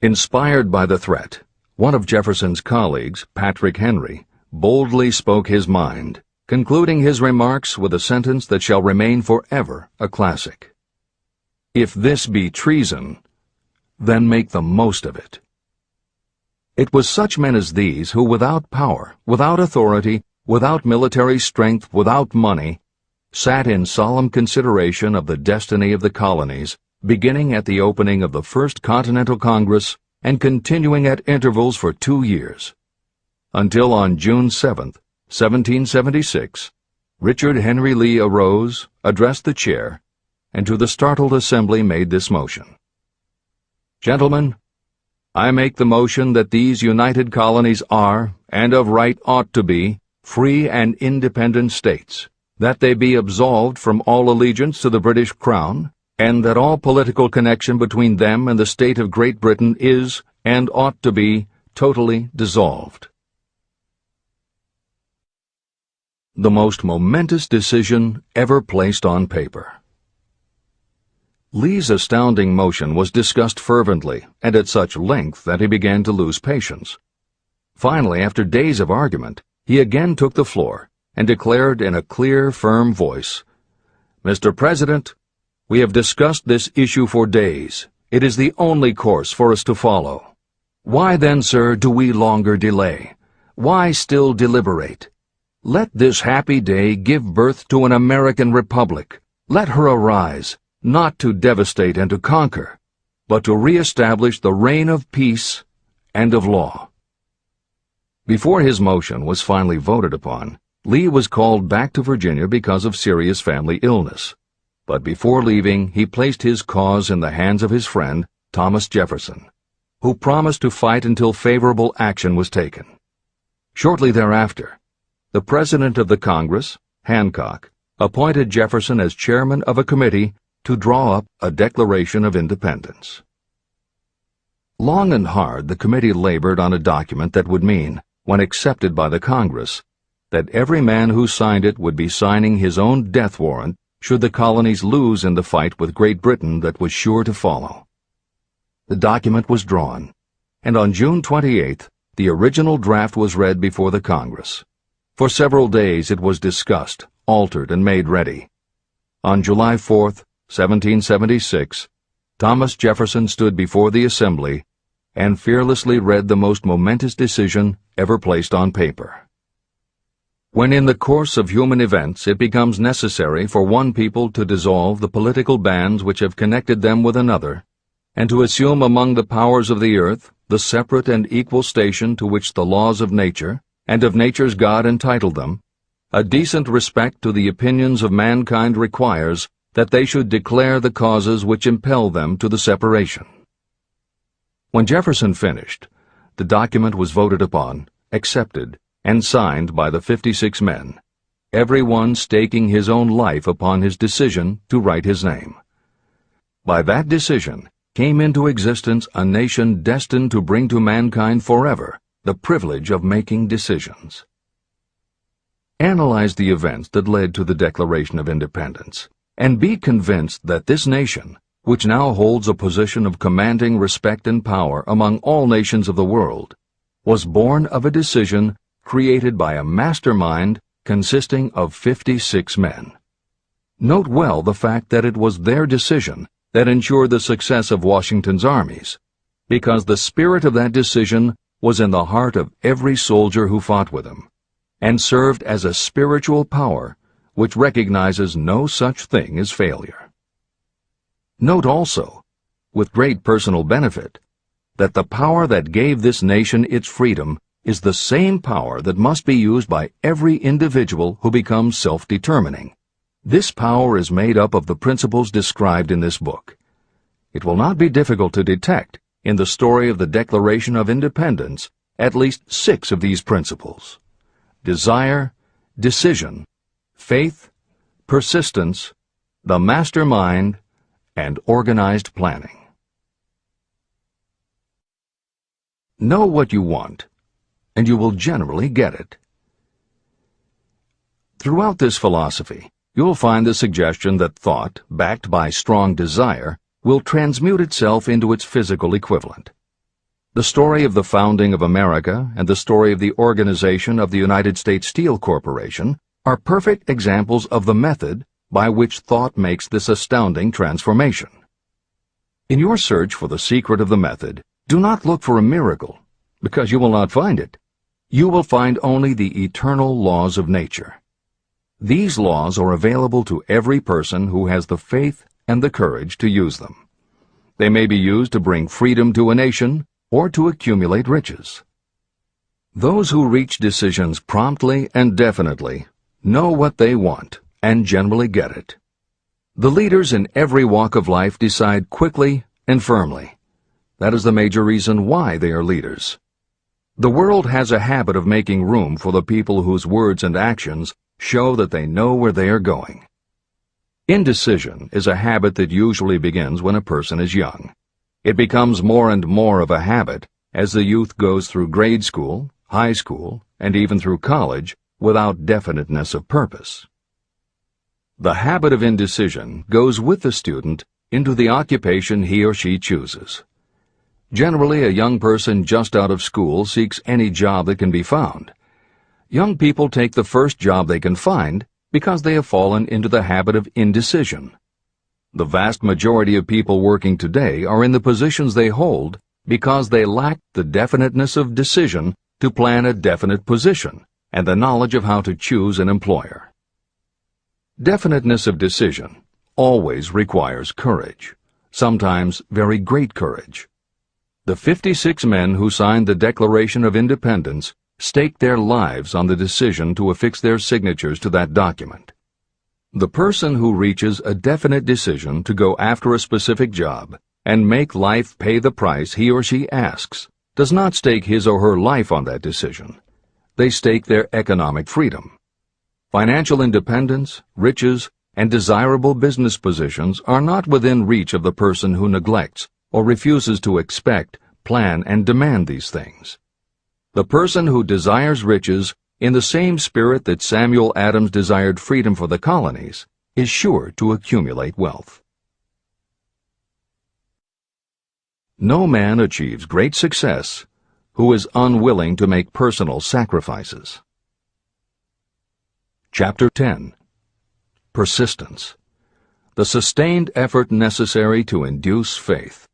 Inspired by the threat, one of Jefferson's colleagues, Patrick Henry, boldly spoke his mind, concluding his remarks with a sentence that shall remain forever a classic. "If this be treason, then make the most of it." It was such men as these who, without power, without authority, without military strength, without money, sat in solemn consideration of the destiny of the colonies, beginning at the opening of the First Continental Congress and continuing at intervals for 2 years, until on June 7, 1776, Richard Henry Lee arose, addressed the chair, and to the startled assembly made this motion: "Gentlemen, I make the motion that these united colonies are, and of right ought to be, free and independent states, that they be absolved from all allegiance to the British Crown, and that all political connection between them and the state of Great Britain is, and ought to be, totally dissolved." The most momentous decision ever placed on paper. Lee's astounding motion was discussed fervently and at such length that he began to lose patience. Finally, after days of argument, he again took the floor and declared in a clear, firm voice, "Mr. President, we have discussed this issue for days. It is the only course for us to follow. Why then, sir, do we longer delay? Why still deliberate? Let this happy day give birth to an American Republic. Let her arise, not to devastate and to conquer, but to re-establish the reign of peace and of law." Before his motion was finally voted upon, Lee was called back to Virginia because of serious family illness. But before leaving, he placed his cause in the hands of his friend, Thomas Jefferson, who promised to fight until favorable action was taken. Shortly thereafter, the President of the Congress, Hancock, appointed Jefferson as chairman of a committee to draw up a Declaration of Independence. Long and hard the committee labored on a document that would mean, when accepted by the Congress, that every man who signed it would be signing his own death warrant should the colonies lose in the fight with Great Britain that was sure to follow. The document was drawn, and on June 28th, the original draft was read before the Congress. For several days it was discussed, altered, and made ready. On July 4th, 1776, Thomas Jefferson stood before the Assembly and fearlessly read the most momentous decision ever placed on paper. When in the course of human events it becomes necessary for one people to dissolve the political bands which have connected them with another, and to assume among the powers of the earth the separate and equal station to which the laws of nature and of nature's God entitled them, a decent respect to the opinions of mankind requires that they should declare the causes which impel them to the separation. When Jefferson finished, the document was voted upon, accepted, and signed by the 56 men, every one staking his own life upon his decision to write his name. By that decision came into existence a nation destined to bring to mankind forever the privilege of making decisions. Analyze the events that led to the Declaration of Independence, and be convinced that this nation, which now holds a position of commanding respect and power among all nations of the world, was born of a decision created by a mastermind consisting of 56 men. Note well the fact that it was their decision that ensured the success of Washington's armies, because the spirit of that decision was in the heart of every soldier who fought with him, and served as a spiritual power which recognizes no such thing as failure. Note also, with great personal benefit, that the power that gave this nation its freedom is the same power that must be used by every individual who becomes self-determining. This power is made up of the principles described in this book. It will not be difficult to detect in the story of the Declaration of Independence at least 6 of these principles: desire, decision, faith, persistence, the mastermind, and organized planning. Know what you want, and you will generally get it. Throughout this philosophy, you will find the suggestion that thought, backed by strong desire, will transmute itself into its physical equivalent. The story of the founding of America and the story of the organization of the United States Steel Corporation are perfect examples of the method by which thought makes this astounding transformation. In your search for the secret of the method, do not look for a miracle, because you will not find it. You will find only the eternal laws of nature. These laws are available to every person who has the faith and the courage to use them. They may be used to bring freedom to a nation or to accumulate riches. Those who reach decisions promptly and definitely know what they want and generally get it. The leaders in every walk of life decide quickly and firmly. That is the major reason why they are leaders. The world has a habit of making room for the people whose words and actions show that they know where they are going. Indecision is a habit that usually begins when a person is young. It becomes more and more of a habit as the youth goes through grade school, high school, and even through college without definiteness of purpose. The habit of indecision goes with the student into the occupation he or she chooses. Generally, a young person just out of school seeks any job that can be found. Young people take the first job they can find because they have fallen into the habit of indecision. The vast majority of people working today are in the positions they hold because they lack the definiteness of decision to plan a definite position and the knowledge of how to choose an employer. Definiteness of decision always requires courage, sometimes very great courage. The 56 men who signed the Declaration of Independence staked their lives on the decision to affix their signatures to that document. The person who reaches a definite decision to go after a specific job and make life pay the price he or she asks does not stake his or her life on that decision. They stake their economic freedom. Financial independence, riches, and desirable business positions are not within reach of the person who neglects or refuses to expect, plan, and demand these things. The person who desires riches in the same spirit that Samuel Adams desired freedom for the colonies is sure to accumulate wealth. No man achieves great success who is unwilling to make personal sacrifices. Chapter 10. Persistence. The sustained effort necessary to induce faith.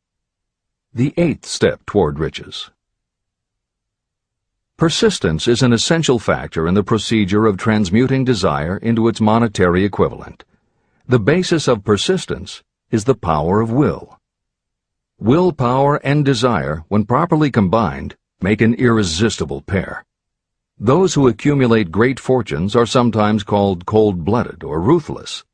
The 8th step toward riches. Persistence is an essential factor in the procedure of transmuting desire into its monetary equivalent. The basis of persistence is the power of will. Willpower and desire, when properly combined, make an irresistible pair. Those who accumulate great fortunes are sometimes called cold-blooded or ruthless.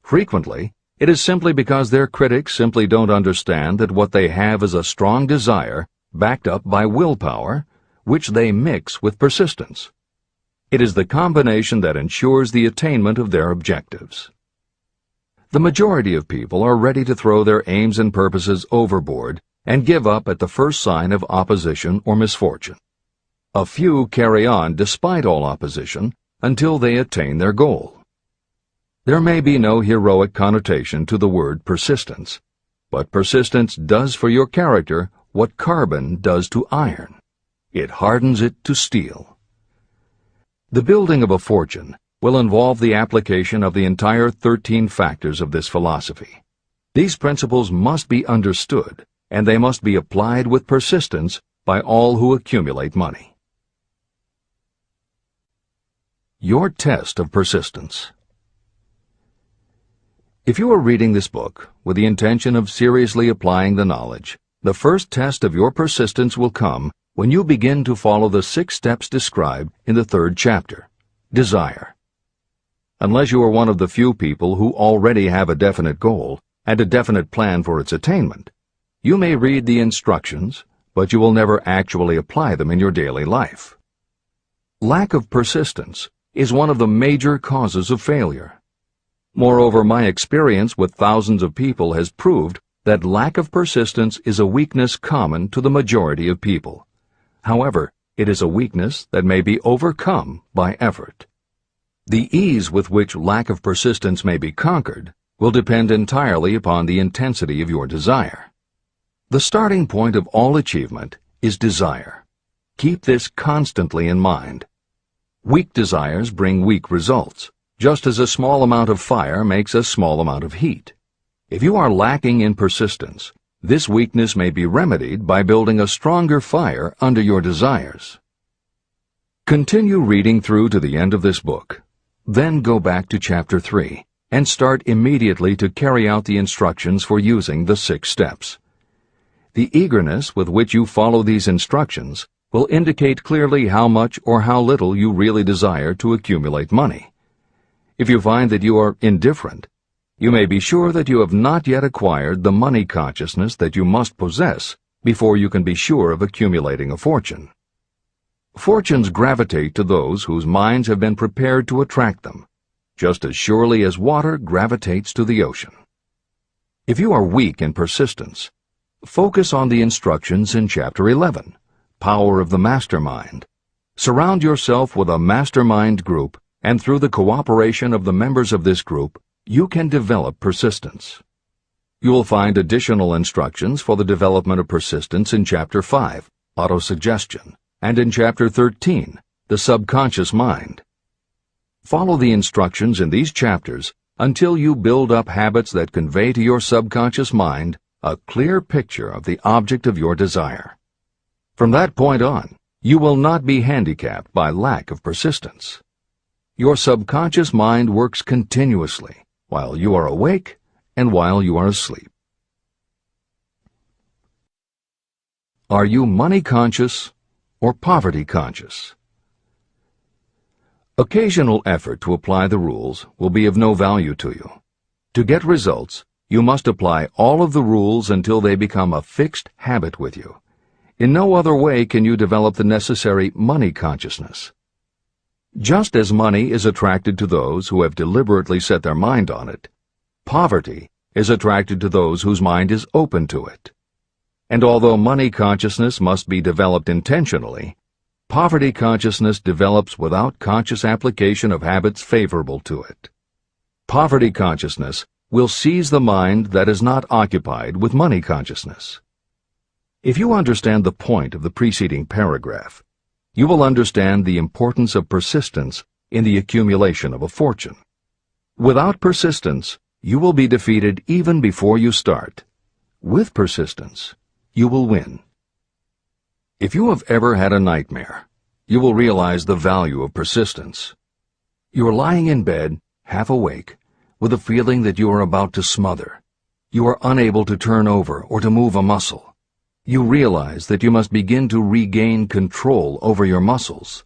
Frequently, it is simply because their critics simply don't understand that what they have is a strong desire backed up by willpower, which they mix with persistence. It is the combination that ensures the attainment of their objectives. The majority of people are ready to throw their aims and purposes overboard and give up at the first sign of opposition or misfortune. A few carry on despite all opposition until they attain their goal. There may be no heroic connotation to the word persistence, But persistence does for your character what carbon does to iron. It hardens it to steel. The building of a fortune will involve the application of the entire 13 factors of this philosophy. These principles must be understood, and they must be applied with persistence by all who accumulate money. Your test of persistence. If you are reading this book with the intention of seriously applying the knowledge, the first test of your persistence will come when you begin to follow the 6 steps described in the 3rd chapter. Desire. Unless you are one of the few people who already have a definite goal and a definite plan for its attainment, you may read the instructions, but you will never actually apply them in your daily life. Lack of persistence is one of the major causes of failure. Moreover, my experience with thousands of people has proved that lack of persistence is a weakness common to the majority of people. However, it is a weakness that may be overcome by effort. The ease with which lack of persistence may be conquered will depend entirely upon the intensity of your desire. The starting point of all achievement is desire. Keep this constantly in mind. Weak desires bring weak results, just as a small amount of fire makes a small amount of heat. If you are lacking in persistence, this weakness may be remedied by building a stronger fire under your desires. Continue reading through to the end of this book. Then go back to Chapter 3 and start immediately to carry out the instructions for using the 6 steps. The eagerness with which you follow these instructions will indicate clearly how much or how little you really desire to accumulate money. If you find that you are indifferent, you may be sure that you have not yet acquired the money consciousness that you must possess before you can be sure of accumulating a fortune. Fortunes gravitate to those whose minds have been prepared to attract them, just as surely as water gravitates to the ocean. If you are weak in persistence, focus on the instructions in Chapter 11, Power of the Mastermind. Surround yourself with a mastermind group, and through the cooperation of the members of this group, you can develop persistence. You will find additional instructions for the development of persistence in Chapter 5, Autosuggestion, and in Chapter 13, The Subconscious Mind. Follow the instructions in these chapters until you build up habits that convey to your subconscious mind a clear picture of the object of your desire. From that point on, you will not be handicapped by lack of persistence. Your subconscious mind works continuously while you are awake and while you are asleep. Are you money conscious or poverty conscious? Occasional effort to apply the rules will be of no value to you. To get results, you must apply all of the rules until they become a fixed habit with you. In no other way can you develop the necessary money consciousness. Just as money is attracted to those who have deliberately set their mind on it, poverty is attracted to those whose mind is open to it. And although money consciousness must be developed intentionally, poverty consciousness develops without conscious application of habits favorable to it. Poverty consciousness will seize the mind that is not occupied with money consciousness. If you understand the point of the preceding paragraph, you will understand the importance of persistence in the accumulation of a fortune. Without persistence, you will be defeated even before you start. With persistence, you will win. If you have ever had a nightmare, you will realize the value of persistence. You are lying in bed, half awake, with a feeling that you are about to smother. You are unable to turn over or to move a muscle. You realize that you must begin to regain control over your muscles.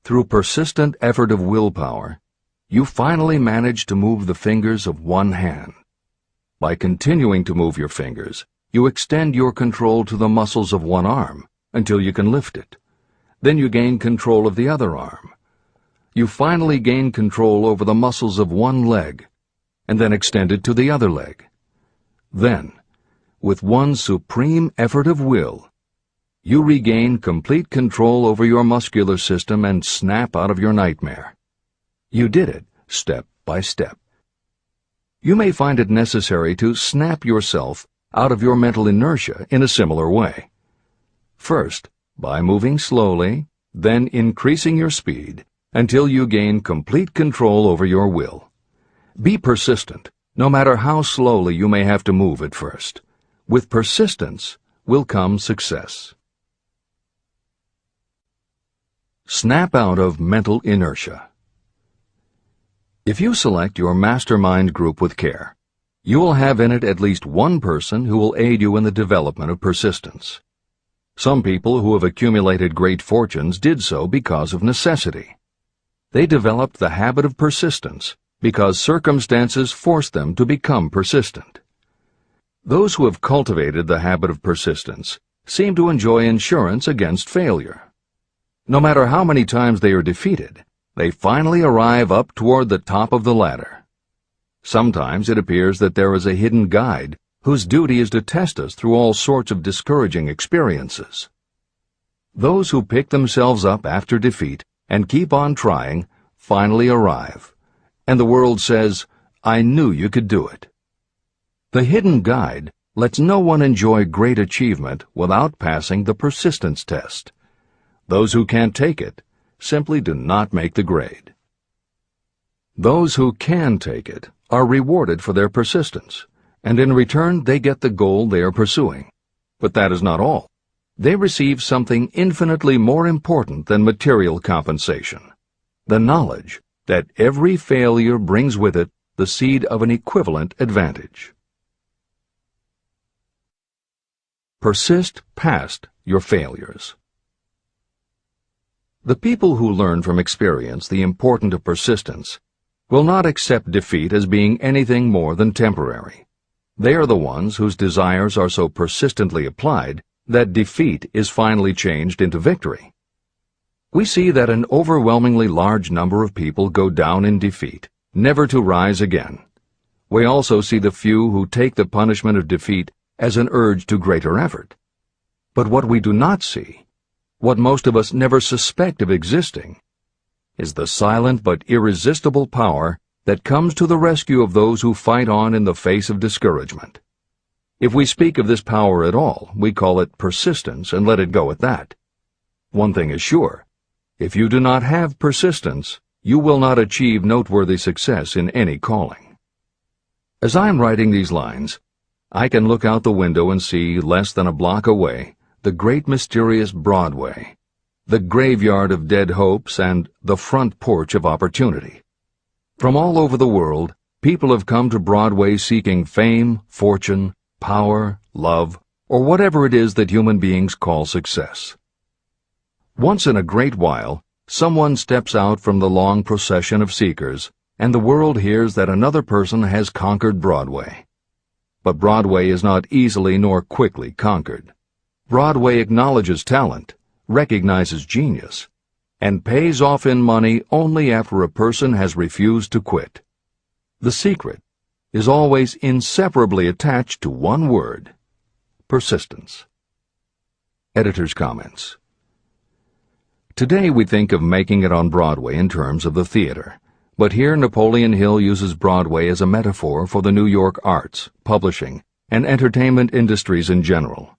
Through persistent effort of willpower, you finally manage to move the fingers of one hand. By continuing to move your fingers, you extend your control to the muscles of one arm until you can lift it. Then you gain control of the other arm. You finally gain control over the muscles of one leg, and then extend it to the other leg. Then, with one supreme effort of will, you regain complete control over your muscular system and snap out of your nightmare. You did it step by step. You may find it necessary to snap yourself out of your mental inertia in a similar way. First, by moving slowly, then increasing your speed until you gain complete control over your will. Be persistent, no matter how slowly you may have to move at first. With persistence will come success. Snap out of mental inertia. If you select your mastermind group with care, you will have in it at least one person who will aid you in the development of persistence. Some people who have accumulated great fortunes did so because of necessity. They developed the habit of persistence because circumstances forced them to become persistent. Those who have cultivated the habit of persistence seem to enjoy insurance against failure. No matter how many times they are defeated, they finally arrive up toward the top of the ladder. Sometimes it appears that there is a hidden guide whose duty is to test us through all sorts of discouraging experiences. Those who pick themselves up after defeat and keep on trying finally arrive, and the world says, "I knew you could do it." The hidden guide lets no one enjoy great achievement without passing the persistence test. Those who can't take it simply do not make the grade. Those who can take it are rewarded for their persistence, and in return they get the goal they are pursuing. But that is not all. They receive something infinitely more important than material compensation: the knowledge that every failure brings with it the seed of an equivalent advantage. Persist past your failures. The people who learn from experience the importance of persistence will not accept defeat as being anything more than temporary. They are the ones whose desires are so persistently applied that defeat is finally changed into victory. We see that an overwhelmingly large number of people go down in defeat, never to rise again. We also see the few who take the punishment of defeat as an urge to greater effort. But what we do not see, what most of us never suspect of existing, is the silent but irresistible power that comes to the rescue of those who fight on in the face of discouragement. If we speak of this power at all, we call it persistence and let it go at that. One thing is sure: if you do not have persistence, you will not achieve noteworthy success in any calling. As I am writing these lines, I can look out the window and see, less than a block away, the great mysterious Broadway, the graveyard of dead hopes and the front porch of opportunity. From all over the world, people have come to Broadway seeking fame, fortune, power, love, or whatever it is that human beings call success. Once in a great while, someone steps out from the long procession of seekers, and the world hears that another person has conquered Broadway. But Broadway is not easily nor quickly conquered. Broadway acknowledges talent, recognizes genius, and pays off in money only after a person has refused to quit. The secret is always inseparably attached to one word: persistence. Editor's comments. Today we think of making it on Broadway in terms of the theater, but here Napoleon Hill uses Broadway as a metaphor for the New York arts, publishing, and entertainment industries in general.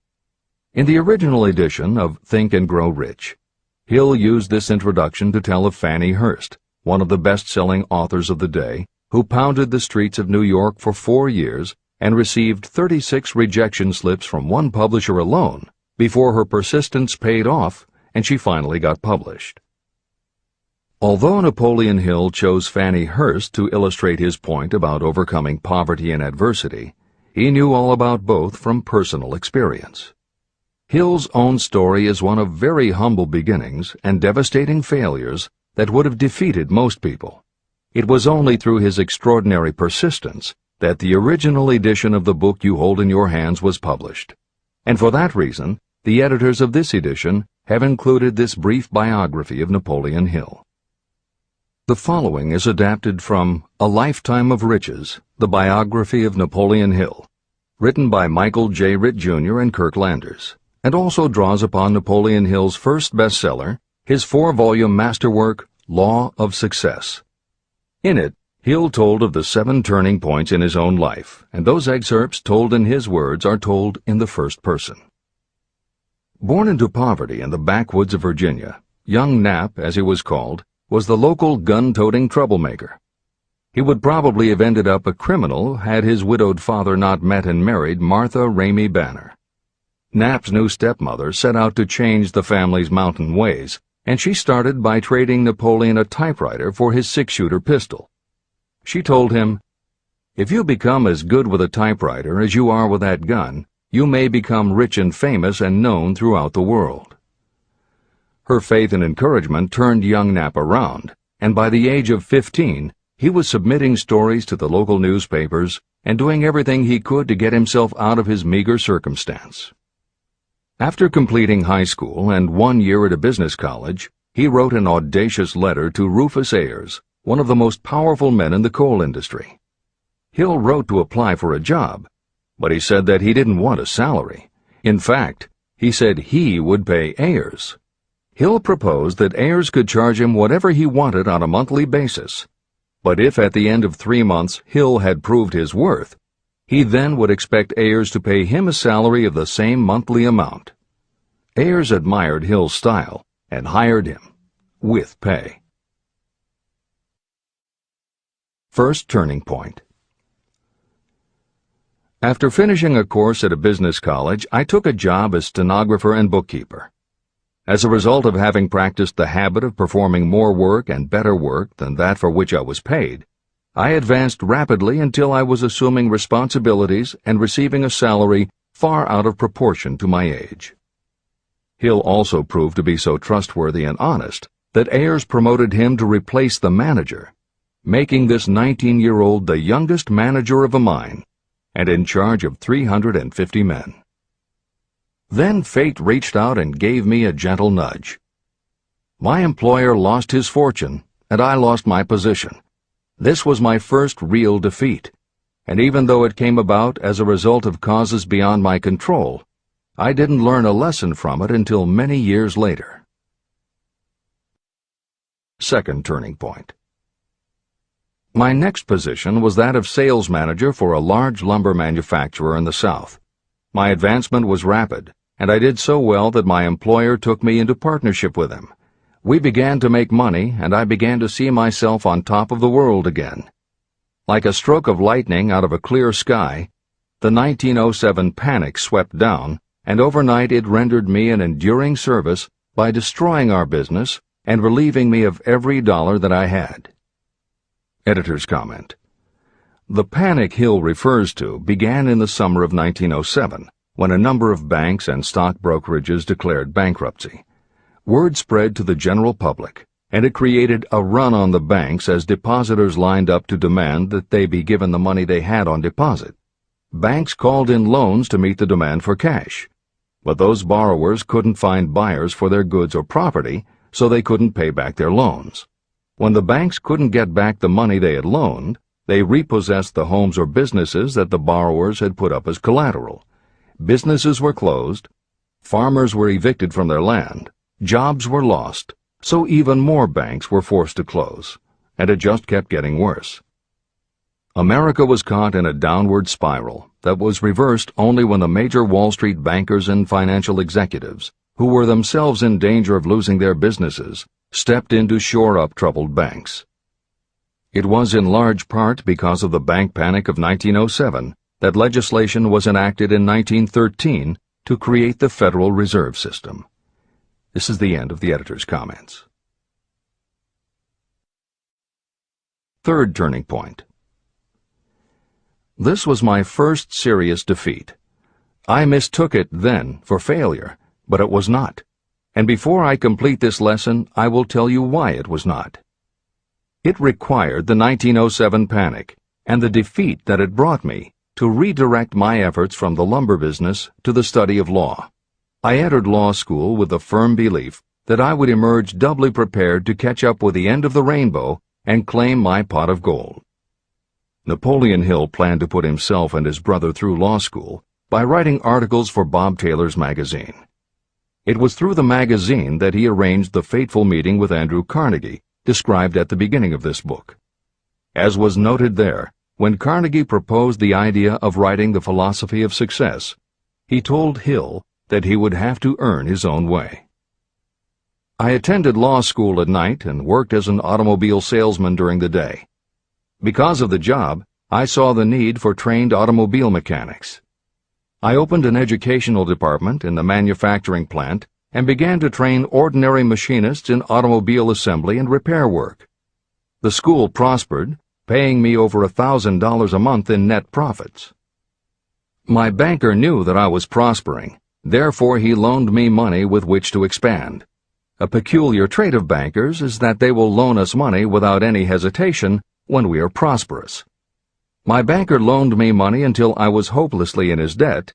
In the original edition of Think and Grow Rich, Hill used this introduction to tell of Fannie Hurst, one of the best-selling authors of the day, who pounded the streets of New York for 4 years and received 36 rejection slips from one publisher alone before her persistence paid off and she finally got published. Although Napoleon Hill chose Fannie Hurst to illustrate his point about overcoming poverty and adversity, he knew all about both from personal experience. Hill's own story is one of very humble beginnings and devastating failures that would have defeated most people. It was only through his extraordinary persistence that the original edition of the book you hold in your hands was published. And for that reason, the editors of this edition have included this brief biography of Napoleon Hill. The following is adapted from A Lifetime of Riches, the biography of Napoleon Hill, written by Michael J. Ritt, Jr. and Kirk Landers, and also draws upon Napoleon Hill's first bestseller, his 4-volume masterwork, Law of Success. In it, Hill told of the 7 turning points in his own life, and those excerpts told in his words are told in the first person. Born into poverty in the backwoods of Virginia, young Nap, as he was called, was the local gun-toting troublemaker. He would probably have ended up a criminal had his widowed father not met and married Martha Ramey Banner. Nap's new stepmother set out to change the family's mountain ways, and she started by trading Napoleon a typewriter for his 6-shooter pistol. She told him, "If you become as good with a typewriter as you are with that gun, you may become rich and famous and known throughout the world." Her faith and encouragement turned young Nap around, and by the age of 15, he was submitting stories to the local newspapers and doing everything he could to get himself out of his meager circumstance. After completing high school and 1 year at a business college, he wrote an audacious letter to Rufus Ayers, one of the most powerful men in the coal industry. Hill wrote to apply for a job, but he said that he didn't want a salary. In fact, he said he would pay Ayers. Hill proposed that Ayers could charge him whatever he wanted on a monthly basis, but if at the end of 3 months Hill had proved his worth, he then would expect Ayers to pay him a salary of the same monthly amount. Ayers admired Hill's style and hired him, with pay. First turning point. After finishing a course at a business college, I took a job as stenographer and bookkeeper. As a result of having practiced the habit of performing more work and better work than that for which I was paid, I advanced rapidly until I was assuming responsibilities and receiving a salary far out of proportion to my age. Hill also proved to be so trustworthy and honest that Ayers promoted him to replace the manager, making this 19-year-old the youngest manager of a mine and in charge of 350 men. Then fate reached out and gave me a gentle nudge. My employer lost his fortune, and I lost my position. This was my first real defeat, and even though it came about as a result of causes beyond my control, I didn't learn a lesson from it until many years later. Second turning point. My next position was that of sales manager for a large lumber manufacturer in the South. My advancement was rapid, and I did so well that my employer took me into partnership with him. We began to make money, and I began to see myself on top of the world again. Like a stroke of lightning out of a clear sky, the 1907 panic swept down, and overnight it rendered me an enduring service by destroying our business and relieving me of every dollar that I had. Editor's comment. The panic Hill refers to began in the summer of 1907, when a number of banks and stock brokerages declared bankruptcy. Word spread to the general public, and it created a run on the banks as depositors lined up to demand that they be given the money they had on deposit. Banks called in loans to meet the demand for cash, but those borrowers couldn't find buyers for their goods or property, so they couldn't pay back their loans. When the banks couldn't get back the money they had loaned, they repossessed the homes or businesses that the borrowers had put up as collateral. Businesses were closed, farmers were evicted from their land, jobs were lost, so even more banks were forced to close, and it just kept getting worse. America was caught in a downward spiral that was reversed only when the major Wall Street bankers and financial executives, who were themselves in danger of losing their businesses, stepped in to shore up troubled banks. It was in large part because of the bank panic of 1907 that legislation was enacted in 1913 to create the Federal Reserve System. This is the end of the editor's comments. Third turning point. This was my first serious defeat. I mistook it then for failure, but it was not. And before I complete this lesson, I will tell you why it was not. It required the 1907 panic and the defeat that it brought me to redirect my efforts from the lumber business to the study of law. I entered law school with the firm belief that I would emerge doubly prepared to catch up with the end of the rainbow and claim my pot of gold. Napoleon Hill planned to put himself and his brother through law school by writing articles for Bob Taylor's magazine. It was through the magazine that he arranged the fateful meeting with Andrew Carnegie, described at the beginning of this book. As was noted there, when Carnegie proposed the idea of writing The Philosophy of Success, he told Hill that he would have to earn his own way. I attended law school at night and worked as an automobile salesman during the day. Because of the job, I saw the need for trained automobile mechanics. I opened an educational department in the manufacturing plant and began to train ordinary machinists in automobile assembly and repair work. The school prospered, paying me over $1,000 a month in net profits. My banker knew that I was prospering, therefore he loaned me money with which to expand. A peculiar trait of bankers is that they will loan us money without any hesitation when we are prosperous. My banker loaned me money until I was hopelessly in his debt.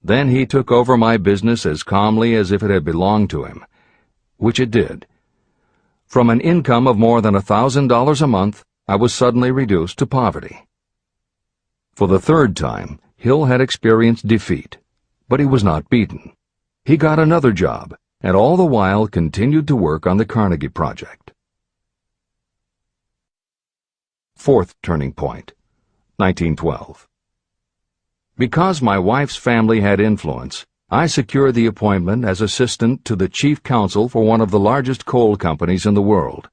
Then he took over my business as calmly as if it had belonged to him, which it did. From an income of more than $1,000 a month, I was suddenly reduced to poverty. For the third time, Hill had experienced defeat, but he was not beaten. He got another job, and all the while continued to work on the Carnegie Project. Fourth turning point, 1912. Because my wife's family had influence, I secured the appointment as assistant to the chief counsel for one of the largest coal companies in the world.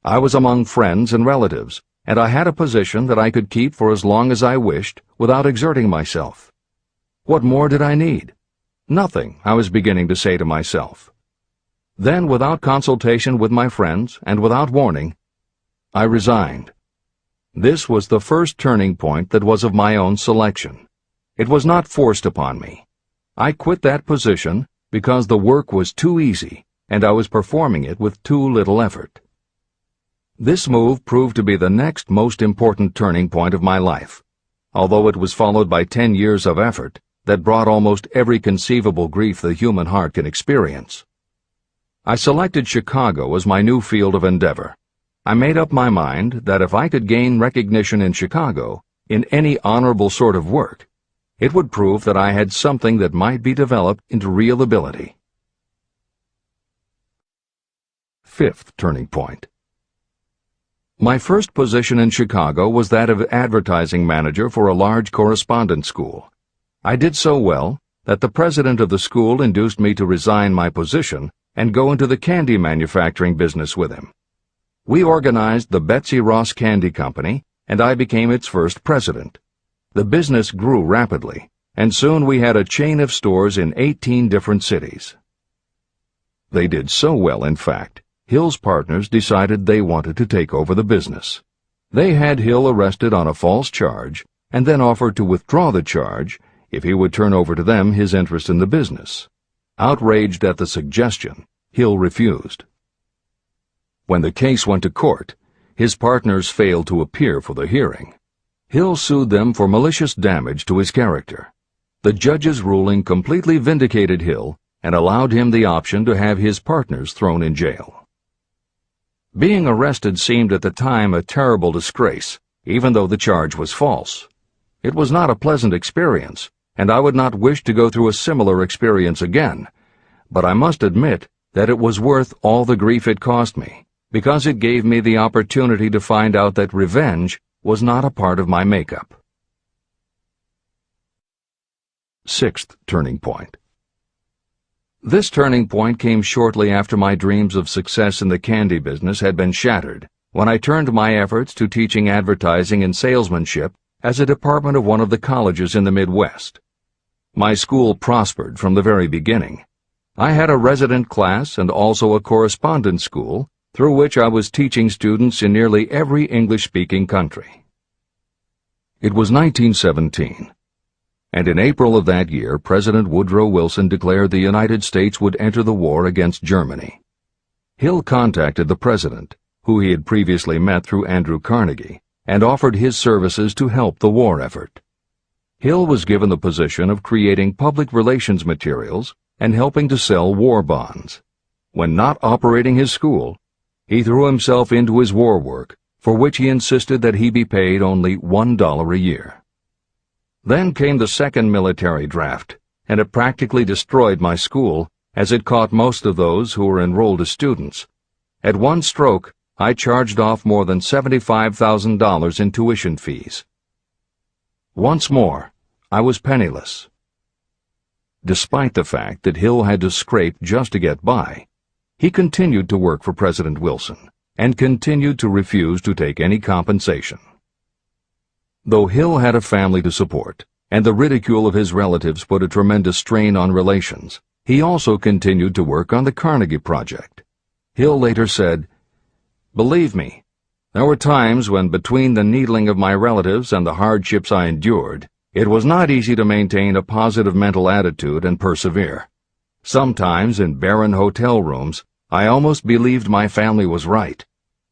I was among friends and relatives, and I had a position that I could keep for as long as I wished without exerting myself. What more did I need? Nothing, I was beginning to say to myself. Then, without consultation with my friends and without warning, I resigned. This was the first turning point that was of my own selection. It was not forced upon me. I quit that position because the work was too easy and I was performing it with too little effort. This move proved to be the next most important turning point of my life, although it was followed by 10 years of effort that brought almost every conceivable grief the human heart can experience. I selected Chicago as my new field of endeavor. I made up my mind that if I could gain recognition in Chicago, in any honorable sort of work, it would prove that I had something that might be developed into real ability. Fifth turning point. My first position in Chicago was that of advertising manager for a large correspondence school. I did so well that the president of the school induced me to resign my position and go into the candy manufacturing business with him. We organized the Betsy Ross Candy Company, and I became its first president. The business grew rapidly, and soon we had a chain of stores in 18 different cities. They did so well, in fact, Hill's partners decided they wanted to take over the business. They had Hill arrested on a false charge, and then offered to withdraw the charge if he would turn over to them his interest in the business. Outraged at the suggestion, Hill refused. When the case went to court, his partners failed to appear for the hearing. Hill sued them for malicious damage to his character. The judge's ruling completely vindicated Hill and allowed him the option to have his partners thrown in jail. Being arrested seemed at the time a terrible disgrace, even though the charge was false. It was not a pleasant experience, and I would not wish to go through a similar experience again, but I must admit that it was worth all the grief it cost me, because it gave me the opportunity to find out that revenge was not a part of my makeup. Sixth turning point. This turning point came shortly after my dreams of success in the candy business had been shattered, when I turned my efforts to teaching advertising and salesmanship as a department of one of the colleges in the Midwest. My school prospered from the very beginning. I had a resident class and also a correspondence school through which I was teaching students in nearly every English-speaking country. It was 1917, and in April of that year, President Woodrow Wilson declared the United States would enter the war against Germany. Hill contacted the president, who he had previously met through Andrew Carnegie, and offered his services to help the war effort. Hill was given the position of creating public relations materials and helping to sell war bonds. When not operating his school, he threw himself into his war work, for which he insisted that he be paid only $1 a year. Then came the second military draft, and it practically destroyed my school, as it caught most of those who were enrolled as students. At one stroke, I charged off more than $75,000 in tuition fees. Once more, I was penniless. Despite the fact that Hill had to scrape just to get by, he continued to work for President Wilson and continued to refuse to take any compensation. Though Hill had a family to support, and the ridicule of his relatives put a tremendous strain on relations, he also continued to work on the Carnegie Project. Hill later said, "Believe me, there were times when between the needling of my relatives and the hardships I endured, it was not easy to maintain a positive mental attitude and persevere. Sometimes in barren hotel rooms, I almost believed my family was right.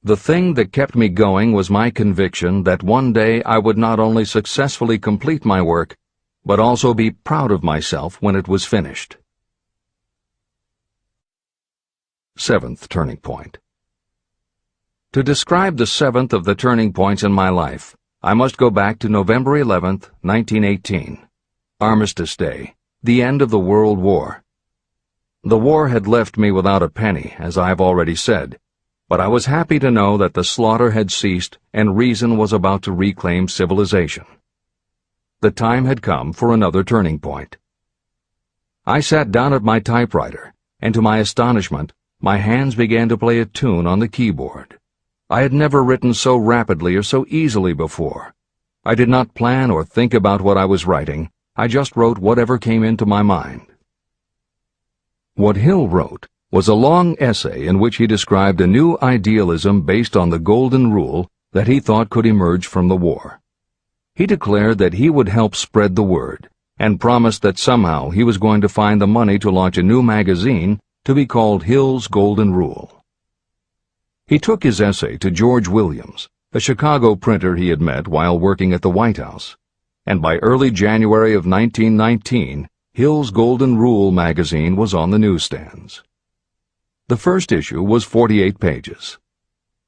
The thing that kept me going was my conviction that one day I would not only successfully complete my work, but also be proud of myself when it was finished." Seventh turning point. To describe the seventh of the turning points in my life, I must go back to November 11th, 1918, Armistice Day, the end of the World War. The war had left me without a penny, as I have already said, but I was happy to know that the slaughter had ceased and reason was about to reclaim civilization. The time had come for another turning point. I sat down at my typewriter, and to my astonishment, my hands began to play a tune on the keyboard. I had never written so rapidly or so easily before. I did not plan or think about what I was writing. I just wrote whatever came into my mind. What Hill wrote was a long essay in which he described a new idealism based on the golden rule that he thought could emerge from the war. He declared that he would help spread the word, and promised that somehow he was going to find the money to launch a new magazine to be called Hill's Golden Rule. He took his essay to George Williams, a Chicago printer he had met while working at the White House, and by early January of 1919, Hill's Golden Rule magazine was on the newsstands. The first issue was 48 pages.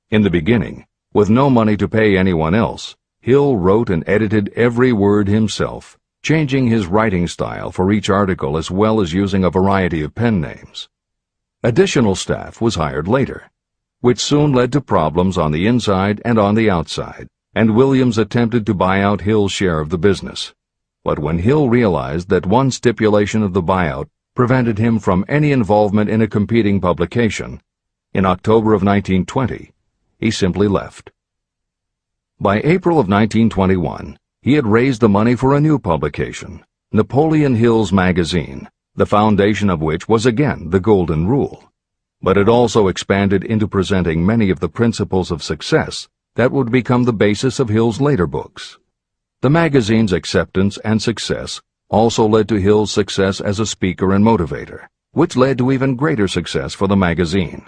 In the beginning, with no money to pay anyone else, Hill wrote and edited every word himself, changing his writing style for each article as well as using a variety of pen names. Additional staff was hired later, which soon led to problems on the inside and on the outside, and Williams attempted to buy out Hill's share of the business. But when Hill realized that one stipulation of the buyout prevented him from any involvement in a competing publication, in October of 1920, he simply left. By April of 1921, he had raised the money for a new publication, Napoleon Hill's magazine, the foundation of which was again the Golden Rule. But it also expanded into presenting many of the principles of success that would become the basis of Hill's later books. The magazine's acceptance and success also led to Hill's success as a speaker and motivator, which led to even greater success for the magazine.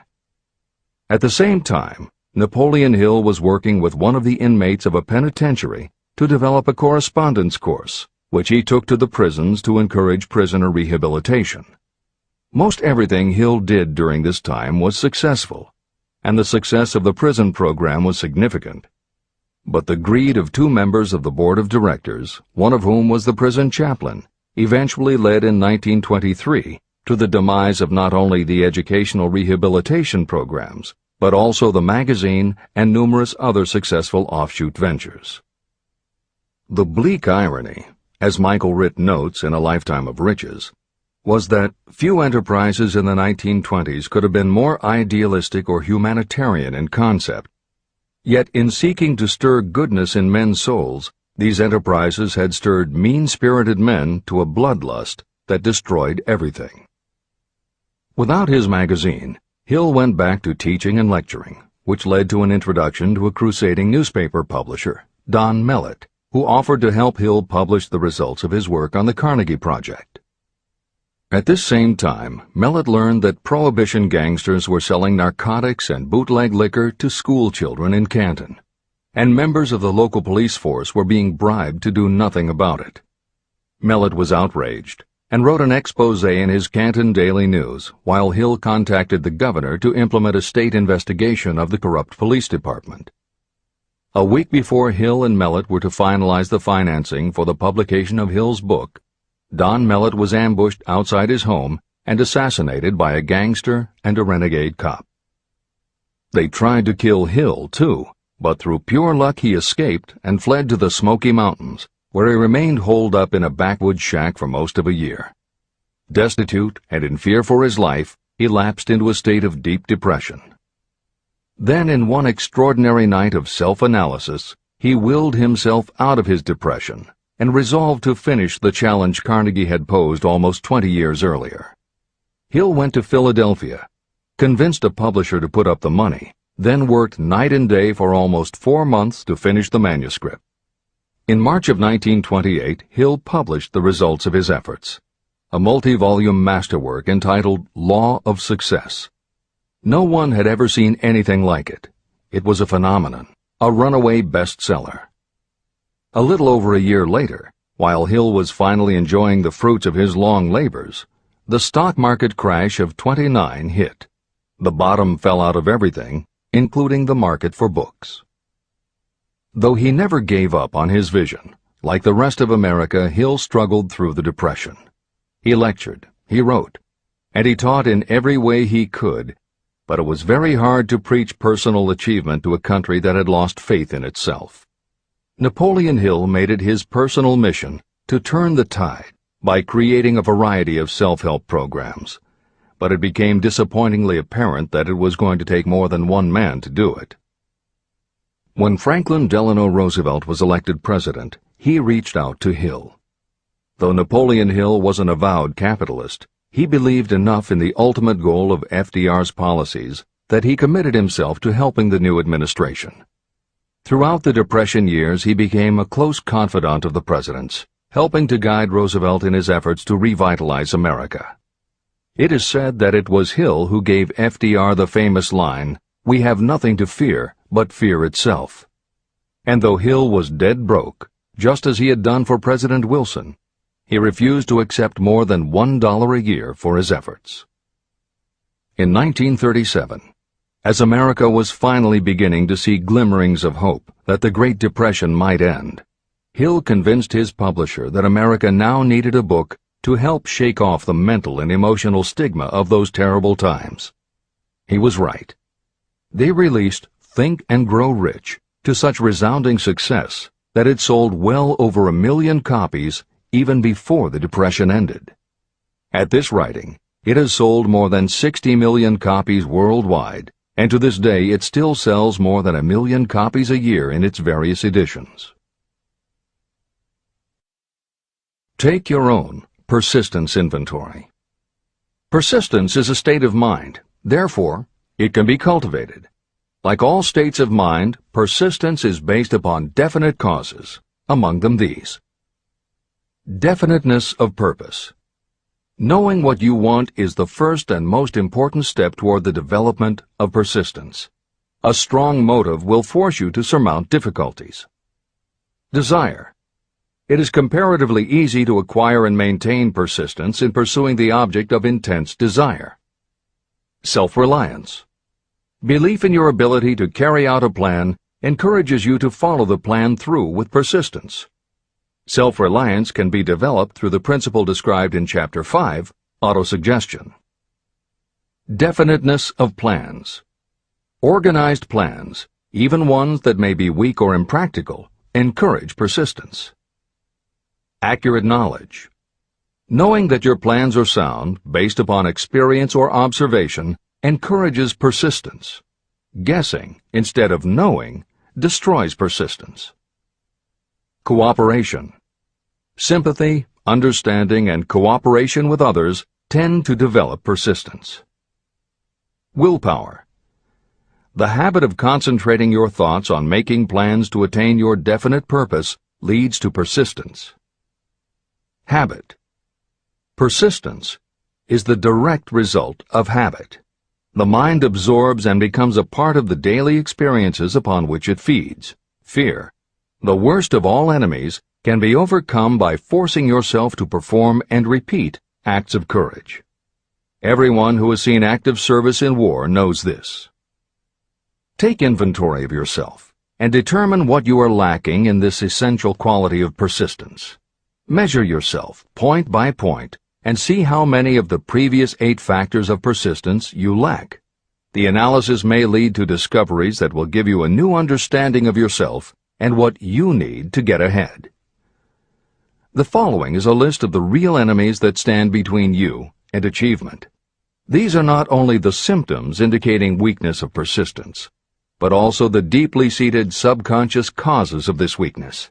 At the same time, Napoleon Hill was working with one of the inmates of a penitentiary to develop a correspondence course, which he took to the prisons to encourage prisoner rehabilitation. Most everything Hill did during this time was successful, and the success of the prison program was significant. But the greed of two members of the board of directors, one of whom was the prison chaplain, eventually led in 1923 to the demise of not only the educational rehabilitation programs, but also the magazine and numerous other successful offshoot ventures. The bleak irony, as Michael Ritt notes in A Lifetime of Riches, was that few enterprises in the 1920s could have been more idealistic or humanitarian in concept. Yet in seeking to stir goodness in men's souls, these enterprises had stirred mean-spirited men to a bloodlust that destroyed everything. Without his magazine, Hill went back to teaching and lecturing, which led to an introduction to a crusading newspaper publisher, Don Mellett, who offered to help Hill publish the results of his work on the Carnegie Project. At this same time, Mellett learned that Prohibition gangsters were selling narcotics and bootleg liquor to school children in Canton, and members of the local police force were being bribed to do nothing about it. Mellett was outraged and wrote an expose in his Canton Daily News while Hill contacted the governor to implement a state investigation of the corrupt police department. A week before Hill and Mellett were to finalize the financing for the publication of Hill's book, Don Mellett was ambushed outside his home and assassinated by a gangster and a renegade cop. They tried to kill Hill, too, but through pure luck he escaped and fled to the Smoky Mountains, where he remained holed up in a backwoods shack for most of a year. Destitute and in fear for his life, he lapsed into a state of deep depression. Then, in one extraordinary night of self-analysis, he willed himself out of his depression and resolved to finish the challenge Carnegie had posed almost 20 years earlier. Hill went to Philadelphia, convinced a publisher to put up the money, then worked night and day for almost 4 months to finish the manuscript. In March of 1928, Hill published the results of his efforts, a multi-volume masterwork entitled Law of Success. No one had ever seen anything like it. It was a phenomenon, a runaway bestseller. A little over a year later, while Hill was finally enjoying the fruits of his long labors, the stock market crash of '29 hit. The bottom fell out of everything, including the market for books. Though he never gave up on his vision, like the rest of America, Hill struggled through the Depression. He lectured, he wrote, and he taught in every way he could, but it was very hard to preach personal achievement to a country that had lost faith in itself. Napoleon Hill made it his personal mission to turn the tide by creating a variety of self-help programs, but it became disappointingly apparent that it was going to take more than one man to do it. When Franklin Delano Roosevelt was elected president, he reached out to Hill. Though Napoleon Hill was an avowed capitalist, he believed enough in the ultimate goal of FDR's policies that he committed himself to helping the new administration. Throughout the Depression years, he became a close confidant of the president's, helping to guide Roosevelt in his efforts to revitalize America. It is said that it was Hill who gave FDR the famous line, "We have nothing to fear but fear itself." And though Hill was dead broke, just as he had done for President Wilson, he refused to accept more than $1 a year for his efforts. In 1937, as America was finally beginning to see glimmerings of hope that the Great Depression might end, Hill convinced his publisher that America now needed a book to help shake off the mental and emotional stigma of those terrible times. He was right. They released Think and Grow Rich to such resounding success that it sold well over 1 million copies even before the Depression ended. At this writing, it has sold more than 60 million copies worldwide, and to this day it still sells more than 1 million copies a year in its various editions. Take your own persistence inventory. Persistence is a state of mind. Therefore, it can be cultivated. Like all states of mind, persistence is based upon definite causes, among them these. Definiteness of purpose. Knowing what you want is the first and most important step toward the development of persistence. A strong motive will force you to surmount difficulties. Desire. It is comparatively easy to acquire and maintain persistence in pursuing the object of intense desire. Self-reliance. Belief in your ability to carry out a plan encourages you to follow the plan through with persistence. Self-reliance can be developed through the principle described in Chapter 5, Autosuggestion. Definiteness of plans. Organized plans, even ones that may be weak or impractical, encourage persistence. Accurate knowledge. Knowing that your plans are sound, based upon experience or observation, encourages persistence. Guessing, instead of knowing, destroys persistence. Cooperation. Sympathy, understanding, and cooperation with others tend to develop persistence. Willpower. The habit of concentrating your thoughts on making plans to attain your definite purpose leads to persistence. Habit. Persistence is the direct result of habit. The mind absorbs and becomes a part of the daily experiences upon which it feeds. Fear, the worst of all enemies, can be overcome by forcing yourself to perform and repeat acts of courage. Everyone who has seen active service in war knows this. Take inventory of yourself and determine what you are lacking in this essential quality of persistence. Measure yourself point by point and see how many of the previous 8 factors of persistence you lack. The analysis may lead to discoveries that will give you a new understanding of yourself and what you need to get ahead. The following is a list of the real enemies that stand between you and achievement. These are not only the symptoms indicating weakness of persistence, but also the deeply seated subconscious causes of this weakness.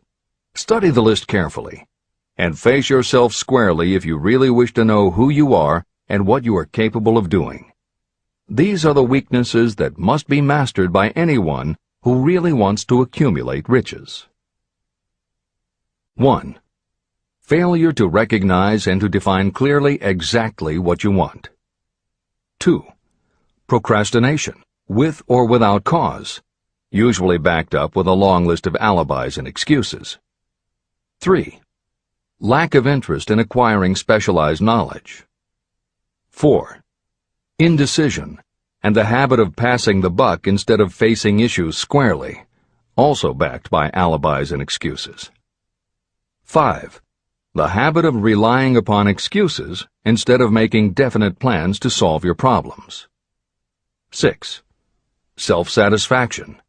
Study the list carefully, and face yourself squarely if you really wish to know who you are and what you are capable of doing. These are the weaknesses that must be mastered by anyone who really wants to accumulate riches. 1. Failure to recognize and to define clearly exactly what you want. 2. Procrastination, with or without cause, usually backed up with a long list of alibis and excuses. 3. Lack of interest in acquiring specialized knowledge. 4. Indecision, and the habit of passing the buck instead of facing issues squarely, also backed by alibis and excuses. 5. The habit of relying upon excuses instead of making definite plans to solve your problems. 6. Self-satisfaction.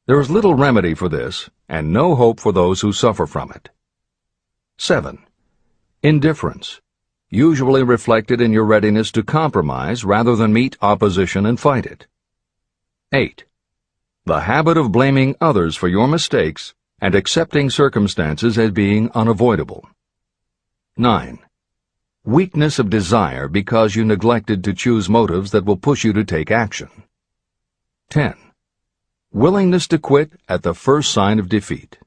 There is little remedy for this, and no hope for those who suffer from it. 7. Indifference, usually reflected in your readiness to compromise rather than meet opposition and fight it. 8. The habit of blaming others for your mistakes and accepting circumstances as being unavoidable. 9. Weakness of desire because you neglected to choose motives that will push you to take action. 10. Willingness to quit at the first sign of defeat,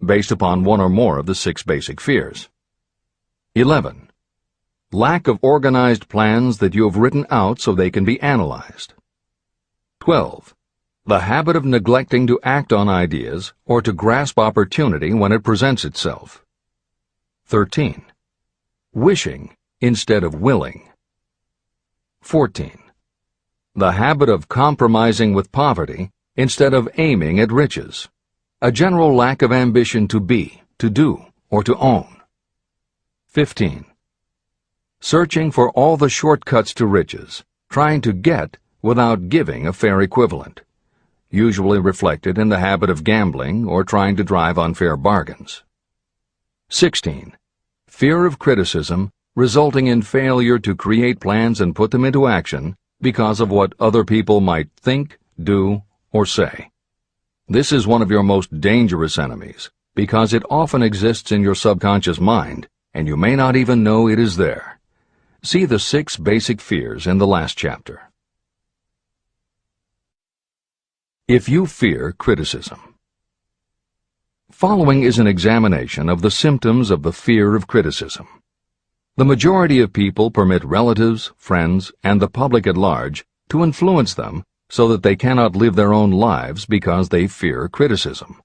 based upon one or more of the 6 basic fears. 11. Lack of organized plans that you have written out so they can be analyzed. 12. The habit of neglecting to act on ideas or to grasp opportunity when it presents itself. 13. Wishing instead of willing. 14. The habit of compromising with poverty instead of aiming at riches. A general lack of ambition to be, to do, or to own. 15. Searching for all the shortcuts to riches, trying to get without giving a fair equivalent, usually reflected in the habit of gambling or trying to drive unfair bargains. 16. Fear of criticism, resulting in failure to create plans and put them into action because of what other people might think, do, or say. This is one of your most dangerous enemies because it often exists in your subconscious mind and you may not even know it is there. See the 6 basic fears in the last chapter. If you fear criticism. Following is an examination of the symptoms of the fear of criticism. The majority of people permit relatives, friends, and the public at large to influence them so that they cannot live their own lives because they fear criticism.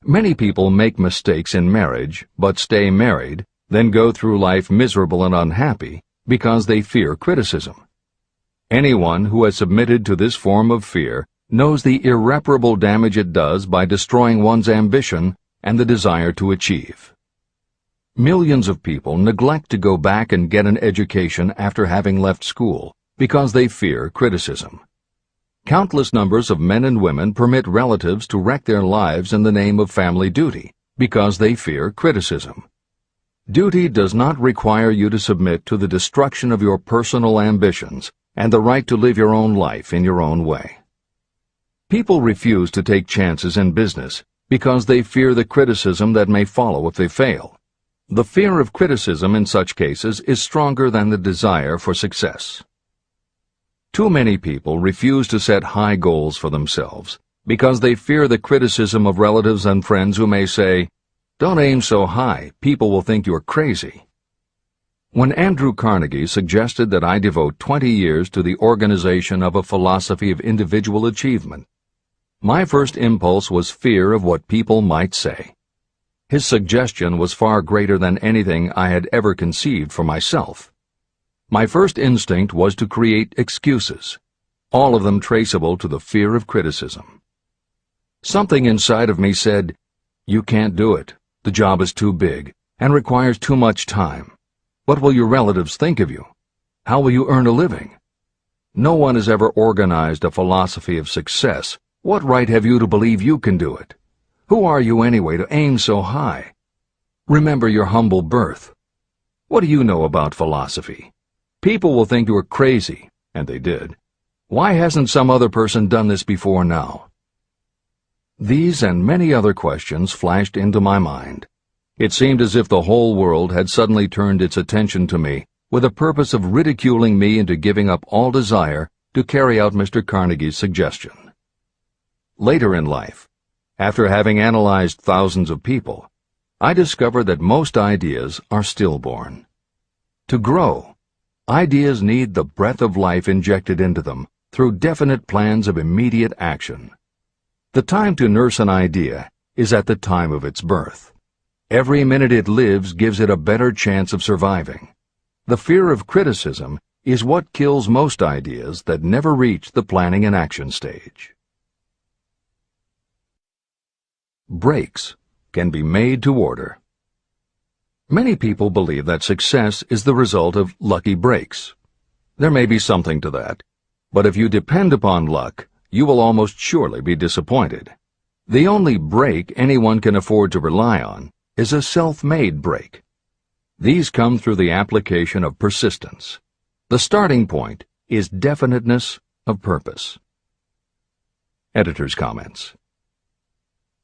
Many people make mistakes in marriage but stay married, then go through life miserable and unhappy because they fear criticism. Anyone who has submitted to this form of fear knows the irreparable damage it does by destroying one's ambition and the desire to achieve. Millions of people neglect to go back and get an education after having left school because they fear criticism. Countless numbers of men and women permit relatives to wreck their lives in the name of family duty because they fear criticism. Duty does not require you to submit to the destruction of your personal ambitions and the right to live your own life in your own way. People refuse to take chances in business because they fear the criticism that may follow if they fail. The fear of criticism in such cases is stronger than the desire for success. Too many people refuse to set high goals for themselves because they fear the criticism of relatives and friends who may say, "Don't aim so high, people will think you're crazy." When Andrew Carnegie suggested that I devote 20 years to the organization of a philosophy of individual achievement, my first impulse was fear of what people might say. His suggestion was far greater than anything I had ever conceived for myself. My first instinct was to create excuses, all of them traceable to the fear of criticism. Something inside of me said, "You can't do it. The job is too big and requires too much time. What will your relatives think of you? How will you earn a living? No one has ever organized a philosophy of success. What right have you to believe you can do it? Who are you anyway to aim so high? Remember your humble birth. What do you know about philosophy? People will think you are crazy, and they did. Why hasn't some other person done this before now? These and many other questions flashed into my mind. It seemed as if the whole world had suddenly turned its attention to me with the purpose of ridiculing me into giving up all desire to carry out Mr. Carnegie's suggestion. Later in life, after having analyzed thousands of people, I discovered that most ideas are stillborn. To grow, ideas need the breath of life injected into them through definite plans of immediate action. The time to nurse an idea is at the time of its birth. Every minute it lives gives it a better chance of surviving. The fear of criticism is what kills most ideas that never reach the planning and action stage. Breaks can be made to order. Many people believe that success is the result of lucky breaks. There may be something to that, but if you depend upon luck, you will almost surely be disappointed. The only break anyone can afford to rely on is a self-made break. These come through the application of persistence. The starting point is definiteness of purpose. Editor's comments.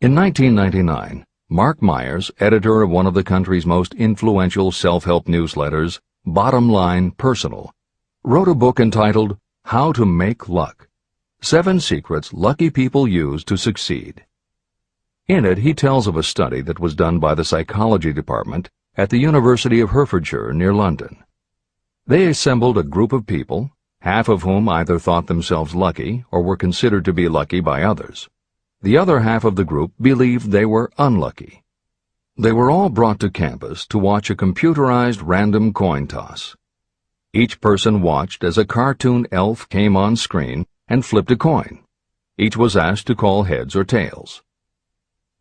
In 1999, Mark Myers, editor of one of the country's most influential self-help newsletters, Bottom Line Personal, wrote a book entitled How to Make Luck: 7 Secrets Lucky People Use to Succeed. In it, he tells of a study that was done by the psychology department at the University of Hertfordshire near London. They assembled a group of people, half of whom either thought themselves lucky or were considered to be lucky by others. The other half of the group believed they were unlucky. They were all brought to campus to watch a computerized random coin toss. Each person watched as a cartoon elf came on screen and flipped a coin. Each was asked to call heads or tails.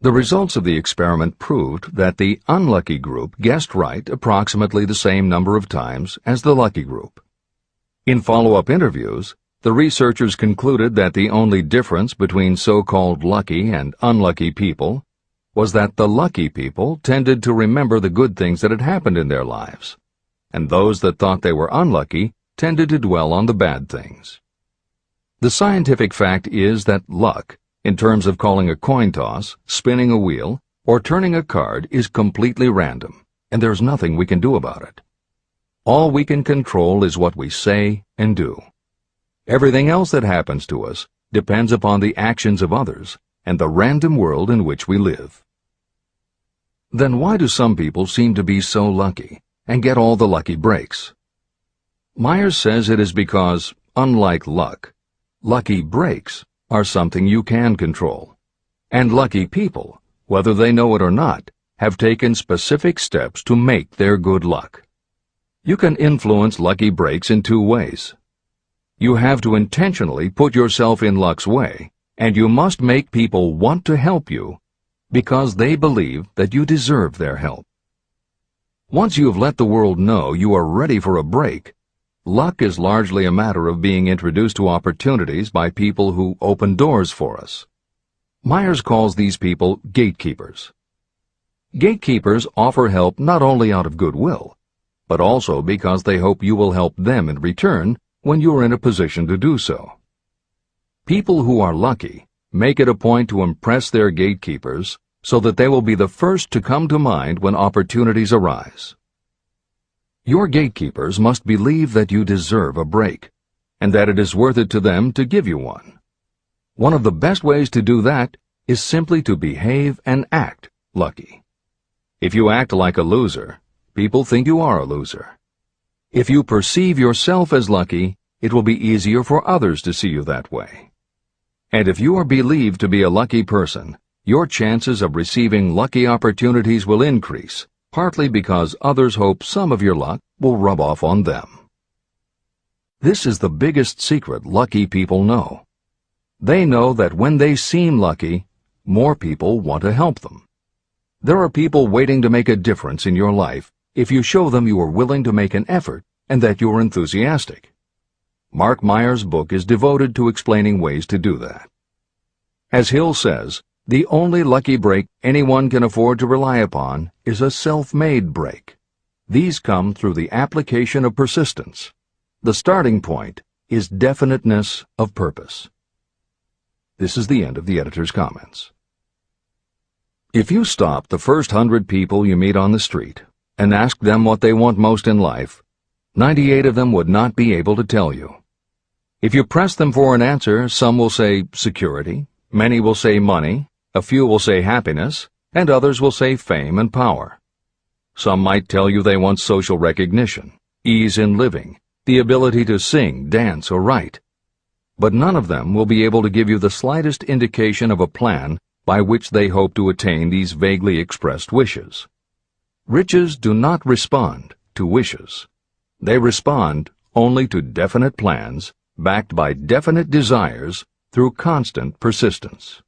The results of the experiment proved that the unlucky group guessed right approximately the same number of times as the lucky group. In follow-up interviews, the researchers concluded that the only difference between so-called lucky and unlucky people was that the lucky people tended to remember the good things that had happened in their lives, and those that thought they were unlucky tended to dwell on the bad things. The scientific fact is that luck, in terms of calling a coin toss, spinning a wheel, or turning a card, is completely random, and there's nothing we can do about it. All we can control is what we say and do. Everything else that happens to us depends upon the actions of others and the random world in which we live. Then why do some people seem to be so lucky and get all the lucky breaks? Myers says it is because, unlike luck, lucky breaks are something you can control, and lucky people, whether they know it or not, have taken specific steps to make their good luck. You can influence lucky breaks in 2 ways. You have to intentionally put yourself in luck's way, and you must make people want to help you because they believe that you deserve their help. Once you have let the world know you are ready for a break, luck is largely a matter of being introduced to opportunities by people who open doors for us. Myers calls these people gatekeepers. Gatekeepers offer help not only out of goodwill, but also because they hope you will help them in return when you are in a position to do so. People who are lucky make it a point to impress their gatekeepers so that they will be the first to come to mind when opportunities arise. Your gatekeepers must believe that you deserve a break, and that it is worth it to them to give you one. One of the best ways to do that is simply to behave and act lucky. If you act like a loser, people think you are a loser. If you perceive yourself as lucky, it will be easier for others to see you that way. And if you are believed to be a lucky person, your chances of receiving lucky opportunities will increase, partly because others hope some of your luck will rub off on them. This is the biggest secret lucky people know. They know that when they seem lucky, more people want to help them. There are people waiting to make a difference in your life if you show them you are willing to make an effort and that you are enthusiastic. Mark Meyer's book is devoted to explaining ways to do that. As Hill says, the only lucky break anyone can afford to rely upon is a self-made break. These come through the application of persistence. The starting point is definiteness of purpose. This is the end of the editor's comments. If you stop the first 100 people you meet on the street and ask them what they want most in life, 98 of them would not be able to tell you. If you press them for an answer, some will say security, many will say money, a few will say happiness, and others will say fame and power. Some might tell you they want social recognition, ease in living, the ability to sing, dance, or write. But none of them will be able to give you the slightest indication of a plan by which they hope to attain these vaguely expressed wishes. Riches do not respond to wishes. They respond only to definite plans backed by definite desires through constant persistence.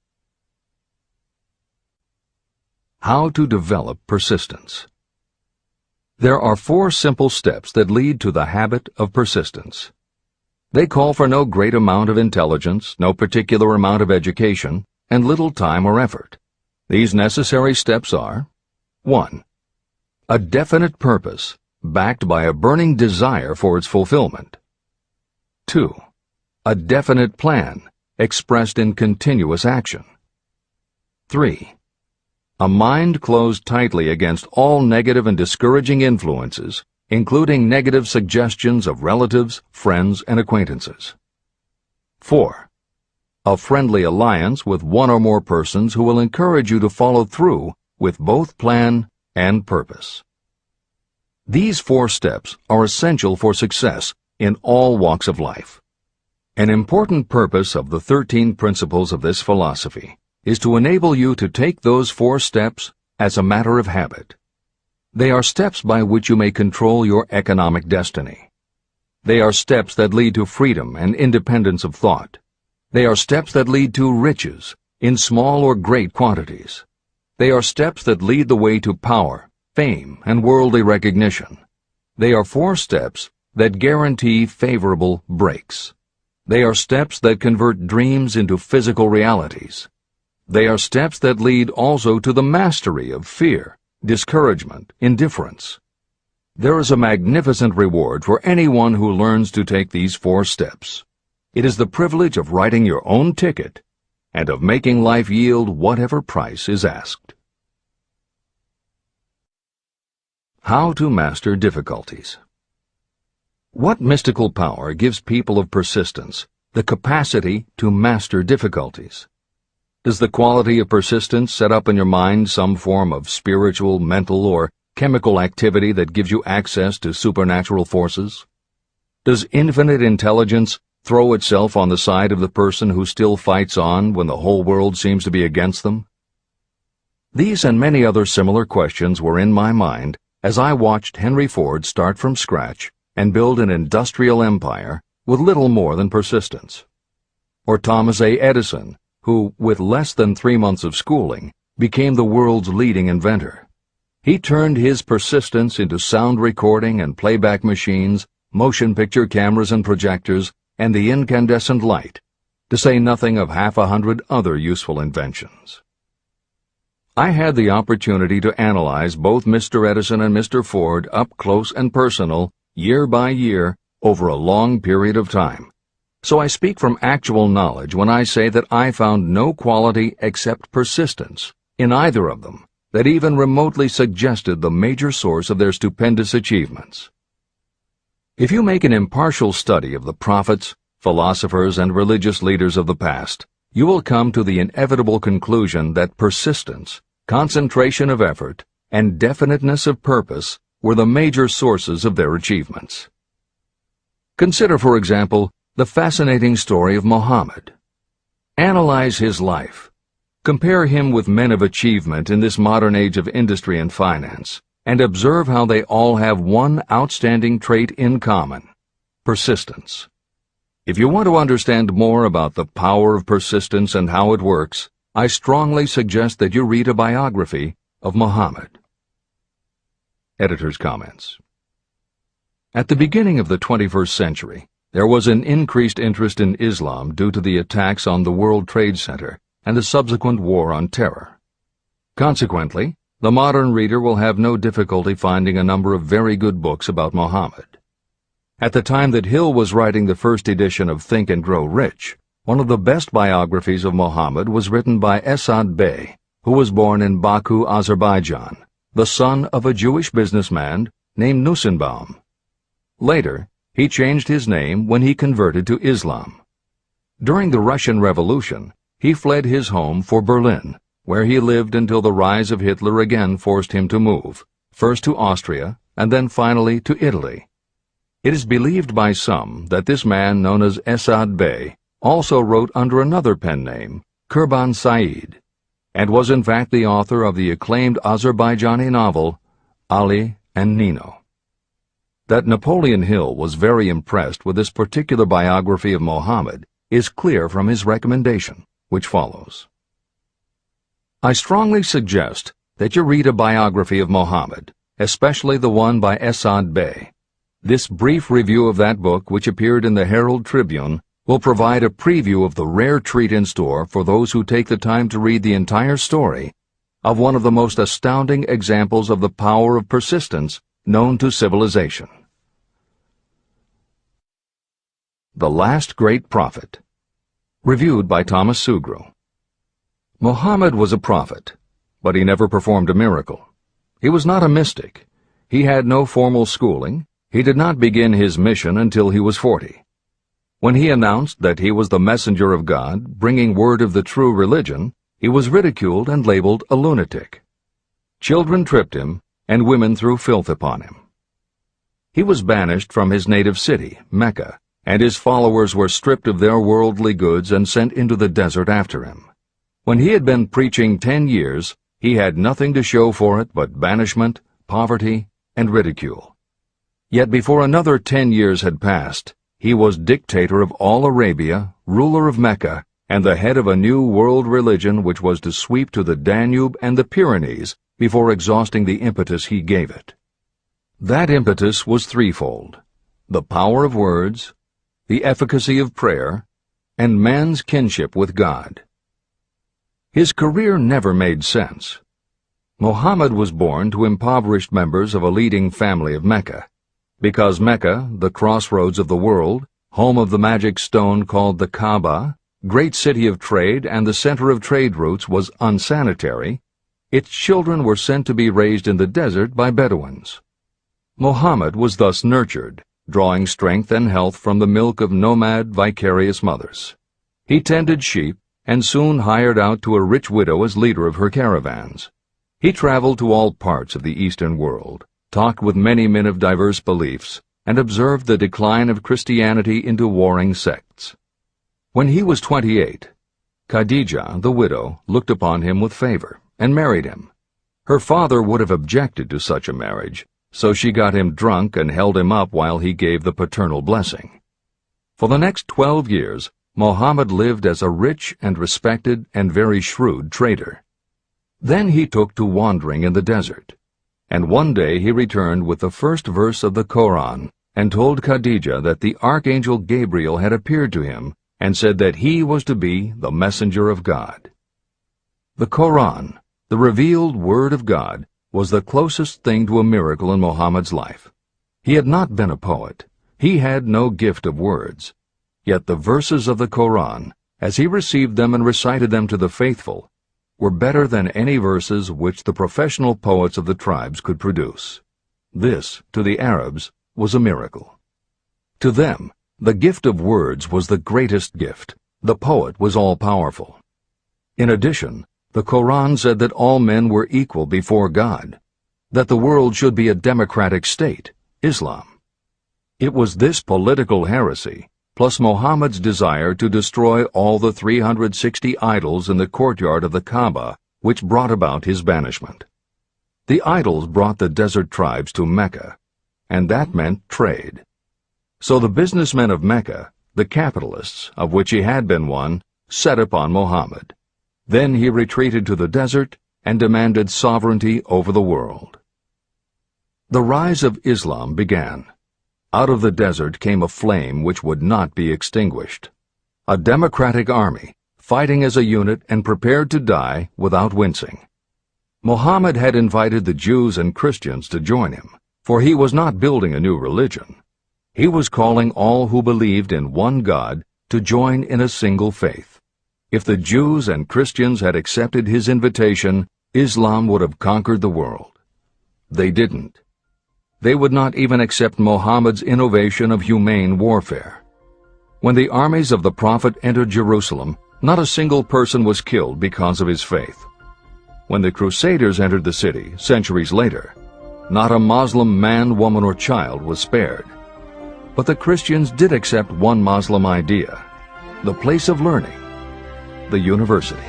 How to develop persistence. There are 4 simple steps that lead to the habit of persistence. They call for no great amount of intelligence, no particular amount of education, and little time or effort. These necessary steps are: 1. A definite purpose, backed by a burning desire for its fulfillment. 2. A definite plan, expressed in continuous action. 3. A mind closed tightly against all negative and discouraging influences, including negative suggestions of relatives, friends, and acquaintances. 4. A friendly alliance with one or more persons who will encourage you to follow through with both plan and purpose. These 4 steps are essential for success in all walks of life. An important purpose of the 13 principles of this philosophy is to enable you to take those 4 steps as a matter of habit. They are steps by which you may control your economic destiny. They are steps that lead to freedom and independence of thought. They are steps that lead to riches, in small or great quantities. They are steps that lead the way to power, fame, and worldly recognition. They are 4 steps that guarantee favorable breaks. They are steps that convert dreams into physical realities. They are steps that lead also to the mastery of fear, discouragement, indifference. There is a magnificent reward for anyone who learns to take these 4 steps. It is the privilege of writing your own ticket and of making life yield whatever price is asked. How to master difficulties. What mystical power gives people of persistence the capacity to master difficulties? Does the quality of persistence set up in your mind some form of spiritual, mental, or chemical activity that gives you access to supernatural forces? Does infinite intelligence throw itself on the side of the person who still fights on when the whole world seems to be against them? These and many other similar questions were in my mind as I watched Henry Ford start from scratch and build an industrial empire with little more than persistence. Or Thomas A. Edison, who, with less than 3 months of schooling, became the world's leading inventor. He turned his persistence into sound recording and playback machines, motion picture cameras and projectors, and the incandescent light, to say nothing of 100 other useful inventions. I had the opportunity to analyze both Mr. Edison and Mr. Ford up close and personal, year by year, over a long period of time. So I speak from actual knowledge when I say that I found no quality except persistence in either of them that even remotely suggested the major source of their stupendous achievements. If you make an impartial study of the prophets, philosophers, and religious leaders of the past, you will come to the inevitable conclusion that persistence, concentration of effort, and definiteness of purpose were the major sources of their achievements. Consider, for example, the fascinating story of Muhammad. Analyze his life. Compare him with men of achievement in this modern age of industry and finance, and observe how they all have one outstanding trait in common: persistence. If you want to understand more about the power of persistence and how it works, I strongly suggest that you read a biography of Muhammad. Editor's comments. At the beginning of the 21st century, There was an increased interest in Islam due to the attacks on the World Trade Center and the subsequent War on Terror. Consequently, the modern reader will have no difficulty finding a number of very good books about Muhammad. At the time that Hill was writing the first edition of Think and Grow Rich, one of the best biographies of Muhammad was written by Esad Bey, who was born in Baku, Azerbaijan, the son of a Jewish businessman named Nusenbaum. Later, he changed his name when he converted to Islam. During the Russian Revolution, he fled his home for Berlin, where he lived until the rise of Hitler again forced him to move, first to Austria and then finally to Italy. It is believed by some that this man, known as Esad Bey, also wrote under another pen name, Kurban Said, and was in fact the author of the acclaimed Azerbaijani novel, Ali and Nino. That Napoleon Hill was very impressed with this particular biography of Muhammad is clear from his recommendation, which follows. I strongly suggest that you read a biography of Muhammad, especially the one by Esad Bey. This brief review of that book, which appeared in the Herald Tribune, will provide a preview of the rare treat in store for those who take the time to read the entire story of one of the most astounding examples of the power of persistence known to civilization. The Last Great Prophet. Reviewed by Thomas Sugru. Muhammad was a prophet, but he never performed a miracle. He was not a mystic. He had no formal schooling. He did not begin his mission until he was 40. When he announced that he was the messenger of God, bringing word of the true religion, he was ridiculed and labeled a lunatic. Children tripped him, and women threw filth upon him. He was banished from his native city, Mecca, and his followers were stripped of their worldly goods and sent into the desert after him. When he had been preaching 10 years, he had nothing to show for it but banishment, poverty, and ridicule. Yet before another 10 years had passed, he was dictator of all Arabia, ruler of Mecca, and the head of a new world religion which was to sweep to the Danube and the Pyrenees before exhausting the impetus he gave it. That impetus was threefold: the power of words, the efficacy of prayer, and man's kinship with God. His career never made sense. Muhammad was born to impoverished members of a leading family of Mecca. Because Mecca, the crossroads of the world, home of the magic stone called the Kaaba, great city of trade and the center of trade routes, was unsanitary, its children were sent to be raised in the desert by Bedouins. Muhammad was thus nurtured, drawing strength and health from the milk of nomad, vicarious mothers. He tended sheep and soon hired out to a rich widow as leader of her caravans. He traveled to all parts of the Eastern world, talked with many men of diverse beliefs, and observed the decline of Christianity into warring sects. When he was 28, Khadijah, the widow, looked upon him with favor and married him. Her father would have objected to such a marriage, so she got him drunk and held him up while he gave the paternal blessing. For the next 12 years, Muhammad lived as a rich and respected and very shrewd trader. Then he took to wandering in the desert, and one day he returned with the first verse of the Koran and told Khadijah that the archangel Gabriel had appeared to him and said that he was to be the messenger of God. The Koran, the revealed word of God, was the closest thing to a miracle in Muhammad's life. He had not been a poet. He had no gift of words. Yet the verses of the Koran, as he received them and recited them to the faithful, were better than any verses which the professional poets of the tribes could produce. This, to the Arabs, was a miracle. To them, the gift of words was the greatest gift. The poet was all-powerful. In addition, the Koran said that all men were equal before God, that the world should be a democratic state, Islam. It was this political heresy, plus Muhammad's desire to destroy all the 360 idols in the courtyard of the Kaaba, which brought about his banishment. The idols brought the desert tribes to Mecca, and that meant trade. So the businessmen of Mecca, the capitalists, of which he had been one, set upon Muhammad. Then he retreated to the desert and demanded sovereignty over the world. The rise of Islam began. Out of the desert came a flame which would not be extinguished. A democratic army, fighting as a unit and prepared to die without wincing. Muhammad had invited the Jews and Christians to join him, for he was not building a new religion. He was calling all who believed in one God to join in a single faith. If the Jews and Christians had accepted his invitation, Islam would have conquered the world. They didn't. They would not even accept Muhammad's innovation of humane warfare. When the armies of the Prophet entered Jerusalem, not a single person was killed because of his faith. When the Crusaders entered the city, centuries later, not a Muslim man, woman, or child was spared. But the Christians did accept one Muslim idea, the place of learning, the university.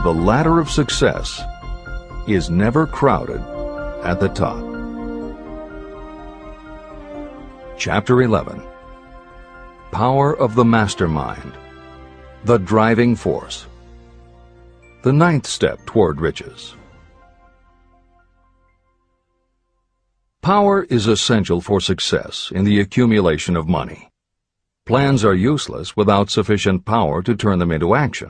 The ladder of success is never crowded at the top. Chapter 11. Power of the Mastermind, the Driving Force. The ninth step toward riches. Power is essential for success in the accumulation of money. Plans are useless without sufficient power to turn them into action.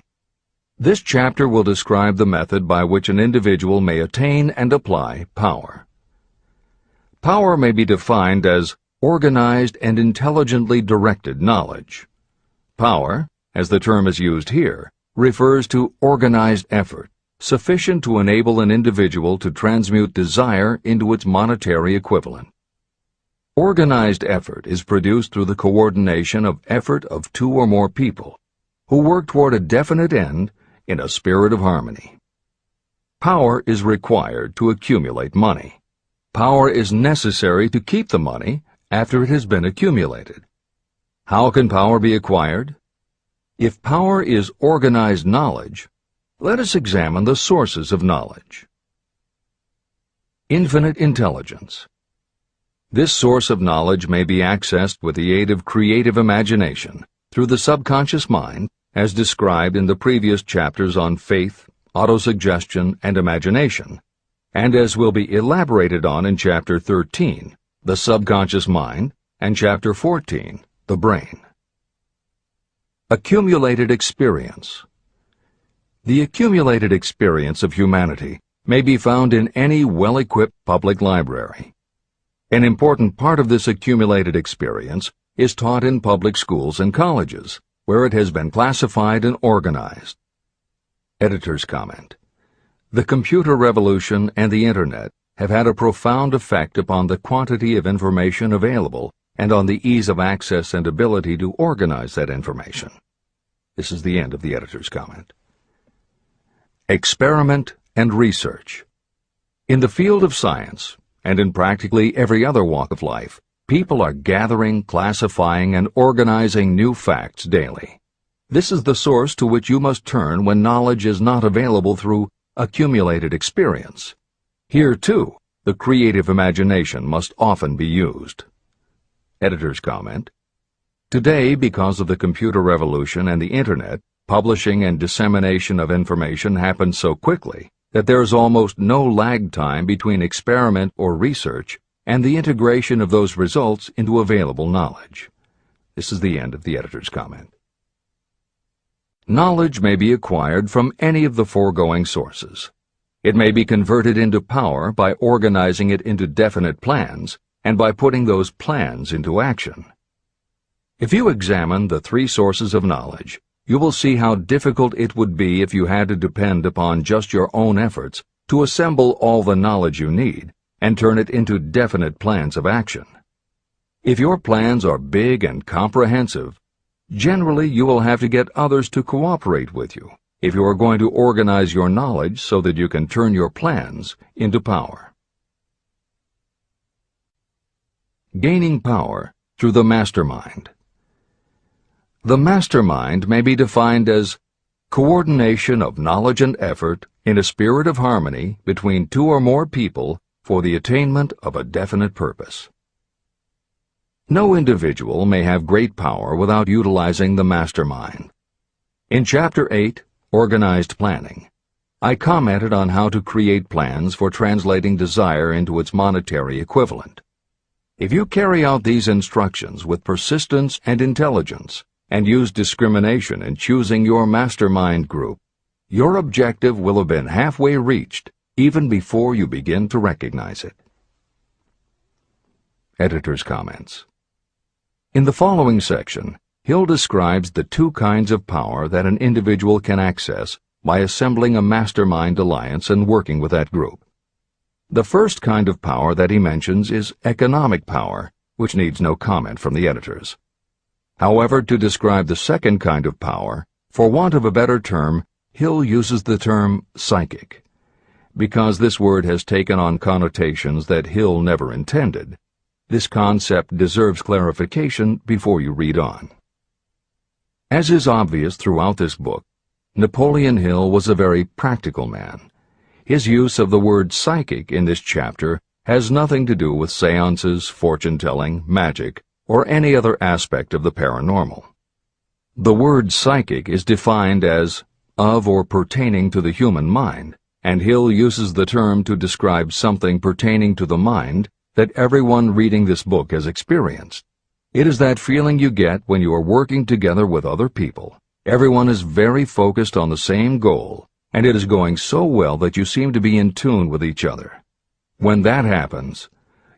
This chapter will describe the method by which an individual may attain and apply power. Power may be defined as organized and intelligently directed knowledge. Power, as the term is used here, refers to organized effort, sufficient to enable an individual to transmute desire into its monetary equivalent. Organized effort is produced through the coordination of effort of two or more people who work toward a definite end in a spirit of harmony. Power is required to accumulate money. Power is necessary to keep the money after it has been accumulated. How can power be acquired? If power is organized knowledge, let us examine the sources of knowledge. Infinite intelligence. This source of knowledge may be accessed with the aid of creative imagination through the subconscious mind, as described in the previous chapters on faith, autosuggestion, and imagination, and as will be elaborated on in Chapter 13, the subconscious mind, and Chapter 14, the brain. Accumulated experience. The accumulated experience of humanity may be found in any well-equipped public library. An important part of this accumulated experience is taught in public schools and colleges, where it has been classified and organized. Editor's comment. The computer revolution and the Internet have had a profound effect upon the quantity of information available and on the ease of access and ability to organize that information. This is the end of the editor's comment. Experiment and research. In the field of science, and in practically every other walk of life, people are gathering, classifying, and organizing new facts daily. This is the source to which you must turn when knowledge is not available through accumulated experience. Here, too, the creative imagination must often be used. Editor's comment. Today, because of the computer revolution and the Internet, publishing and dissemination of information happens so quickly that there is almost no lag time between experiment or research and the integration of those results into available knowledge. This is the end of the editor's comment. Knowledge may be acquired from any of the foregoing sources. It may be converted into power by organizing it into definite plans and by putting those plans into action. If you examine the three sources of knowledge, you will see how difficult it would be if you had to depend upon just your own efforts to assemble all the knowledge you need and turn it into definite plans of action. If your plans are big and comprehensive, generally you will have to get others to cooperate with you if you are going to organize your knowledge so that you can turn your plans into power. Gaining power through the mastermind. The mastermind may be defined as Coordination of knowledge and effort in a spirit of harmony between two or more people for the attainment of a definite purpose. No individual may have great power without utilizing the mastermind. In Chapter 8, Organized Planning, I commented on how to create plans for translating desire into its monetary equivalent. If you carry out these instructions with persistence and intelligence, and use discrimination in choosing your mastermind group, your objective will have been halfway reached even before you begin to recognize it. Editor's comments. In the following section, Hill describes the two kinds of power that an individual can access by assembling a mastermind alliance and working with that group. The first kind of power that he mentions is economic power, which needs no comment from the editors. However, to describe the second kind of power, for want of a better term, Hill uses the term psychic. Because this word has taken on connotations that Hill never intended, this concept deserves clarification before you read on. As is obvious throughout this book, Napoleon Hill was a very practical man. His use of the word psychic in this chapter has nothing to do with seances, fortune-telling, magic, or any other aspect of the paranormal. The word psychic is defined as of or pertaining to the human mind, and Hill uses the term to describe something pertaining to the mind that everyone reading this book has experienced. It is that feeling you get when you are working together with other people. Everyone is very focused on the same goal, and it is going so well that you seem to be in tune with each other. When that happens,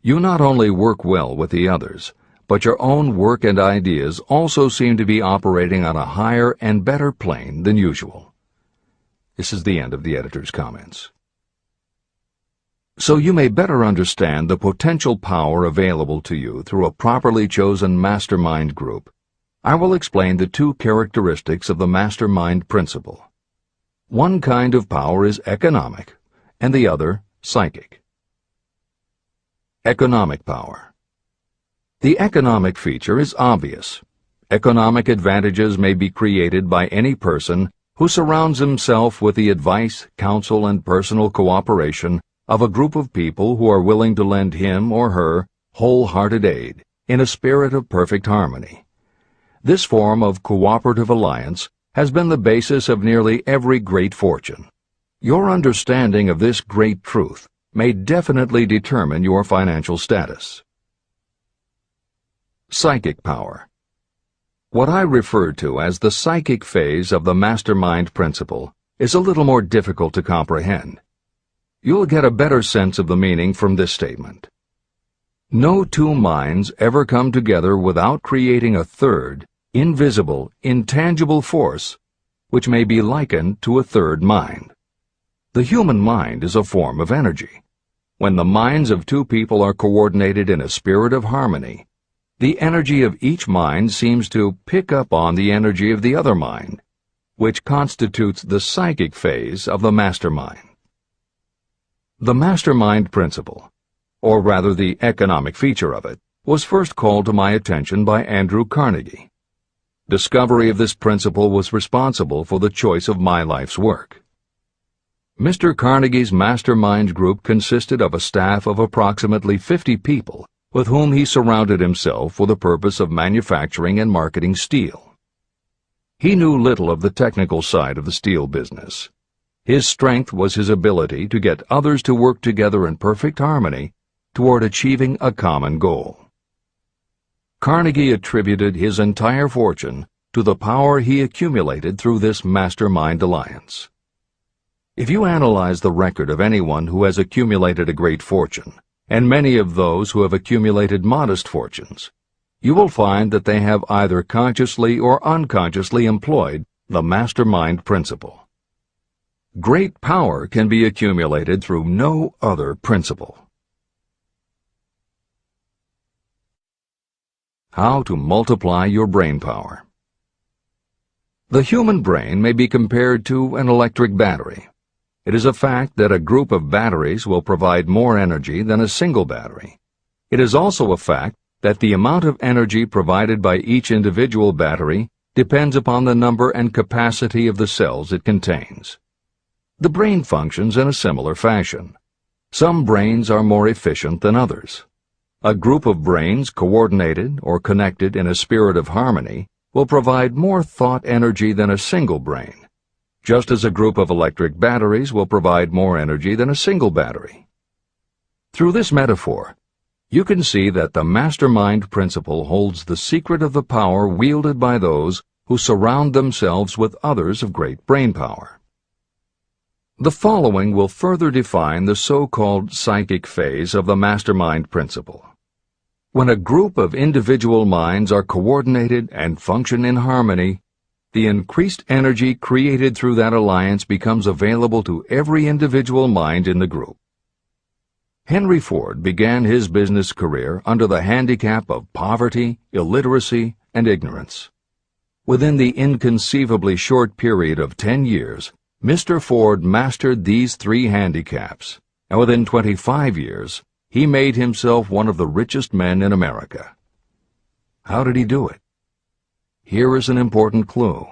you not only work well with the others, but your own work and ideas also seem to be operating on a higher and better plane than usual. This is the end of the editor's comments. So you may better understand the potential power available to you through a properly chosen mastermind group, I will explain the two characteristics of the mastermind principle. One kind of power is economic, and the other psychic. Economic power. The economic feature is obvious. Economic advantages may be created by any person who surrounds himself with the advice, counsel, and personal cooperation of a group of people who are willing to lend him or her wholehearted aid in a spirit of perfect harmony. This form of cooperative alliance has been the basis of nearly every great fortune. Your understanding of this great truth may definitely determine your financial status. Psychic power. What I refer to as the psychic phase of the mastermind principle is a little more difficult to comprehend. You'll get a better sense of the meaning from this statement. No two minds ever come together without creating a third, invisible, intangible force, which may be likened to a third mind. The human mind is a form of energy. When the minds of two people are coordinated in a spirit of harmony, the energy of each mind seems to pick up on the energy of the other mind, which constitutes the psychic phase of the mastermind. The mastermind principle, or rather the economic feature of it, was first called to my attention by Andrew Carnegie. Discovery of this principle was responsible for the choice of my life's work. Mr. Carnegie's mastermind group consisted of a staff of approximately 50 people with whom he surrounded himself for the purpose of manufacturing and marketing steel. He knew little of the technical side of the steel business. His strength was his ability to get others to work together in perfect harmony toward achieving a common goal. Carnegie attributed his entire fortune to the power he accumulated through this mastermind alliance. If you analyze the record of anyone who has accumulated a great fortune, and many of those who have accumulated modest fortunes, you will find that they have either consciously or unconsciously employed the mastermind principle. Great power can be accumulated through no other principle. How to multiply your brain power. The human brain may be compared to an electric battery. It is a fact that a group of batteries will provide more energy than a single battery. It is also a fact that the amount of energy provided by each individual battery depends upon the number and capacity of the cells it contains. The brain functions in a similar fashion. Some brains are more efficient than others. A group of brains coordinated or connected in a spirit of harmony will provide more thought energy than a single brain, just as a group of electric batteries will provide more energy than a single battery. Through this metaphor, you can see that the mastermind principle holds the secret of the power wielded by those who surround themselves with others of great brain power. The following will further define the so-called psychic phase of the mastermind principle. When a group of individual minds are coordinated and function in harmony, the increased energy created through that alliance becomes available to every individual mind in the group. Henry Ford began his business career under the handicap of poverty, illiteracy, and ignorance. Within the inconceivably short period of 10 years, Mr. Ford mastered these three handicaps, and within 25 years, he made himself one of the richest men in America. How did he do it? Here is an important clue.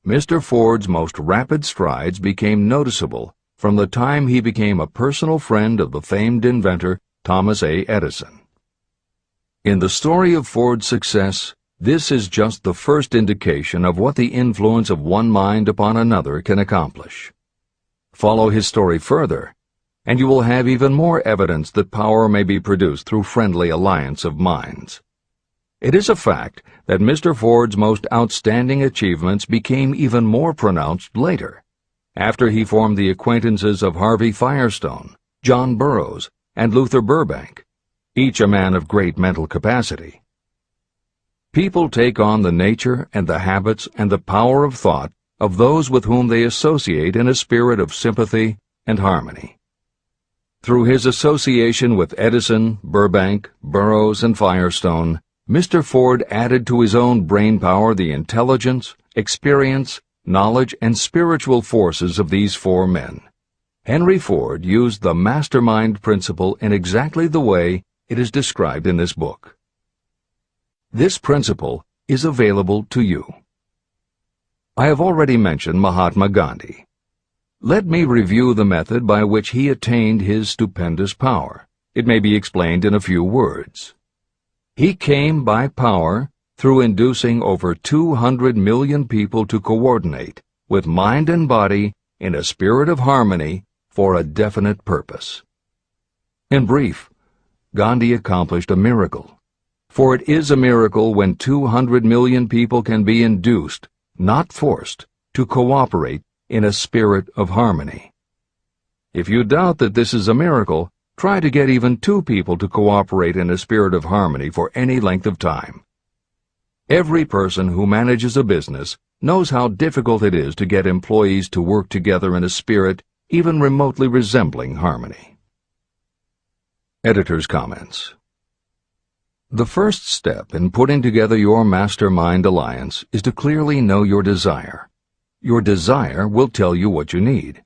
Mr. Ford's most rapid strides became noticeable from the time he became a personal friend of the famed inventor Thomas A. Edison. In the story of Ford's success, this is just the first indication of what the influence of one mind upon another can accomplish. Follow his story further, and you will have even more evidence that power may be produced through friendly alliance of minds. It is a fact that Mr. Ford's most outstanding achievements became even more pronounced later, after he formed the acquaintances of Harvey Firestone, John Burroughs, and Luther Burbank, each a man of great mental capacity. People take on the nature and the habits and the power of thought of those with whom they associate in a spirit of sympathy and harmony. Through his association with Edison, Burbank, Burroughs, and Firestone, Mr. Ford added to his own brain power the intelligence, experience, knowledge, and spiritual forces of these four men. Henry Ford used the mastermind principle in exactly the way it is described in this book. This principle is available to you. I have already mentioned Mahatma Gandhi. Let me review the method by which he attained his stupendous power. It may be explained in a few words. He came by power through inducing over 200 million people to coordinate with mind and body in a spirit of harmony for a definite purpose. In brief, Gandhi accomplished a miracle. For it is a miracle when 200 million people can be induced, not forced, to cooperate in a spirit of harmony. If you doubt that this is a miracle, try to get even 2 people to cooperate in a spirit of harmony for any length of time. Every person who manages a business knows how difficult it is to get employees to work together in a spirit even remotely resembling harmony. Editor's comments. The first step in putting together your mastermind alliance is to clearly know your desire. Your desire will tell you what you need.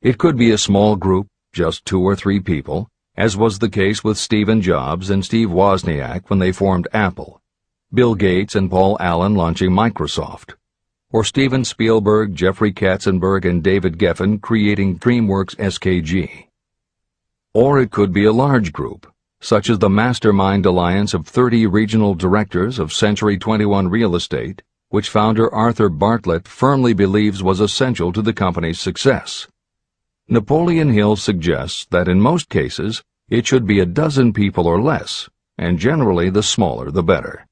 It could be a small group, just 2 or 3 people, as was the case with Stephen Jobs and Steve Wozniak when they formed Apple, Bill Gates and Paul Allen launching Microsoft, or Steven Spielberg, Jeffrey Katzenberg, and David Geffen creating DreamWorks SKG. Or it could be a large group, such as the Mastermind Alliance of 30 regional directors of Century 21 Real Estate, which founder Arthur Bartlett firmly believes was essential to the company's success. Napoleon Hill suggests that in most cases it should be a dozen people or less, and generally the smaller the better.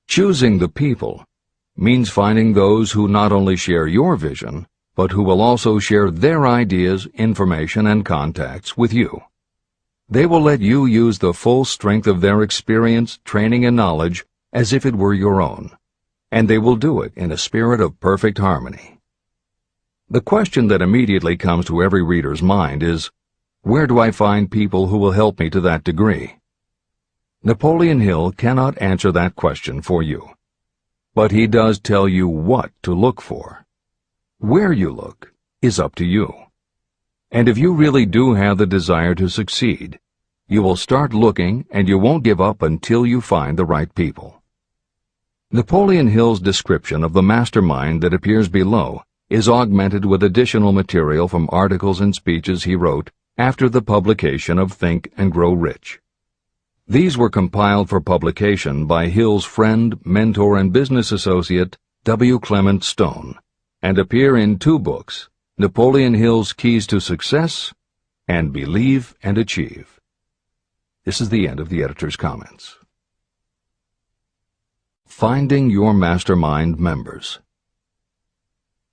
Choosing the people means finding those who not only share your vision, but who will also share their ideas, information, and contacts with you. They will let you use the full strength of their experience, training, and knowledge as if it were your own, and they will do it in a spirit of perfect harmony. The question that immediately comes to every reader's mind is, where do I find people who will help me to that degree? Napoleon Hill cannot answer that question for you, but he does tell you what to look for. Where you look is up to you. And if you really do have the desire to succeed, you will start looking and you won't give up until you find the right people. Napoleon Hill's description of the mastermind that appears below is augmented with additional material from articles and speeches he wrote after the publication of Think and Grow Rich. These were compiled for publication by Hill's friend, mentor, and business associate, W. Clement Stone, and appear in two books, Napoleon Hill's Keys to Success and Believe and Achieve. This is the end of the editor's comments. Finding your mastermind members.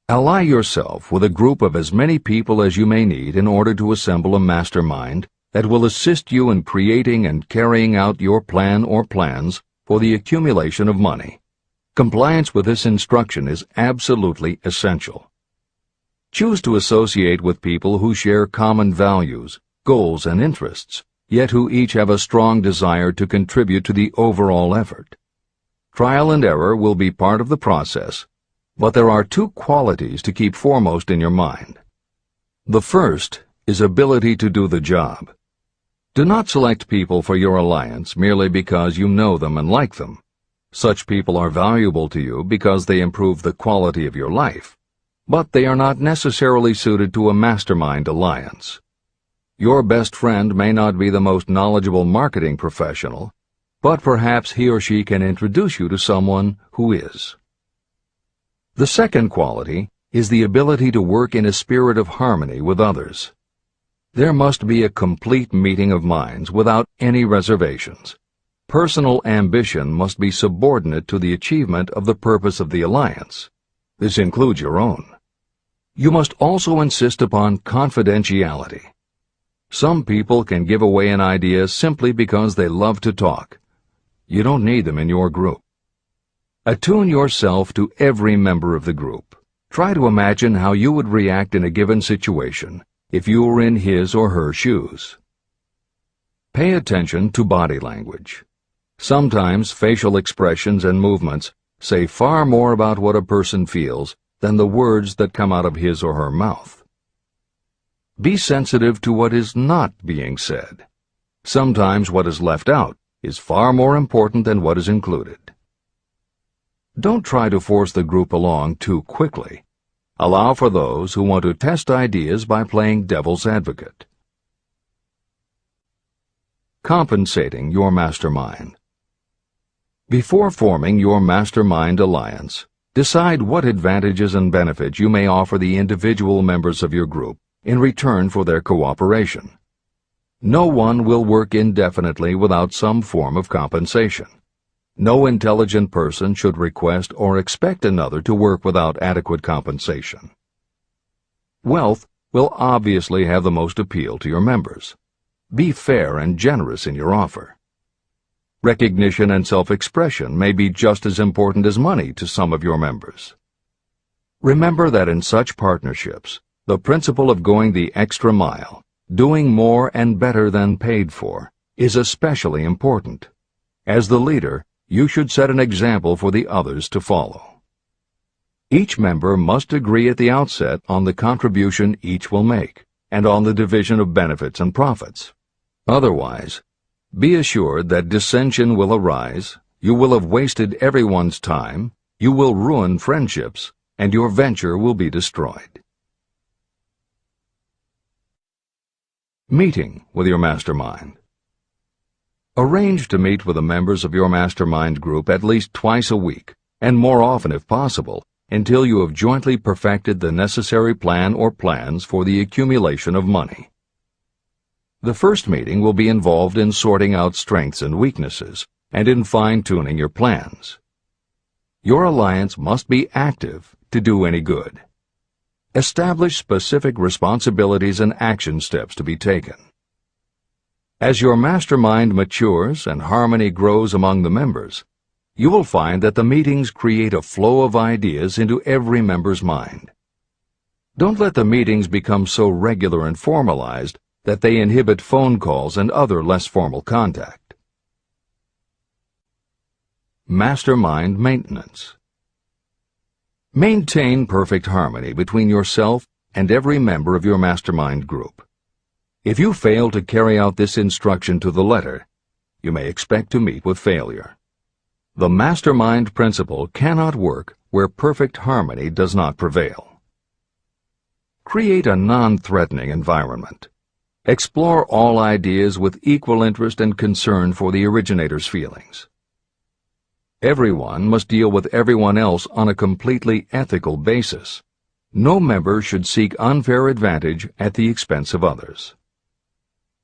Ally yourself with a group of as many people as you may need in order to assemble a mastermind that will assist you in creating and carrying out your plan or plans for the accumulation of money. Compliance with this instruction is absolutely essential. Choose to associate with people who share common values, goals, and interests, yet who each have a strong desire to contribute to the overall effort. Trial and error will be part of the process, but there are two qualities to keep foremost in your mind. The first is ability to do the job. Do not select people for your alliance merely because you know them and like them. Such people are valuable to you because they improve the quality of your life, but they are not necessarily suited to a mastermind alliance. Your best friend may not be the most knowledgeable marketing professional, but perhaps he or she can introduce you to someone who is. The second quality is the ability to work in a spirit of harmony with others. There must be a complete meeting of minds without any reservations. Personal ambition must be subordinate to the achievement of the purpose of the alliance. This includes your own. You must also insist upon confidentiality. Some people can give away an idea simply because they love to talk. You don't need them in your group. Attune yourself to every member of the group. Try to imagine how you would react in a given situation if you were in his or her shoes. Pay attention to body language. Sometimes facial expressions and movements say far more about what a person feels than the words that come out of his or her mouth. Be sensitive to what is not being said. Sometimes what is left out is far more important than what is included. Don't try to force the group along too quickly. Allow for those who want to test ideas by playing devil's advocate. Compensating your mastermind. Before forming your mastermind alliance, decide what advantages and benefits you may offer the individual members of your group in return for their cooperation. No one will work indefinitely without some form of compensation. No intelligent person should request or expect another to work without adequate compensation. Wealth will obviously have the most appeal to your members. Be fair and generous in your offer. Recognition and self-expression may be just as important as money to some of your members. Remember that in such partnerships, the principle of going the extra mile, doing more and better than paid for, is especially important. As the leader, you should set an example for the others to follow. Each member must agree at the outset on the contribution each will make, and on the division of benefits and profits. Otherwise, be assured that dissension will arise, you will have wasted everyone's time, you will ruin friendships, and your venture will be destroyed. Meeting with your mastermind. Arrange to meet with the members of your mastermind group at least twice a week, and more often if possible, until you have jointly perfected the necessary plan or plans for the accumulation of money. The first meeting will be involved in sorting out strengths and weaknesses, and in fine-tuning your plans. Your alliance must be active to do any good. Establish specific responsibilities and action steps to be taken. As your mastermind matures and harmony grows among the members, you will find that the meetings create a flow of ideas into every member's mind. Don't let the meetings become so regular and formalized that they inhibit phone calls and other less formal contact. Mastermind maintenance. Maintain perfect harmony between yourself and every member of your mastermind group. If you fail to carry out this instruction to the letter, you may expect to meet with failure. The mastermind principle cannot work where perfect harmony does not prevail. Create a non-threatening environment. Explore all ideas with equal interest and concern for the originator's feelings. Everyone must deal with everyone else on a completely ethical basis. No member should seek unfair advantage at the expense of others.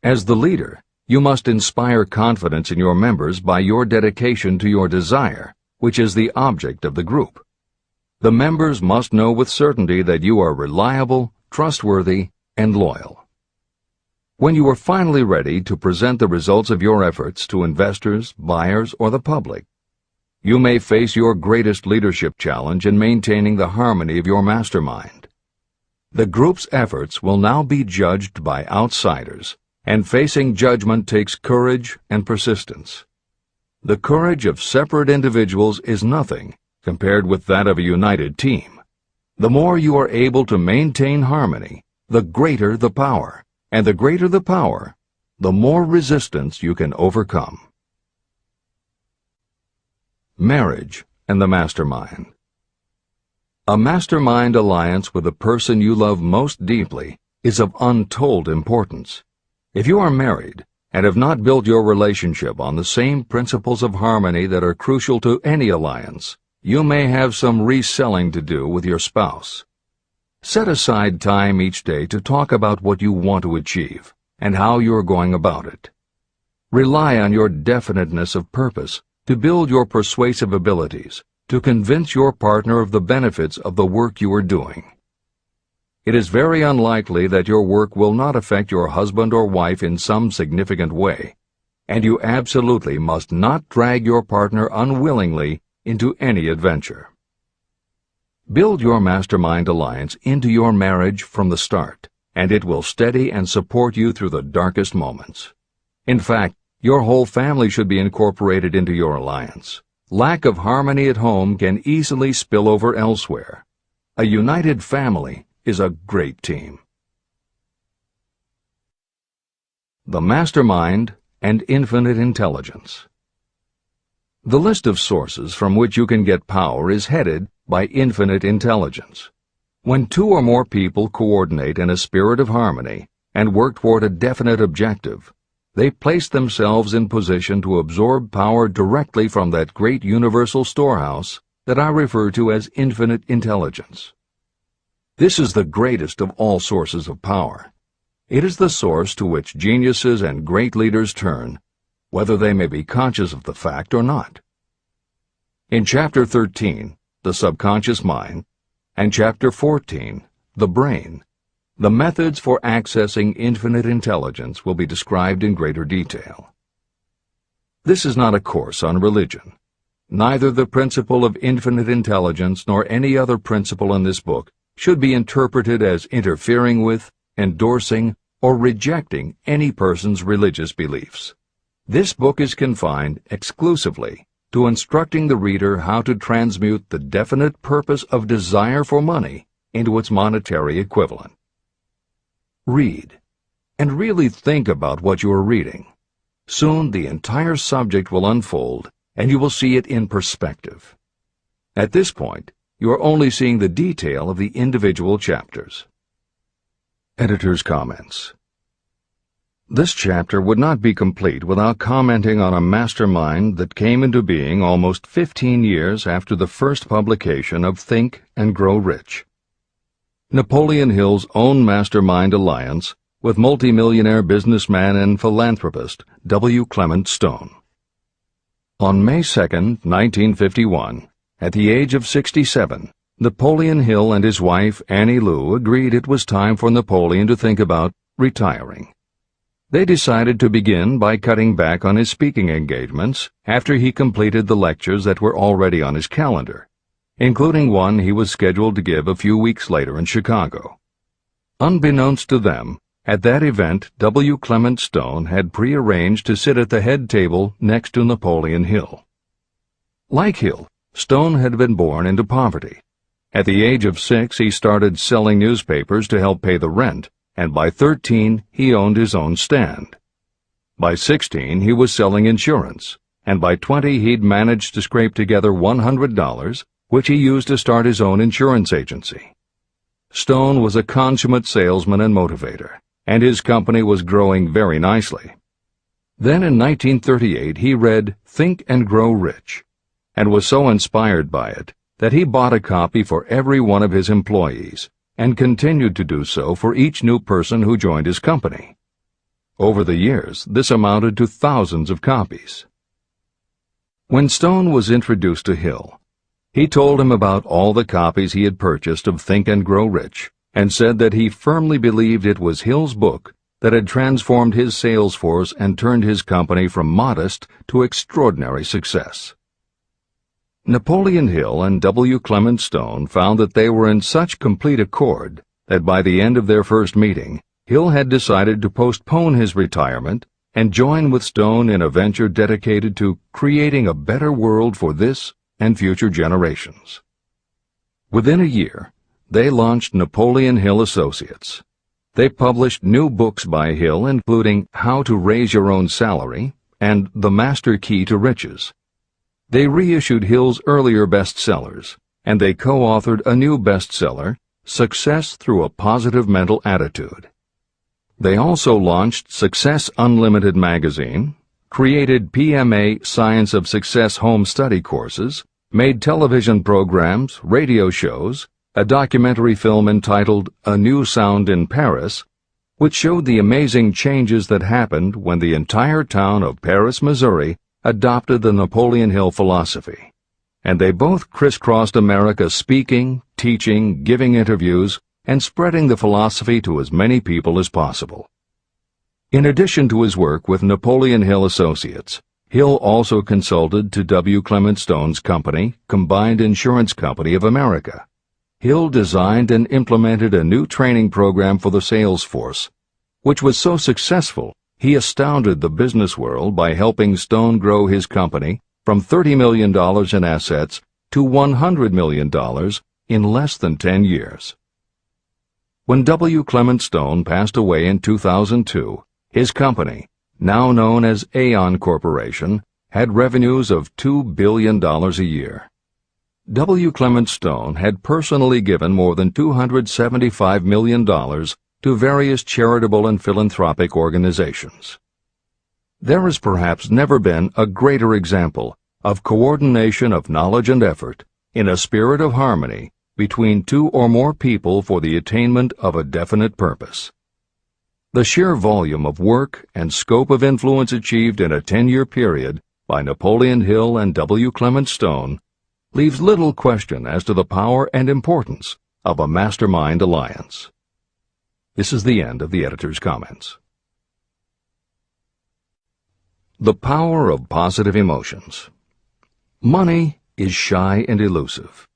As the leader, you must inspire confidence in your members by your dedication to your desire, which is the object of the group. The members must know with certainty that you are reliable, trustworthy, and loyal. When you are finally ready to present the results of your efforts to investors, buyers, or the public, you may face your greatest leadership challenge in maintaining the harmony of your mastermind. The group's efforts will now be judged by outsiders, and facing judgment takes courage and persistence. The courage of separate individuals is nothing compared with that of a united team. The more you are able to maintain harmony, the greater the power, and the greater the power, the more resistance you can overcome. Marriage and the mastermind. A mastermind alliance with the person you love most deeply is of untold importance. If you are married and have not built your relationship on the same principles of harmony that are crucial to any alliance, you may have some reselling to do with your spouse. Set aside time each day to talk about what you want to achieve and how you are going about it. Rely on your definiteness of purpose to build your persuasive abilities, to convince your partner of the benefits of the work you are doing. It is very unlikely that your work will not affect your husband or wife in some significant way, and you absolutely must not drag your partner unwillingly into any adventure. Build your mastermind alliance into your marriage from the start, and it will steady and support you through the darkest moments. In fact, your whole family should be incorporated into your alliance. Lack of harmony at home can easily spill over elsewhere. A united family is a great team. The mastermind and infinite intelligence. The list of sources from which you can get power is headed by infinite intelligence. When two or more people coordinate in a spirit of harmony and work toward a definite objective, they place themselves in position to absorb power directly from that great universal storehouse that I refer to as infinite intelligence. This is the greatest of all sources of power. It is the source to which geniuses and great leaders turn, whether they may be conscious of the fact or not. In Chapter 13, The Subconscious Mind, and Chapter 14, The Brain, the methods for accessing infinite intelligence will be described in greater detail. This is not a course on religion. Neither the principle of infinite intelligence nor any other principle in this book should be interpreted as interfering with, endorsing, or rejecting any person's religious beliefs. This book is confined exclusively to instructing the reader how to transmute the definite purpose of desire for money into its monetary equivalent. Read, and really think about what you are reading. Soon the entire subject will unfold, and you will see it in perspective. At this point, you are only seeing the detail of the individual chapters. Editor's comments. This chapter would not be complete without commenting on a mastermind that came into being almost 15 years after the first publication of Think and Grow Rich. Napoleon Hill's own mastermind alliance with multimillionaire businessman and philanthropist W. Clement Stone. On May 2, 1951, at the age of 67, Napoleon Hill and his wife Annie Lou agreed it was time for Napoleon to think about retiring. They decided to begin by cutting back on his speaking engagements after he completed the lectures that were already on his calendar, including one he was scheduled to give a few weeks later in Chicago. Unbeknownst to them, at that event W. Clement Stone had prearranged to sit at the head table next to Napoleon Hill. Like Hill, Stone had been born into poverty. At the age of 6, he started selling newspapers to help pay the rent, and by 13, he owned his own stand. By 16, he was selling insurance, and by 20 he'd managed to scrape together $100, which he used to start his own insurance agency. Stone was a consummate salesman and motivator, and his company was growing very nicely. Then in 1938 he read Think and Grow Rich, and was so inspired by it that he bought a copy for every one of his employees, and continued to do so for each new person who joined his company. Over the years, this amounted to thousands of copies. When Stone was introduced to Hill, he told him about all the copies he had purchased of Think and Grow Rich, and said that he firmly believed it was Hill's book that had transformed his sales force and turned his company from modest to extraordinary success. Napoleon Hill and W. Clement Stone found that they were in such complete accord that by the end of their first meeting, Hill had decided to postpone his retirement and join with Stone in a venture dedicated to creating a better world for this and future generations. Within a year, they launched Napoleon Hill Associates. They published new books by Hill, including How to Raise Your Own Salary and The Master Key to Riches. They reissued Hill's earlier bestsellers, and they co-authored a new bestseller, Success Through a Positive Mental Attitude. They also launched Success Unlimited magazine, created PMA Science of Success home study courses, made television programs, radio shows, a documentary film entitled A New Sound in Paris, which showed the amazing changes that happened when the entire town of Paris, Missouri, adopted the Napoleon Hill philosophy. And they both crisscrossed America speaking, teaching, giving interviews, and spreading the philosophy to as many people as possible. In addition to his work with Napoleon Hill Associates, Hill also consulted to W. Clement Stone's company, Combined Insurance Company of America. Hill designed and implemented a new training program for the sales force, which was so successful he astounded the business world by helping Stone grow his company from $30 million in assets to $100 million in less than 10 years. When W. Clement Stone passed away in 2002, his company, now known as Aon Corporation, had revenues of $2 billion a year. W. Clement Stone had personally given more than $275 million to various charitable and philanthropic organizations. There has perhaps never been a greater example of coordination of knowledge and effort in a spirit of harmony between two or more people for the attainment of a definite purpose. The sheer volume of work and scope of influence achieved in a 10-year period by Napoleon Hill and W. Clement Stone leaves little question as to the power and importance of a mastermind alliance. This is the end of the editor's comments. The power of positive emotions. Money is shy and elusive.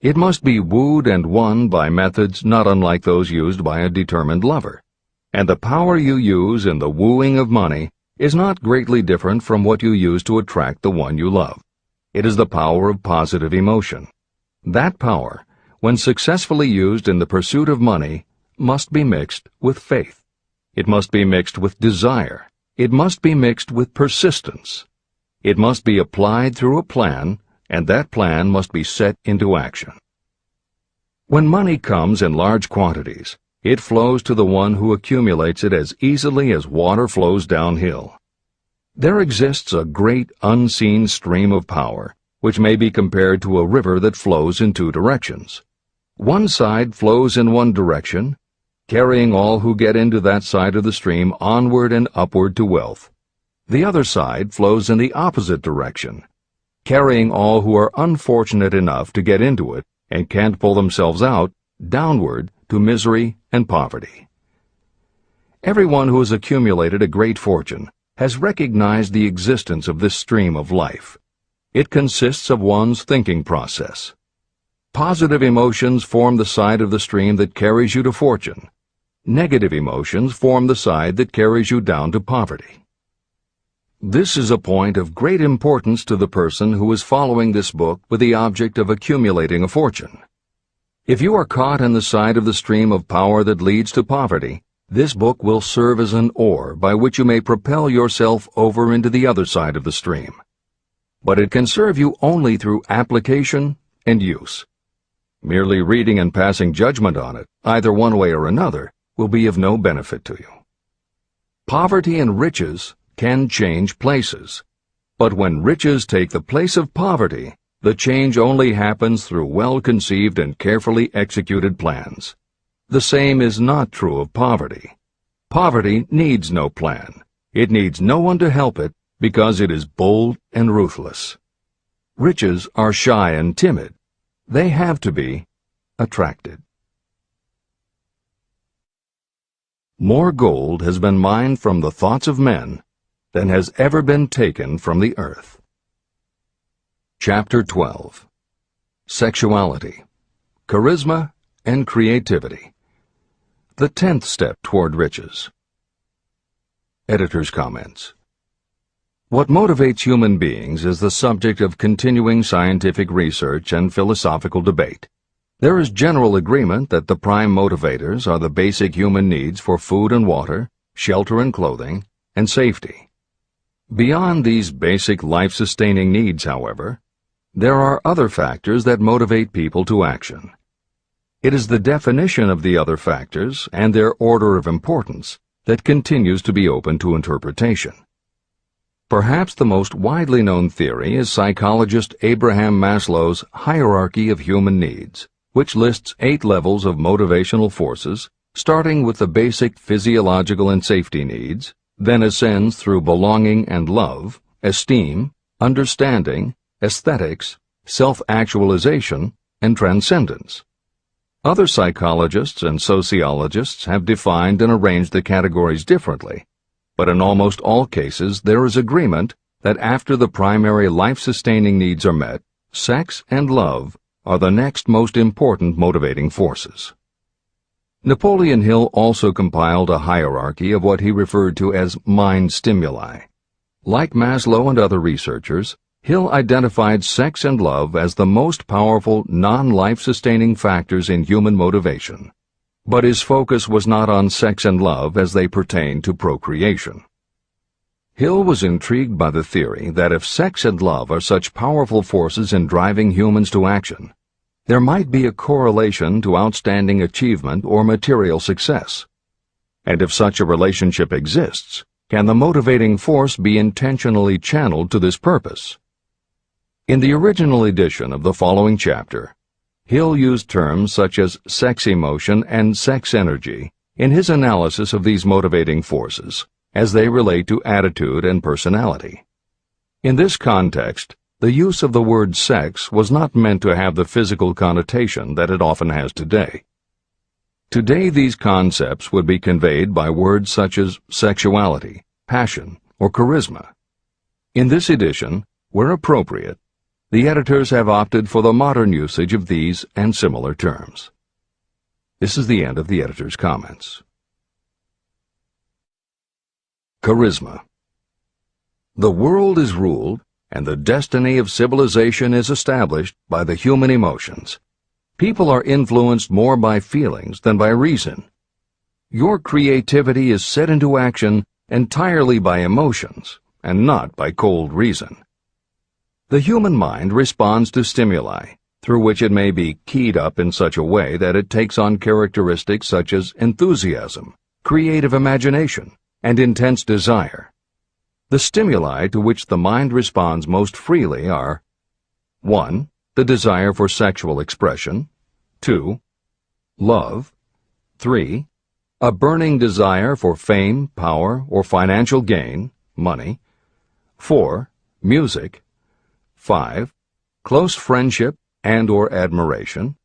It must be wooed and won by methods not unlike those used by a determined lover. And the power you use in the wooing of money is not greatly different from what you use to attract the one you love. It is the power of positive emotion. That power, when successfully used in the pursuit of money, must be mixed with faith. It must be mixed with desire. It must be mixed with persistence. It must be applied through a plan, and that plan must be set into action. When money comes in large quantities, it flows to the one who accumulates it as easily as water flows downhill. There exists a great unseen stream of power, which may be compared to a river that flows in two directions. One side flows in one direction, carrying all who get into that side of the stream onward and upward to wealth. The other side flows in the opposite direction, carrying all who are unfortunate enough to get into it and can't pull themselves out downward to misery and poverty. Everyone who has accumulated a great fortune has recognized the existence of this stream of life. It consists of one's thinking process. Positive emotions form the side of the stream that carries you to fortune. Negative emotions form the side that carries you down to poverty. This is a point of great importance to the person who is following this book with the object of accumulating a fortune. If you are caught in the side of the stream of power that leads to poverty, this book will serve as an oar by which you may propel yourself over into the other side of the stream. but it can serve you only through application and use. Merely reading and passing judgment on it, either one way or another, will be of no benefit to you. Poverty and riches can change places, but when riches take the place of poverty, the change only happens through well-conceived and carefully executed plans. The same is not true of poverty. Poverty needs no plan. It needs no one to help it because it is bold and ruthless. Riches are shy and timid. They have to be attracted. More gold has been mined from the thoughts of men than has ever been taken from the earth. Chapter 12. Sexuality, Charisma, and Creativity. The 10th step toward riches. Editor's comments. What motivates human beings is the subject of continuing scientific research and philosophical debate. There is general agreement that the prime motivators are the basic human needs for food and water, shelter and clothing, and safety. Beyond these basic life-sustaining needs, however, there are other factors that motivate people to action. It is the definition of the other factors and their order of importance that continues to be open to interpretation. Perhaps the most widely known theory is psychologist Abraham Maslow's hierarchy of human needs, which lists 8 levels of motivational forces, starting with the basic physiological and safety needs, then ascends through belonging and love, esteem, understanding, aesthetics, self-actualization, and transcendence. Other psychologists and sociologists have defined and arranged the categories differently, but in almost all cases there is agreement that after the primary life-sustaining needs are met, sex and love are the next most important motivating forces. Napoleon Hill also compiled a hierarchy of what he referred to as mind stimuli. Like Maslow and other researchers, Hill identified sex and love as the most powerful non-life-sustaining factors in human motivation, but his focus was not on sex and love as they pertain to procreation. Hill was intrigued by the theory that if sex and love are such powerful forces in driving humans to action, there might be a correlation to outstanding achievement or material success. And if such a relationship exists, can the motivating force be intentionally channeled to this purpose? In the original edition of the following chapter, Hill used terms such as sex emotion and sex energy in his analysis of these motivating forces as they relate to attitude and personality. In this context, the use of the word sex was not meant to have the physical connotation that it often has today. Today these concepts would be conveyed by words such as sexuality, passion, or charisma. In this edition, where appropriate, the editors have opted for the modern usage of these and similar terms. This is the end of the editor's comments. Charisma. The world is ruled, and the destiny of civilization is established by the human emotions. People are influenced more by feelings than by reason. Your creativity is set into action entirely by emotions, and not by cold reason. The human mind responds to stimuli, through which it may be keyed up in such a way that it takes on characteristics such as enthusiasm, creative imagination, and intense desire. The stimuli to which the mind responds most freely are 1. The desire for sexual expression, 2. Love, 3. A burning desire for fame, power, or financial gain, money, 4. Music, 5. Close friendship and/or admiration.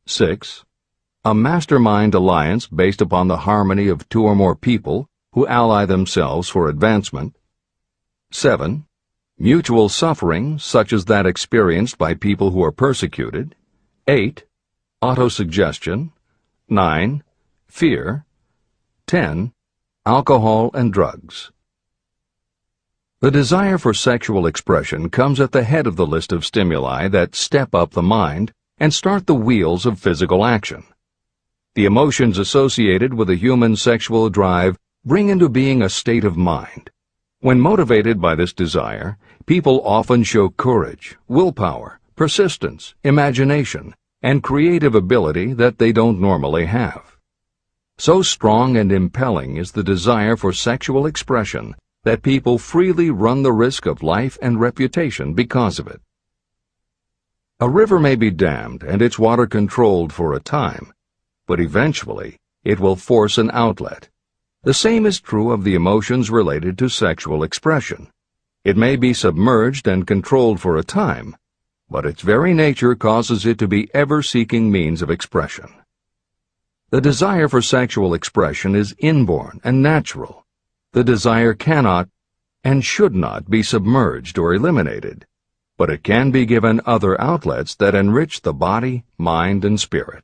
6. A mastermind alliance based upon the harmony of 2 or more people who ally themselves for advancement. 7. Mutual suffering, such as that experienced by people who are persecuted. 8. Autosuggestion. 9. Fear. 10. Alcohol and drugs. The desire for sexual expression comes at the head of the list of stimuli that step up the mind and start the wheels of physical action. The emotions associated with a human sexual drive bring into being a state of mind. When motivated by this desire, people often show courage, willpower, persistence, imagination, and creative ability that they don't normally have. So strong and impelling is the desire for sexual expression that people freely run the risk of life and reputation because of it. A river may be dammed and its water controlled for a time, but eventually it will force an outlet. The same is true of the emotions related to sexual expression. It may be submerged and controlled for a time, but its very nature causes it to be ever-seeking means of expression. The desire for sexual expression is inborn and natural. The desire cannot and should not be submerged or eliminated, but it can be given other outlets that enrich the body, mind, and spirit.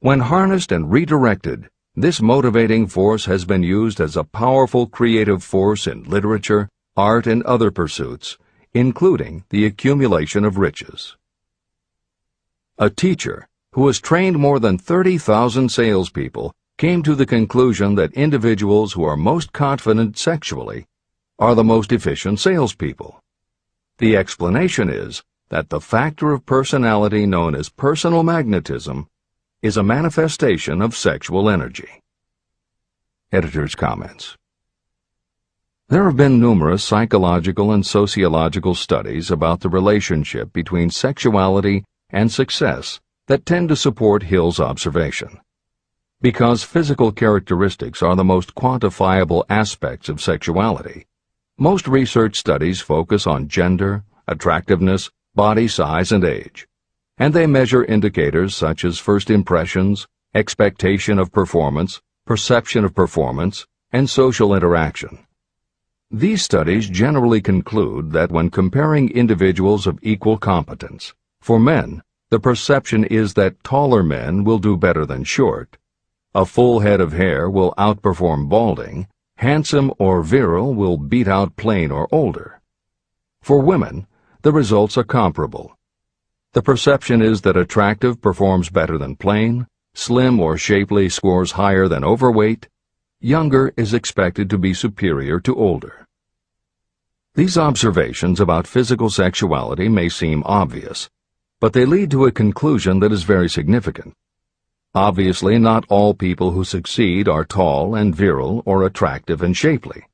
When harnessed and redirected, this motivating force has been used as a powerful creative force in literature, art, and other pursuits, including the accumulation of riches. A teacher who has trained more than 30,000 salespeople came to the conclusion that individuals who are most confident sexually are the most efficient salespeople. The explanation is that the factor of personality known as personal magnetism is a manifestation of sexual energy. Editor's comments. There have been numerous psychological and sociological studies about the relationship between sexuality and success that tend to support Hill's observation. Because physical characteristics are the most quantifiable aspects of sexuality, most research studies focus on gender, attractiveness, body size, and age, and they measure indicators such as first impressions, expectation of performance, perception of performance, and social interaction. These studies generally conclude that when comparing individuals of equal competence, for men, the perception is that taller men will do better than short, a full head of hair will outperform balding, handsome or virile will beat out plain or older. For women, the results are comparable. The perception is that attractive performs better than plain, slim or shapely scores higher than overweight, younger is expected to be superior to older. These observations about physical sexuality may seem obvious, but they lead to a conclusion that is very significant. Obviously, not all people who succeed are tall and virile or attractive and shapely.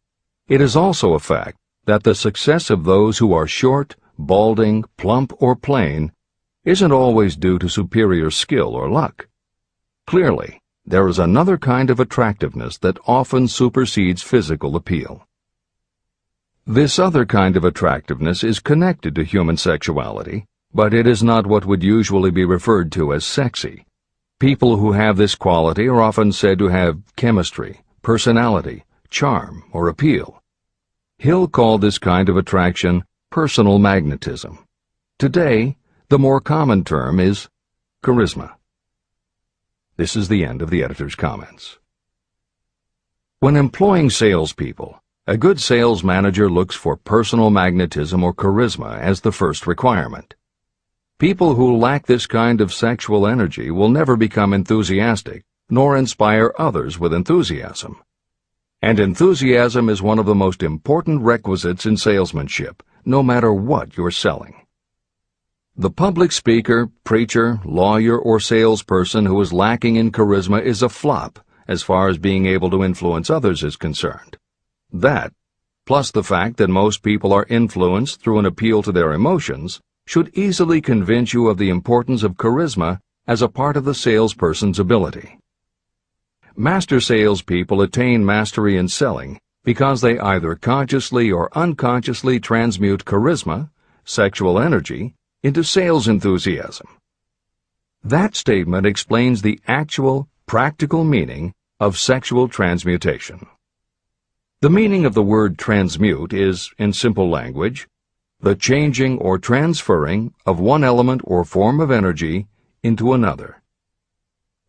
It is also a fact that the success of those who are short, balding, plump, or plain isn't always due to superior skill or luck. Clearly, there is another kind of attractiveness that often supersedes physical appeal. This other kind of attractiveness is connected to human sexuality, but it is not what would usually be referred to as sexy. People who have this quality are often said to have chemistry, personality, charm, or appeal. Hill called this kind of attraction personal magnetism. Today, the more common term is charisma. This is the end of the editor's comments. When employing salespeople, a good sales manager looks for personal magnetism or charisma as the first requirement. People who lack this kind of sexual energy will never become enthusiastic, nor inspire others with enthusiasm. And enthusiasm is one of the most important requisites in salesmanship, no matter what you're selling. The public speaker, preacher, lawyer, or salesperson who is lacking in charisma is a flop as far as being able to influence others is concerned. That, plus the fact that most people are influenced through an appeal to their emotions, should easily convince you of the importance of charisma as a part of the salesperson's ability. Master salespeople attain mastery in selling because they either consciously or unconsciously transmute charisma, sexual energy, into sales enthusiasm. That statement explains the actual, practical meaning of sexual transmutation. The meaning of the word transmute is, in simple language, the changing or transferring of one element or form of energy into another.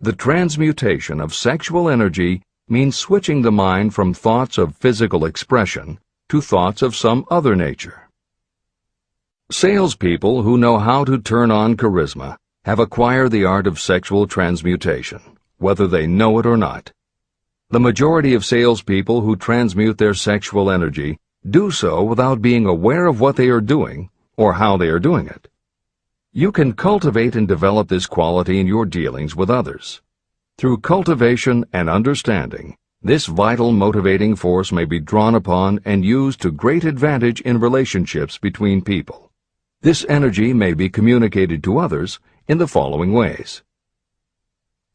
The transmutation of sexual energy means switching the mind from thoughts of physical expression to thoughts of some other nature. Salespeople who know how to turn on charisma have acquired the art of sexual transmutation, whether they know it or not. The majority of salespeople who transmute their sexual energy do so without being aware of what they are doing or how they are doing it. You can cultivate and develop this quality in your dealings with others. Through cultivation and understanding, this vital motivating force may be drawn upon and used to great advantage in relationships between people. This energy may be communicated to others in the following ways.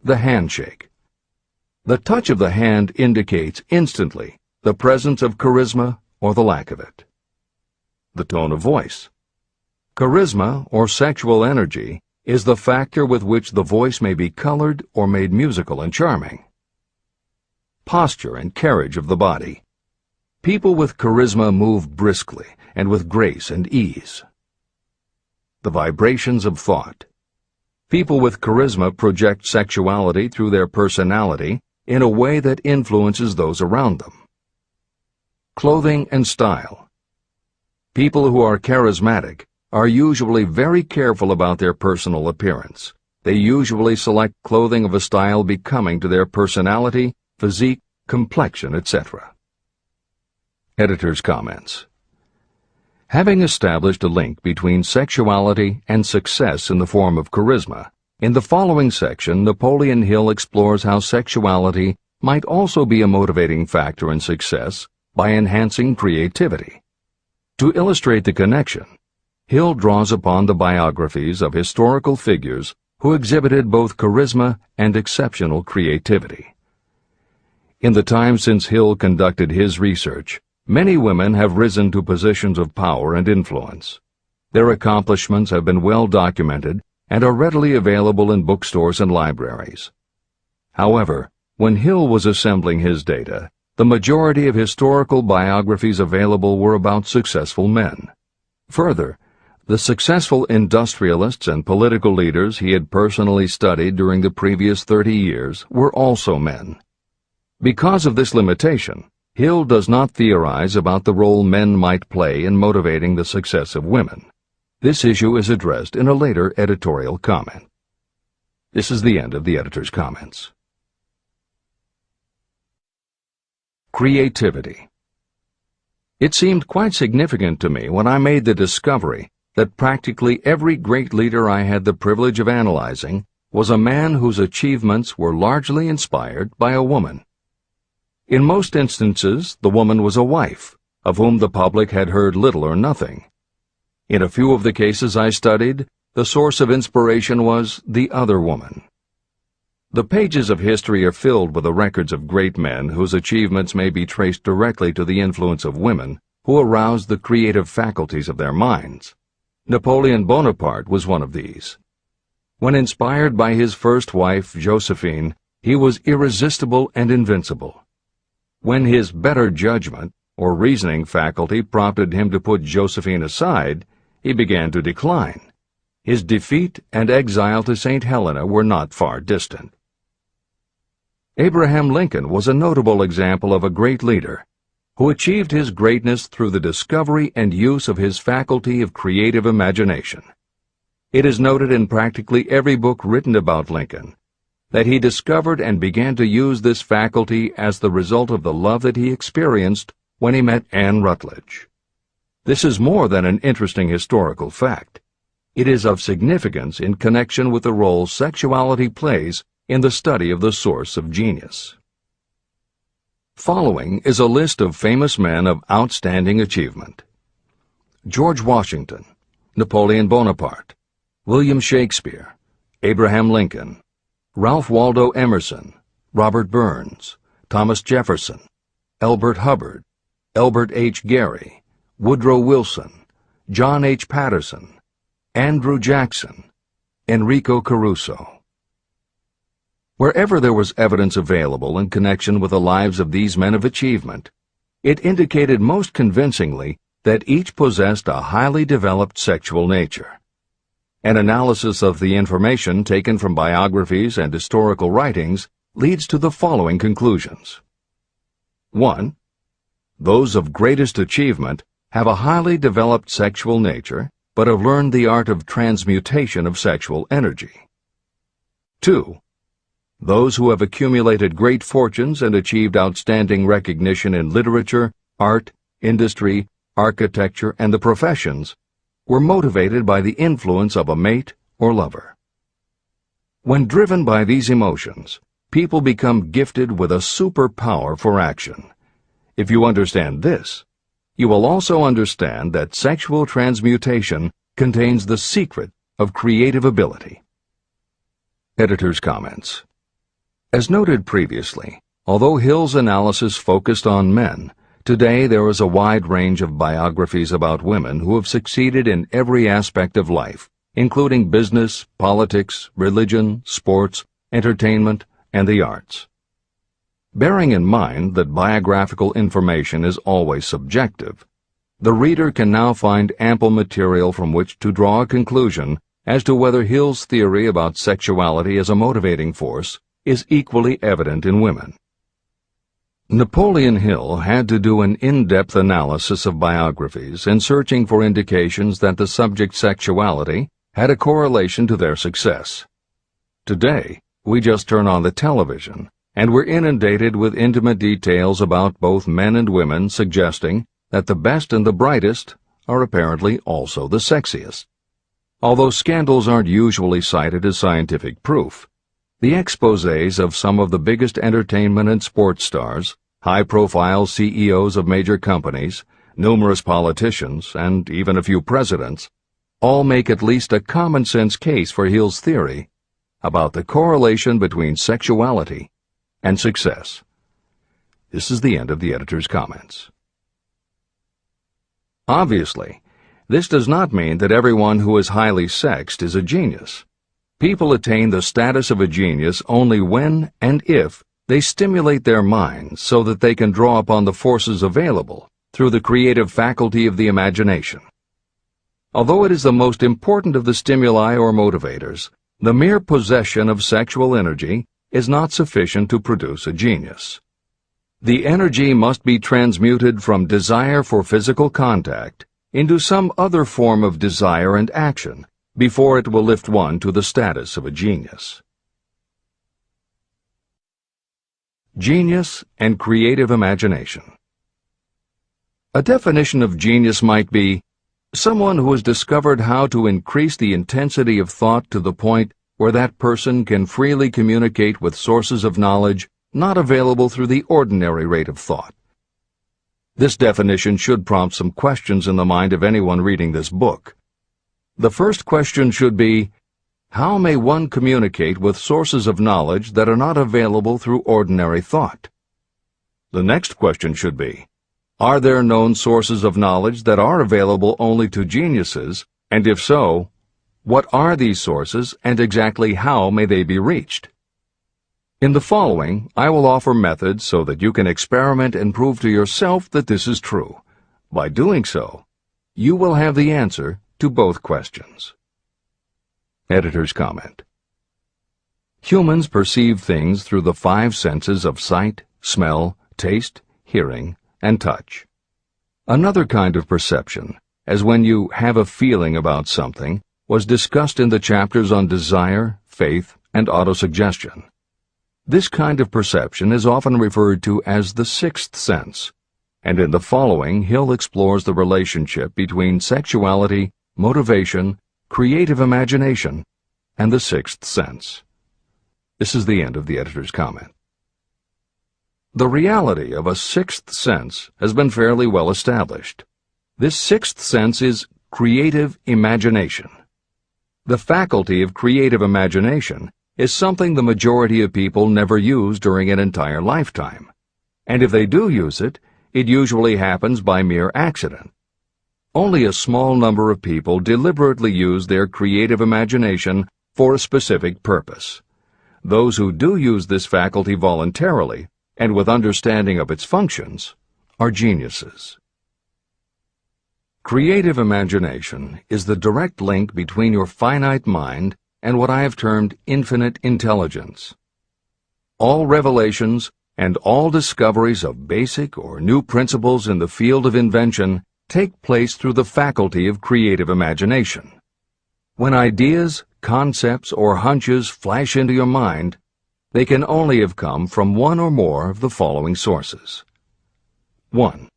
The handshake. The touch of the hand indicates instantly the presence of charisma or the lack of it. The tone of voice. Charisma or sexual energy is the factor with which the voice may be colored or made musical and charming. Posture and carriage of the body. People with charisma move briskly and with grace and ease. The vibrations of thought. People with charisma project sexuality through their personality in a way that influences those around them. Clothing and style. People who are charismatic are usually very careful about their personal appearance. They usually select clothing of a style becoming to their personality, physique, complexion, etc. Editor's comments. Having established a link between sexuality and success in the form of charisma, in the following section, Napoleon Hill explores how sexuality might also be a motivating factor in success by enhancing creativity. To illustrate the connection, Hill draws upon the biographies of historical figures who exhibited both charisma and exceptional creativity. In the time since Hill conducted his research, many women have risen to positions of power and influence. Their accomplishments have been well documented and are readily available in bookstores and libraries. However, when Hill was assembling his data, the majority of historical biographies available were about successful men. Further, the successful industrialists and political leaders he had personally studied during the previous 30 years were also men. Because of this limitation, Hill does not theorize about the role men might play in motivating the success of women. This issue is addressed in a later editorial comment. This is the end of the editor's comments. Creativity. It seemed quite significant to me when I made the discovery that practically every great leader I had the privilege of analyzing was a man whose achievements were largely inspired by a woman. In most instances, the woman was a wife, of whom the public had heard little or nothing. In a few of the cases I studied, the source of inspiration was the other woman. The pages of history are filled with the records of great men whose achievements may be traced directly to the influence of women who aroused the creative faculties of their minds. Napoleon Bonaparte was one of these. When inspired by his first wife, Josephine, he was irresistible and invincible. When his better judgment or reasoning faculty prompted him to put Josephine aside, he began to decline. His defeat and exile to St. Helena were not far distant. Abraham Lincoln was a notable example of a great leader who achieved his greatness through the discovery and use of his faculty of creative imagination. It is noted in practically every book written about Lincoln that he discovered and began to use this faculty as the result of the love that he experienced when he met Anne Rutledge. This is more than an interesting historical fact. It is of significance in connection with the role sexuality plays in the study of the source of genius. Following is a list of famous men of outstanding achievement: George Washington, Napoleon Bonaparte, William Shakespeare, Abraham Lincoln, Ralph Waldo Emerson, Robert Burns, Thomas Jefferson, Elbert Hubbard, Elbert H. Gary, Woodrow Wilson, John H. Patterson, Andrew Jackson, Enrico Caruso. Wherever there was evidence available in connection with the lives of these men of achievement, it indicated most convincingly that each possessed a highly developed sexual nature. An analysis of the information taken from biographies and historical writings leads to the following conclusions. 1. Those of greatest achievement have a highly developed sexual nature, but have learned the art of transmutation of sexual energy. 2. Those who have accumulated great fortunes and achieved outstanding recognition in literature, art, industry, architecture, and the professions were motivated by the influence of a mate or lover. When driven by these emotions, people become gifted with a superpower for action. If you understand this, you will also understand that sexual transmutation contains the secret of creative ability. Editor's comments. As noted previously, although Hill's analysis focused on men, today there is a wide range of biographies about women who have succeeded in every aspect of life, including business, politics, religion, sports, entertainment, and the arts. Bearing in mind that biographical information is always subjective, the reader can now find ample material from which to draw a conclusion as to whether Hill's theory about sexuality as a motivating force is equally evident in women. Napoleon Hill had to do an in-depth analysis of biographies in searching for indications that the subject's sexuality had a correlation to their success. Today, we just turn on the television, and we're inundated with intimate details about both men and women suggesting that the best and the brightest are apparently also the sexiest. Although scandals aren't usually cited as scientific proof, the exposés of some of the biggest entertainment and sports stars, high-profile CEOs of major companies, numerous politicians, and even a few presidents, all make at least a common-sense case for Hill's theory about the correlation between sexuality and success. This is the end of the editor's comments. Obviously, this does not mean that everyone who is highly sexed is a genius. People attain the status of a genius only when and if they stimulate their minds so that they can draw upon the forces available through the creative faculty of the imagination. Although it is the most important of the stimuli or motivators, the mere possession of sexual energy is not sufficient to produce a genius. The energy must be transmuted from desire for physical contact into some other form of desire and action before it will lift one to the status of a genius. Genius and creative imagination. A definition of genius might be someone who has discovered how to increase the intensity of thought to the point where that person can freely communicate with sources of knowledge not available through the ordinary rate of thought. This definition should prompt some questions in the mind of anyone reading this book. The first question should be, how may one communicate with sources of knowledge that are not available through ordinary thought? The next question should be, are there known sources of knowledge that are available only to geniuses, and if so, what are these sources and exactly how may they be reached? In the following, I will offer methods so that you can experiment and prove to yourself that this is true. By doing so, you will have the answer to both questions. Editor's comment. Humans perceive things through the 5 senses of sight, smell, taste, hearing, and touch. Another kind of perception, as when you have a feeling about something, was discussed in the chapters on desire, faith, and autosuggestion. This kind of perception is often referred to as the 6th sense, and in the following Hill explores the relationship between sexuality, motivation, creative imagination, and the 6th sense. This is the end of the editor's comment. The reality of a 6th sense has been fairly well established. This 6th sense is creative imagination. The faculty of creative imagination is something the majority of people never use during an entire lifetime, and if they do use it, it usually happens by mere accident. Only a small number of people deliberately use their creative imagination for a specific purpose. Those who do use this faculty voluntarily and with understanding of its functions are geniuses. Creative imagination is the direct link between your finite mind and what I have termed infinite intelligence. All revelations and all discoveries of basic or new principles in the field of invention take place through the faculty of creative imagination. When ideas, concepts, or hunches flash into your mind, they can only have come from one or more of the following sources. 1.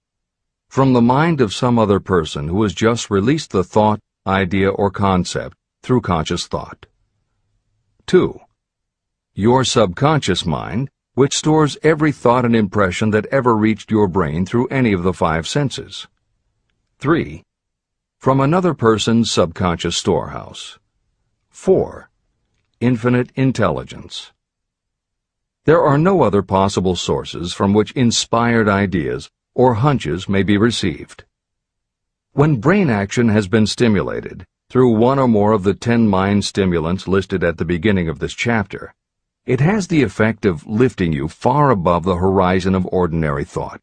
from the mind of some other person who has just released the thought, idea, or concept through conscious thought. 2. Your subconscious mind, which stores every thought and impression that ever reached your brain through any of the 5 senses. 3. From another person's subconscious storehouse. 4. Infinite intelligence. There are no other possible sources from which inspired ideas or hunches may be received. When brain action has been stimulated through one or more of the 10 mind stimulants listed at the beginning of this chapter, it has the effect of lifting you far above the horizon of ordinary thought.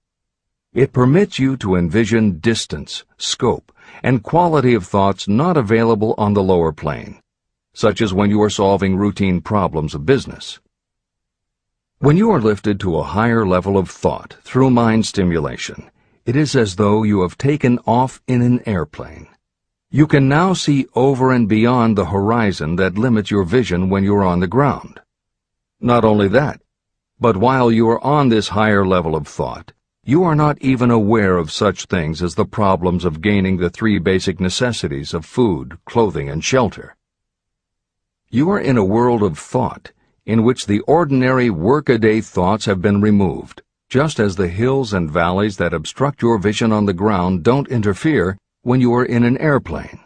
It permits you to envision distance, scope, and quality of thoughts not available on the lower plane, such as when you are solving routine problems of business. When you are lifted to a higher level of thought through mind stimulation, it is as though you have taken off in an airplane. You can now see over and beyond the horizon that limits your vision when you are on the ground. Not only that, but while you are on this higher level of thought, you are not even aware of such things as the problems of gaining the 3 basic necessities of food, clothing, and shelter. You are in a world of thought in which the ordinary workaday thoughts have been removed, just as the hills and valleys that obstruct your vision on the ground don't interfere when you are in an airplane.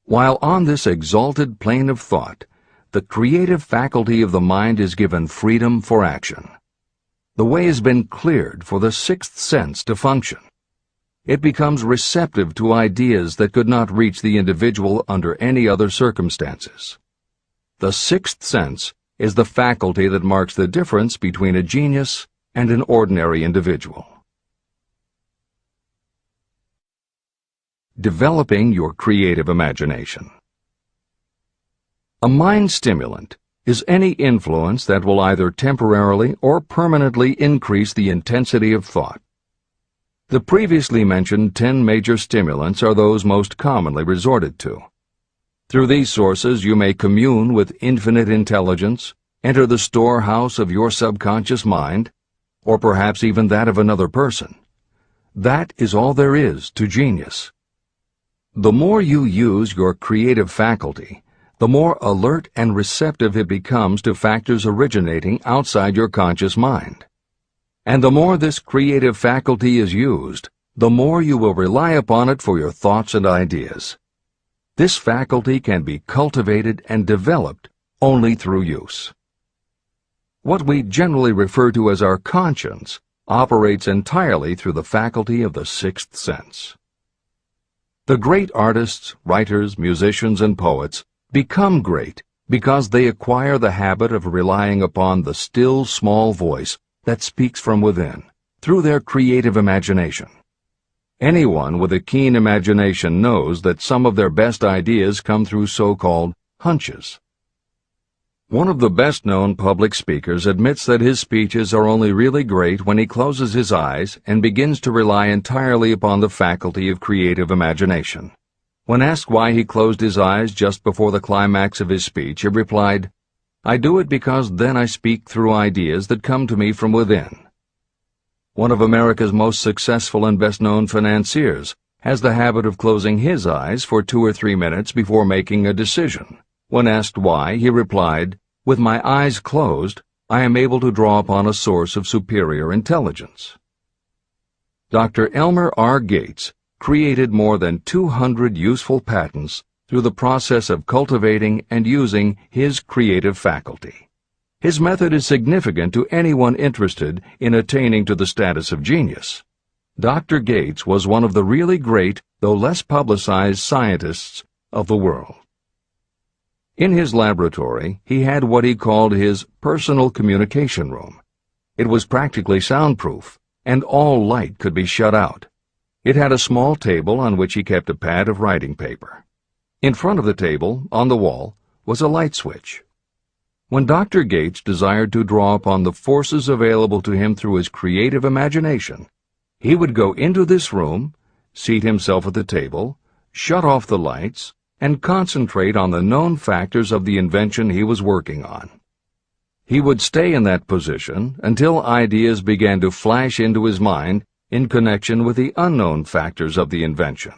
While on this exalted plane of thought, the creative faculty of the mind is given freedom for action. The way has been cleared for the 6th sense to function. It becomes receptive to ideas that could not reach the individual under any other circumstances. The 6th sense is the faculty that marks the difference between a genius and an ordinary individual. Developing your creative imagination. A mind stimulant is any influence that will either temporarily or permanently increase the intensity of thought. The previously mentioned 10 major stimulants are those most commonly resorted to. Through these sources you may commune with infinite intelligence, enter the storehouse of your subconscious mind, or perhaps even that of another person. That is all there is to genius. The more you use your creative faculty, the more alert and receptive it becomes to factors originating outside your conscious mind. And the more this creative faculty is used, the more you will rely upon it for your thoughts and ideas. This faculty can be cultivated and developed only through use. What we generally refer to as our conscience operates entirely through the faculty of the 6th sense. The great artists, writers, musicians, and poets become great because they acquire the habit of relying upon the still small voice that speaks from within, through their creative imagination. Anyone with a keen imagination knows that some of their best ideas come through so-called hunches. One of the best-known public speakers admits that his speeches are only really great when he closes his eyes and begins to rely entirely upon the faculty of creative imagination. When asked why he closed his eyes just before the climax of his speech, he replied, "I do it because then I speak through ideas that come to me from within." One of America's most successful and best-known financiers has the habit of closing his eyes for 2 or 3 minutes before making a decision. When asked why, he replied, "With my eyes closed, I am able to draw upon a source of superior intelligence." Dr. Elmer R. Gates created more than 200 useful patents through the process of cultivating and using his creative faculty. His method is significant to anyone interested in attaining to the status of genius. Dr. Gates was one of the really great, though less publicized, scientists of the world. In his laboratory, he had what he called his personal communication room. It was practically soundproof, and all light could be shut out. It had a small table on which he kept a pad of writing paper. In front of the table, on the wall, was a light switch. When Dr. Gates desired to draw upon the forces available to him through his creative imagination, he would go into this room, seat himself at the table, shut off the lights, and concentrate on the known factors of the invention he was working on. He would stay in that position until ideas began to flash into his mind in connection with the unknown factors of the invention.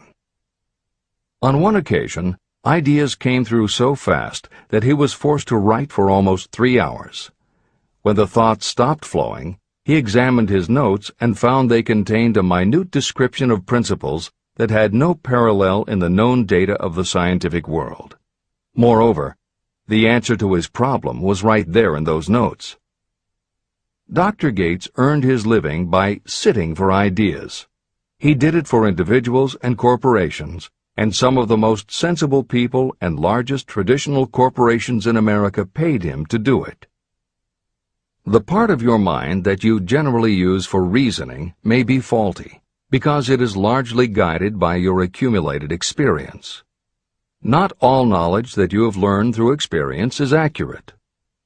On one occasion, ideas came through so fast that he was forced to write for almost 3 hours. When the thoughts stopped flowing, he examined his notes and found they contained a minute description of principles that had no parallel in the known data of the scientific world. Moreover, the answer to his problem was right there in those notes. Dr. Gates earned his living by sitting for ideas. He did it for individuals and corporations, and some of the most sensible people and largest traditional corporations in America paid him to do it. The part of your mind that you generally use for reasoning may be faulty, because it is largely guided by your accumulated experience. Not all knowledge that you have learned through experience is accurate.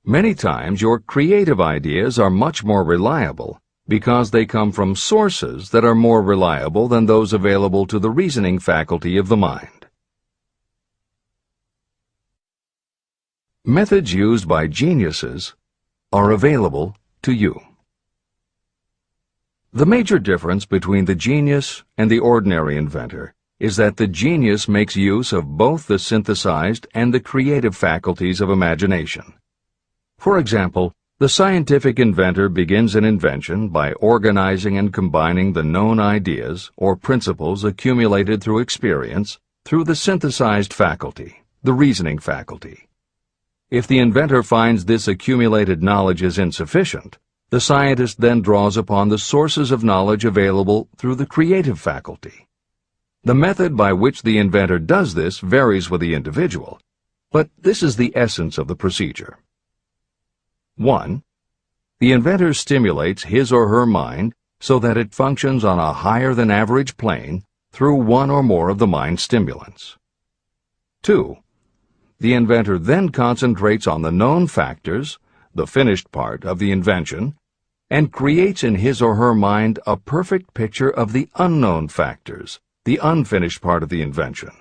Many times your creative ideas are much more reliable because they come from sources that are more reliable than those available to the reasoning faculty of the mind. Methods used by geniuses are available to you. The major difference between the genius and the ordinary inventor is that the genius makes use of both the synthesized and the creative faculties of imagination. For example, the scientific inventor begins an invention by organizing and combining the known ideas or principles accumulated through experience through the synthesized faculty, the reasoning faculty. If the inventor finds this accumulated knowledge is insufficient, the scientist then draws upon the sources of knowledge available through the creative faculty. The method by which the inventor does this varies with the individual, but this is the essence of the procedure. 1. The inventor stimulates his or her mind so that it functions on a higher-than-average plane through one or more of the mind stimulants. 2. The inventor then concentrates on the known factors, the finished part of the invention, and creates in his or her mind a perfect picture of the unknown factors, the unfinished part of the invention.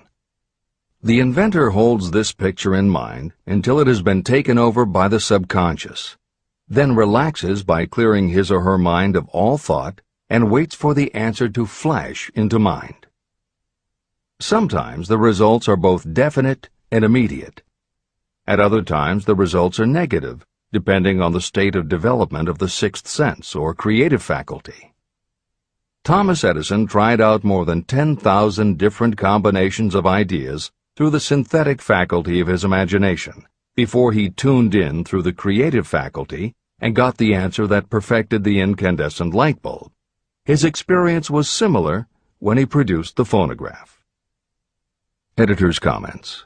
The inventor holds this picture in mind until it has been taken over by the subconscious, then relaxes by clearing his or her mind of all thought and waits for the answer to flash into mind. Sometimes the results are both definite and immediate. At other times the results are negative, depending on the state of development of the sixth sense or creative faculty. Thomas Edison tried out more than 10,000 different combinations of ideas through the synthetic faculty of his imagination before he tuned in through the creative faculty and got the answer that perfected the incandescent light bulb. His experience was similar when he produced the phonograph. Editor's comments.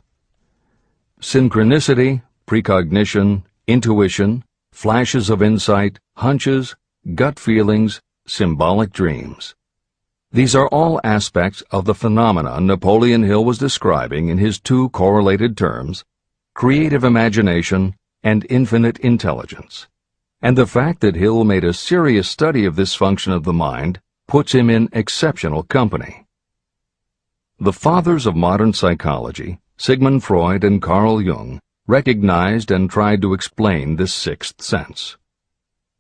Synchronicity, precognition, intuition, flashes of insight, hunches, gut feelings, symbolic dreams. These are all aspects of the phenomena Napoleon Hill was describing in his two correlated terms, creative imagination and infinite intelligence. And the fact that Hill made a serious study of this function of the mind puts him in exceptional company. The fathers of modern psychology, Sigmund Freud and Carl Jung, recognized and tried to explain this sixth sense.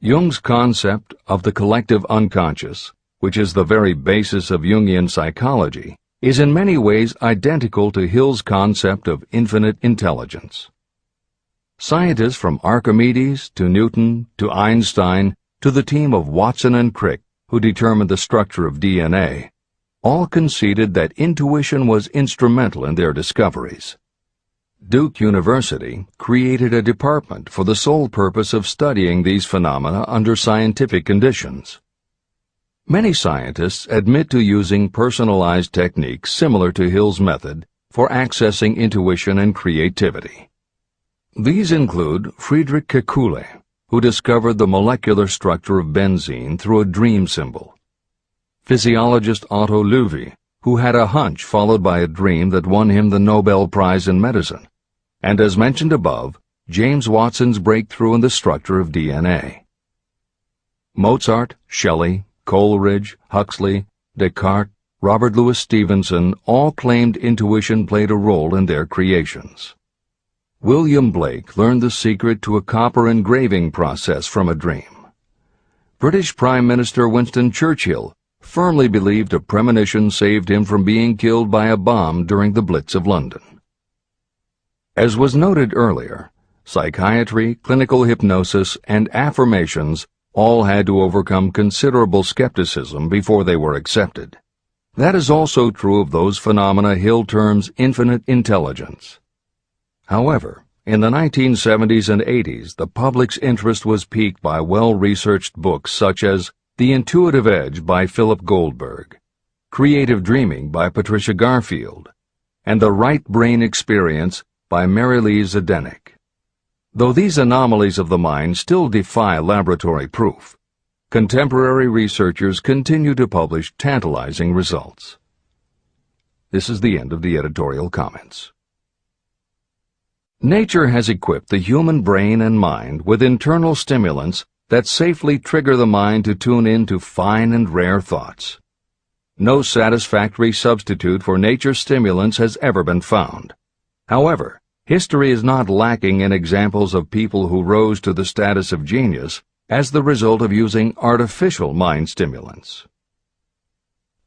Jung's concept of the collective unconscious, which is the very basis of Jungian psychology, is in many ways identical to Hill's concept of infinite intelligence. Scientists from Archimedes to Newton to Einstein to the team of Watson and Crick, who determined the structure of DNA, all conceded that intuition was instrumental in their discoveries. Duke University created a department for the sole purpose of studying these phenomena under scientific conditions. Many scientists admit to using personalized techniques similar to Hill's method for accessing intuition and creativity. These include Friedrich Kekule, who discovered the molecular structure of benzene through a dream symbol; physiologist Otto Loewi, who had a hunch followed by a dream that won him the Nobel Prize in Medicine; and as mentioned above, James Watson's breakthrough in the structure of DNA. Mozart, Shelley, Coleridge, Huxley, Descartes, Robert Louis Stevenson all claimed intuition played a role in their creations. William Blake learned the secret to a copper engraving process from a dream. British Prime Minister Winston Churchill firmly believed a premonition saved him from being killed by a bomb during the Blitz of London. As was noted earlier, psychiatry, clinical hypnosis, and affirmations all had to overcome considerable skepticism before they were accepted. That is also true of those phenomena Hill terms infinite intelligence. However, in the 1970s and 80s, the public's interest was piqued by well-researched books such as The Intuitive Edge by Philip Goldberg, Creative Dreaming by Patricia Garfield, and The Right Brain Experience by Mary Lee Zdenek. Though these anomalies of the mind still defy laboratory proof, contemporary researchers continue to publish tantalizing results. This is the end of the editorial comments. Nature has equipped the human brain and mind with internal stimulants that safely trigger the mind to tune in to fine and rare thoughts. No satisfactory substitute for nature's stimulants has ever been found. However, history is not lacking in examples of people who rose to the status of genius as the result of using artificial mind stimulants.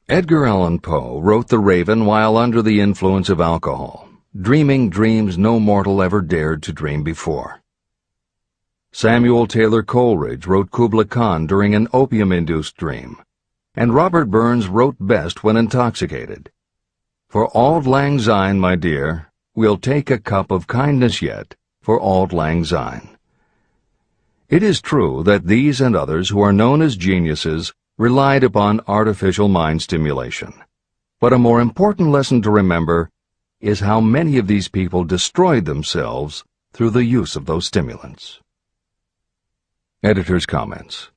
Edgar Allan Poe wrote The Raven while under the influence of alcohol, dreaming dreams no mortal ever dared to dream before. Samuel Taylor Coleridge wrote Kubla Khan during an opium-induced dream, and Robert Burns wrote best when intoxicated. For auld lang syne, my dear, we'll take a cup of kindness yet for auld lang syne. It is true that these and others who are known as geniuses relied upon artificial mind stimulation. But a more important lesson to remember is how many of these people destroyed themselves through the use of those stimulants. Editor's comments.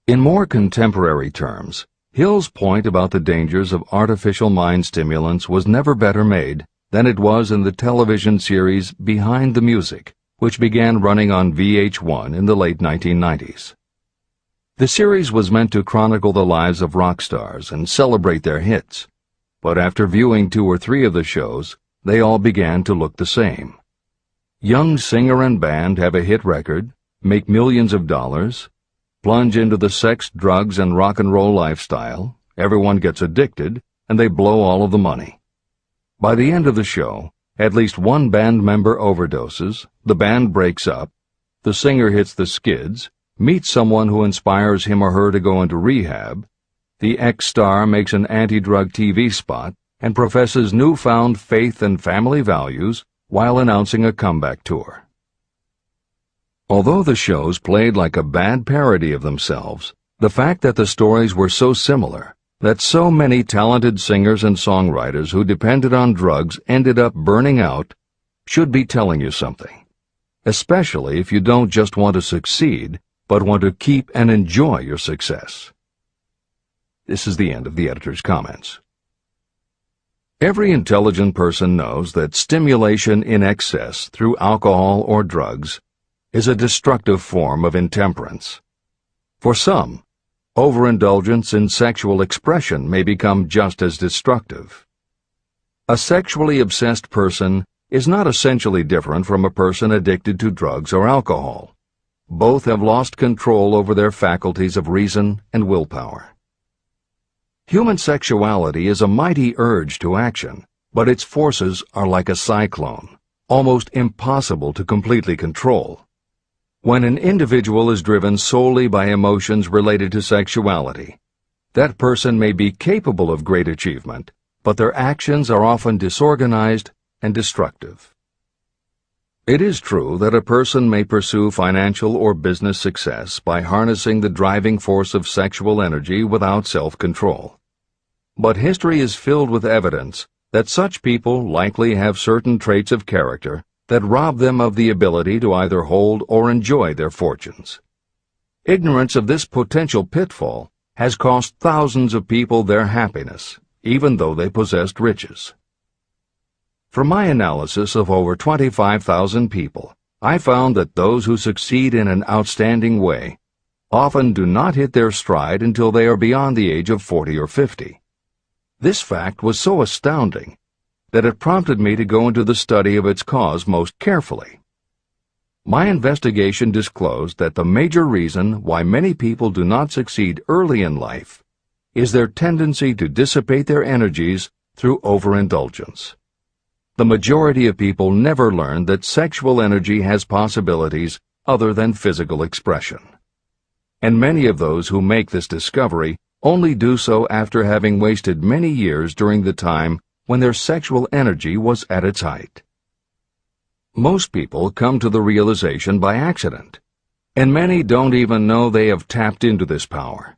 In more contemporary terms, Hill's point about the dangers of artificial mind stimulants was never better made than it was in the television series Behind the Music, which began running on VH1 in the late 1990s. The series was meant to chronicle the lives of rock stars and celebrate their hits, but after viewing 2 or 3 of the shows, they all began to look the same. Young singer and band have a hit record, make millions of dollars, plunge into the sex, drugs, and rock and roll lifestyle, everyone gets addicted, and they blow all of the money. By the end of the show, at least one band member overdoses, the band breaks up, the singer hits the skids, meets someone who inspires him or her to go into rehab, the ex-star makes an anti-drug TV spot and professes newfound faith and family values while announcing a comeback tour. Although the shows played like a bad parody of themselves, the fact that the stories were so similar, that so many talented singers and songwriters who depended on drugs ended up burning out, should be telling you something, especially if you don't just want to succeed, but want to keep and enjoy your success. This is the end of the editor's comments. Every intelligent person knows that stimulation in excess through alcohol or drugs is a destructive form of intemperance. For some, overindulgence in sexual expression may become just as destructive. A sexually obsessed person is not essentially different from a person addicted to drugs or alcohol. Both have lost control over their faculties of reason and willpower. Human sexuality is a mighty urge to action, but its forces are like a cyclone, almost impossible to completely control. When an individual is driven solely by emotions related to sexuality, that person may be capable of great achievement, but their actions are often disorganized and destructive. It is true that a person may pursue financial or business success by harnessing the driving force of sexual energy without self-control. But history is filled with evidence that such people likely have certain traits of character that rob them of the ability to either hold or enjoy their fortunes. Ignorance of this potential pitfall has cost thousands of people their happiness, even though they possessed riches. From my analysis of over 25,000 people, I found that those who succeed in an outstanding way often do not hit their stride until they are beyond the age of 40 or 50. This fact was so astounding that it prompted me to go into the study of its cause most carefully. My investigation disclosed that the major reason why many people do not succeed early in life is their tendency to dissipate their energies through overindulgence. The majority of people never learn that sexual energy has possibilities other than physical expression. And many of those who make this discovery only do so after having wasted many years during the time when their sexual energy was at its height. Most people come to the realization by accident, and many don't even know they have tapped into this power.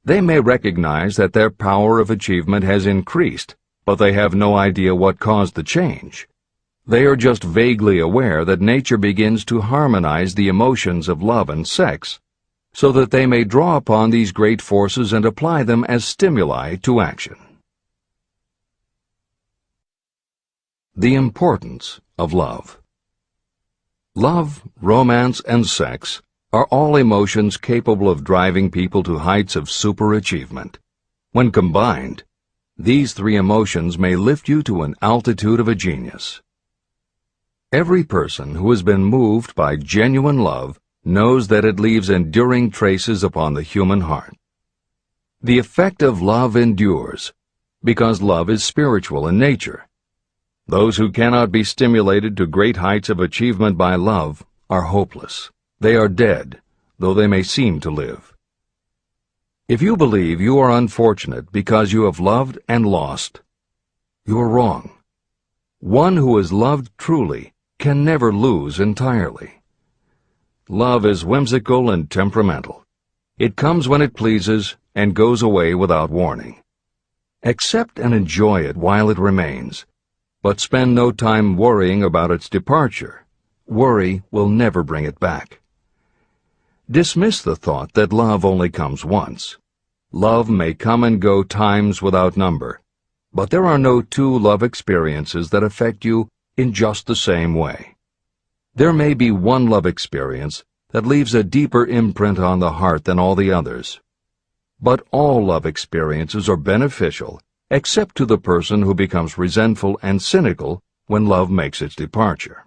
They may recognize that their power of achievement has increased, but they have no idea what caused the change. They are just vaguely aware that nature begins to harmonize the emotions of love and sex, so that they may draw upon these great forces and apply them as stimuli to action. The importance of love. Love, romance, and sex are all emotions capable of driving people to heights of superachievement. When combined, these three emotions may lift you to an altitude of a genius. Every person who has been moved by genuine love knows that it leaves enduring traces upon the human heart. The effect of love endures, because love is spiritual in nature. Those who cannot be stimulated to great heights of achievement by love are hopeless. They are dead, though they may seem to live. If you believe you are unfortunate because you have loved and lost, you are wrong. One who is loved truly can never lose entirely. Love is whimsical and temperamental. It comes when it pleases and goes away without warning. Accept and enjoy it while it remains, but spend no time worrying about its departure. Worry will never bring it back. Dismiss the thought that love only comes once. Love may come and go times without number, but there are no two love experiences that affect you in just the same way. There may be one love experience that leaves a deeper imprint on the heart than all the others. But all love experiences are beneficial, except to the person who becomes resentful and cynical when love makes its departure.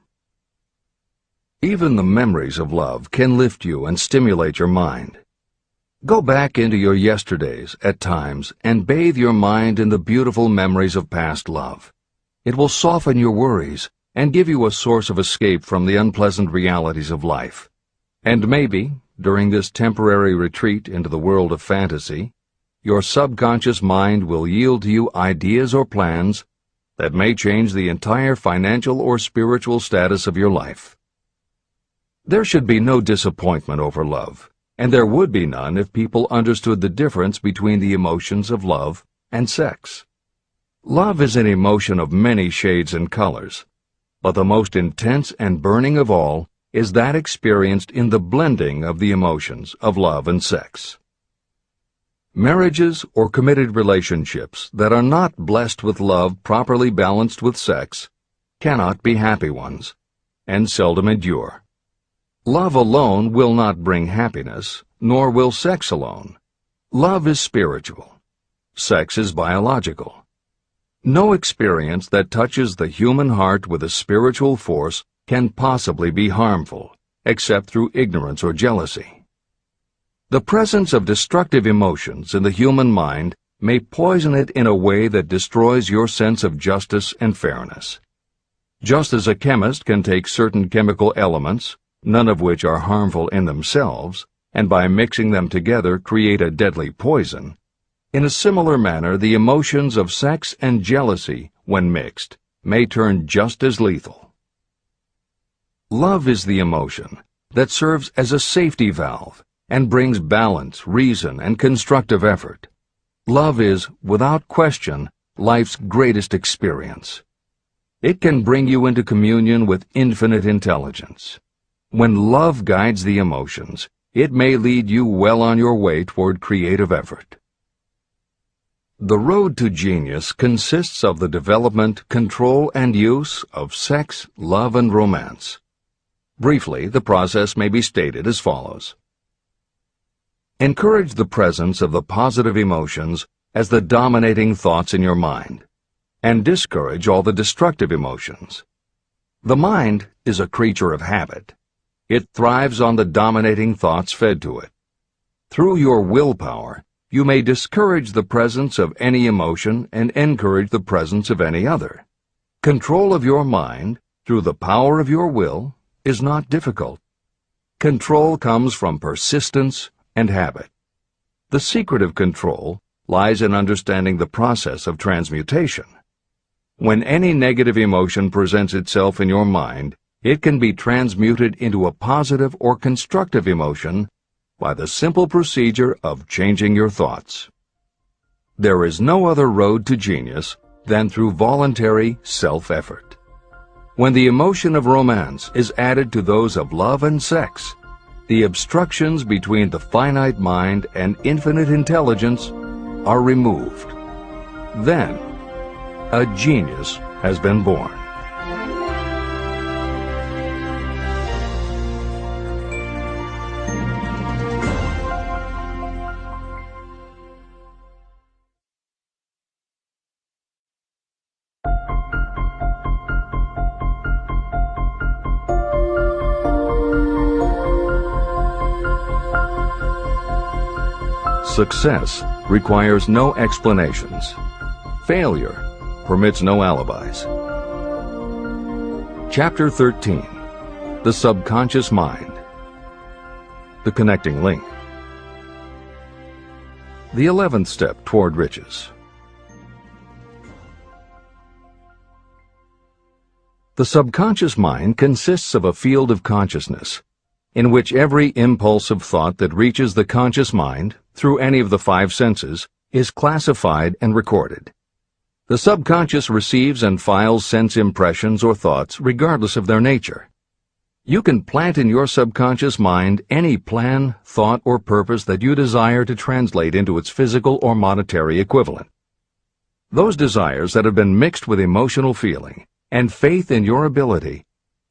Even the memories of love can lift you and stimulate your mind. Go back into your yesterdays at times and bathe your mind in the beautiful memories of past love. It will soften your worries and give you a source of escape from the unpleasant realities of life. And maybe, during this temporary retreat into the world of fantasy, your subconscious mind will yield to you ideas or plans that may change the entire financial or spiritual status of your life. There should be no disappointment over love, and there would be none if people understood the difference between the emotions of love and sex. Love is an emotion of many shades and colors, but the most intense and burning of all is that experienced in the blending of the emotions of love and sex. Marriages or committed relationships that are not blessed with love properly balanced with sex cannot be happy ones, and seldom endure. Love alone will not bring happiness, nor will sex alone. Love is spiritual. Sex is biological. No experience that touches the human heart with a spiritual force can possibly be harmful, except through ignorance or jealousy. The presence of destructive emotions in the human mind may poison it in a way that destroys your sense of justice and fairness. Just as a chemist can take certain chemical elements, none of which are harmful in themselves, and by mixing them together create a deadly poison, in a similar manner the emotions of sex and jealousy, when mixed, may turn just as lethal. Love is the emotion that serves as a safety valve and brings balance, reason, and constructive effort. Love is, without question, life's greatest experience. It can bring you into communion with infinite intelligence. When love guides the emotions, it may lead you well on your way toward creative effort. The road to genius consists of the development, control, and use of sex, love, and romance. Briefly, the process may be stated as follows. Encourage the presence of the positive emotions as the dominating thoughts in your mind, and discourage all the destructive emotions. The mind is a creature of habit. It thrives on the dominating thoughts fed to it. Through your willpower, you may discourage the presence of any emotion and encourage the presence of any other. Control of your mind, through the power of your will, is not difficult. Control comes from persistence and habit. The secret of control lies in understanding the process of transmutation. When any negative emotion presents itself in your mind, it can be transmuted into a positive or constructive emotion by the simple procedure of changing your thoughts. There is no other road to genius than through voluntary self-effort. When the emotion of romance is added to those of love and sex, the obstructions between the finite mind and infinite intelligence are removed. Then, a genius has been born. Success requires no explanations. Failure permits no alibis. Chapter 13. The Subconscious Mind. The Connecting Link. The 11th step toward riches. The subconscious mind consists of a field of consciousness, in which every impulsive thought that reaches the conscious mind, through any of the five senses, is classified and recorded. The subconscious receives and files sense impressions or thoughts regardless of their nature. You can plant in your subconscious mind any plan, thought, or purpose that you desire to translate into its physical or monetary equivalent. Those desires that have been mixed with emotional feeling and faith in your ability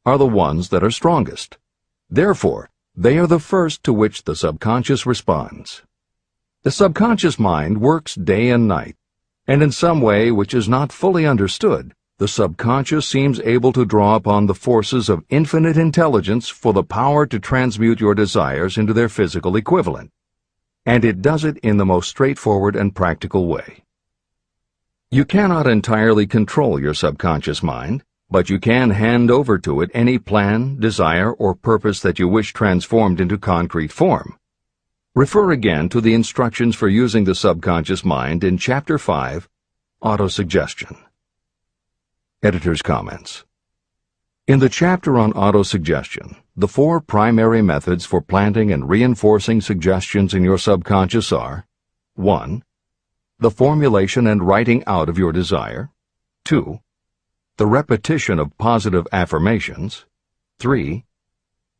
are the ones that are strongest. Therefore, they are the first to which the subconscious responds. The subconscious mind works day and night, and in some way which is not fully understood, the subconscious seems able to draw upon the forces of infinite intelligence for the power to transmute your desires into their physical equivalent. And it does it in the most straightforward and practical way. You cannot entirely control your subconscious mind, but you can hand over to it any plan, desire, or purpose that you wish transformed into concrete form. Refer again to the instructions for using the subconscious mind in Chapter 5, Autosuggestion. Editor's comments. In the chapter on autosuggestion, the four primary methods for planting and reinforcing suggestions in your subconscious are: 1. The formulation and writing out of your desire. 2. The repetition of positive affirmations. 3.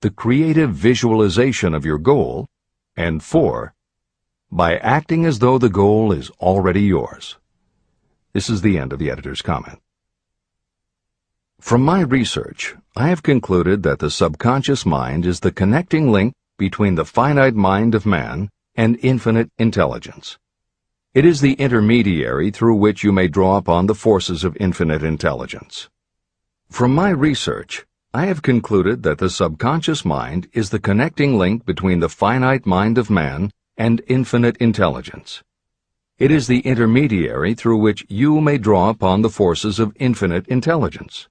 The creative visualization of your goal. And 4. By acting as though the goal is already yours. This is the end of the editor's comment. From my research, I have concluded that the subconscious mind is the connecting link between the finite mind of man and infinite intelligence. It is the intermediary through which you may draw upon the forces of infinite intelligence. From my research, I have concluded that the subconscious mind is the connecting link between the finite mind of man and infinite intelligence. It is the intermediary through which you may draw upon the forces of infinite intelligence.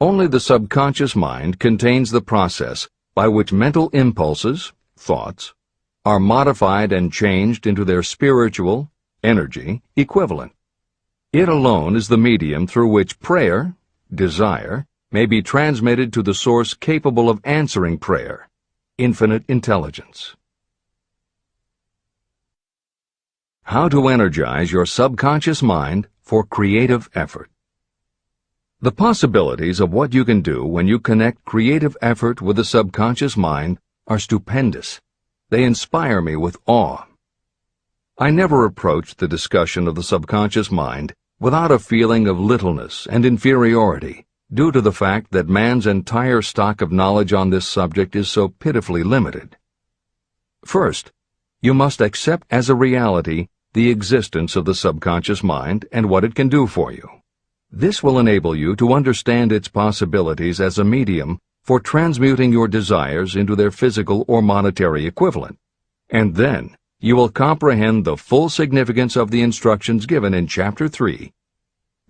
Only the subconscious mind contains the process by which mental impulses, thoughts, are modified and changed into their spiritual, energy, equivalent. It alone is the medium through which prayer, desire, may be transmitted to the source capable of answering prayer, infinite intelligence. How to energize your subconscious mind for creative effort. The possibilities of what you can do when you connect creative effort with the subconscious mind are stupendous. They inspire me with awe. I never approached the discussion of the subconscious mind without a feeling of littleness and inferiority, due to the fact that man's entire stock of knowledge on this subject is so pitifully limited. First, you must accept as a reality the existence of the subconscious mind and what it can do for you. This will enable you to understand its possibilities as a medium for transmuting your desires into their physical or monetary equivalent. And then, you will comprehend the full significance of the instructions given in Chapter 3,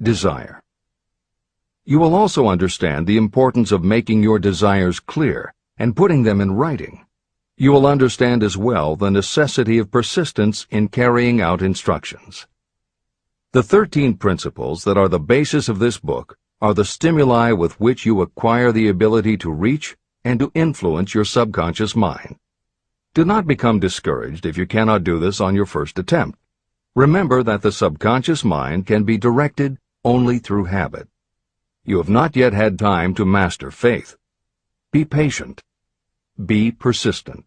Desire. You will also understand the importance of making your desires clear and putting them in writing. You will understand as well the necessity of persistence in carrying out instructions. The 13 principles that are the basis of this book are the stimuli with which you acquire the ability to reach and to influence your subconscious mind. Do not become discouraged if you cannot do this on your first attempt. Remember that the subconscious mind can be directed only through habit. You have not yet had time to master faith. Be patient. Be persistent.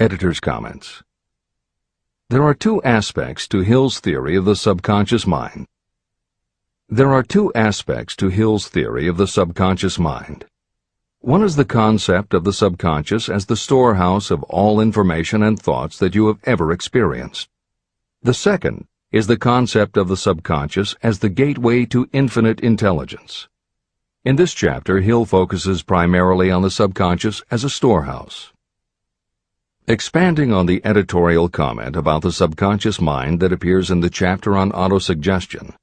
Editor's comments. There are two aspects to Hill's theory of the subconscious mind. There are two aspects to Hill's theory of the subconscious mind. One is the concept of the subconscious as the storehouse of all information and thoughts that you have ever experienced. The second is the concept of the subconscious as the gateway to infinite intelligence. In this chapter, Hill focuses primarily on the subconscious as a storehouse. Expanding on the editorial comment about the subconscious mind that appears in the chapter on autosuggestion,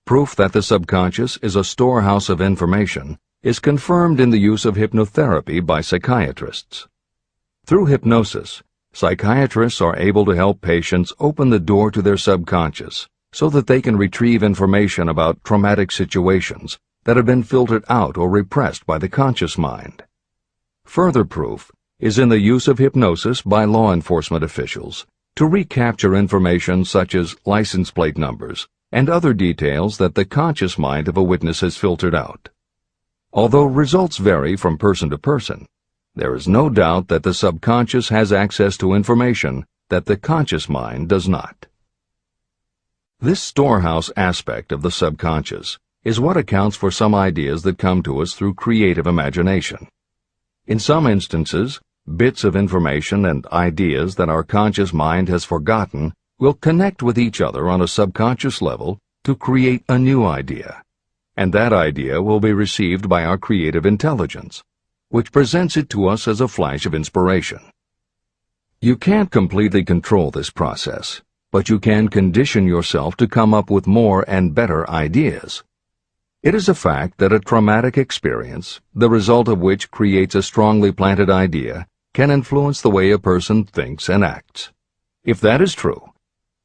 proof that the subconscious is a storehouse of information is confirmed in the use of hypnotherapy by psychiatrists. Through hypnosis, psychiatrists are able to help patients open the door to their subconscious so that they can retrieve information about traumatic situations that have been filtered out or repressed by the conscious mind. Further proof is in the use of hypnosis by law enforcement officials to recapture information such as license plate numbers and other details that the conscious mind of a witness has filtered out. Although results vary from person to person, there is no doubt that the subconscious has access to information that the conscious mind does not. This storehouse aspect of the subconscious is what accounts for some ideas that come to us through creative imagination. In some instances, bits of information and ideas that our conscious mind has forgotten will connect with each other on a subconscious level to create a new idea, and that idea will be received by our creative intelligence, which presents it to us as a flash of inspiration. You can't completely control this process, but you can condition yourself to come up with more and better ideas. It is a fact that a traumatic experience, the result of which creates a strongly planted idea, can influence the way a person thinks and acts. If that is true,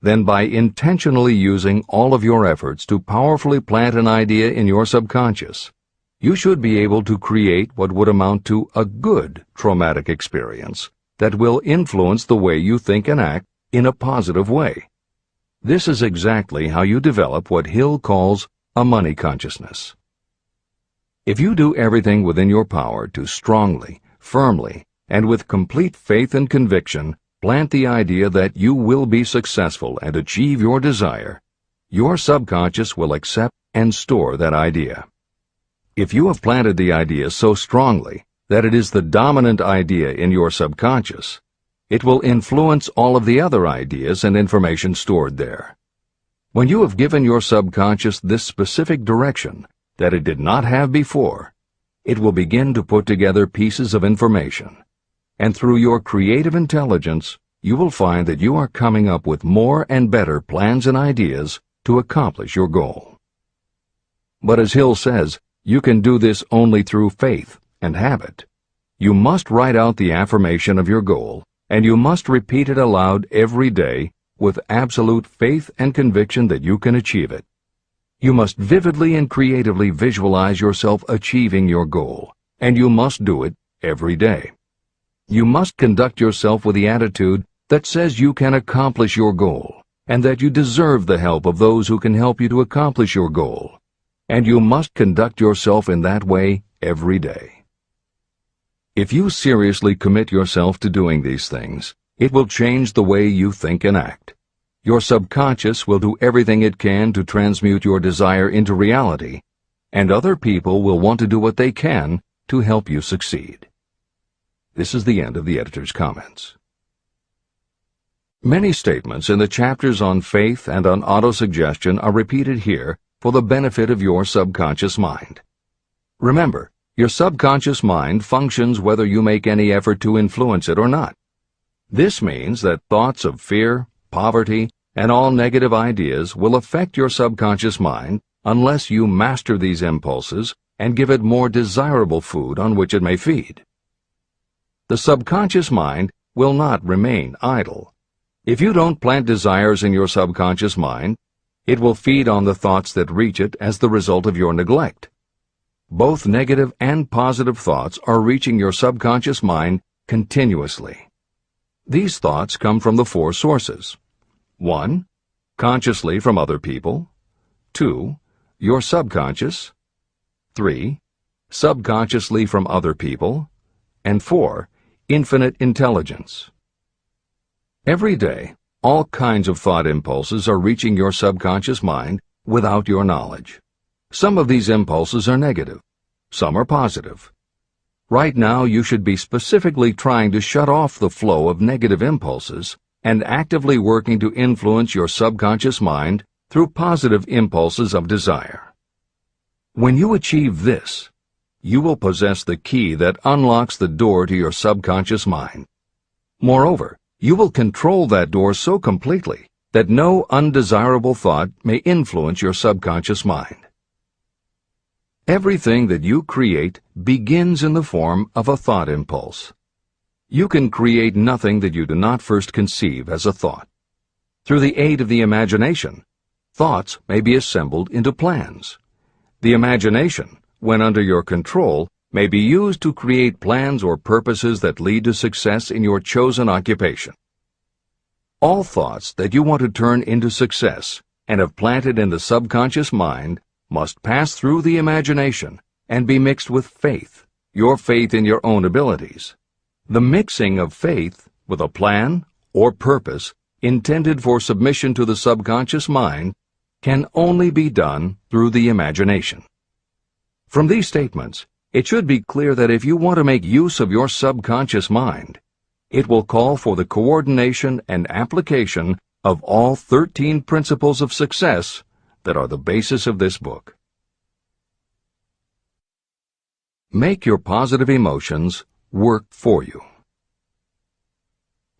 then by intentionally using all of your efforts to powerfully plant an idea in your subconscious, you should be able to create what would amount to a good traumatic experience that will influence the way you think and act in a positive way. This is exactly how you develop what Hill calls a money consciousness. If you do everything within your power to strongly, firmly, and with complete faith and conviction plant the idea that you will be successful and achieve your desire, your subconscious will accept and store that idea. If you have planted the idea so strongly that it is the dominant idea in your subconscious, it will influence all of the other ideas and information stored there. When you have given your subconscious this specific direction that it did not have before, it will begin to put together pieces of information, and through your creative intelligence, you will find that you are coming up with more and better plans and ideas to accomplish your goal. But as Hill says, you can do this only through faith and habit. You must write out the affirmation of your goal, and you must repeat it aloud every day with absolute faith and conviction that you can achieve it. You must vividly and creatively visualize yourself achieving your goal, and you must do it every day. You must conduct yourself with the attitude that says you can accomplish your goal, and that you deserve the help of those who can help you to accomplish your goal. And you must conduct yourself in that way every day. If you seriously commit yourself to doing these things, it will change the way you think and act. Your subconscious will do everything it can to transmute your desire into reality, and other people will want to do what they can to help you succeed. This is the end of the editor's comments. Many statements in the chapters on faith and on autosuggestion are repeated here for the benefit of your subconscious mind. Remember, your subconscious mind functions whether you make any effort to influence it or not. This means that thoughts of fear, poverty, and all negative ideas will affect your subconscious mind unless you master these impulses and give it more desirable food on which it may feed. The subconscious mind will not remain idle. If you don't plant desires in your subconscious mind, it will feed on the thoughts that reach it as the result of your neglect. Both negative and positive thoughts are reaching your subconscious mind continuously. These thoughts come from the four sources. 1. Consciously from other people. 2. Your subconscious. 3. Subconsciously from other people. And 4. Infinite intelligence. Every day, all kinds of thought impulses are reaching your subconscious mind without your knowledge. Some of these impulses are negative. Some are positive. Right now, you should be specifically trying to shut off the flow of negative impulses and actively working to influence your subconscious mind through positive impulses of desire. When you achieve this, you will possess the key that unlocks the door to your subconscious mind. Moreover, you will control that door so completely that no undesirable thought may influence your subconscious mind. Everything that you create begins in the form of a thought impulse. You can create nothing that you do not first conceive as a thought. Through the aid of the imagination, thoughts may be assembled into plans. The imagination, when under your control, may be used to create plans or purposes that lead to success in your chosen occupation. All thoughts that you want to turn into success and have planted in the subconscious mind must pass through the imagination and be mixed with faith, your faith in your own abilities. The mixing of faith with a plan or purpose intended for submission to the subconscious mind can only be done through the imagination. From these statements, it should be clear that if you want to make use of your subconscious mind, it will call for the coordination and application of all 13 principles of success that are the basis of this book. Make your positive emotions work for you.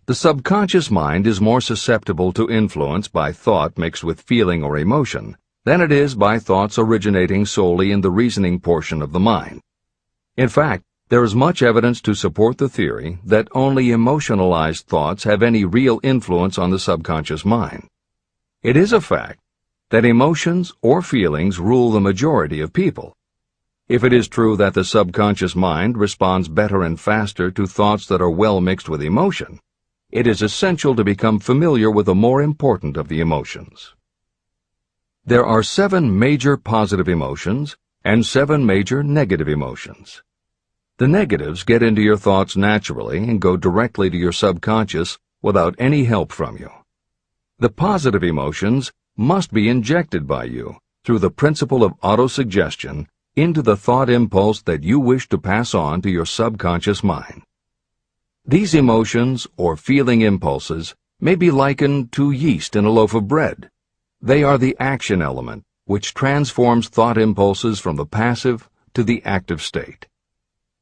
The subconscious mind is more susceptible to influence by thought mixed with feeling or emotion than it is by thoughts originating solely in the reasoning portion of the mind. In fact, there is much evidence to support the theory that only emotionalized thoughts have any real influence on the subconscious mind. It is a fact that emotions or feelings rule the majority of people. If it is true that the subconscious mind responds better and faster to thoughts that are well mixed with emotion, it is essential to become familiar with the more important of the emotions. There are 7 major positive emotions and 7 major negative emotions. The negatives get into your thoughts naturally and go directly to your subconscious without any help from you. The positive emotions must be injected by you through the principle of autosuggestion into the thought impulse that you wish to pass on to your subconscious mind. These emotions or feeling impulses may be likened to yeast in a loaf of bread. They are the action element which transforms thought impulses from the passive to the active state.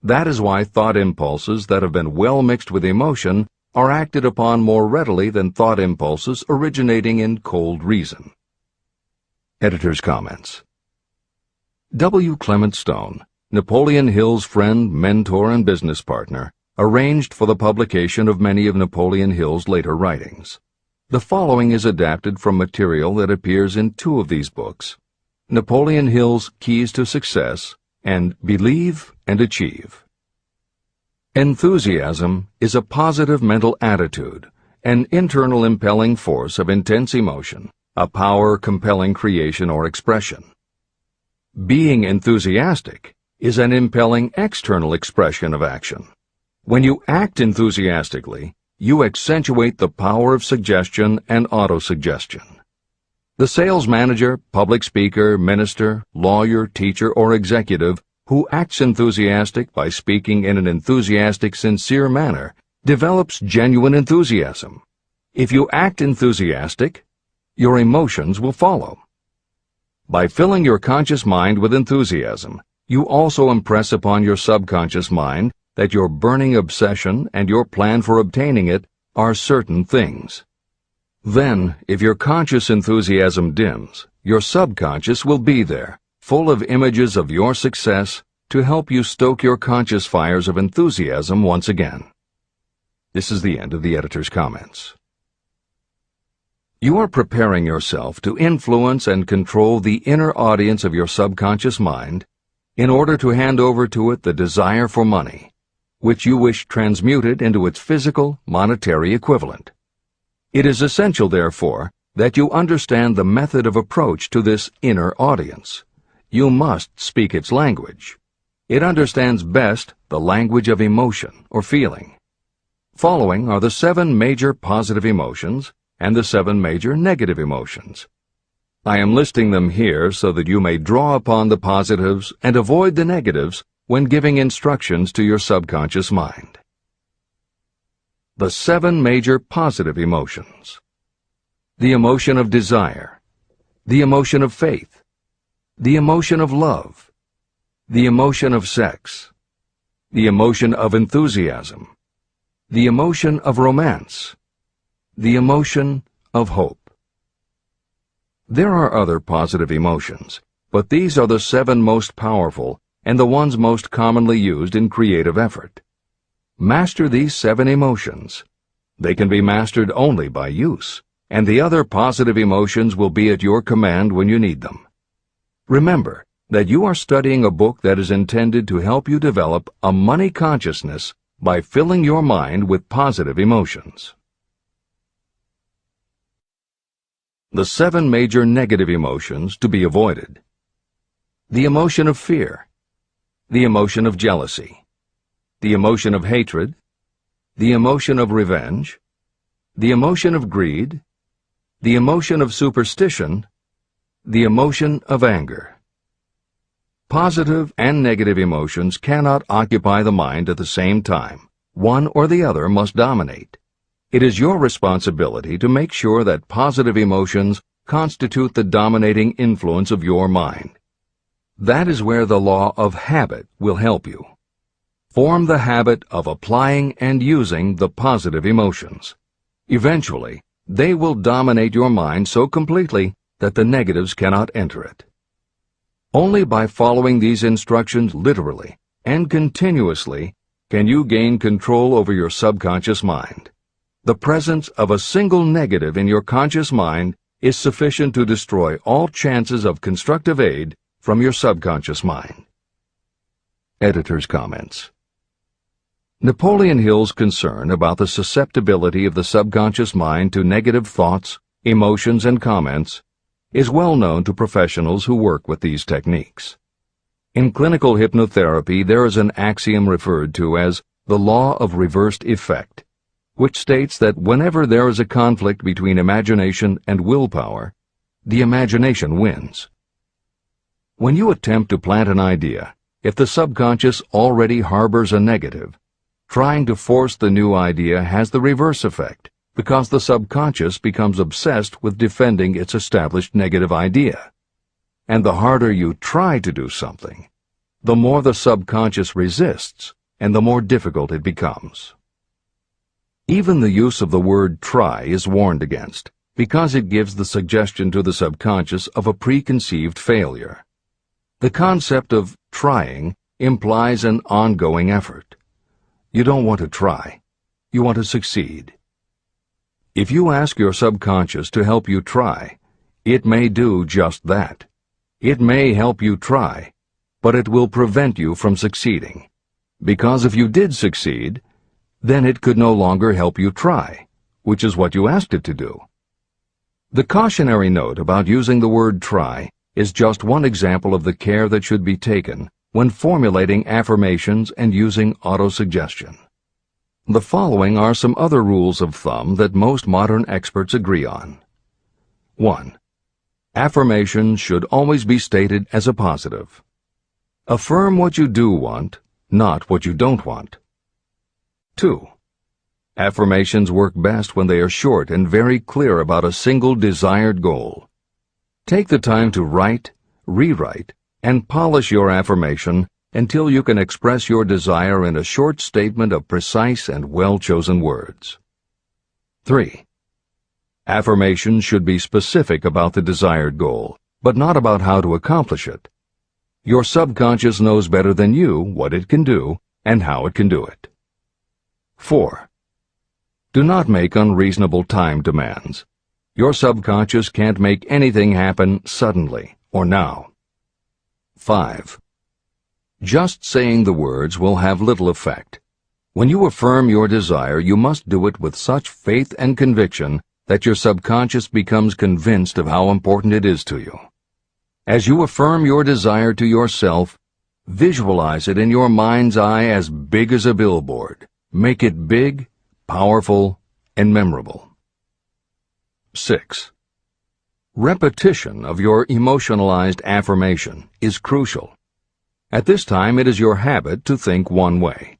That is why thought impulses that have been well mixed with emotion are acted upon more readily than thought impulses originating in cold reason. Editor's comments. W. Clement Stone, Napoleon Hill's friend, mentor, and business partner, arranged for the publication of many of Napoleon Hill's later writings. The following is adapted from material that appears in 2 of these books, Napoleon Hill's Keys to Success and Believe and Achieve. Enthusiasm is a positive mental attitude, an internal impelling force of intense emotion, a power compelling creation or expression. Being enthusiastic is an impelling external expression of action. When you act enthusiastically, you accentuate the power of suggestion and autosuggestion. The sales manager, public speaker, minister, lawyer, teacher, or executive who acts enthusiastic by speaking in an enthusiastic, sincere manner develops genuine enthusiasm. If you act enthusiastic, your emotions will follow. By filling your conscious mind with enthusiasm, you also impress upon your subconscious mind that your burning obsession and your plan for obtaining it are certain things. Then, if your conscious enthusiasm dims, your subconscious will be there, full of images of your success to help you stoke your conscious fires of enthusiasm once again. This is the end of the editor's comments. You are preparing yourself to influence and control the inner audience of your subconscious mind in order to hand over to it the desire for money, which you wish transmuted into its physical, monetary equivalent. It is essential, therefore, that you understand the method of approach to this inner audience. You must speak its language. It understands best the language of emotion or feeling. Following are the 7 major positive emotions and the 7 major negative emotions. I am listing them here so that you may draw upon the positives and avoid the negatives when giving instructions to your subconscious mind. The 7 major positive emotions. The emotion of desire, the emotion of faith, the emotion of love, the emotion of sex, the emotion of enthusiasm, the emotion of romance, the emotion of hope. There are other positive emotions, but these are the 7 most powerful and the ones most commonly used in creative effort. Master these 7 emotions. They can be mastered only by use, and the other positive emotions will be at your command when you need them. Remember that you are studying a book that is intended to help you develop a money consciousness by filling your mind with positive emotions. The 7 major negative emotions to be avoided. The emotion of fear, the emotion of jealousy, the emotion of hatred, the emotion of revenge, the emotion of greed, the emotion of superstition, the emotion of anger. Positive and negative emotions cannot occupy the mind at the same time. One or the other must dominate. It is your responsibility to make sure that positive emotions constitute the dominating influence of your mind. That is where the law of habit will help you. Form the habit of applying and using the positive emotions. Eventually, they will dominate your mind so completely that the negatives cannot enter it. Only by following these instructions literally and continuously can you gain control over your subconscious mind. The presence of a single negative in your conscious mind is sufficient to destroy all chances of constructive aid from your subconscious mind. Editor's comments. Napoleon Hill's concern about the susceptibility of the subconscious mind to negative thoughts, emotions, and comments is well known to professionals who work with these techniques. In clinical hypnotherapy, there is an axiom referred to as the law of reversed effect, which states that whenever there is a conflict between imagination and willpower, the imagination wins. When you attempt to plant an idea, if the subconscious already harbors a negative, trying to force the new idea has the reverse effect, because the subconscious becomes obsessed with defending its established negative idea. And the harder you try to do something, the more the subconscious resists, and the more difficult it becomes. Even the use of the word try is warned against, because it gives the suggestion to the subconscious of a preconceived failure. The concept of trying implies an ongoing effort. You don't want to try. You want to succeed. If you ask your subconscious to help you try, it may do just that. It may help you try, but it will prevent you from succeeding. Because if you did succeed, then it could no longer help you try, which is what you asked it to do. The cautionary note about using the word try is just one example of the care that should be taken when formulating affirmations and using autosuggestion. The following are some other rules of thumb that most modern experts agree on. 1. Affirmations should always be stated as a positive. Affirm what you do want, not what you don't want. 2. Affirmations work best when they are short and very clear about a single desired goal. Take the time to write, rewrite, and polish your affirmation until you can express your desire in a short statement of precise and well-chosen words. 3. Affirmations should be specific about the desired goal, but not about how to accomplish it. Your subconscious knows better than you what it can do and how it can do it. 4. Do not make unreasonable time demands. Your subconscious can't make anything happen suddenly or now. 5. Just saying the words will have little effect. When you affirm your desire, you must do it with such faith and conviction that your subconscious becomes convinced of how important it is to you. As you affirm your desire to yourself, visualize it in your mind's eye as big as a billboard. Make it big, powerful, and memorable. 6. Repetition of your emotionalized affirmation is crucial. At this time, it is your habit to think one way.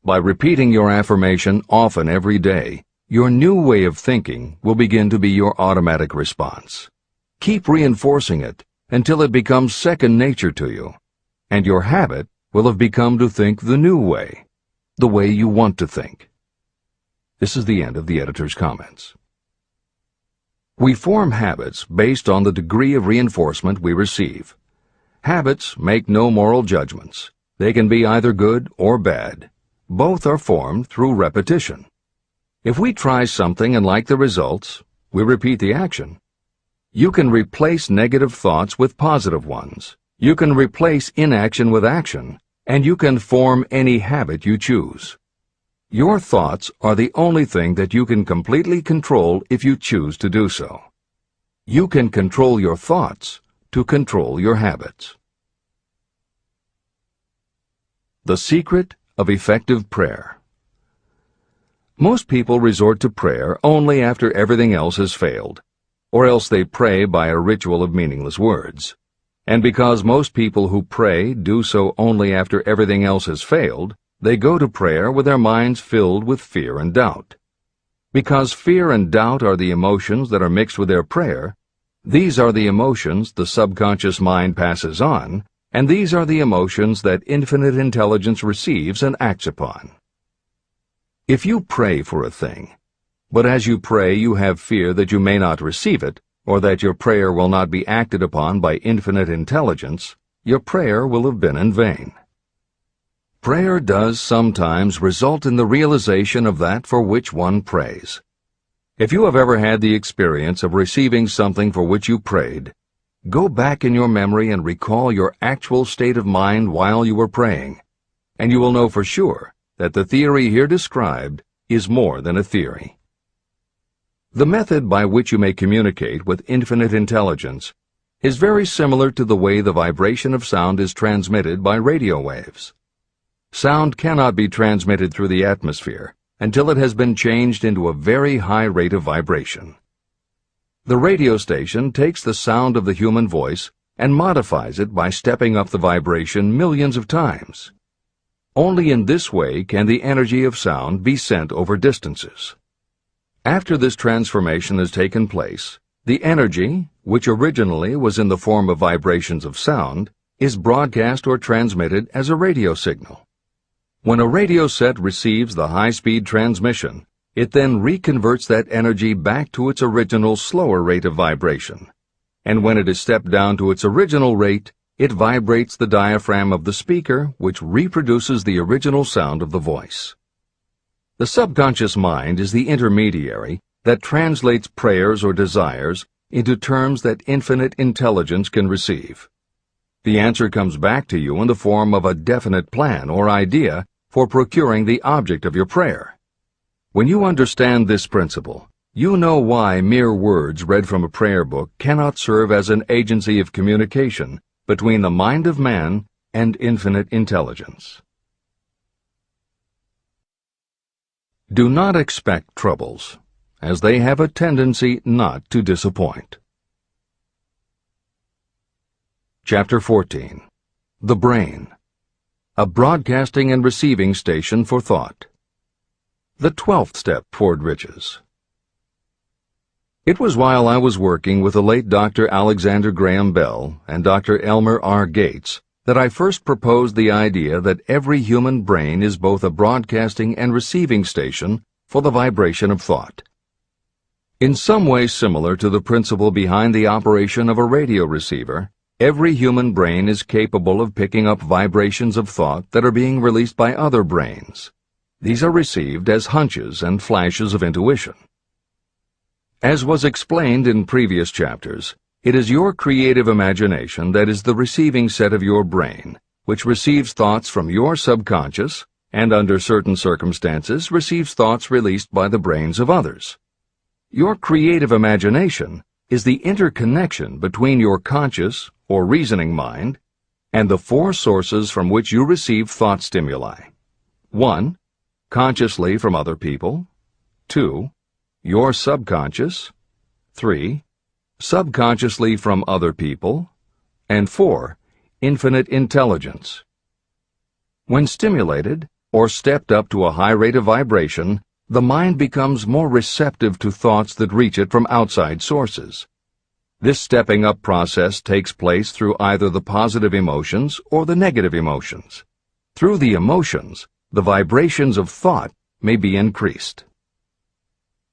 By repeating your affirmation often every day, your new way of thinking will begin to be your automatic response. Keep reinforcing it until it becomes second nature to you, and your habit will have become to think the new way, the way you want to think. This is the end of the editor's comments. We form habits based on the degree of reinforcement we receive. Habits make no moral judgments. They can be either good or bad. Both are formed through repetition. If we try something and like the results, we repeat the action. You can replace negative thoughts with positive ones. You can replace inaction with action, and you can form any habit you choose. Your thoughts are the only thing that you can completely control if you choose to do so. You can control your thoughts to control your habits. The secret of effective prayer. Most people resort to prayer only after everything else has failed, or else they pray by a ritual of meaningless words. And because most people who pray do so only after everything else has failed, they go to prayer with their minds filled with fear and doubt. Because fear and doubt are the emotions that are mixed with their prayer, these are the emotions the subconscious mind passes on, and these are the emotions that infinite intelligence receives and acts upon. If you pray for a thing, but as you pray you have fear that you may not receive it, or that your prayer will not be acted upon by infinite intelligence, your prayer will have been in vain. Prayer does sometimes result in the realization of that for which one prays. If you have ever had the experience of receiving something for which you prayed, go back in your memory and recall your actual state of mind while you were praying, and you will know for sure that the theory here described is more than a theory. The method by which you may communicate with infinite intelligence is very similar to the way the vibration of sound is transmitted by radio waves. Sound cannot be transmitted through the atmosphere until it has been changed into a very high rate of vibration. The radio station takes the sound of the human voice and modifies it by stepping up the vibration millions of times. Only in this way can the energy of sound be sent over distances. After this transformation has taken place, the energy, which originally was in the form of vibrations of sound, is broadcast or transmitted as a radio signal. When a radio set receives the high-speed transmission, it then reconverts that energy back to its original slower rate of vibration. And when it is stepped down to its original rate, it vibrates the diaphragm of the speaker, which reproduces the original sound of the voice. The subconscious mind is the intermediary that translates prayers or desires into terms that infinite intelligence can receive. The answer comes back to you in the form of a definite plan or idea for procuring the object of your prayer. When you understand this principle, you know why mere words read from a prayer book cannot serve as an agency of communication between the mind of man and infinite intelligence. Do not expect troubles, as they have a tendency not to disappoint. Chapter 14. The Brain. A broadcasting and receiving station for thought. The 12th step toward riches. It was while I was working with the late Dr. Alexander Graham Bell and Dr. Elmer R. Gates that I first proposed the idea that every human brain is both a broadcasting and receiving station for the vibration of thought. In some way similar to the principle behind the operation of a radio receiver, every human brain is capable of picking up vibrations of thought that are being released by other brains. These are received as hunches and flashes of intuition. As was explained in previous chapters, it is your creative imagination that is the receiving set of your brain, which receives thoughts from your subconscious and, under certain circumstances, receives thoughts released by the brains of others. Your creative imagination is the interconnection between your conscious or reasoning mind and the four sources from which you receive thought stimuli. 1. Consciously from other people. 2. Your subconscious. 3. Subconsciously from other people. And 4. Infinite intelligence. When stimulated or stepped up to a high rate of vibration, the mind becomes more receptive to thoughts that reach it from outside sources. This stepping up process takes place through either the positive emotions or the negative emotions. Through the emotions, the vibrations of thought may be increased.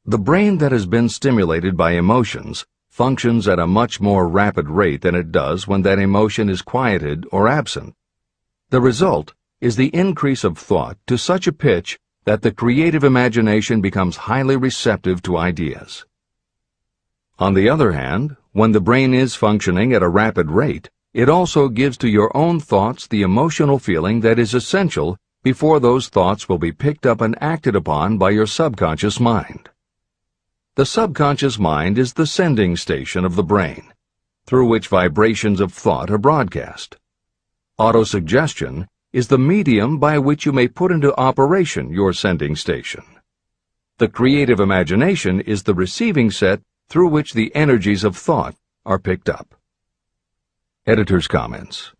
The brain that has been stimulated by emotions functions at a much more rapid rate than it does when that emotion is quieted or absent. The result is the increase of thought to such a pitch that the creative imagination becomes highly receptive to ideas. On the other hand, when the brain is functioning at a rapid rate, it also gives to your own thoughts the emotional feeling that is essential before those thoughts will be picked up and acted upon by your subconscious mind. The subconscious mind is the sending station of the brain, through which vibrations of thought are broadcast. Autosuggestion is the medium by which you may put into operation your sending station. The creative imagination is the receiving set through which the energies of thought are picked up. Editor's comments.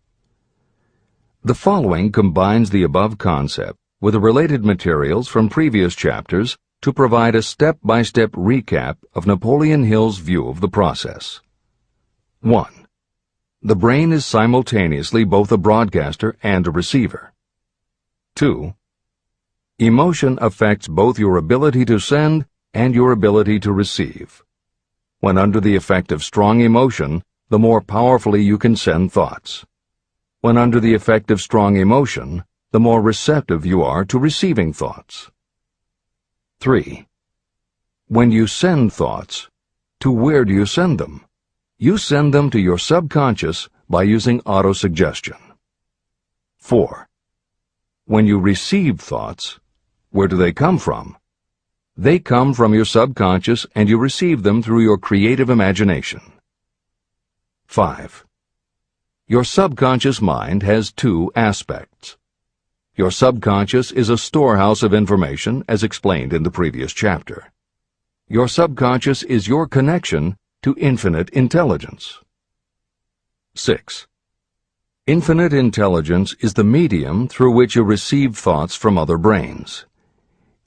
The following combines the above concept with the related materials from previous chapters to provide a step-by-step recap of Napoleon Hill's view of the process. 1. The brain is simultaneously both a broadcaster and a receiver. 2. Emotion affects both your ability to send and your ability to receive. When under the effect of strong emotion, the more powerfully you can send thoughts. When under the effect of strong emotion, the more receptive you are to receiving thoughts. 3. When you send thoughts, to where do you send them? You send them to your subconscious by using autosuggestion. 4. When you receive thoughts, where do they come from? They come from your subconscious and you receive them through your creative imagination. 5. Your subconscious mind has two aspects. Your subconscious is a storehouse of information, as explained in the previous chapter. Your subconscious is your connection to infinite intelligence. 6. Infinite intelligence is the medium through which you receive thoughts from other brains.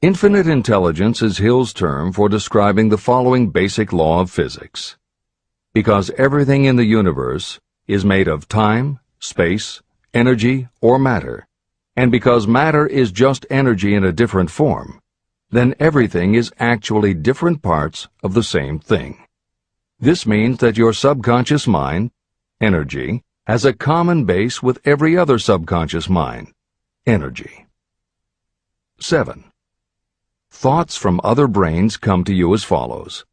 Infinite intelligence is Hill's term for describing the following basic law of physics. Because everything in the universe is made of time, space, energy, or matter, and because matter is just energy in a different form, then everything is actually different parts of the same thing. This means that your subconscious mind, energy, has a common base with every other subconscious mind, energy. 7. Thoughts from other brains come to you as follows.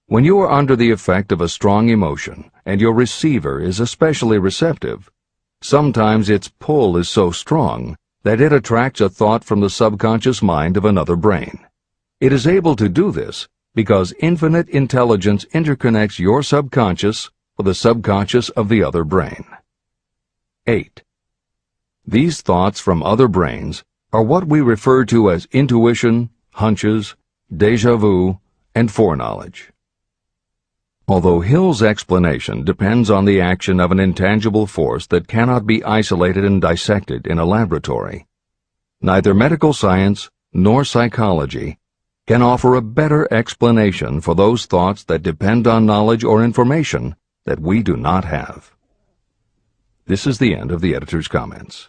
When you are under the effect of a strong emotion and your receiver is especially receptive, sometimes its pull is so strong that it attracts a thought from the subconscious mind of another brain. It is able to do this because infinite intelligence interconnects your subconscious with the subconscious of the other brain. 8. These thoughts from other brains are what we refer to as intuition, hunches, déjà vu, and foreknowledge. Although Hill's explanation depends on the action of an intangible force that cannot be isolated and dissected in a laboratory, neither medical science nor psychology can offer a better explanation for those thoughts that depend on knowledge or information that we do not have. This is the end of the editor's comments.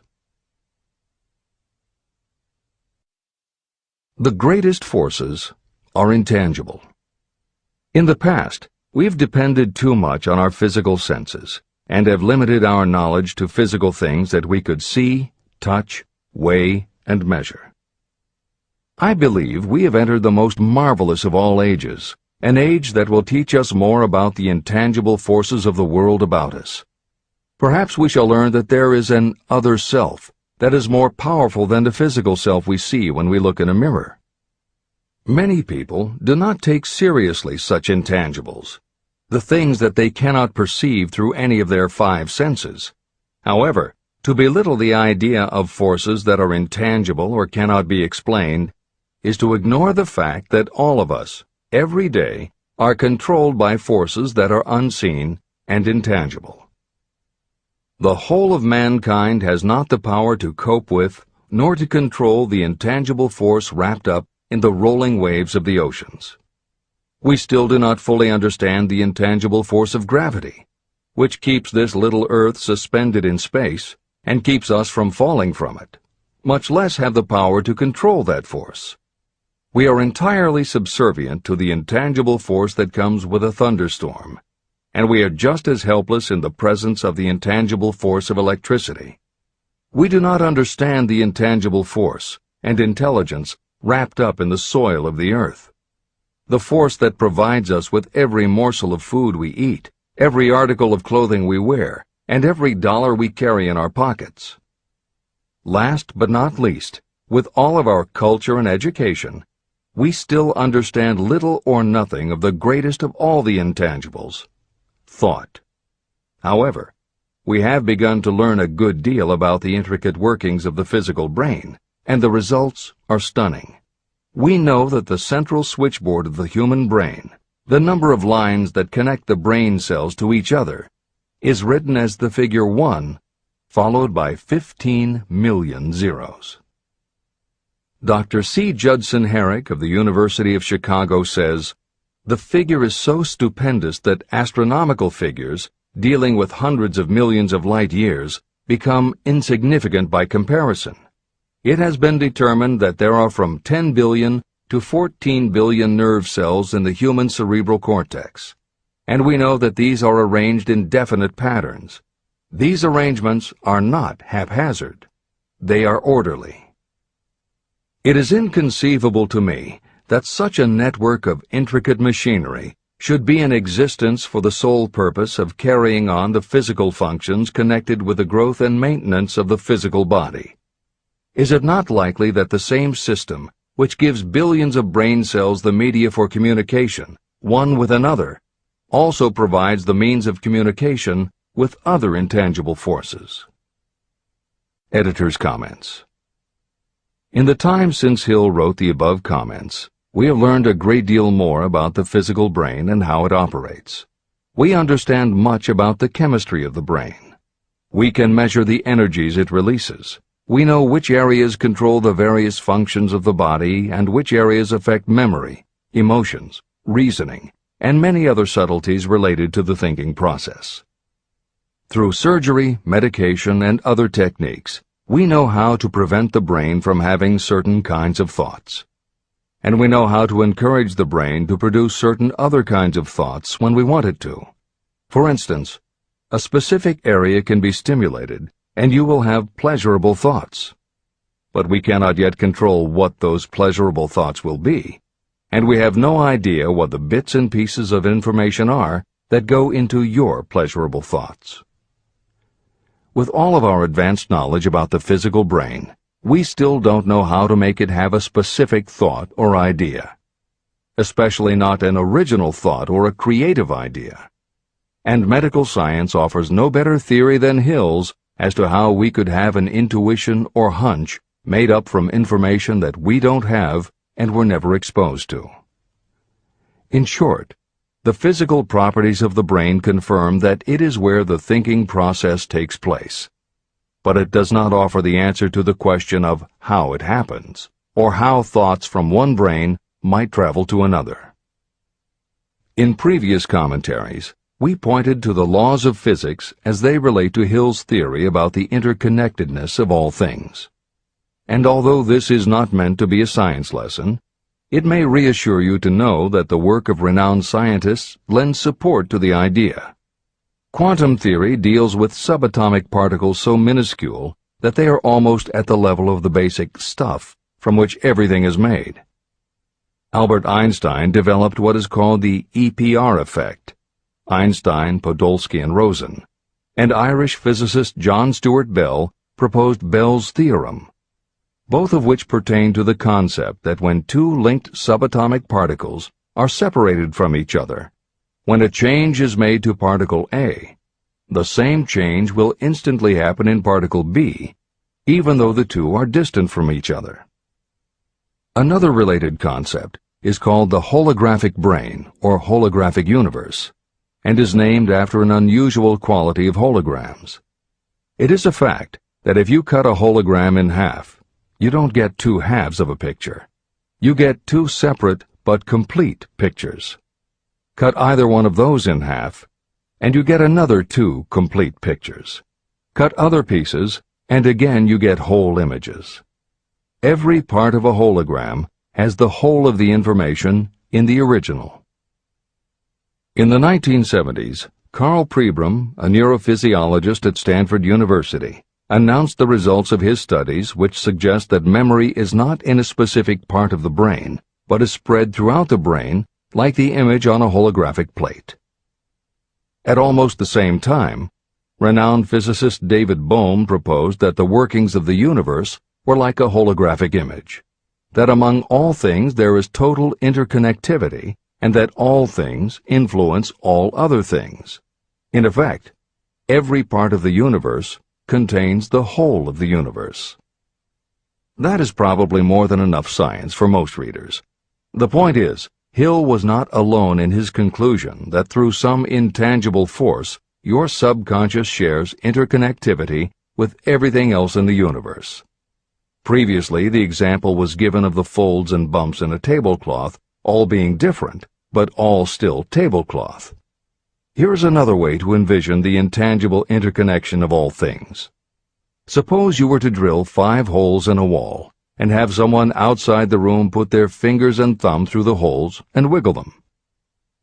The greatest forces are intangible. In the past, we've depended too much on our physical senses and have limited our knowledge to physical things that we could see, touch, weigh, and measure. I believe we have entered the most marvelous of all ages, an age that will teach us more about the intangible forces of the world about us. Perhaps we shall learn that there is an other self that is more powerful than the physical self we see when we look in a mirror. Many people do not take seriously such intangibles, the things that they cannot perceive through any of their five senses. However, to belittle the idea of forces that are intangible or cannot be explained is to ignore the fact that all of us, every day, are controlled by forces that are unseen and intangible. The whole of mankind has not the power to cope with nor to control the intangible force wrapped up in the rolling waves of the oceans. We still do not fully understand the intangible force of gravity, which keeps this little Earth suspended in space and keeps us from falling from it, much less have the power to control that force. We are entirely subservient to the intangible force that comes with a thunderstorm, and we are just as helpless in the presence of the intangible force of electricity. We do not understand the intangible force and intelligence wrapped up in the soil of the earth, the force that provides us with every morsel of food we eat, every article of clothing we wear, and every dollar we carry in our pockets. Last but not least, with all of our culture and education, we still understand little or nothing of the greatest of all the intangibles, thought. However, we have begun to learn a good deal about the intricate workings of the physical brain, and the results are stunning. We know that the central switchboard of the human brain, the number of lines that connect the brain cells to each other, is written as the figure 1, followed by 15 million zeros. Dr. C. Judson Herrick of the University of Chicago says, "The figure is so stupendous that astronomical figures, dealing with hundreds of millions of light years, become insignificant by comparison. It has been determined that there are from 10 billion to 14 billion nerve cells in the human cerebral cortex, and we know that these are arranged in definite patterns. These arrangements are not haphazard. They are orderly. It is inconceivable to me that such a network of intricate machinery should be in existence for the sole purpose of carrying on the physical functions connected with the growth and maintenance of the physical body. Is it not likely that the same system, which gives billions of brain cells the media for communication, one with another, also provides the means of communication with other intangible forces?" Editor's comments. In the time since Hill wrote the above comments, we have learned a great deal more about the physical brain and how it operates. We understand much about the chemistry of the brain. We can measure the energies it releases. We know which areas control the various functions of the body and which areas affect memory, emotions, reasoning, and many other subtleties related to the thinking process. Through surgery, medication, and other techniques, we know how to prevent the brain from having certain kinds of thoughts. And we know how to encourage the brain to produce certain other kinds of thoughts when we want it to. For instance, a specific area can be stimulated and you will have pleasurable thoughts. But we cannot yet control what those pleasurable thoughts will be, and we have no idea what the bits and pieces of information are that go into your pleasurable thoughts. With all of our advanced knowledge about the physical brain, we still don't know how to make it have a specific thought or idea, especially not an original thought or a creative idea. And medical science offers no better theory than Hill's as to how we could have an intuition or hunch made up from information that we don't have and were never exposed to. In short, the physical properties of the brain confirm that it is where the thinking process takes place. But it does not offer the answer to the question of how it happens, or how thoughts from one brain might travel to another. In previous commentaries, we pointed to the laws of physics as they relate to Hill's theory about the interconnectedness of all things. And although this is not meant to be a science lesson, It may reassure you to know that the work of renowned scientists lends support to the idea. Quantum theory deals with subatomic particles so minuscule that they are almost at the level of the basic stuff from which everything is made. Albert Einstein developed what is called the EPR effect, Einstein, Podolsky, and Rosen, and Irish physicist John Stuart Bell proposed Bell's theorem, both of which pertain to the concept that when two linked subatomic particles are separated from each other, when a change is made to particle A, the same change will instantly happen in particle B, even though the two are distant from each other. Another related concept is called the holographic brain or holographic universe, and is named after an unusual quality of holograms. It is a fact that if you cut a hologram in half, you don't get two halves of a picture. You get two separate but complete pictures. Cut either one of those in half, and you get another two complete pictures. Cut other pieces, and again you get whole images. Every part of a hologram has the whole of the information in the original. In the 1970s, Carl Pribram, a neurophysiologist at Stanford University, announced the results of his studies which suggest that memory is not in a specific part of the brain, but is spread throughout the brain like the image on a holographic plate. At almost the same time, renowned physicist David Bohm proposed that the workings of the universe were like a holographic image, that among all things there is total interconnectivity, and that all things influence all other things. In effect, every part of the universe contains the whole of the universe. That is probably more than enough science for most readers. The point is, Hill was not alone in his conclusion that through some intangible force, your subconscious shares interconnectivity with everything else in the universe. Previously, the example was given of the folds and bumps in a tablecloth, all being different, but all still tablecloth. Here's another way to envision the intangible interconnection of all things. Suppose you were to drill 5 holes in a wall, and have someone outside the room put their fingers and thumb through the holes and wiggle them.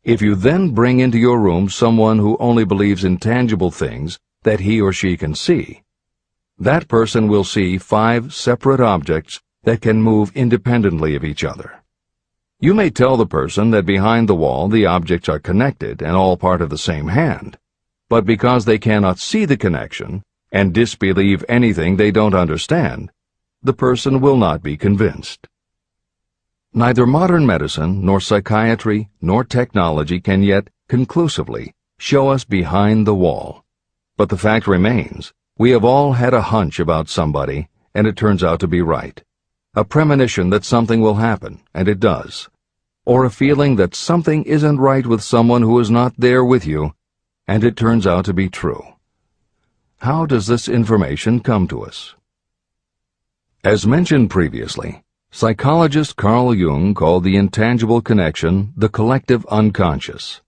If you then bring into your room someone who only believes in tangible things that he or she can see, that person will see 5 separate objects that can move independently of each other. You may tell the person that behind the wall the objects are connected and all part of the same hand, but because they cannot see the connection and disbelieve anything they don't understand, the person will not be convinced. Neither modern medicine, nor psychiatry, nor technology can yet conclusively show us behind the wall. But the fact remains, we have all had a hunch about somebody, and it turns out to be right. A premonition that something will happen, and it does. Or a feeling that something isn't right with someone who is not there with you, and it turns out to be true. How does this information come to us? As mentioned previously, psychologist Carl Jung called the intangible connection the collective unconscious,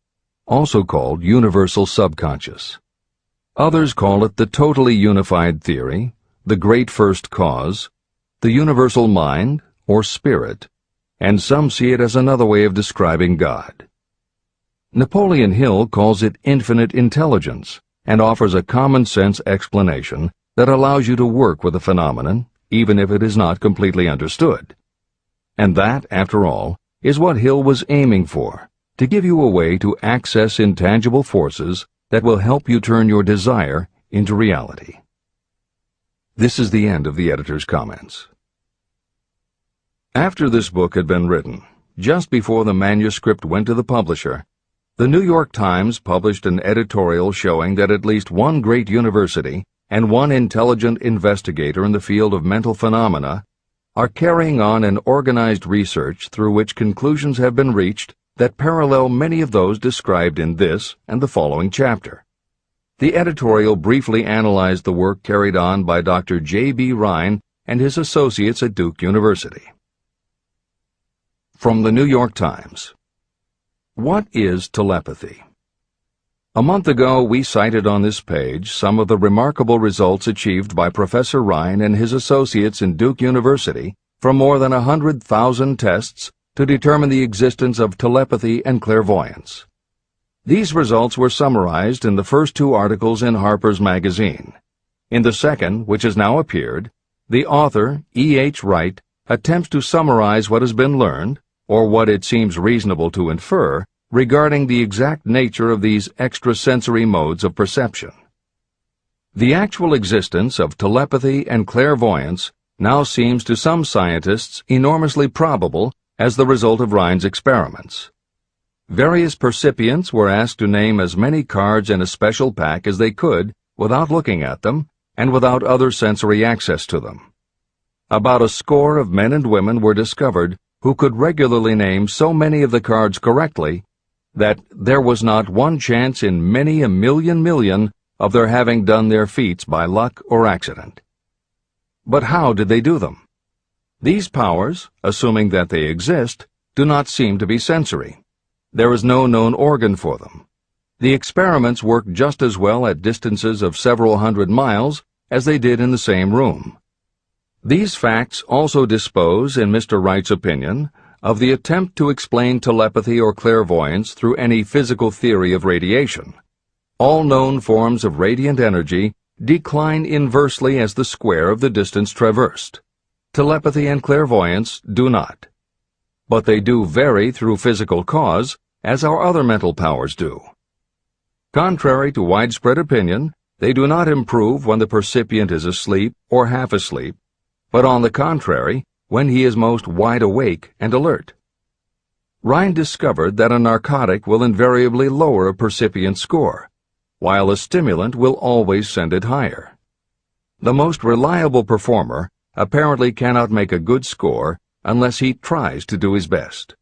also called universal subconscious. Others call it the totally unified theory, the great first cause, the universal mind, or spirit, and some see it as another way of describing God. Napoleon Hill calls it infinite intelligence and offers a common-sense explanation that allows you to work with a phenomenon, even if it is not completely understood. And that, after all, is what Hill was aiming for, to give you a way to access intangible forces that will help you turn your desire into reality. This is the end of the editor's comments. After this book had been written, just before the manuscript went to the publisher, the New York Times published an editorial showing that at least one great university and one intelligent investigator in the field of mental phenomena are carrying on an organized research through which conclusions have been reached that parallel many of those described in this and the following chapter. The editorial briefly analyzed the work carried on by Dr. J.B. Rhine and his associates at Duke University. From the New York Times. What is telepathy? A month ago, we cited on this page some of the remarkable results achieved by Professor Rhine and his associates in Duke University from more than 100,000 tests to determine the existence of telepathy and clairvoyance. These results were summarized in the first two articles in Harper's Magazine. In the second, which has now appeared, the author, E.H. Wright, attempts to summarize what has been learned, or what it seems reasonable to infer, regarding the exact nature of these extrasensory modes of perception. The actual existence of telepathy and clairvoyance now seems to some scientists enormously probable as the result of Rhine's experiments. Various percipients were asked to name as many cards in a special pack as they could without looking at them and without other sensory access to them. About a score of men and women were discovered who could regularly name so many of the cards correctly that there was not one chance in many a million of their having done their feats by luck or accident. But how did they do them? These powers, assuming that they exist, do not seem to be sensory. There is no known organ for them. The experiments work just as well at distances of several hundred miles as they did in the same room. These facts also dispose, in Mr. Wright's opinion, of the attempt to explain telepathy or clairvoyance through any physical theory of radiation. All known forms of radiant energy decline inversely as the square of the distance traversed. Telepathy and clairvoyance do not. But they do vary through physical cause, as our other mental powers do. Contrary to widespread opinion, they do not improve when the percipient is asleep or half asleep, but on the contrary, when he is most wide awake and alert. Rhine discovered that a narcotic will invariably lower a percipient score, while a stimulant will always send it higher. The most reliable performer apparently cannot make a good score unless he tries to do his best.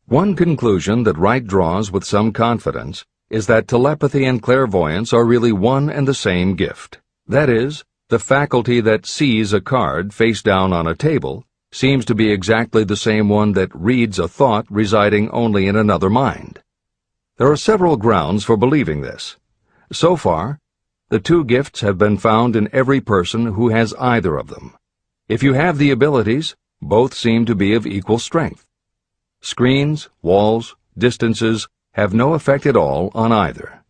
One conclusion that Wright draws with some confidence is that telepathy and clairvoyance are really one and the same gift. That is, the faculty that sees a card face down on a table seems to be exactly the same one that reads a thought residing only in another mind. There are several grounds for believing this. So far, the two gifts have been found in every person who has either of them. If you have the abilities, both seem to be of equal strength. Screens, walls, distances have no effect at all on either.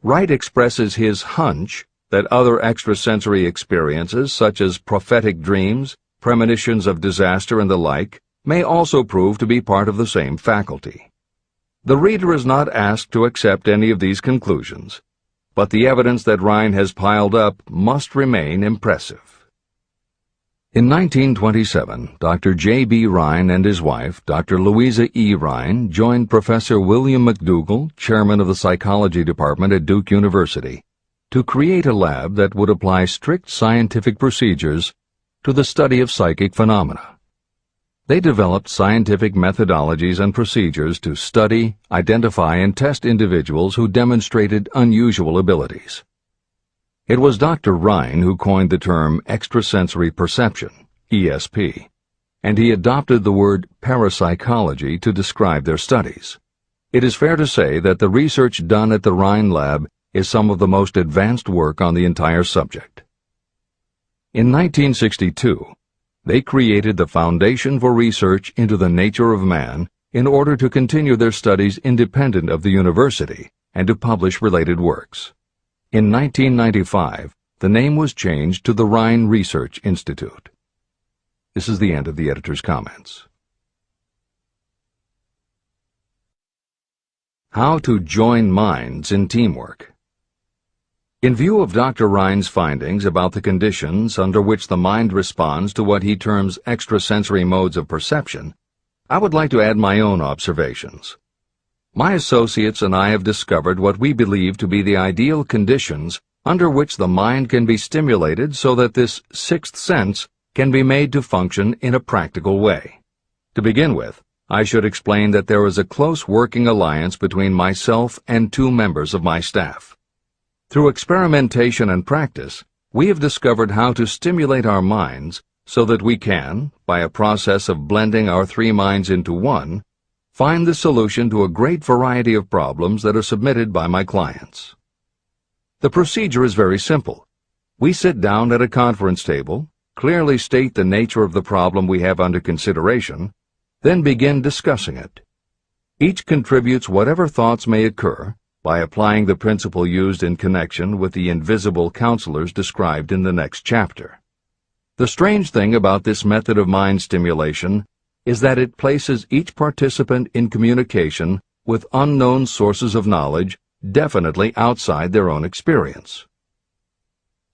Wright expresses his hunch that other extrasensory experiences, such as prophetic dreams, premonitions of disaster, and the like, may also prove to be part of the same faculty. The reader is not asked to accept any of these conclusions, but the evidence that Rhine has piled up must remain impressive. In 1927, Dr. J.B. Rhine and his wife, Dr. Louisa E. Rhine, joined Professor William McDougall, chairman of the psychology department at Duke University, to create a lab that would apply strict scientific procedures to the study of psychic phenomena. They developed scientific methodologies and procedures to study, identify, and test individuals who demonstrated unusual abilities. It was Dr. Rhine who coined the term extrasensory perception, ESP, and he adopted the word parapsychology to describe their studies. It is fair to say that the research done at the Rhine Lab is some of the most advanced work on the entire subject. In 1962, they created the Foundation for Research into the Nature of Man in order to continue their studies independent of the university and to publish related works. In 1995, the name was changed to the Rhine Research Institute. This is the end of the editor's comments. How to join minds in teamwork. In view of Dr. Rhine's findings about the conditions under which the mind responds to what he terms extrasensory modes of perception, I would like to add my own observations. My associates and I have discovered what we believe to be the ideal conditions under which the mind can be stimulated so that this sixth sense can be made to function in a practical way. To begin with, I should explain that there is a close working alliance between myself and two members of my staff. Through experimentation and practice, we have discovered how to stimulate our minds so that we can, by a process of blending our three minds into one, find the solution to a great variety of problems that are submitted by my clients. The procedure is very simple. We sit down at a conference table, clearly state the nature of the problem we have under consideration, Then begin discussing it. Each contributes whatever thoughts may occur by applying the principle used in connection with the invisible counselors described in the next chapter. The strange thing about this method of mind stimulation is that it places each participant in communication with unknown sources of knowledge definitely outside their own experience.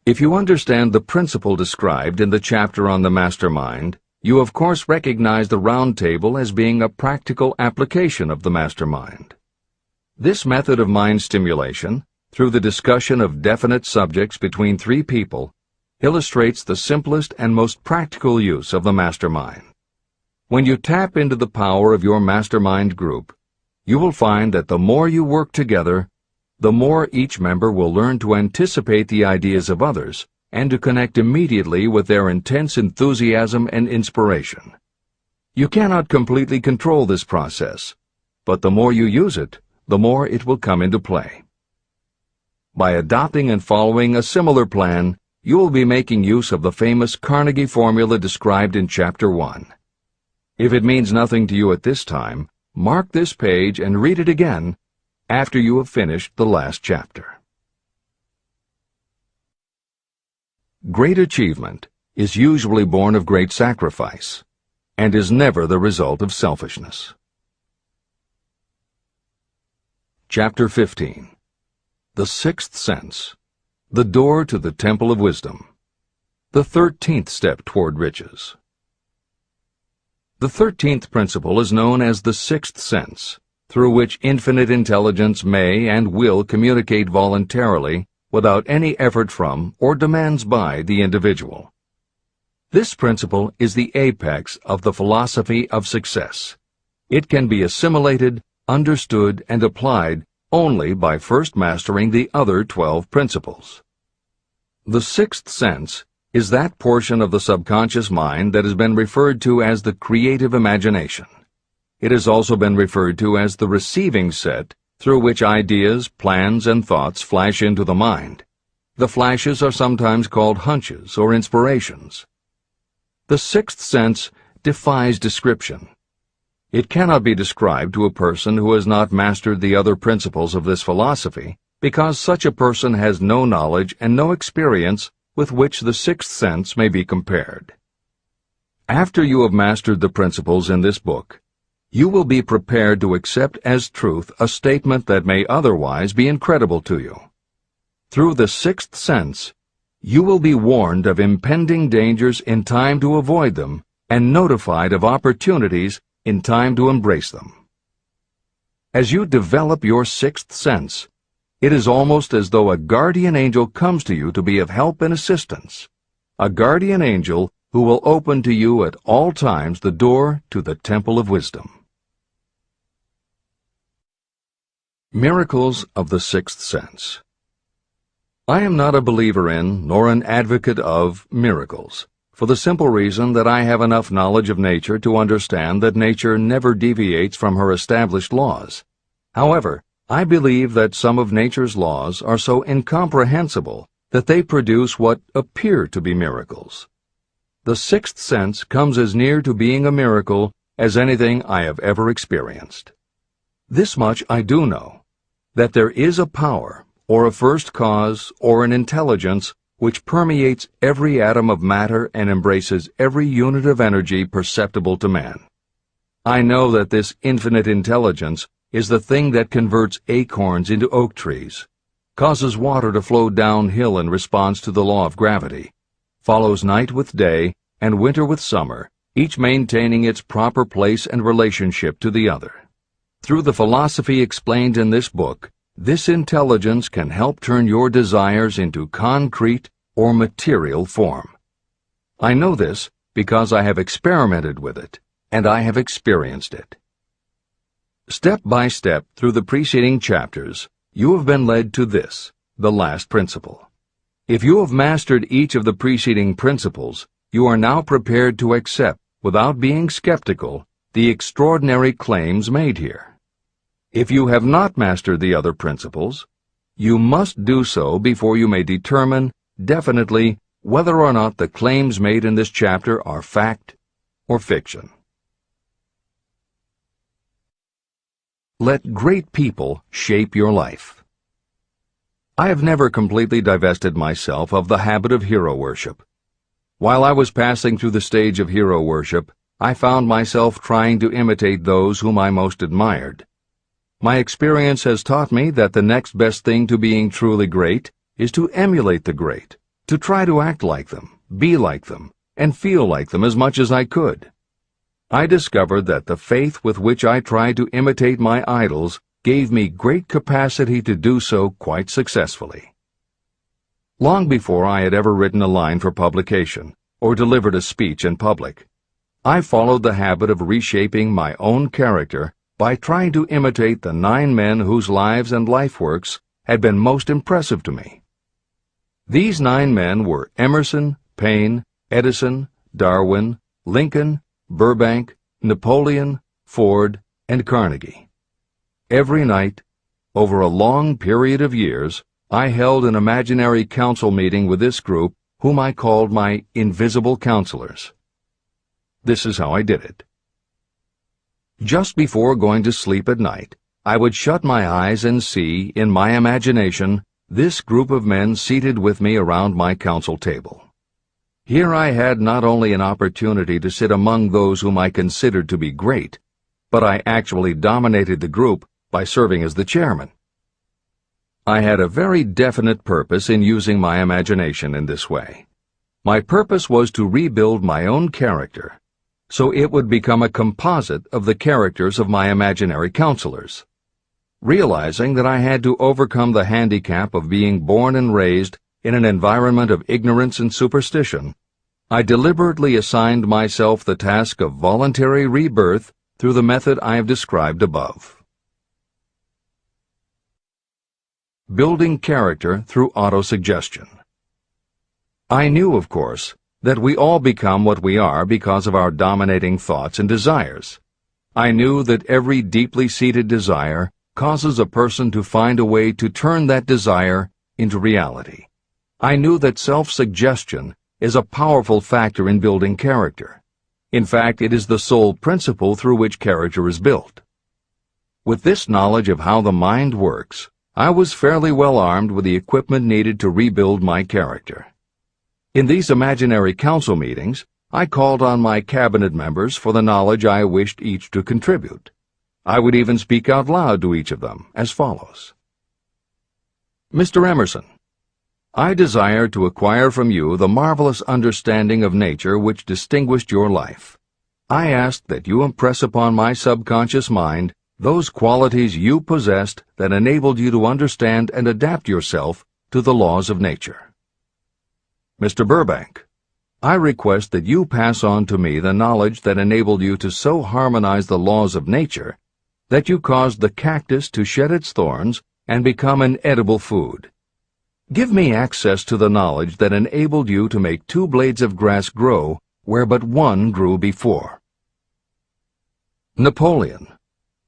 If you understand the principle described in the chapter on the mastermind, you of course recognize the round table as being a practical application of the mastermind. This method of mind stimulation, through the discussion of definite subjects between three people, illustrates the simplest and most practical use of the mastermind. When you tap into the power of your mastermind group, you will find that the more you work together, the more each member will learn to anticipate the ideas of others and to connect immediately with their intense enthusiasm and inspiration. You cannot completely control this process, but the more you use it, the more it will come into play. By adopting and following a similar plan, you will be making use of the famous Carnegie formula described in Chapter 1. If it means nothing to you at this time, mark this page and read it again after you have finished the last chapter. Great achievement is usually born of great sacrifice and is never the result of selfishness. Chapter 15. The Sixth Sense, the door to the Temple of Wisdom, the 13th step toward riches. The 13th principle is known as the sixth sense, through which infinite intelligence may and will communicate voluntarily without any effort from or demands by the individual. This principle is the apex of the philosophy of success. It can be assimilated, understood, and applied only by first mastering the other 12 principles. The sixth sense is that portion of the subconscious mind that has been referred to as the creative imagination. It has also been referred to as the receiving set through which ideas, plans, and thoughts flash into the mind. The flashes are sometimes called hunches or inspirations. The sixth sense defies description. It cannot be described to a person who has not mastered the other principles of this philosophy, because such a person has no knowledge and no experience with which the sixth sense may be compared. After you have mastered the principles in this book, you will be prepared to accept as truth a statement that may otherwise be incredible to you. Through the sixth sense, you will be warned of impending dangers in time to avoid them and notified of opportunities in time to embrace them. As you develop your sixth sense, it is almost as though a guardian angel comes to you to be of help and assistance, a guardian angel who will open to you at all times the door to the Temple of Wisdom. Miracles of the Sixth Sense. I am not a believer in, nor an advocate of, miracles, for the simple reason that I have enough knowledge of nature to understand that nature never deviates from her established laws. However, I believe that some of nature's laws are so incomprehensible that they produce what appear to be miracles. The sixth sense comes as near to being a miracle as anything I have ever experienced. This much I do know, that there is a power, or a first cause, or an intelligence which permeates every atom of matter and embraces every unit of energy perceptible to man. I know that this infinite intelligence is the thing that converts acorns into oak trees, causes water to flow downhill in response to the law of gravity, follows night with day and winter with summer, each maintaining its proper place and relationship to the other. Through the philosophy explained in this book, this intelligence can help turn your desires into concrete or material form. I know this because I have experimented with it, and I have experienced it. Step by step through the preceding chapters, you have been led to this, the last principle. If you have mastered each of the preceding principles, you are now prepared to accept, without being skeptical, the extraordinary claims made here. If you have not mastered the other principles, you must do so before you may determine definitely whether or not the claims made in this chapter are fact or fiction. Let great people shape your life. I have never completely divested myself of the habit of hero worship. While I was passing through the stage of hero worship, I found myself trying to imitate those whom I most admired. My experience has taught me that the next best thing to being truly great is to emulate the great, to try to act like them, be like them, and feel like them as much as I could. I discovered that the faith with which I tried to imitate my idols gave me great capacity to do so quite successfully. Long before I had ever written a line for publication or delivered a speech in public, I followed the habit of reshaping my own character by trying to imitate the 9 men whose lives and life works had been most impressive to me. These 9 men were Emerson, Paine, Edison, Darwin, Lincoln, Burbank, Napoleon, Ford, and Carnegie. Every night, over a long period of years, I held an imaginary council meeting with this group, whom I called my invisible counselors. This is how I did it. Just before going to sleep at night, I would shut my eyes and see, in my imagination, this group of men seated with me around my council table. Here I had not only an opportunity to sit among those whom I considered to be great, but I actually dominated the group by serving as the chairman. I had a very definite purpose in using my imagination in this way. My purpose was to rebuild my own character, so it would become a composite of the characters of my imaginary counselors. Realizing that I had to overcome the handicap of being born and raised in an environment of ignorance and superstition, I deliberately assigned myself the task of voluntary rebirth through the method I have described above. Building character through autosuggestion. I knew, of course, that we all become what we are because of our dominating thoughts and desires. I knew that every deeply seated desire causes a person to find a way to turn that desire into reality. I knew that self-suggestion is a powerful factor in building character. In fact, it is the sole principle through which character is built. With this knowledge of how the mind works, I was fairly well armed with the equipment needed to rebuild my character. In these imaginary council meetings, I called on my cabinet members for the knowledge I wished each to contribute. I would even speak out loud to each of them as follows. Mr. Emerson, I desire to acquire from you the marvelous understanding of nature which distinguished your life. I ask that you impress upon my subconscious mind those qualities you possessed that enabled you to understand and adapt yourself to the laws of nature. Mr. Burbank, I request that you pass on to me the knowledge that enabled you to so harmonize the laws of nature that you caused the cactus to shed its thorns and become an edible food. Give me access to the knowledge that enabled you to make 2 blades of grass grow where but 1 grew before. Napoleon,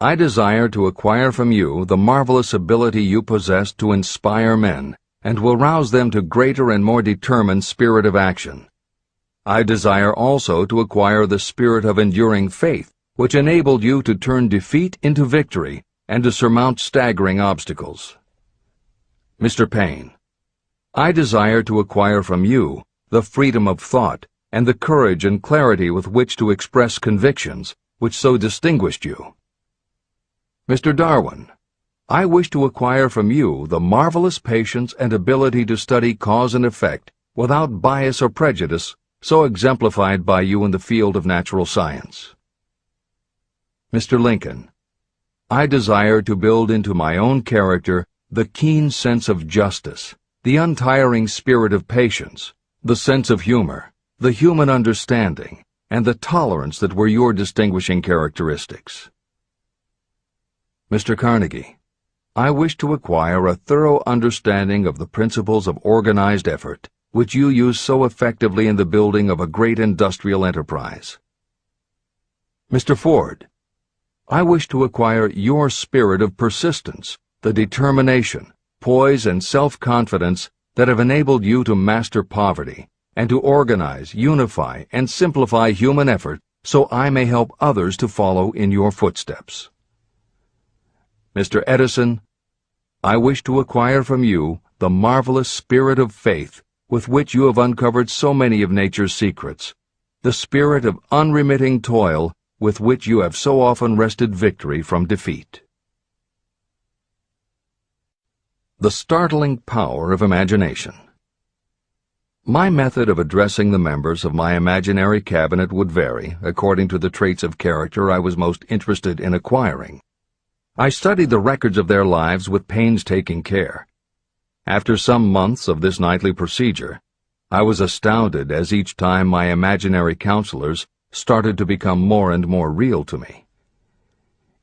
I desire to acquire from you the marvelous ability you possess to inspire men and will rouse them to greater and more determined spirit of action. I desire also to acquire the spirit of enduring faith which enabled you to turn defeat into victory and to surmount staggering obstacles. Mr. Paine, I desire to acquire from you the freedom of thought and the courage and clarity with which to express convictions which so distinguished you. Mr. Darwin, I wish to acquire from you the marvelous patience and ability to study cause and effect without bias or prejudice so exemplified by you in the field of natural science. Mr. Lincoln, I desire to build into my own character the keen sense of justice, the untiring spirit of patience, the sense of humor, the human understanding, and the tolerance that were your distinguishing characteristics. Mr. Carnegie, I wish to acquire a thorough understanding of the principles of organized effort, which you use so effectively in the building of a great industrial enterprise. Mr. Ford, I wish to acquire your spirit of persistence, the determination, poise, and self-confidence that have enabled you to master poverty and to organize, unify, and simplify human effort so I may help others to follow in your footsteps. Mr. Edison, I wish to acquire from you the marvelous spirit of faith with which you have uncovered so many of nature's secrets, the spirit of unremitting toil with which you have so often wrested victory from defeat. The startling power of imagination. My method of addressing the members of my imaginary cabinet would vary according to the traits of character I was most interested in acquiring. I studied the records of their lives with painstaking care. After some months of this nightly procedure, I was astounded as each time my imaginary counselors started to become more and more real to me.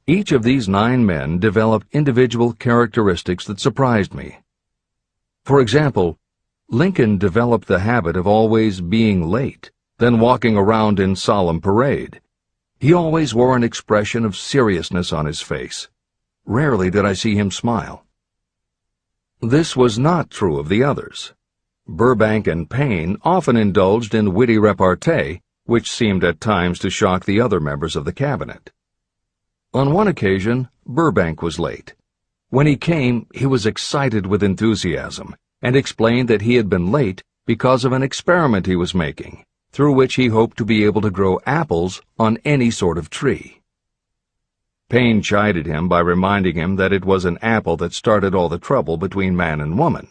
Each of these 9 men developed individual characteristics that surprised me. For example, Lincoln developed the habit of always being late, then walking around in solemn parade. He always wore an expression of seriousness on his face. Rarely did I see him smile. This was not true of the others. Burbank and Payne often indulged in witty repartee, which seemed at times to shock the other members of the cabinet. On one occasion, Burbank was late. When he came, he was excited with enthusiasm and explained that he had been late because of an experiment he was making, through which he hoped to be able to grow apples on any sort of tree. Payne chided him by reminding him that it was an apple that started all the trouble between man and woman.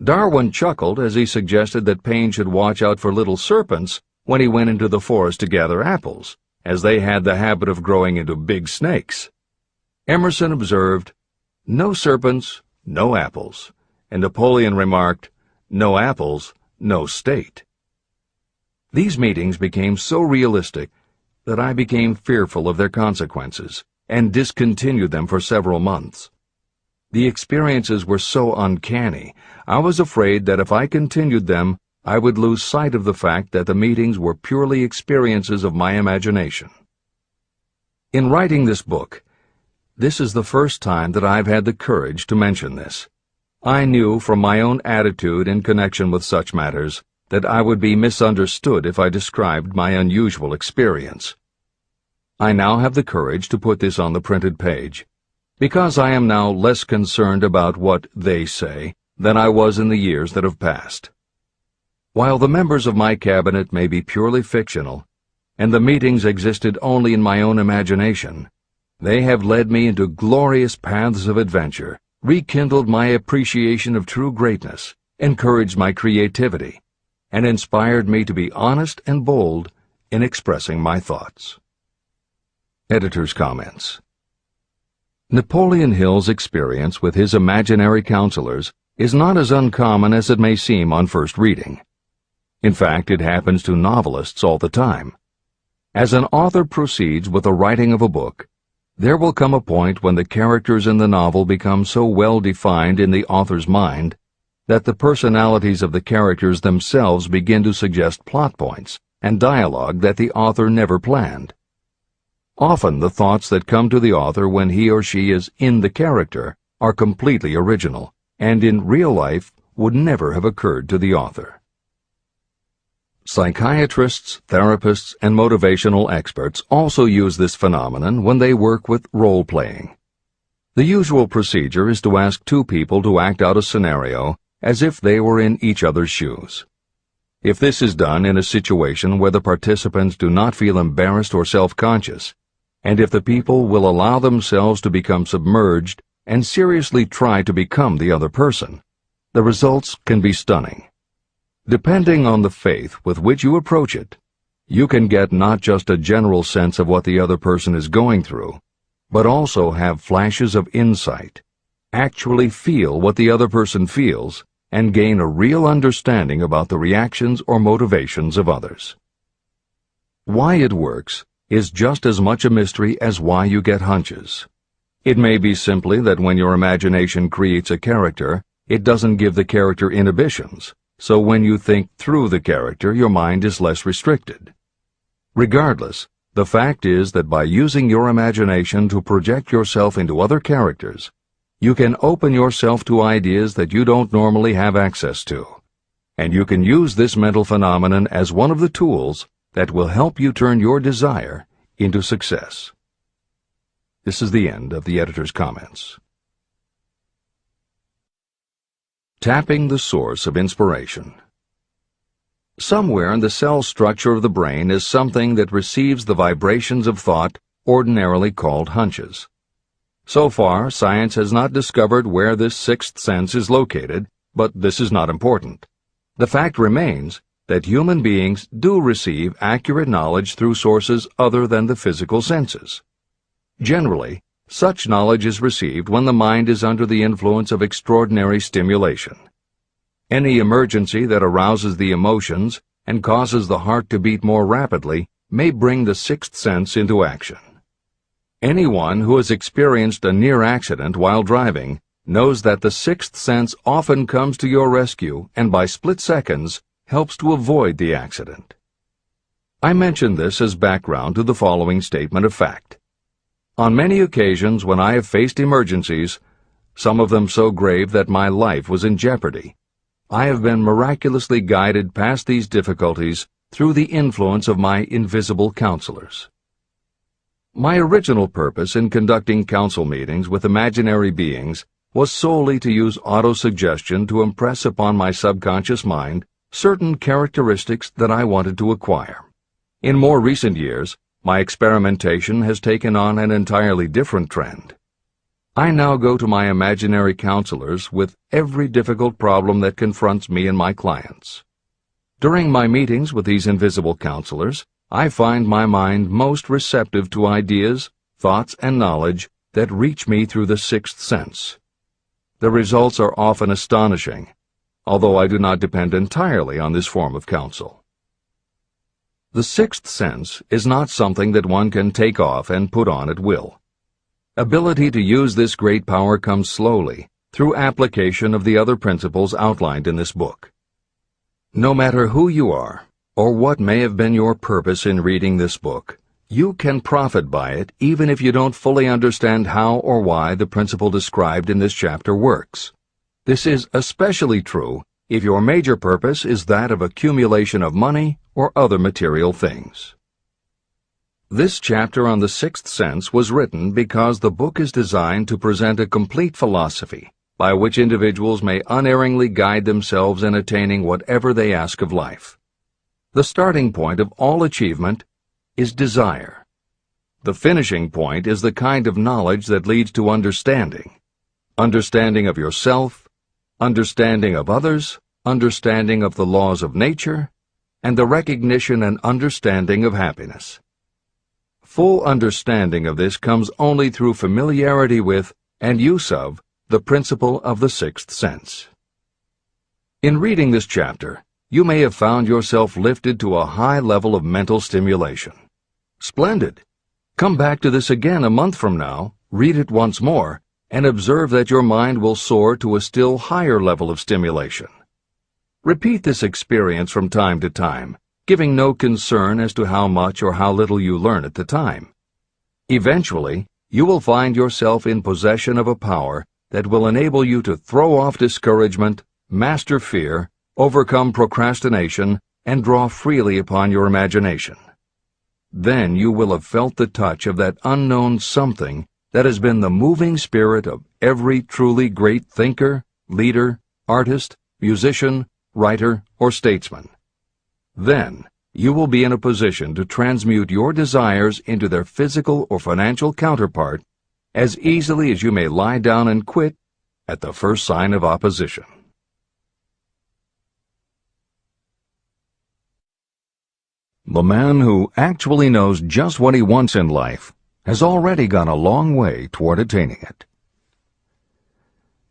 Darwin chuckled as he suggested that Payne should watch out for little serpents when he went into the forest to gather apples, as they had the habit of growing into big snakes. Emerson observed, "No serpents, no apples," and Napoleon remarked, "No apples, no state." These meetings became so realistic that I became fearful of their consequences and discontinued them for several months. The experiences were so uncanny, I was afraid that if I continued them, I would lose sight of the fact that the meetings were purely experiences of my imagination. In writing this book, this is the first time that I've had the courage to mention this. I knew from my own attitude in connection with such matters that I would be misunderstood if I described my unusual experience. I now have the courage to put this on the printed page, because I am now less concerned about what they say than I was in the years that have passed. While the members of my cabinet may be purely fictional, and the meetings existed only in my own imagination, they have led me into glorious paths of adventure, rekindled my appreciation of true greatness, encouraged my creativity, and inspired me to be honest and bold in expressing my thoughts. Editor's comments. Napoleon Hill's experience with his imaginary counselors is not as uncommon as it may seem on first reading. In fact, it happens to novelists all the time. As an author proceeds with the writing of a book, there will come a point when the characters in the novel become so well defined in the author's mind that the personalities of the characters themselves begin to suggest plot points and dialogue that the author never planned. Often the thoughts that come to the author when he or she is in the character are completely original, and in real life would never have occurred to the author. Psychiatrists, therapists, and motivational experts also use this phenomenon when they work with role-playing. The usual procedure is to ask 2 people to act out a scenario as if they were in each other's shoes. If this is done in a situation where the participants do not feel embarrassed or self-conscious, and if the people will allow themselves to become submerged and seriously try to become the other person, the results can be stunning. Depending on the faith with which you approach it, you can get not just a general sense of what the other person is going through, but also have flashes of insight, actually feel what the other person feels, and gain a real understanding about the reactions or motivations of others. Why it works is just as much a mystery as why you get hunches. It may be simply that when your imagination creates a character, it doesn't give the character inhibitions, so when you think through the character, your mind is less restricted. Regardless, the fact is that by using your imagination to project yourself into other characters, you can open yourself to ideas that you don't normally have access to, and you can use this mental phenomenon as one of the tools that will help you turn your desire into success. This is the end of the editor's comments. Tapping the source of inspiration. Somewhere in the cell structure of the brain is something that receives the vibrations of thought ordinarily called hunches. So far, science has not discovered where this sixth sense is located, but this is not important. The fact remains that human beings do receive accurate knowledge through sources other than the physical senses. Generally, such knowledge is received when the mind is under the influence of extraordinary stimulation. Any emergency that arouses the emotions and causes the heart to beat more rapidly may bring the sixth sense into action. Anyone who has experienced a near accident while driving knows that the sixth sense often comes to your rescue and by split seconds helps to avoid the accident. I mention this as background to the following statement of fact. On many occasions when I have faced emergencies, some of them so grave that my life was in jeopardy, I have been miraculously guided past these difficulties through the influence of my invisible counselors. My original purpose in conducting council meetings with imaginary beings was solely to use autosuggestion to impress upon my subconscious mind certain characteristics that I wanted to acquire. In more recent years, my experimentation has taken on an entirely different trend. I now go to my imaginary counselors with every difficult problem that confronts me and my clients. During my meetings with these invisible counselors, I find my mind most receptive to ideas, thoughts, and knowledge that reach me through the sixth sense. The results are often astonishing, although I do not depend entirely on this form of counsel. The sixth sense is not something that one can take off and put on at will. Ability to use this great power comes slowly, through application of the other principles outlined in this book. No matter who you are, or what may have been your purpose in reading this book, you can profit by it even if you don't fully understand how or why the principle described in this chapter works. This is especially true if your major purpose is that of accumulation of money or other material things. This chapter on the sixth sense was written because the book is designed to present a complete philosophy by which individuals may unerringly guide themselves in attaining whatever they ask of life. The starting point of all achievement is desire. The finishing point is the kind of knowledge that leads to understanding. Understanding of yourself, understanding of others, understanding of the laws of nature, and the recognition and understanding of happiness. Full understanding of this comes only through familiarity with and use of the principle of the sixth sense. In reading this chapter, you may have found yourself lifted to a high level of mental stimulation. Splendid! Come back to this again a month from now, read it once more, and observe that your mind will soar to a still higher level of stimulation. Repeat this experience from time to time, giving no concern as to how much or how little you learn at the time. Eventually, you will find yourself in possession of a power that will enable you to throw off discouragement, master fear, overcome procrastination, and draw freely upon your imagination. Then you will have felt the touch of that unknown something that has been the moving spirit of every truly great thinker, leader, artist, musician, writer, or statesman. Then you will be in a position to transmute your desires into their physical or financial counterpart as easily as you may lie down and quit at the first sign of opposition. The man who actually knows just what he wants in life has already gone a long way toward attaining it.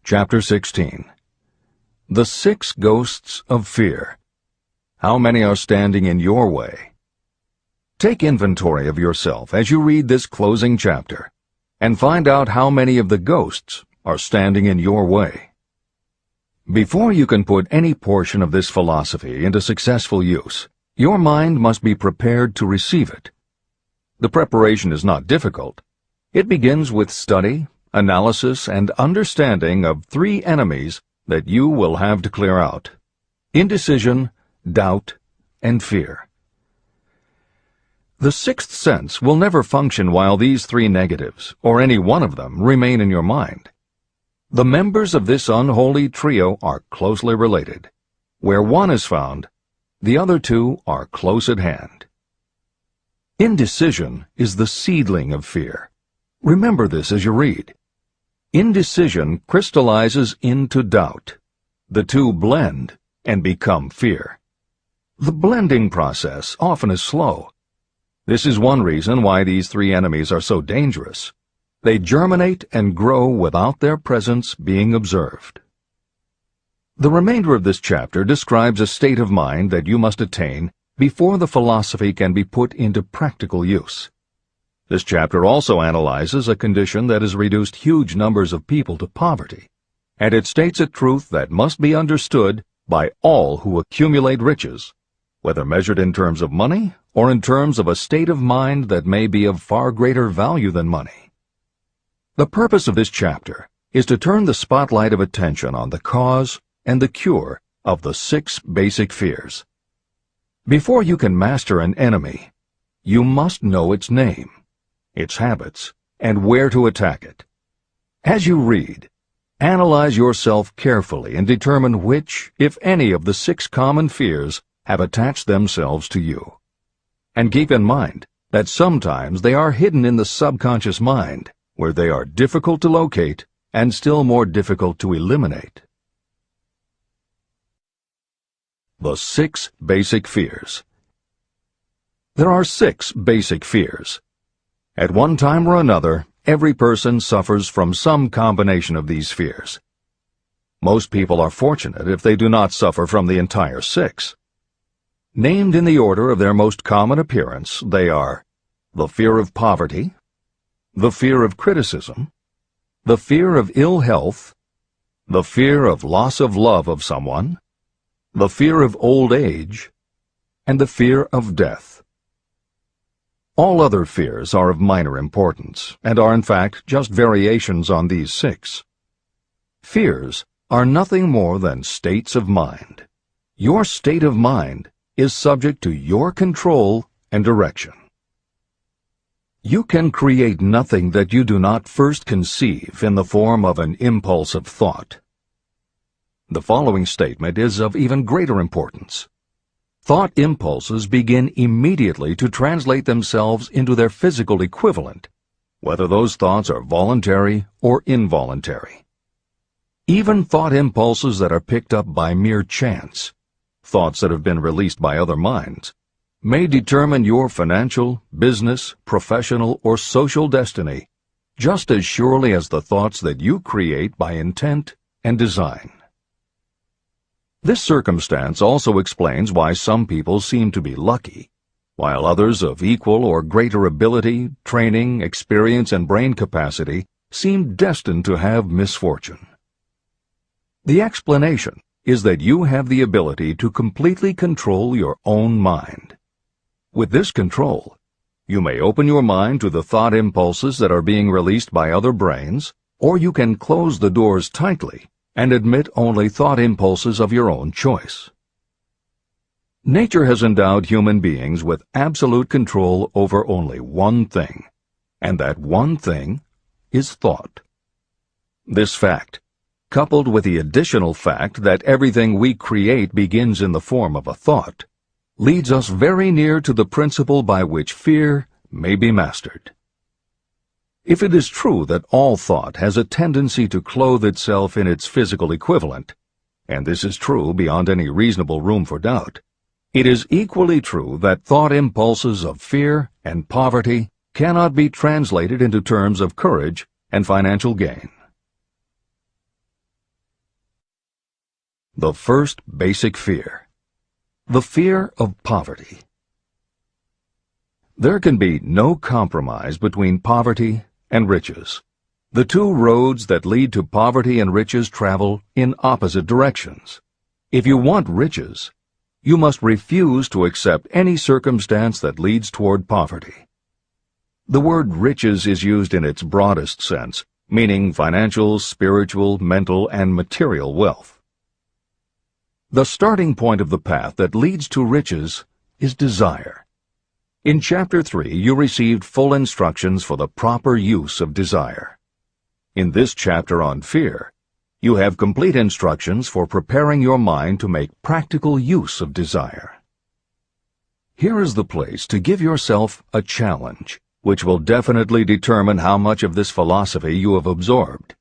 Chapter 16. The 6 Ghosts of Fear. How many are standing in your way? Take inventory of yourself as you read this closing chapter, and find out how many of the ghosts are standing in your way. Before you can put any portion of this philosophy into successful use, your mind must be prepared to receive it. The preparation is not difficult. It begins with study, analysis, and understanding of 3 enemies that you will have to clear out: indecision, doubt, and fear. The sixth sense will never function while these three negatives, or any one of them, remain in your mind. The members of this unholy trio are closely related. Where one is found, the other two are close at hand. Indecision is the seedling of fear. Remember this as you read. Indecision crystallizes into doubt. The two blend and become fear. The blending process often is slow. This is one reason why these three enemies are so dangerous. They germinate and grow without their presence being observed. The remainder of this chapter describes a state of mind that you must attain before the philosophy can be put into practical use. This chapter also analyzes a condition that has reduced huge numbers of people to poverty, and it states a truth that must be understood by all who accumulate riches, whether measured in terms of money or in terms of a state of mind that may be of far greater value than money. The purpose of this chapter is to turn the spotlight of attention on the cause and the cure of the 6 basic fears. Before you can master an enemy, you must know its name, its habits, and where to attack it. As you read, analyze yourself carefully and determine which, if any, of the 6 common fears have attached themselves to you. And keep in mind that sometimes they are hidden in the subconscious mind, where they are difficult to locate and still more difficult to eliminate. The 6 basic fears. There are 6 basic fears. At one time or another, every person suffers from some combination of these fears. Most people are fortunate if they do not suffer from the entire 6. Named in the order of their most common appearance, they are the fear of poverty, the fear of criticism, the fear of ill health, the fear of loss of love of someone, the fear of old age, and the fear of death. All other fears are of minor importance, and are in fact just variations on these 6. Fears are nothing more than states of mind. Your state of mind is subject to your control and direction. You can create nothing that you do not first conceive in the form of an impulse of thought. The following statement is of even greater importance. Thought impulses begin immediately to translate themselves into their physical equivalent, whether those thoughts are voluntary or involuntary. Even thought impulses that are picked up by mere chance, thoughts that have been released by other minds, may determine your financial, business, professional, or social destiny just as surely as the thoughts that you create by intent and design. This circumstance also explains why some people seem to be lucky, while others of equal or greater ability, training, experience, and brain capacity seem destined to have misfortune. The explanation is that you have the ability to completely control your own mind. With this control, you may open your mind to the thought impulses that are being released by other brains, or you can close the doors tightly and admit only thought impulses of your own choice. Nature has endowed human beings with absolute control over only one thing, and that one thing is thought. This fact, coupled with the additional fact that everything we create begins in the form of a thought, leads us very near to the principle by which fear may be mastered. If it is true that all thought has a tendency to clothe itself in its physical equivalent, and this is true beyond any reasonable room for doubt, it is equally true that thought impulses of fear and poverty cannot be translated into terms of courage and financial gain. The first basic fear. The fear of poverty. There can be no compromise between poverty and riches. The two roads that lead to poverty and riches travel in opposite directions. If you want riches, you must refuse to accept any circumstance that leads toward poverty. The word riches is used in its broadest sense, meaning financial, spiritual, mental, and material wealth. The starting point of the path that leads to riches is desire. In Chapter 3, you received full instructions for the proper use of desire. In this chapter on fear, you have complete instructions for preparing your mind to make practical use of desire. Here is the place to give yourself a challenge, which will definitely determine how much of this philosophy you have absorbed.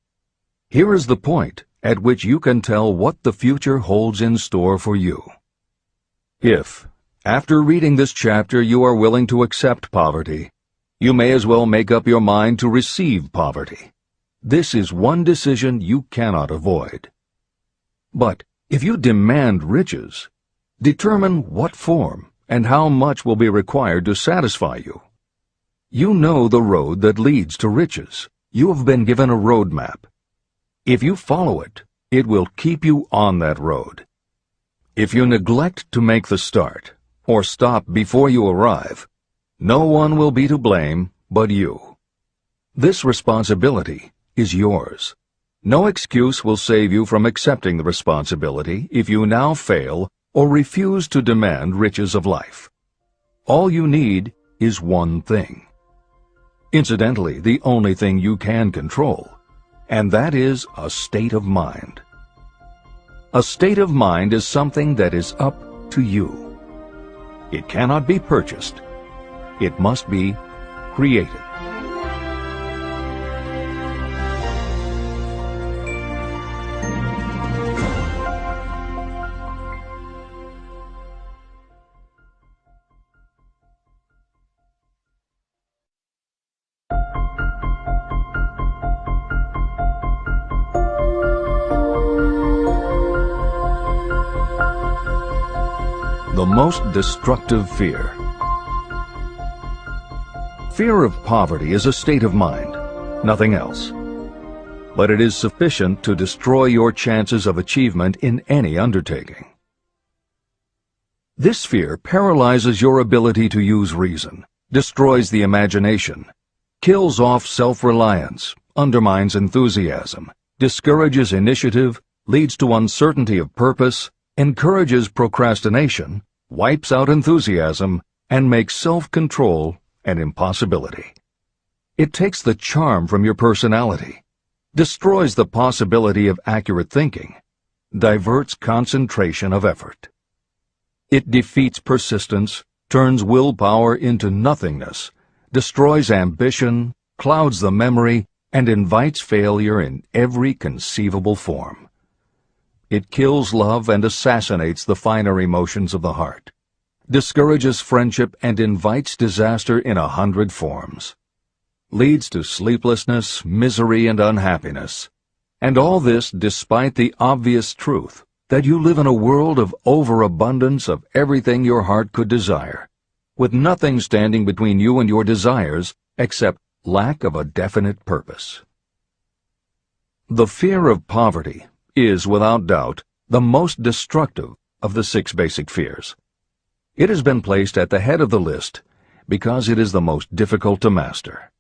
Here is the point at which you can tell what the future holds in store for you. If, after reading this chapter, you are willing to accept poverty, you may as well make up your mind to receive poverty. This is one decision you cannot avoid. But if you demand riches, determine what form and how much will be required to satisfy you. You know the road that leads to riches. You have been given a roadmap. If you follow it, it will keep you on that road. If you neglect to make the start, or stop before you arrive, no one will be to blame but you. This responsibility is yours. No excuse will save you from accepting the responsibility if you now fail or refuse to demand riches of life. All you need is one thing. Incidentally, the only thing you can control, and that is a state of mind. A state of mind is something that is up to you. It cannot be purchased. It must be created. The most destructive fear. Fear of poverty is a state of mind, nothing else. But it is sufficient to destroy your chances of achievement in any undertaking. This fear paralyzes your ability to use reason, destroys the imagination, kills off self-reliance, undermines enthusiasm, discourages initiative, leads to uncertainty of purpose, encourages procrastination, wipes out enthusiasm, and makes self-control an impossibility. It takes the charm from your personality, destroys the possibility of accurate thinking, diverts concentration of effort. It defeats persistence, turns willpower into nothingness, destroys ambition, clouds the memory, and invites failure in every conceivable form. It kills love and assassinates the finer emotions of the heart, discourages friendship and invites disaster in 100 forms, leads to sleeplessness, misery, and unhappiness. And all this despite the obvious truth that you live in a world of overabundance of everything your heart could desire, with nothing standing between you and your desires except lack of a definite purpose. The fear of poverty is, without doubt, the most destructive of the 6 basic fears. It has been placed at the head of the list because it is the most difficult to master.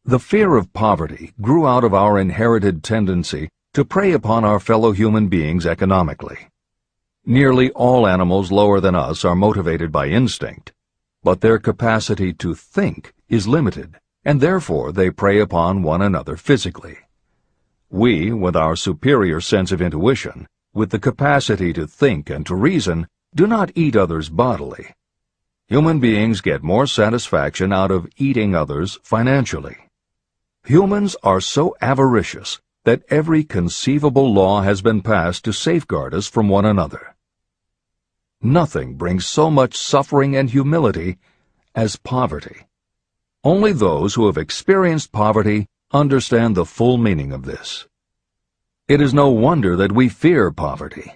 The fear of poverty grew out of our inherited tendency to prey upon our fellow human beings economically. Nearly all animals lower than us are motivated by instinct, but their capacity to think is limited, and therefore they prey upon one another physically. We, with our superior sense of intuition, with the capacity to think and to reason, do not eat others bodily. Human beings get more satisfaction out of eating others financially. Humans are so avaricious that every conceivable law has been passed to safeguard us from one another. Nothing brings so much suffering and humility as poverty. Only those who have experienced poverty understand the full meaning of this. It is no wonder that we fear poverty.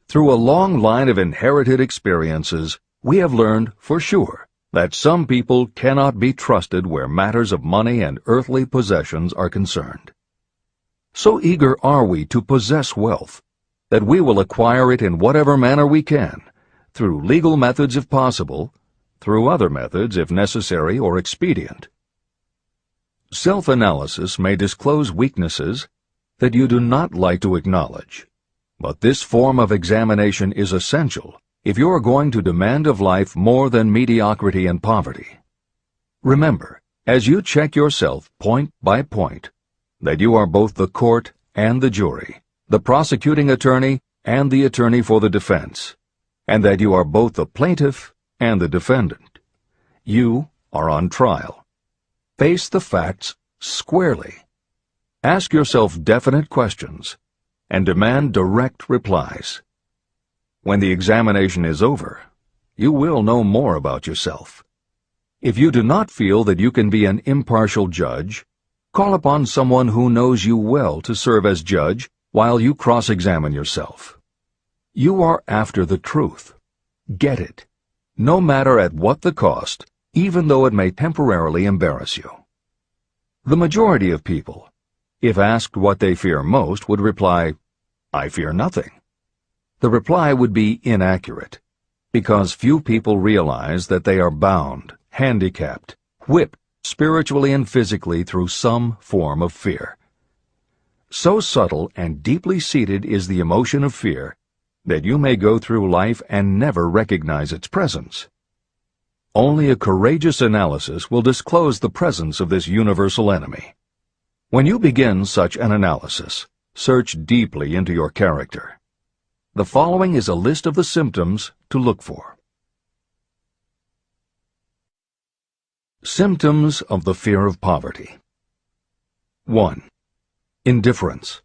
Through a long line of inherited experiences, we have learned for sure that some people cannot be trusted where matters of money and earthly possessions are concerned. So eager are we to possess wealth that we will acquire it in whatever manner we can, through legal methods if possible, through other methods if necessary or expedient. Self-analysis may disclose weaknesses that you do not like to acknowledge, but this form of examination is essential if you are going to demand of life more than mediocrity and poverty. Remember, as you check yourself point by point, that you are both the court and the jury, the prosecuting attorney and the attorney for the defense, and that you are both the plaintiff and the defendant. You are on trial. Face the facts squarely. Ask yourself definite questions and demand direct replies. When the examination is over, you will know more about yourself. If you do not feel that you can be an impartial judge, call upon someone who knows you well to serve as judge while you cross-examine yourself. You are after the truth. Get it, no matter at what the cost, even though it may temporarily embarrass you. The majority of people, if asked what they fear most, would reply, "I fear nothing." The reply would be inaccurate, because few people realize that they are bound, handicapped, whipped spiritually and physically through some form of fear. So subtle and deeply seated is the emotion of fear that you may go through life and never recognize its presence. Only a courageous analysis will disclose the presence of this universal enemy. When you begin such an analysis, search deeply into your character. The following is a list of the symptoms to look for. Symptoms of the fear of poverty. 1. Indifference.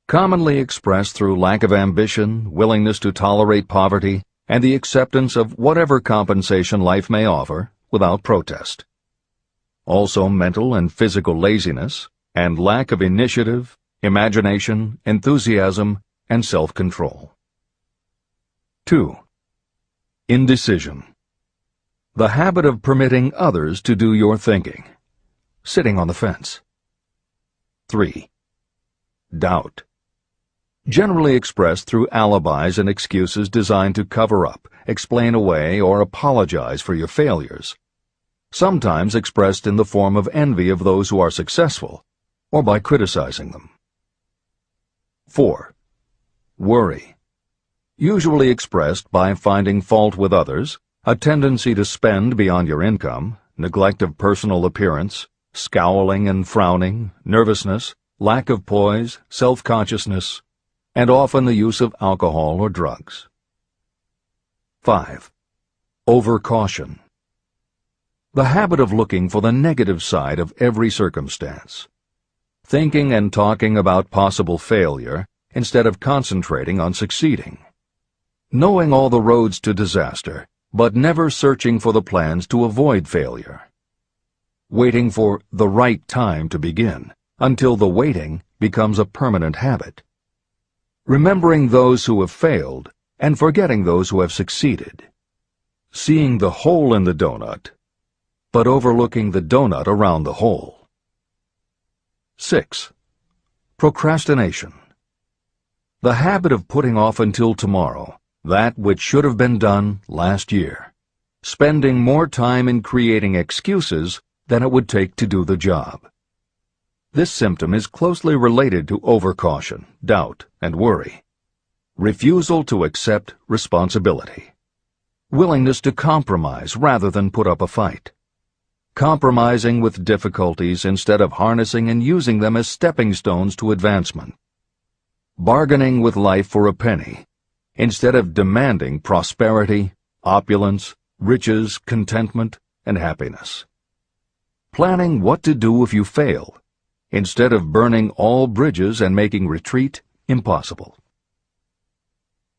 Commonly expressed through lack of ambition, willingness to tolerate poverty, and the acceptance of whatever compensation life may offer without protest. Also mental and physical laziness, and lack of initiative, imagination, enthusiasm, and self-control. 2. Indecision. The habit of permitting others to do your thinking, sitting on the fence. 3. Doubt. Generally expressed through alibis and excuses designed to cover up, explain away, or apologize for your failures. Sometimes expressed in the form of envy of those who are successful, or by criticizing them. 4. Worry. Usually expressed by finding fault with others, a tendency to spend beyond your income, neglect of personal appearance, scowling and frowning, nervousness, lack of poise, self-consciousness, and often the use of alcohol or drugs. 5. Overcaution. The habit of looking for the negative side of every circumstance, thinking and talking about possible failure instead of concentrating on succeeding, knowing all the roads to disaster, but never searching for the plans to avoid failure, waiting for the right time to begin until the waiting becomes a permanent habit, remembering those who have failed and forgetting those who have succeeded, seeing the hole in the donut, but overlooking the donut around the hole. 6. Procrastination. The habit of putting off until tomorrow that which should have been done last year, spending more time in creating excuses than it would take to do the job. This symptom is closely related to overcaution, doubt, and worry. Refusal to accept responsibility. Willingness to compromise rather than put up a fight. Compromising with difficulties instead of harnessing and using them as stepping stones to advancement. Bargaining with life for a penny instead of demanding prosperity, opulence, riches, contentment, and happiness. Planning what to do if you fail instead of burning all bridges and making retreat impossible.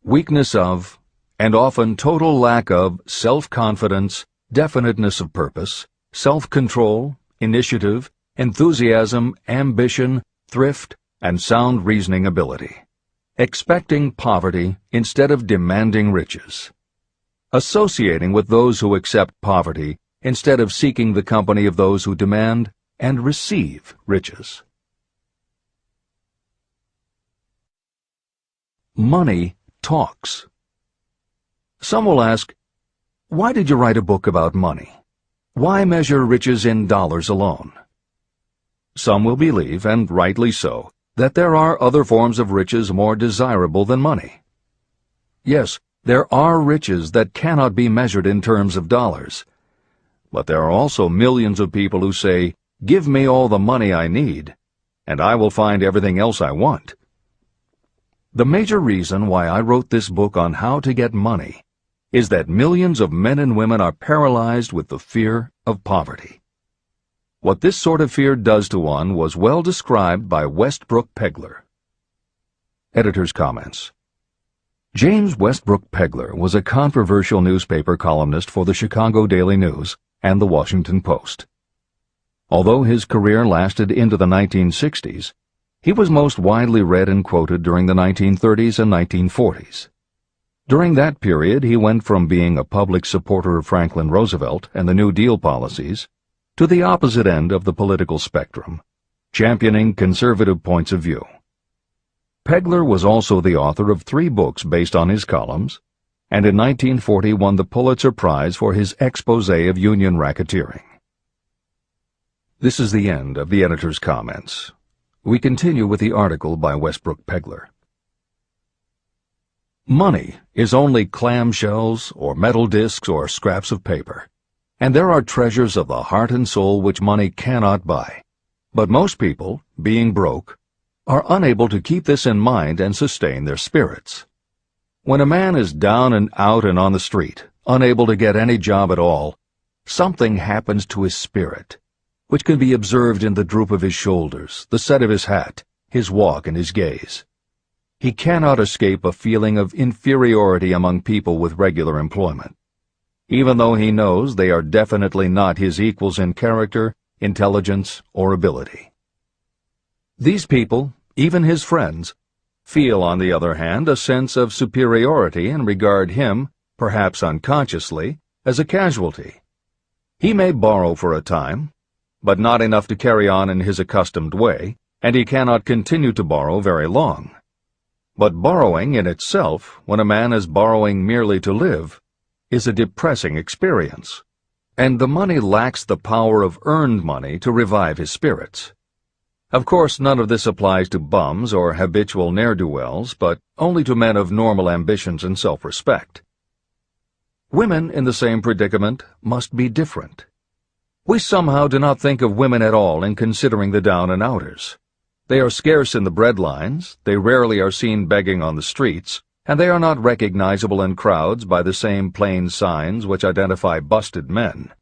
Weakness of, and often total lack of, self-confidence, definiteness of purpose, self-control, initiative, enthusiasm, ambition, thrift, and sound reasoning ability. Expecting poverty instead of demanding riches. Associating with those who accept poverty instead of seeking the company of those who demand and receive riches. Money talks. Some will ask, why did you write a book about money? Why measure riches in dollars alone? Some will believe, and rightly so, that there are other forms of riches more desirable than money. Yes, There are riches that cannot be measured in terms of dollars. But there are also millions of people who say, "Give me all the money I need, and I will find everything else I want." The major reason why I wrote this book on how to get money is that millions of men and women are paralyzed with the fear of poverty. What this sort of fear does to one was well described by Westbrook Pegler. Editor's comments. James Westbrook Pegler was a controversial newspaper columnist for the Chicago Daily News and the Washington Post. Although his career lasted into the 1960s, he was most widely read and quoted during the 1930s and 1940s. During that period, he went from being a public supporter of Franklin Roosevelt and the New Deal policies to the opposite end of the political spectrum, championing conservative points of view. Pegler was also the author of 3 books based on his columns, and in 1940 won the Pulitzer Prize for his expose of union racketeering. This is the end of the editor's comments. We continue with the article by Westbrook Pegler. Money is only clamshells or metal discs or scraps of paper, and there are treasures of the heart and soul which money cannot buy. But most people, being broke, are unable to keep this in mind and sustain their spirits. When a man is down and out and on the street, unable to get any job at all, something happens to his spirit, which can be observed in the droop of his shoulders, the set of his hat, his walk, and his gaze. He cannot escape a feeling of inferiority among people with regular employment, even though he knows they are definitely not his equals in character, intelligence, or ability. These people, even his friends, feel, on the other hand, a sense of superiority and regard him, perhaps unconsciously, as a casualty. He may borrow for a time, but not enough to carry on in his accustomed way, and he cannot continue to borrow very long. But borrowing in itself, when a man is borrowing merely to live, is a depressing experience, and the money lacks the power of earned money to revive his spirits. Of course, none of this applies to bums or habitual ne'er-do-wells, but only to men of normal ambitions and self-respect. Women in the same predicament must be different. We somehow do not think of women at all in considering the down-and-outers. They are scarce in the bread lines, they rarely are seen begging on the streets, and they are not recognizable in crowds by the same plain signs which identify busted men.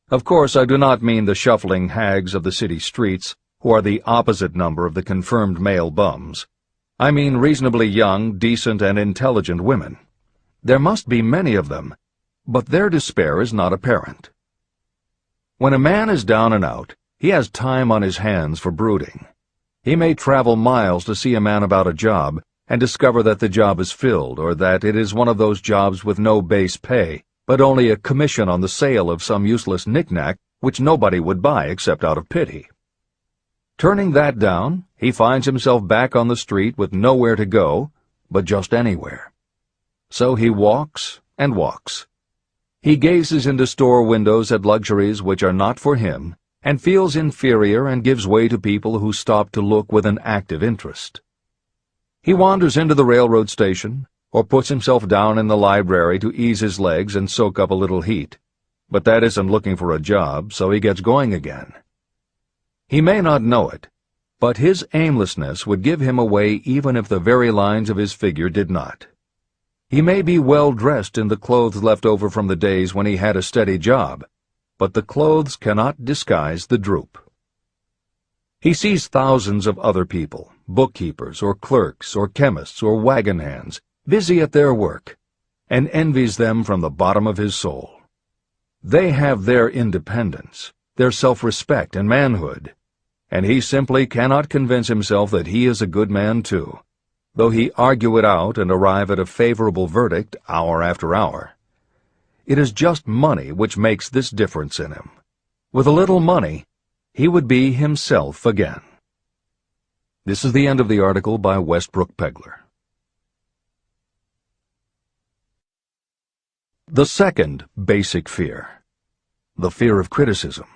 Of course, I do not mean the shuffling hags of the city streets, who are the opposite number of the confirmed male bums. I mean reasonably young, decent, and intelligent women. There must be many of them, but their despair is not apparent. When a man is down and out, he has time on his hands for brooding. He may travel miles to see a man about a job and discover that the job is filled, or that it is one of those jobs with no base pay, but only a commission on the sale of some useless knick-knack which nobody would buy except out of pity. Turning that down, he finds himself back on the street with nowhere to go, but just anywhere. So he walks and walks. He gazes into store windows at luxuries which are not for him, and feels inferior and gives way to people who stop to look with an active interest. He wanders into the railroad station, or puts himself down in the library to ease his legs and soak up a little heat, but that isn't looking for a job, so he gets going again. He may not know it, but his aimlessness would give him away even if the very lines of his figure did not. He may be well dressed in the clothes left over from the days when he had a steady job, but the clothes cannot disguise the droop. He sees thousands of other people, bookkeepers or clerks or chemists or wagon hands, busy at their work, and envies them from the bottom of his soul. They have their independence, their self-respect and manhood, and he simply cannot convince himself that he is a good man too, though he argue it out and arrive at a favorable verdict hour after hour. It is just money which makes this difference in him. With a little money, he would be himself again. This is the end of the article by Westbrook Pegler. The second basic fear, the fear of criticism.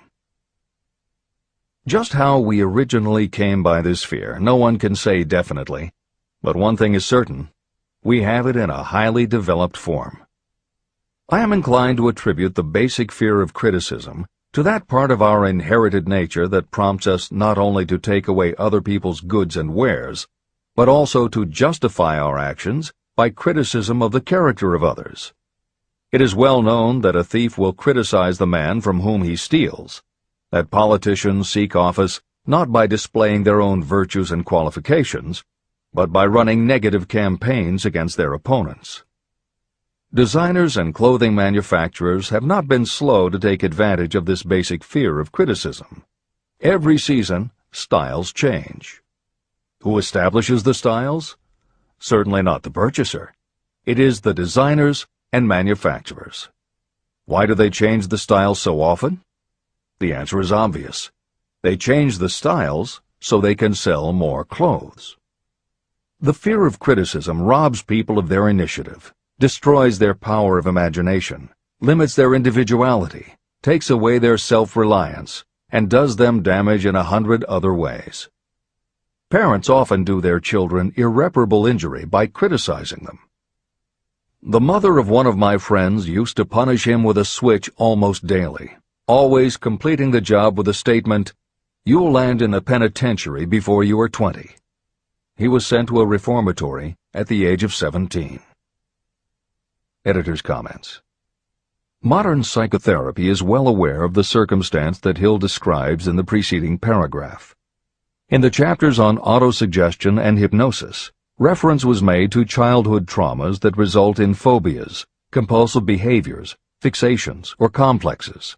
Just how we originally came by this fear, no one can say definitely, but one thing is certain. we have it in a highly developed form. I am inclined to attribute the basic fear of criticism to that part of our inherited nature that prompts us not only to take away other people's goods and wares, but also to justify our actions by criticism of the character of others. It is well known that a thief will criticize the man from whom he steals, that politicians seek office not by displaying their own virtues and qualifications, but by running negative campaigns against their opponents. Designers and clothing manufacturers have not been slow to take advantage of this basic fear of criticism. Every season, styles change. Who establishes the styles? Certainly not the purchaser. It is the designers and manufacturers. Why do they change the styles so often? The answer is obvious. They change the styles so they can sell more clothes. The fear of criticism robs people of their initiative, destroys their power of imagination, limits their individuality, takes away their self-reliance, and does them damage in 100 other ways. Parents often do their children irreparable injury by criticizing them. The mother of one of my friends used to punish him with a switch almost daily, always completing the job with the statement, "You'll land in a penitentiary before you are 20. He was sent to a reformatory at the age of 17. Editor's comments. Modern psychotherapy is well aware of the circumstance that Hill describes in the preceding paragraph. In the chapters on autosuggestion and hypnosis, reference was made to childhood traumas that result in phobias, compulsive behaviors, fixations, or complexes.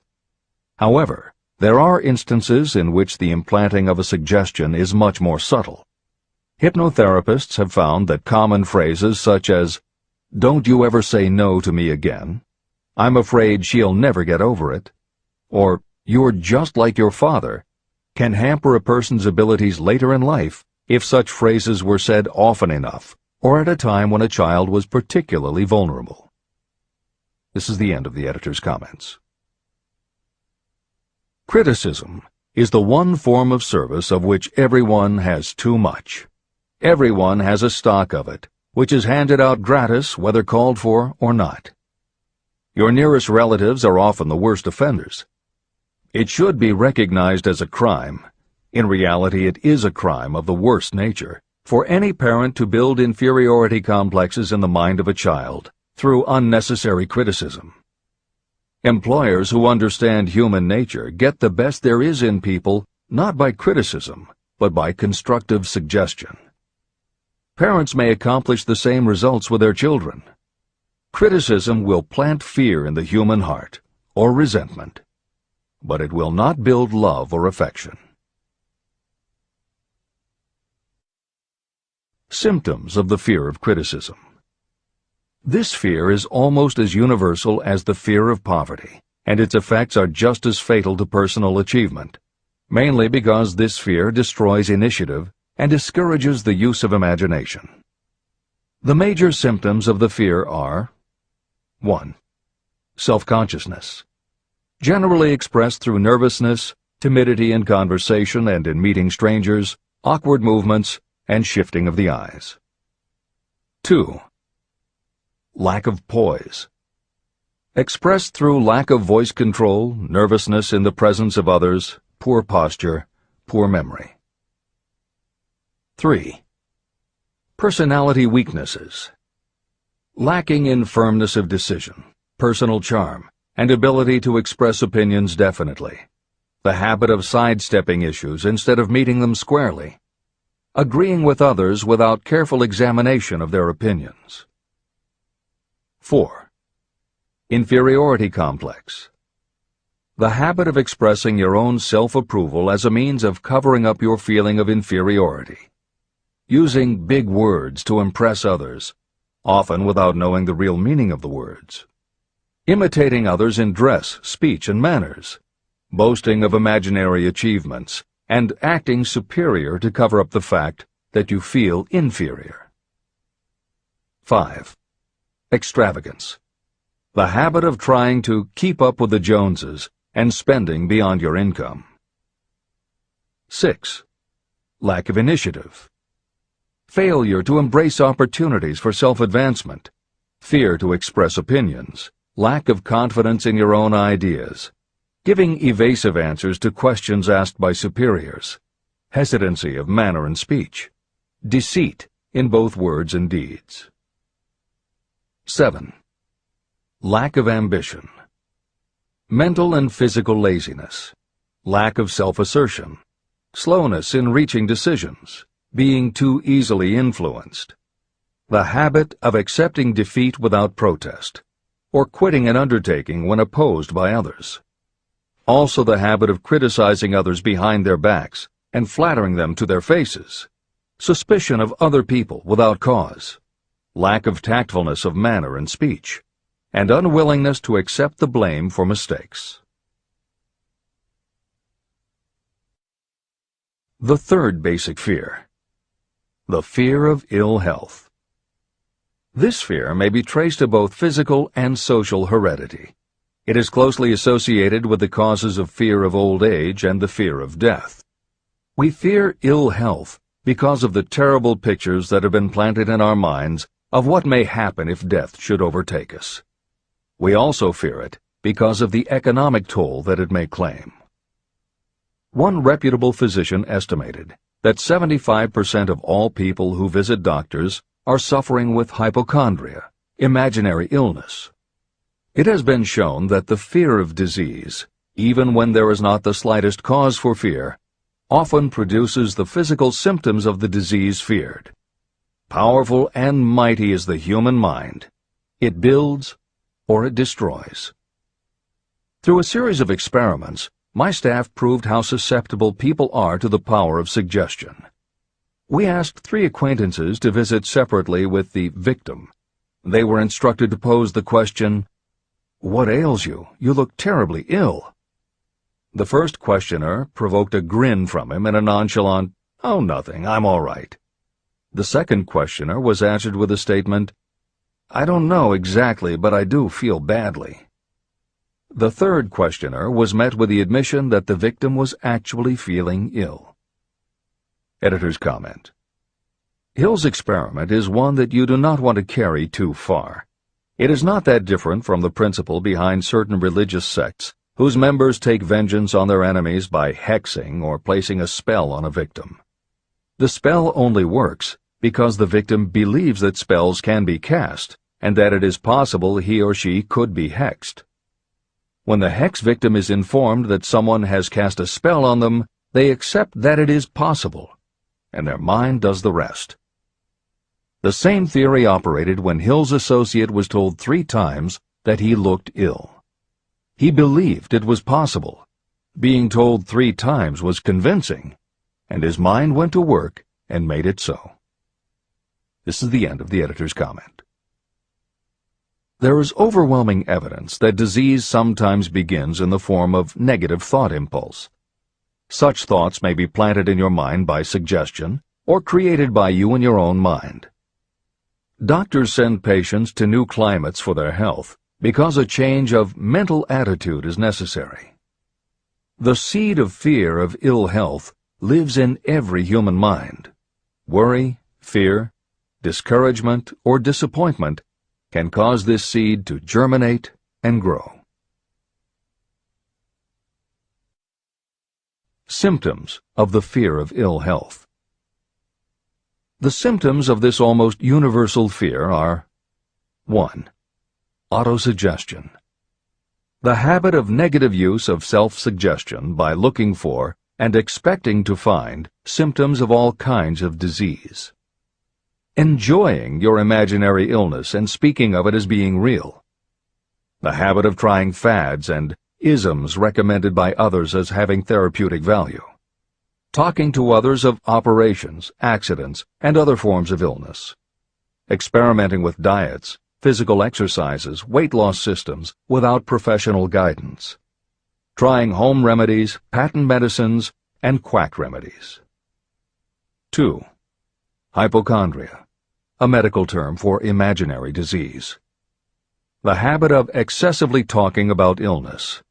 However, there are instances in which the implanting of a suggestion is much more subtle. Hypnotherapists have found that common phrases such as, "Don't you ever say no to me again," "I'm afraid she'll never get over it," or "You're just like your father," can hamper a person's abilities later in life if such phrases were said often enough, or at a time when a child was particularly vulnerable. This is the end of the editor's comments. Criticism is the one form of service of which everyone has too much. Everyone has a stock of it, which is handed out gratis whether called for or not. Your nearest relatives are often the worst offenders. It should be recognized as a crime. In reality, it is a crime of the worst nature for any parent to build inferiority complexes in the mind of a child through unnecessary criticism. Employers who understand human nature get the best there is in people not by criticism, but by constructive suggestion. Parents may accomplish the same results with their children. Criticism will plant fear in the human heart, or resentment, but it will not build love or affection. Symptoms of the fear of criticism. This fear is almost as universal as the fear of poverty, and its effects are just as fatal to personal achievement, mainly because this fear destroys initiative and discourages the use of imagination. The major symptoms of the fear are 1. Self-consciousness, generally expressed through nervousness, timidity in conversation and in meeting strangers, awkward movements, and shifting of the eyes. 2. Lack of poise, expressed through lack of voice control, nervousness in the presence of others, poor posture, poor memory. 3. Personality weaknesses, lacking in firmness of decision, personal charm, and ability to express opinions definitely, the habit of sidestepping issues instead of meeting them squarely, agreeing with others without careful examination of their opinions. 4. Inferiority complex, the habit of expressing your own self-approval as a means of covering up your feeling of inferiority, using big words to impress others, often without knowing the real meaning of the words, imitating others in dress, speech, and manners, boasting of imaginary achievements, and acting superior to cover up the fact that you feel inferior. 5. Extravagance, the habit of trying to keep up with the Joneses and spending beyond your income. 6. Lack of initiative, failure to embrace opportunities for self-advancement, fear to express opinions, lack of confidence in your own ideas, giving evasive answers to questions asked by superiors, hesitancy of manner and speech, deceit in both words and deeds. 7. Lack of ambition, mental and physical laziness, lack of self-assertion, slowness in reaching decisions, being too easily influenced, the habit of accepting defeat without protest, or quitting an undertaking when opposed by others. Also the habit of criticizing others behind their backs and flattering them to their faces, suspicion of other people without cause, lack of tactfulness of manner and speech, and unwillingness to accept the blame for mistakes. The third basic fear, the fear of ill health. This fear may be traced to both physical and social heredity. It is closely associated with the causes of fear of old age and the fear of death. We fear ill health because of the terrible pictures that have been planted in our minds of what may happen if death should overtake us. We also fear it because of the economic toll that it may claim. One reputable physician estimated that 75% of all people who visit doctors are suffering with hypochondria, imaginary illness. It has been shown that the fear of disease, even when there is not the slightest cause for fear, often produces the physical symptoms of the disease feared. Powerful and mighty is the human mind. It builds or it destroys. Through a series of experiments, my staff proved how susceptible people are to the power of suggestion. We asked 3 acquaintances to visit separately with the victim. They were instructed to pose the question, "What ails you? You look terribly ill." The first questioner provoked a grin from him and a nonchalant, "Oh, nothing, I'm all right." The second questioner was answered with a statement, "I don't know exactly, but I do feel badly." The third questioner was met with the admission that the victim was actually feeling ill. Editor's comment. Hill's experiment is one that you do not want to carry too far. It is not that different from the principle behind certain religious sects whose members take vengeance on their enemies by hexing or placing a spell on a victim. The spell only works because the victim believes that spells can be cast and that it is possible he or she could be hexed. When the hex victim is informed that someone has cast a spell on them, they accept that it is possible, and their mind does the rest. The same theory operated when Hill's associate was told 3 times that he looked ill. He believed it was possible. Being told 3 times was convincing, and his mind went to work and made it so. This is the end of the editor's comment. There is overwhelming evidence that disease sometimes begins in the form of negative thought impulse. Such thoughts may be planted in your mind by suggestion or created by you in your own mind. Doctors send patients to new climates for their health because a change of mental attitude is necessary. The seed of fear of ill health lives in every human mind. Worry, fear, discouragement, or disappointment can cause this seed to germinate and grow. Symptoms of the fear of ill health. The symptoms of this almost universal fear are 1. Autosuggestion. The habit of negative use of self-suggestion by looking for and expecting to find symptoms of all kinds of disease. Enjoying your imaginary illness and speaking of it as being real. The habit of trying fads and isms recommended by others as having therapeutic value. Talking to others of operations, accidents, and other forms of illness. Experimenting with diets, physical exercises, weight loss systems without professional guidance. Trying home remedies, patent medicines, and quack remedies. 2. Hypochondria, a medical term for imaginary disease. The habit of excessively talking about illness,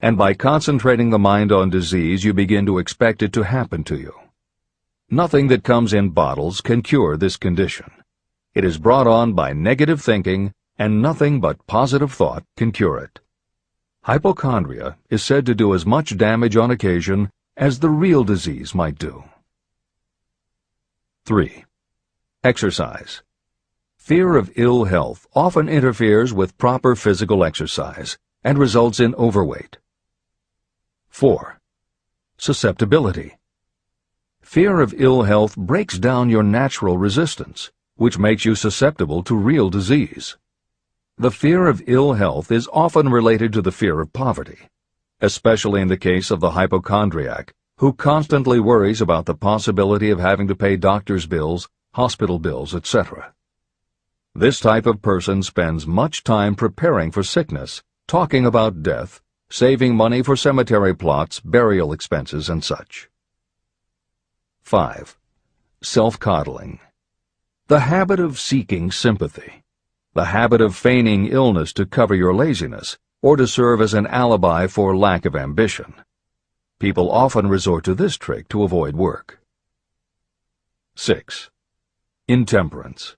and by concentrating the mind on disease you begin to expect it to happen to you. Nothing that comes in bottles can cure this condition. It is brought on by negative thinking, and nothing but positive thought can cure it. Hypochondria is said to do as much damage on occasion as the real disease might do. 3. Exercise. Fear of ill health often interferes with proper physical exercise and results in overweight. 4. Susceptibility. Fear of ill health breaks down your natural resistance, which makes you susceptible to real disease. The fear of ill health is often related to the fear of poverty, especially in the case of the hypochondriac, who constantly worries about the possibility of having to pay doctor's bills, hospital bills, etc. This type of person spends much time preparing for sickness, talking about death, saving money for cemetery plots, burial expenses, and such. 5. Self-coddling. The habit of seeking sympathy. The habit of feigning illness to cover your laziness or to serve as an alibi for lack of ambition. People often resort to this trick to avoid work. 6. Intemperance.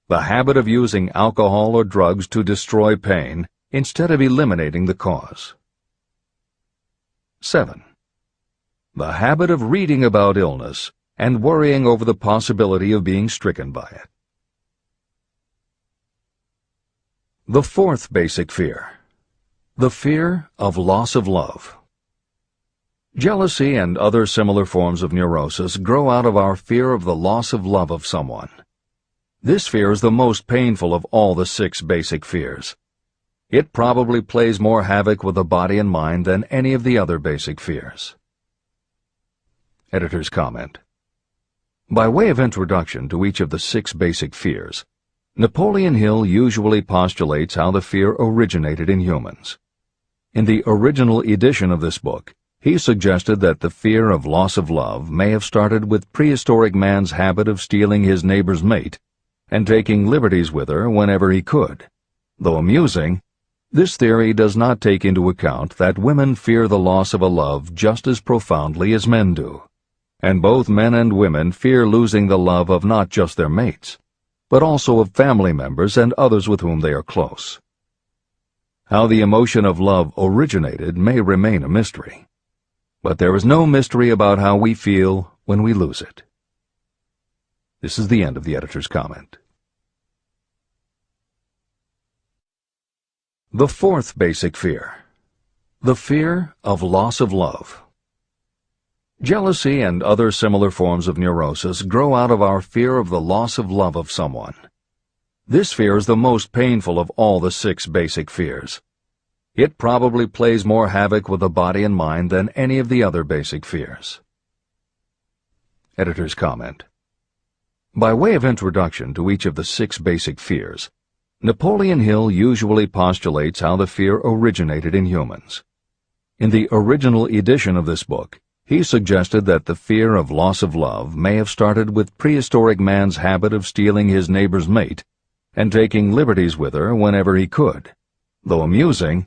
The habit of using alcohol or drugs to destroy pain instead of eliminating the cause. 7. The habit of reading about illness and worrying over the possibility of being stricken by it. The fourth basic fear. The fear of loss of love. Jealousy and other similar forms of neurosis grow out of our fear of the loss of love of someone. This fear is the most painful of all the 6 basic fears. It probably plays more havoc with the body and mind than any of the other basic fears. Editor's comment. By way of introduction to each of the 6 basic fears, Napoleon Hill usually postulates how the fear originated in humans. In the original edition of this book, he suggested that the fear of loss of love may have started with prehistoric man's habit of stealing his neighbor's mate and taking liberties with her whenever he could. Though amusing, this theory does not take into account that women fear the loss of a love just as profoundly as men do, and both men and women fear losing the love of not just their mates, but also of family members and others with whom they are close. How the emotion of love originated may remain a mystery, but there is no mystery about how we feel when we lose it. This is the end of the editor's comment. The fourth basic fear. The fear of loss of love. Jealousy and other similar forms of neurosis grow out of our fear of the loss of love of someone. This fear is the most painful of all the 6 basic fears. It probably plays more havoc with the body and mind than any of the other basic fears. Editor's comment. By way of introduction to each of the 6 basic fears, Napoleon Hill usually postulates how the fear originated in humans. In the original edition of this book, he suggested that the fear of loss of love may have started with prehistoric man's habit of stealing his neighbor's mate and taking liberties with her whenever he could. Though amusing,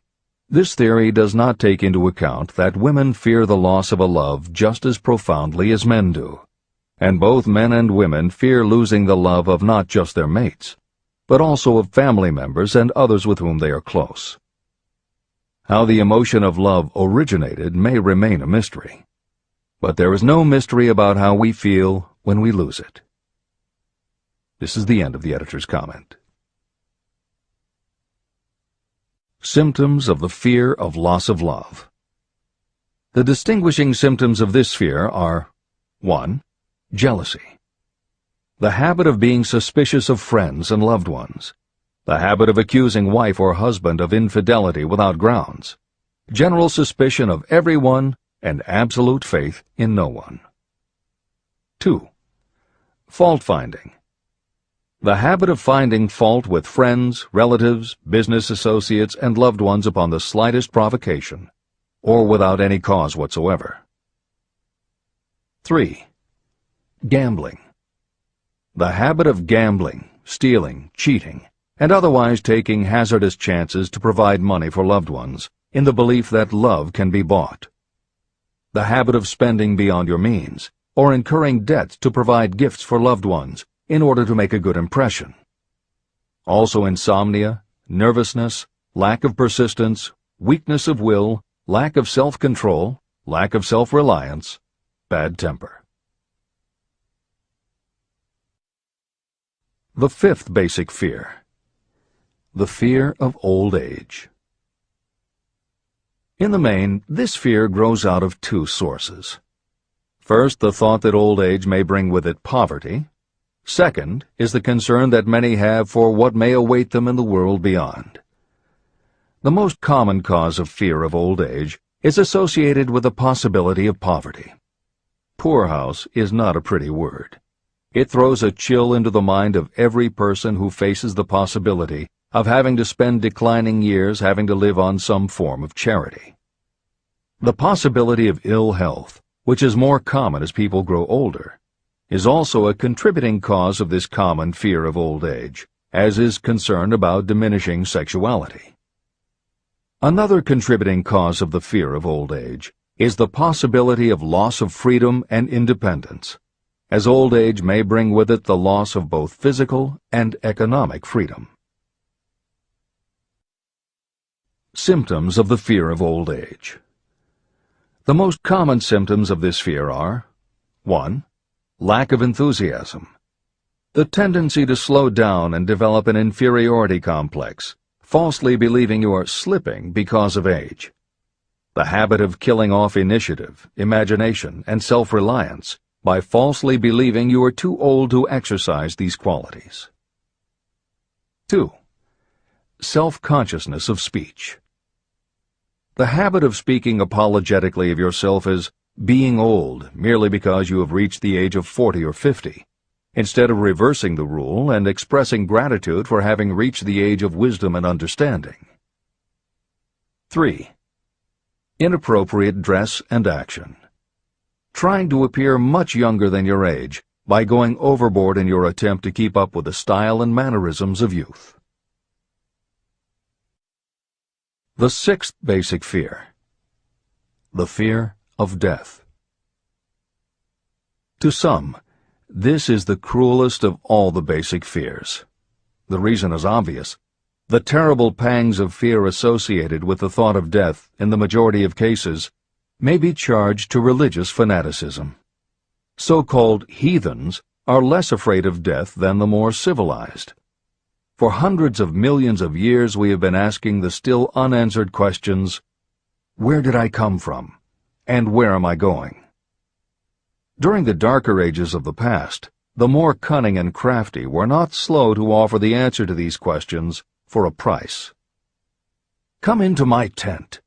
this theory does not take into account that women fear the loss of a love just as profoundly as men do, and both men and women fear losing the love of not just their mates, but also of family members and others with whom they are close. How the emotion of love originated may remain a mystery, but there is no mystery about how we feel when we lose it. This is the end of the editor's comment. Symptoms of the fear of loss of love. The distinguishing symptoms of this fear are 1. Jealousy. The habit of being suspicious of friends and loved ones. The habit of accusing wife or husband of infidelity without grounds. General suspicion of everyone and absolute faith in no one. 2. Fault-finding. The habit of finding fault with friends, relatives, business associates, and loved ones upon the slightest provocation, or without any cause whatsoever. 3. Gambling. The habit of gambling, stealing, cheating, and otherwise taking hazardous chances to provide money for loved ones, in the belief that love can be bought. The habit of spending beyond your means, or incurring debts to provide gifts for loved ones in order to make a good impression. Also insomnia, nervousness, lack of persistence, weakness of will, lack of self-control, lack of self-reliance, bad temper. The fifth basic fear: the fear of old age. In the main, this fear grows out of two sources. First, the thought that old age may bring with it poverty. Second is the concern that many have for what may await them in the world beyond. The most common cause of fear of old age is associated with the possibility of poverty. Poorhouse is not a pretty word. It throws a chill into the mind of every person who faces the possibility of having to spend declining years having to live on some form of charity. The possibility of ill health, which is more common as people grow older, is also a contributing cause of this common fear of old age, as is concern about diminishing sexuality. Another contributing cause of the fear of old age is the possibility of loss of freedom and independence, as old age may bring with it the loss of both physical and economic freedom. Symptoms of the fear of old age. The most common symptoms of this fear are: 1. Lack of enthusiasm. The tendency to slow down and develop an inferiority complex, falsely believing you are slipping because of age. The habit of killing off initiative, imagination, and self-reliance by falsely believing you are too old to exercise these qualities. 2. Self-consciousness of speech. The habit of speaking apologetically of yourself as being old merely because you have reached the age of 40 or 50, instead of reversing the rule and expressing gratitude for having reached the age of wisdom and understanding. 3. Inappropriate dress and action. Trying to appear much younger than your age by going overboard in your attempt to keep up with the style and mannerisms of youth. The sixth basic fear: the fear of death. To some, this is the cruelest of all the basic fears. The reason is obvious. The terrible pangs of fear associated with the thought of death, in the majority of cases, may be charged to religious fanaticism. So-called heathens are less afraid of death than the more civilized. For hundreds of millions of years we have been asking the still unanswered questions: where did I come from? And where am I going? During the darker ages of the past, the more cunning and crafty were not slow to offer the answer to these questions for a price. Come into my tent.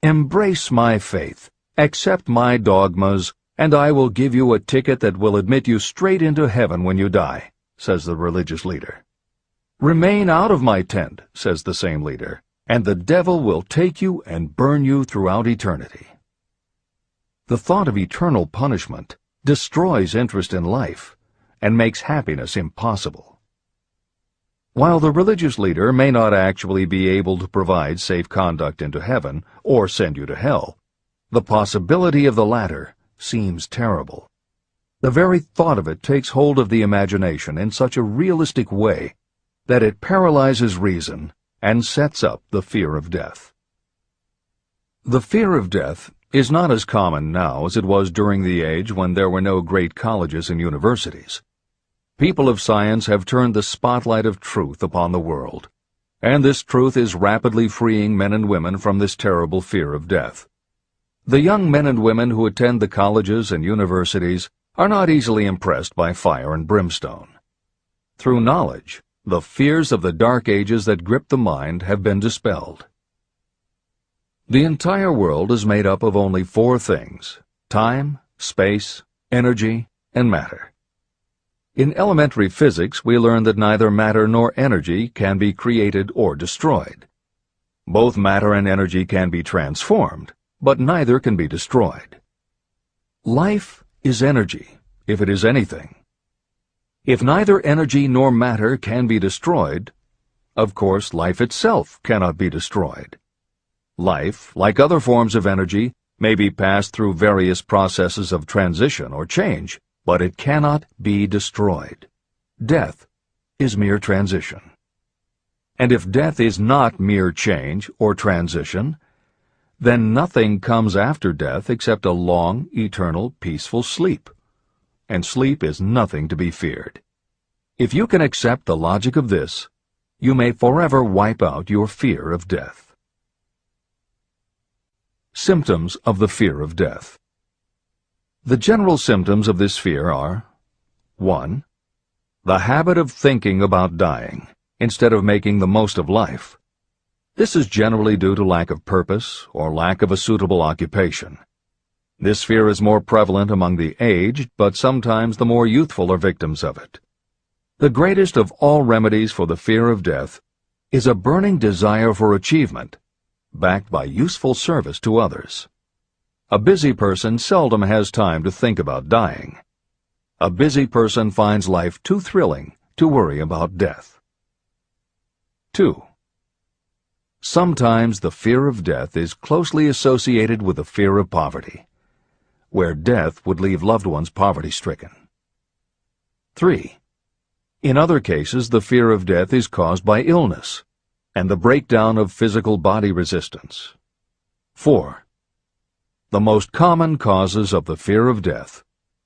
Embrace my faith. Accept my dogmas, and I will give you a ticket that will admit you straight into heaven when you die, says the religious leader. Remain out of my tent, says the same leader, and the devil will take you and burn you throughout eternity. The thought of eternal punishment destroys interest in life and makes happiness impossible. While the religious leader may not actually be able to provide safe conduct into heaven or send you to hell, the possibility of the latter seems terrible. The very thought of it takes hold of the imagination in such a realistic way that it paralyzes reason and sets up the fear of death. The fear of death is not as common now as it was during the age when there were no great colleges and universities. People of science have turned the spotlight of truth upon the world, and this truth is rapidly freeing men and women from this terrible fear of death. The young men and women who attend the colleges and universities are not easily impressed by fire and brimstone. Through knowledge, the fears of the dark ages that grip the mind have been dispelled. The entire world is made up of only four things: time, space, energy, and matter. In elementary physics, we learn that neither matter nor energy can be created or destroyed. Both matter and energy can be transformed, but neither can be destroyed. Life is energy, if it is anything. If neither energy nor matter can be destroyed, of course life itself cannot be destroyed. Life, like other forms of energy, may be passed through various processes of transition or change, but it cannot be destroyed. Death is mere transition. And if death is not mere change or transition, then nothing comes after death except a long, eternal, peaceful sleep. And sleep is nothing to be feared. If you can accept the logic of this, you may forever wipe out your fear of death. Symptoms of the fear of death. The general symptoms of this fear are: 1. The habit of thinking about dying instead of making the most of life. This is generally due to lack of purpose or lack of a suitable occupation. This fear is more prevalent among the aged, but sometimes the more youthful are victims of it. The greatest of all remedies for the fear of death is a burning desire for achievement, backed by useful service to others. A busy person seldom has time to think about dying. A busy person finds life too thrilling to worry about death. 2. Sometimes the fear of death is closely associated with the fear of poverty, where death would leave loved ones poverty-stricken. 3. In other cases, the fear of death is caused by illness and the breakdown of physical body resistance. 4. The most common causes of the fear of death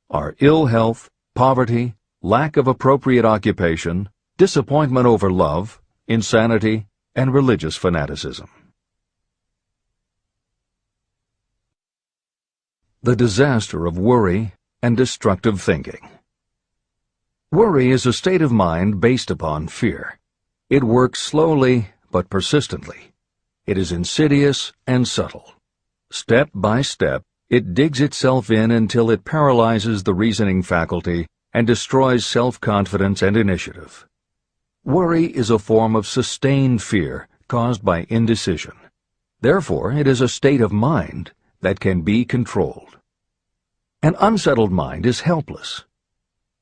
are ill health, poverty, lack of appropriate occupation, disappointment over love, insanity, and religious fanaticism. The disaster of worry and destructive thinking. Worry is a state of mind based upon fear. It works slowly but persistently. It is insidious and subtle. Step by step, it digs itself in until it paralyzes the reasoning faculty and destroys self-confidence and initiative. Worry is a form of sustained fear caused by indecision. Therefore, it is a state of mind that can be controlled. An unsettled mind is helpless.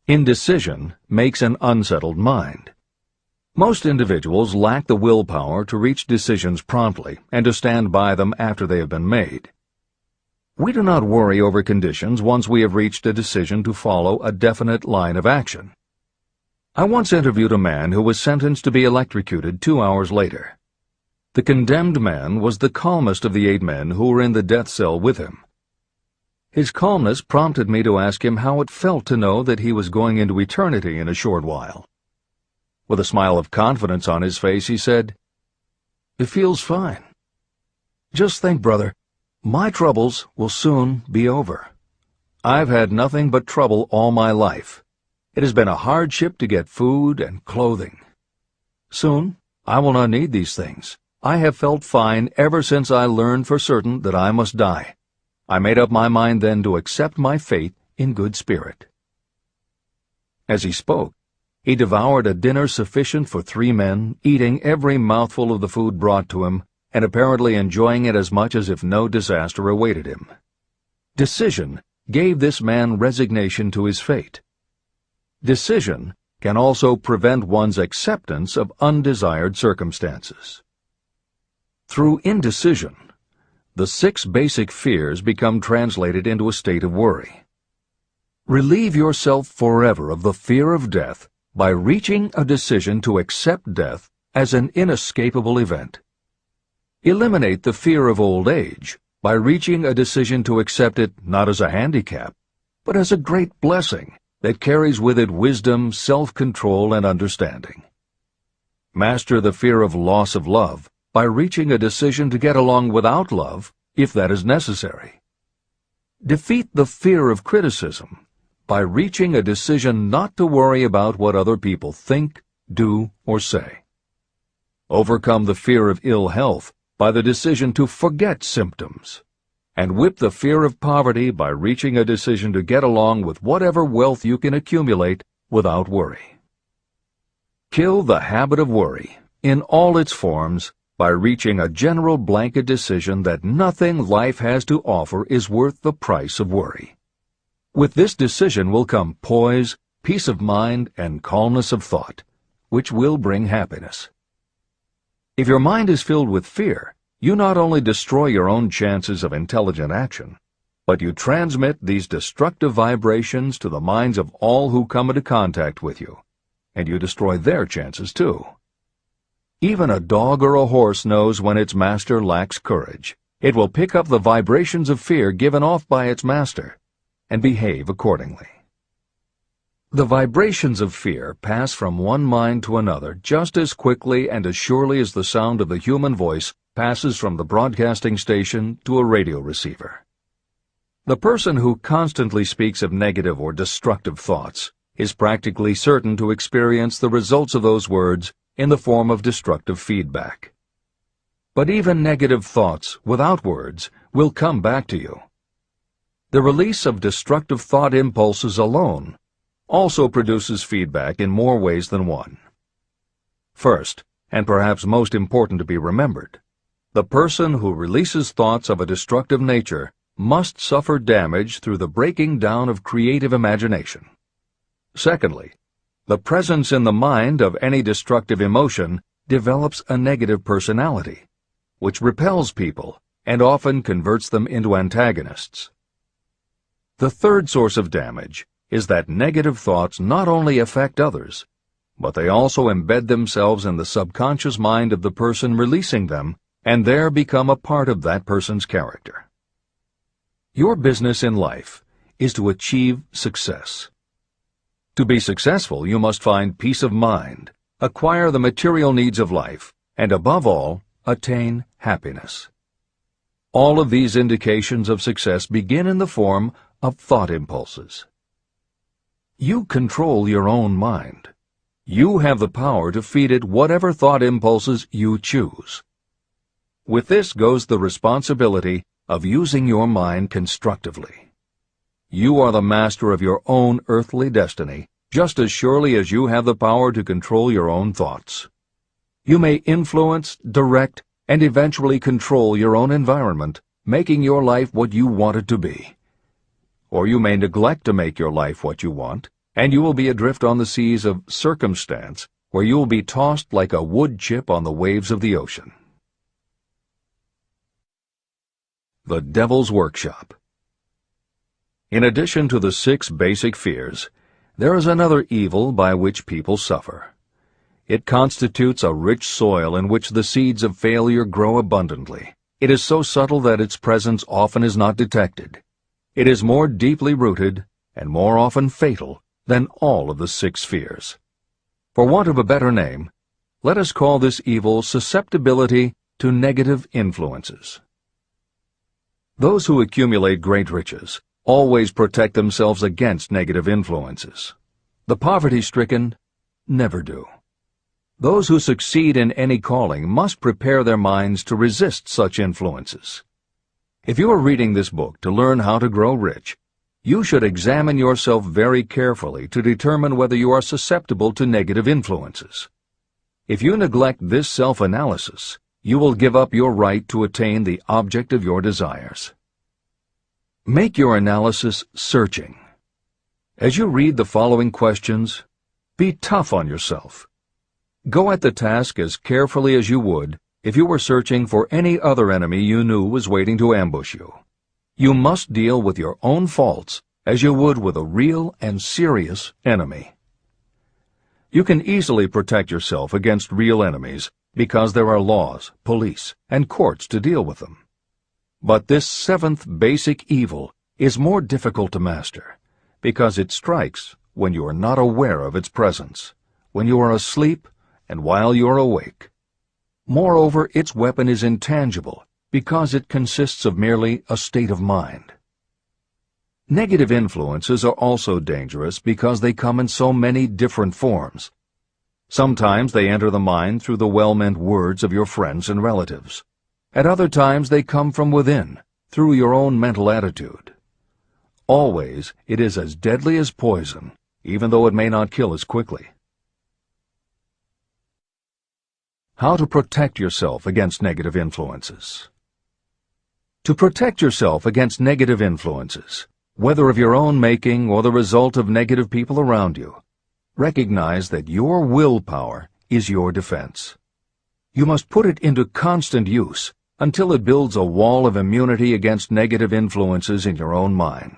Indecision makes an unsettled mind. Most individuals lack the willpower to reach decisions promptly and to stand by them after they have been made. We do not worry over conditions once we have reached a decision to follow a definite line of action. I once interviewed a man who was sentenced to be electrocuted 2 hours later. The condemned man was the calmest of the 8 men who were in the death cell with him. His calmness prompted me to ask him how it felt to know that he was going into eternity in a short while. With a smile of confidence on his face, he said, "It feels fine. Just think, brother, my troubles will soon be over. I've had nothing but trouble all my life. It has been a hardship to get food and clothing. Soon, I will not need these things. I have felt fine ever since I learned for certain that I must die. I made up my mind then to accept my fate in good spirit." As he spoke, he devoured a dinner sufficient for 3 men, eating every mouthful of the food brought to him, and apparently enjoying it as much as if no disaster awaited him. Decision gave this man resignation to his fate. Decision can also prevent one's acceptance of undesired circumstances. Through indecision, the 6 basic fears become translated into a state of worry. Relieve yourself forever of the fear of death by reaching a decision to accept death as an inescapable event. Eliminate the fear of old age by reaching a decision to accept it not as a handicap, but as a great blessing that carries with it wisdom, self-control, and understanding. Master the fear of loss of love by reaching a decision to get along without love, if that is necessary. Defeat the fear of criticism by reaching a decision not to worry about what other people think, do, or say. Overcome the fear of ill health by the decision to forget symptoms, and whip the fear of poverty by reaching a decision to get along with whatever wealth you can accumulate without worry. Kill the habit of worry in all its forms by reaching a general blanket decision that nothing life has to offer is worth the price of worry. With this decision will come poise, peace of mind, and calmness of thought, which will bring happiness. If your mind is filled with fear, you not only destroy your own chances of intelligent action, but you transmit these destructive vibrations to the minds of all who come into contact with you, and you destroy their chances too. Even a dog or a horse knows when its master lacks courage. It will pick up the vibrations of fear given off by its master and behave accordingly. The vibrations of fear pass from one mind to another just as quickly and as surely as the sound of the human voice passes from the broadcasting station to a radio receiver. The person who constantly speaks of negative or destructive thoughts is practically certain to experience the results of those words in the form of destructive feedback. But even negative thoughts without words will come back to you. The release of destructive thought impulses alone also produces feedback in more ways than one. First, and perhaps most important to be remembered, the person who releases thoughts of a destructive nature must suffer damage through the breaking down of creative imagination. Secondly, the presence in the mind of any destructive emotion develops a negative personality, which repels people and often converts them into antagonists. The third source of damage is that negative thoughts not only affect others, but they also embed themselves in the subconscious mind of the person releasing them and there become a part of that person's character. Your business in life is to achieve success. To be successful, you must find peace of mind, acquire the material needs of life, and above all, attain happiness. All of these indications of success begin in the form of thought impulses. You control your own mind. You have the power to feed it whatever thought impulses you choose. With this goes the responsibility of using your mind constructively. You are the master of your own earthly destiny, just as surely as you have the power to control your own thoughts. You may influence, direct, and eventually control your own environment, making your life what you want it to be. Or you may neglect to make your life what you want, and you will be adrift on the seas of circumstance, where you will be tossed like a wood chip on the waves of the ocean. The Devil's Workshop. In addition to the 6 basic fears, there is another evil by which people suffer. It constitutes a rich soil in which the seeds of failure grow abundantly. It is so subtle that its presence often is not detected. It is more deeply rooted and more often fatal than all of the 6 fears. For want of a better name, let us call this evil susceptibility to negative influences. Those who accumulate great riches always protect themselves against negative influences. The poverty-stricken never do. Those who succeed in any calling must prepare their minds to resist such influences. If you are reading this book to learn how to grow rich, you should examine yourself very carefully to determine whether you are susceptible to negative influences. If you neglect this self-analysis, you will give up your right to attain the object of your desires. Make your analysis searching. As you read the following questions, be tough on yourself. Go at the task as carefully as you would if you were searching for any other enemy you knew was waiting to ambush you. You must deal with your own faults as you would with a real and serious enemy. You can easily protect yourself against real enemies because there are laws, police, and courts to deal with them. But this 7th basic evil is more difficult to master because it strikes when you are not aware of its presence, when you are asleep and while you are awake. Moreover, its weapon is intangible because it consists of merely a state of mind. Negative influences are also dangerous because they come in so many different forms. Sometimes they enter the mind through the well-meant words of your friends and relatives. At other times they come from within, through your own mental attitude. Always it is as deadly as poison, even though it may not kill as quickly. How to protect yourself against negative influences. To protect yourself against negative influences, whether of your own making or the result of negative people around you, recognize that your willpower is your defense. You must put it into constant use until it builds a wall of immunity against negative influences in your own mind.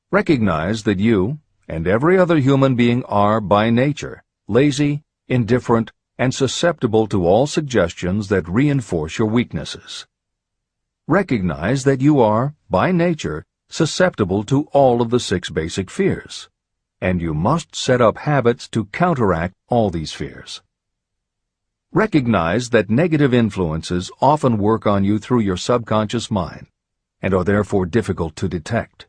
Recognize that you and every other human being are, by nature, lazy, indifferent, and susceptible to all suggestions that reinforce your weaknesses. Recognize that you are, by nature, susceptible to all of the 6 basic fears, and you must set up habits to counteract all these fears. Recognize that negative influences often work on you through your subconscious mind and are therefore difficult to detect.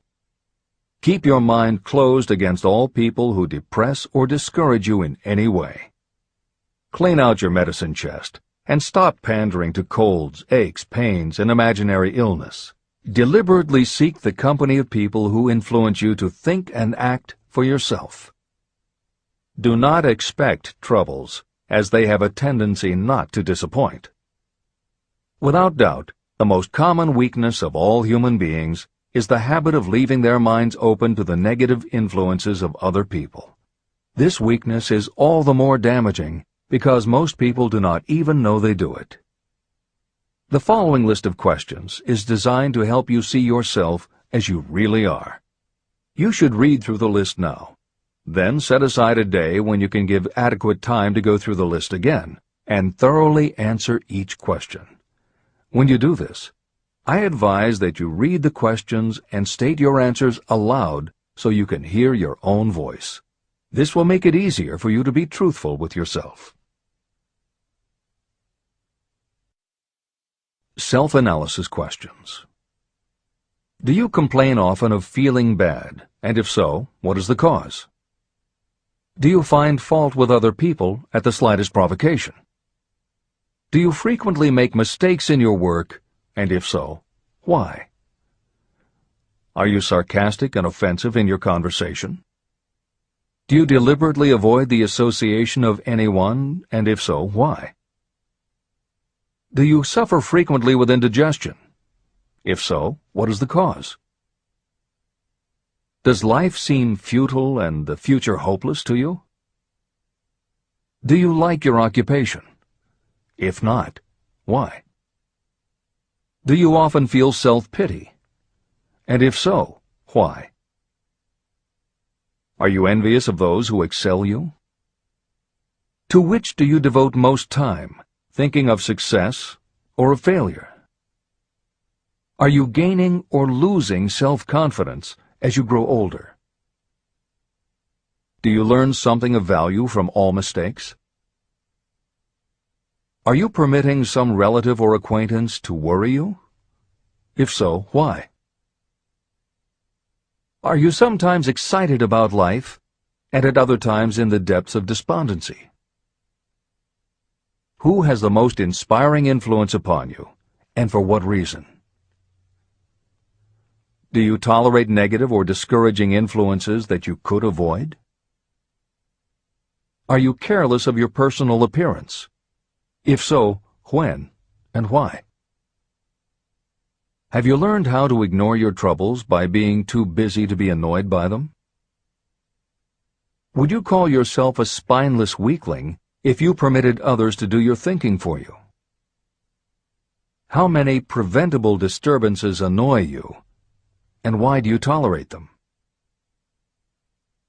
Keep your mind closed against all people who depress or discourage you in any way. Clean out your medicine chest and stop pandering to colds, aches, pains, and imaginary illness. Deliberately seek the company of people who influence you to think and act for yourself. Do not expect troubles, as they have a tendency not to disappoint. Without doubt, the most common weakness of all human beings is the habit of leaving their minds open to the negative influences of other people. This weakness is all the more damaging because most people do not even know they do it. The following list of questions is designed to help you see yourself as you really are. You should read through the list now. Then set aside a day when you can give adequate time to go through the list again and thoroughly answer each question. When you do this, I advise that you read the questions and state your answers aloud so you can hear your own voice. This will make it easier for you to be truthful with yourself. Self-analysis questions. Do you complain often of feeling bad, and if so, what is the cause? Do you find fault with other people at the slightest provocation? Do you frequently make mistakes in your work, and if so, why? Are you sarcastic and offensive in your conversation? Do you deliberately avoid the association of anyone, and if so, why? Do you suffer frequently with indigestion? If so, what is the cause? Does life seem futile and the future hopeless to you? Do you like your occupation? If not, why? Do you often feel self-pity? And if so, why? Are you envious of those who excel you? To which do you devote most time, thinking of success or of failure? Are you gaining or losing self-confidence as you grow older? Do you learn something of value from all mistakes? Are you permitting some relative or acquaintance to worry you? If so, why? Are you sometimes excited about life, and at other times in the depths of despondency? Who has the most inspiring influence upon you, and for what reason? Do you tolerate negative or discouraging influences that you could avoid? Are you careless of your personal appearance? If so, when and why? Have you learned how to ignore your troubles by being too busy to be annoyed by them? Would you call yourself a spineless weakling if you permitted others to do your thinking for you? How many preventable disturbances annoy you, and why do you tolerate them?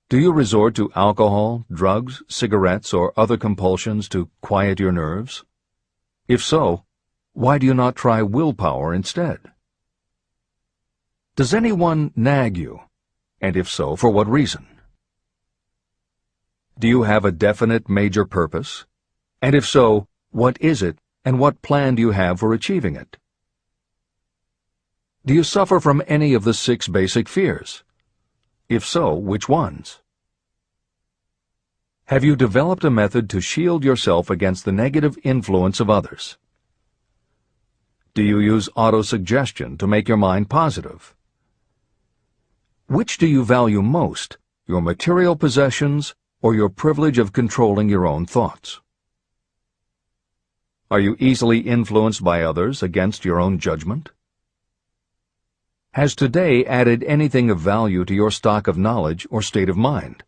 Do you resort to alcohol, drugs, cigarettes, or other compulsions to quiet your nerves? If so, why do you not try willpower instead? Does anyone nag you, and if so, for what reason? Do you have a definite major purpose? And if so, what is it, and what plan do you have for achieving it? Do you suffer from any of the 6 basic fears? If so, which ones? Have you developed a method to shield yourself against the negative influence of others? Do you use autosuggestion to make your mind positive? Which do you value most, your material possessions or your privilege of controlling your own thoughts? Are you easily influenced by others against your own judgment? Has today added anything of value to your stock of knowledge or state of mind?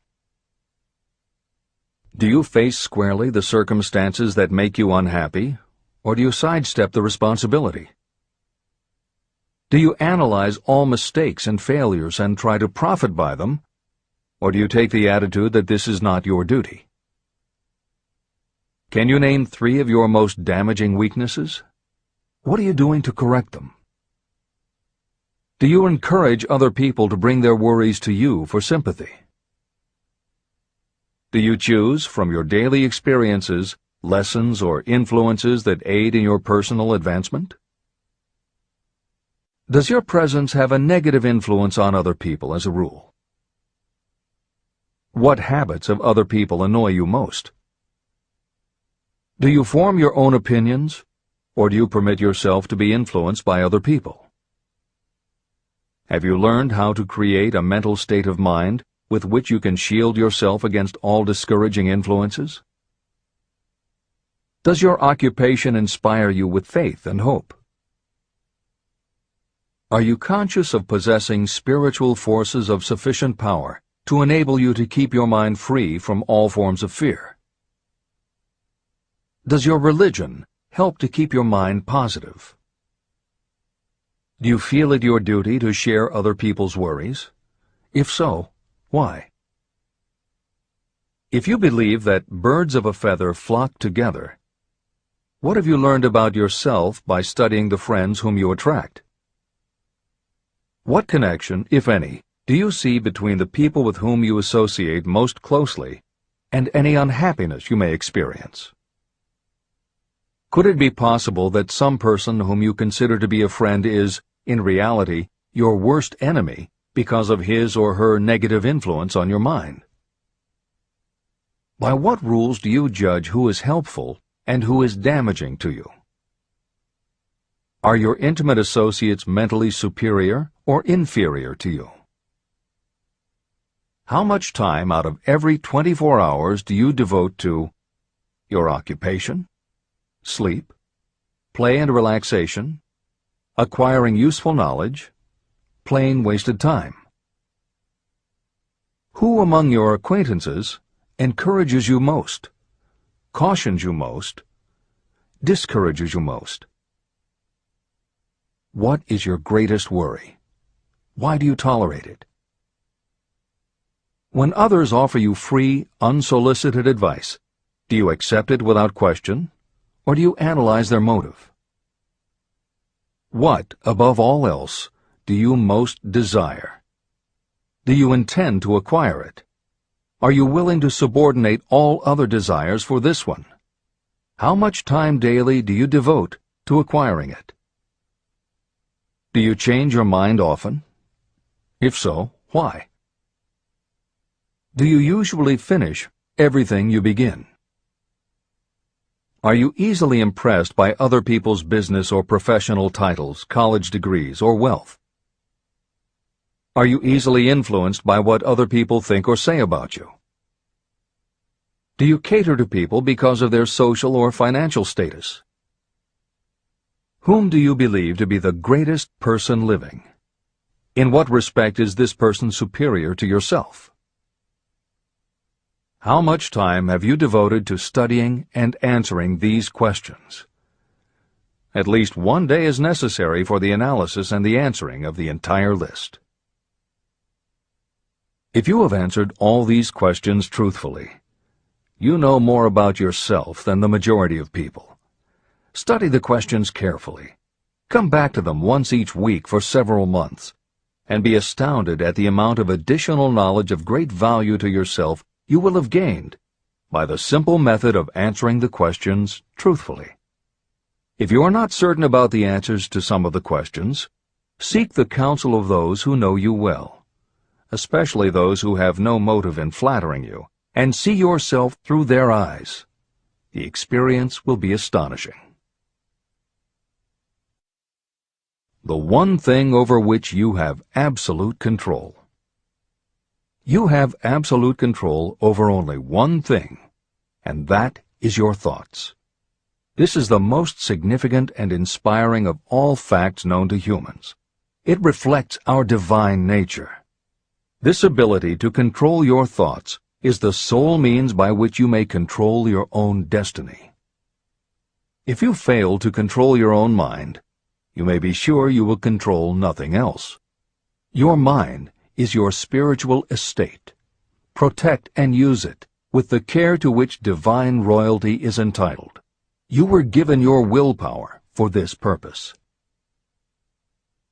Do you face squarely the circumstances that make you unhappy, or do you sidestep the responsibility? Do you analyze all mistakes and failures and try to profit by them, or do you take the attitude that this is not your duty? Can you name 3 of your most damaging weaknesses? What are you doing to correct them? Do you encourage other people to bring their worries to you for sympathy? Do you choose from your daily experiences lessons or influences that aid in your personal advancement? Does your presence have a negative influence on other people as a rule? What habits of other people annoy you most? Do you form your own opinions, or do you permit yourself to be influenced by other people? Have you learned how to create a mental state of mind with which you can shield yourself against all discouraging influences? Does your occupation inspire you with faith and hope? Are you conscious of possessing spiritual forces of sufficient power to enable you to keep your mind free from all forms of fear? Does your religion help to keep your mind positive? Do you feel it your duty to share other people's worries? If so, why? If you believe that birds of a feather flock together, what have you learned about yourself by studying the friends whom you attract? What connection, if any, do you see between the people with whom you associate most closely and any unhappiness you may experience? Could it be possible that some person whom you consider to be a friend is, in reality, your worst enemy because of his or her negative influence on your mind? By what rules do you judge who is helpful and who is damaging to you? Are your intimate associates mentally superior or inferior to you? How much time out of every 24 hours do you devote to your occupation, sleep, play and relaxation, acquiring useful knowledge, plain wasted time? Who among your acquaintances encourages you most, cautions you most, discourages you most? What is your greatest worry? Why do you tolerate it? When others offer you free, unsolicited advice, do you accept it without question, or do you analyze their motive? What, above all else, do you most desire? Do you intend to acquire it? Are you willing to subordinate all other desires for this one? How much time daily do you devote to acquiring it? Do you change your mind often? If so, why? Do you usually finish everything you begin? Are you easily impressed by other people's business or professional titles, college degrees, or wealth? Are you easily influenced by what other people think or say about you? Do you cater to people because of their social or financial status? Whom do you believe to be the greatest person living? In what respect is this person superior to yourself? How much time have you devoted to studying and answering these questions? At least one day is necessary for the analysis and the answering of the entire list. If you have answered all these questions truthfully, you know more about yourself than the majority of people. Study the questions carefully. Come back to them once each week for several months, and be astounded at the amount of additional knowledge of great value to yourself you will have gained by the simple method of answering the questions truthfully. If you are not certain about the answers to some of the questions, seek the counsel of those who know you well, especially those who have no motive in flattering you, and see yourself through their eyes. The experience will be astonishing. The one thing over which you have absolute control. You have absolute control over only one thing, and that is your thoughts. This is the most significant and inspiring of all facts known to humans. It reflects our divine nature. This ability to control your thoughts is the sole means by which you may control your own destiny. If you fail to control your own mind, you may be sure you will control nothing else. Your mind is your spiritual estate. Protect and use it with the care to which divine royalty is entitled. You were given your willpower for this purpose.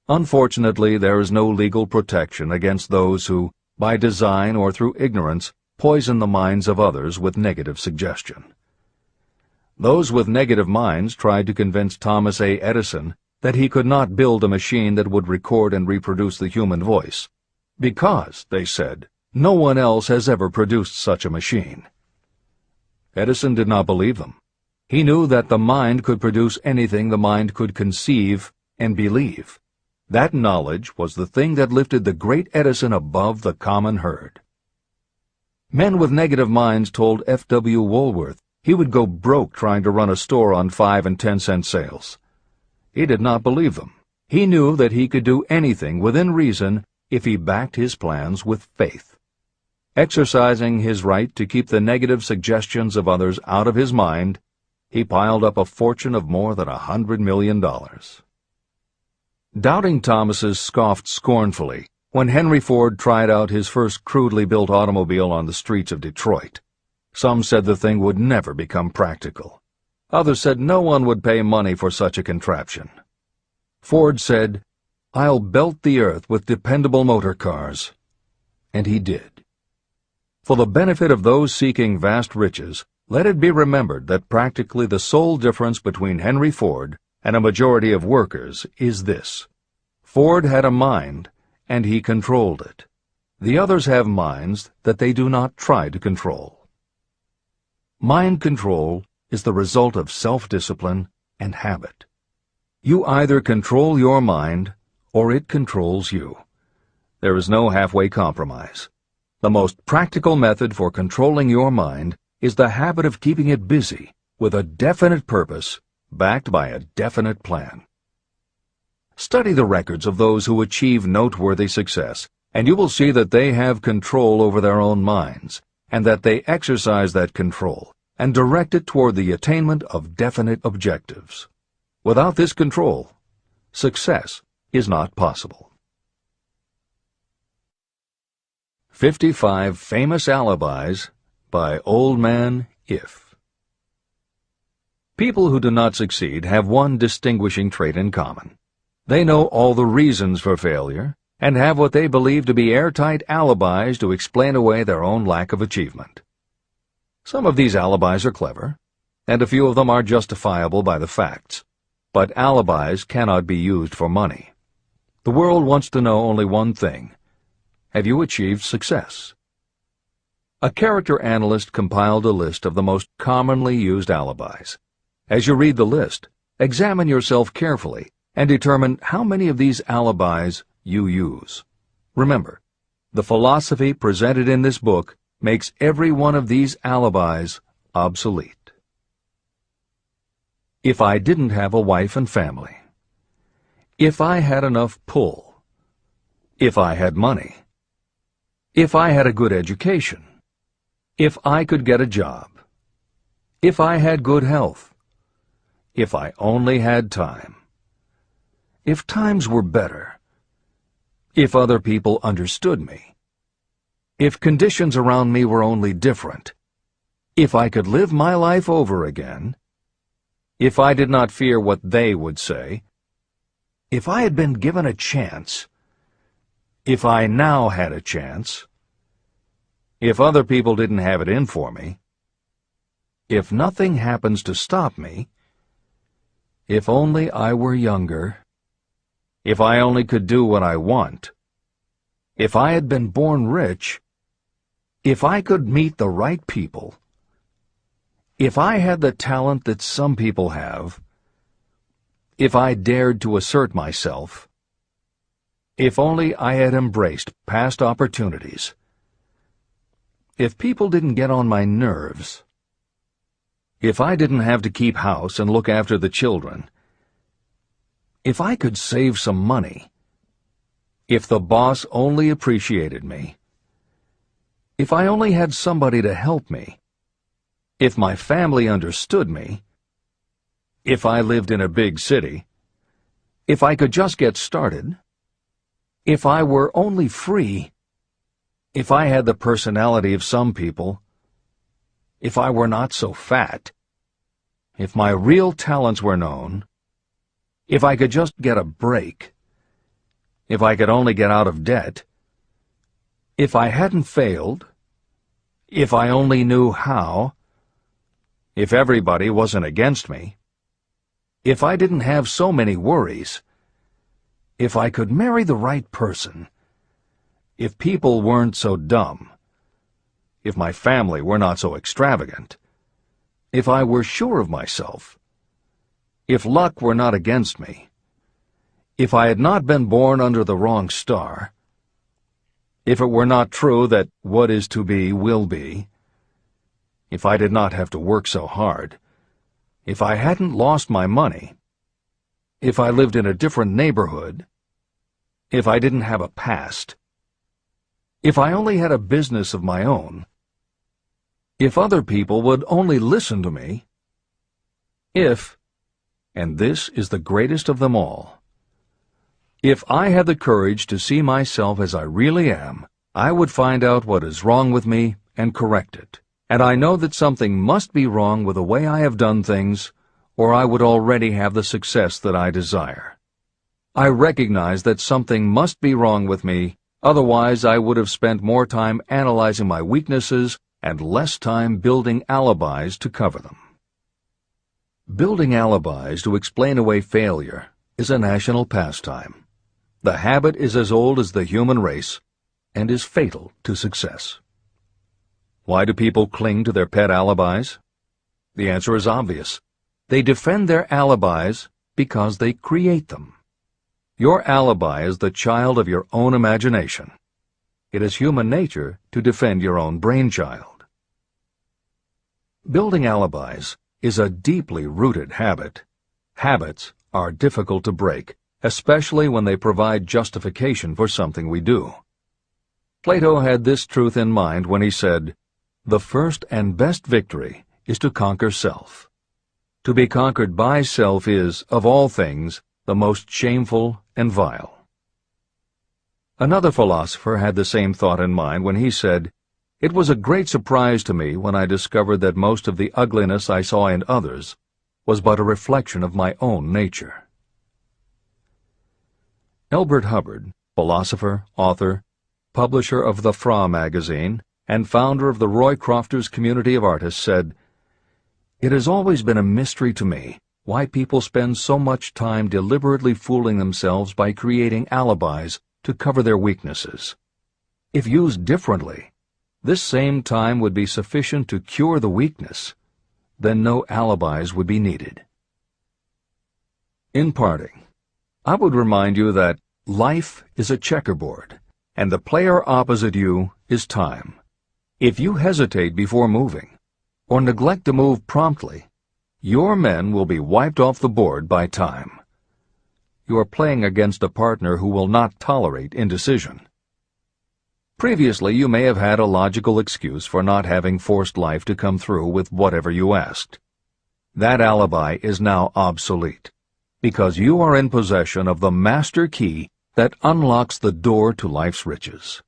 Unfortunately, there is no legal protection against those who, by design or through ignorance, poison the minds of others with negative suggestion. Those with negative minds tried to convince Thomas A. Edison that he could not build a machine that would record and reproduce the human voice, because, they said, no one else has ever produced such a machine. Edison did not believe them. He knew that the mind could produce anything the mind could conceive and believe. That knowledge was the thing that lifted the great Edison above the common herd. Men with negative minds told F.W. Woolworth he would go broke trying to run a store on 5 and 10-cent sales. He did not believe them. He knew that he could do anything within reason if he backed his plans with faith. Exercising his right to keep the negative suggestions of others out of his mind, he piled up a fortune of more than $100 million. Doubting Thomases scoffed scornfully when Henry Ford tried out his first crudely built automobile on the streets of Detroit. Some said the thing would never become practical. Others said no one would pay money for such a contraption. Ford said, "I'll belt the earth with dependable motor cars." And he did. For the benefit of those seeking vast riches, let it be remembered that practically the sole difference between Henry Ford and a majority of workers is this: Ford had a mind, and he controlled it. The others have minds that they do not try to control. Mind control is the result of self-discipline and habit. You either control your mind, or it controls you. There is no halfway compromise. The most practical method for controlling your mind is the habit of keeping it busy with a definite purpose, backed by a definite plan. Study the records of those who achieve noteworthy success, and you will see that they have control over their own minds, and that they exercise that control and direct it toward the attainment of definite objectives. Without this control, success is not possible. 55 Famous Alibis by Old Man If. People who do not succeed have one distinguishing trait in common. They know all the reasons for failure and have what they believe to be airtight alibis to explain away their own lack of achievement. Some of these alibis are clever, and a few of them are justifiable by the facts, but alibis cannot be used for money. The world wants to know only one thing: have you achieved success? A character analyst compiled a list of the most commonly used alibis. As you read the list, examine yourself carefully and determine how many of these alibis you use. Remember, the philosophy presented in this book makes every one of these alibis obsolete. If I didn't have a wife and family. If I had enough pull. If I had money. If I had a good education. If I could get a job. If I had good health. If I only had time. If times were better. If other people understood me. If conditions around me were only different. If I could live my life over again. If I did not fear what they would say. If I had been given a chance. If I now had a chance. If other people didn't have it in for me. If nothing happens to stop me. If only I were younger. If I only could do what I want. If I had been born rich. If I could meet the right people. If I had the talent that some people have. If I dared to assert myself. If only I had embraced past opportunities. If people didn't get on my nerves. If I didn't have to keep house and look after the children. If I could save some money. If the boss only appreciated me. If I only had somebody to help me. If my family understood me. if I lived in a big city, if I could just get started, if I were only free, if I had the personality of some people, if I were not so fat, if my real talents were known, if I could just get a break, if I could only get out of debt, if I hadn't failed, if I only knew how, if everybody wasn't against me, if I didn't have so many worries, if I could marry the right person, if people weren't so dumb, if my family were not so extravagant, if I were sure of myself, if luck were not against me, if I had not been born under the wrong star, if it were not true that what is to be will be, if I did not have to work so hard, if I hadn't lost my money, if I lived in a different neighborhood, if I didn't have a past, if I only had a business of my own, if other people would only listen to me, if, and this is the greatest of them all, if I had the courage to see myself as I really am, I would find out what is wrong with me and correct it. And I know that something must be wrong with the way I have done things, or I would already have the success that I desire. I recognize that something must be wrong with me, otherwise I would have spent more time analyzing my weaknesses and less time building alibis to cover them. Building alibis to explain away failure is a national pastime. The habit is as old as the human race and is fatal to success. Why do people cling to their pet alibis? The answer is obvious. They defend their alibis because they create them. Your alibi is the child of your own imagination. It is human nature to defend your own brainchild. Building alibis is a deeply rooted habit. Habits are difficult to break, especially when they provide justification for something we do. Plato had this truth in mind when he said, "The first and best victory is to conquer self. To be conquered by self is, of all things, the most shameful and vile." Another philosopher had the same thought in mind when he said, "It was a great surprise to me when I discovered that most of the ugliness I saw in others was but a reflection of my own nature." Elbert Hubbard, philosopher, author, publisher of the Fra magazine, and founder of the Roycrofters Community of Artists, said, "It has always been a mystery to me why people spend so much time deliberately fooling themselves by creating alibis to cover their weaknesses. If used differently, this same time would be sufficient to cure the weakness. Then no alibis would be needed." In parting, I would remind you that life is a checkerboard, and the player opposite you is time. If you hesitate before moving, or neglect to move promptly, your men will be wiped off the board by time. You are playing against a partner who will not tolerate indecision. Previously, you may have had a logical excuse for not having forced life to come through with whatever you asked. That alibi is now obsolete, because you are in possession of the master key that unlocks the door to life's riches.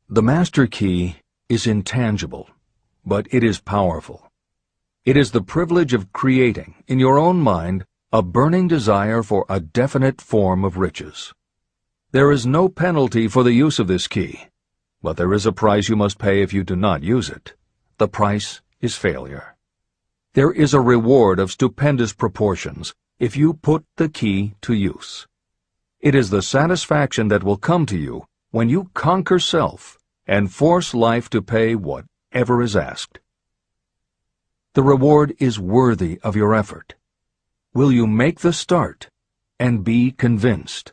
The master key is intangible, but it is powerful. It is the privilege of creating, in your own mind, a burning desire for a definite form of riches. There is no penalty for the use of this key, but there is a price you must pay if you do not use it. The price is failure. There is a reward of stupendous proportions if you put the key to use. It is the satisfaction that will come to you when you conquer self and force life to pay whatever is asked. The reward is worthy of your effort. Will you make the start and be convinced?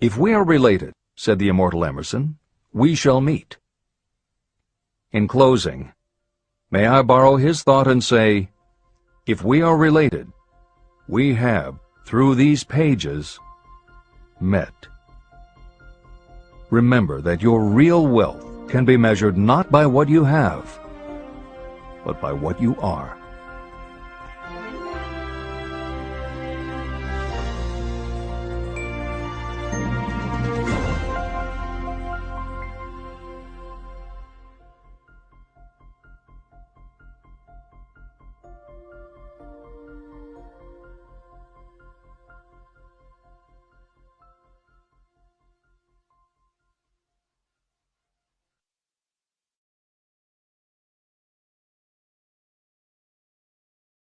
"If we are related," said the immortal Emerson, "we shall meet." In closing, may I borrow his thought and say, if we are related, we have, through these pages, met. Remember that your real wealth can be measured not by what you have, but by what you are.